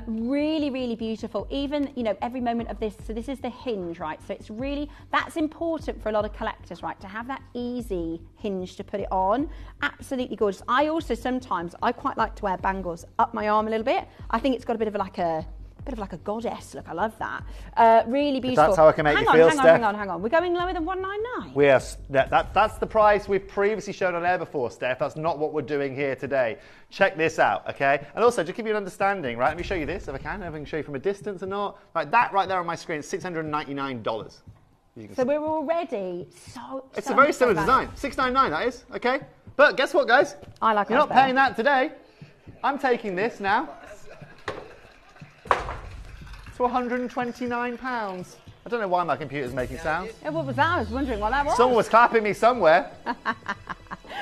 Really, really beautiful. Even, you know, every moment of this. So this is the hinge, right? So it's really, that's important for a lot of collectors, right? To have that easy hinge to put it on. Absolutely gorgeous. I also sometimes, I quite like to wear bangles up my arm a little bit. I think it's got a bit of like a goddess look. I love that. Really beautiful. That's how I can make you feel, Steph. Hang on. We're going lower than 199. That's the price we've previously shown on air before, Steph. That's not what we're doing here today. Check this out, okay? And also, just give you an understanding, right? Let me show you this if I can. If I can show you from a distance or not. Like that right there on my screen, it's $699. So we're already It's a very similar design. $699, that is, okay? But guess what, guys? I like You're not paying that today. I'm taking this now. To £129. I don't know why my computer's making sounds. Yeah, what was that? I was wondering what that was. Someone was clapping me somewhere.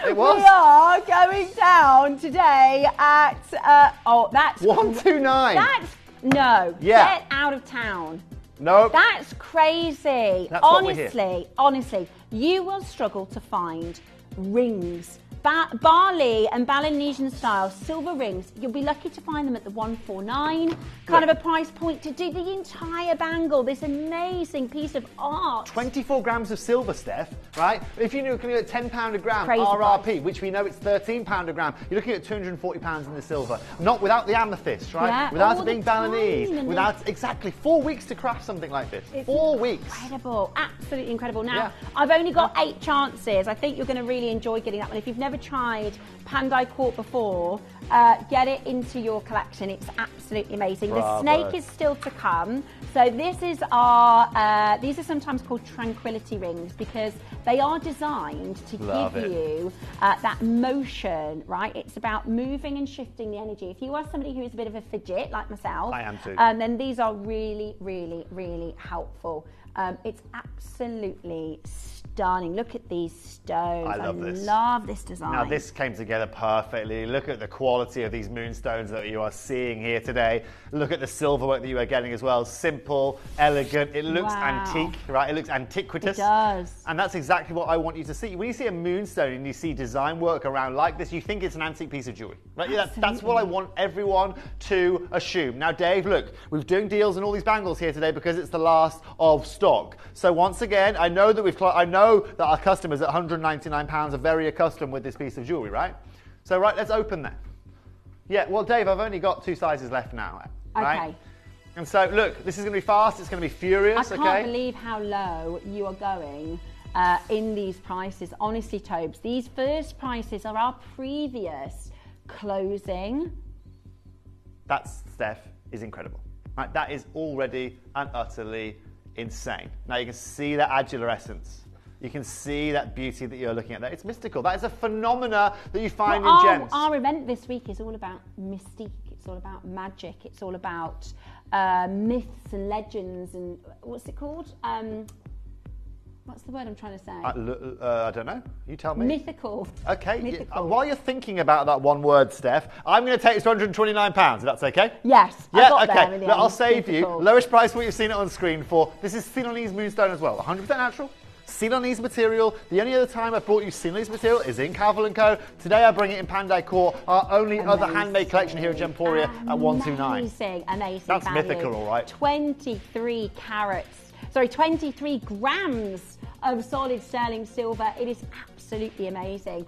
It was. We are going down today at, that's... 129. No. Yeah. Get out of town. Nope. That's crazy. That's what we're here. Honestly, you will struggle to find rings. Bali and Balinesian style silver rings, you'll be lucky to find them at the 149 kind of a price point to do the entire bangle, this amazing piece of art. 24 grams of silver, Steph, right? If you're looking at £10 a gram Crazy RRP, price. which we know it's £13 a gram, you're looking at £240 in the silver. Not without the amethyst, right? Yeah, without all it being the time, Balinese, and without exactly 4 weeks to craft something like this. It's 4 weeks. Incredible, absolutely incredible. Now, I've only got 8 chances. I think you're going to really enjoy getting that one. If you've never tried Pandai Court before, get it into your collection. It's absolutely amazing. Bravo. The snake is still to come. So this is our, these are sometimes called tranquility rings because they are designed to give you that motion, right? It's about moving and shifting the energy. If you are somebody who is a bit of a fidget, like myself, I am too. Then these are really, really, really helpful. It's absolutely stunning. Look at these stones. I love this. Love this design. Now this came together perfectly. Look at the quality of these moonstones that you are seeing here today. Look at the silver work that you are getting as well. Simple, elegant. It looks antique, right? It looks antiquitous. It does. And that's exactly what I want you to see. When you see a moonstone and you see design work around like this, you think it's an antique piece of jewelry, right? That's what I want everyone to assume. Now, Dave, look, we're doing deals on all these bangles here today because it's the last of stock. So once again, I know that our customers at £199 are very accustomed with this piece of jewelry, right? So right, let's open that. Yeah, well, Dave, I've only got 2 sizes left now, right? Okay. And so, look, this is going to be fast. It's going to be furious, I can't believe how low you are going in these prices. Honestly, Tobes, these first prices are our previous closing That, Steph, is incredible. Right, that is already and utterly insane. Now you can see that adularescence. You can see that beauty that you're looking at there. It's mystical. That is a phenomena that you find in gems. Our event this week is all about mystique. It's all about magic. It's all about myths and legends and what's it called? What's the word I'm trying to say? I don't know. You tell me. Mythical. Okay. Mythical. While you're thinking about that one word, Steph, I'm going to take it to £129, if that's okay? Yes. Yeah, I got okay. there in the Look, end. I'll save Mythical. you. Lowest price what you've seen it on screen for. This is Ceylonese moonstone as well. 100% natural. Ceylonese material. The only other time I've brought you Ceylonese material is in Carvel & Co. Today I bring it in Pandai Core, our only other handmade collection here at Gemporia at 129. Amazing That's value. mythical, all right. 23 grams of solid sterling silver. It is absolutely amazing.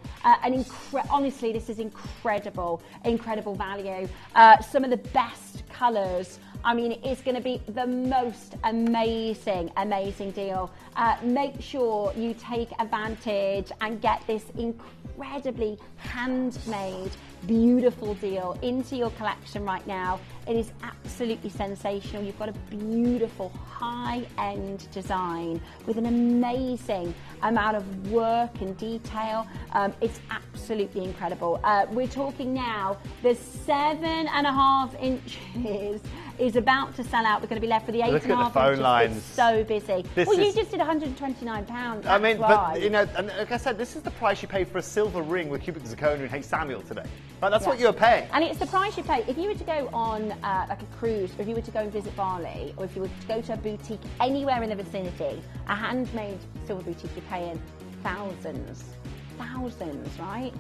Honestly, this is incredible value. Some of the best colours. I mean, it's going to be the most amazing deal. Make sure you take advantage and get this incredibly handmade, beautiful deal into your collection right now. It is absolutely sensational. You've got a beautiful high-end design with an amazing amount of work and detail. It's absolutely incredible. We're talking now, the 7.5 inches is about to sell out. We're going to be left with the 8.5 inches. Look at the phone lines. It's so busy. You just did £129. I mean, but you know, and like I said, this is the price you pay for a silver ring with cubic zirconia and H. Samuel today. Right, that's what you're paying. And it's the price you pay. If you were to go on like a cruise, or if you were to go and visit Bali, or if you were to go to a boutique anywhere in the vicinity, a handmade silver boutique, you're paying thousands, right?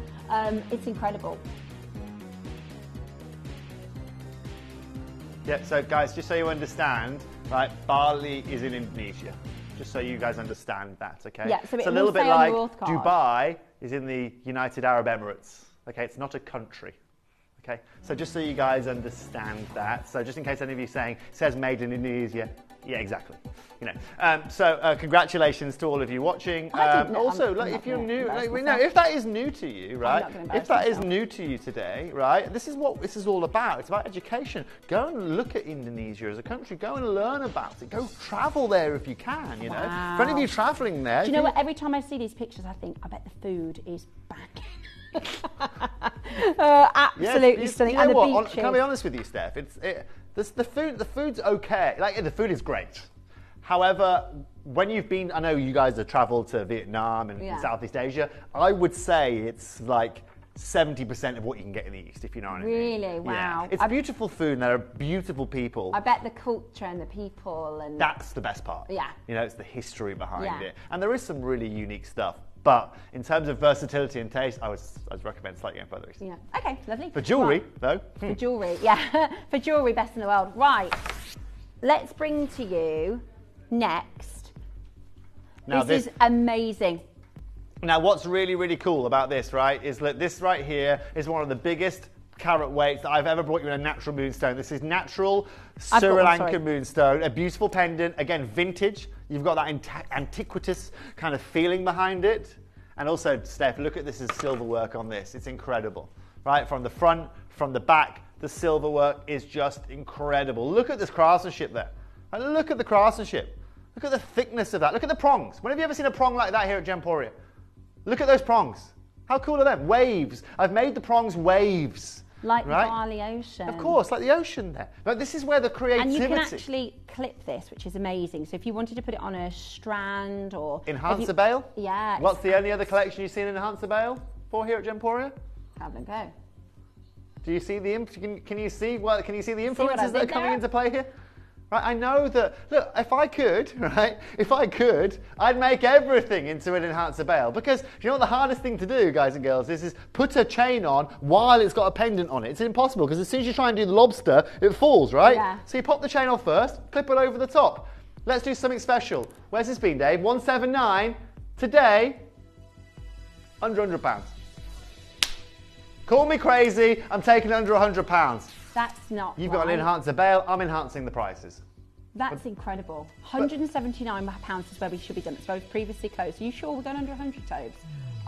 It's incredible. Yeah, so guys, just so you understand, right, Bali is in Indonesia. Just so you guys understand that, okay? Yeah, so it's a little bit like Dubai is in the United Arab Emirates. Okay, it's not a country. Okay, so just so you guys understand that. So just in case any of you saying it says made in Indonesia, yeah, exactly. You know, congratulations to all of you watching. Also, like, if you're new, if that is new to you, right? If that is new to you today, right? This is what this is all about. It's about education. Go and look at Indonesia as a country. Go and learn about it. Go travel there if you can. You know, for any of you traveling there. Do you know what? Every time I see these pictures, I think, I bet the food is back. Absolutely stunning. You know and the what? beaches. Can I be honest with you, Steph? The food's okay. Like, the food is great. However, when you've been, I know you guys have travelled to Vietnam and Southeast Asia. I would say it's like 70% of what you can get in the East, if you know what I mean. Really? Wow. Yeah. It's beautiful food and there are beautiful people. I bet the culture and the people and... That's the best part. Yeah. You know, it's the history behind it. And there is some really unique stuff. But in terms of versatility and taste, I would recommend slightly going further east. Yeah. Okay, lovely. For jewellery, though. For jewellery, yeah. For jewellery, best in the world. Right. Let's bring to you next. Now this is amazing. Now, what's really, really cool about this, right, is that this right here is one of the biggest carat weights that I've ever brought you in a natural moonstone. This is natural Sri Lankan moonstone, a beautiful pendant, again, vintage. You've got that antiquitous kind of feeling behind it. And also, Steph, look at this as silver work on this. It's incredible, right? From the front, from the back, the silver work is just incredible. Look at this craftsmanship there. And look at the craftsmanship. Look at the thickness of that. Look at the prongs. When have you ever seen a prong like that here at Gemporia? Look at those prongs. How cool are them? Waves. I've made the prongs waves. Like the Bali Ocean. Of course, like the ocean there. But this is where the creativity... And you can actually clip this, which is amazing. So if you wanted to put it on a strand or... Enhance a bale? Yeah. What's the only other collection you've seen in Enhance a bale for here at Gemporia? Have a go. Do you see the... Can you see the influences that are coming into play here? Right, I know that, look, if I could, I'd make everything into an enhancer bale. Because you know what the hardest thing to do, guys and girls, is put a chain on while it's got a pendant on it. It's impossible, because as soon as you try and do the lobster, it falls, right? Yeah. So you pop the chain off first, clip it over the top. Let's do something special. Where's this been, Dave? 179. Today, under £100. Call me crazy, I'm taking under £100. That's not You've got an enhancer bale, I'm enhancing the prices. That's incredible. £179 is where we should be done. It's where we've previously closed. Are you sure we're going under 100, Tobes?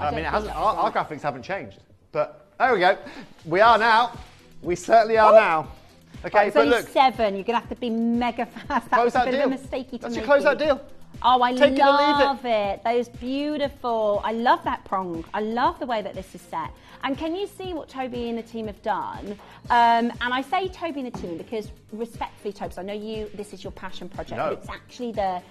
I mean, our graphics haven't changed. But there we go. We are now. We certainly are now. Okay, it's but only look. 7. You're going to have to be mega fast. That's a bit of a mistake to That's make. your closeout deal. Oh, I Take it or leave love it. Those beautiful. I love that prong. I love the way that this is set. And can you see what Toby and the team have done? And I say Toby and the team because respectfully, Toby, I know this is your passion project, No. but it's actually the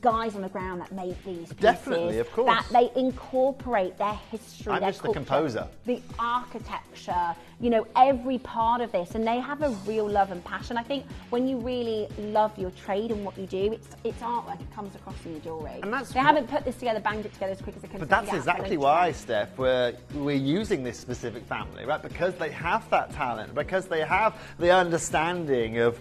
guys on the ground that made these pieces. Definitely, of course. That they incorporate their history, I'm their just the culture, composer. the architecture, every part of this, and they have a real love and passion. I think when you really love your trade and what you do, it's artwork. It comes across in your jewellery. And that's they haven't put this together, banged it together as quick as they can. But that's exactly why, Steph, we're using this specific family, right? Because they have that talent, because they have the understanding of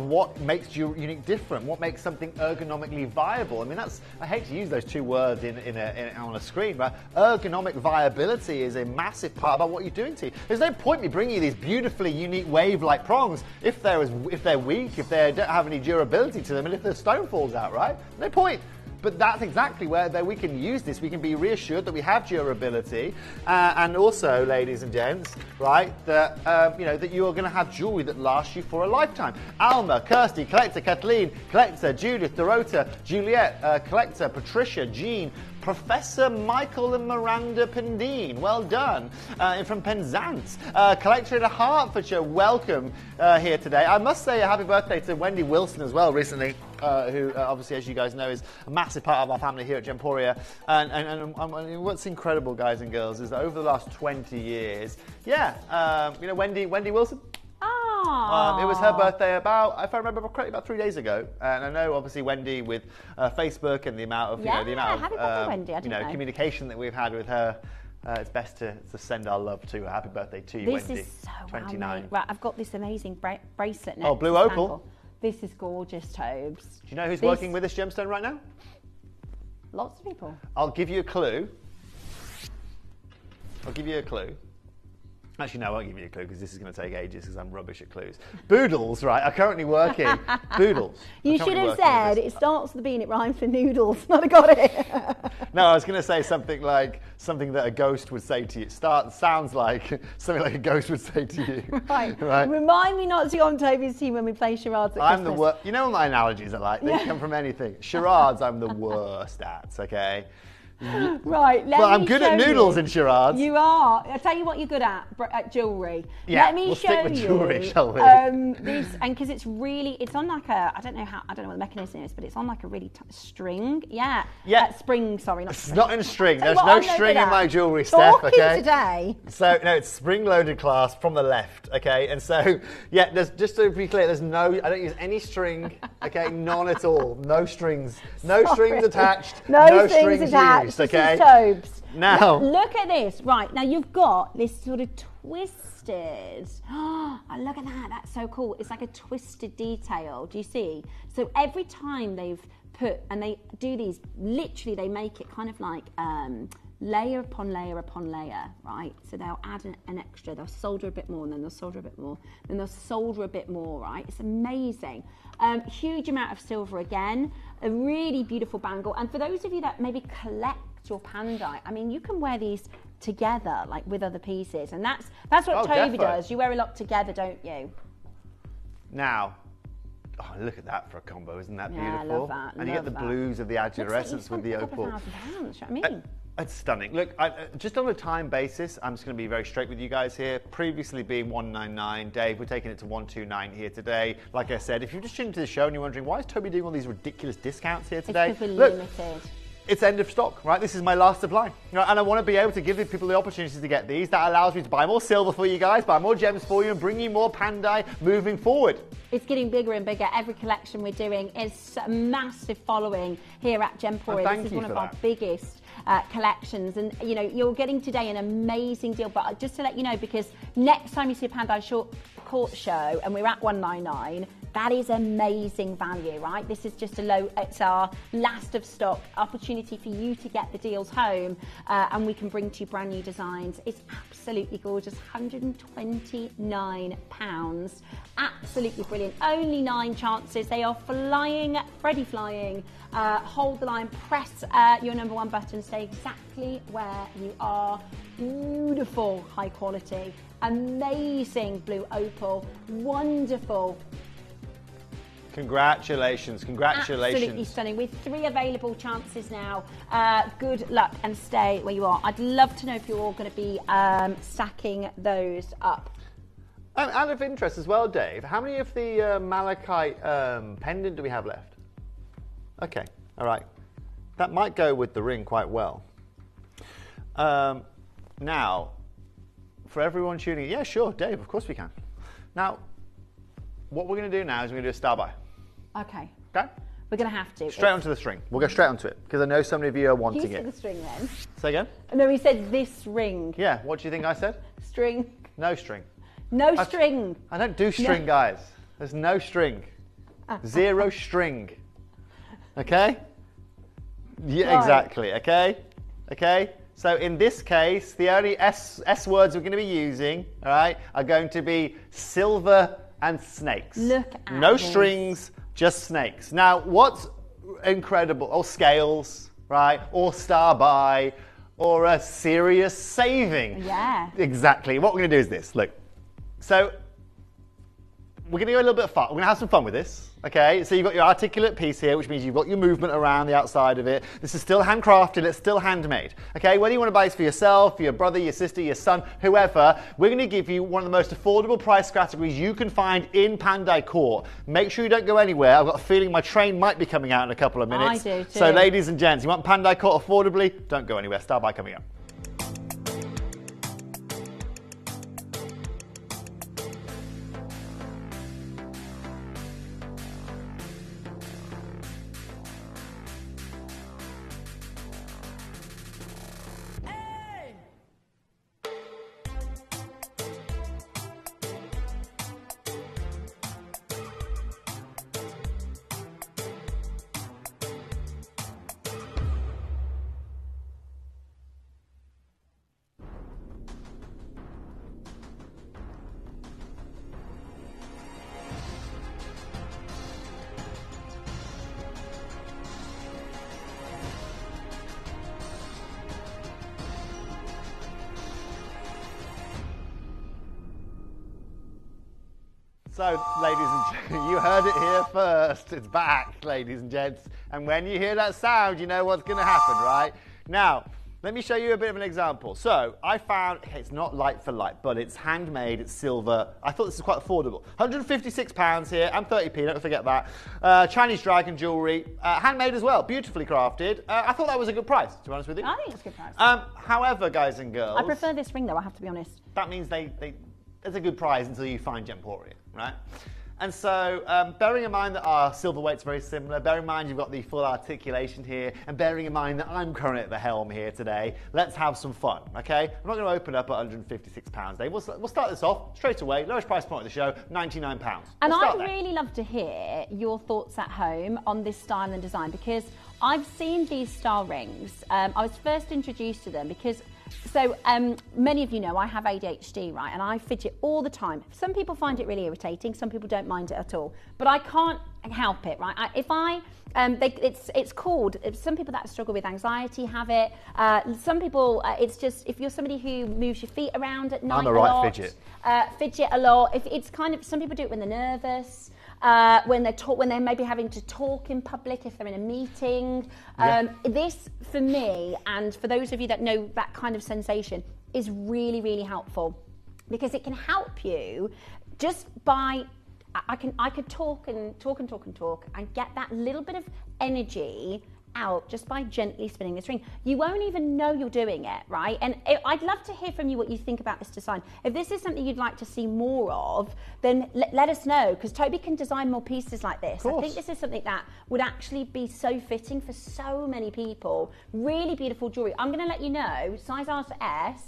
what makes you unique, different, what makes something ergonomically viable. I mean, I hate to use those two words on a screen, but ergonomic viability is a massive part about what you're doing to you. There's no point me bringing you these beautifully unique wave-like prongs if they're weak, if they don't have any durability to them, and if the stone falls out, right? No point. But that's exactly where we can use this. We can be reassured that we have durability, and also, ladies and gents, right, that that you are going to have jewelry that lasts you for a lifetime. Alma, Kirsty, collector, Kathleen, collector, Judith, Dorota, Juliet, collector, Patricia, Jean, Professor Michael and Miranda Pendine, well done. From Penzance, collector in Hertfordshire, welcome here today. I must say a happy birthday to Wendy Wilson as well recently, who obviously, as you guys know, is a massive part of our family here at Gemporia. And what's incredible, guys and girls, is that over the last 20 years, Wendy Wilson. It was her birthday if I remember correctly, about 3 days ago. And I know, obviously, Wendy with Facebook and the amount of happy birthday, Wendy. I didn't know. Communication that we've had with her. It's best to send our love to her. Happy birthday to you, Wendy. This is so 29. Right, I've got this amazing bracelet now. Oh, blue opal. This is gorgeous, Tobes. Do you know who's working with this gemstone right now? Lots of people. I'll give you a clue. Actually, no, I won't give you a clue because this is going to take ages because I'm rubbish at clues. Boodles, right, are currently working. Boodles. You should have said it starts with a B and it rhymes with noodles. Not got it. No, I was going to say something like something that a ghost would say to you. Sounds like something like a ghost would say to you. Right. Right. Remind me not to go on Toby's team when we play charades at I'm Christmas. the worst. You know what my analogies are like? They come from anything. Charades, I'm the worst at, okay? Right, I'm good at noodles in charades. You are. I'll tell you what you're good at jewellery. Yeah, let me we'll show stick with you jewellery, shall we? this, and because it's on like I don't know what the mechanism is, but it's on like a really string. Yeah. Spring, sorry, not It's spring. not in a string. Tell you There's what, no I'm string good in my at. jewellery, Steph, Talking okay? today. So, no, it's spring-loaded clasp from the left, okay? And so, there's just to be clear, I don't use any string, okay? None at all. No strings. No strings attached. No strings attached. Used, okay? This is Tobes. Now. Look at this. Right, now you've got this sort of twisted. Oh, look at that. That's so cool. It's like a twisted detail. Do you see? So every time they've and they do these, literally they make it kind of like layer upon layer upon layer, right? So they'll add an extra, they'll solder a bit more, and then they'll solder a bit more, then they'll solder a bit more, right? It's amazing. Huge amount of silver again, a really beautiful bangle. And for those of you that maybe collect your pandai, I mean, you can wear these together, like with other pieces, and that's what Toby definitely does. You wear a lot together, don't you? Now, look at that for a combo, isn't that beautiful? Yeah, I love that. And you get the blues of the adjurescence with the opal. £2,000, I mean. It's stunning. Look, just on a time basis, I'm just going to be very straight with you guys here. Previously being 199, Dave, we're taking it to 129 here today. Like I said, if you're just tuning into the show and you're wondering, why is Toby doing all these ridiculous discounts here today? It's because we're limited. It's end of stock, right? This is my last supply. And I want to be able to give people the opportunity to get these. That allows me to buy more silver for you guys, buy more gems for you, and bring you more pandai moving forward. It's getting bigger and bigger. Every collection we're doing is a massive following here at Gemporia. This is one of our biggest collections, and you're getting today an amazing deal. But just to let you know, because next time you see a Pandai Court show and we're at 199, That is amazing value, right? This is just it's our last of stock opportunity for you to get the deals home, and we can bring to you brand new designs. It's absolutely gorgeous, £129. Absolutely brilliant. Only 9 chances. They are flying, Freddy flying. Hold the line, press your number 1 button, stay exactly where you are. Beautiful, high quality, amazing blue opal, wonderful. Congratulations, congratulations. Absolutely stunning. With 3 available chances now. Good luck and stay where you are. I'd love to know if you're all going to be stacking those up. Out of interest as well, Dave, how many of the malachite pendant do we have left? Okay, all right. That might go with the ring quite well. Now, for everyone tuning in, yeah, sure, Dave, of course we can. Now, what we're going to do now is we're going to do a star buy. Okay. Okay? We're going to have to. Straight onto the string. We'll go straight onto it because I know so many of you are wanting You it. said the string then. Say again? No, he said this ring. Yeah, what do you think I said? String. No string. No string. I don't do string, guys. There's no string. 0 string. Okay? Yeah, Right. exactly. Okay? Okay? So in this case, the only S words we're going to be using, all right, are going to be silver and snakes. Look at No this. strings, just snakes. Now, what's incredible, or scales, right, or star buy, or a serious saving. Yeah. Exactly. What we're going to do is this. Look. So we're going to go a little bit of fun. We're going to have some fun with this. Okay, so you've got your articulate piece here, which means you've got your movement around the outside of it. This is still handcrafted, it's still handmade. Okay, whether you want to buy this for yourself, for your brother, your sister, your son, whoever, we're going to give you one of the most affordable price categories you can find in Pandai Court. Make sure you don't go anywhere. I've got a feeling my train might be coming out in a couple of minutes. I do too. So ladies and gents, you want Pandai Court affordably? Don't go anywhere. Star buy coming up. So, ladies and gents, you heard it here first. It's back, ladies and gents. And when you hear that sound, you know what's going to happen, right? Now, let me show you a bit of an example. So, I found, it's not light for light, but it's handmade, it's silver. I thought this was quite affordable. £156 here, and 30p, don't forget that. Chinese dragon jewellery, handmade as well, beautifully crafted. I thought that was a good price, to be honest with you. I think it's a good price. However, guys and girls... I prefer this ring though, I have to be honest. That means it's a good price until you find Gemporia, right? And so, bearing in mind that our silver weight's very similar, bearing in mind you've got the full articulation here, and bearing in mind that I'm currently at the helm here today, let's have some fun, okay? I'm not going to open up at £156, Dave. We'll start this off straight away. Lowest price point of the show, £99. And We'll start I'd there. really love to hear your thoughts at home on this style and design, because I've seen these star rings. I was first introduced to them because many of you know I have ADHD, right? And I fidget all the time. Some people find it really irritating. Some people don't mind it at all. But I can't help it, right? It's called, some people that struggle with anxiety have it. Some people, it's just, if you're somebody who moves your feet around at night I'm a right a lot, fidget. A lot. If it's kind of, some people do it when they're nervous. When they're maybe having to talk in public, if they're in a meeting. This, for me, and for those of you that know that kind of sensation, is really, really helpful, because it can help you just by, I could talk and get that little bit of energy out just by gently spinning this ring. You won't even know you're doing it, right? And I'd love to hear from you what you think about this design. If this is something you'd like to see more of, then let us know, because Toby can design more pieces like this. I think this is something that would actually be so fitting for so many people. Really beautiful jewellery. I'm going to let you know, size R to S,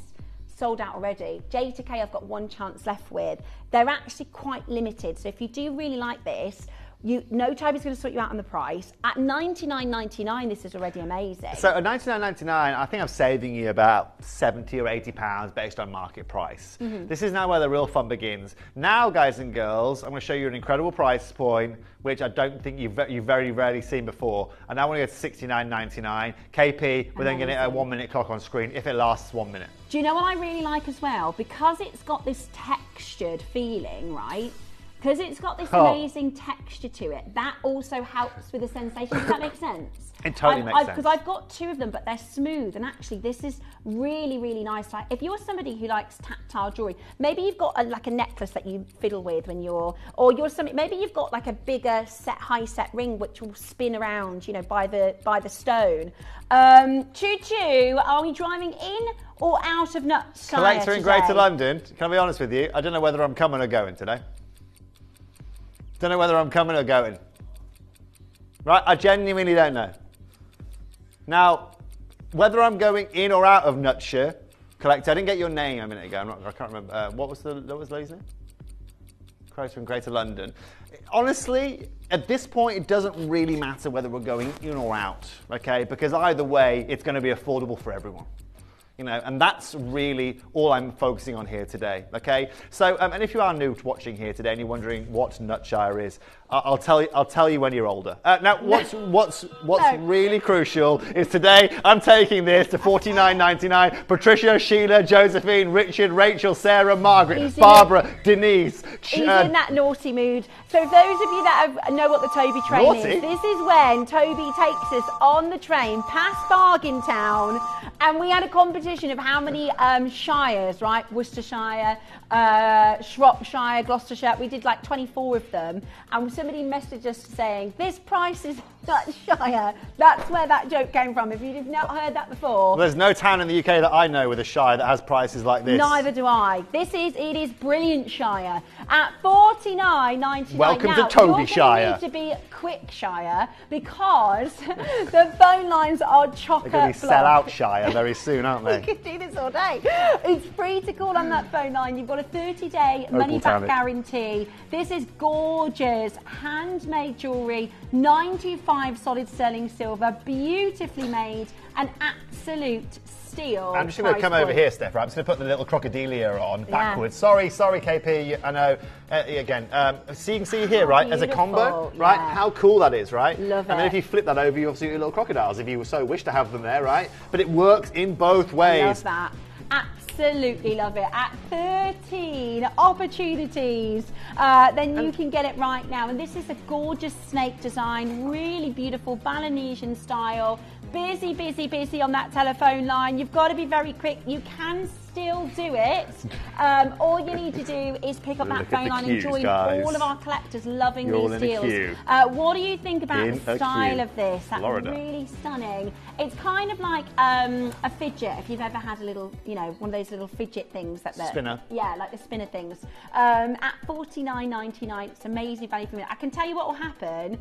sold out already. J2K I've got one chance left with. They're actually quite limited. So if you do really like this, no Toby's going to sort you out on the price. At $99.99, this is already amazing. So at $99.99, I think I'm saving you about £70 or £80 based on market price. This is now where the real fun begins. Now, guys and girls, I'm going to show you an incredible price point, which I don't think you've very rarely seen before. And now we're going to go to $69.99. KP, we're then going to get a 1 minute clock on screen if it lasts 1 minute. Do you know what I really like as well? Because it's got this textured feeling, right? Because it's got this amazing texture to it, that also helps with the sensation. Does that make sense? It totally makes sense. Because I've got two of them, but they're smooth, and actually this is really, really nice. Like, if you're somebody who likes tactile jewelry, maybe you've got like a necklace that you fiddle with when or you're somebody, maybe you've got like a bigger high set ring which will spin around, you know, by the stone. Choo choo, are we driving in or out of Nuts? Collector in Greater London, can I be honest with you? I don't know whether I'm coming or going today. Don't know whether I'm coming or going. Right, I genuinely don't know. Now, whether I'm going in or out of Nutshire, Collector, I didn't get your name a minute ago. I can't remember. What was the lady's name? Collector in Greater London. Honestly, at this point, it doesn't really matter whether we're going in or out, okay? Because either way, it's going to be affordable for everyone. You know, and that's really all I'm focusing on here today, okay? So, and if you are new to watching here today and you're wondering what Nutshire is, I'll tell you when you're older. Now, what's really crucial is today I'm taking this to $49.99. Patricia, Sheila, Josephine, Richard, Rachel, Sarah, Margaret, Barbara, Denise. He's in that naughty mood. So, those of you that know what the Toby train is, this is when Toby takes us on the train past Bargain Town, and we had a competition of how many shires, right? Worcestershire, Shropshire, Gloucestershire. We did like 24 of them, and somebody messaged us saying, this price is Nutshire. That's where that joke came from. If you've not heard that before. Well, there's no town in the UK that I know with a shire that has prices like this. Neither do I. It is brilliant shire. At $49.99. Welcome now, to Toby Shire. You need to be quick shire because the phone lines are chock-a-block. They're going to be sell-out shire very soon, aren't they? We could do this all day. It's free to call on that phone line. You've got a 30-day money-back guarantee. This is gorgeous, handmade jewellery, 95 solid sterling silver, beautifully made, an absolute steal. I'm just going to come over here, Steph. Right? I'm just going to put the little crocodilia on backwards. Sorry, KP. I know. Again, so you can see here, right, as a combo, right? How cool that is, right? Love it. And then if you flip that over, you obviously get little crocodiles if you so wish to have them there, right? But it works in both ways. Love that. Absolutely love it. At 13 opportunities, then you can get it right now. And this is a gorgeous snake design, really beautiful Balinesian style. Busy, busy, busy on that telephone line. You've got to be very quick. You can still do it. All you need to do is pick up that phone line and join all of our collectors loving these deals. What do you think about the style of this? That's really stunning. It's kind of like a fidget, if you've ever had a little, you know, one of those little fidget things that spinner. Yeah, like the spinner things. At $49.99, it's amazing value for me. I can tell you what will happen.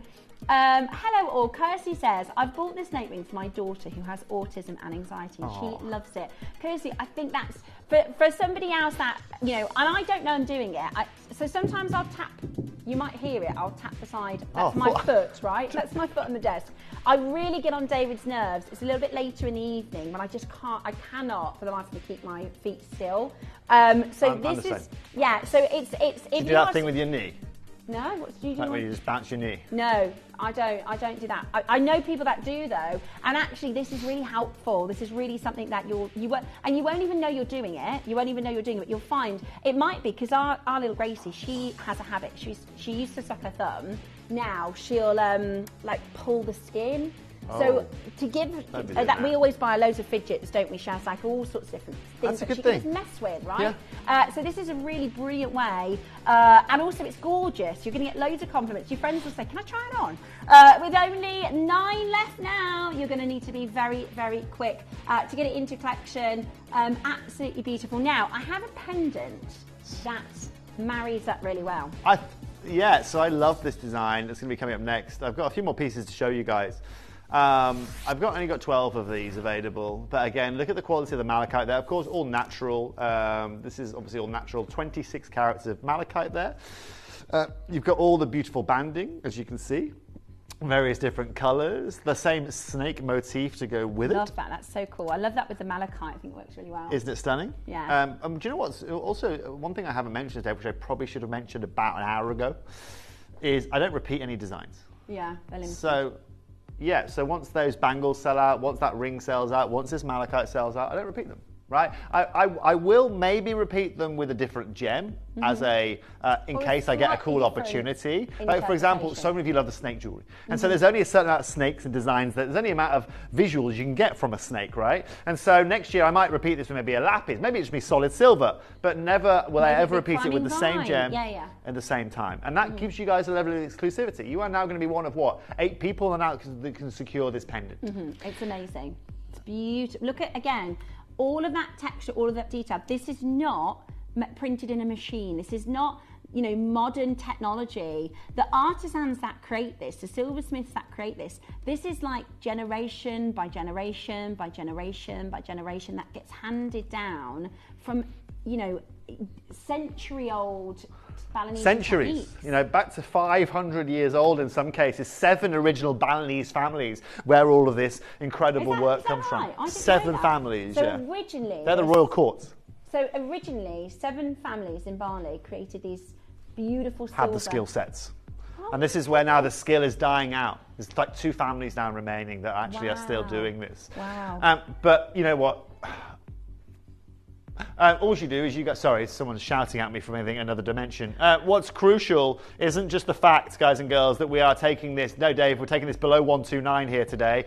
Hello all, Kirsty says, I've bought this snake ring for my daughter who has autism and anxiety and she loves it. Kirsty, I think that's, for somebody else that, you know, and I don't know I'm doing it, so sometimes I'll tap, you might hear it, I'll tap the side, that's my foot, right? That's my foot on the desk. I really get on David's nerves. It's a little bit later in the evening when I just I cannot for the life of me keep my feet still. So this is, yeah, so it's. Do you do that thing with your knee? No, what do you do? Like where you just bounce your knee? No, I don't do that. I know people that do though, and actually this is really helpful. This is really something that you won't even know you're doing it. You won't even know you're doing it, but you'll find it might be because our little Gracie, she has a habit. She used to suck her thumb. Now she'll like pull the skin. So to give that, we always buy loads of fidgets, don't we, Shaz? Like all sorts of different things that she can just mess with, right? Yeah. So this is a really brilliant way, and also it's gorgeous. You're going to get loads of compliments. Your friends will say, "Can I try it on?" With only 9 left now, you're going to need to be very, very quick to get it into collection. Absolutely beautiful. Now I have a pendant that marries that really well. Yeah, so I love this design. It's going to be coming up next. I've got a few more pieces to show you guys. I've only got 12 of these available, but again, look at the quality of the malachite there. Of course, all natural. This is obviously all natural. 26 carats of malachite there. You've got all the beautiful banding, as you can see. Various different colours. The same snake motif to go with it. Love that. That's so cool. I love that with the malachite. I think it works really well. Isn't it stunning? Yeah. Do you know what's also one thing I haven't mentioned today, which I probably should have mentioned about an hour ago, is I don't repeat any designs. Yeah, they're limited. So, yeah, so once those bangles sell out, once that ring sells out, once this malachite sells out, I don't repeat them, right? I will maybe repeat them with a different gem as a, in case I get a cool opportunity. Like, for example, so many of you love the snake jewelry. And so there's only a certain amount of snakes and designs, there's only a amount of visuals you can get from a snake, right? And so next year I might repeat this with maybe a lapis, maybe it's just be solid silver, but never will I ever repeat it with the same gem at the same time. And that gives you guys a level of exclusivity. You are now going to be one of what? 8 people now that can secure this pendant. It's amazing. It's beautiful. Look at, again, all of that texture, all of that detail. This is not printed in a machine. This is not, you know, modern technology. The artisans that create this, the silversmiths that create this is like generation by generation by generation by generation that gets handed down from, you know, century-old Balinese centuries, techniques. you know, back to 500 years old in some cases. 7 original Balinese families where all of this incredible work comes from. 7 families, so originally, they're the royal courts. So originally, 7 families in Bali created these beautiful silver. Had the skill sets. And this is where now the skill is dying out. There's like 2 families now remaining that actually are still doing this. Wow. But you know what? All you do is you got, sorry, someone's shouting at me from another dimension. What's crucial isn't just the fact, guys and girls, that we are taking this, no Dave, we're taking this below 129 here today.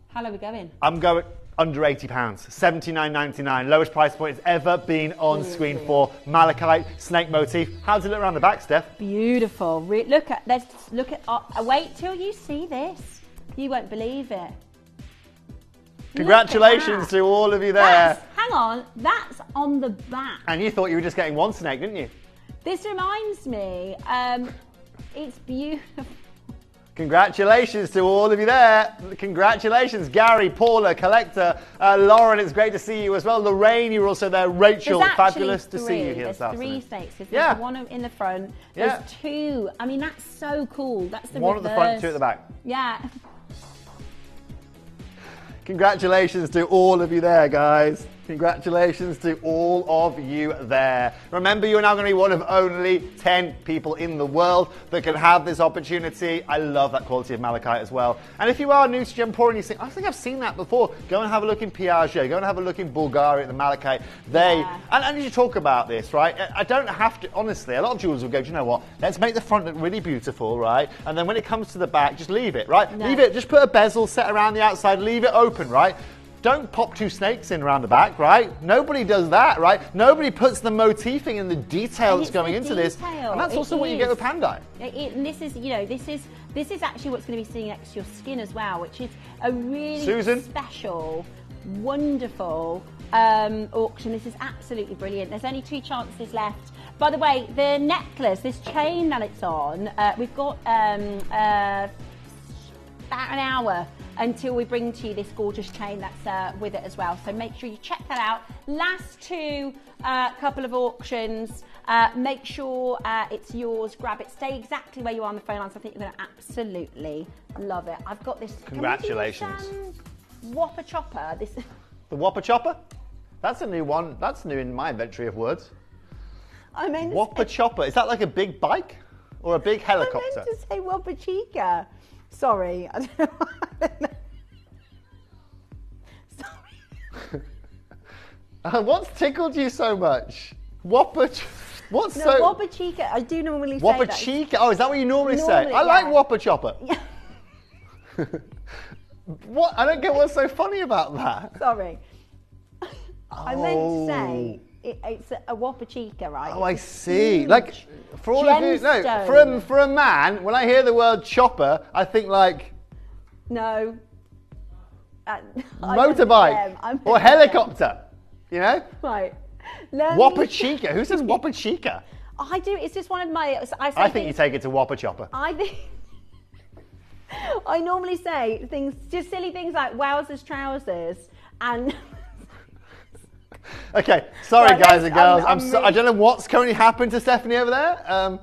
How low are we going? I'm going under £80, $79.99, lowest price point it's ever been on screen for malachite, snake motif. How does it look around the back, Steph? Beautiful. Look at, let's look at, wait till you see this. You won't believe it. Congratulations to all of you there. Hang on, that's on the back. And you thought you were just getting one snake, didn't you? This reminds me, it's beautiful. Congratulations to all of you there. Congratulations, Gary, Paula, Collector, Lauren, it's great to see you as well. Lorraine, you're also there. Rachel, fabulous to see you here this afternoon. There's 3 snakes. There's one in the front. There's 2. I mean, that's so cool. That's the one reverse. At the front, 2 at the back. Yeah. Congratulations to all of you there, guys. Congratulations to all of you there. Remember, you're now going to be one of only 10 people in the world that can have this opportunity. I love that quality of malachite as well. And if you are new to Gemporia and you think, I think I've seen that before, go and have a look in Piaget, go and have a look in Bulgaria at the malachite. And you talk about this, right? I don't have to, honestly, a lot of jewelers will go, do you know what? Let's make the front look really beautiful, right? And then when it comes to the back, just leave it, right? Leave it, just put a bezel set around the outside, leave it open, right? Don't pop 2 snakes in around the back, right? Nobody does that, right? Nobody puts the motifing and the detail that's going into this. And that's also what you get with Pandai. And this is, you know, this is actually what's going to be sitting next to your skin as well, which is a really special, wonderful auction. This is absolutely brilliant. There's only 2 chances left. By the way, the necklace, this chain that it's on, we've got about an hour until we bring to you this gorgeous chain that's with it as well. So make sure you check that out. Last 2 couple of auctions. Make sure it's yours. Grab it. Stay exactly where you are on the phone lines. I think you're going to absolutely love it. I've got this. Congratulations. Whopper Chopper. The Whopper Chopper? That's a new one. That's new in my inventory of words. I mean, Whopper Chopper. Is that like a big bike or a big helicopter? I meant to say Whopper Chica. Sorry. I don't know. Sorry. What's tickled you so much? Whopper Chica. I do normally say Whopper that. Chica. Oh, is that what you normally say? I like Whopper Chopper. Yeah. What? I don't get what's so funny about that. Sorry. I meant to say it's a Whopper Chica, right? Oh, I see. Like, for all of you, no, for a man, when I hear the word chopper, I think like... No. Motorbike or helicopter, you know? Right. Whopper Chica. Who says Whopper Chica? I do. It's just one of my... I think you take it to Whopper Chopper. I think... I normally say things, just silly things like wowzers trousers and... Okay, sorry Right, guys and girls. I'm I don't know what's currently happened to Stephanie over there.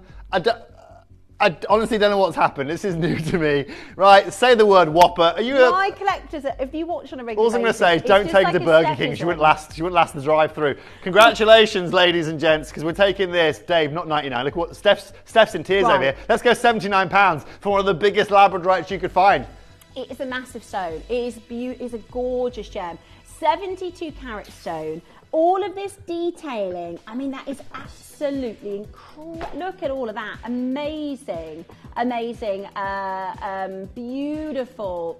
I honestly don't know what's happened. This is new to me. Right, say the word Whopper. Are you My collectors, if you watch on a regular All I'm going to basis, say is it's don't just take like her to a Burger King. stepping She wouldn't stone. last the drive-through. Congratulations, ladies and gents, because we're taking this. Dave, not 99. Look what Steph's in tears Right. over here. Let's go £79 for one of the biggest labradorites you could find. It is a massive stone. It is a gorgeous gem. 72 carat stone. All of this detailing, I mean, that is absolutely incredible. Look at all of that. Amazing, amazing, beautiful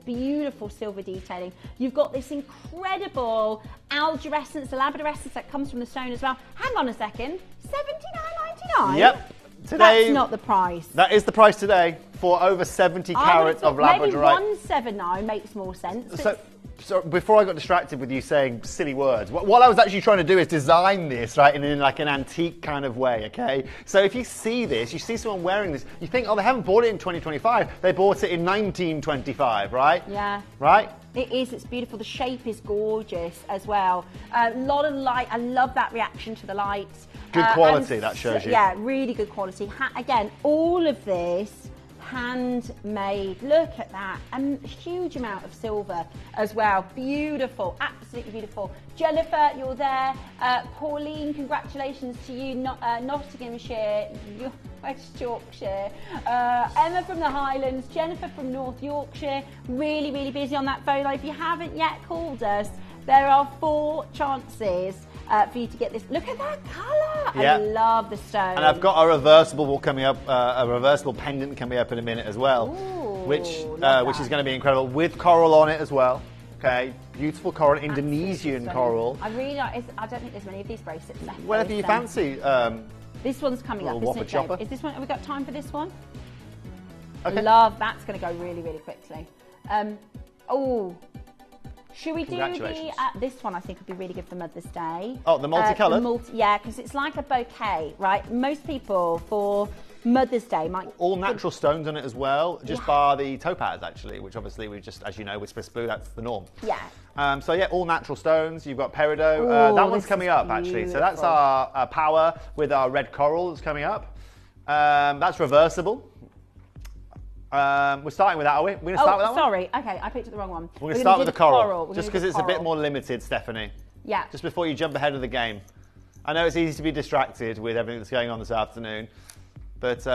silver detailing. You've got this incredible algerescence, the labradorescence that comes from the stone as well. Hang on a second, $79.99? Yep. Today, that's not the price. That is the price today for over 70 carats of labradorite. Maybe 179 makes more sense. So before I got distracted with you saying silly words, what I was actually trying to do is design this, right, in like an antique kind of way, okay? So if you see this, you see someone wearing this, you think, oh, they haven't bought it in 2025. They bought it in 1925, right? Yeah. Right? It is, it's beautiful. The shape is gorgeous as well. A lot of light. I love that reaction to the lights. Good quality, that shows you. Yeah, really good quality. Again, all of this handmade. Look at that. A huge amount of silver as well. Beautiful, absolutely beautiful. Jennifer, you're there. Pauline, congratulations to you. Nottinghamshire, West Yorkshire. Emma from the Highlands. Jennifer from North Yorkshire. Really, really busy on that phone line. If you haven't yet called us, there are 4 chances for you to get this. Look at that colour. Yeah. I love the stone. And I've got a reversible coming up, a reversible pendant coming up in a minute as well, which is going to be incredible with coral on it as well. Okay, beautiful coral, Indonesian coral. I really like. I don't think there's many of these bracelets left. Whatever you fancy. This one's coming up, isn't it, Dave? Is this one? Have we got time for this one? Okay. Love. That's going to go really, really quickly. Should we do this one? I think would be really good for Mother's Day. Oh, the multicoloured? Yeah, because it's like a bouquet, right? Most people for Mother's Day might... All natural stones on it as well, just bar the topaz actually, which obviously we just, as you know, with Swiss Blue, that's the norm. Yeah. So yeah, all natural stones. You've got peridot. That one's coming up actually. So that's our power with our red coral that's coming up. That's reversible. We're starting with that, are we? We're going to start with that one? Sorry. Okay, I picked up the wrong one. We're going to start with the coral. Just because it's a bit more limited, Stephanie. Yeah. Just before you jump ahead of the game. I know it's easy to be distracted with everything that's going on this afternoon. But,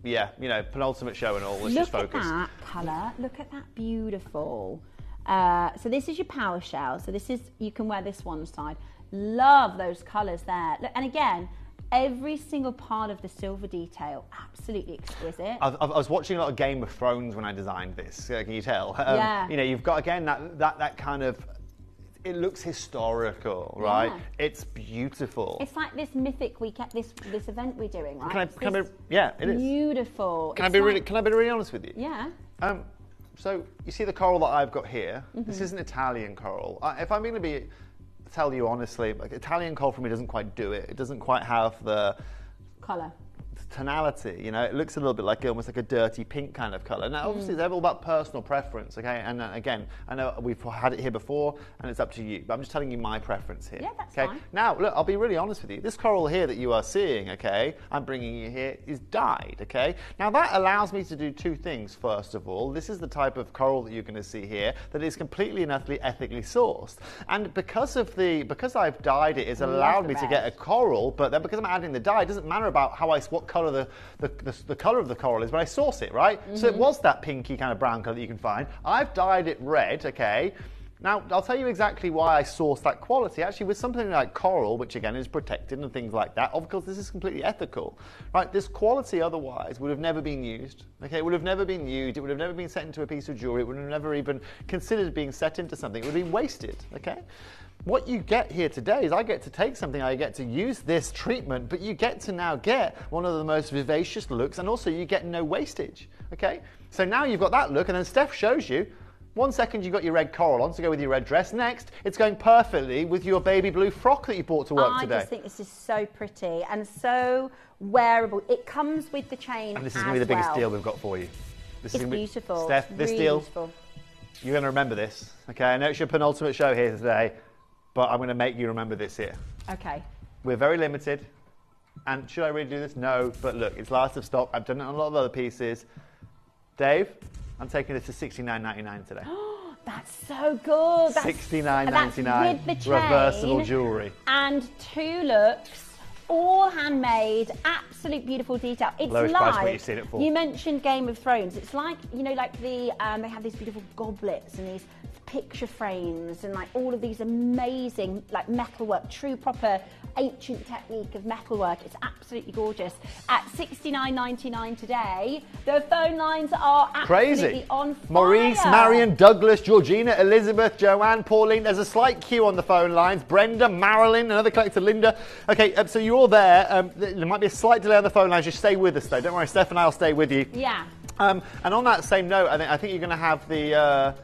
yeah, you know, penultimate show and all. Let's just focus. Look at that colour. Look at that beautiful. So this is your power shell. So this is, you can wear this one side. Love those colours there. Look, and again, every single part of the silver detail, absolutely exquisite. I was watching a lot of Game of Thrones when I designed this. Can you tell? Yeah. You know, you've got again that kind of. It looks historical, right? Yeah. It's beautiful. It's like this mythic this event we're doing, right? Yeah, it is beautiful. Can I be really honest with you? Yeah. So you see the coral that I've got here. This is an Italian coral. If I'm going to tell you honestly, like, Italian coral for me doesn't quite do it. It doesn't quite have the colour, tonality. You know, it looks a little bit like almost like a dirty pink kind of colour. Now, obviously, they're all about personal preference, okay? And again, I know we've had it here before, and it's up to you. But I'm just telling you my preference here. Yeah, that's okay? fine. Now, look, I'll be really honest with you. This coral here that you are seeing, okay, I'm bringing you here, is dyed, okay? Now, that allows me to do 2 things. First of all, this is the type of coral that you're going to see here that is completely and utterly ethically sourced. And because I've dyed it, it's allowed me to get a coral. But then because I'm adding the dye, it doesn't matter about what colour the colour of the coral is, but I source it, right? So it was that pinky kind of brown colour that you can find. I've dyed it red, okay? Now, I'll tell you exactly why I source that quality. Actually, with something like coral, which again is protected and things like that, of course, this is completely ethical, right? This quality otherwise would have never been used, okay? It would have never been used. It would have never been set into a piece of jewellery. It would have never even considered being set into something. It would have been wasted, okay? What you get here today is I get to take something, I get to use this treatment, but you get to now get one of the most vivacious looks, and also you get no wastage, okay? So now you've got that look, and then Steph shows you, 1 second you've got your red coral on to go with your red dress. Next, it's going perfectly with your baby blue frock that you bought to work today. I just think this is so pretty and so wearable. It comes with the chain. And this is going to be the biggest deal we've got for you. It's beautiful. Steph, It's this really deal, beautiful. you're going to remember this. Okay, I know it's your penultimate show here today, but I'm going to make you remember this here. Okay. We're very limited. And should I really do this? No, but look, it's last of stock. I've done it on a lot of other pieces. Dave, I'm taking this to $69.99 today. That's so good. $69.99 with the chain reversible jewellery. And 2 looks, all handmade, absolute beautiful detail. It's Lowest like, price point you've seen it for. You mentioned Game of Thrones. It's like, you know, like the they have these beautiful goblets and these picture frames and like all of these amazing like metalwork, true proper ancient technique of metalwork. It's absolutely gorgeous. At $69.99 today, the phone lines are absolutely Crazy. on fire. Maurice, Marion, Douglas, Georgina, Elizabeth, Joanne, Pauline. There's a slight queue on the phone lines. Brenda, Marilyn, another collector, Linda. Okay, so you're all there. There might be a slight delay on the phone lines. Just stay with us though. Don't worry, Steph and I will stay with you. Yeah. And on that same note, I think you're going to have the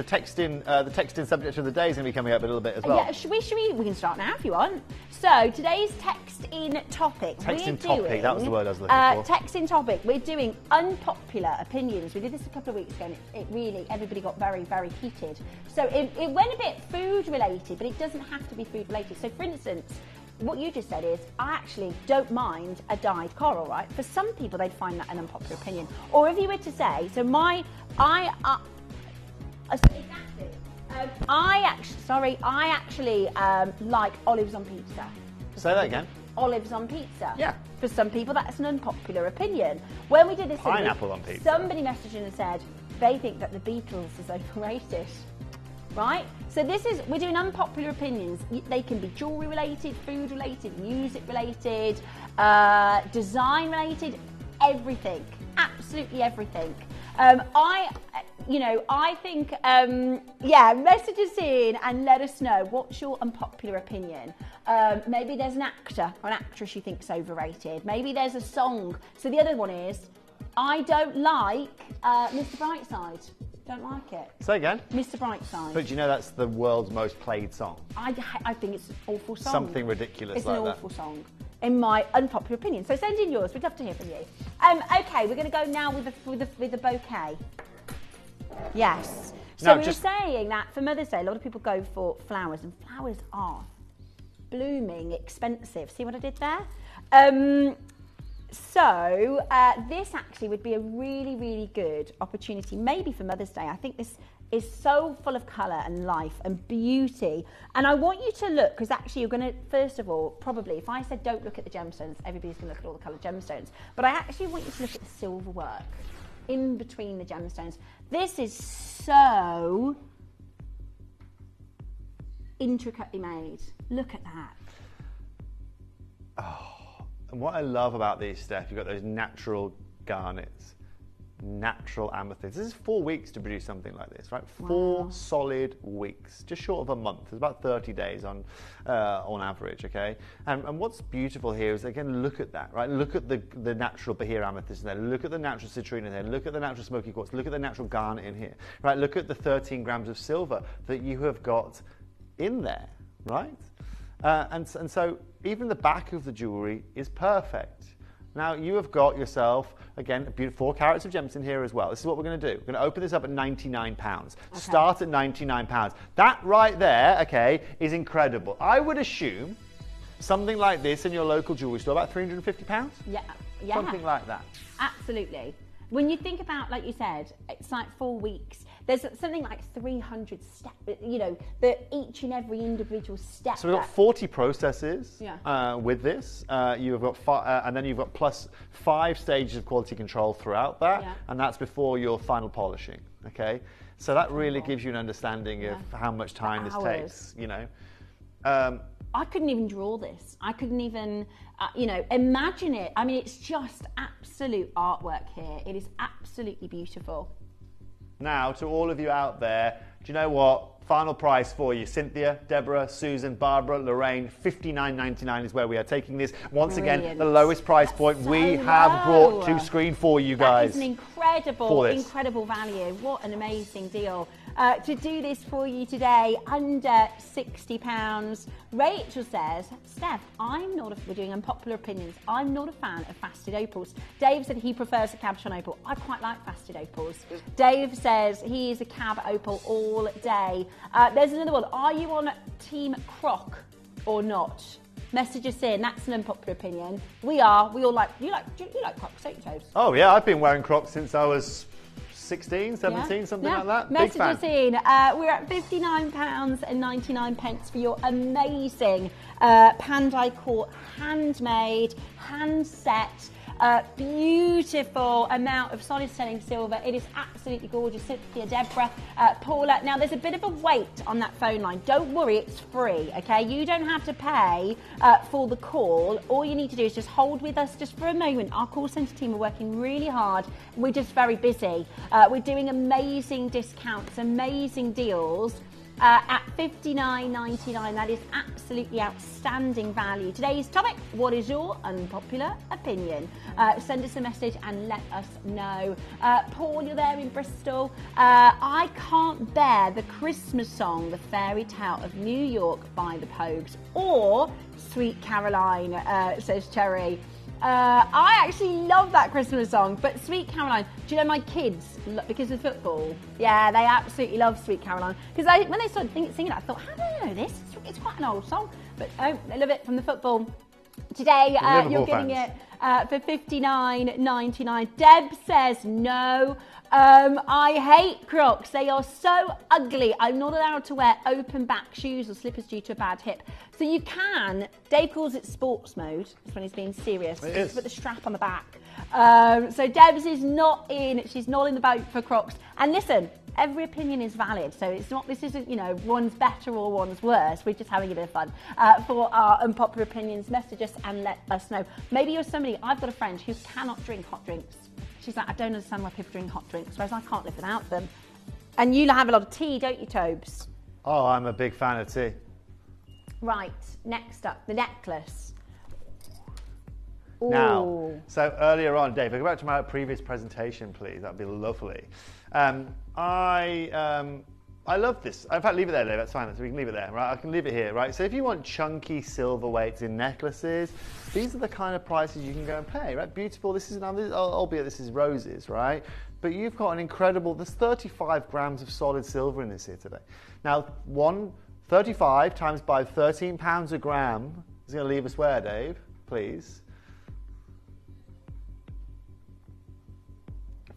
texting subject of the day is going to be coming up a little bit as well. Yeah, should we can start now if you want. So today's text in topic. Text in topic, that was the word I was looking for. Text in topic. We're doing unpopular opinions. We did this a couple of weeks ago and it really, everybody got very, very heated. So it went a bit food related, but it doesn't have to be food related. So for instance, what you just said is, I actually don't mind a dyed coral, right? For some people, they'd find that an unpopular opinion. Or if you were to say, I actually like olives on pizza. Say that again. Olives on pizza. Yeah. For some people, that's an unpopular opinion. When we did this, pineapple on pizza. Somebody messaged in and said they think that the Beatles is overrated. Right? So we're doing unpopular opinions. They can be jewellery related, food related, music related, design related, everything. Absolutely everything. I think, message us in and let us know what's your unpopular opinion. Maybe there's an actor or an actress you think's overrated. Maybe there's a song. So the other one is, I don't like Mr. Brightside. Don't like it. Say again. Mr. Brightside. But do you know that's the world's most played song? I think it's an awful song. Something ridiculous it's like an that. awful song, in my unpopular opinion. So send in yours. We'd love to hear from you. Okay, we're going to go now with the bouquet. Yes. So we were saying that for Mother's Day, a lot of people go for flowers, and flowers are blooming expensive. See what I did there? So this actually would be a really, really good opportunity, maybe for Mother's Day. I think this is so full of colour and life and beauty. And I want you to look, because actually you're going to, first of all, probably, if I said don't look at the gemstones, everybody's going to look at all the coloured gemstones. But I actually want you to look at the silver work in between the gemstones. This is so intricately made. Look at that. Oh. And what I love about these, Steph, you've got those natural garnets, natural amethyst. This is 4 weeks to produce something like this, right? Wow. 4 solid weeks, just short of a month. It's about 30 days on average, okay? And what's beautiful here is, again, look at that, right? Look at the natural Bahia amethyst in there. Look at the natural citrine in there. Look at the natural smoky quartz. Look at the natural garnet in here, right? Look at the 13 grams of silver that you have got in there, right? And so even the back of the jewellery is perfect. Now you have got yourself, again, 4 carats of gems in here as well. This is what we're going to do. We're going to open this up at £99. Okay. Start at £99. That right there, okay, is incredible. I would assume something like this in your local jewellery store, about £350? Yeah. Something like that. Absolutely. When you think about, like you said, it's like 4 weeks. There's something like 300 steps, you know, each and every individual step. So we've got 40 processes with this. You've got and then you've got plus 5 stages of quality control throughout that, and that's before your final polishing. Okay, so that really gives you an understanding of how much time this takes. You know, I couldn't even draw this. I couldn't even, imagine it. I mean, it's just absolute artwork here. It is absolutely beautiful. Now, to all of you out there, do you know what? Final price for you. Cynthia, Deborah, Susan, Barbara, Lorraine, $59.99 is where we are taking this. Once again, the lowest price point we have brought to screen for you guys. That is an incredible value. What an amazing deal. to do this for you today, under £60. Rachel says, Steph, we're doing unpopular opinions. I'm not a fan of faceted opals. Dave said he prefers a cabochon opal. I quite like faceted opals. Dave says he is a cab opal all day. There's another one. Are you on Team Croc or not? Message us in. That's an unpopular opinion. We are. We all like. You like Crocs, don't you, Toes? Oh yeah, I've been wearing Crocs since I was 16, 17, something like that. Message Big fan. us in. We're at £59.99 for your amazing Pandai Court handmade, hand set. Beautiful amount of solid selling silver. It is absolutely gorgeous. Cynthia, Deborah, Paula. Now there's a bit of a wait on that phone line. Don't worry, it's free, okay? You don't have to pay for the call. All you need to do is just hold with us just for a moment. Our call centre team are working really hard. We're just very busy. We're doing amazing discounts, amazing deals. At $59.99, that is absolutely outstanding value. Today's topic, what is your unpopular opinion? Send us a message and let us know. Paul, you're there in Bristol. I can't bear the Christmas song, The Fairy Tale of New York by the Pogues, or Sweet Caroline, says Cherry. I actually love that Christmas song, but Sweet Caroline, do you know my kids, because of football, yeah, they absolutely love Sweet Caroline. Because when they started singing it, I thought, how do I know this? It's quite an old song, but oh, they love it from the football. Today, you're getting it for $59.99. Deb says no. I hate Crocs. They are so ugly. I'm not allowed to wear open back shoes or slippers due to a bad hip. So you can. Dave calls it sports mode. That's when he's being serious. It is. Put the strap on the back. So Deb's is not in. She's not in the boat for Crocs. And listen, every opinion is valid. So it's not. This isn't, one's better or one's worse. We're just having a bit of fun. For our unpopular opinions, message us and let us know. Maybe you're somebody. I've got a friend who cannot drink hot drinks. She's like, I don't understand why people drink hot drinks, whereas I can't live without them. And you have a lot of tea, don't you, Tobes? Oh, I'm a big fan of tea. Right, next up, the necklace. Ooh. Now, so earlier on, Dave, go back to my previous presentation, please. That'd be lovely. I love this. In fact, leave it there, Dave. That's fine. So we can leave it there, right? I can leave it here, right? So if you want chunky silver weights in necklaces, these are the kind of prices you can go and pay, right? Beautiful. This is, albeit this is roses, right? But you've got an incredible, there's 35 grams of solid silver in this here today. Now, 35 times by £13 a gram is going to leave us where, Dave? Please.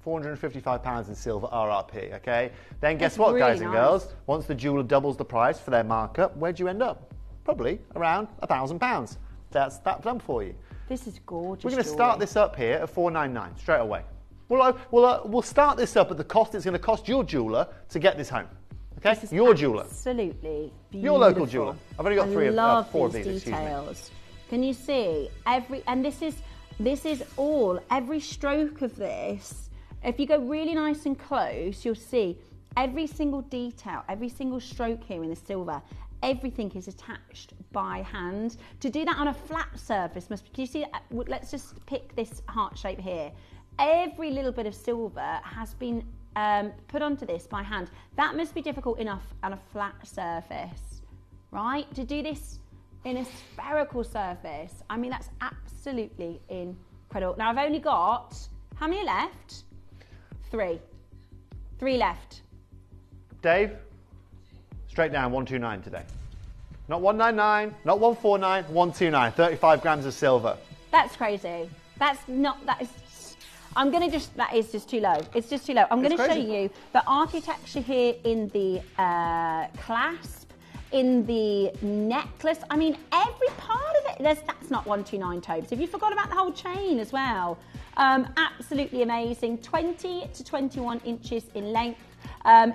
£455 in silver RRP, okay? Then guess what, really, guys and girls? Once the jeweller doubles the price for their markup, where'd you end up? Probably around £1,000. That's that done for you. This is gorgeous. We're going to start this up here at $499 straight away. We'll start this up at the cost it's going to cost your jeweller to get this home. Okay, your jeweller. Absolutely beautiful. Your local jeweller. I've only got four of these. Details. Can you see this is all every stroke of this. If you go really nice and close, you'll see every single detail, every single stroke here in the silver, everything is attached by hand. To do that on a flat surface, can you see, let's just pick this heart shape here. Every little bit of silver has been put onto this by hand. That must be difficult enough on a flat surface, right? To do this in a spherical surface, I mean, that's absolutely incredible. Now, I've only got, how many left? Three left. Dave, straight down, 129 today. Not 199, not 149, 129. 35 grams of silver. That's crazy. That is just too low. It's just too low. I'm going to show you the architecture here in the clasp, in the necklace. I mean, every part of it. That's not 129 Tobes. Have you forgot about the whole chain as well? Absolutely amazing. 20 to 21 inches in length.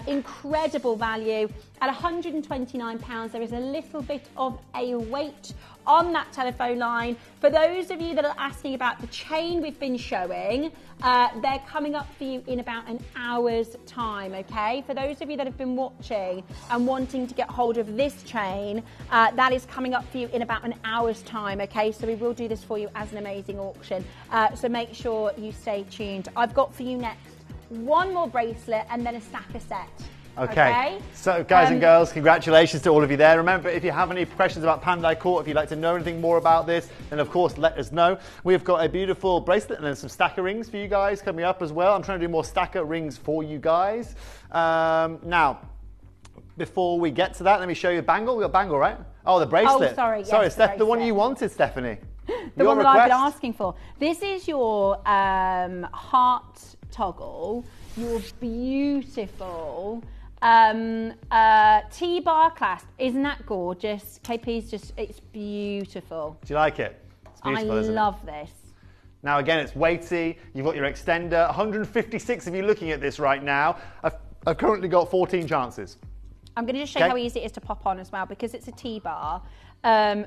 Incredible value. At £129, there is a little bit of a wait on that telephone line. For those of you that are asking about the chain we've been showing, they're coming up for you in about an hour's time, okay? For those of you that have been watching and wanting to get hold of this chain, that is coming up for you in about an hour's time, okay? So we will do this for you as an amazing auction. So make sure you stay tuned. I've got for you next one more bracelet and then a stacker set. Okay. So, guys and girls, congratulations to all of you there. Remember, if you have any questions about Pandai Court, if you'd like to know anything more about this, then of course let us know. We've got a beautiful bracelet and then some stacker rings for you guys coming up as well. I'm trying to do more stacker rings for you guys. Now, before we get to that, let me show you a bangle. We got bangle, right? Oh, the bracelet. Oh, sorry. Yes, sorry, Steph, the one you wanted, Stephanie. The one that I've been asking for. This is your heart toggle, your beautiful T-bar clasp. Isn't that gorgeous? KP's just, it's beautiful. Do you like it? It's beautiful, isn't it? I love this. Now again, it's weighty. You've got your extender. 156 of you looking at this right now. I've currently got 14 chances. I'm going to just show you how easy it is to pop on as well, because it's a T-bar.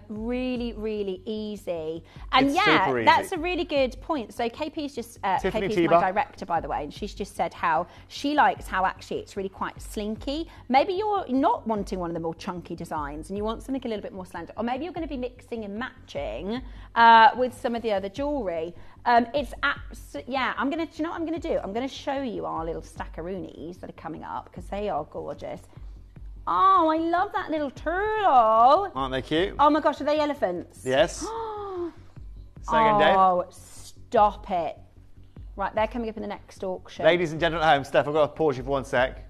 Really, really easy. And it's yeah, super easy. That's a really good point. So KP's just, KP's my director, by the way, and she's just said how she likes how actually it's really quite slinky. Maybe you're not wanting one of the more chunky designs and you want something a little bit more slender, or maybe you're going to be mixing and matching with some of the other jewellery. It's yeah, do you know what I'm going to do? I'm going to show you our little stackaroonies that are coming up, because they are gorgeous. Oh, I love that little turtle. Aren't they cute? Oh my gosh, are they elephants? Yes. Say again, Dave. Oh, stop it. Right, they're coming up in the next auction. Ladies and gentlemen at home, Steph, I've got to pause you for 1 sec.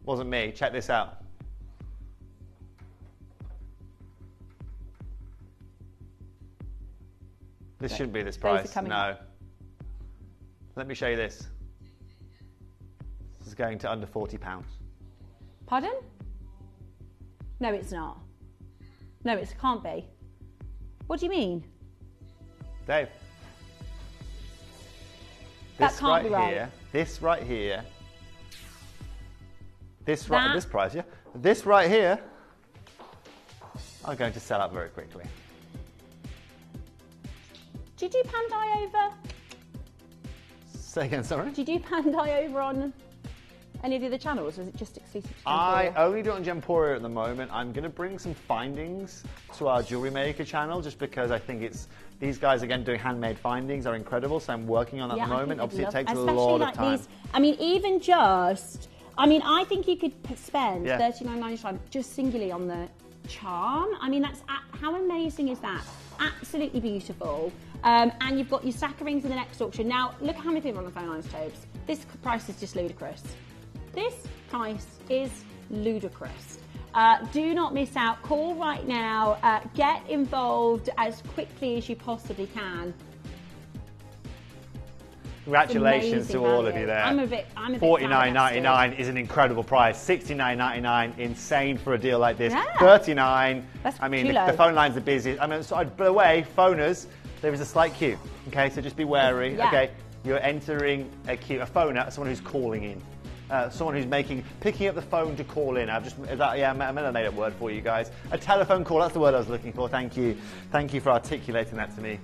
Wasn't me. Check this out. This shouldn't be this price. No. Up. Let me show you this. This is going to under £40. Pardon? No, it's not. No, it can't be. What do you mean? Dave. That This can't right be right. here. This right here. This right. This price, yeah. This right here. I'm going to sell out very quickly. Do you do Pandai over? Say again, sorry. Do you do Pandai over on any of the other channels, or is it just exclusive to I Gemporia? only do it on Gemporia at the moment. I'm going to bring some findings to our Jewelry Maker channel, just because I think these guys, again, doing handmade findings are incredible, so I'm working on that at the moment. Obviously, it takes a lot of time. These, I mean, even just, I mean, I think you could spend $39.95 just singularly on the charm. I mean, that's, how amazing is that? Absolutely beautiful. And you've got your stacker rings in the next auction. Now, look how many people are on the phone lines, Tobes. This price is just ludicrous. This price is ludicrous. Do not miss out. Call right now. Get involved as quickly as you possibly can. Congratulations to all of you there. I'm a bit $49.99 is an incredible price. $69.99, insane for a deal like this. Yeah. $39. That's I mean, too the low. phone lines are busy. I mean, so, by the way, phoners, there is a slight queue. Okay, so just be wary. Yeah. Okay, you're entering a queue. A phoner, someone who's calling in. Someone who's picking up the phone to call in. I made a word for you guys. A telephone call, that's the word I was looking for. Thank you. Thank you for articulating that to me.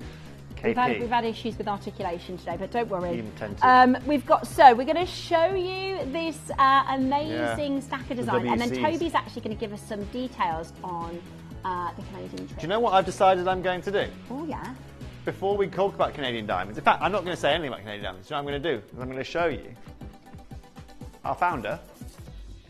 KP. We've had issues with articulation today, but don't worry. Even tend to. We're going to show you this amazing stacker design, and then WCs. Toby's actually going to give us some details on the Canadian trip. Do you know what I've decided I'm going to do? Oh, yeah. Before we talk about Canadian diamonds, in fact, I'm not going to say anything about Canadian diamonds. Do you know what I'm going to do? I'm going to show you our founder,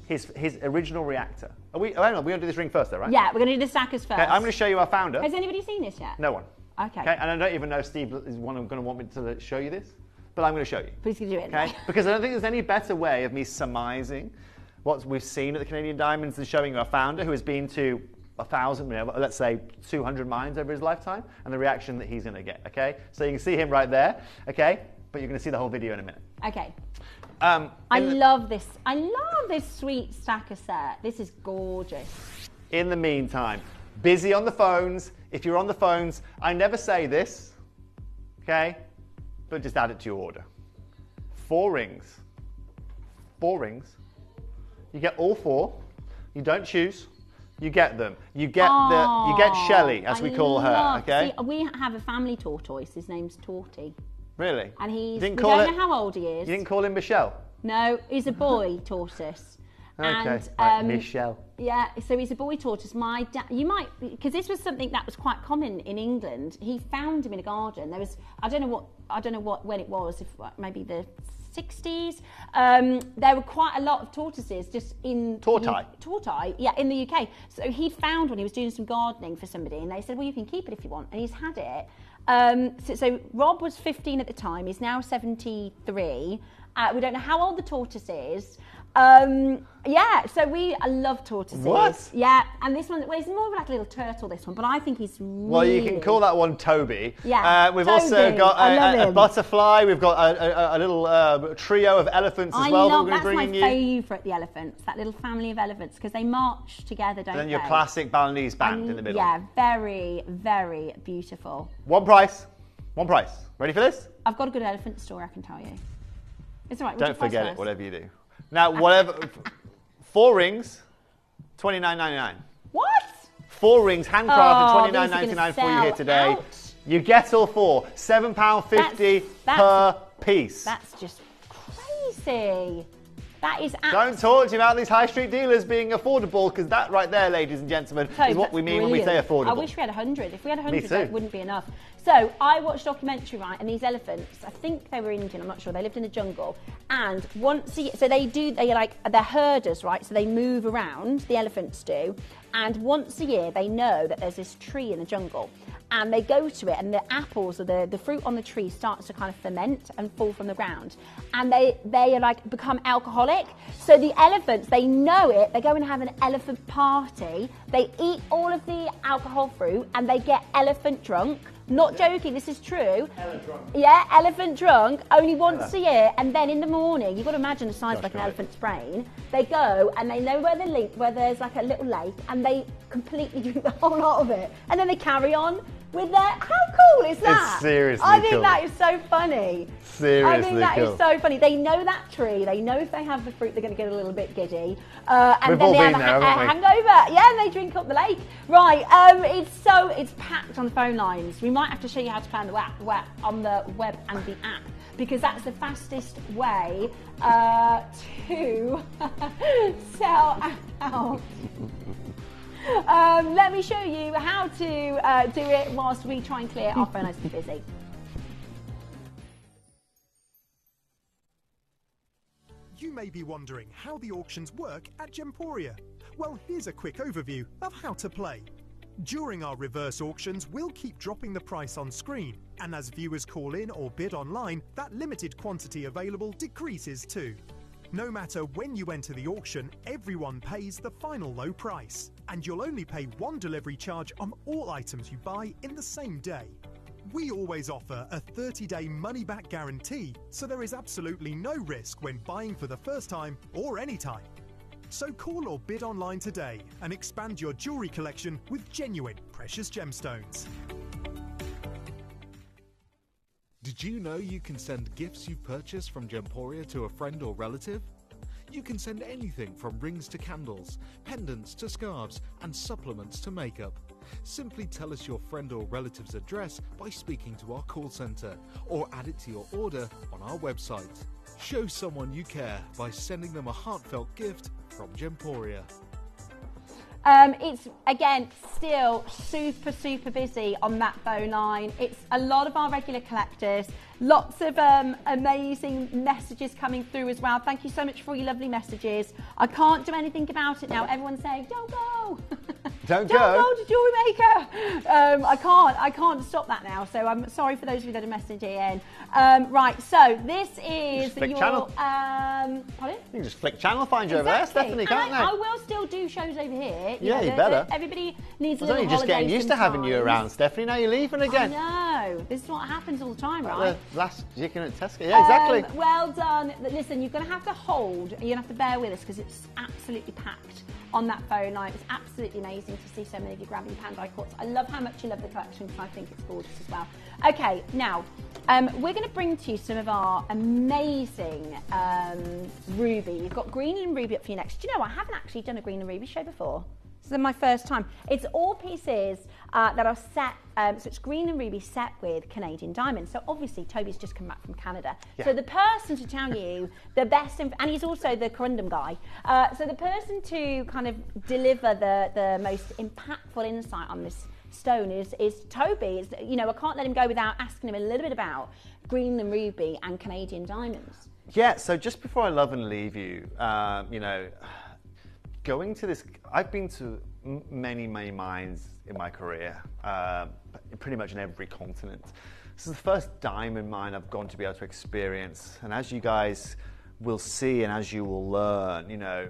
his original reactor. Hang on, we're going to do this ring first though, right? Yeah, we're going to do the stackers first. Okay, I'm going to show you our founder. Has anybody seen this yet? No one. Okay. Okay, and I don't even know if Steve is going to want me to show you this, but I'm going to show you. Please do it. Okay, because I don't think there's any better way of me surmising what we've seen at the Canadian Diamonds than showing you our founder, who has been to 1,000, let's say 200 mines over his lifetime, and the reaction that he's going to get. Okay, so you can see him right there. Okay, but you're going to see the whole video in a minute. Okay. I love this. I love this sweet stacker set. This is gorgeous. In the meantime, busy on the phones. If you're on the phones, I never say this, okay, but just add it to your order. 4 rings. 4 rings. You get all 4. You don't choose. You get them. You get you get Shelley, as we call her. Okay. See, we have a family tortoise. His name's Torty. Really? And we don't know how old he is. You didn't call him Michelle? No, he's a boy tortoise. Okay, And, Michelle. Yeah, so he's a boy tortoise. My dad, you might, because this was something that was quite common in England. He found him in a garden. There was, I don't know what when it was, if maybe the 60s. There were quite a lot of tortoises just in tortoise, yeah, in the UK. So he found one. He was doing some gardening for somebody, and they said, "Well, you can keep it if you want." And he's had it. So Rob was 15 at the time. He's now 73. We don't know how old the tortoise is. Yeah, so I love tortoises. What? Yeah, and this one, well, he's more like a little turtle, this one, but I think he's really... Well, you can call that one Toby. Yeah, we've Toby. also got a him. butterfly. We've got a little trio of elephants as well. That's my favourite, the elephants, that little family of elephants, because they march together, don't they? And then your classic Balinese band in the middle. Yeah, very, very beautiful. One price. Ready for this? I've got a good elephant story, I can tell you. It's all right. Don't forget it, whatever you do. Now, whatever, 4 rings, $29.99. What? 4 rings, handcrafted, $29.99 for you here today. Out. You get all 4, £7.50 per piece. That's just crazy. That is Don't talk to me about these high street dealers being affordable, because that right there, ladies and gentlemen, is what we mean when we say affordable. I wish we had 100. If we had 100, that wouldn't be enough. So I watched a documentary, right, and these elephants, I think they were Indian, I'm not sure, they lived in the jungle, and once a year, so they're herders, right, so they move around, the elephants do, and once a year they know that there's this tree in the jungle, and they go to it, and the apples or the fruit on the tree starts to kind of ferment and fall from the ground, and they are like become alcoholic. So the elephants, they know it, they go and have an elephant party, they eat all of the alcohol fruit, and they get elephant drunk. Not joking, this is true. Yeah, elephant drunk, only once a year, and then in the morning, you've got to imagine the size of like an elephant's brain. They go and they know where there's like a little lake, and they completely drink the whole lot of it, and then they carry on with their. How cool is that? It's seriously I think cool. that is so funny. Seriously I think that cool. is so funny. They know that tree. They know if they have the fruit, they're going to get a little bit giddy, and We've then all they have been a there, haven't we? hangover. Yeah, and they drink up the lake. Right. It's packed on the phone lines. We might have to show you how to play on the web and the app, because that's the fastest way to sell out. Let me show you how to do it whilst we try and clear our phone lines. Busy. You may be wondering how the auctions work at Gemporia. Well, here's a quick overview of how to play. During our reverse auctions, we'll keep dropping the price on screen, and as viewers call in or bid online, that limited quantity available decreases too. No matter when you enter the auction, everyone pays the final low price, and you'll only pay one delivery charge on all items you buy in the same day. We always offer a 30-day money-back guarantee, so there is absolutely no risk when buying for the first time or any time. So call or bid online today and expand your jewellery collection with genuine precious gemstones. Did you know you can send gifts you've purchased from Gemporia to a friend or relative? You can send anything from rings to candles, pendants to scarves, and supplements to makeup. Simply tell us your friend or relative's address by speaking to our call centre, or add it to your order on our website. Show someone you care by sending them a heartfelt gift from Gemporia. It's, again, still super busy on that phone line. It's a lot of our regular collectors. Lots of amazing messages coming through as well. Thank you so much for your lovely messages. I can't do anything about it now. Everyone's saying, don't go. Don't go to jewellery maker. I can't stop that now. So I'm sorry for those of you that are messaging in. Right, so this is flick your... channel. Pardon? You can just flick channel, find you over there, Stephanie, can't they? I will still do shows over here. You better. Everybody needs a I was little only just getting used to having you sometimes. around, Stephanie. Now you're leaving again. I know. This is what happens all the time, right? The last chicken at Tesco. Yeah, exactly. Well done. Listen, you're going to have to hold. You're going to have to bear with us because it's absolutely packed on that phone line. It's absolutely amazing to see so many of you grabbing Pandai quartz. I love how much you love the collection because I think it's gorgeous as well. Okay, now we're going to bring to you some of our amazing ruby. You've got green and ruby up for you next. Do you know I haven't actually done a green and ruby show before? This is my first time. It's all pieces that are set, so it's green and ruby set with Canadian diamonds. So obviously Toby's just come back from Canada. Yeah. So the person to tell you the best, and he's also the corundum guy. So the person to kind of deliver the most impactful insight on this stone is Toby. You know, I can't let him go without asking him a little bit about green and ruby and Canadian diamonds. Yeah, so just before I love and leave you, you know, going to this, I've been to many mines in my career, pretty much in every continent. This is the first diamond mine I've gone to be able to experience. And as you guys will see and as you will learn, you know,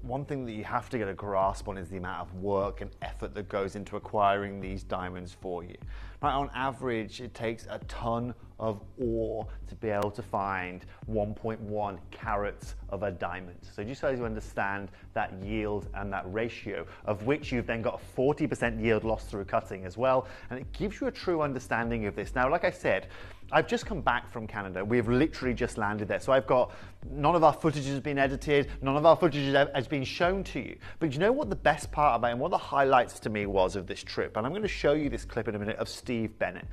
one thing that you have to get a grasp on is the amount of work and effort that goes into acquiring these diamonds for you. Right, on average, it takes a ton of ore to be able to find 1.1 carats of a diamond. So just so you understand that yield and that ratio, of which you've then got a 40% yield loss through cutting as well, and it gives you a true understanding of this. Now, like I said, I've just come back from Canada. We've literally just landed there. So I've got, none of our footage has been edited, none of our footage has been shown to you. But you know what the best part about it, and what the highlights to me was of this trip, and I'm going to show you this clip in a minute of Steve Bennett.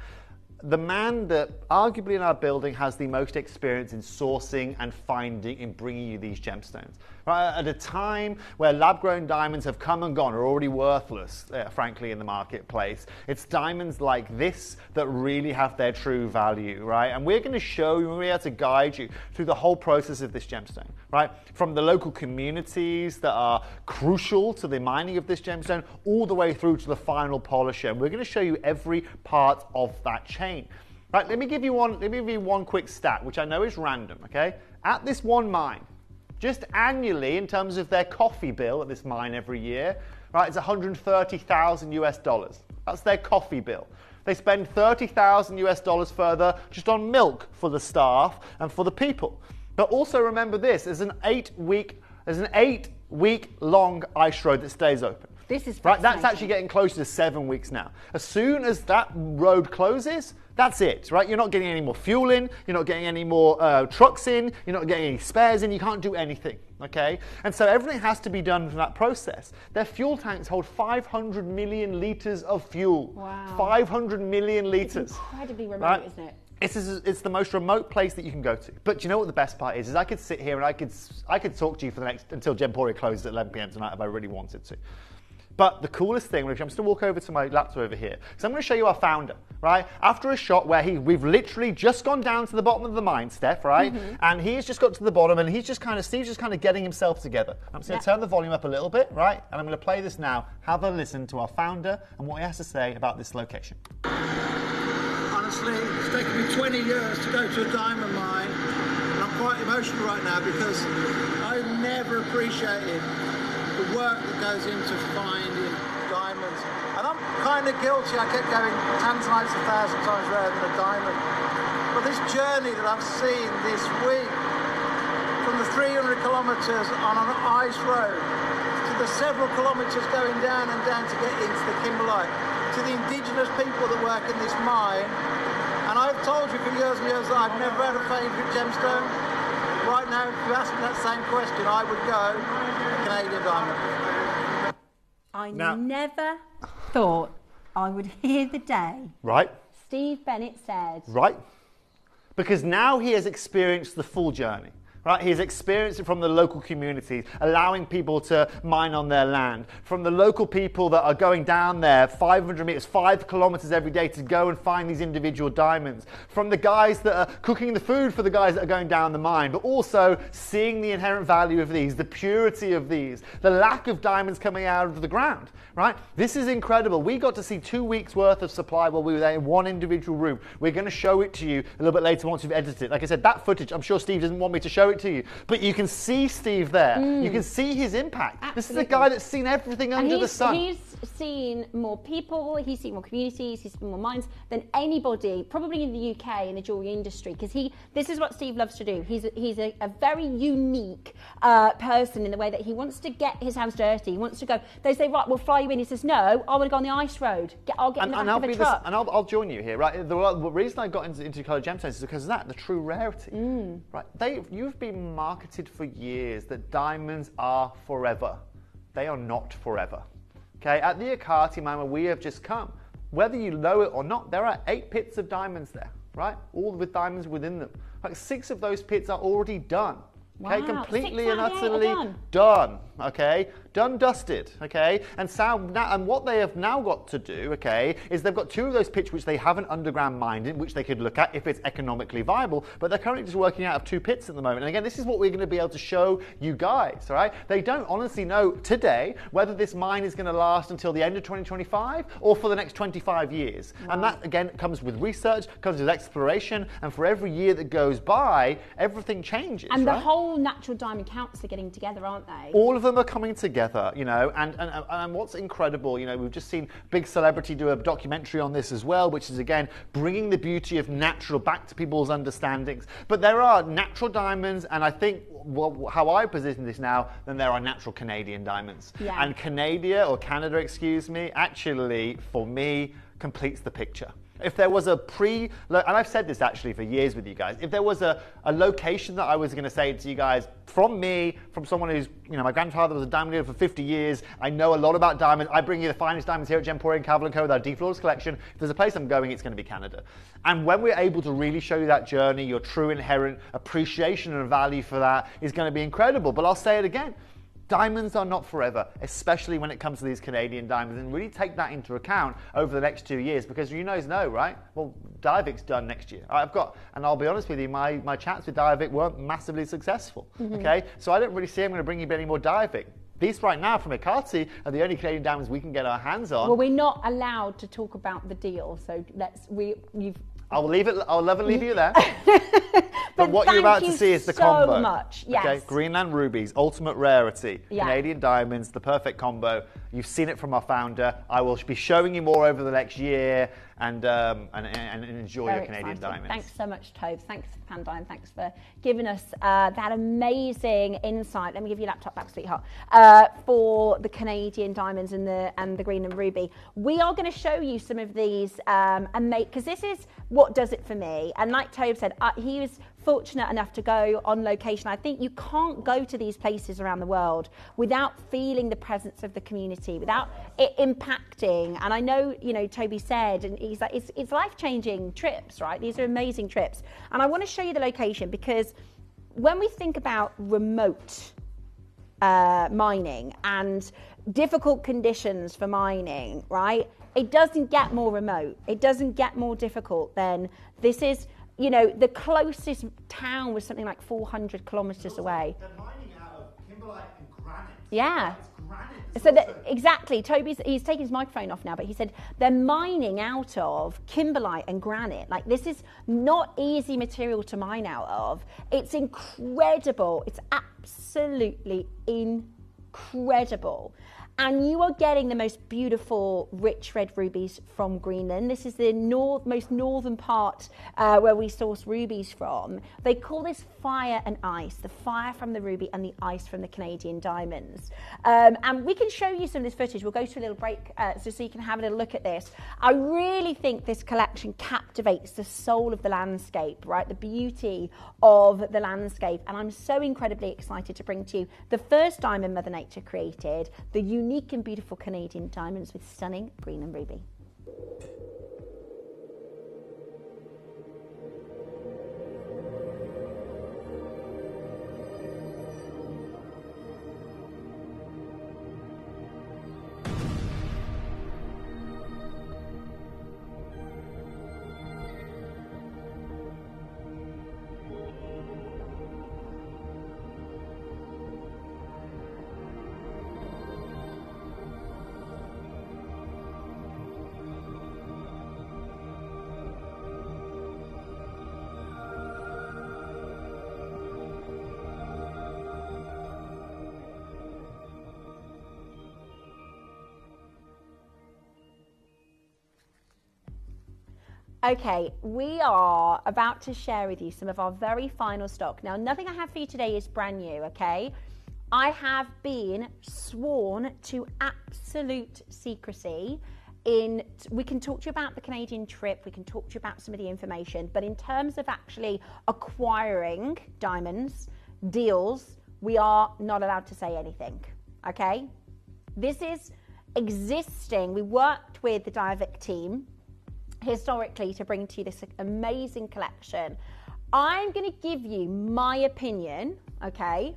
The man that arguably in our building has the most experience in sourcing and finding and bringing you these gemstones. Right, at a time where lab-grown diamonds have come and gone, are already worthless, frankly, in the marketplace, it's diamonds like this that really have their true value, right? And we're going to show you, we're going to be able to guide you through the whole process of this gemstone, right? From the local communities that are crucial to the mining of this gemstone, all the way through to the final polisher. And we're going to show you every part of that chain. Right, let me give you one quick stat, which I know is random, okay? At this one mine, just annually, in terms of their coffee bill at this mine every year, right, it's $130,000. That's their coffee bill. They spend $30,000 further just on milk for the staff and for the people. But also remember this: there's an 8-week long ice road that stays open. This is right. That's actually getting closer to 7 weeks now. As soon as that road closes, that's it, right? You're not getting any more fuel in, you're not getting any more trucks in, you're not getting any spares in, you can't do anything, okay? And so everything has to be done from that process. Their fuel tanks hold 500 million litres of fuel. Wow. 500 million litres. It's incredibly remote, right? Isn't it? It's the most remote place that you can go to. But you know what the best part is I could sit here and I could talk to you for the next, until Gemporia closes at 11 p.m. tonight if I really wanted to. But the coolest thing, which I'm just going to walk over to my laptop over here, because I'm going to show you our founder, right? After a shot where we've literally just gone down to the bottom of the mine, Steph, right? Mm-hmm. And he's just got to the bottom and Steve's just kind of getting himself together. I'm just going to turn the volume up a little bit, right? And I'm going to play this now. Have a listen to our founder and what he has to say about this location. Honestly, it's taken me 20 years to go to a diamond mine, and I'm quite emotional right now because I never appreciated the work that goes into finding diamonds. And I'm kind of guilty. I kept going, Tanzanite's 1,000 times rarer than a diamond. But this journey that I've seen this week, from the 300 kilometres on an ice road, to the several kilometres going down and down to get into the kimberlite, to the indigenous people that work in this mine. And I've told you for years and years that I've never had a favourite gemstone. Right now, if you ask me that same question, I would go Canadian diamond. I never thought I would hear the day. Right. Steve Bennett said. Right. Because now he has experienced the full journey. Right, he has experienced it from the local communities, allowing people to mine on their land. From the local people that are going down there 500 meters, 5 kilometers every day to go and find these individual diamonds. From the guys that are cooking the food for the guys that are going down the mine, but also seeing the inherent value of these, the purity of these, the lack of diamonds coming out of the ground. Right? This is incredible. We got to see 2 weeks worth of supply while we were there in one individual room. We're going to show it to you a little bit later once we've edited it. Like I said, that footage, I'm sure Steve doesn't want me to show it to you, but you can see Steve there. You can see his impact. Absolutely. This is a guy that's seen everything under the sun. He's seen more people, he's seen more communities, he's seen more minds than anybody, probably in the UK in the jewellery industry, because this is what Steve loves to do. He's a very unique person in the way that he wants to get his hands dirty. He wants to go, they say, right, we'll fly you in. He says, no, I want to go on the ice road. I'll get in the back of a truck. And I'll join you here, right? The reason I got into coloured gemstones is because of that, the true rarity. Right? You've been marketed for years that diamonds are forever. They are not forever. Okay, at the Akati mine where we have just come, whether you know it or not, there are 8 pits of diamonds there, right? All with diamonds within them. Like 6 of those pits are already done. Okay, Wow, completely 6 and out of 8 are utterly done. Okay, done, dusted. Okay, and what they have now got to do, okay, is they've got 2 of those pits which they haven't underground mined in, which they could look at if it's economically viable. But they're currently just working out of 2 pits at the moment. And again, this is what we're going to be able to show you guys. All right, they don't honestly know today whether this mine is going to last until the end of 2025 or for the next 25 years. Wow. And that again comes with research, comes with exploration, and for every year that goes by, everything changes. And right? the whole natural diamond council are getting together, aren't they? All of them are coming together, you know, and what's incredible, you know, we've just seen big celebrity do a documentary on this as well, which is again bringing the beauty of natural back to people's understandings. But there are natural diamonds, and I think how I position this now, then there are natural Canadian diamonds. Yeah. And Canada, excuse me, actually for me completes the picture. If there was a and I've said this actually for years with you guys, if there was a location that I was going to say to you guys, from someone who's, you know, my grandfather was a diamond dealer for 50 years, I know a lot about diamonds, I bring you the finest diamonds here at Gemporia and Cavell & Co with our deep flawless collection. If there's a place I'm going, it's going to be Canada. And when we're able to really show you that journey, your true inherent appreciation and value for that is going to be incredible. But I'll say it again. Diamonds are not forever, especially when it comes to these Canadian diamonds, and really take that into account over the next 2 years, because you know, right? Well, Diavic's done next year. And I'll be honest with you, my chats with Diavic weren't massively successful, okay? So I don't really see I'm going to bring you any more Diavic. These right now from Akati are the only Canadian diamonds we can get our hands on. Well, we're not allowed to talk about the deal, so I'll never leave you there. But what you're about to see is the combo. So much, yes. Okay, Greenland rubies, ultimate rarity, yeah. Canadian diamonds, the perfect combo. You've seen it from our founder. I will be showing you more over the next year, and enjoy Very your Canadian exciting. diamonds. Thanks so much, Tove. Thanks, Pandine. Thanks for giving us that amazing insight. Let me give you your laptop back, sweetheart. For the Canadian diamonds and the Greenland ruby, we are going to show you some of these, because this is what does it for me. And like Tove said, he was fortunate enough to go on location. I think you can't go to these places around the world without feeling the presence of the community, without it impacting. And I know, you know, Toby said, and he's like, it's life-changing trips, right? These are amazing trips. And I want to show you the location, because when we think about remote mining and difficult conditions for mining, right? It doesn't get more remote. It doesn't get more difficult than this is. You know, the closest town was something like 400 kilometres away. They're mining out of kimberlite and granite. Yeah. It's granite. So exactly, he's taking his microphone off now, but he said they're mining out of kimberlite and granite. Like, this is not easy material to mine out of. It's incredible. It's absolutely incredible. And you are getting the most beautiful rich red rubies from Greenland. This is the most northern part where we source rubies from. They call this fire and ice, the fire from the ruby and the ice from the Canadian diamonds. And we can show you some of this footage. We'll go to a little break so you can have a little look at this. I really think this collection captivates the soul of the landscape, right? The beauty of the landscape. And I'm so incredibly excited to bring to you the first diamond Mother Nature created, the unique and beautiful Canadian diamonds with stunning green and ruby. Okay, we are about to share with you some of our very final stock. Now, nothing I have for you today is brand new, okay? I have been sworn to absolute secrecy. We can talk to you about the Canadian trip, we can talk to you about some of the information, but in terms of actually acquiring diamonds, deals, we are not allowed to say anything, okay? This is existing, we worked with the Diavic team historically to bring to you this amazing collection. I'm going to give you my opinion, okay?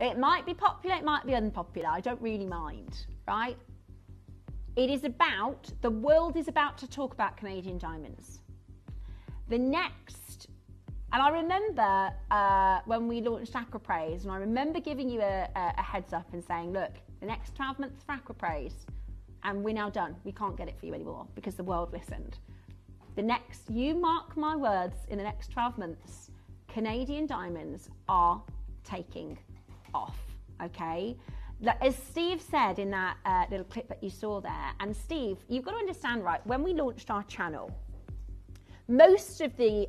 It might be popular, it might be unpopular, I don't really mind, right? It is about, the world is about to talk about Canadian diamonds. The next, and I remember when we launched Aquapraise, and I remember giving you a heads up and saying, look, the next 12 months for Aquapraise, and we're now done. We can't get it for you anymore because the world listened. The next, you mark my words, in the next 12 months, Canadian diamonds are taking off, okay? As Steve said in that little clip that you saw there, and Steve, you've got to understand, right, when we launched our channel, most of the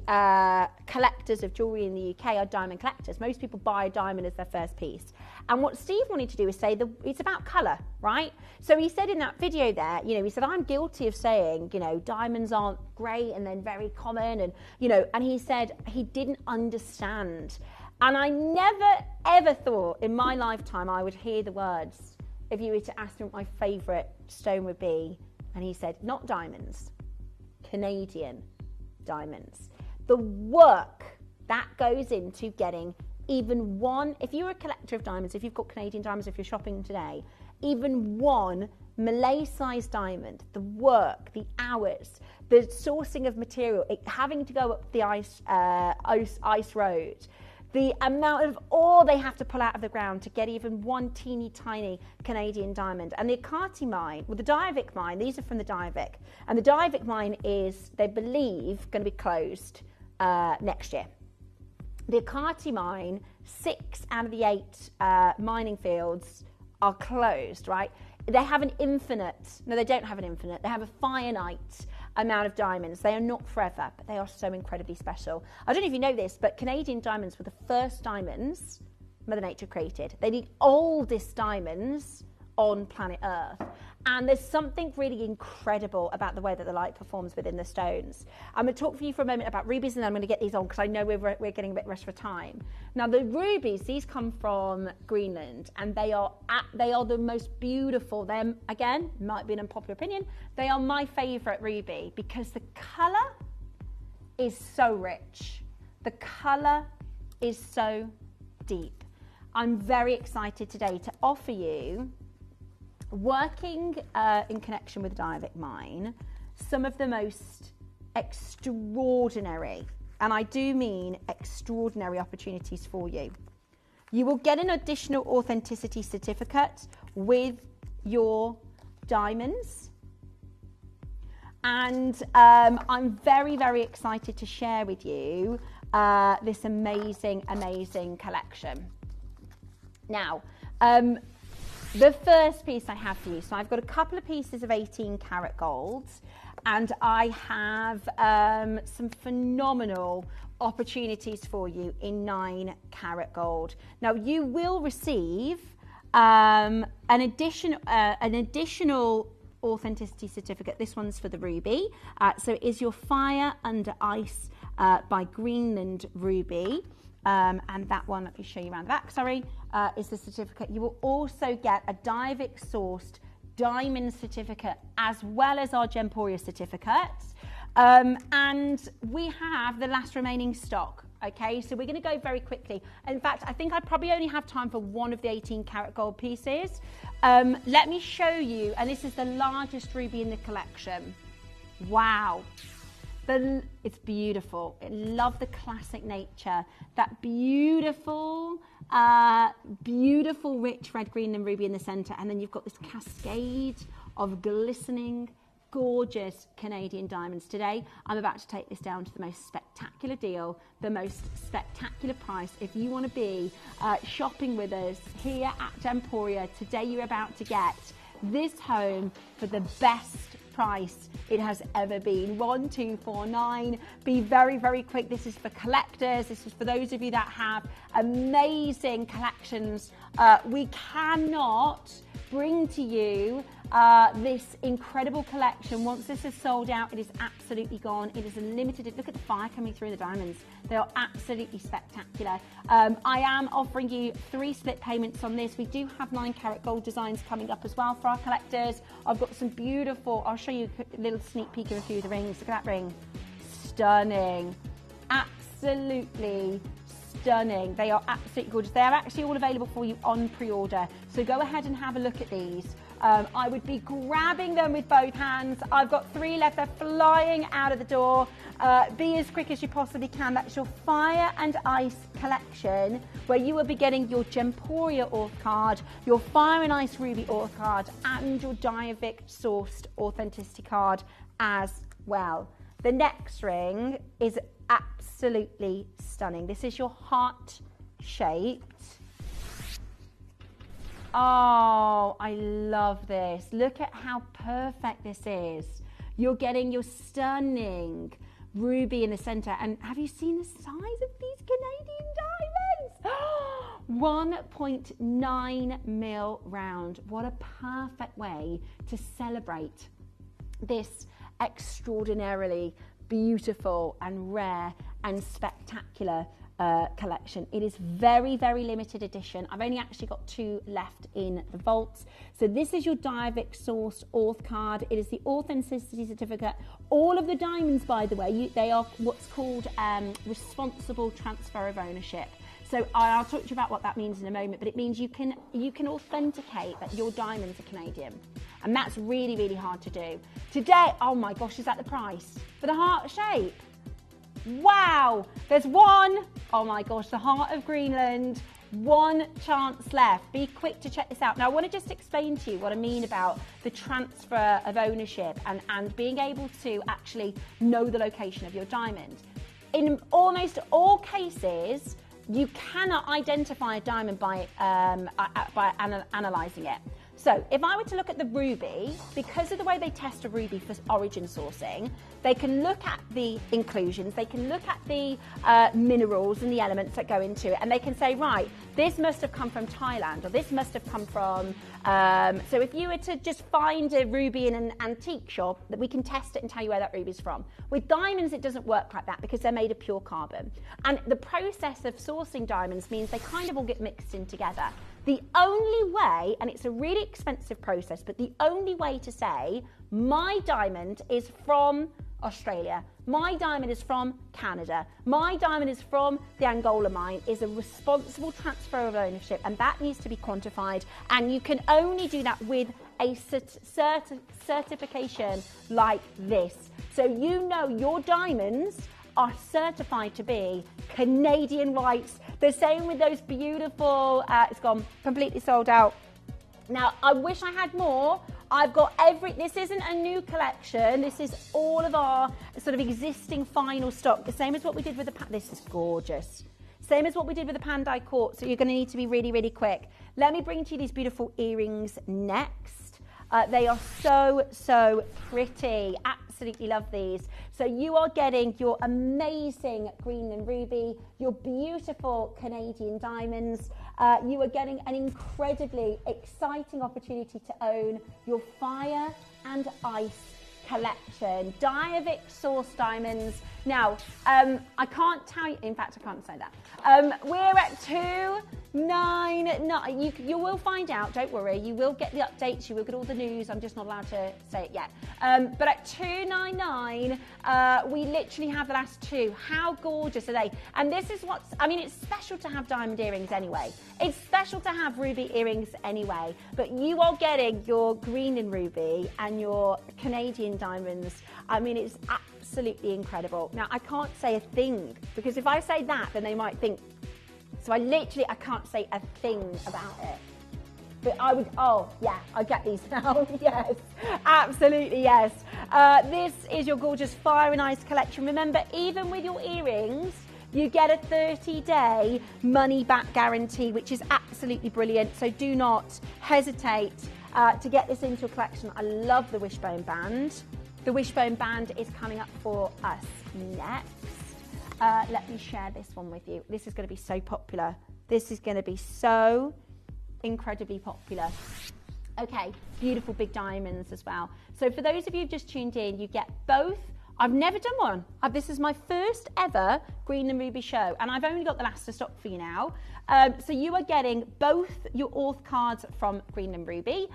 collectors of jewellery in the UK are diamond collectors. Most people buy a diamond as their first piece. And what Steve wanted to do is say that it's about colour, right? So he said in that video there, you know, he said, I'm guilty of saying, you know, diamonds aren't great and then very common. And, you know, and he said he didn't understand. And I never, ever thought in my lifetime I would hear the words, if you were to ask him what my favourite stone would be. And he said, not diamonds, Canadian diamonds. The work that goes into getting even one, if you're a collector of diamonds, if you've got Canadian diamonds, if you're shopping today, even one Malay-sized diamond, the work, the hours, the sourcing of material, having to go up the ice road, the amount of ore they have to pull out of the ground to get even one teeny tiny Canadian diamond. And the Akati mine, well, the Diavic mine, these are from the Diavic, and the Diavic mine is, they believe, going to be closed next year. The Akati mine, 6 out of the 8 mining fields are closed, right? They have an infinite, no, they don't have an infinite, they have a finite amount of diamonds. They are not forever, but they are so incredibly special. I don't know if you know this, but Canadian diamonds were the first diamonds Mother Nature created. They're the oldest diamonds on planet Earth. And there's something really incredible about the way that the light performs within the stones. I'm going to talk for you for a moment about rubies, and then I'm going to get these on because I know we're getting a bit rushed for time. Now, the rubies, these come from Greenland, and they are the most beautiful. Them, again, might be an unpopular opinion, they are my favourite ruby because the colour is so rich. The colour is so deep. I'm very excited today to offer you, working in connection with Diavic Mine, some of the most extraordinary, and I do mean extraordinary, opportunities for you. You will get an additional authenticity certificate with your diamonds, and I'm very, very excited to share with you this amazing, amazing collection. Now, the first piece I have for you, so I've got a couple of pieces of 18 karat golds, and I have some phenomenal opportunities for you in 9 karat gold. Now, you will receive an additional authenticity certificate. This one's for the ruby. So it is your Fire Under Ice by Greenland ruby. And that one, let me show you around the back, sorry, is the certificate. You will also get a Diavic sourced diamond certificate as well as our Gemporia certificates. And we have the last remaining stock. Okay, so we're going to go very quickly. In fact, I think I probably only have time for one of the 18 karat gold pieces. Let me show you, and this is the largest ruby in the collection. Wow. It's beautiful. I love the classic nature. That beautiful, beautiful rich red, green and ruby in the centre. And then you've got this cascade of glistening, gorgeous Canadian diamonds. Today, I'm about to take this down to the most spectacular deal, the most spectacular price. If you want to be shopping with us here at Gemporia, today you're about to get this home for the best price it has ever been. 1249. Be very, very quick. This is for collectors. This is for those of you that have amazing collections. We cannot bring to you this incredible collection. Once this is sold out, it is absolutely gone. It is a limited. Look at the fire coming through the diamonds. They are absolutely spectacular. I am offering you 3 split payments on this. We do have 9 karat gold designs coming up as well for our collectors. I've got some beautiful, I'll show you a little sneak peek of a few of the rings. Look at that ring. Stunning. Absolutely stunning. They are absolutely gorgeous. They are actually all available for you on pre-order. So go ahead and have a look at these. I would be grabbing them with both hands. I've got 3 left. They're flying out of the door. Be as quick as you possibly can. That's your Fire and Ice collection, where you will be getting your Gemporia Auth card, your Fire and Ice Ruby Auth card, and your Diavic sourced authenticity card as well. The next ring is absolutely stunning. This is your heart shaped. Oh, I love this. Look at how perfect this is. You're getting your stunning ruby in the center. And have you seen the size of these Canadian diamonds? 1.9 mil round. What a perfect way to celebrate this extraordinarily beautiful and rare and spectacular collection. It is very, very limited edition. I've only actually got 2 left in the vaults. So this is your Diavic sourced Auth card. It is the authenticity certificate. All of the diamonds, by the way, they are what's called responsible transfer of ownership. So I'll talk to you about what that means in a moment, but it means you can authenticate that your diamonds are Canadian. And that's really, really hard to do. Today, oh my gosh, is that the price? For the heart shape? Wow, there's one. Oh my gosh, the heart of Greenland. 1 chance left. Be quick to check this out. Now, I want to just explain to you what I mean about the transfer of ownership and being able to actually know the location of your diamond. In almost all cases, you cannot identify a diamond by analysing it. So if I were to look at the ruby, because of the way they test a ruby for origin sourcing, they can look at the inclusions, they can look at the minerals and the elements that go into it, and they can say, right, this must have come from Thailand, or this must have come from... so if you were to just find a ruby in an antique shop, that we can test it and tell you where that ruby's from. With diamonds, it doesn't work like that because they're made of pure carbon. And the process of sourcing diamonds means they kind of all get mixed in together. The only way, and it's a really expensive process, but the only way to say, my diamond is from Australia, my diamond is from Canada, my diamond is from the Angola mine, is a responsible transfer of ownership, and that needs to be quantified, and you can only do that with a certification like this. So you know your diamonds are certified to be Canadian whites. The same with those beautiful, it's gone, completely sold out. Now, I wish I had more. I've got this isn't a new collection. This is all of our sort of existing final stock. The same as what we did with this is gorgeous. Same as what we did with the Pandai Quartz. So you're gonna need to be really, really quick. Let me bring to you these beautiful earrings next. They are so, so pretty. Absolutely love these. So you are getting your amazing Greenland ruby, your beautiful Canadian diamonds. You are getting an incredibly exciting opportunity to own your Fire and Ice collection. Diavic source diamonds. Now, I can't tell you, in fact, I can't say that. We're at 299. You will find out, don't worry. You will get the updates, you will get all the news. I'm just not allowed to say it yet. But at 299, we literally have the last 2. How gorgeous are they? And this is it's special to have diamond earrings anyway. It's special to have ruby earrings anyway. But you are getting your Greenland ruby and your Canadian diamonds. I mean, it's absolutely incredible. Now, I can't say a thing, because if I say that, then they might think, so I can't say a thing about it. But I would, oh yeah, I get these now. Yes, absolutely yes. This is your gorgeous Fire and Ice collection. Remember, even with your earrings, you get a 30-day money-back guarantee, which is absolutely brilliant. So do not hesitate to get this into your collection. I love the wishbone band. The wishbone band is coming up for us next. Let me share this one with you. This is going to be so popular. This is going to be so incredibly popular. Okay, beautiful big diamonds as well. So for those of you who've just tuned in, you get both. I've never done one. This is my first ever Green and Ruby show, and I've only got the last to stock for you now. So you are getting both your Orth cards from Green and Ruby.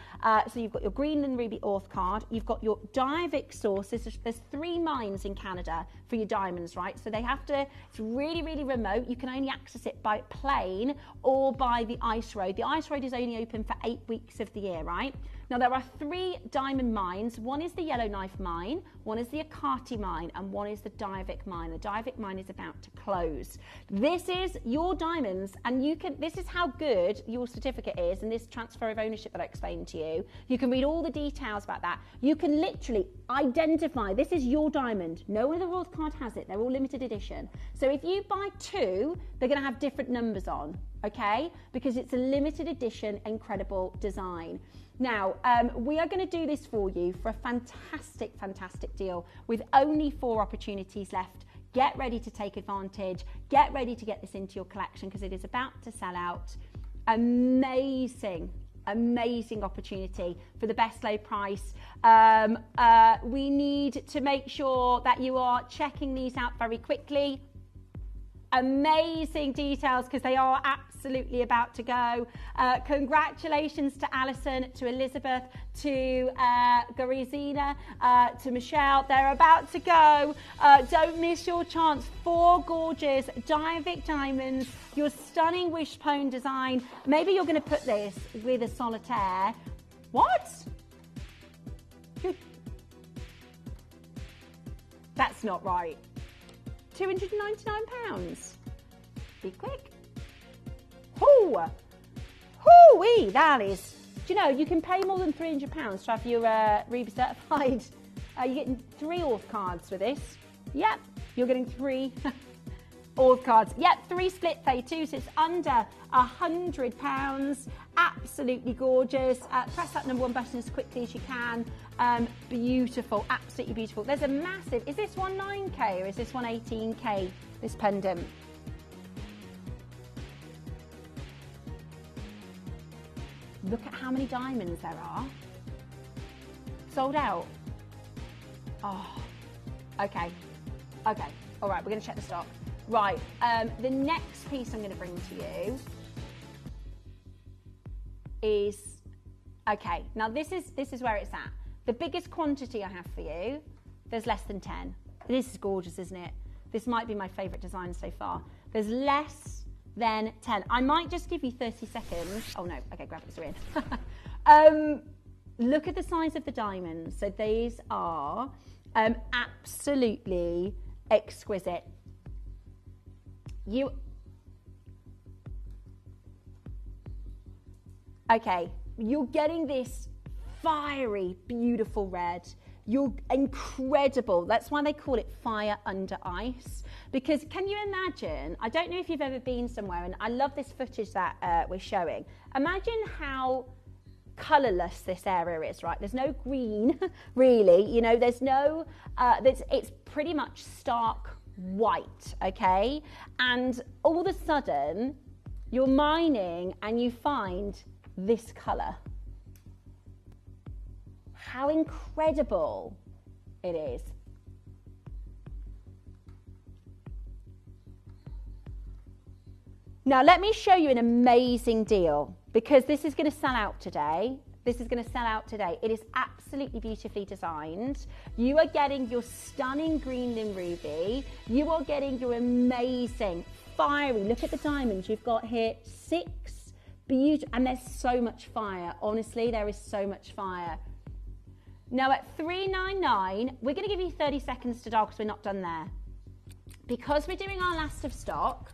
So you've got your Green and Ruby Orth card. You've got your Diavic sources. There's 3 mines in Canada for your diamonds, right? So they have to, it's really, really remote. You can only access it by plane or by the ice road. The ice road is only open for 8 weeks of the year, right? Now there are 3 diamond mines. One is the Yellowknife mine, one is the Akati mine, and one is the Diavic mine. The Diavic mine is about to close. This is your diamonds, and you can, this is how good your certificate is, and this transfer of ownership that I explained to you. You can read all the details about that. You can literally identify, this is your diamond. No other Orth card has it. They're all limited edition. So if you buy 2, they're going to have different numbers on, okay? Because it's a limited edition, incredible design. Now, we are going to do this for you for a fantastic, fantastic deal with only 4 opportunities left. Get ready to take advantage. Get ready to get this into your collection because it is about to sell out. Amazing, amazing opportunity for the best low price. We need to make sure that you are checking these out very quickly. Amazing details because they are absolutely about to go. Congratulations to Alison, to Elizabeth, to Garizina, to Michelle. They're about to go. Don't miss your chance. 4 gorgeous Diavic diamonds, your stunning wishbone design. Maybe you're going to put this with a solitaire. What? That's not right. £299. Be quick. Hoo-wee, that is. Do you know, you can pay more than £300 to have your Ruby certified. You're getting 3 Orth cards for this. Yep, you're getting 3 Orth cards. Yep, 3 split pay too, so it's under £100. Absolutely gorgeous. Press that number 1 button as quickly as you can. Beautiful, absolutely beautiful. There's a massive, is this one 9K or is this one 18K, this pendant? Look at how many diamonds there are. Sold out. Oh, okay. Okay, all right, we're gonna check the stock. Right, the next piece I'm gonna bring to you is, okay, now this is where it's at. The biggest quantity I have for you, there's less than 10. This is gorgeous, isn't it? This might be my favourite design so far. There's less than 10. I might just give you 30 seconds. Oh no, okay, graphics are in. Look at the size of the diamonds. So these are absolutely exquisite. Okay, you're getting this fiery, beautiful red. You're incredible. That's why they call it fire under ice. Because can you imagine, I don't know if you've ever been somewhere, and I love this footage that we're showing. Imagine how colourless this area is, right? There's no green, really. You know, there's no, it's pretty much stark white, okay? And all of a sudden, you're mining and you find this colour. How incredible it is. Now let me show you an amazing deal because this is going to sell out today. This is going to sell out today. It is absolutely beautifully designed. You are getting your stunning Greenland ruby. You are getting your amazing fiery, look at the diamonds you've got here, 6 beautiful, and there's so much fire. Honestly, there is so much fire. Now at $399, we're going to give you 30 seconds to dial because we're not done there. Because we're doing our last of stock,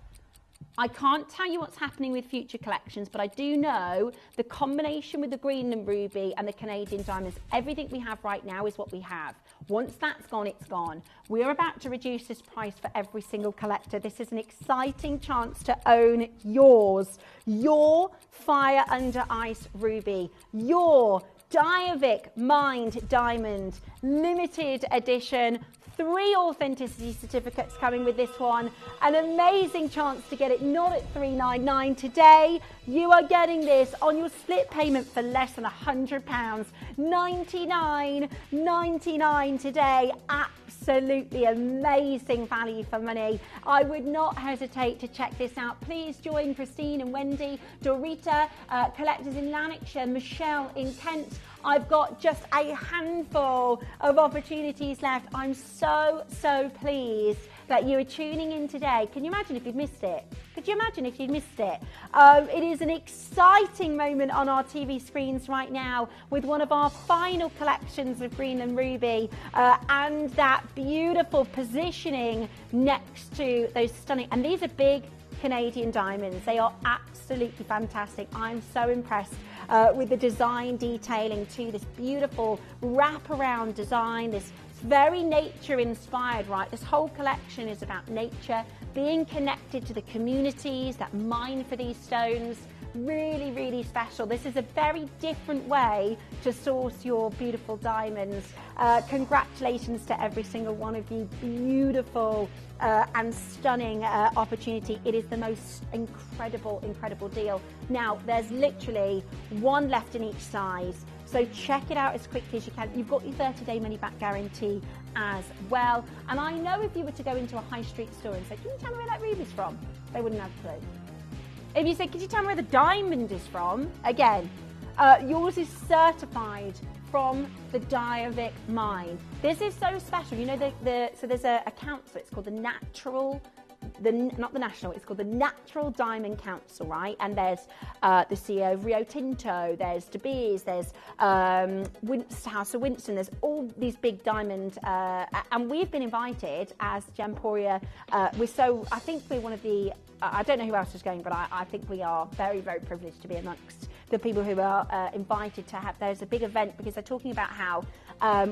I can't tell you what's happening with future collections, but I do know the combination with the Greenland ruby and the Canadian diamonds, everything we have right now is what we have. Once that's gone, it's gone. We're about to reduce this price for every single collector. This is an exciting chance to own yours. Your Fire Under Ice ruby. Your Diavic Mind Diamond, limited edition, 3 authenticity certificates coming with this one. An amazing chance to get it not at $3.99 today. You are getting this on your split payment for less than £100. $99.99 today. Absolutely amazing value for money. I would not hesitate to check this out. Please join Christine and Wendy, Dorita, collectors in Lanarkshire, Michelle in Kent. I've got just a handful of opportunities left. I'm so pleased that you are tuning in today. Can you imagine if you'd missed it? Could you imagine if you'd missed it? It is an exciting moment on our TV screens right now with one of our final collections of Greenland Ruby and that beautiful positioning next to those stunning, and these are big Canadian diamonds. They are absolutely fantastic. I'm so impressed with the design detailing to this beautiful wraparound design, this very nature inspired, right? This whole collection is about nature, being connected to the communities that mine for these stones. Really special. This is a very different way to source your beautiful diamonds. Congratulations to every single one of you. Beautiful and stunning opportunity. It is the most incredible deal. Now, there's literally one left in each size, so check it out as quickly as you can. You've got your 30-day money-back guarantee as well. And I know if you were to go into a high street store and say, can you tell me where that ruby's from? They wouldn't have a clue. If you say, could you tell me where the diamond is from? Again, yours is certified from the Diavik mine. This is so special. You know, so there's a council, it's called the Natural, not the National, it's called the Natural Diamond Council, right? And there's the CEO of Rio Tinto, there's De Beers, there's House of Winston, there's all these big diamond, and we've been invited as Gemporia. I think we're one of the, I don't know who else is going, but I think we are very privileged to be amongst the people who are invited to have. There's a big event because they're talking about how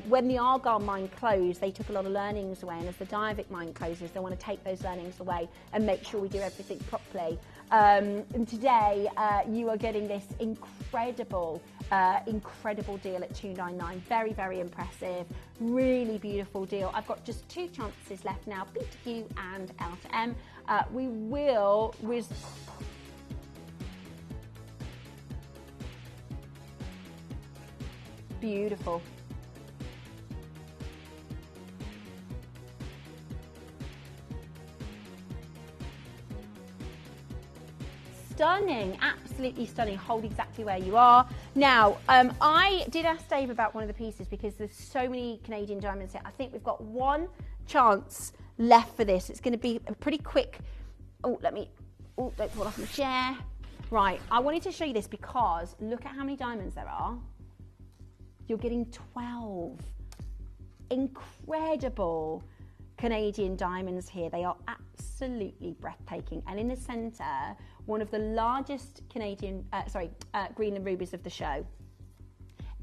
when the Argyle mine closed, they took a lot of learnings away, and as the Diavik mine closes, they want to take those learnings away and make sure we do everything properly. And today, you are getting this incredible deal at $2.99. Very impressive, really beautiful deal. I've got just 2 chances left now, B to Q and L to M. We will beautiful. Stunning, absolutely stunning. Hold exactly where you are. Now, I did ask Dave about one of the pieces because there's so many Canadian diamonds here. I think we've got 1 chance left for this. It's going to be a pretty quick. Don't fall off my chair. Right, I wanted to show you this because look at how many diamonds there are. You're getting 12 incredible Canadian diamonds here. They are absolutely breathtaking. And in the centre, one of the largest Greenland rubies of the show.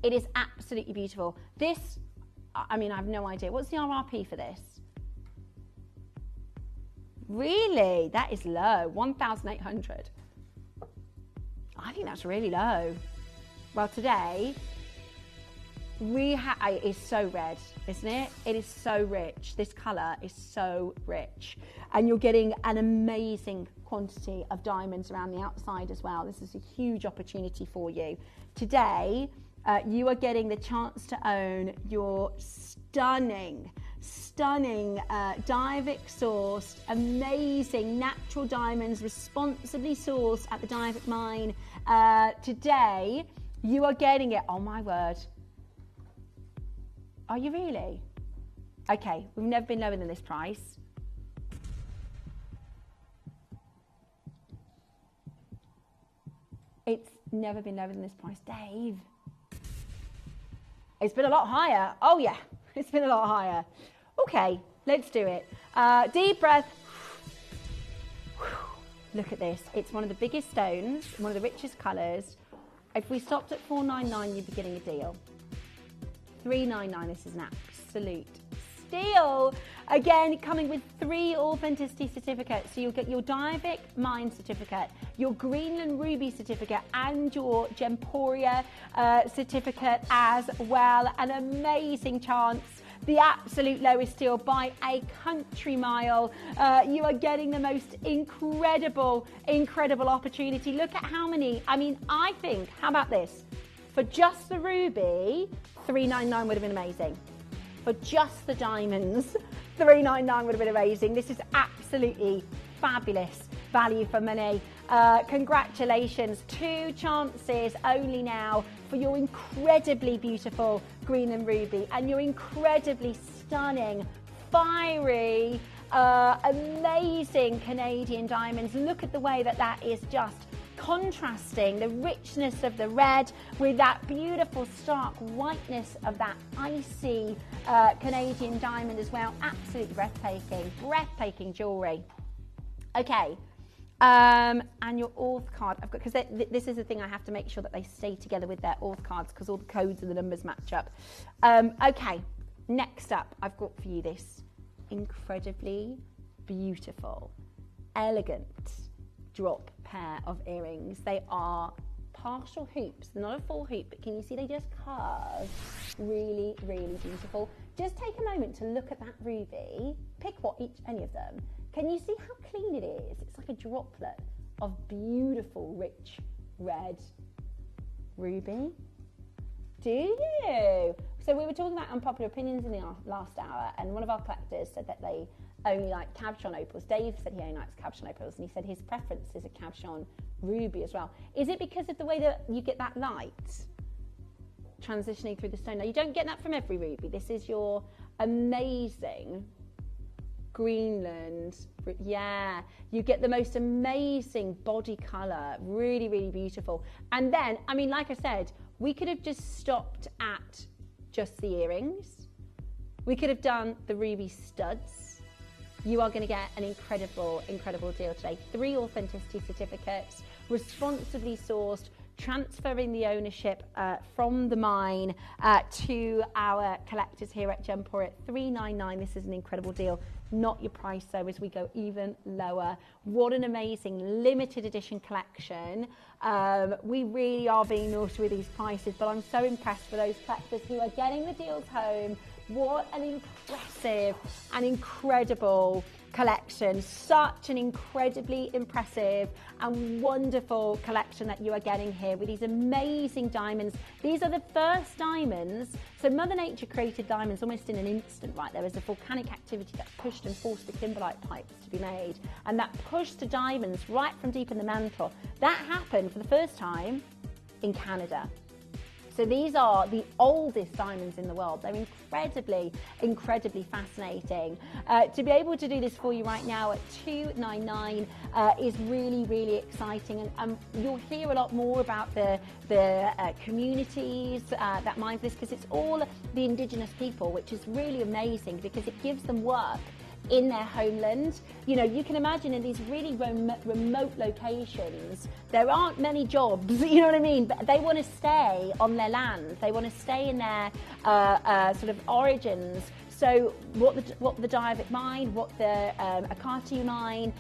It is absolutely beautiful. This, I mean, I have no idea. What's the RRP for this? Really? That is low, 1,800. I think that's really low. Well, today, it is so red, isn't it? It is so rich. This colour is so rich. And you're getting an amazing quantity of diamonds around the outside as well. This is a huge opportunity for you. Today, you are getting the chance to own your stunning Diavik sourced, amazing natural diamonds, responsibly sourced at the Diavik mine. Today, you are getting it. Oh my word. Are you really? Okay, we've never been lower than this price. It's never been lower than this price. Dave. It's been a lot higher. Oh yeah, it's been a lot higher. Okay, let's do it. Deep breath. Look at this. It's one of the biggest stones, one of the richest colours. If we stopped at $4.99, you'd be getting a deal. $3.99, this is an absolute steal. Again, coming with 3 authenticity certificates. So you'll get your Diavik mine certificate, your Greenland ruby certificate, and your Gemporia certificate as well. An amazing chance the absolute lowest deal by a country mile. You are getting the most incredible opportunity. Look at how many, I think, how about this? For just the ruby, $399 would have been amazing. For just the diamonds, $399 would have been amazing. This is absolutely fabulous value for money. Congratulations, 2 chances only now for your incredibly beautiful green and ruby and your incredibly stunning, fiery, amazing Canadian diamonds. Look at the way that is just contrasting the richness of the red with that beautiful stark whiteness of that icy Canadian diamond as well. Absolutely breathtaking jewellery. Okay, and your auth card, I've got, because this is the thing, I have to make sure that they stay together with their auth cards because all the codes and the numbers match up. Okay, next up, I've got for you this incredibly beautiful, elegant drop pair of earrings. They are partial hoops. They're not a full hoop, but can you see they just curve? Really beautiful. Just take a moment to look at that ruby. Pick any of them. Can you see how clean it is? It's like a droplet of beautiful, rich red ruby. Do you? So we were talking about unpopular opinions in the last hour, and one of our collectors said that they only like cabochon opals. Dave said he only likes cabochon opals, and he said his preference is a cabochon ruby as well. Is it because of the way that you get that light transitioning through the stone? Now, you don't get that from every ruby. This is your amazing Greenland. Yeah, you get the most amazing body colour. Really beautiful. And then, like I said, we could have just stopped at just the earrings. We could have done the ruby studs. You are going to get an incredible deal today. 3 authenticity certificates, responsibly sourced, transferring the ownership from the mine to our collectors here at Gemporia at $399. This is an incredible deal. Not your price though, as we go even lower. What an amazing limited edition collection. We really are being naughty with these prices, but I'm so impressed for those collectors who are getting the deals home. What an impressive and incredible collection. Such an incredibly impressive and wonderful collection that you are getting here with these amazing diamonds. These are the first diamonds. So Mother Nature created diamonds almost in an instant, right? There was a volcanic activity that pushed and forced the kimberlite pipes to be made, and that pushed the diamonds right from deep in the mantle. That happened for the first time in Canada. So these are the oldest diamonds in the world. They're incredibly fascinating. To be able to do this for you right now at $299 is really exciting. And you'll hear a lot more about the communities that mine this, because it's all the indigenous people, which is really amazing because it gives them work in their homeland. You know, you can imagine in these really remote locations, there aren't many jobs, you know what I mean? But they want to stay on their land. They want to stay in their sort of origins. So what the Diavik mine, what the Akati mine,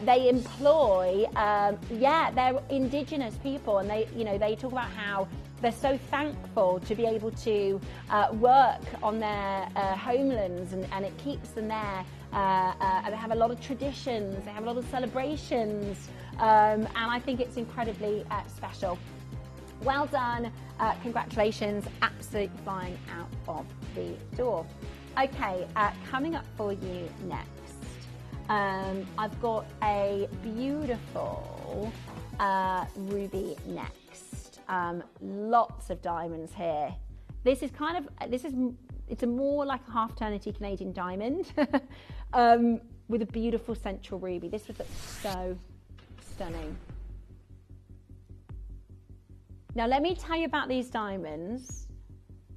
they employ, they're indigenous people, and they talk about how they're so thankful to be able to work on their homelands, and it keeps them there. And they have a lot of traditions, they have a lot of celebrations, and I think it's incredibly special. Well done, congratulations, absolutely flying out of the door. Okay, coming up for you next, I've got a beautiful ruby next. Lots of diamonds here. It's a more like a half-eternity Canadian diamond with a beautiful central ruby. This would look so stunning. Now let me tell you about these diamonds.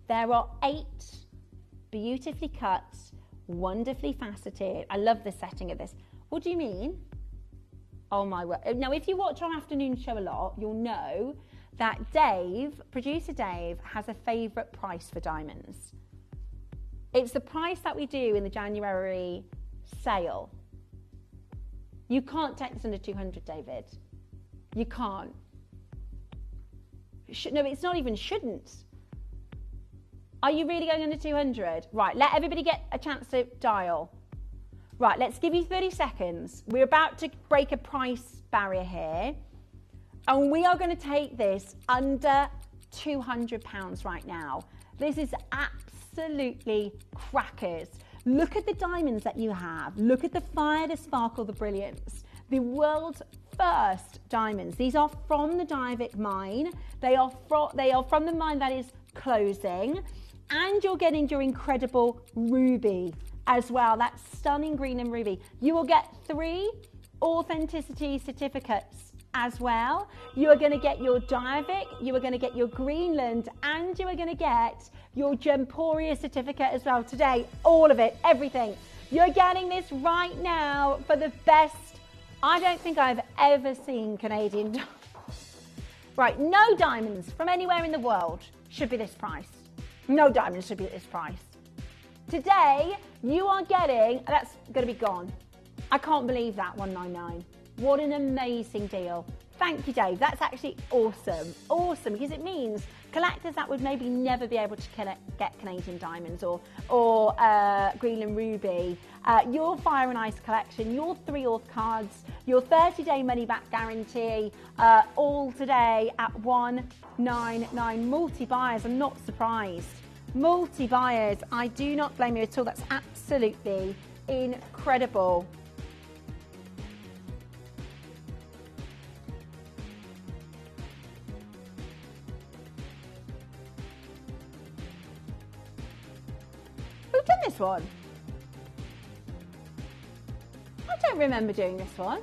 There are 8 beautifully cut, wonderfully faceted. I love the setting of this. What do you mean? Oh my word. Now if you watch our afternoon show a lot, you'll know that producer Dave, has a favourite price for diamonds. It's the price that we do in the January sale. You can't take this under 200, David. You can't. No, it's not even shouldn't. Are you really going under 200? Right, let everybody get a chance to dial. Right, let's give you 30 seconds. We're about to break a price barrier here. And we are going to take this under £200 right now. This is absolutely crackers. Look at the diamonds that you have. Look at the fire, the sparkle, the brilliance. The world's first diamonds. These are from the Diavik mine. They are from the mine that is closing. And you're getting your incredible ruby as well. That stunning green and ruby. You will get 3 authenticity certificates as well. You are going to get your Diavik, you are going to get your Greenland, and you are going to get your Gemporia certificate as well today. All of it, everything. You're getting this right now for the best, I don't think I've ever seen Canadian. Right, no diamonds from anywhere in the world should be this price. No diamonds should be at this price. Today, you are getting, that's going to be gone. I can't believe that, 199. What an amazing deal. Thank you, Dave. That's actually awesome. Awesome, because it means collectors that would maybe never be able to get Canadian diamonds or Greenland ruby, your fire and ice collection, your 3 auth cards, your 30-day money-back guarantee, all today at 199. Multi-buyers, I'm not surprised. Multi-buyers, I do not blame you at all. That's absolutely incredible. Who's done this one? I don't remember doing this one.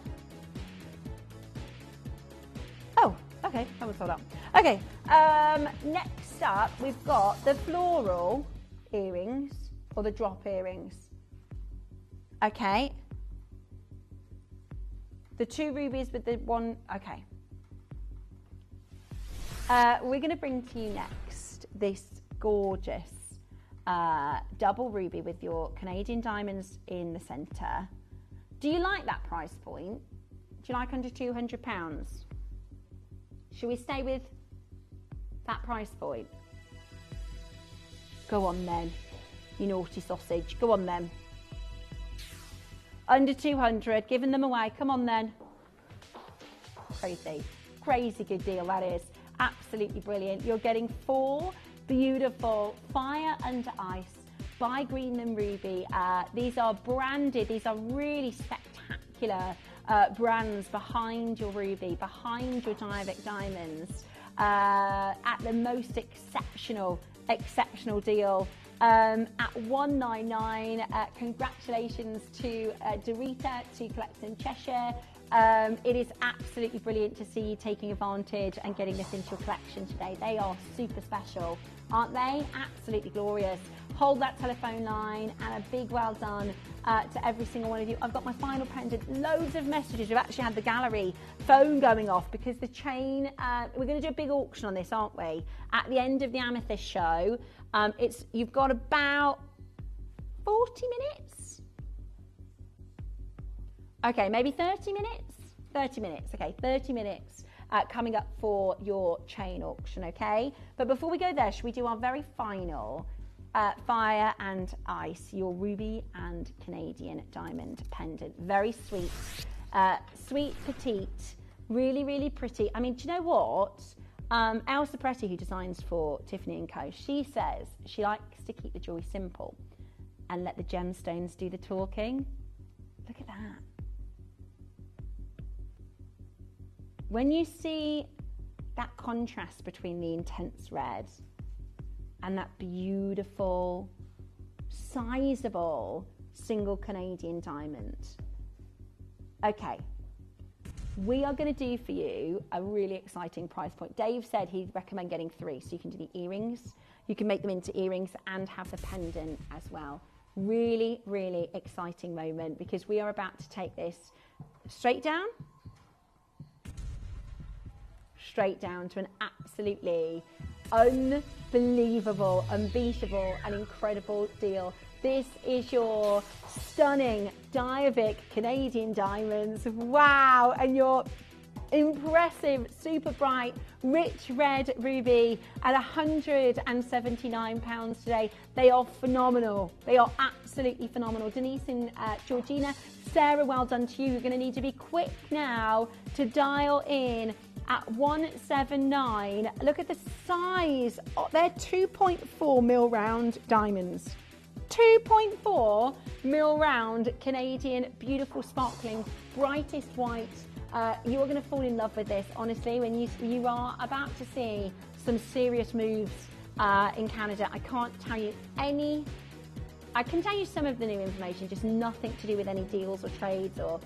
Oh, okay, that was sold up. Okay, next up we've got the floral earrings, or the drop earrings. Okay. The 2 rubies with the 1, okay. We're going to bring to you next this gorgeous double ruby with your Canadian diamonds in the centre. Do you like that price point? Do you like under £200? Should we stay with that price point? Go on then, you naughty sausage. Go on then. Under 200, giving them away. Come on then. Crazy, crazy good deal that is. Absolutely brilliant. You're getting 4 beautiful fire under ice by Greenland Ruby. These are branded. These are really spectacular brands behind your ruby, behind your Diavik diamonds, at the most exceptional deal. At 199, congratulations to Dorita, to Collects Cheshire. It is absolutely brilliant to see you taking advantage and getting this into your collection today. They are super special, aren't they? Absolutely glorious. Hold that telephone line, and a big well done to every single one of you. I've got my final pendant, loads of messages. We've actually had the gallery phone going off because the chain, we're going to do a big auction on this, aren't we? At the end of the Amethyst show. You've got about 40 minutes. Okay, maybe 30 minutes? 30 minutes, okay, 30 minutes coming up for your chain auction, okay? But before we go there, should we do our very final fire and ice, your ruby and Canadian diamond pendant. Very sweet, sweet, petite, really, really pretty. I mean, do you know what? Elsa Preti, who designs for Tiffany & Co., she says she likes to keep the jewellery simple and let the gemstones do the talking. Look at that. When you see that contrast between the intense red and that beautiful, sizable single Canadian diamond. Okay, we are going to do for you a really exciting price point. Dave said he'd recommend getting 3, so you can do the earrings, you can make them into earrings and have the pendant as well. Really, really exciting moment, because we are about to take this straight down to an absolutely unbelievable, unbeatable and incredible deal. This is your stunning Diavik Canadian diamonds. Wow. And your impressive, super bright, rich red ruby at £179 today. They are phenomenal. They are absolutely phenomenal. Denise and Georgina, Sarah, well done to you. You're going to need to be quick now to dial in at 179. Look at the size. Oh, they're 2.4 mil round diamonds. 2.4 mil round Canadian, beautiful, sparkling, brightest white. You are going to fall in love with this, honestly, when you are about to see some serious moves in Canada. I can't tell you any. I can tell you some of the new information, just nothing to do with any deals or trades or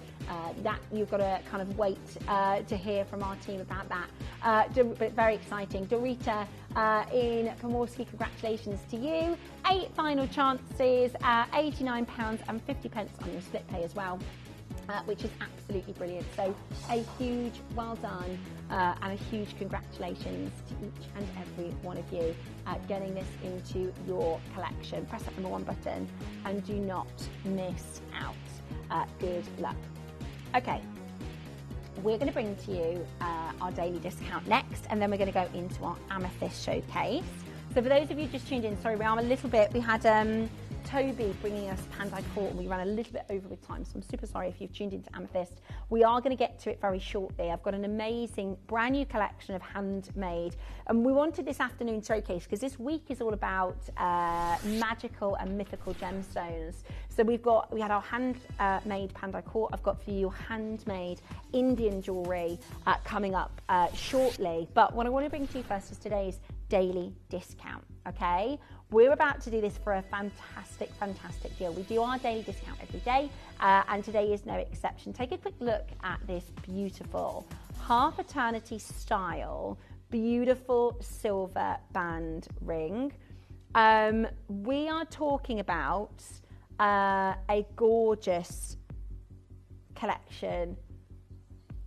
that. You've got to kind of wait to hear from our team about that. But very exciting. Dorita in Pomorski, congratulations to you. 8 final chances, £89.50 on your split pay as well. Which is absolutely brilliant. So a huge well done and a huge congratulations to each and every one of you getting this into your collection. Press that number 1 button and do not miss out. Good luck. Okay, we're going to bring to you our daily discount next, and then we're going to go into our Amethyst showcase. So for those of you just tuned in, sorry, we are a little bit, we had Toby bringing us Pandai Court and we ran a little bit over with time, so I'm super sorry if you've tuned into Amethyst. We are going to get to it very shortly. I've got an amazing brand new collection of handmade, and we wanted this afternoon showcase because this week is all about magical and mythical gemstones. So we had our handmade Pandai Court. I've got for you handmade Indian jewellery coming up shortly, but what I want to bring to you first is today's daily discount. Okay, we're about to do this for a fantastic deal. We do our daily discount every day, and today is no exception. Take a quick look at this beautiful half eternity style, beautiful silver band ring. We are talking about a gorgeous collection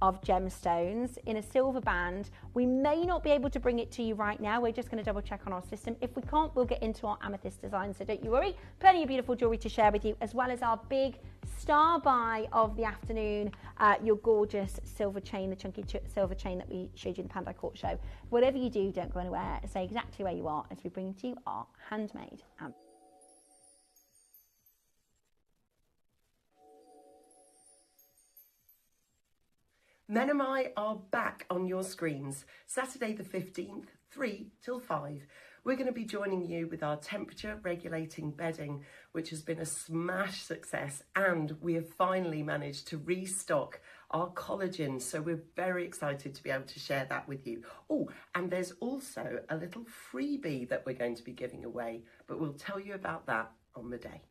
of gemstones in a silver band. We may not be able to bring it to you right now. We're just going to double check on our system. If we can't, we'll get into our Amethyst design, so don't you worry. Plenty of beautiful jewellery to share with you, as well as our big star buy of the afternoon, your gorgeous silver chain, the chunky silver chain that we showed you in the Pandai Court show. Whatever you do, don't go anywhere. Stay exactly where you are as we bring to you our handmade Amethyst. Menamai are back on your screens, Saturday the 15th, 3 till 5. We're going to be joining you with our temperature regulating bedding, which has been a smash success, and we have finally managed to restock our collagen, so we're very excited to be able to share that with you. Oh, and there's also a little freebie that we're going to be giving away, but we'll tell you about that on the day.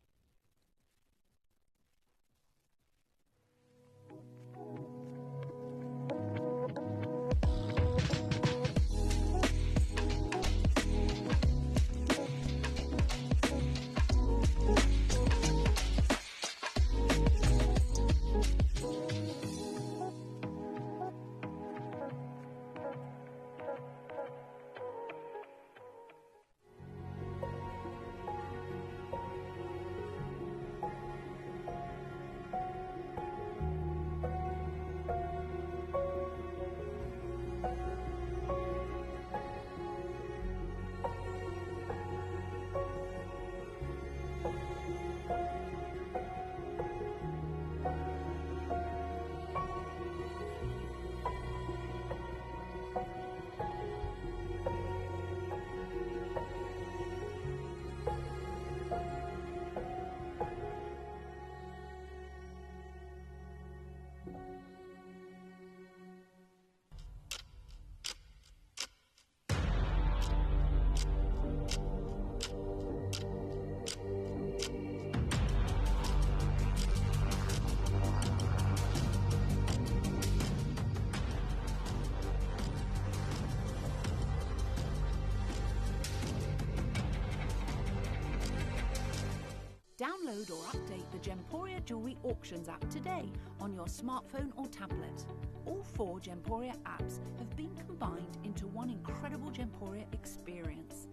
Download or update the Gemporia Jewelry Auctions app today on your smartphone or tablet. All 4 Gemporia apps have been combined into one incredible Gemporia experience.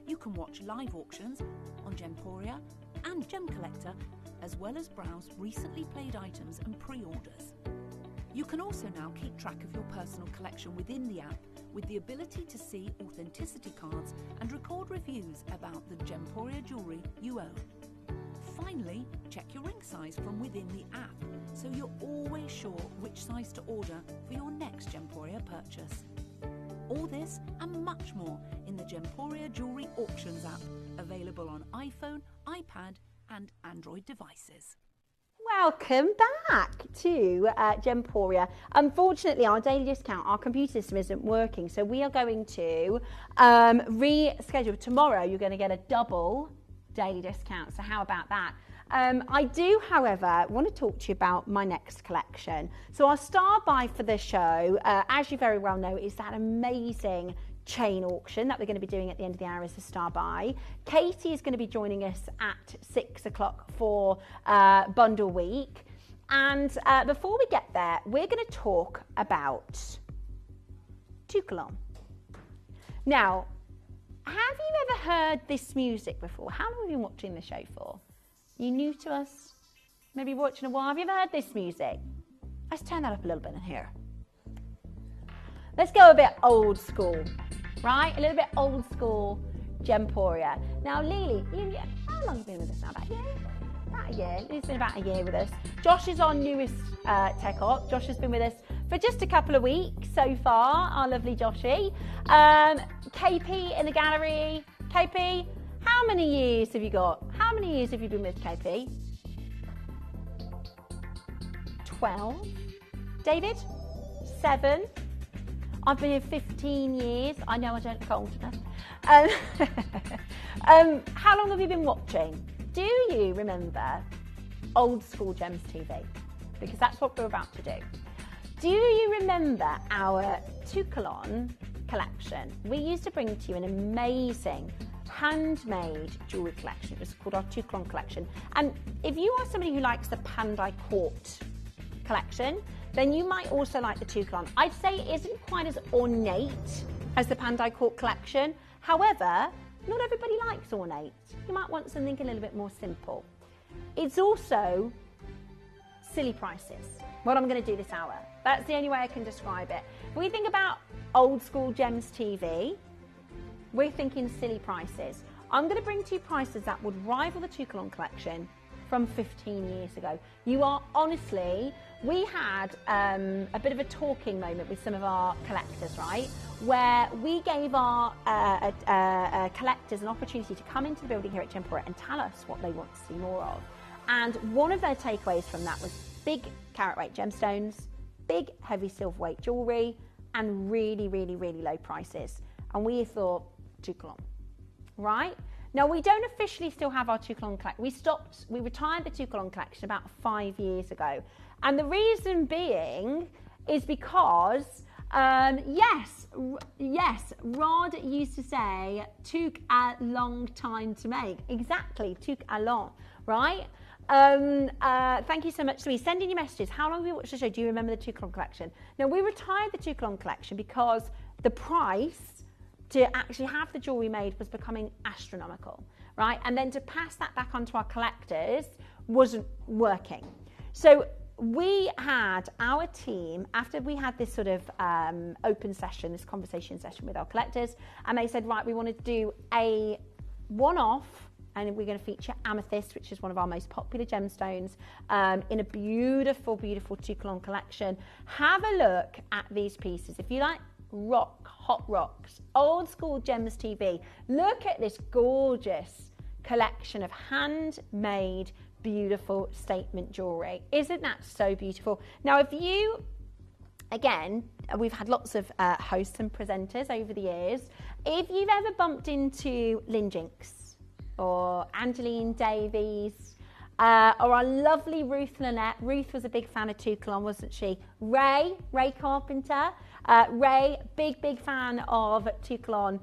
You can watch live auctions on Gemporia and Gem Collector, as well as browse recently played items and pre-orders. You can also now keep track of your personal collection within the app with the ability to see authenticity cards and record reviews about the Gemporia jewellery you own. Finally, check your ring size from within the app so you're always sure which size to order for your next Gemporia purchase. All this and much more in the Gemporia Jewellery Auctions app, available on iPhone, iPad and Android devices. Welcome back to Gemporia. Unfortunately, our daily discount, our computer system isn't working, so we are going to reschedule. Tomorrow, you're going to get a double daily discount, so how about that? I do, however, want to talk to you about my next collection. So our star buy for the show, as you very well know, is that amazing chain auction that we're going to be doing at the end of the hour as a star buy. Katie is going to be joining us at 6 o'clock for Bundle Week. And before we get there, we're going to talk about Toucolon. Now, have you ever heard this music before? How long have you been watching the show for? You new to us? Maybe watching a while. Have you ever heard this music? Let's turn that up a little bit in here. Let's go a bit old school, right? A little bit old school Gemporia. Now, Lily, how long have you been with us now? About a year? About a year. Lily's been about a year with us. Josh is our newest tech op. Josh has been with us for just a couple of weeks so far, our lovely Joshy. KP in the gallery. KP, how many years have you got? How many years have you been with KP? 12. David? 7. I've been here 15 years. I know I don't look old enough. How long have you been watching? Do you remember old school Gems TV? Because that's what we're about to do. Do you remember our Toucolon collection? We used to bring to you an amazing handmade jewellery collection. It was called our Toucolon collection. And if you are somebody who likes the Pandai Court collection, then you might also like the Toucolon. I'd say it isn't quite as ornate as the Pandai Court collection. However, not everybody likes ornate. You might want something a little bit more simple. It's also silly prices, what I'm going to do this hour. That's the only way I can describe it. If we think about old school Gems TV, we're thinking silly prices. I'm going to bring to you prices that would rival the Toucolon collection from 15 years ago. You are honestly, we had a bit of a talking moment with some of our collectors, right? Where we gave our collectors an opportunity to come into the building here at Gemporia and tell us what they want to see more of. And one of their takeaways from that was big carat weight gemstones, big heavy silver weight jewellery, and really, really, really low prices. And we thought, Toucolon, right? Now, we don't officially still have our Toucolon collection. We retired the Toucolon collection about 5 years ago. And the reason being is because, yes, Rod used to say, took a long time to make. Exactly, took a long, right? Thank you so much. So he's sending you messages. How long have you watched the show? Do you remember the Toucolon collection? Now, we retired the Toucolon collection because the price to actually have the jewellery made was becoming astronomical, right? And then to pass that back onto our collectors wasn't working. So we had our team, after we had this sort of open session, this conversation session with our collectors, and they said, right, we want to do a one-off, and we're going to feature Amethyst, which is one of our most popular gemstones, in a beautiful, beautiful Toucolon collection. Have a look at these pieces. If you like hot rocks, old school Gems TV, look at this gorgeous collection of handmade, beautiful statement jewellery. Isn't that so beautiful? Now, if you, again, we've had lots of hosts and presenters over the years. If you've ever bumped into Lynn Jinks or Angeline Davies, or our lovely Ruth Lynette. Ruth was a big fan of Toucolon, wasn't she? Ray Carpenter. Ray, big fan of Toucolon.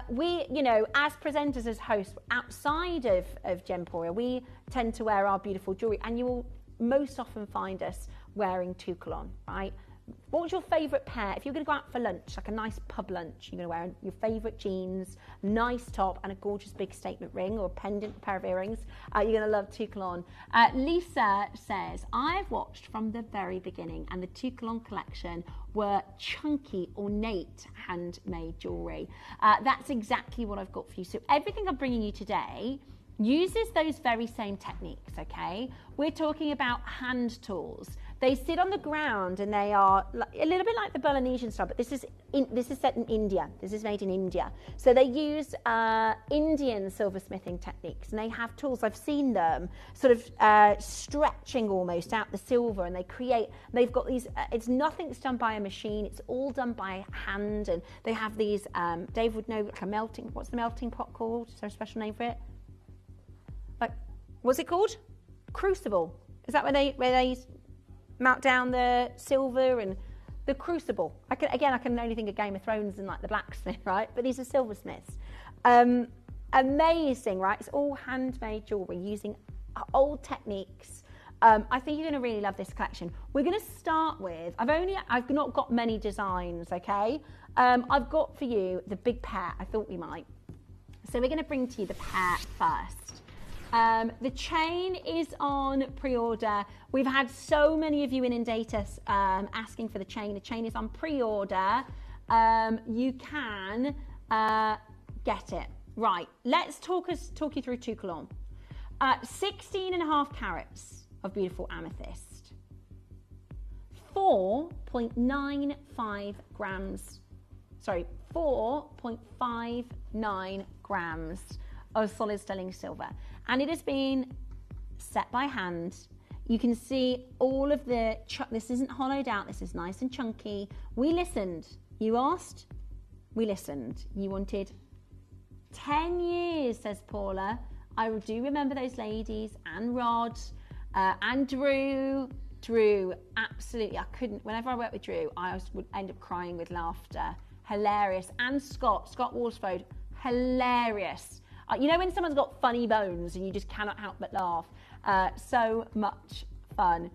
We, you know, as presenters, as hosts, outside of Gemporia, we tend to wear our beautiful jewellery, and you will most often find us wearing Toucolon, right? what was your favourite pair? If you're going to go out for lunch, like a nice pub lunch, you're going to wear your favourite jeans, nice top, and a gorgeous big statement ring or a pendant, a pair of earrings. You're going to love Toucolon. Lisa says, I've watched from the very beginning, and the Toucolon collection were chunky, ornate, handmade jewellery. That's exactly what I've got for you. So everything I'm bringing you today uses those very same techniques, okay? We're talking about hand tools. They sit on the ground and they are a little bit like the Balinesian style, but this is set in India. This is made in India. So they use Indian silversmithing techniques, and they have tools. I've seen them sort of stretching almost out the silver, and they've got these, it's nothing that's done by a machine, it's all done by hand, and they have these, Dave would know, like what's the melting pot called? Is there a special name for it? Like, what's it called? Crucible. Is that where they melt down the silver? And the crucible. I can only think of Game of Thrones and like the blacksmith, right? But these are silversmiths. Amazing, right? It's all handmade jewellery using old techniques. I think you're going to really love this collection. We're going to start with, I've not got many designs, okay? I've got for you the big pair. I thought we might. So we're going to bring to you the pair first. The chain is on pre-order. We've had so many of you inundate us asking for the chain. The chain is on pre-order. You can get it. Right, let's talk you through Toucolon. 16.5 carats of beautiful amethyst. 4.95 grams. Sorry, 4.59 grams of solid sterling silver. And it has been set by hand. You can see all of the, this isn't hollowed out, this is nice and chunky. We listened. You asked, we listened. You wanted 10 years, says Paula. I do remember those ladies, and Rod, and Drew. Drew, absolutely, I couldn't, whenever I worked with Drew, would end up crying with laughter. Hilarious. And Scott Walsford, hilarious. You know when someone's got funny bones and you just cannot help but laugh? So much fun.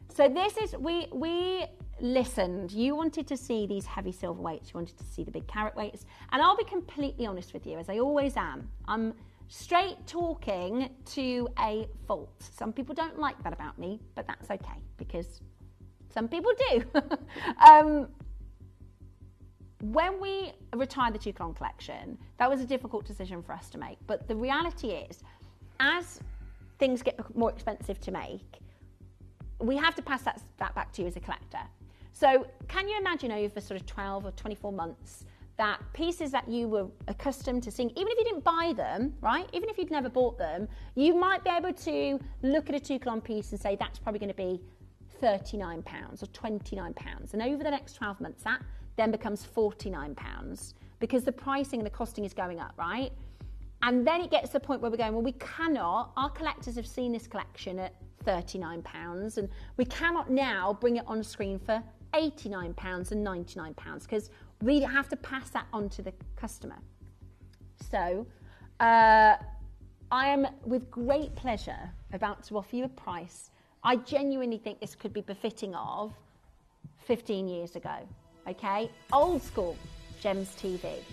So this is, we listened. You wanted to see these heavy silver weights. You wanted to see the big carat weights. And I'll be completely honest with you, as I always am. I'm straight talking to a fault. Some people don't like that about me, but that's okay, because some people do. When we retired the Toucolon collection, that was a difficult decision for us to make. But the reality is, as things get more expensive to make, we have to pass that back to you as a collector. So can you imagine over sort of 12 or 24 months that pieces that you were accustomed to seeing, even if you didn't buy them, right? Even if you'd never bought them, you might be able to look at a Toucolon piece and say, that's probably going to be £39 or £29. And over the next 12 months, that then becomes £49 because the pricing and the costing is going up, right? And then it gets to the point where we're going, well, we cannot, our collectors have seen this collection at £39 and we cannot now bring it on screen for £89 and £99 because we have to pass that on to the customer. So I am with great pleasure about to offer you a price. I genuinely think this could be befitting of 15 years ago. Okay, old school Gems TV.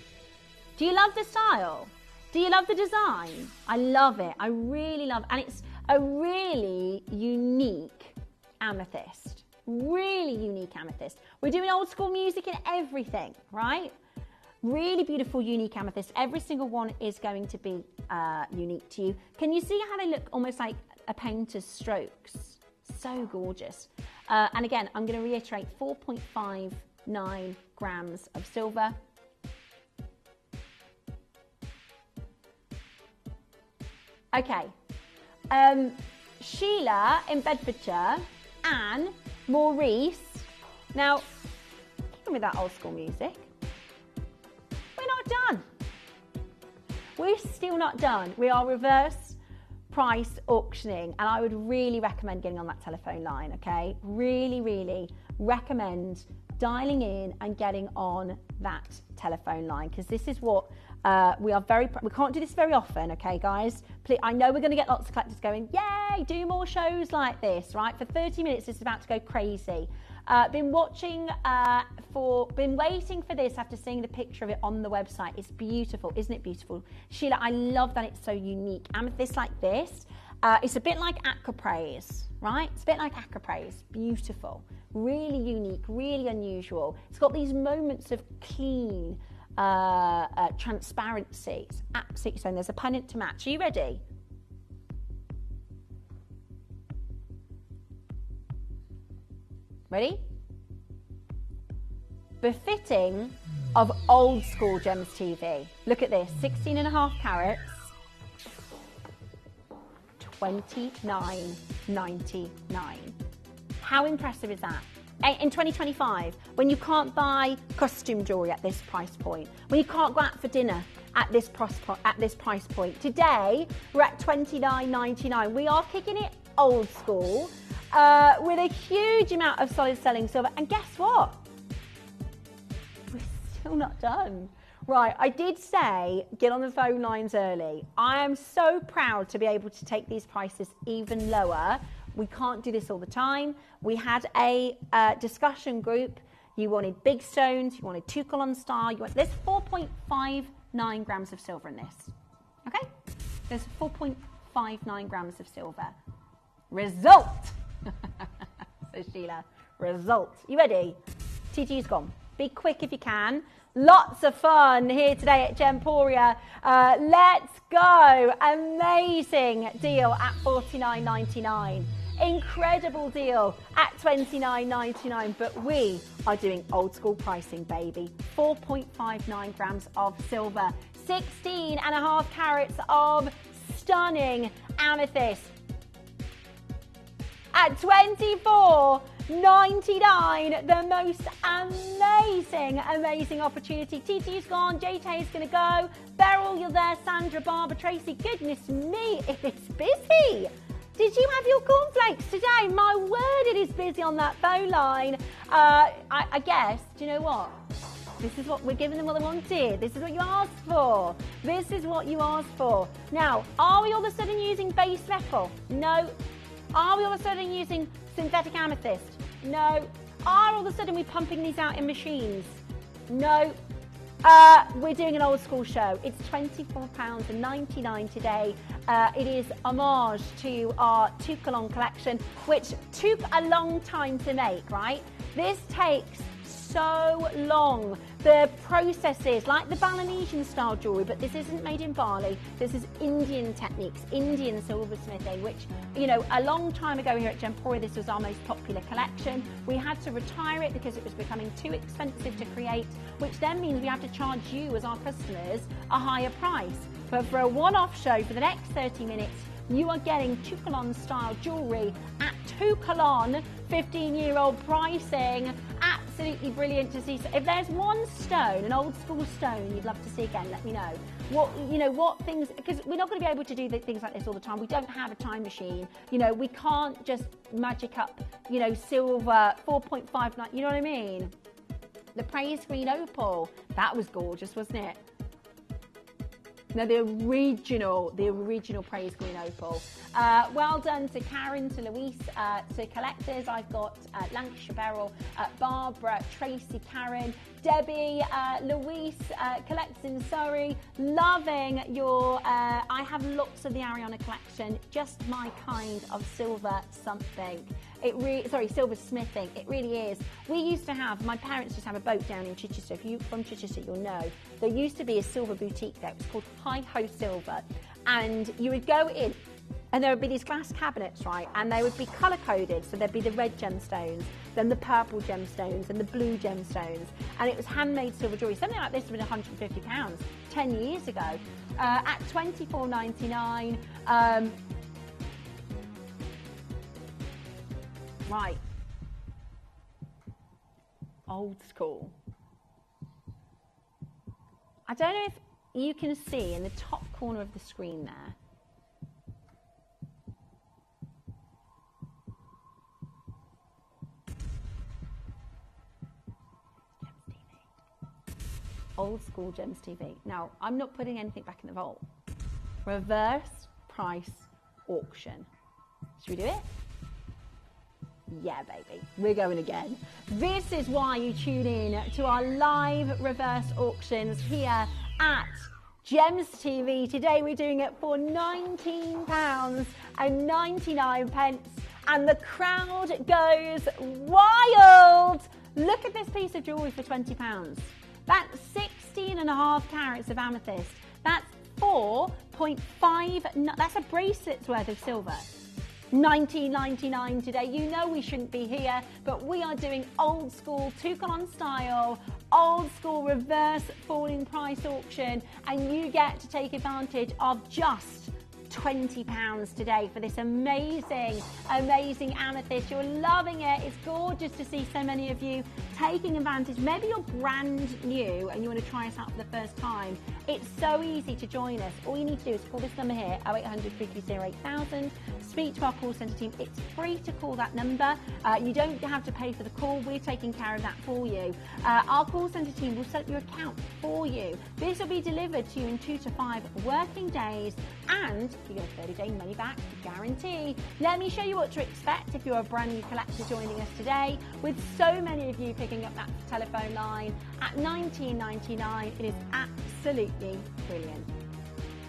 Do you love the style? Do you love the design? I love it. I really love it. And it's a really unique amethyst. Really unique amethyst. We're doing old school music and everything, right? Really beautiful, unique amethyst. Every single one is going to be unique to you. Can you see how they look almost like a painter's strokes? So gorgeous. And again, I'm going to reiterate 4.59 grams of silver. Okay. Sheila in Bedfordshire, Anne, Maurice. Now, keeping with that old school music, we're not done. We're still not done. We are reverse price auctioning, and I would really recommend getting on that telephone line, okay? Really, really recommend dialing in and getting on that telephone line, because this is what we can't do this very often, okay, guys? Please, I know we're going to get lots of collectors going, yay, do more shows like this, right? For 30 minutes, it's about to go crazy. Been waiting for this after seeing the picture of it on the website. It's beautiful, isn't it beautiful? Sheila, I love that it's so unique. Amethyst like this, it's a bit like aquapraise, right? It's a bit like aquapraise, beautiful, really unique, really unusual. It's got these moments of clean transparency. It's absolutely stunning. There's a pendant to match. Are you ready? Ready? Befitting of old school Gems TV. Look at this, 16.5 carats, $29.99. How impressive is that? In 2025, when you can't buy costume jewelry at this price point, when you can't go out for dinner at this price point, today we're at $29.99. We are kicking it old school with a huge amount of solid selling silver. And guess what? We're still not done. Right, I did say get on the phone lines early. I am so proud to be able to take these prices even lower. We can't do this all the time. We had a discussion group. You wanted big stones, you wanted 2 colon star, there's 4.59 grams of silver in this. Okay? There's 4.59 grams of silver. Result! So Sheila, result. You ready? TG's gone. Be quick if you can. Lots of fun here today at Gemporia. Let's go. Amazing deal at $49.99. Incredible deal at $29.99. But we are doing old school pricing, baby. 4.59 grams of silver. 16.5 carats of stunning amethyst. At $24.99, the most amazing opportunity. TT's gone, JT's going to go. Beryl, you're there. Sandra, Barbara, Tracy. Goodness me, it is busy. Did you have your cornflakes today? My word, it is busy on that phone line. I guess, do you know what? This is what we're giving them what they wanted. This is what you asked for. This is what you asked for. Now, are we all of a sudden using base metal? No. Are we all of a sudden using synthetic amethyst? No. Are all of a sudden we pumping these out in machines? No. We're doing an old school show. It's £24.99 today. It is homage to our 2 colon collection, which took a long time to make, right? This takes so long. The processes, like the Balinesian style jewellery, but this isn't made in Bali. This is Indian techniques, Indian silversmithing, which, you know, a long time ago here at Gemporia, this was our most popular collection. We had to retire it because it was becoming too expensive to create, which then means we have to charge you as our customers a higher price. But for a one-off show for the next 30 minutes, you are getting 2 colon style jewellery at 2 colon, 15-year-old pricing. Absolutely brilliant to see. So if there's one stone, an old school stone you'd love to see again, let me know. What things, because we're not going to be able to do things like this all the time. We don't have a time machine. You know, we can't just magic up, you know, silver, 4.59, you know what I mean? The praise green opal, that was gorgeous, wasn't it? No, the original praise green opal. Well done to Karen, to Louise, to collectors. I've got Lancashire Beryl, Barbara, Tracy, Karen, Debbie, Louise, collectors in Surrey. Loving your, I have lots of the Ariana collection, just my kind of silver something. Silver smithing, it really is. We used to have, my parents used to have a boat down in Chichester. If you're from Chichester, you'll know. There used to be a silver boutique there. It was called Hi Ho Silver. And you would go in, and there would be these glass cabinets, right? And they would be colour-coded. So there'd be the red gemstones, then the purple gemstones, and the blue gemstones. And it was handmade silver jewellery. Something like this would have been £150 10 years ago. At $24.99. Right, old school. I don't know if you can see in the top corner of the screen there. Gems TV. Old school Gems TV. Now, I'm not putting anything back in the vault. Reverse price auction. Should we do it? Yeah, baby, we're going again. This is why you tune in to our live reverse auctions here at Gems TV. Today we're doing it for £19.99 and the crowd goes wild. Look at this piece of jewellery for £20. That's 16.5 carats of amethyst. That's 4.5, that's a bracelet's worth of silver. $19.99 today. You know we shouldn't be here, but we are doing old school toucan style, old school reverse falling price auction, and you get to take advantage of just £20 today for this amazing amethyst. You're loving it. It's gorgeous to see so many of you taking advantage. Maybe you're brand new and you want to try us out for the first time. It's so easy to join us. All you need to do is call this number here, 0800 330 8000. Speak to our call centre team. It's free to call that number. You don't have to pay for the call. We're taking care of that for you. Our call centre team will set up your account for you. This will be delivered to you in 2 to 5 working days, and you get a 30-day money back guarantee. Let me show you what to expect if you're a brand new collector joining us today. With so many of you picking up that telephone line at $19.99, it is absolutely brilliant.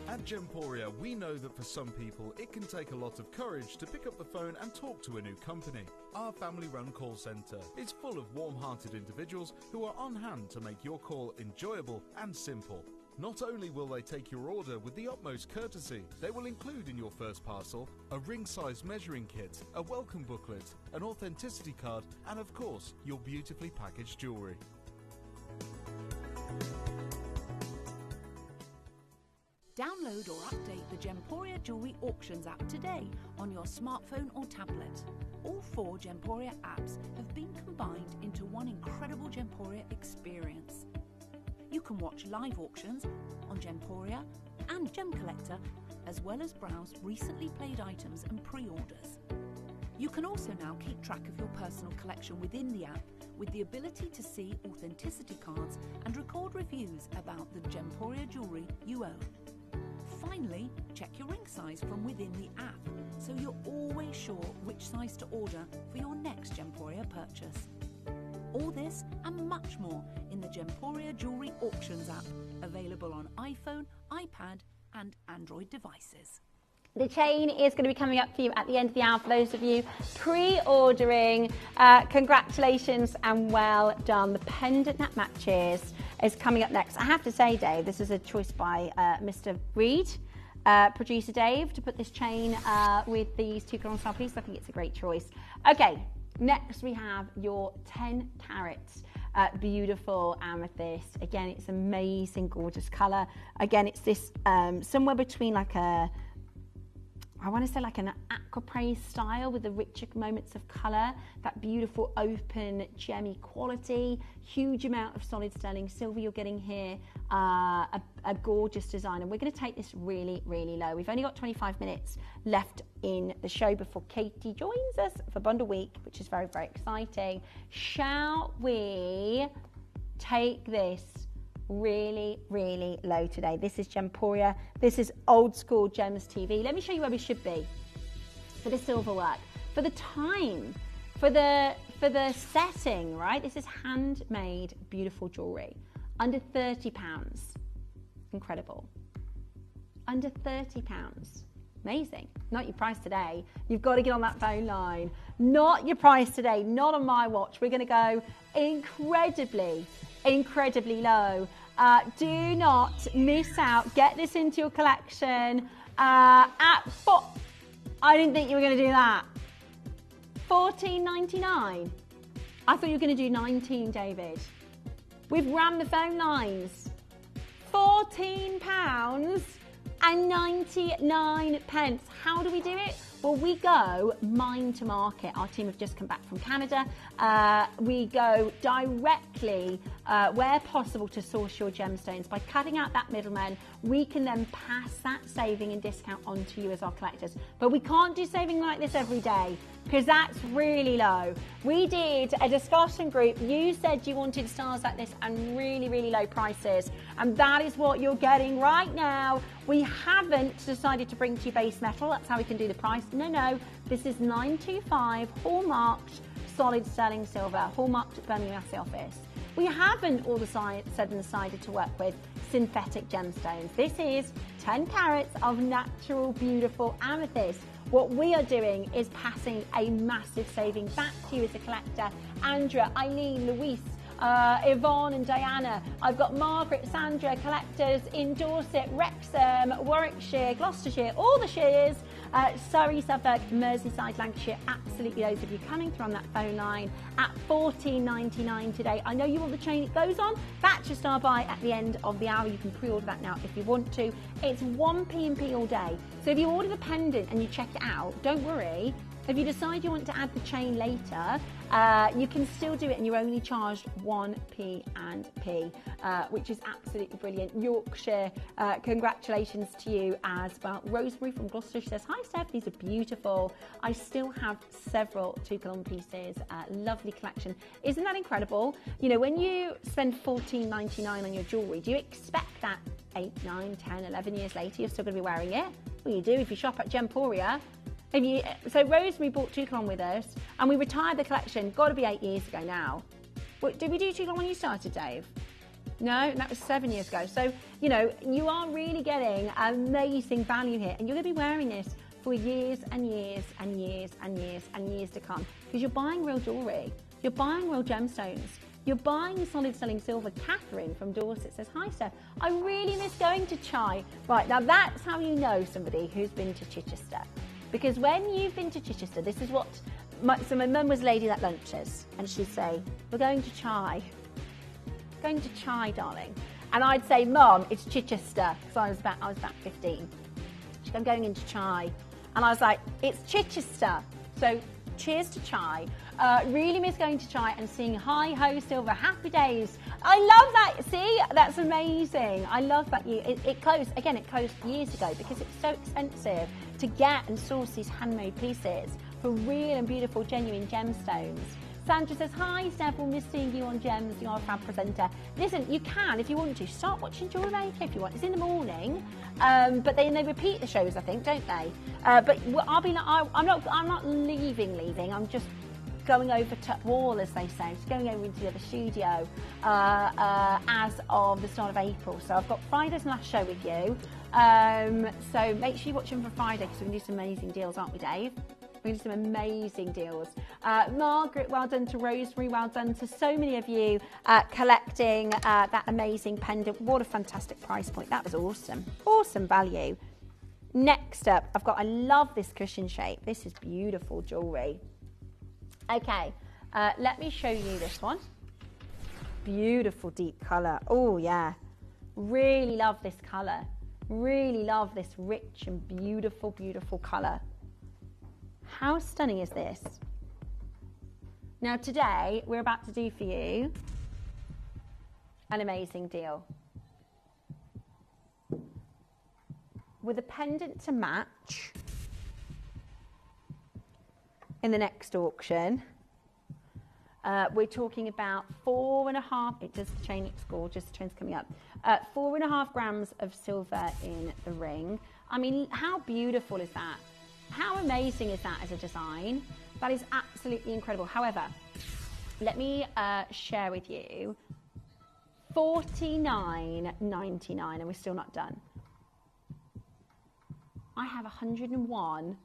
At Gemporia, we know that for some people it can take a lot of courage to pick up the phone and talk to a new company. Our family-run call centre is full of warm-hearted individuals who are on hand to make your call enjoyable and simple. Not only will they take your order with the utmost courtesy, they will include in your first parcel a ring-size measuring kit, a welcome booklet, an authenticity card, and of course, your beautifully packaged jewellery. Download or update the Gemporia Jewellery Auctions app today on your smartphone or tablet. All 4 Gemporia apps have been combined into one incredible Gemporia experience. You can watch live auctions on Gemporia and Gem Collector, as well as browse recently played items and pre-orders. You can also now keep track of your personal collection within the app with the ability to see authenticity cards and record reviews about the Gemporia jewellery you own. Finally, check your ring size from within the app, so you're always sure which size to order for your next Gemporia purchase. All this and much more in the Gemporia Jewellery Auctions app, available on iPhone, iPad and Android devices. The chain is going to be coming up for you at the end of the hour for those of you pre-ordering. Congratulations and well done. The pendant that matches is coming up next. I have to say, Dave, this is a choice by Mr. Reed, producer Dave, to put this chain with these two carat style pieces. I think it's a great choice. Okay, next we have your 10 carats. Beautiful amethyst. Again, it's amazing, gorgeous colour. Again, it's this somewhere between like a, I want to say like an aquamarine style with the richer moments of colour, that beautiful open gemmy quality, huge amount of solid sterling silver you're getting here, a gorgeous design. And we're going to take this really, really low. We've only got 25 minutes left in the show before Katie joins us for Bundle Week, which is very, very exciting. Shall we take this really, really low today? This is Gemporia. This is old school Gems TV. Let me show you where we should be for the silver work, for the time, for the setting, right? This is handmade, beautiful jewelry. Under £30. Incredible. Under £30. Amazing. Not your price today. You've got to get on that phone line. Not your price today. Not on my watch. We're going to go incredibly low. Do not miss out. Get this into your collection at I didn't think you were going to do that. $14.99. I thought you were going to do $19, David. We've rammed the phone lines. £14.99. How do we do it? Well, we go mine to market. Our team have just come back from Canada. We go directly, where possible, to source your gemstones. By cutting out that middleman, we can then pass that saving and discount on to you as our collectors. But we can't do saving like this every day, because that's really low. We did a discussion group. You said you wanted stars like this and really, really low prices. And that is what you're getting right now. We haven't decided to bring to you base metal. That's how we can do the price. No, this is 925 hallmarked solid sterling silver, hallmarked at Birmingham Assay Office. We haven't all said and decided to work with synthetic gemstones. This is 10 carats of natural, beautiful amethyst. What we are doing is passing a massive saving back to you as a collector. Andrea, Eileen, Louise, Yvonne and Diana. I've got Margaret, Sandra, collectors in Dorset, Wrexham, Warwickshire, Gloucestershire, all the shires, Surrey, Suffolk, Merseyside, Lancashire, absolutely loads of you coming through on that phone line at $14.99 today. I know you want the chain, it goes on. That's your star buy at the end of the hour. You can pre-order that now if you want to. It's 1 P&P all day. So if you order the pendant and you check it out, don't worry. If you decide you want to add the chain later, you can still do it and you're only charged 1p and p, which is absolutely brilliant. Yorkshire, congratulations to you as well. Rosemary from Gloucester says, hi Steph, these are beautiful. I still have several 2 pieces, lovely collection. Isn't that incredible? You know, when you spend $14.99 on your jewellery, do you expect that 8, 9, 10, 11 years later you're still going to be wearing it? Well, you do if you shop at Gemporia. So Rosemary bought 2 with us and we retired the collection, got to be 8 years ago now. Did we do 2 when you started, Dave? No, that was 7 years ago. So, you know, you are really getting amazing value here and you're going to be wearing this for years and years and years and years and years to come because you're buying real jewellery, you're buying real gemstones. You're buying solid sterling silver. Catherine from Dorset says, hi Steph, I really miss going to Chai. Right, now that's how you know somebody who's been to Chichester. Because when you've been to Chichester, this is what, my mum was lady at lunches, and she'd say, we're going to Chai. Going to Chai, darling. And I'd say, Mum, it's Chichester, because I was about 15. She'd go, I'm going into Chai. And I was like, it's Chichester. So cheers to Chai. Really miss going to Chai and seeing Hi Ho Silver, happy days. I love that. See, that's amazing. I love that. It closed, again, it closed years ago because it's so expensive to get and source these handmade pieces for real and beautiful, genuine gemstones. Sandra says, hi Steph, we'll miss seeing you on Gems, you are a fab presenter. Listen, you can, if you want to, start watching Jewellery Maker if you want. It's in the morning, but then they repeat the shows, I think, don't they? But I'll be like, I'm not leaving, I'm just going over to wall, as they say, just going over into the other studio as of the start of April. So I've got Friday's last show with you. So make sure you watch them for Friday because we can do some amazing deals, aren't we, Dave? We're going to do some amazing deals. Margaret, well done to Rosemary, well done to so many of you collecting that amazing pendant. What a fantastic price point. That was awesome. Awesome value. Next up, I love this cushion shape. This is beautiful jewellery. Okay, let me show you this one. Beautiful deep colour. Oh yeah, really love this colour. Really love this rich and beautiful, beautiful colour. How stunning is this? Now today, we're about to do for you an amazing deal. With a pendant to match in the next auction, we're talking about 4.5, it does, the chain looks gorgeous, the chain's coming up, 4.5 grams of silver in the ring. I mean, how beautiful is that? How amazing is that as a design? That is absolutely incredible. However, let me share with you $49.99 and we're still not done. I have 101,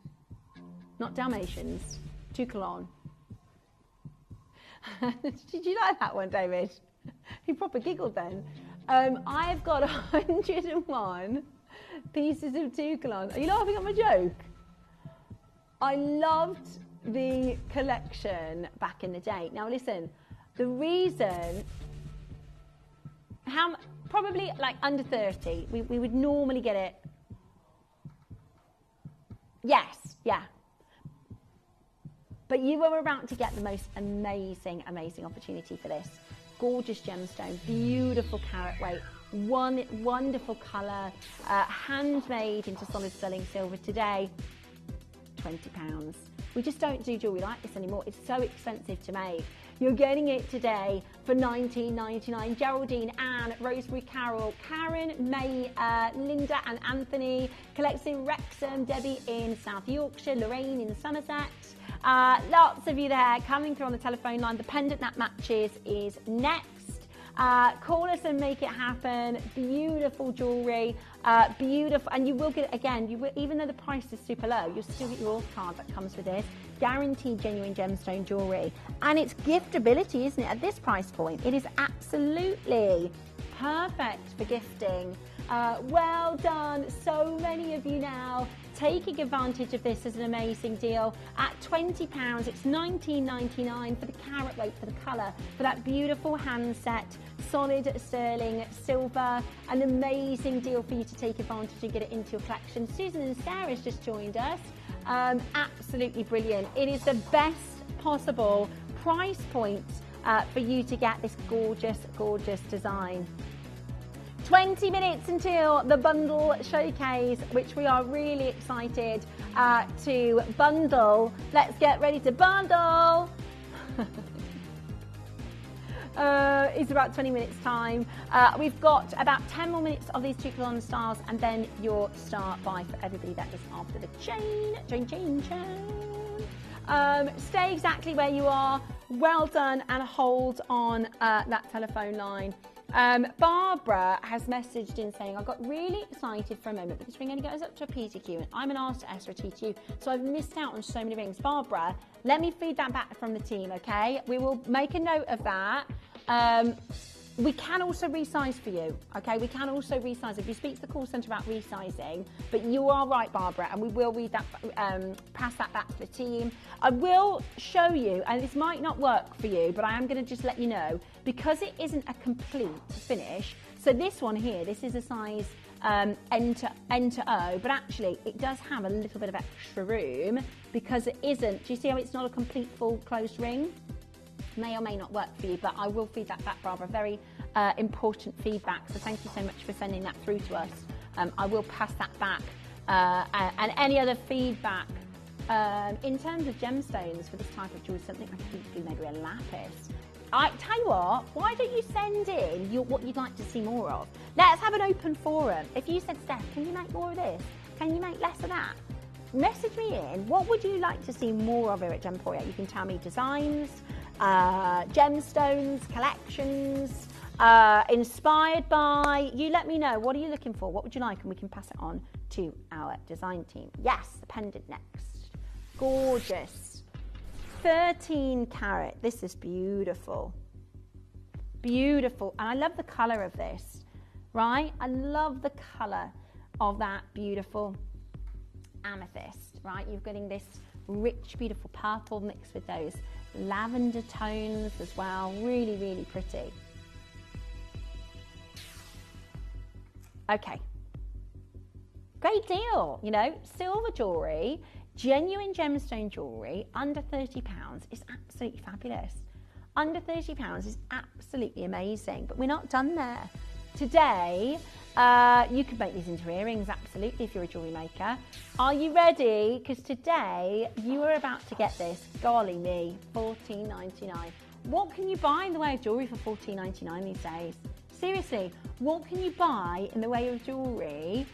not Dalmatians, 2 Cologne. Did you like that one, David? He proper giggled then. I've got 101 pieces of 2 Cologne. Are you laughing at my joke? I loved the collection back in the day. Now listen, the reason, probably like under 30, we would normally get it. Yes, yeah. But you are about to get the most amazing, amazing opportunity for this. Gorgeous gemstone, beautiful carat weight, wonderful colour, handmade into solid sterling silver today, £20. We just don't do jewellery like this anymore. It's so expensive to make. You're getting it today for $19.99. Geraldine, Anne, Rosemary, Carol, Karen, May, Linda and Anthony, Collects in Wrexham, Debbie in South Yorkshire, Lorraine in Somerset. Lots of you there coming through on the telephone line. The pendant that matches is next. Call us and make it happen. Beautiful jewellery, beautiful, and you will get, again, you will, even though the price is super low, you'll still get your card that comes with this. Guaranteed genuine gemstone jewellery, and it's giftability, isn't it? At this price point, it is absolutely perfect for gifting. Well done, so many of you now taking advantage of this as an amazing deal. At £20, it's $19.99 for the carat weight, for the colour, for that beautiful hand set, solid sterling silver. An amazing deal for you to take advantage and get it into your collection. Susan and Sarah's just joined us. Absolutely brilliant. It is the best possible price point for you to get this gorgeous, gorgeous design. 20 minutes until the bundle showcase, which we are really excited to bundle. Let's get ready to bundle. It's about 20 minutes time. We've got about 10 more minutes of these 2 colon stars, and then your star buy for everybody that is after the chain. Stay exactly where you are. Well done, and hold on that telephone line. Barbara has messaged in saying, I got really excited for a moment, but this ring only goes up to a PTQ and I'm an R/S or a TQ, so I've missed out on so many rings. Barbara, let me feed that back from the team, okay? We will make a note of that. We can also resize for you, okay? We can also resize if you speak to the call centre about resizing, but you are right, Barbara, and we will read that, pass that back to the team. I will show you, and this might not work for you, but I am going to just let you know, because it isn't a complete finish. So this one here, this is a size N to O, but actually it does have a little bit of extra room because it isn't. Do you see how it's not a complete full closed ring? May or may not work for you, but I will feed that back, Barbara. Very important feedback, so thank you so much for sending that through to us. I will pass that back. And any other feedback in terms of gemstones for this type of jewelry, something I think would be maybe a lapis. I tell you what, why don't you send in what you'd like to see more of? Let's have an open forum. If you said, Steph, can you make more of this? Can you make less of that? Message me in. What would you like to see more of here at Gemporia? You can tell me designs, gemstones, collections, inspired by. You let me know. What are you looking for? What would you like? And we can pass it on to our design team. Yes, the pendant next. Gorgeous. 13 carat. This is beautiful. Beautiful. And I love the colour of this, right? I love the colour of that beautiful amethyst, right? You're getting this rich, beautiful purple mixed with those lavender tones as well. Really, really pretty. Okay. Great deal. You know, silver jewellery, genuine gemstone jewellery under £30 is absolutely fabulous. Under £30 is absolutely amazing, but we're not done there. Today, you could make these into earrings, absolutely, if you're a jewellery maker. Are you ready? Because today, you are about to get this, golly me, $14.99. What can you buy in the way of jewellery for $14.99 these days? Seriously, what can you buy in the way of jewellery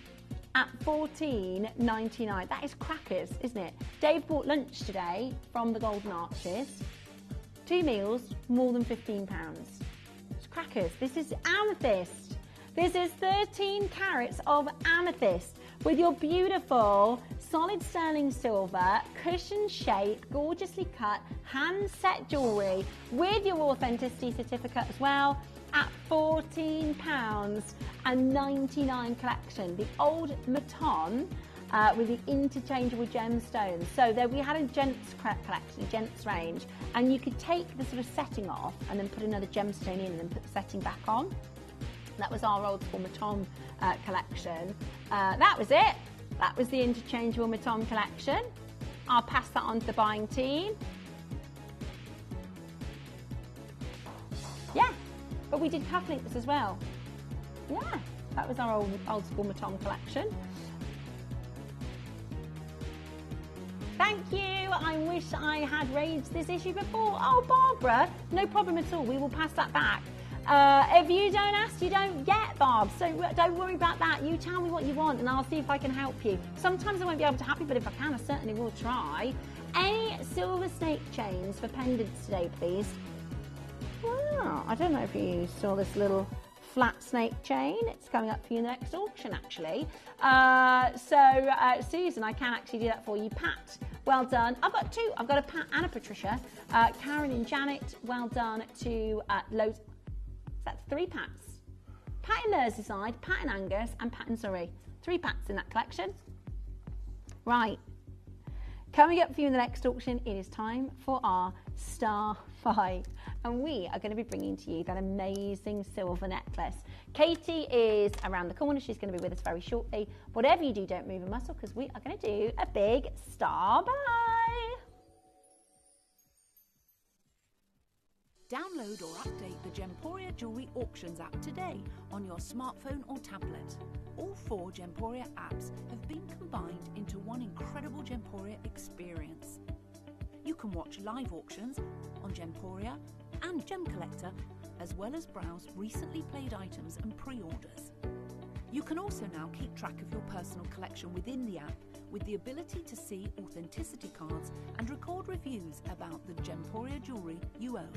at $14.99? That is crackers, isn't it? Dave bought lunch today from the Golden Arches. 2 meals, more than £15. It's crackers. This is amethyst. This is 13 carats of amethyst with your beautiful solid sterling silver, cushion shaped, gorgeously cut, hand set jewellery with your authenticity certificate as well at £14.99 collection. The old Maton with the interchangeable gemstones. So there we had a gents collection, a gents range, and you could take the sort of setting off and then put another gemstone in and then put the setting back on. That was our old school Maton collection. That was it. That was the interchangeable Maton collection. I'll pass that on to the buying team. Yeah, but we did cufflinks as well. Yeah, that was our old school Maton collection. Thank you. I wish I had raised this issue before. Oh, Barbara, no problem at all. We will pass that back. If you don't ask, you don't get, Barb. So don't worry about that. You tell me what you want and I'll see if I can help you. Sometimes I won't be able to help you, but if I can, I certainly will try. Any silver snake chains for pendants today, please? Wow, I don't know if you saw this little flat snake chain. It's coming up for your next auction, actually. Susan, I can actually do that for you. Pat, well done. I've got two. I've got a Pat and a Patricia. Karen and Janet, well done to loads. That's 3 Pats. Pat in Merseyside, Pat in Angus, and Pat in Surrey. 3 Pats in that collection. Right. Coming up for you in the next auction, it is time for our Star 5. And we are going to be bringing to you that amazing silver necklace. Katie is around the corner. She's going to be with us very shortly. Whatever you do, don't move a muscle because we are going to do a big Star Buy. Download or update the Gemporia Jewellery Auctions app today on your smartphone or tablet. All 4 Gemporia apps have been combined into one incredible Gemporia experience. You can watch live auctions on Gemporia and Gem Collector, as well as browse recently played items and pre-orders. You can also now keep track of your personal collection within the app with the ability to see authenticity cards and record reviews about the Gemporia jewellery you own.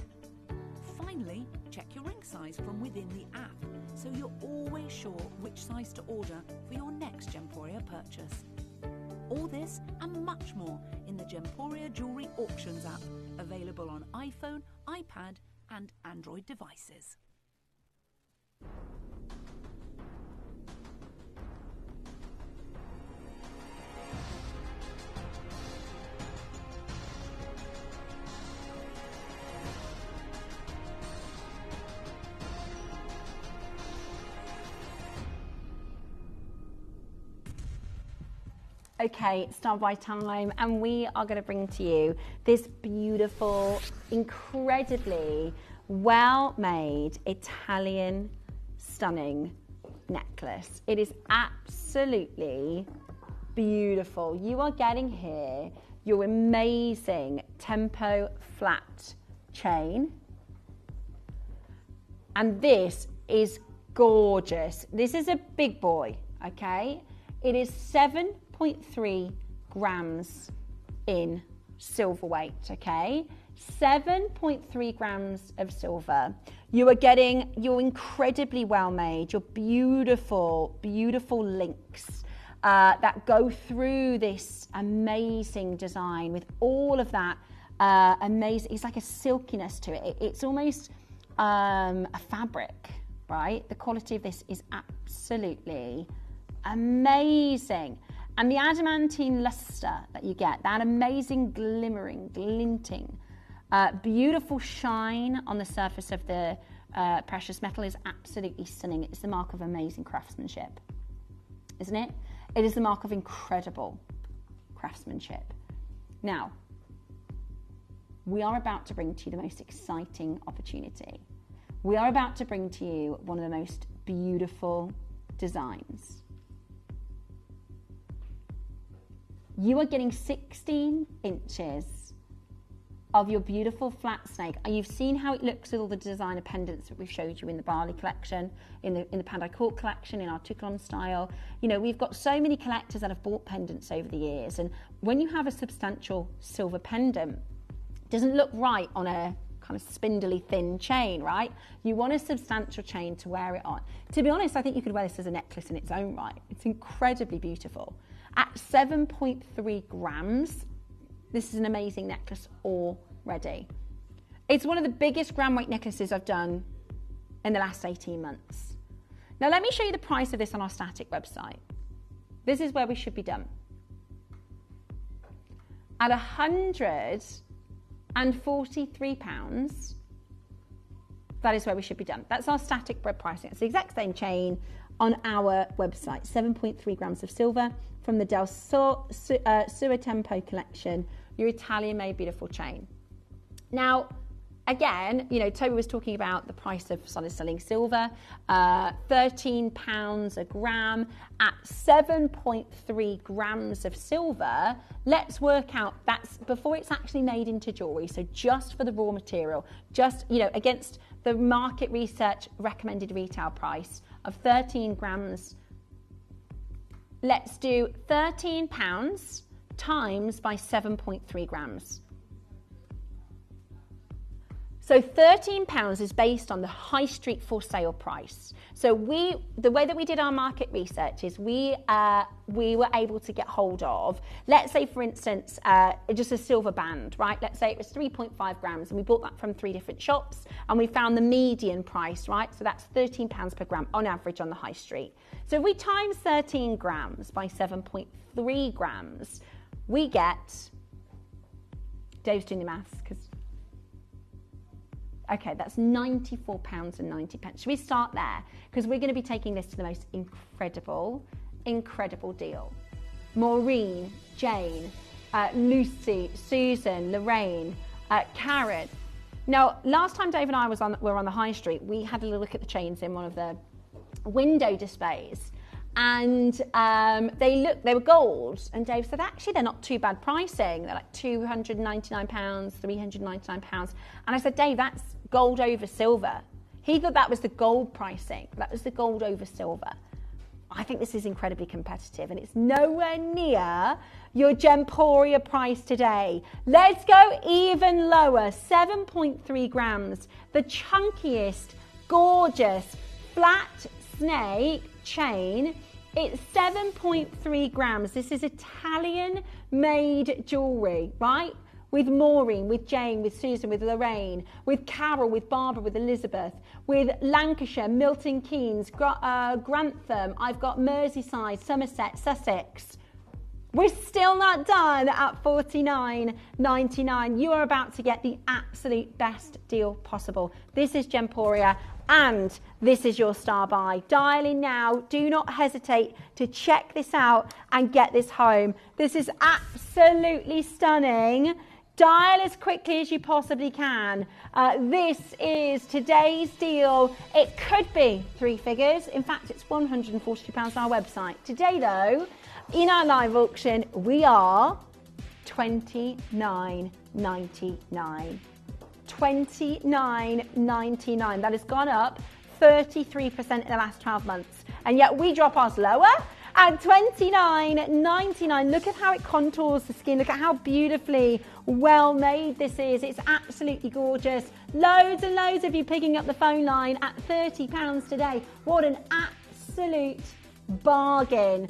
Finally, check your ring size from within the app so you're always sure which size to order for your next Gemporia purchase. All this and much more in the Gemporia Jewellery Auctions app, available on iPhone, iPad and Android devices. Okay, Star Buy time, and we are going to bring to you this beautiful, incredibly well-made, Italian, stunning necklace. It is absolutely beautiful. You are getting here your amazing tempo flat chain, and this is gorgeous. This is a big boy, okay? It is 7.3 grams in silver weight, okay? 7.3 grams of silver. You are getting your incredibly well made, your beautiful, beautiful links that go through this amazing design with all of that amazing, it's like a silkiness to it. It's almost a fabric, right? The quality of this is absolutely amazing. And the adamantine luster that you get, that amazing glimmering, glinting, beautiful shine on the surface of the precious metal is absolutely stunning. It's the mark of amazing craftsmanship, isn't it? It is the mark of incredible craftsmanship. Now, we are about to bring to you the most exciting opportunity. We are about to bring to you one of the most beautiful designs. You are getting 16 inches of your beautiful flat snake. You've seen how it looks with all the designer pendants that we've showed you in the Bali collection, in the Pandai Court collection, in our Tuklon style. You know, we've got so many collectors that have bought pendants over the years, and when you have a substantial silver pendant, it doesn't look right on a kind of spindly thin chain, right? You want a substantial chain to wear it on. To be honest, I think you could wear this as a necklace in its own right. It's incredibly beautiful. At 7.3 grams, this is an amazing necklace already. It's one of the biggest gram weight necklaces I've done in the last 18 months. Now let me show you the price of this on our static website. This is where we should be done. At £143, that is where we should be done. That's our static bread pricing. It's the exact same chain on our website. 7.3 grams of silver from the Del Sua Tempo collection, your Italian made beautiful chain. Now, again, you know, Toby was talking about the price of solid sterling silver, £13 a gram at 7.3 grams of silver. Let's work out that's before it's actually made into jewellery. So just for the raw material, just, you know, against the market research recommended retail price of 13 grams. Let's do £13 times by 7.3 grams. So £13 is based on the high street for sale price. So the way that we did our market research is we were able to get hold of, let's say for instance, just a silver band, right? Let's say it was 3.5 grams and we bought that from 3 different shops and we found the median price, right? So that's £13 per gram on average on the high street. So if we times 13 grams by 7.3 grams, we get, Dave's doing the maths because, okay, that's £94.90. Should we start there? Because we're going to be taking this to the most incredible deal. Maureen, Jane, Lucy, Susan, Lorraine, Karen. Now, last time Dave and I were on the high street, we had a little look at the chains in one of the window displays. And they were gold, and Dave said actually they're not too bad pricing. They're like £299, £399, and I said, Dave, that's gold over silver. He thought that was the gold pricing. That was the gold over silver. I think this is incredibly competitive, and it's nowhere near your Gemporia price today. Let's go even lower, 7.3 grams, the chunkiest, gorgeous, flat snake chain. It's 7.3 grams. This is Italian made jewellery, right? With Maureen, with Jane, with Susan, with Lorraine, with Carol, with Barbara, with Elizabeth, with Lancashire, Milton Keynes, Grantham, I've got Merseyside, Somerset, Sussex. We're still not done at $49.99. You are about to get the absolute best deal possible. This is Gemporia, and this is your star buy. Dial in now. Do not hesitate to check this out and get this home. This is absolutely stunning. Dial as quickly as you possibly can. This is today's deal. It could be 3 figures. In fact, it's £142 on our website. Today, though, in our live auction, we are $29.99. $29.99. That has gone up 33% in the last 12 months. And yet we drop ours lower at $29.99. Look at how it contours the skin. Look at how beautifully well made this is. It's absolutely gorgeous. Loads and loads of you picking up the phone line at £30 today. What an absolute bargain.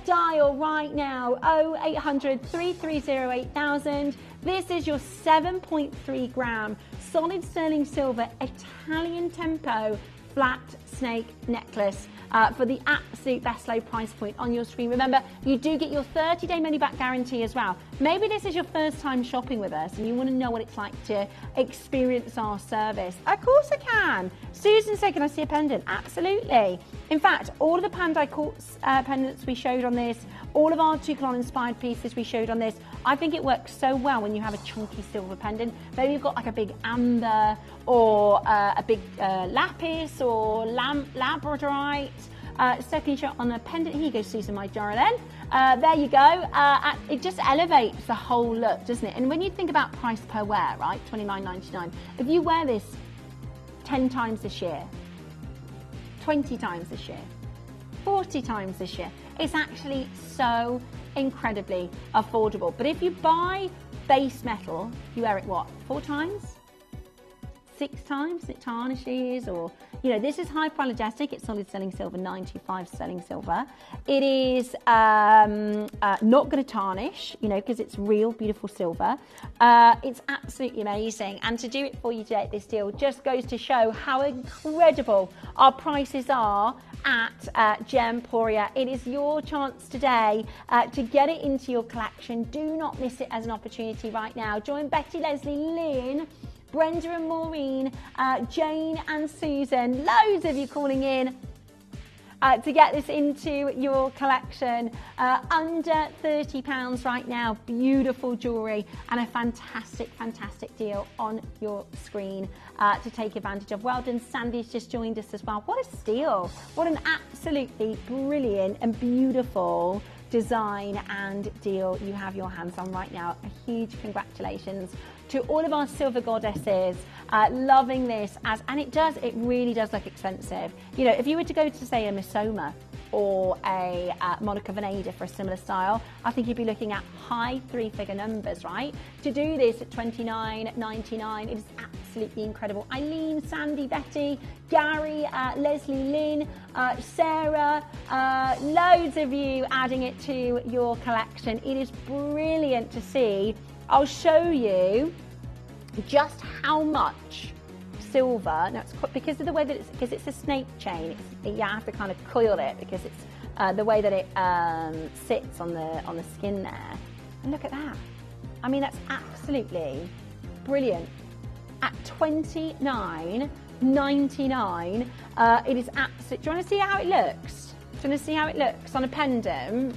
Dial right now 0800 330 8000. This is your 7.3 gram solid sterling silver Italian tempo flat snake necklace for the absolute best low price point on your screen. Remember, you do get your 30-day money-back guarantee as well. Maybe this is your first time shopping with us and you want to know what it's like to experience our service. Of course I can. Susan said, can I see a pendant? Absolutely. In fact, all of the Pandai quartz pendants we showed on this, all of our Toucan inspired pieces we showed on this, I think it works so well when you have a chunky silver pendant. Maybe you've got like a big amber or a big lapis or labradorite. Second shot on a pendant. Here you go, Susan, my darling. There you go. It just elevates the whole look, doesn't it? And when you think about price per wear, right, $29.99, if you wear this 10 times this year, 20 times this year, 40 times this year, it's actually so incredibly affordable. But if you buy base metal, you wear it what, 4 times? 6 times it tarnishes, or, you know, this is hypoallergenic. It's solid sterling silver, 95 sterling silver. It is not going to tarnish, you know, because it's real beautiful silver. It's absolutely amazing, and to do it for you today at this deal just goes to show how incredible our prices are at Gemporia. It is your chance today to get it into your collection. Do not miss it as an opportunity right now. Join Betty, Leslie, Lynn, Brenda and Maureen, Jane and Susan, loads of you calling in, to get this into your collection. Under £30 right now. Beautiful jewellery and a fantastic, fantastic deal on your screen to take advantage of. Well done, Sandy's just joined us as well. What a steal. What an absolutely brilliant and beautiful design and deal you have your hands on right now. A huge congratulations to all of our silver goddesses. Loving this, and it really does look expensive. You know, if you were to go to, say, a Misoma or a Monica Veneda for a similar style, I think you'd be looking at high three-figure numbers, right? To do this at $29.99, it is absolutely incredible. Eileen, Sandy, Betty, Gary, Leslie, Lynn, Sarah, loads of you adding it to your collection. It is brilliant to see. I'll show you just how much silver. Now, it's because of the way that it's a snake chain. You have to kind of coil it because it's the way that it sits on the skin there. And look at that. I mean, that's absolutely brilliant. At $29.99, it is absolute. Do you want to see how it looks? Do you want to see how it looks on a pendant?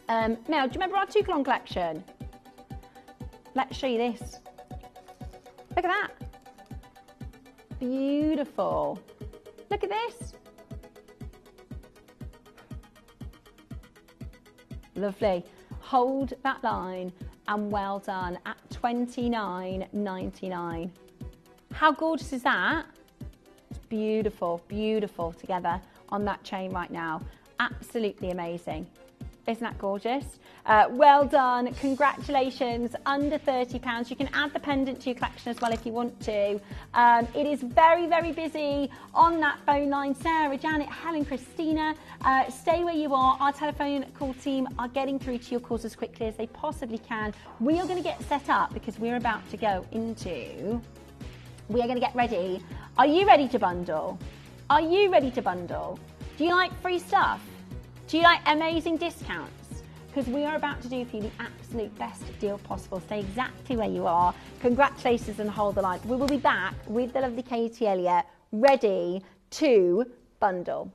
Mel, do you remember our Toucan collection? Let's show you this. Look at that. Beautiful. Look at this. Lovely. Hold that line and well done at $29.99. How gorgeous is that? It's beautiful, beautiful together on that chain right now. Absolutely amazing. Isn't that gorgeous? Well done. Congratulations. Under £30. You can add the pendant to your collection as well if you want to. It is very, very busy on that phone line. Sarah, Janet, Helen, Christina, stay where you are. Our telephone call team are getting through to your calls as quickly as they possibly can. We are going to get set up because we're about to go into... We are going to get ready. Are you ready to bundle? Are you ready to bundle? Do you like free stuff? Do you like amazing discounts? Because we are about to do for you the absolute best deal possible. Stay exactly where you are. Congratulations and hold the line. We will be back with the lovely Katie Elliott, ready to bundle.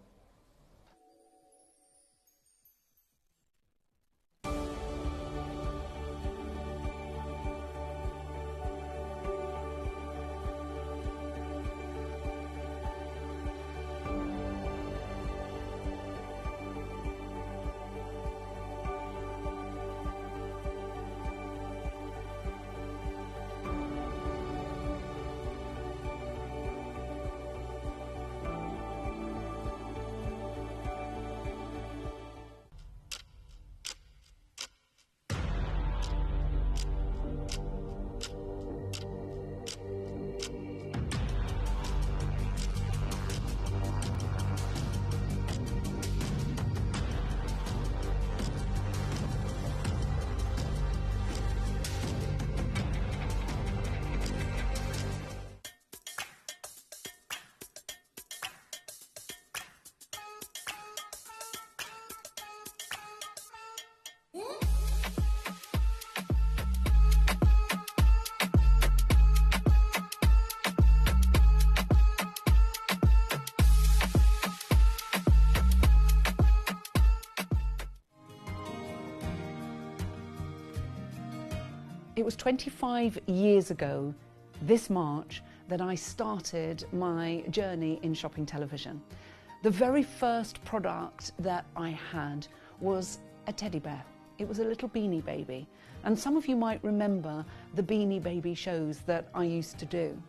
It was 25 years ago, this March, that I started my journey in shopping television. The very first product that I had was a teddy bear. It was a little Beanie Baby. And some of you might remember the Beanie Baby shows that I used to do.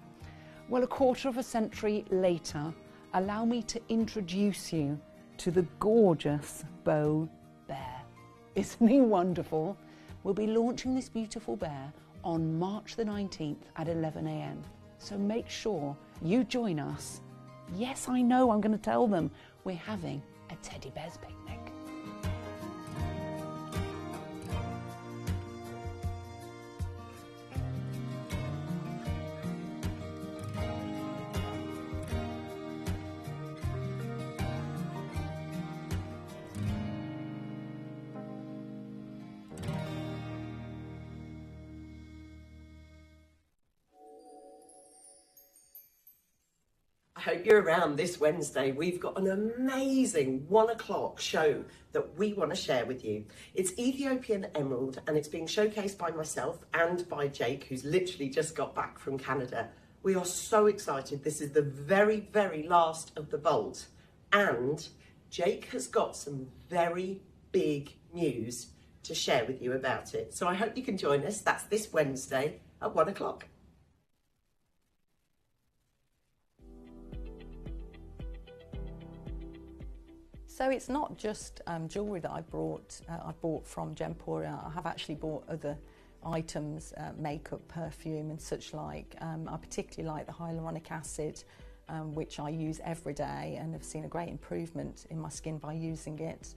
Well, a quarter of a century later, allow me to introduce you to the gorgeous Bo Bear. Isn't he wonderful? We'll be launching this beautiful bear on March the 19th at 11 a.m. So make sure you join us. Yes, I know, I'm going to tell them we're having a teddy bear's picnic. I hope you're around this Wednesday. We've got an amazing 1 o'clock show that we want to share with you. It's Ethiopian Emerald, and it's being showcased by myself and by Jake, who's literally just got back from Canada. We are so excited. This is the very, very last of the vault, and Jake has got some very big news to share with you about it. So I hope you can join us. That's this Wednesday at 1 o'clock. So it's not just jewellery that I bought from Gemporia. I have actually bought other items, makeup, perfume and such like. I particularly like the hyaluronic acid, which I use every day and have seen a great improvement in my skin by using it.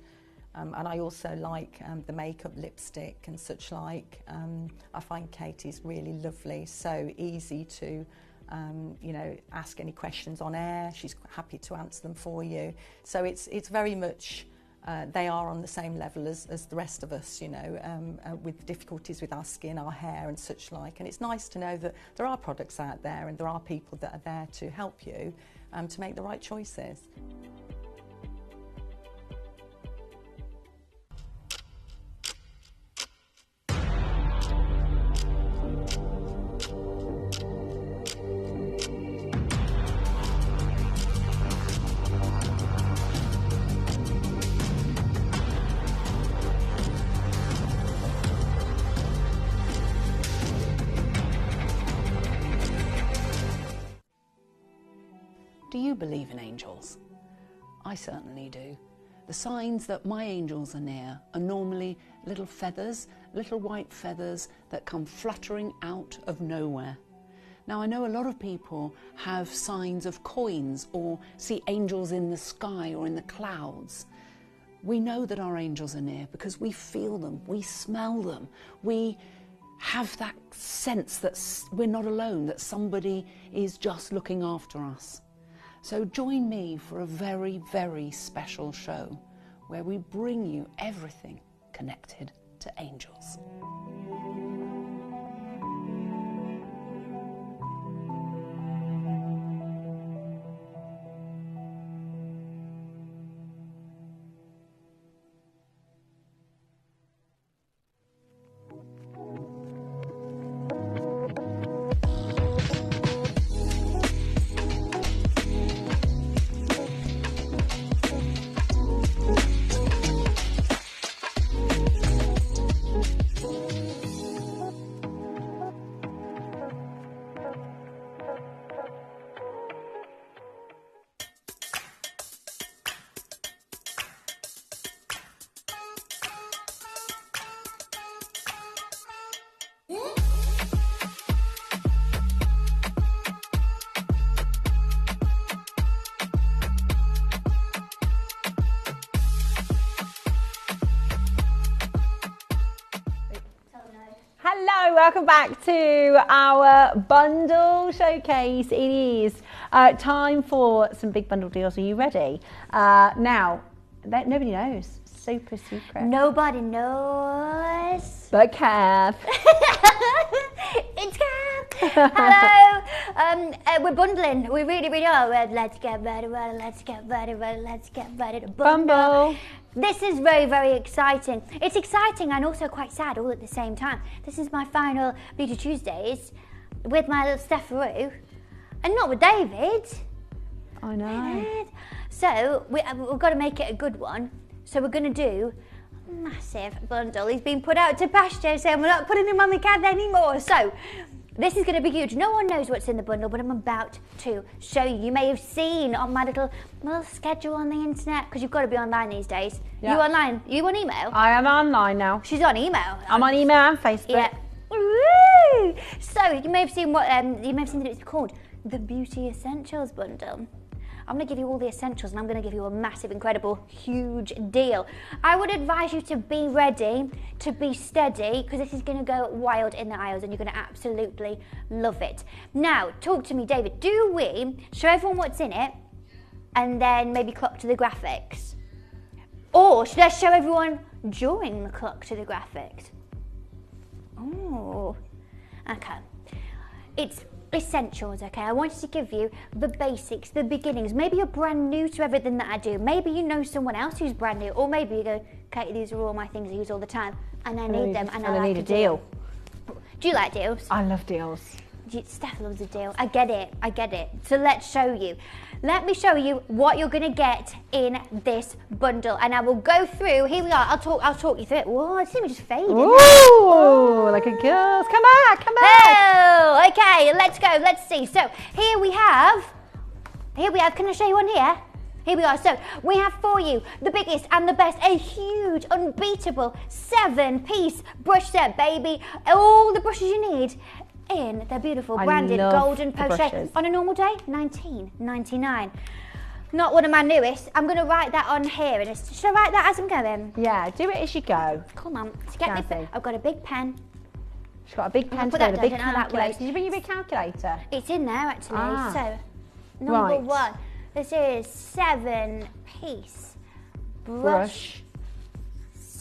And I also like the makeup, lipstick and such like. I find Katie's really lovely, so easy to you know, ask any questions on air. She's happy to answer them for you. So it's very much, they are on the same level as the rest of us, you know, with difficulties with our skin, our hair and such like. And it's nice to know that there are products out there and there are people that are there to help you to make the right choices. Do you believe in angels? I certainly do. The signs that my angels are near are normally little feathers, little white feathers that come fluttering out of nowhere. Now I know a lot of people have signs of coins or see angels in the sky or in the clouds. We know that our angels are near because we feel them, we smell them, we have that sense that we're not alone, that somebody is just looking after us. So join me for a very, very special show where we bring you everything connected to angels. Hello, welcome back to our bundle showcase. It is time for some big bundle deals. Are you ready? Now, nobody knows. Super secret. Nobody knows. But Kath. It's Kath. Hello. We're bundling. We really are. Let's get ready. Let's get ready. Let's get ready to bundle. This is very, very exciting. It's exciting and also quite sad all at the same time. This is my final Beauty Tuesdays with my little Sapphire and not with David. I know. So we've got to make it a good one. So we're going to do a massive bundle. He's been put out to pasture, so we're not putting him on the cat anymore. So this is going to be huge. No one knows what's in the bundle, but I'm about to show you. You may have seen on my little schedule on the internet, because you've got to be online these days. Yeah. You online? You on email? I am online now. She's on email. I'm on email and Facebook. Yeah. Woo! So you may have seen that it's called the Beauty Essentials Bundle. I'm going to give you all the essentials and I'm going to give you a massive, incredible, huge deal. I would advise you to be ready, to be steady, because this is going to go wild in the aisles and you're going to absolutely love it. Now, talk to me, David. Do we show everyone what's in it and then maybe clock to the graphics? Or should I show everyone during the clock to the graphics? Oh, okay. It's essentials, okay? I wanted to give you the basics, the beginnings. Maybe you're brand new to everything that I do. Maybe you know someone else who's brand new, or maybe you go, Katie, these are all my things I use all the time, and I need them, and I like need a deal. Do you like deals? I love deals. Steph loves a deal. I get it. So let's show you. Let me show you what you're going to get in this bundle, and I will go through. Here we are. I'll talk you through it. Whoa, I see me just fade. Ooh, like a girl. Come back. Oh, okay, let's go. Let's see. So here we have. Can I show you on here? Here we are. So we have for you the biggest and the best, a huge, unbeatable 7-piece brush set, baby. All the brushes you need in their beautiful branded golden pochette. On a normal day, $19.99. Not one of my newest. I'm going to write that on here. And should I write that as I'm going? Yeah, do it as you go. Come on. I've got a big pen. She's got a big pen today, a big calculator. Did you bring your big calculator? It's in there, actually. So, number one. This is 7-piece brush.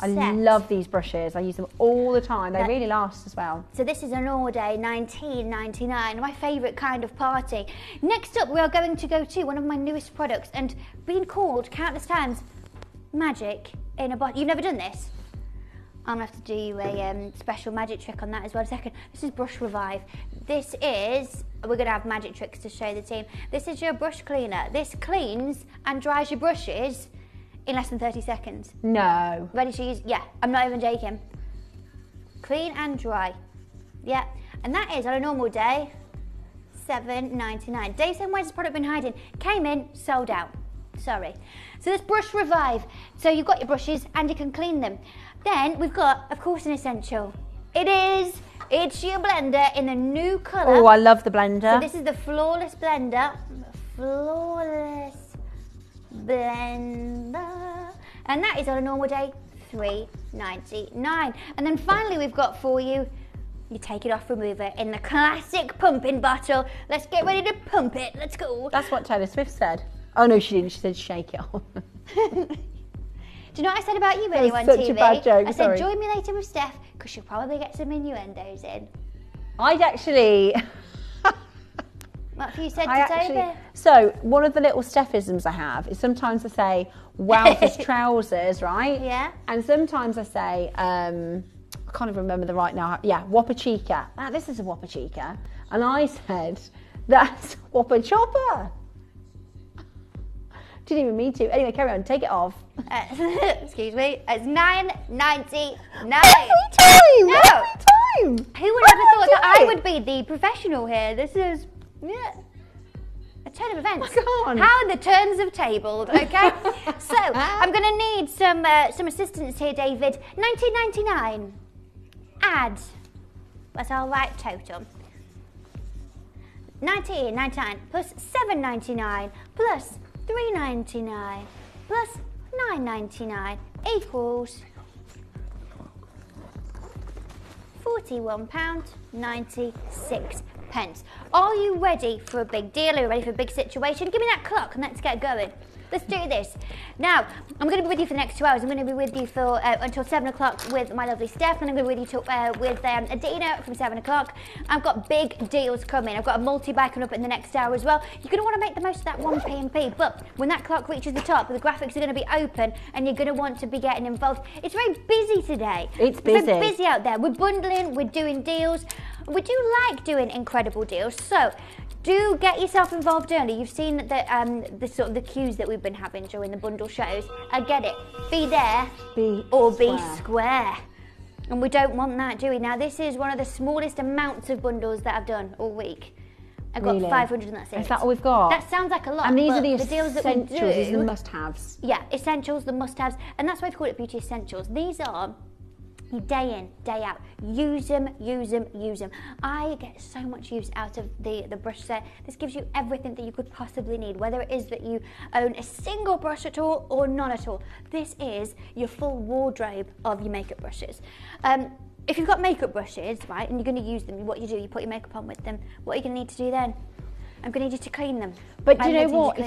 I love these brushes. I use them all the time. They really last as well. So this is an all day, $19.99, my favourite kind of party. Next up, we are going to go to one of my newest products and been called countless times magic in a bottle. You've never done this? I'm going to have to do you a special magic trick on that as well in a second. This is Brush Revive. This is, we're going to have magic tricks to show the team. This is your brush cleaner. This cleans and dries your brushes in less than 30 seconds. No. Ready to use? Yeah, I'm not even joking. Clean and dry. Yeah, and that is on a normal day, $7.99. Day 7, where's this product been hiding? Came in, sold out. Sorry. So this Brush Revive. So you've got your brushes and you can clean them. Then we've got, of course, an essential. It's your blender in a new colour. Oh, I love the blender. So this is the Flawless Blender. Flawless Blender. And that is on a normal day, $3.99. And then finally we've got for you, you take it off remover in the classic pumping bottle. Let's get ready to pump it. Let's go. That's what Taylor Swift said. Oh no, she didn't. She said shake it off. Do you know what I said about you earlier on TV? Such a bad joke. I said join me later with Steph because she'll probably get some innuendos in. I'd actually. What have you said to Toby? So one of the little Stephisms I have is sometimes I say wowzers trousers, right? Yeah. And sometimes I say I can't even remember the right now. Yeah, Whopper Chica. This is a Whopper Chica, and I said that's Whopper Chopper. Didn't even mean to. Anyway, carry on. Take it off. Excuse me. It's $9.99. Every time. No. Every time. Who would ever thought that I would be the professional here? This is a turn of events. Oh, come on. How the turns have tabled. Okay. So I'm going to need some assistance here, David. $19.99. Add. That's our right total. $19.99 plus $7.99 plus $3.99 plus $9.99 equals £41.96. Are you ready for a big deal? Are you ready for a big situation? Give me that clock and let's get going. Let's do this. Now, I'm going to be with you for the next 2 hours. I'm going to be with you for until 7 o'clock with my lovely Steph, and I'm going to be with you with Adina from 7 o'clock. I've got big deals coming. I've got a multi-buy coming up in the next hour as well. You're going to want to make the most of that 1p&p, but when that clock reaches the top, the graphics are going to be open, and you're going to want to be getting involved. It's very busy today. It's busy. It's very busy out there. We're bundling, we're doing deals. We do like doing incredible deals, so do get yourself involved early. You've seen the sort of the cues that we've been having during the bundle shows. I get it. Be there be square. And we don't want that, do we? Now, this is one of the smallest amounts of bundles that I've done all week. I've got 500 and that's it. Is that all we've got? That sounds like a lot. And these are the deals that we do. These are the must-haves. Yeah, essentials, the must-haves. And that's why we call it beauty essentials. These are day in, day out. Use them, use them, use them. I get so much use out of the brush set. This gives you everything that you could possibly need, whether it is that you own a single brush at all or none at all. This is your full wardrobe of your makeup brushes. If you've got makeup brushes, right, and you're going to use them, what you do, you put your makeup on with them. What are you going to need to do then? I'm going to need you to clean them. But do you know what?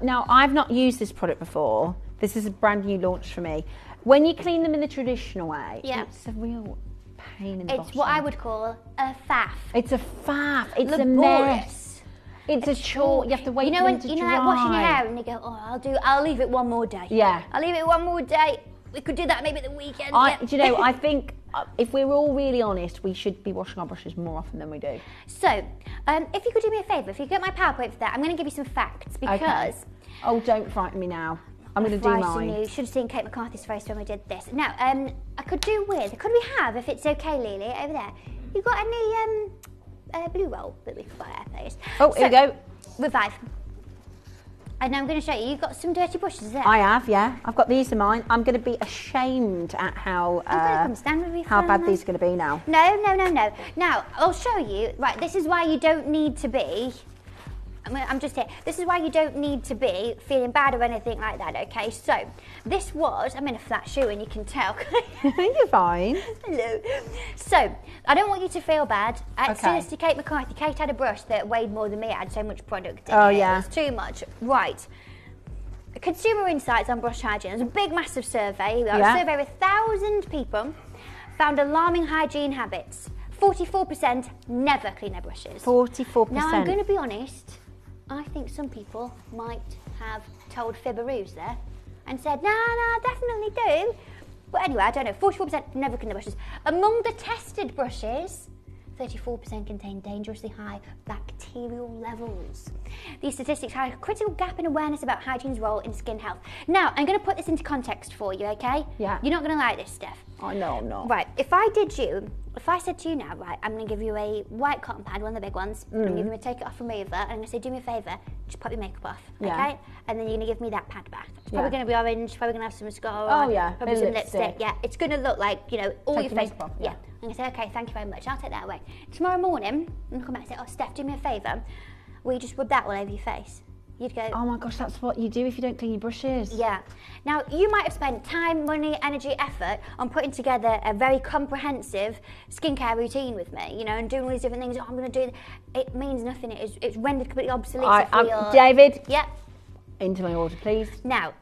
Now, I've not used this product before. This is a brand new launch for me. When you clean them in the traditional way, it's a real pain in the It's what I would call a faff. It's a faff. It's a Laborious. mess. It's a chore. You have to wait you know for when them to you know dry. like washing your hair and you go, oh, I'll leave it one more day. Yeah. I'll leave it one more day. We could do that maybe the weekend. Do you know, I think if we're all really honest, we should be washing our brushes more often than we do. So, if you could do me a favour, if you get my PowerPoint for that, I'm going to give you some facts because... Okay. Oh, don't frighten me now. I'm going to do mine. You should have seen Kate McCarthy's face when we did this. Now, I could do with... Could we have, if it's okay, Lily, over there, you got any blue roll that we could buy out, please? Oh, here we go. Revive. And I'm going to show you, you've got some dirty brushes there. I have, yeah. I've got these in mine. I'm going to be ashamed at how bad these are going to be now. No. Now, I'll show you. Right, this is why you don't need to be... I'm just here. This is why you don't need to be feeling bad or anything like that, okay? So, this was... I'm in a flat shoe and you can tell. You're fine. Hello. So, I don't want you to feel bad. Seriously, Kate McCarthy. Kate had a brush that weighed more than me. It had so much product in it. Yeah. It was too much. Right. Consumer insights on brush hygiene. It was a big, massive survey. A survey of 1,000 people found alarming hygiene habits. 44% never clean their brushes. 44%. Now, I'm going to be honest. I think some people might have told fibberoos there and said, no, definitely do. But anyway, I don't know, 44% never clean their brushes. Among the tested brushes, 34% contain dangerously high bacterial levels. These statistics highlight a critical gap in awareness about hygiene's role in skin health. Now, I'm going to put this into context for you, okay? Yeah. You're not going to like this, Steph. Oh, no, I'm not. Right, if I said to you now, right, I'm going to give you a white cotton pad, one of the big ones, I'm going to give you a take it off remover, and I'm going to say, do me a favour, just pop your makeup off, okay? And then you're going to give me that pad back. It's probably going to be orange, probably going to have some mascara on, probably some lipstick. Yeah, it's going to look like, you know, all your face. Off, yeah. I'm going to say, okay, thank you very much, I'll take that away. Tomorrow morning, I'm going to come back and say, oh, Steph, do me a favour, will you just rub that all over your face? You'd go, oh my gosh, that's what you do if you don't clean your brushes. Yeah. Now, you might have spent time, money, energy, effort on putting together a very comprehensive skincare routine with me, you know, and doing all these different things. Oh, I'm going to do it. means nothing. It's rendered completely obsolete. David. Yeah. Into my order, please. Now,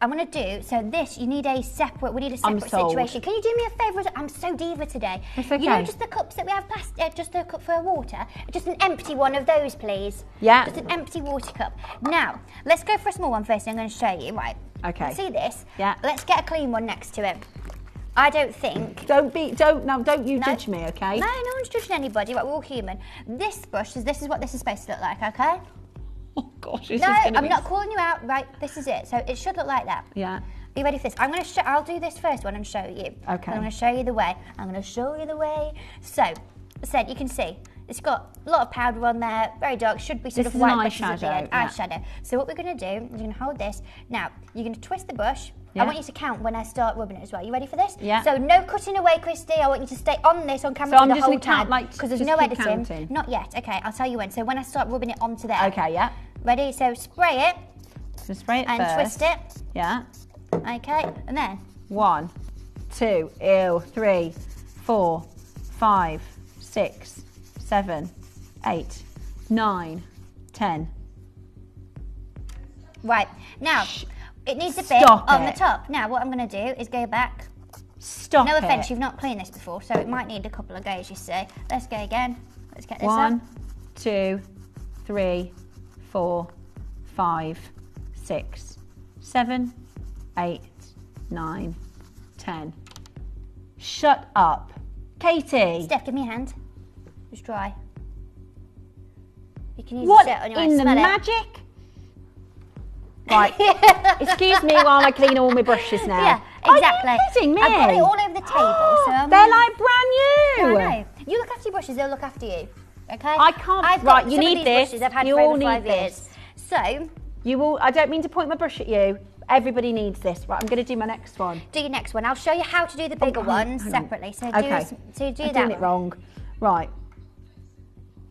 I'm going to do, so this, we need a separate situation. Can you do me a favour? I'm so diva today. It's okay. You know just the cups that we have, just a cup for water? Just an empty one of those, please. Yeah. Just an empty water cup. Now, let's go for a small one first, and I'm going to show you. Right. Okay. See this? Yeah. Let's get a clean one next to it. I don't think... Don't you judge me, okay? No, no one's judging anybody, right, we're all human. This brush, this is what this is supposed to look like, okay? Oh gosh, No, I'm not calling you out, right, this is it. So it should look like that. Yeah. Are you ready for this? I'll do this first one and show you. Okay. I'm going to show you the way. So, as I said, you can see, it's got a lot of powder on there, very dark, should be sort of white brushes at the end. Eyeshadow. So what we're going to do is you're going to hold this. Now, you're going to twist the brush. Yeah. I want you to count when I start rubbing it as well. You ready for this? Yeah. So no cutting away, Christy. I want you to stay on this on camera so for the whole time. Because there's no editing. Counting. Not yet. Okay, I'll tell you when. So when I start rubbing it onto there. Okay, yeah. Ready? So spray it. So spray it and first. Twist it. Yeah. Okay, and then 1, 2, 3, 4, 5, 6, 7, 8, 9, 10. Right, now, it needs a bit on the top. Now, what I'm going to do is go back. Stop No offence, you've not cleaned this before, so it might need a couple of goes, you see. Let's go again. Let's get this up. 1, 2, 3, 4, 5, 6, 7, 8, 9, 10. Shut up. Katie. Steph, give me a hand. It's dry. You can use what it on your in the magic? Right. Excuse me while I clean all my brushes now. Yeah, exactly. Are you kidding me? I've got it all over the table. So they're like brand new. Yeah, I know. You look after your brushes, they'll look after you. Okay? I can't. I've right, got you some need of these this. brushes I've had you for all over need 5 this. years. So you all. I don't mean to point my brush at you. Everybody needs this. Right, I'm going to do my next one. Do your next one. I'll show you how to do the bigger ones separately. So okay. do I'm that doing one. it wrong. Right.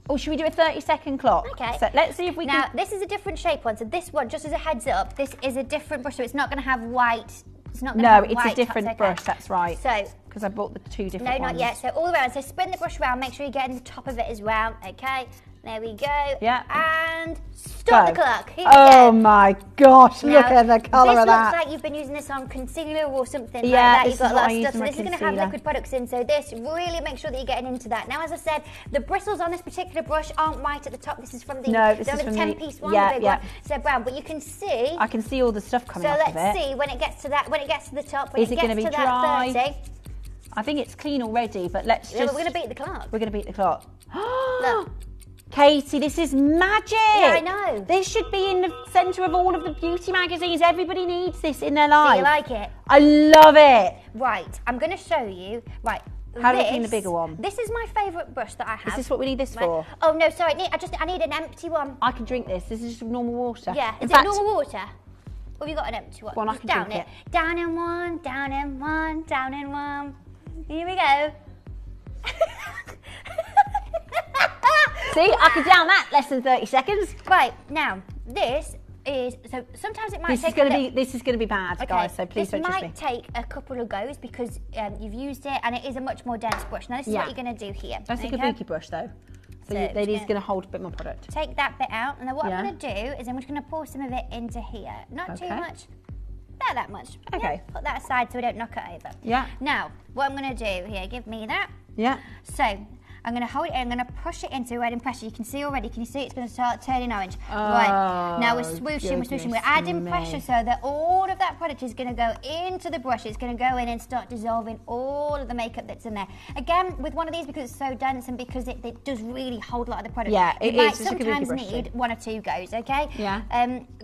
Oh, should we do a 30-second clock? Okay. So let's see if we now, can... this is a different shape one. So this one, just as a heads up, this is a different brush. So it's not going to have white. It's not going to have white. No, it's a different tops, brush. That's right. So because I bought the 2 different ones. No, ones. not yet. So all around. So spin the brush around. Make sure you're getting the top of it as well. Okay. There we go. Yeah. And stop the clock. Here we Oh go. my gosh, Now, look at the colour of that. This looks like you've been using this on concealer or something Yeah, like that. this You've got is a what lot I of use stuff. in So my this is going to have concealer. liquid products in. So this, really make sure that you're getting into that. Now, as I said, the bristles on this particular brush aren't white at the top. This is from the, No, this is the from 10-piece one, yeah, the big yeah. one. So brown, but you can see. I can see all the stuff coming So off of it. let's see when it gets to that. When it gets to the top. When Is it gets going to be to dry? that 30. I think it's clean already, but let's just... Yeah, but we're going to beat the clock. We're going to beat the clock. Look. Katie, this is magic. Yeah, I know. This should be in the centre of all of the beauty magazines. Everybody needs this in their life. Do you like it? I love it. Right, I'm going to show you. Right. How do I clean the bigger one? This is my favourite brush that I have. Is this what we need this for? Oh no, sorry. I need an empty one. I can drink this. This is just normal water. Yeah. In Is fact, it normal water? Or have you got an empty one? Go on, I Just can down drink it. Down in one, down in one, down in one. Here we go. See, I could down that less than 30 seconds. Right now, this is so. Sometimes it might take. This is going to be bad, Okay, guys. So please don't this trust might me. take a couple of goes because you've used it and it is a much more dense brush. Now this is Yeah. what you're going to do here. That's a kabuki brush, though. So So it it's is gonna- going to hold a bit more product. Take that bit out, and then what Yeah. I'm going to do is I'm just going to pour some of it into here. Not too Okay. much, not that much. Okay. Yeah, put that aside so we don't knock it over. Yeah. Now, what I'm going to do here, give me that. Yeah. So, I'm going to hold it in, I'm going to push it into red pressure. You can see already, can you see it's going to start turning orange? Right, now we're swooshing, we're adding pressure so that all of that product is going to go into the brush. It's going to go in and start dissolving all of the makeup that's in there. Again, with one of these, because it's so dense and because it does really hold a lot of the product, Yeah, you it might is. It's a kabuki sometimes brush need thing. one or two goes, okay? Yeah.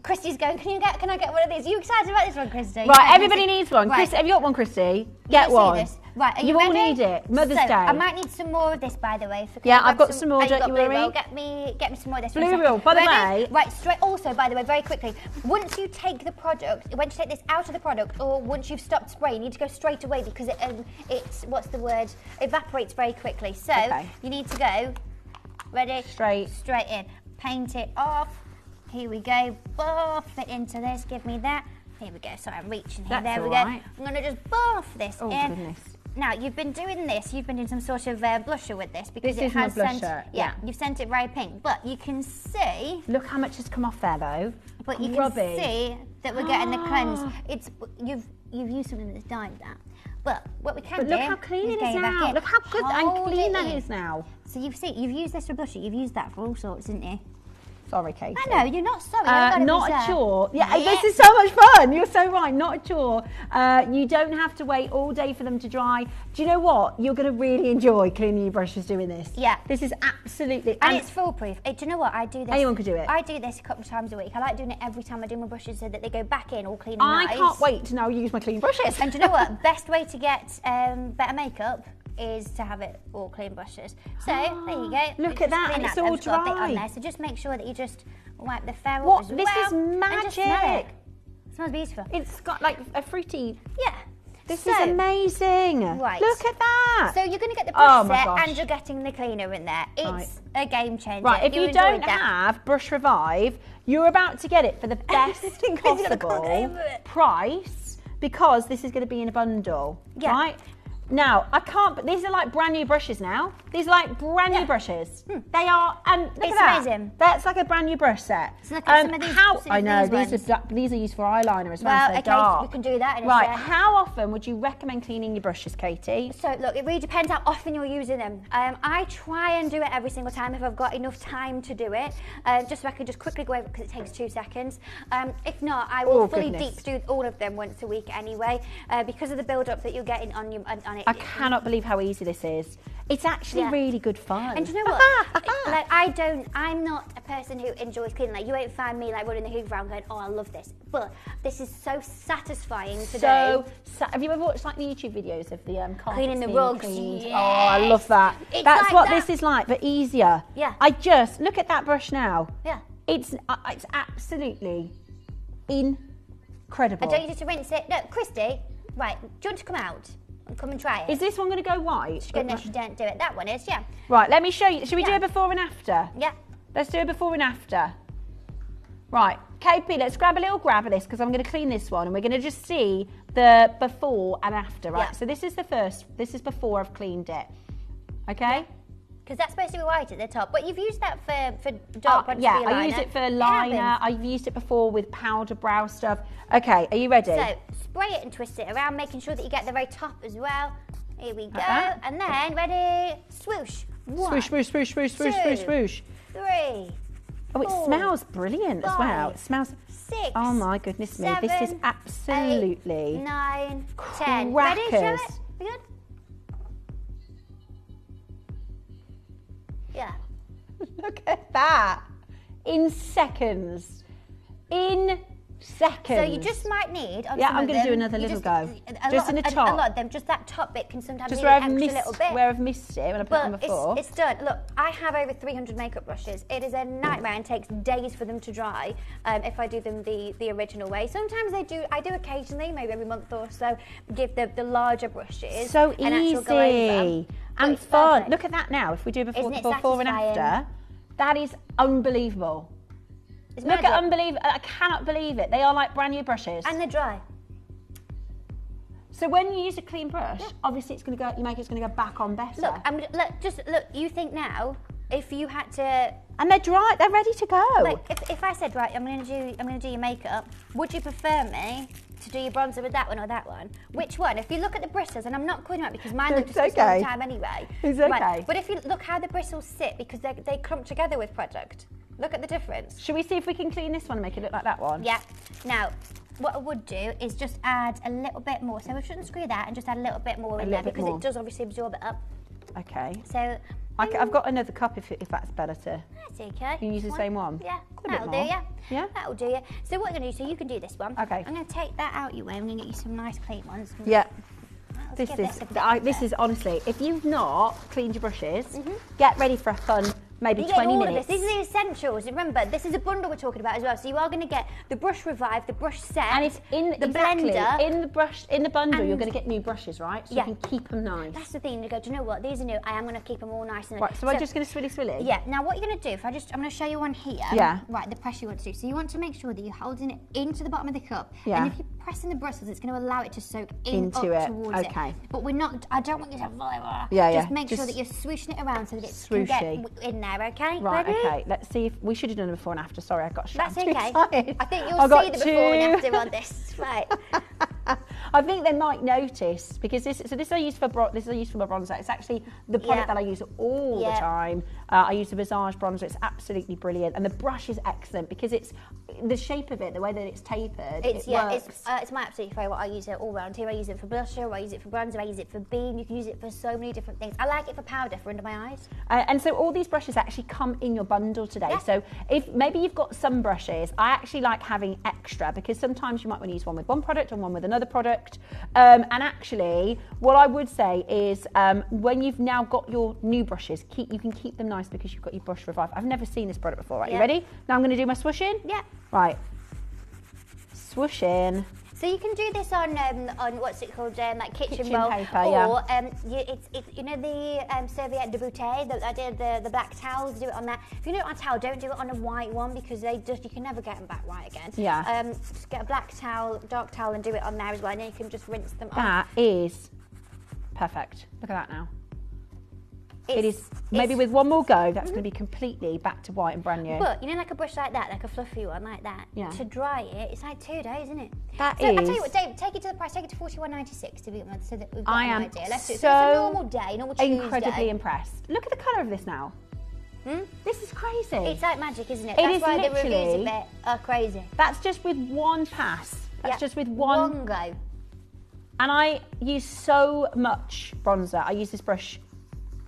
Christy's going, can I get one of these? Are you excited about this one, Christy? Right, everybody needs one. Right. Chris, have you got one, Christy? You Get see one. this? Right, are You you all ready? need it. Mother's so, Day. I might need some more of this, by the way. Yeah, I've got some more, You've don't got you blue worry. roll. Get me some more of this. Blue One second. roll, by the Ready? way. Right, straight. Also, by the way, very quickly, once you take the product, once you take this out of the product, or once you've stopped spraying, you need to go straight away because it's what's the word? Evaporates very quickly. So you need to go. Ready? Straight in. Paint it off. Here we go. Buff it into this. Give me that. Here we go. Sorry, I'm reaching here. That's there we all go. right. I'm going to just buff this Oh, in. goodness. Now, you've been doing this, you've been doing some sort of blusher with this because This it is my has sent, blusher, yeah, yeah. you've sent it very pink, but you can see, Look how much has come off there, though. but you Grubby. can see that we're getting the cleanse. You've used something that's dyed that. But what we can But do look how clean is it go is back now. in. Look how good and Hold clean it that in. is now. So you've used this for blusher, you've used that for all sorts, didn't you? Sorry, Katie. I know, you're not sorry. I've got it Not a reserved. chore. Yeah, this is so much fun. You're so right. Not a chore. You don't have to wait all day for them to dry. Do you know what? You're going to really enjoy cleaning your brushes doing this. Yeah. This is absolutely... And it's foolproof. Do you know what? I do this. Anyone could do it. I do this a couple of times a week. I like doing it every time I do my brushes so that they go back in all clean and I nice. can't wait to now use my clean brushes. And do you know what? Best way to get better makeup is to have it all clean brushes. So there you go. Look You at just that, clean and it's I've all just got a bit on dry. there. So just make sure that you just wipe the ferrule What? as This well. is And just smell magic. it. Smells beautiful. It's got like a fruity... Yeah. This So- is amazing. Right. Look at that. So you're going to get the Oh brush my set gosh. and you're getting the cleaner in there. It's Right. a game changer. Right, if you enjoyed don't that. have Brush Revive, you're about to get it for the best possible price because this is going to be in a bundle, right? Now, I can't, but these are like brand new brushes now. These are like brand new brushes. They are, and look It's at that. amazing. That's like a brand new brush set. So look at some of these- how, some of I know, these these are used for eyeliner as well, Well, so they're okay, dark. we can do that in a Right, sec. how often would you recommend cleaning your brushes, Katie? So look, it really depends how often you're using them. I try and do it every single time if I've got enough time to do it, just so I can just quickly go over because it takes 2 seconds. If not, I will fully deep do all of them once a week anyway, because of the build-up that you're getting on it. I cannot believe how easy this is. It's actually really good fun. And do you know what? Like I'm not a person who enjoys cleaning. Like you won't find me like running the hoover around going, oh, I love this. But this is so satisfying to do. Have you ever watched like the YouTube videos of the carpets Cleaning the being rugs? cleaned? Yes. Oh, I love that. It's That's like what that. this is like, but easier. Yeah. I just look at that brush now. Yeah. It's absolutely incredible. I don't need you to rinse it. No, Christy, right, do you want to come out and come and try it? Is this one going to go white? Goodness, you don't do it. That one is, yeah. Right, let me show you. Should we do a before and after? Yeah. Let's do a before and after. Right, KP, let's grab a little grab of this because I'm going to clean this one and we're going to just see the before and after, right? Yeah. So this is the first, this is before I've cleaned it. Okay? Because that's supposed to be white at the top. But you've used that for dark brown. Yeah, I use it for liner. I've used it before with powder brow stuff. Okay, are you ready? So spray it and twist it around, making sure that you get the very top as well. Here we go. And then ready, swoosh. One, swoosh, swoosh, swoosh, swoosh, swoosh, swoosh. 3. Oh, it smells brilliant as well. It smells. 6. Oh my goodness me, this is absolutely 8, 9, 10. crackers. Ready? Show it. You good? Yeah. Look at that. In seconds. In seconds. So you just might need. Yeah, I'm going to do another little go. Just in the top. A lot of them, just that top bit can sometimes just need an extra little bit. Where I've missed it when I put it on before. It's done. Look, I have over 300 makeup brushes. It is a nightmare and takes days for them to dry if I do them the original way. Sometimes I do occasionally, maybe every month or so, give the larger brushes. So an actual go over. And fun. Look at that now. If we do before and after, that is unbelievable. Look at unbelievable. I cannot believe it. They are like brand new brushes. And they're dry. So when you use a clean brush, obviously it's going to go. Your makeup's going to go back on better. Look. You think now, if you had to. And they're dry. They're ready to go. Like if I said, right, I'm going to do your makeup. Would you prefer me to do your bronzer with that one or that one? Which one? If you look at the bristles, and I'm not calling out because mine look disgusting all the time anyway. It's okay. Right, but if you look how the bristles sit, because they clump together with product. Look at the difference. Should we see if we can clean this one and make it look like that one? Yeah. Now, what I would do is just add a little bit more. So we shouldn't screw that and just add a little bit more in there because it does obviously absorb it up. Okay. So I've got another cup if that's better to. That's okay. You can use the same one? Yeah, that'll do you. Yeah? That'll do you. So what we're going to do, so you can do this one. Okay. I'm going to take that out your way. I'm going to get you some nice clean ones. Yeah. This is honestly, if you've not cleaned your brushes, get ready for a fun, maybe 20 minutes. These are the essentials. Remember, this is a bundle we're talking about as well. So you are going to get the brush revive, the brush set, and it's in the blender. in the bundle. You're going to get new brushes, right? So you can keep them nice. That's the thing. You go, do you know what? These are new. I am going to keep them all nice and. Right. So I'm just going to swilly. Yeah. Now what you're going to do? I'm going to show you one here. Yeah. Right. The pressure you want to do. So you want to make sure that you're holding it into the bottom of the cup. Yeah. And if you're pressing the brushes, it's going to allow it to soak into it. Towards it. But we're not. I don't want you to. Just make sure that you're swooshing it around so that it can get in there. Okay. Right. Ready? Okay. Let's see if we should have done it before and after. Sorry, I got That's okay. Excited. I think you'll see the before and after on this. Right. I think they might notice because this I use for my bronzer. It's actually the product that I use all the time. I use the Visage bronzer. It's absolutely brilliant, and the brush is excellent because it's the shape of it, the way that it's tapered. It's my absolute favourite. I use it all round here. I use it for blusher. I use it for bronzer. I use it for beam. You can use it for so many different things. I like it for powder for under my eyes. And so all these brushes actually come in your bundle today. Yeah. So if maybe you've got some brushes, I actually like having extra because sometimes you might want to use one with one product and one with another product. And actually, what I would say is when you've now got your new brushes, you can keep them nice because you've got your brush revive. I've never seen this product before. Right, you ready? Now I'm going to do my swooshing. Yeah. Right. Swooshing. So you can do this on what's it called, like kitchen roll, paper, or it's you know the serviette de bouteille. I did the black towels. Do it on that. If you do it on a towel, don't do it on a white one because you can never get them back white again. Yeah. Just get a black towel, dark towel, and do it on there as well. And then you can just rinse them off. That is perfect. Look at that now. It is maybe with one more go, that's going to be completely back to white and brand new. But you know, like a brush like that, like a fluffy one like that. Yeah. To dry it, it's like 2 days, isn't it? I tell you what, Dave, take it to the price. Take it to $41.96 to be honest, so that we've got an idea. Let's do it. So it's a normal day, normal Tuesday. Incredibly impressed. Look at the colour of this now. This is crazy. It's like magic, isn't it? That's why the reviews a bit are crazy. That's just with one pass. That's just with one go. And I use so much bronzer. I use this brush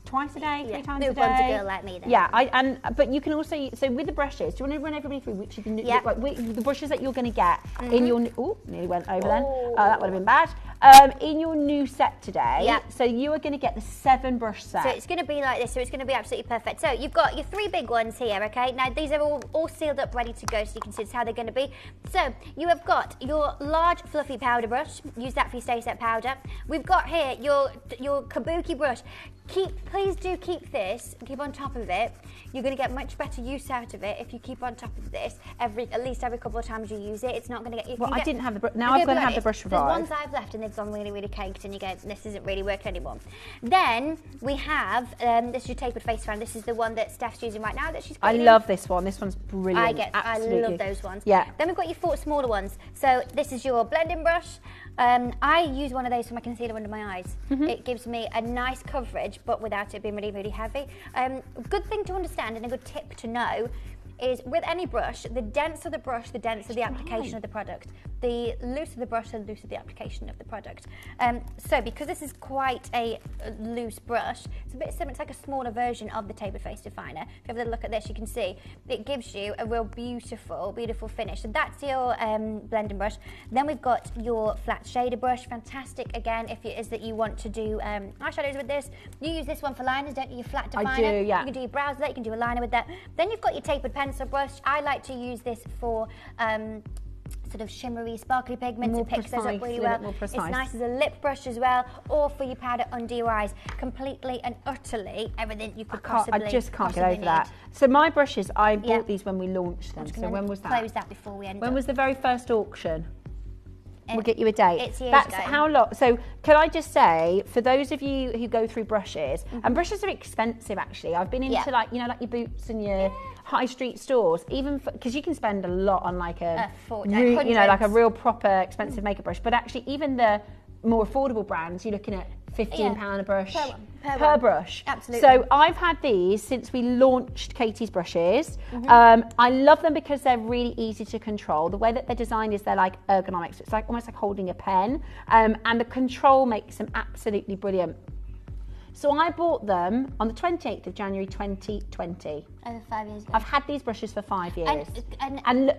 twice a day, 3 times a day. Bronzer girl like me then. Yeah, but you can also, so with the brushes, do you want to run everybody through which of the, the brushes that you're going to get in your, nearly went over then. That would have been bad. In your new set today, so you are going to get the 7 brush set. So it's going to be like this, so it's going to be absolutely perfect. So you've got your 3 big ones here, okay? Now these are all sealed up, ready to go, so you can see how they're going to be. So you have got your large fluffy powder brush, use that for your Stay Set powder. We've got here your kabuki brush. Please do keep this, keep on top of it. You're going to get much better use out of it if you keep on top of this at least every couple of times you use it. It's not going to get... Well, I didn't have the brush, now I'm going to have the brush revive. There's ones I've left and it's gone really, really caked and you go, this isn't really working anymore. Then we have, this is your tapered face fan. This is the one that Steph's using right now that she's I love this one. This one's brilliant. I love those ones. Yeah. Then we've got your 4 smaller ones. So this is your blending brush. I use one of those for my concealer under my eyes. It gives me a nice coverage, but without it being really, really heavy. A good thing to understand and a good tip to know is with any brush, the denser the brush, the denser the application of the product. The looser the brush, the looser the application of the product. So because this is quite a loose brush, it's a bit similar, it's like a smaller version of the tapered face definer. If you have a little look at this, you can see it gives you a real beautiful, beautiful finish. So that's your blending brush. Then we've got your flat shader brush, fantastic again if it is that you want to do eyeshadows with this. You use this one for liners, don't you? Your flat definer. I do, yeah. You can do your brows with that, you can do a liner with that. Then you've got your tapered pencil brush. I like to use this for sort of shimmery, sparkly pigments. It picks those up really well. It's nice as a lip brush as well, or for your powder under your eyes. Completely and utterly everything you could possibly. I just can't get over that. So my brushes, I bought these when we launched them. So when was that? Close that before we end. When was the very first auction? We'll get you a date. It's years That's ago. how long. So can I just say, for those of you who go through brushes, and brushes are expensive actually. I've been into like, you know, like your Boots and your high street stores, even because you can spend a lot on like a, you know, like a real proper expensive makeup brush. But actually, even the more affordable brands, you're looking at £15 a brush per brush. Absolutely. So I've had these since we launched Katie's brushes. I love them because they're really easy to control. The way that they're designed is they're like ergonomics. So it's like almost like holding a pen, and the control makes them absolutely brilliant. So I bought them on the 28th of January 2020. Over 5 years ago. I've had these brushes for 5 years. And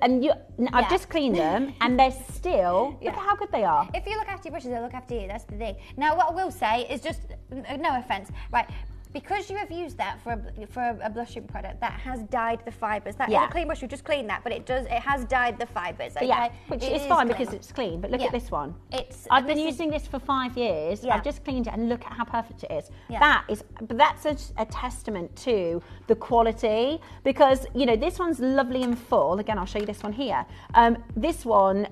I've just cleaned them and they're still, look at how good they are. If you look after your brushes, they'll look after you. That's the thing. Now, what I will say is just, no offence, right? Because you have used that for a blushing product that has dyed the fibres. That is a clean brush. You just clean that, but it has dyed the fibres. Okay? Yeah, which is fine because it's clean. But look at this one. I've been using this for 5 years. I've just cleaned it, and look at how perfect it is. That's a testament to the quality, because you know this one's lovely and full. Again, I'll show you this one here. This one,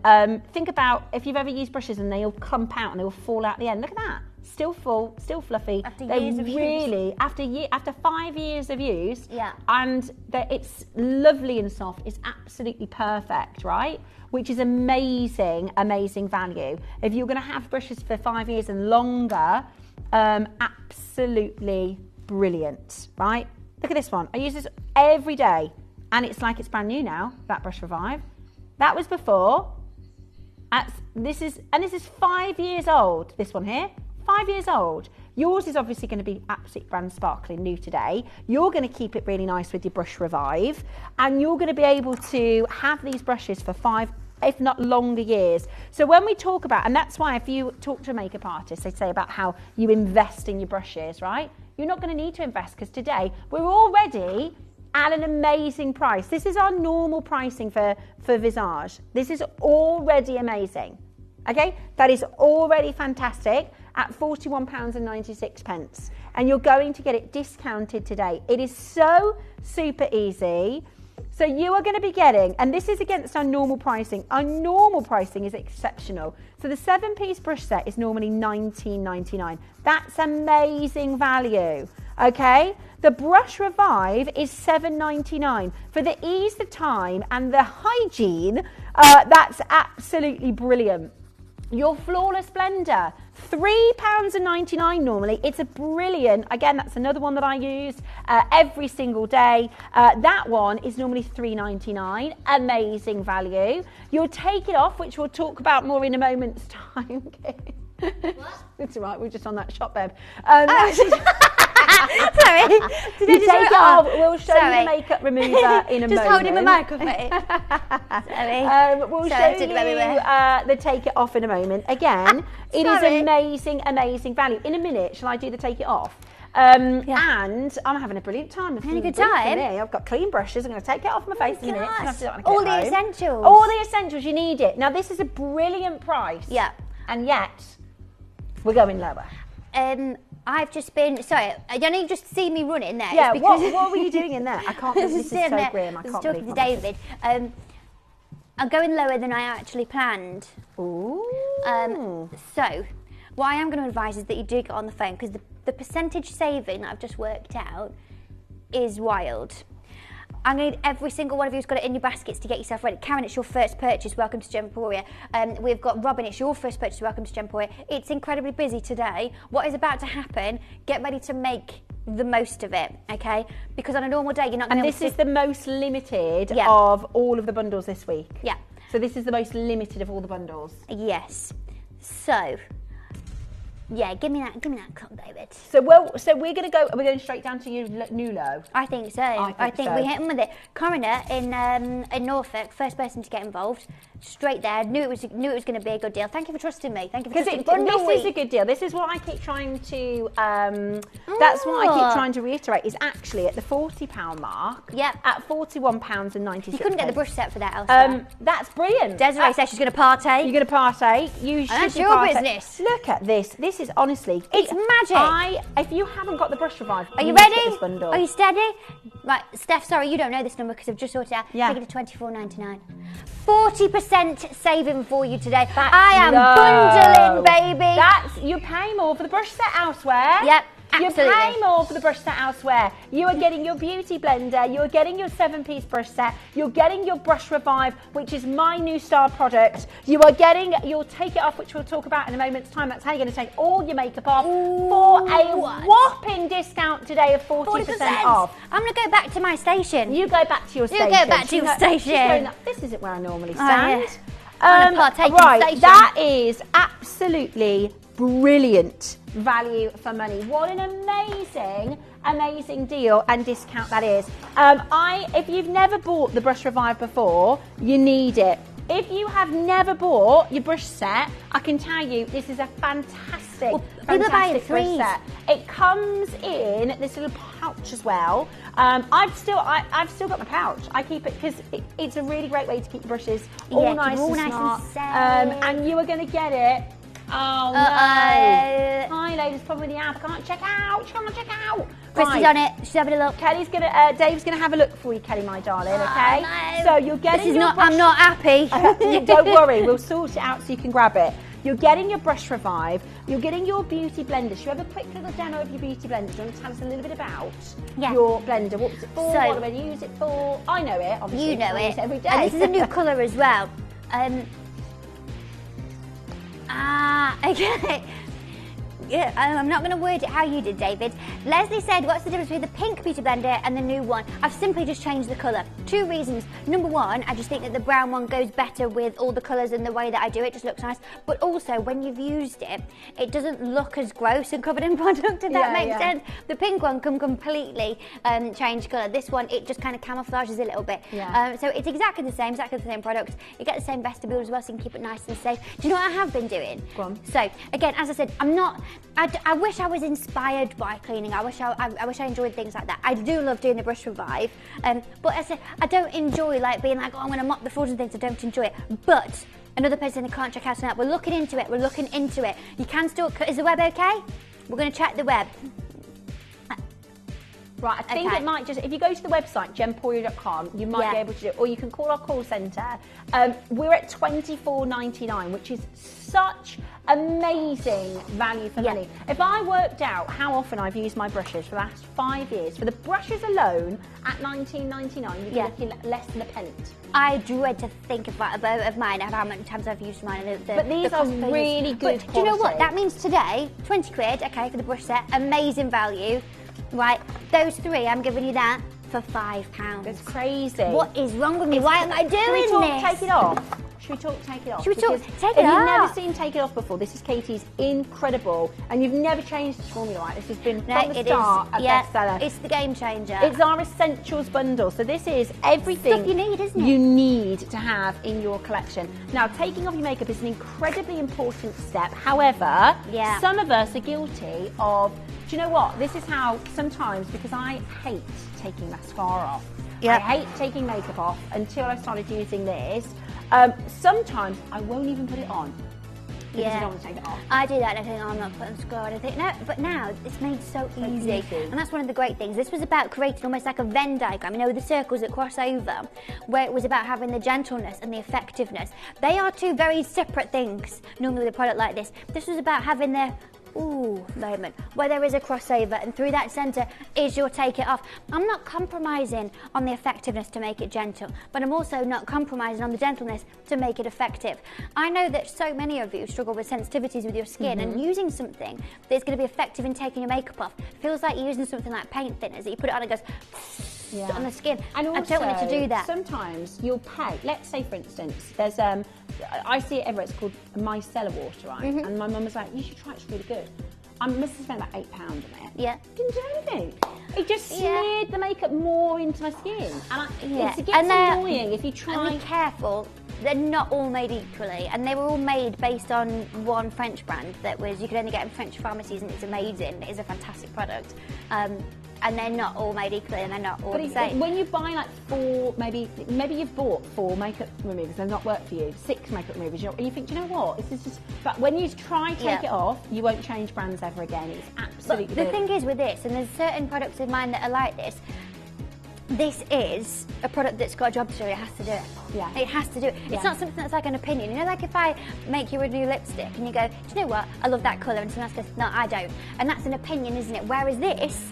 think about if you've ever used brushes and they'll clump out and they will fall out the end. Look at that. Still full, still fluffy. After years of use. After 5 years of use, and it's lovely and soft. It's absolutely perfect, right? Which is amazing, amazing value. If you're going to have brushes for 5 years and longer, absolutely brilliant, right? Look at this one. I use this every day, and it's like it's brand new now. That Brush Revive. That was before. This is 5 years old. This one here. 5 years old. Yours is obviously going to be absolutely brand sparkling new today. You're going to keep it really nice with your Brush Revive, and you're going to be able to have these brushes for 5, if not longer years. So when we talk about, and that's why if you talk to a makeup artist, they say about how you invest in your brushes, right? You're not going to need to invest, because today we're already at an amazing price. This is our normal pricing for Visage. This is already amazing. Okay, that is already fantastic at £41.96, and you're going to get it discounted today. It is so super easy. So you are going to be getting, and this is against our normal pricing. Our normal pricing is exceptional. So the 7-piece brush set is normally $19.99. That's amazing value. Okay, the Brush Revive is $7.99. For the ease, the time, and the hygiene, that's absolutely brilliant. Your Flawless Blender, £3.99 normally. It's a brilliant, again, that's another one that I use every single day. That one is normally £3.99, amazing value. You'll Take It Off, which we'll talk about more in a moment's time. What? It's all right, we're just on that shop, babe. Sorry. You take it off. We'll show you the makeup remover in a moment. Just holding my microphone. Sorry. We'll show you the Take It Off in a moment. Again, it is amazing, amazing value. In a minute, shall I do the Take It Off? And I'm having a brilliant time. Having a good time. I've got clean brushes. I'm going to take it off my face in a minute. All the essentials. All the essentials. You need it. Now, this is a brilliant price. Yeah. And yet, we're going lower. I've just been, sorry, I know you've just seen me running there. Yeah, what were you doing in there? I can't believe this is so grim. I can't talking to David. I'm going lower than I actually planned. Ooh. So, what I am going to advise is that you do get on the phone, because the percentage saving that I've just worked out is wild. I need every single one of you who's got it in your baskets to get yourself ready. Karen, it's your first purchase. Welcome to Gemporia. We've got Robin, it's your first purchase. Welcome to Gemporia. It's incredibly busy today. What is about to happen, get ready to make the most of it, okay? Because on a normal day, you're not going to... And this is the most limited of all of the bundles this week? Yeah. So this is the most limited of all the bundles? Yes. So... yeah, give me that clock, David. So we're going to go. Are we going straight down to new low? I think so. I think we hit him with it. Coroner in Norfolk, first person to get involved, straight there. Knew it was going to be a good deal. Thank you for trusting me. Thank you for trusting me. This is a good deal. This is what I keep trying to. That's what I keep trying to reiterate. Is actually at the £40 mark. Yep. At £41.96. You couldn't get the brush set for that elsewhere. That's brilliant. Desiree says she's going to partake. You're going to partake. You should. That's your business. Look at this. This is honestly, it's magic. If you haven't got the brush revive, are you ready? This bundle. Are you steady? Right, Steph. Sorry, you don't know this number because I've just sorted it out. Yeah. Take it to £24.99. 40% saving for you today. I am bundling, baby. You pay more for the brush set elsewhere. Yep. Absolutely. You pay more for the brush set elsewhere. You are getting your beauty blender, you are getting your 7-piece brush set, you're getting your brush revive, which is my new star product. You are getting your take it off, which we'll talk about in a moment's time. That's how you're going to take all your makeup off for a whopping discount today of 40% off. I'm going to go back to my station. You go back to your station. You go back to your station. This isn't where I normally stand. Station. That is absolutely brilliant value for money. What an amazing deal and discount that is. If you've never bought the Brush Revive before, you need it. If you have never bought your brush set, I can tell you this is a fantastic brush set. It comes in this little pouch as well. I've still got my pouch. I keep it because it's a really great way to keep your brushes all nice and smart. And you are going to get it. Oh no! Hi, ladies, problem with the app. I can't check out. Christy's on it. She's having a look. Dave's gonna have a look for you, Kelly, my darling. Okay. No. So you're getting. I'm not happy. Don't worry. We'll sort it out so you can grab it. You're getting your brush revive. You're getting your beauty blender. Should you have a quick little demo of your beauty blender? Do you want to tell us a little bit about your blender? What's it for? What do you use it for? I know it. Obviously, you know it every day. And this is a new colour as well. Okay. Yeah, I'm not going to word it how you did, David. Leslie said, what's the difference between the pink beauty blender and the new one? I've simply just changed the colour. 2 reasons. Number one, I just think that the brown one goes better with all the colours and the way that I do it. Just looks nice. But also, when you've used it, it doesn't look as gross and covered in product, if that makes sense. The pink one can completely change colour. This one, it just kind of camouflages a little bit. So it's exactly the same product. You get the same vestibule as well, so you can keep it nice and safe. Do you know what I have been doing? Go on. So, again, as I said, I wish I was inspired by cleaning. I wish I enjoyed things like that. I do love doing the brush revive, but as I said, I don't enjoy being like, oh, I'm going to mop the floors and things. I don't enjoy it. But another person that can't check out tonight, we're looking into it. You can still. Is the web okay? We're going to check the web. Right, I think it might just, if you go to the website, gemporia.com, you might be able to do it, or you can call our call centre. We're at $24.99, which is such amazing value for money. If I worked out how often I've used my brushes for the last 5 years, for the brushes alone, at $19.99, you'd be looking at less than a pence. I dread to think of mine, of how many times I've used mine. But these are really good quality. Do you know what? That means today, 20 quid, okay, for the brush set, amazing value. Right, those 3, I'm giving you that for £5. It's crazy. What is wrong with me? Why am I doing this? Take it off. Should we talk take it off? Take it off. If you've never seen Take It Off before, this is Katie's incredible, and you've never changed this formula, right? This has been from the start a bestseller. It's the game changer. It's our essentials bundle, so this is everything stuff you need, isn't it? You need to have in your collection. Now, taking off your makeup is an incredibly important step. However, some of us are guilty of. Do you know what? This is how sometimes, because I hate taking mascara off. I hate taking makeup off until I started using this. Sometimes I won't even put it on. because you don't want to take it off. I do that and I think, oh, I'm not putting scroll. And I think, no, but now it's made so easy. And that's one of the great things. This was about creating almost like a Venn diagram, you know, with the circles that cross over, where it was about having the gentleness and the effectiveness. They are two very separate things, normally with a product like this. This was about having the ooh moment where there is a crossover, and through that centre is your take it off. I'm not compromising on the effectiveness to make it gentle, but I'm also not compromising on the gentleness to make it effective. I know that so many of you struggle with sensitivities with your skin, and using something that's going to be effective in taking your makeup off feels like you're using something like paint thinners that you put it on and it goes on the skin. And also, I don't want it to do that. Sometimes you'll pay, let's say for instance, there's I see it everywhere, it's called micellar water, right? And my mum was like, you should try it, it's really good. I must have spent about £8 on it. Yeah. Didn't do anything. It just smeared the makeup more into my skin. And it gets And annoying if you try. And be careful, they're not all made equally, and they were all made based on one French brand that was, you could only get in French pharmacies, and it's amazing. It is a fantastic product. And they're not all made equally, and they're not all the same. When you buy like 4, maybe you've bought 4 makeup removers, they've not worked for you, 6 makeup removers, and you think, do you know what, this is just, but when you try to take it off, you won't change brands ever again. It's absolutely But the thing is with this, and there's certain products of mine that are like this, this is a product that's got a job to do, it has to do it. Yeah. It has to do it. It's not something that's like an opinion. You know, like if I make you a new lipstick and you go, do you know what, I love that colour, and someone else goes, no, I don't. And that's an opinion, isn't it? Whereas this,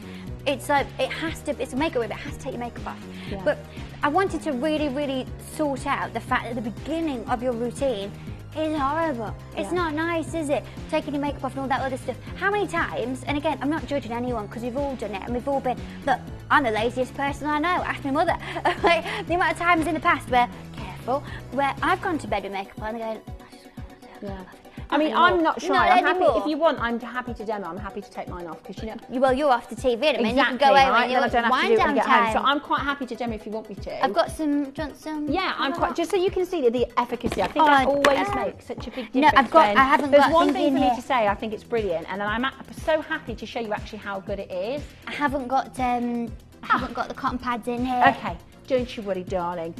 it's like, it has to, it's a makeup remover, it has to take your makeup off. Yeah. But I wanted to really, really sort out the fact that the beginning of your routine is horrible. It's not nice, is it? Taking your makeup off and all that other stuff. How many times, and again, I'm not judging anyone because we've all done it and we've all been, look, I'm the laziest person I know, ask my mother. Like, the amount of times in the past where, careful, where I've gone to bed with makeup on and going, I just want to do it. I mean, I'm not shy. Not I'm happy, anymore. if you want, I'm happy to demo. I'm happy to take mine off because, you know. Well, you're off the TV in a minute. Exactly, You can go home right? and you're I don't have to wind do it when I down get time. home. So I'm quite happy to demo if you want me to. I've got some, do you want some? Yeah, I'm quite, just so you can see the efficacy. I think that always makes such a big difference. No, I haven't There's got one things thing for in me here. to say, I think it's brilliant, and I'm so happy to show you actually how good it is. I haven't got the cotton pads in here. Okay. Don't you worry, darling.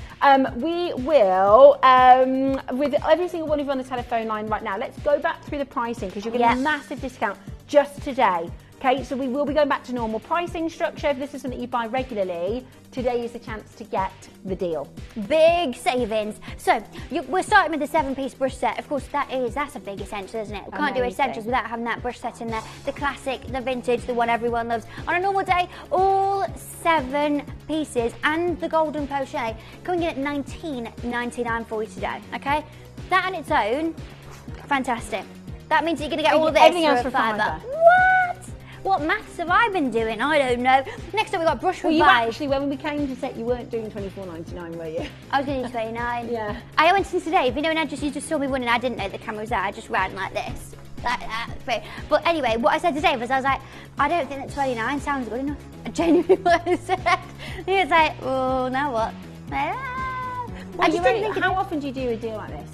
We will, with every single one of you on the telephone line right now, let's go back through the pricing because you're getting a massive discount just today. Okay, so we will be going back to normal pricing structure. If this is something you buy regularly, today is the chance to get the deal. Big savings. So we're starting with the 7-piece brush set. Of course, that's a big essential, isn't it? We can't do essentials without having that brush set in there. The classic, the vintage, the one everyone loves. On a normal day, all 7 pieces and the golden pochette coming in at $19.99 for you today. Okay, that on its own, fantastic. That means you're going to get all this everything else for for a £5. What? What maths have I been doing? I don't know. Next up, we've got brush Well, revive. you actually, when we came to set, you weren't doing $24.99, were you? I was going to do 29. Yeah. I went in today. If you know, when you just saw me running, I didn't know the camera was there. I just ran like this. Like that. But anyway, what I said today was, I was like, I don't think that 29 sounds good enough. I genuinely what I said. He was like, oh, now what? Well, how often do you do a deal like this?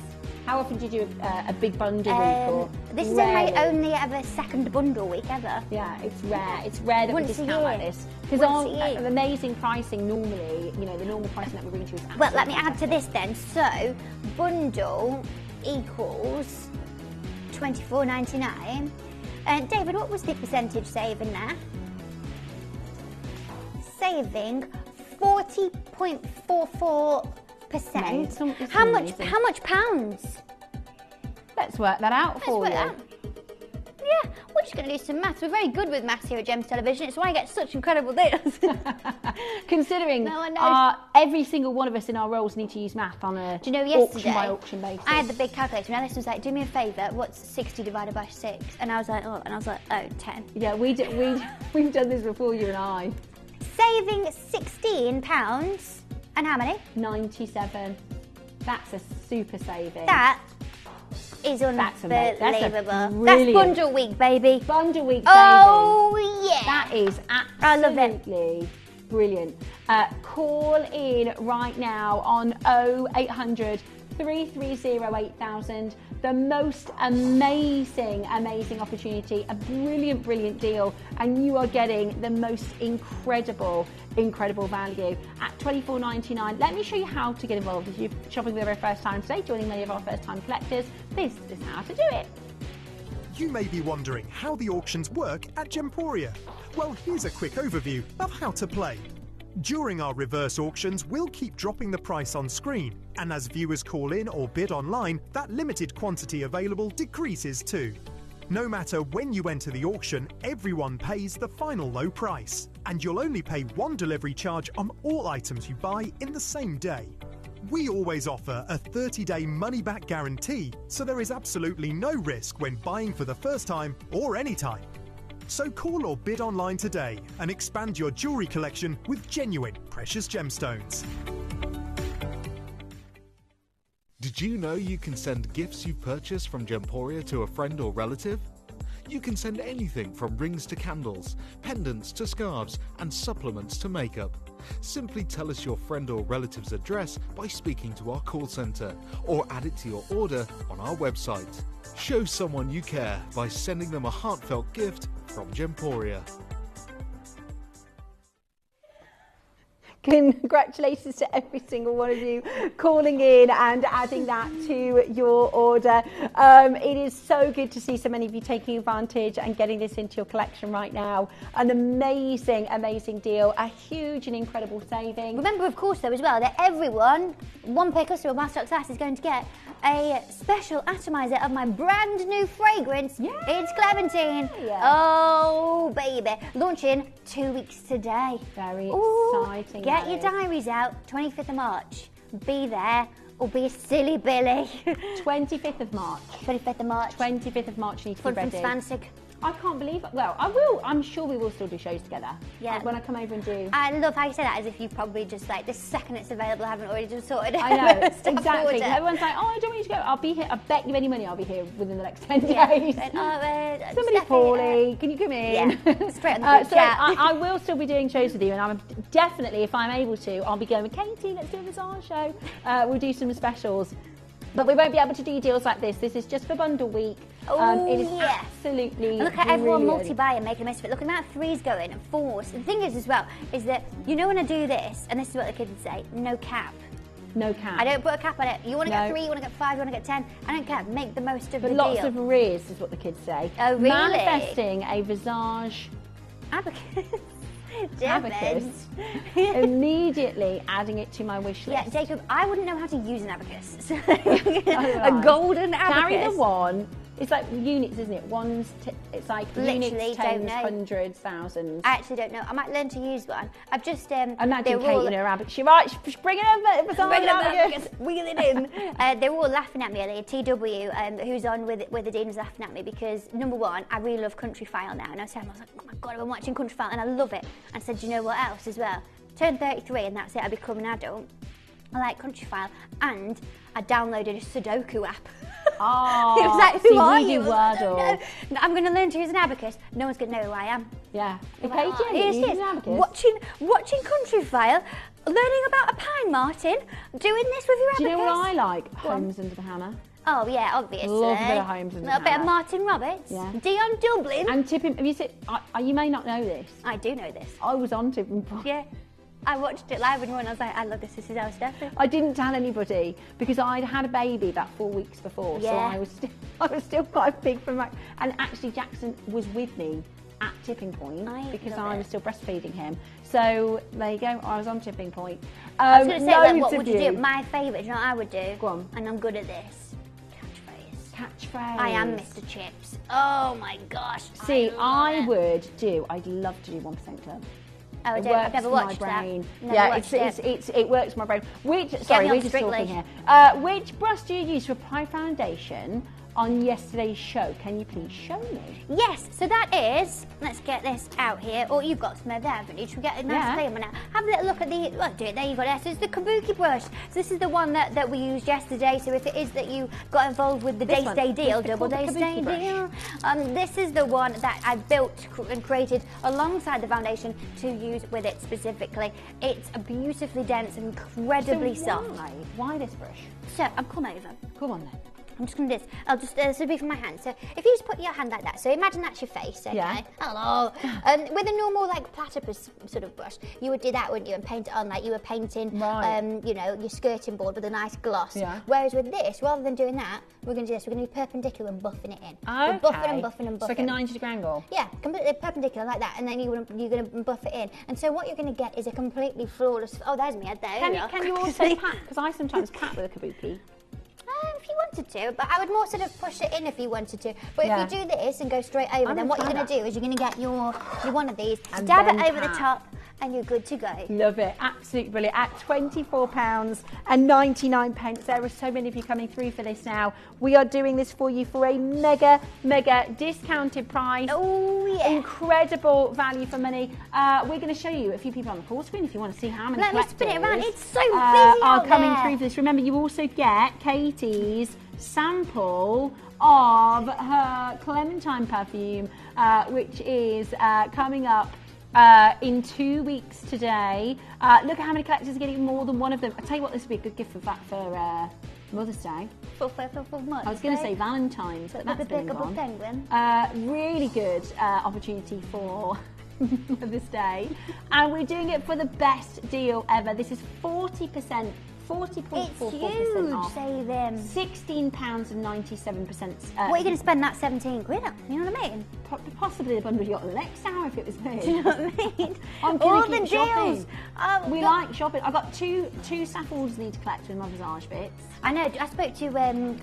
How often do you do a big bundle week? Or this is my only ever second bundle week ever. Yeah, it's rare. It's rare that we discount like this. Because our amazing pricing normally, you know, the normal pricing that we bring to you is absolutely Well, let me add to this then. So, bundle equals $24.99. David, what was the percentage saving there? Saving 40.44%. How much pounds? Let's work that out for you. Yeah, we're just going to do some maths. We're very good with maths here at Gems Television. It's why I get such incredible deals. Considering every single one of us in our roles need to use math on a auction by auction basis. I had the big calculator. Now this was like, do me a favour, what's 60 divided by 6? And I was like, oh, 10. Yeah, we've done this before, you and I. Saving £16. And how many? 97. That's a super saving. That is unbelievable. That's bundle week, baby. Bundle week, baby. Oh, yeah. That is absolutely brilliant. Call in right now on 0800 330 8000. The most amazing opportunity, a brilliant deal, and you are getting the most incredible value at $24.99. Let me show you how to get involved. If you're shopping for the very first time today, joining many of our first time collectors, this is how to do it. You may be wondering how the auctions work at Gemporia. Well, here's a quick overview of how to play. During our reverse auctions, we'll keep dropping the price on screen, and as viewers call in or bid online, that limited quantity available decreases too. No matter when you enter the auction, everyone pays the final low price, and you'll only pay one delivery charge on all items you buy in the same day. We always offer a 30-day money-back guarantee, so there is absolutely no risk when buying for the first time or any time. So call or bid online today and expand your jewellery collection with genuine precious gemstones. Did you know you can send gifts you've purchased from Gemporia to a friend or relative? You can send anything from rings to candles, pendants to scarves, and supplements to makeup. Simply tell us your friend or relative's address by speaking to our call centre, or add it to your order on our website. Show someone you care by sending them a heartfelt gift from Gemporia. Congratulations to every single one of you calling in and adding that to your order. It is so good to see so many of you taking advantage and getting this into your collection right now. An amazing, amazing deal, a huge and incredible saving. Remember, of course, though, as well, that everyone, one per customer, Master Class, is going to get a special atomizer of my brand new fragrance. Yeah. It's Clementine. Yeah. Oh, baby. Launching 2 weeks today. Very exciting. Get your diaries out, 25th of March. Be there or be a silly Billy. 25th of March. 25th of March. 25th of March, you need to be ready. From Spansig. I can't believe it. Well, I will. I'm sure we will still do shows together. Yeah. When I come over and do. I love how you say that, as if you probably just like the second it's available haven't already just sorted it. I know, exactly. Everyone's like, oh, I don't want you to go. I'll be here. I bet you any money I'll be here within the next 10 days. Somebody poorly, can you come in? Yeah. Straight on the group so chat. I will still be doing shows with you, and I'm definitely, if I'm able to, I'll be going with Katie, let's do a Visage show. We'll do some specials. But we won't be able to do deals like this. This is just for bundle week. It is absolutely Look at everyone multi-buy and making a mess of it. Look at the amount of threes going and fours. The thing is as well, is that, you know when I do this, and this is what the kids would say, no cap. No cap. I don't put a cap on it. You want to get 3, you want to get 5, you want to get 10. I don't care. Make the most of the deal. But lots of rears is what the kids say. Oh, really? Manifesting a Visage abacus. Abacus. Immediately adding it to my wish list. Yeah, Jacob, I wouldn't know how to use an abacus. A golden abacus. Carry the one. It's like units, isn't it? It's like literally units, tens, hundreds, thousands. I actually don't know. I might learn to use one. I've just imagine Kate in her abacus. She's right. She's bringing her abacus. Wheel it in. They were all laughing at me earlier. TW, who's on with the Dean, was laughing at me because number one, I really love Countryfile now, and I was like, oh my god, I've been watching Countryfile and I love it. And I said, do you know what else as well? Turned 33 and that's it. I become an adult. I like Countryfile, and I downloaded a Sudoku app. Oh, it was like, who are you? Wordle. No, I'm going to learn to use an abacus. No one's going to know who I am. Yeah. Okay, watching Countryfile, learning about a pine martin, doing this with your abacus. Do you know what I like? Homes Under the Hammer. Oh yeah, obviously. Love a bit of Homes Under the Hammer. A bit of Martin Roberts. Yeah. Dion Dublin. And Tipping. Have you seen? You may not know this. I do know this. I was on Tipping Point. Yeah. I watched it live and I was like, I love this. This is our stuff. I didn't tell anybody because I'd had a baby about 4 weeks before, so I was still quite big for my. And actually, Jackson was with me at Tipping Point because I was still breastfeeding him. So there you go. I was on Tipping Point. I was going to say, like, what would you do? My favourite, you know what I would do? Go on. And I'm good at this. Catchphrase. I am Mr. Chips. Oh my gosh. See, I'd love to do 1% Club. Oh, I've never watched that. It works for my brain. We're just talking here. Which brush do you use for Pride Foundation on yesterday's show? Can you please show me? Yes, so that is, let's get this out here. Oh, you've got some over there, haven't you? Should we get a nice flame on it? Have a little look at there you go there. So it's the Kabuki brush. So this is the one that we used yesterday. So if it is that you got involved with the Day deal, double Day deal, this is the one that I built and created alongside the foundation to use with it specifically. It's beautifully dense and incredibly soft. Why this brush? So, come over. Come on then. I'm just going to do this. I'll just, this will be from my hand. So if you just put your hand like that, so imagine that's your face, okay? Yeah. Hello. With a normal like platypus sort of brush, you would do that, wouldn't you? And paint it on like you were painting, you know, your skirting board with a nice gloss. Yeah. Whereas with this, rather than doing that, we're going to do this. We're going to be perpendicular and buffing it in. Okay. We're buffing and buffing and buffing. So like a 90-degree angle? Yeah, completely perpendicular like that, and then you're going to buff it in. And so what you're going to get is a completely flawless... Oh, there's me head there. Can you also pat? Because I sometimes pat with a kabuki. If you wanted to, but I would more sort of push it in if you wanted to. But if you do this and go straight over, then what you're going to do is you're going to get your one of these, And dab it then over the top, and you're good to go. Love it, absolutely brilliant. At £24.99, there are so many of you coming through for this now. We are doing this for you for a mega discounted price. Oh yeah, incredible value for money. We're going to show you a few people on the call screen if you want to see how many Let me collectors spin it around. It's so busy out are coming there. through for this. Remember, you also get Katie's sample of her Clementine perfume, which is coming up in 2 weeks today. Look at how many collectors are getting more than one of them. I tell you what, this would be a good gift for Mother's Day. For Mother's I was going to Day. say Valentine's, but that's been gone. Penguin. Really good opportunity for Mother's Day, and we're doing it for the best deal ever. This is 40%. 40.44% off. Save them. £16.97. What are you going to spend that 17 quid on? You know what I mean? Possibly a bundle yacht the next hour if it was me. Do you know what I mean? I'm All gonna the keep shopping. deals. We like shopping. I've got two staff orders I need to collect with my visage bits. I know. I spoke to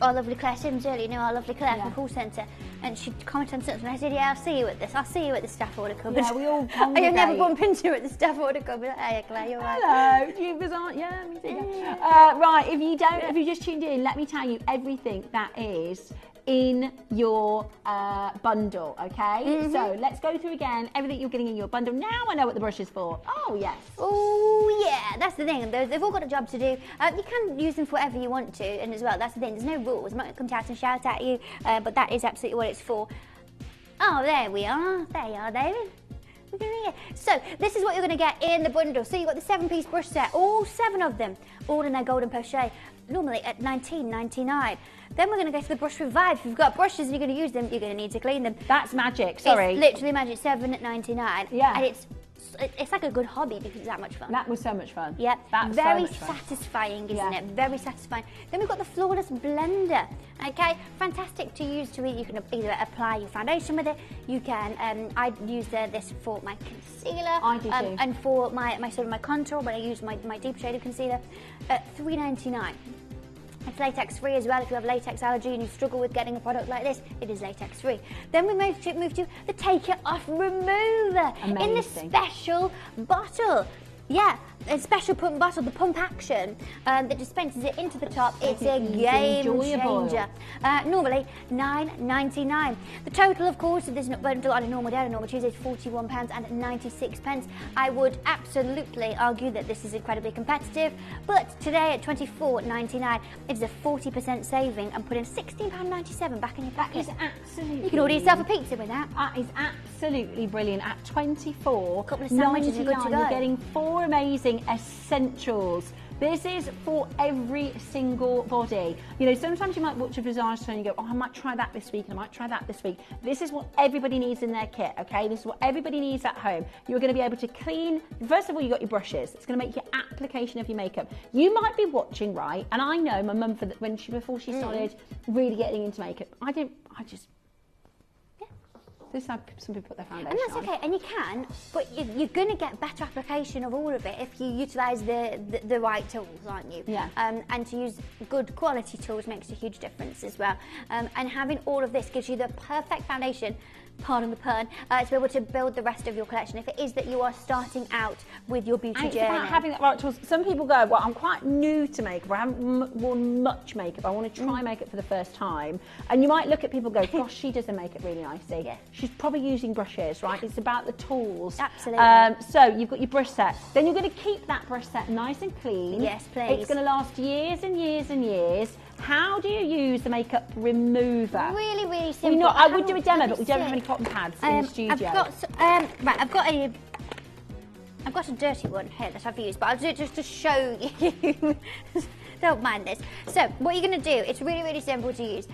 our lovely Claire Sims earlier. You know, our lovely Claire from the call centre, and she commented on something. I said, "Yeah, I'll see you at this. I'll see you at the staff order cupboard." Yeah, we all I congregate. have never bumped into her at the staff order cupboard. Hey, Claire, you're right. Hello, you visage. Yeah, me too. Right, if you just tuned in, let me tell you everything that is in your bundle, okay? So let's go through again everything you're getting in your bundle. Now I know what the brush is for. Oh, yes. Oh, yeah, that's the thing. They've all got a job to do. You can use them for whatever you want to, and as well, that's the thing. There's no rules. I'm not going to come out and shout at you, but that is absolutely what it's for. Oh, there we are. There you are, David. So this is what you're going to get in the bundle. So you've got the 7-piece brush set, all 7 of them, all in their golden pochette, normally at $19.99. Then we're going to go to the brush revive. If you've got brushes and you're going to use them, you're going to need to clean them. That's magic, sorry. It's literally magic, $7.99. Yeah. And it's like a good hobby because it's that much fun. That was so much fun. Yeah, That's very so much fun. satisfying, isn't it? Very satisfying. Then we've got the flawless blender. Okay, fantastic to use to you can either apply your foundation with it. You can. I use this for my concealer. I do too. And for my sort of my contour when I use my deep shaded concealer at $3.99. It's latex free as well. If you have latex allergy and you struggle with getting a product like this, it is latex free. Then we move to the take it off remover in the special bottle. Yeah, a special pump bottle, the pump action that dispenses it into the top. It's a game changer. Normally $9.99. The total, of course, of this bundle on a normal day, on a normal Tuesday, is £41.96. I would absolutely argue that this is incredibly competitive, but today at $24.99, it is a 40% saving and putting £16.97 back in your pocket. That is absolutely. You can order yourself a pizza with that. That is absolutely brilliant. At $24.99, couple of sandwiches are good to go. you're getting 4 amazing essentials. This is for every single body. You know, sometimes you might watch a visage show and you go, oh, I might try that this week, and I might try that this week. This is what everybody needs in their kit, okay? This is what everybody needs at home. You're going to be able to clean. First of all, you've got your brushes. It's going to make your application of your makeup. You might be watching, right? And I know my mum, before she started really getting into makeup, this is how some people put their foundation And that's on. okay, and you can, but you're going to get better application of all of it if you utilise the right tools, aren't you? Yeah. And to use good quality tools makes a huge difference as well. And having all of this gives you the perfect foundation, pardon the pun, to be able to build the rest of your collection if it is that you are starting out with your beauty and journey. it's about having that right tools. Some people go, well, I'm quite new to makeup, I haven't worn much makeup, I want to try makeup for the first time. And you might look at people and go, gosh, she does the makeup really nicely. Yeah. She's probably using brushes, right? It's about the tools. Absolutely. So you've got your brush set. Then you're going to keep that brush set nice and clean. Yes, please. It's going to last years and years and years. How do you use the makeup remover? Really, really simple. I would do a demo, but we don't have any cotton pads in the studio. I've got a dirty one here that I've used, but I'll do it just to show you. Don't mind this. So what you're going to do, it's really, really simple to use.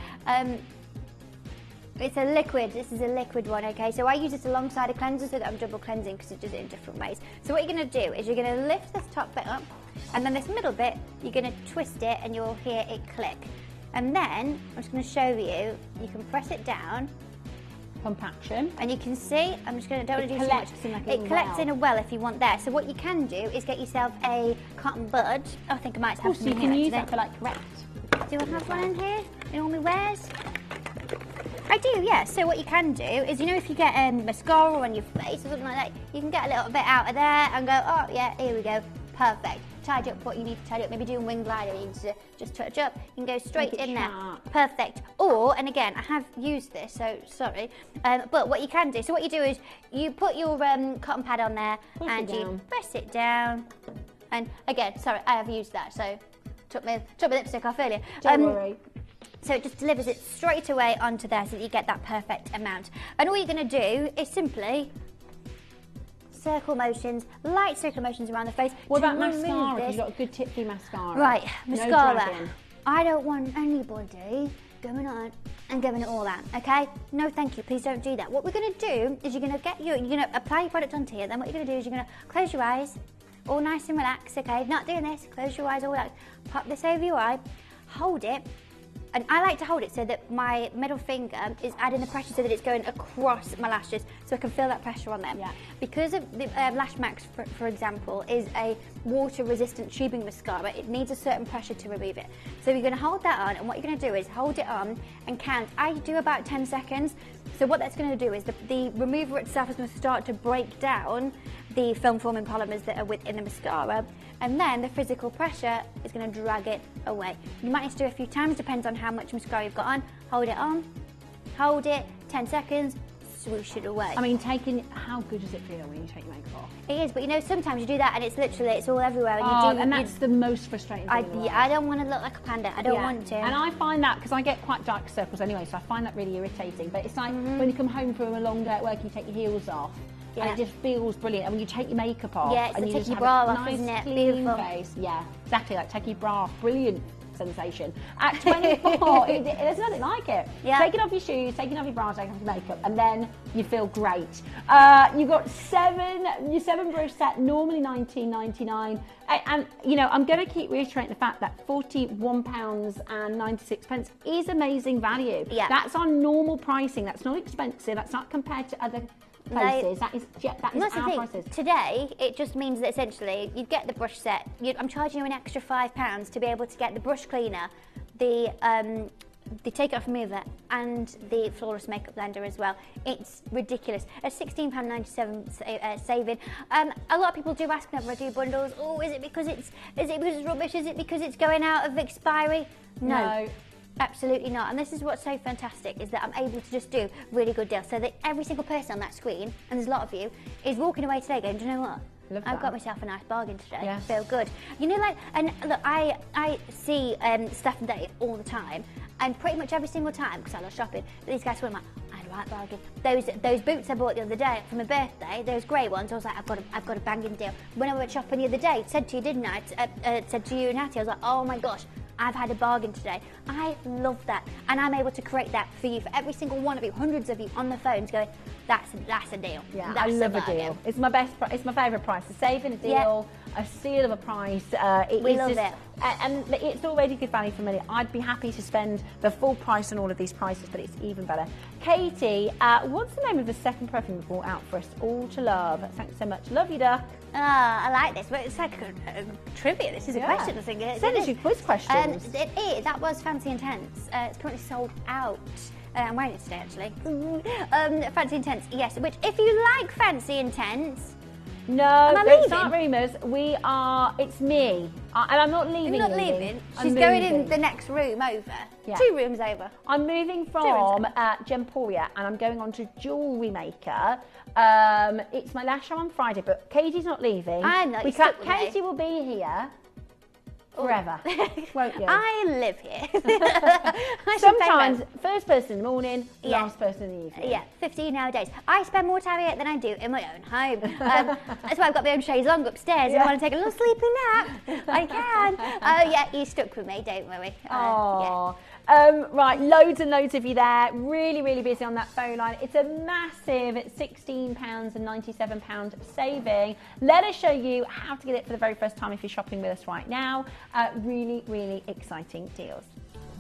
It's a liquid. This is a liquid one, okay? So I use this alongside a cleanser so that I'm double cleansing because it does it in different ways. So what you're going to do is you're going to lift this top bit up, and then this middle bit, you're going to twist it and you'll hear it click. And then, I'm just going to show you, you can press it down. Pump action. And you can see, I'm just going to, don't want to do too much. It collects in a well if you want there. So what you can do is get yourself a cotton bud. Oh, I think I might have some so you in can here, use that actually. for like correct. Do I have one in here? In all my wares? I do, yeah. So what you can do is, you know, if you get mascara on your face or something like that, you can get a little bit out of there and go, oh yeah, here we go, perfect. Tidy up what you need to tidy up. Maybe do a wing glider, you need to just touch up. You can go straight in there. Perfect. Or, and again, I have used this, so sorry. But what you can do, so what you do is you put your cotton pad on there and you press it down. And again, sorry, I have used that, so took my lipstick off earlier. Don't worry. So it just delivers it straight away onto there so that you get that perfect amount. And all you're going to do is simply circle motions, light circle motions around the face. What about mascara? Have you got a good tip for your mascara? Right, mascara. No dragging. I don't want anybody going on and giving it all out, okay? No, thank you. Please don't do that. What we're going to do is you're going to apply your product onto here. Then what you're going to do is you're going to close your eyes, all nice and relaxed, okay? Not doing this. Close your eyes, all relaxed. Pop this over your eye, hold it. And I like to hold it so that my middle finger is adding the pressure so that it's going across my lashes so I can feel that pressure on them. Yeah. Because of the Lash Max, for example, is a water-resistant tubing mascara, it needs a certain pressure to remove it. So you're going to hold that on, and what you're going to do is hold it on and count. I do about 10 seconds. So what that's going to do is the remover itself is going to start to break down the film-forming polymers that are within the mascara, and then the physical pressure is going to drag it away. You might need to do it a few times, depends on how much mascara you've got on. Hold it on, hold it, 10 seconds, swoosh it away. I mean, how good does it feel when you take your makeup off? It is, but you know, sometimes you do that and it's all everywhere. And that's the most frustrating thing in the world. I don't want to look like a panda. I don't want to. And I find that, because I get quite dark circles anyway, so I find that really irritating. But it's like when you come home from a long day at work, you take your heels off. Yeah. And it just feels brilliant. And when you take your makeup off, yeah, it's and like you take just your have bra a off, nice, isn't it? clean Beautiful. face. Yeah, exactly, like taking your bra off. Brilliant sensation. At 24, there's nothing like it. Yeah. Taking off your shoes, taking off your bra, taking off your makeup, and then you feel great. You've got your 7 brush set, normally $19.99. And you know, I'm going to keep reiterating the fact that £41.96 is amazing value. Yeah. That's our normal pricing. That's not expensive. That's not compared to other places. That is our prices. Today, it just means that essentially you get the brush set. I'm charging you an extra £5 to be able to get the brush cleaner, the take it off remover, and the flawless makeup blender as well. It's ridiculous. A £16.97 saving. A lot of people do ask whenever I do bundles, oh, is it because it's rubbish? Is it because it's going out of expiry? No. Absolutely not. And this is what's so fantastic, is that I'm able to just do really good deals so that every single person on that screen, and there's a lot of you, is walking away today going, do you know what? I've got myself a nice bargain today. Yeah. I feel good. You know, like, and look, I see Steph and Dave all the time, and pretty much every single time, because I love shopping, these guys were like, I had a right bargain. Those boots I bought the other day for my birthday, those grey ones, I was like, I've got a banging deal. When I went shopping the other day, said to you, didn't I? Said to you and Hattie, I was like, oh my gosh, I've had a bargain today. I love that, and I'm able to create that for you, for every single one of you, hundreds of you on the phones going, that's a deal. Yeah, that's I love a deal. It's my best. It's my favourite price. A saving, a deal, a steal of a price. We love it. And it's already good value for money. I'd be happy to spend the full price on all of these prices, but it's even better. Katie, what's the name of the second perfume you brought out for us all to love? Thanks so much. Love you, duck. I like this. Well, it's like a trivia. This is a question, I think. Send us your quiz questions. It is. That was Fancy Intense. It's currently sold out. I'm wearing it today, actually. Fancy Intense, yes. Which, if you like Fancy Intense... No, don't start rumours. It's me. And I'm not leaving. You're not leaving? She's going in the next room over. Yeah. 2 rooms over. I'm moving from Gemporia, and I'm going on to Jewellery Maker. It's my last show on Friday, but Katie's not leaving. I'm not. Katie will be here. forever, won't you? I live here. Sometimes first person in the morning, last person in the evening. Yeah, 15 nowadays. I spend more time here than I do in my own home. That's why I've got my own chaise longue upstairs. If I want to take a little sleepy nap, I can. Oh yeah, you stuck with me, don't worry. Right, loads and loads of you there. Really, really busy on that phone line. It's a massive £16 and £97 saving. Let us show you how to get it for the very first time if you're shopping with us right now. Really, really exciting deals.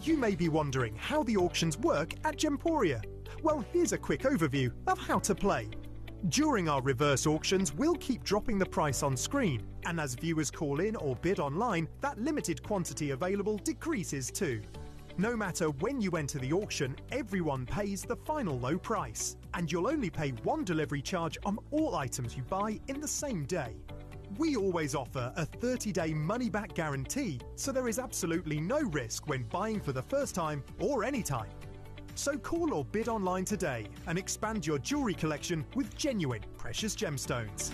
You may be wondering how the auctions work at Gemporia. Well, here's a quick overview of how to play. During our reverse auctions, we'll keep dropping the price on screen, and as viewers call in or bid online, that limited quantity available decreases too. No matter when you enter the auction, everyone pays the final low price, and you'll only pay one delivery charge on all items you buy in the same day. We always offer a 30-day money-back guarantee, so there is absolutely no risk when buying for the first time or any time. So call or bid online today and expand your jewellery collection with genuine precious gemstones.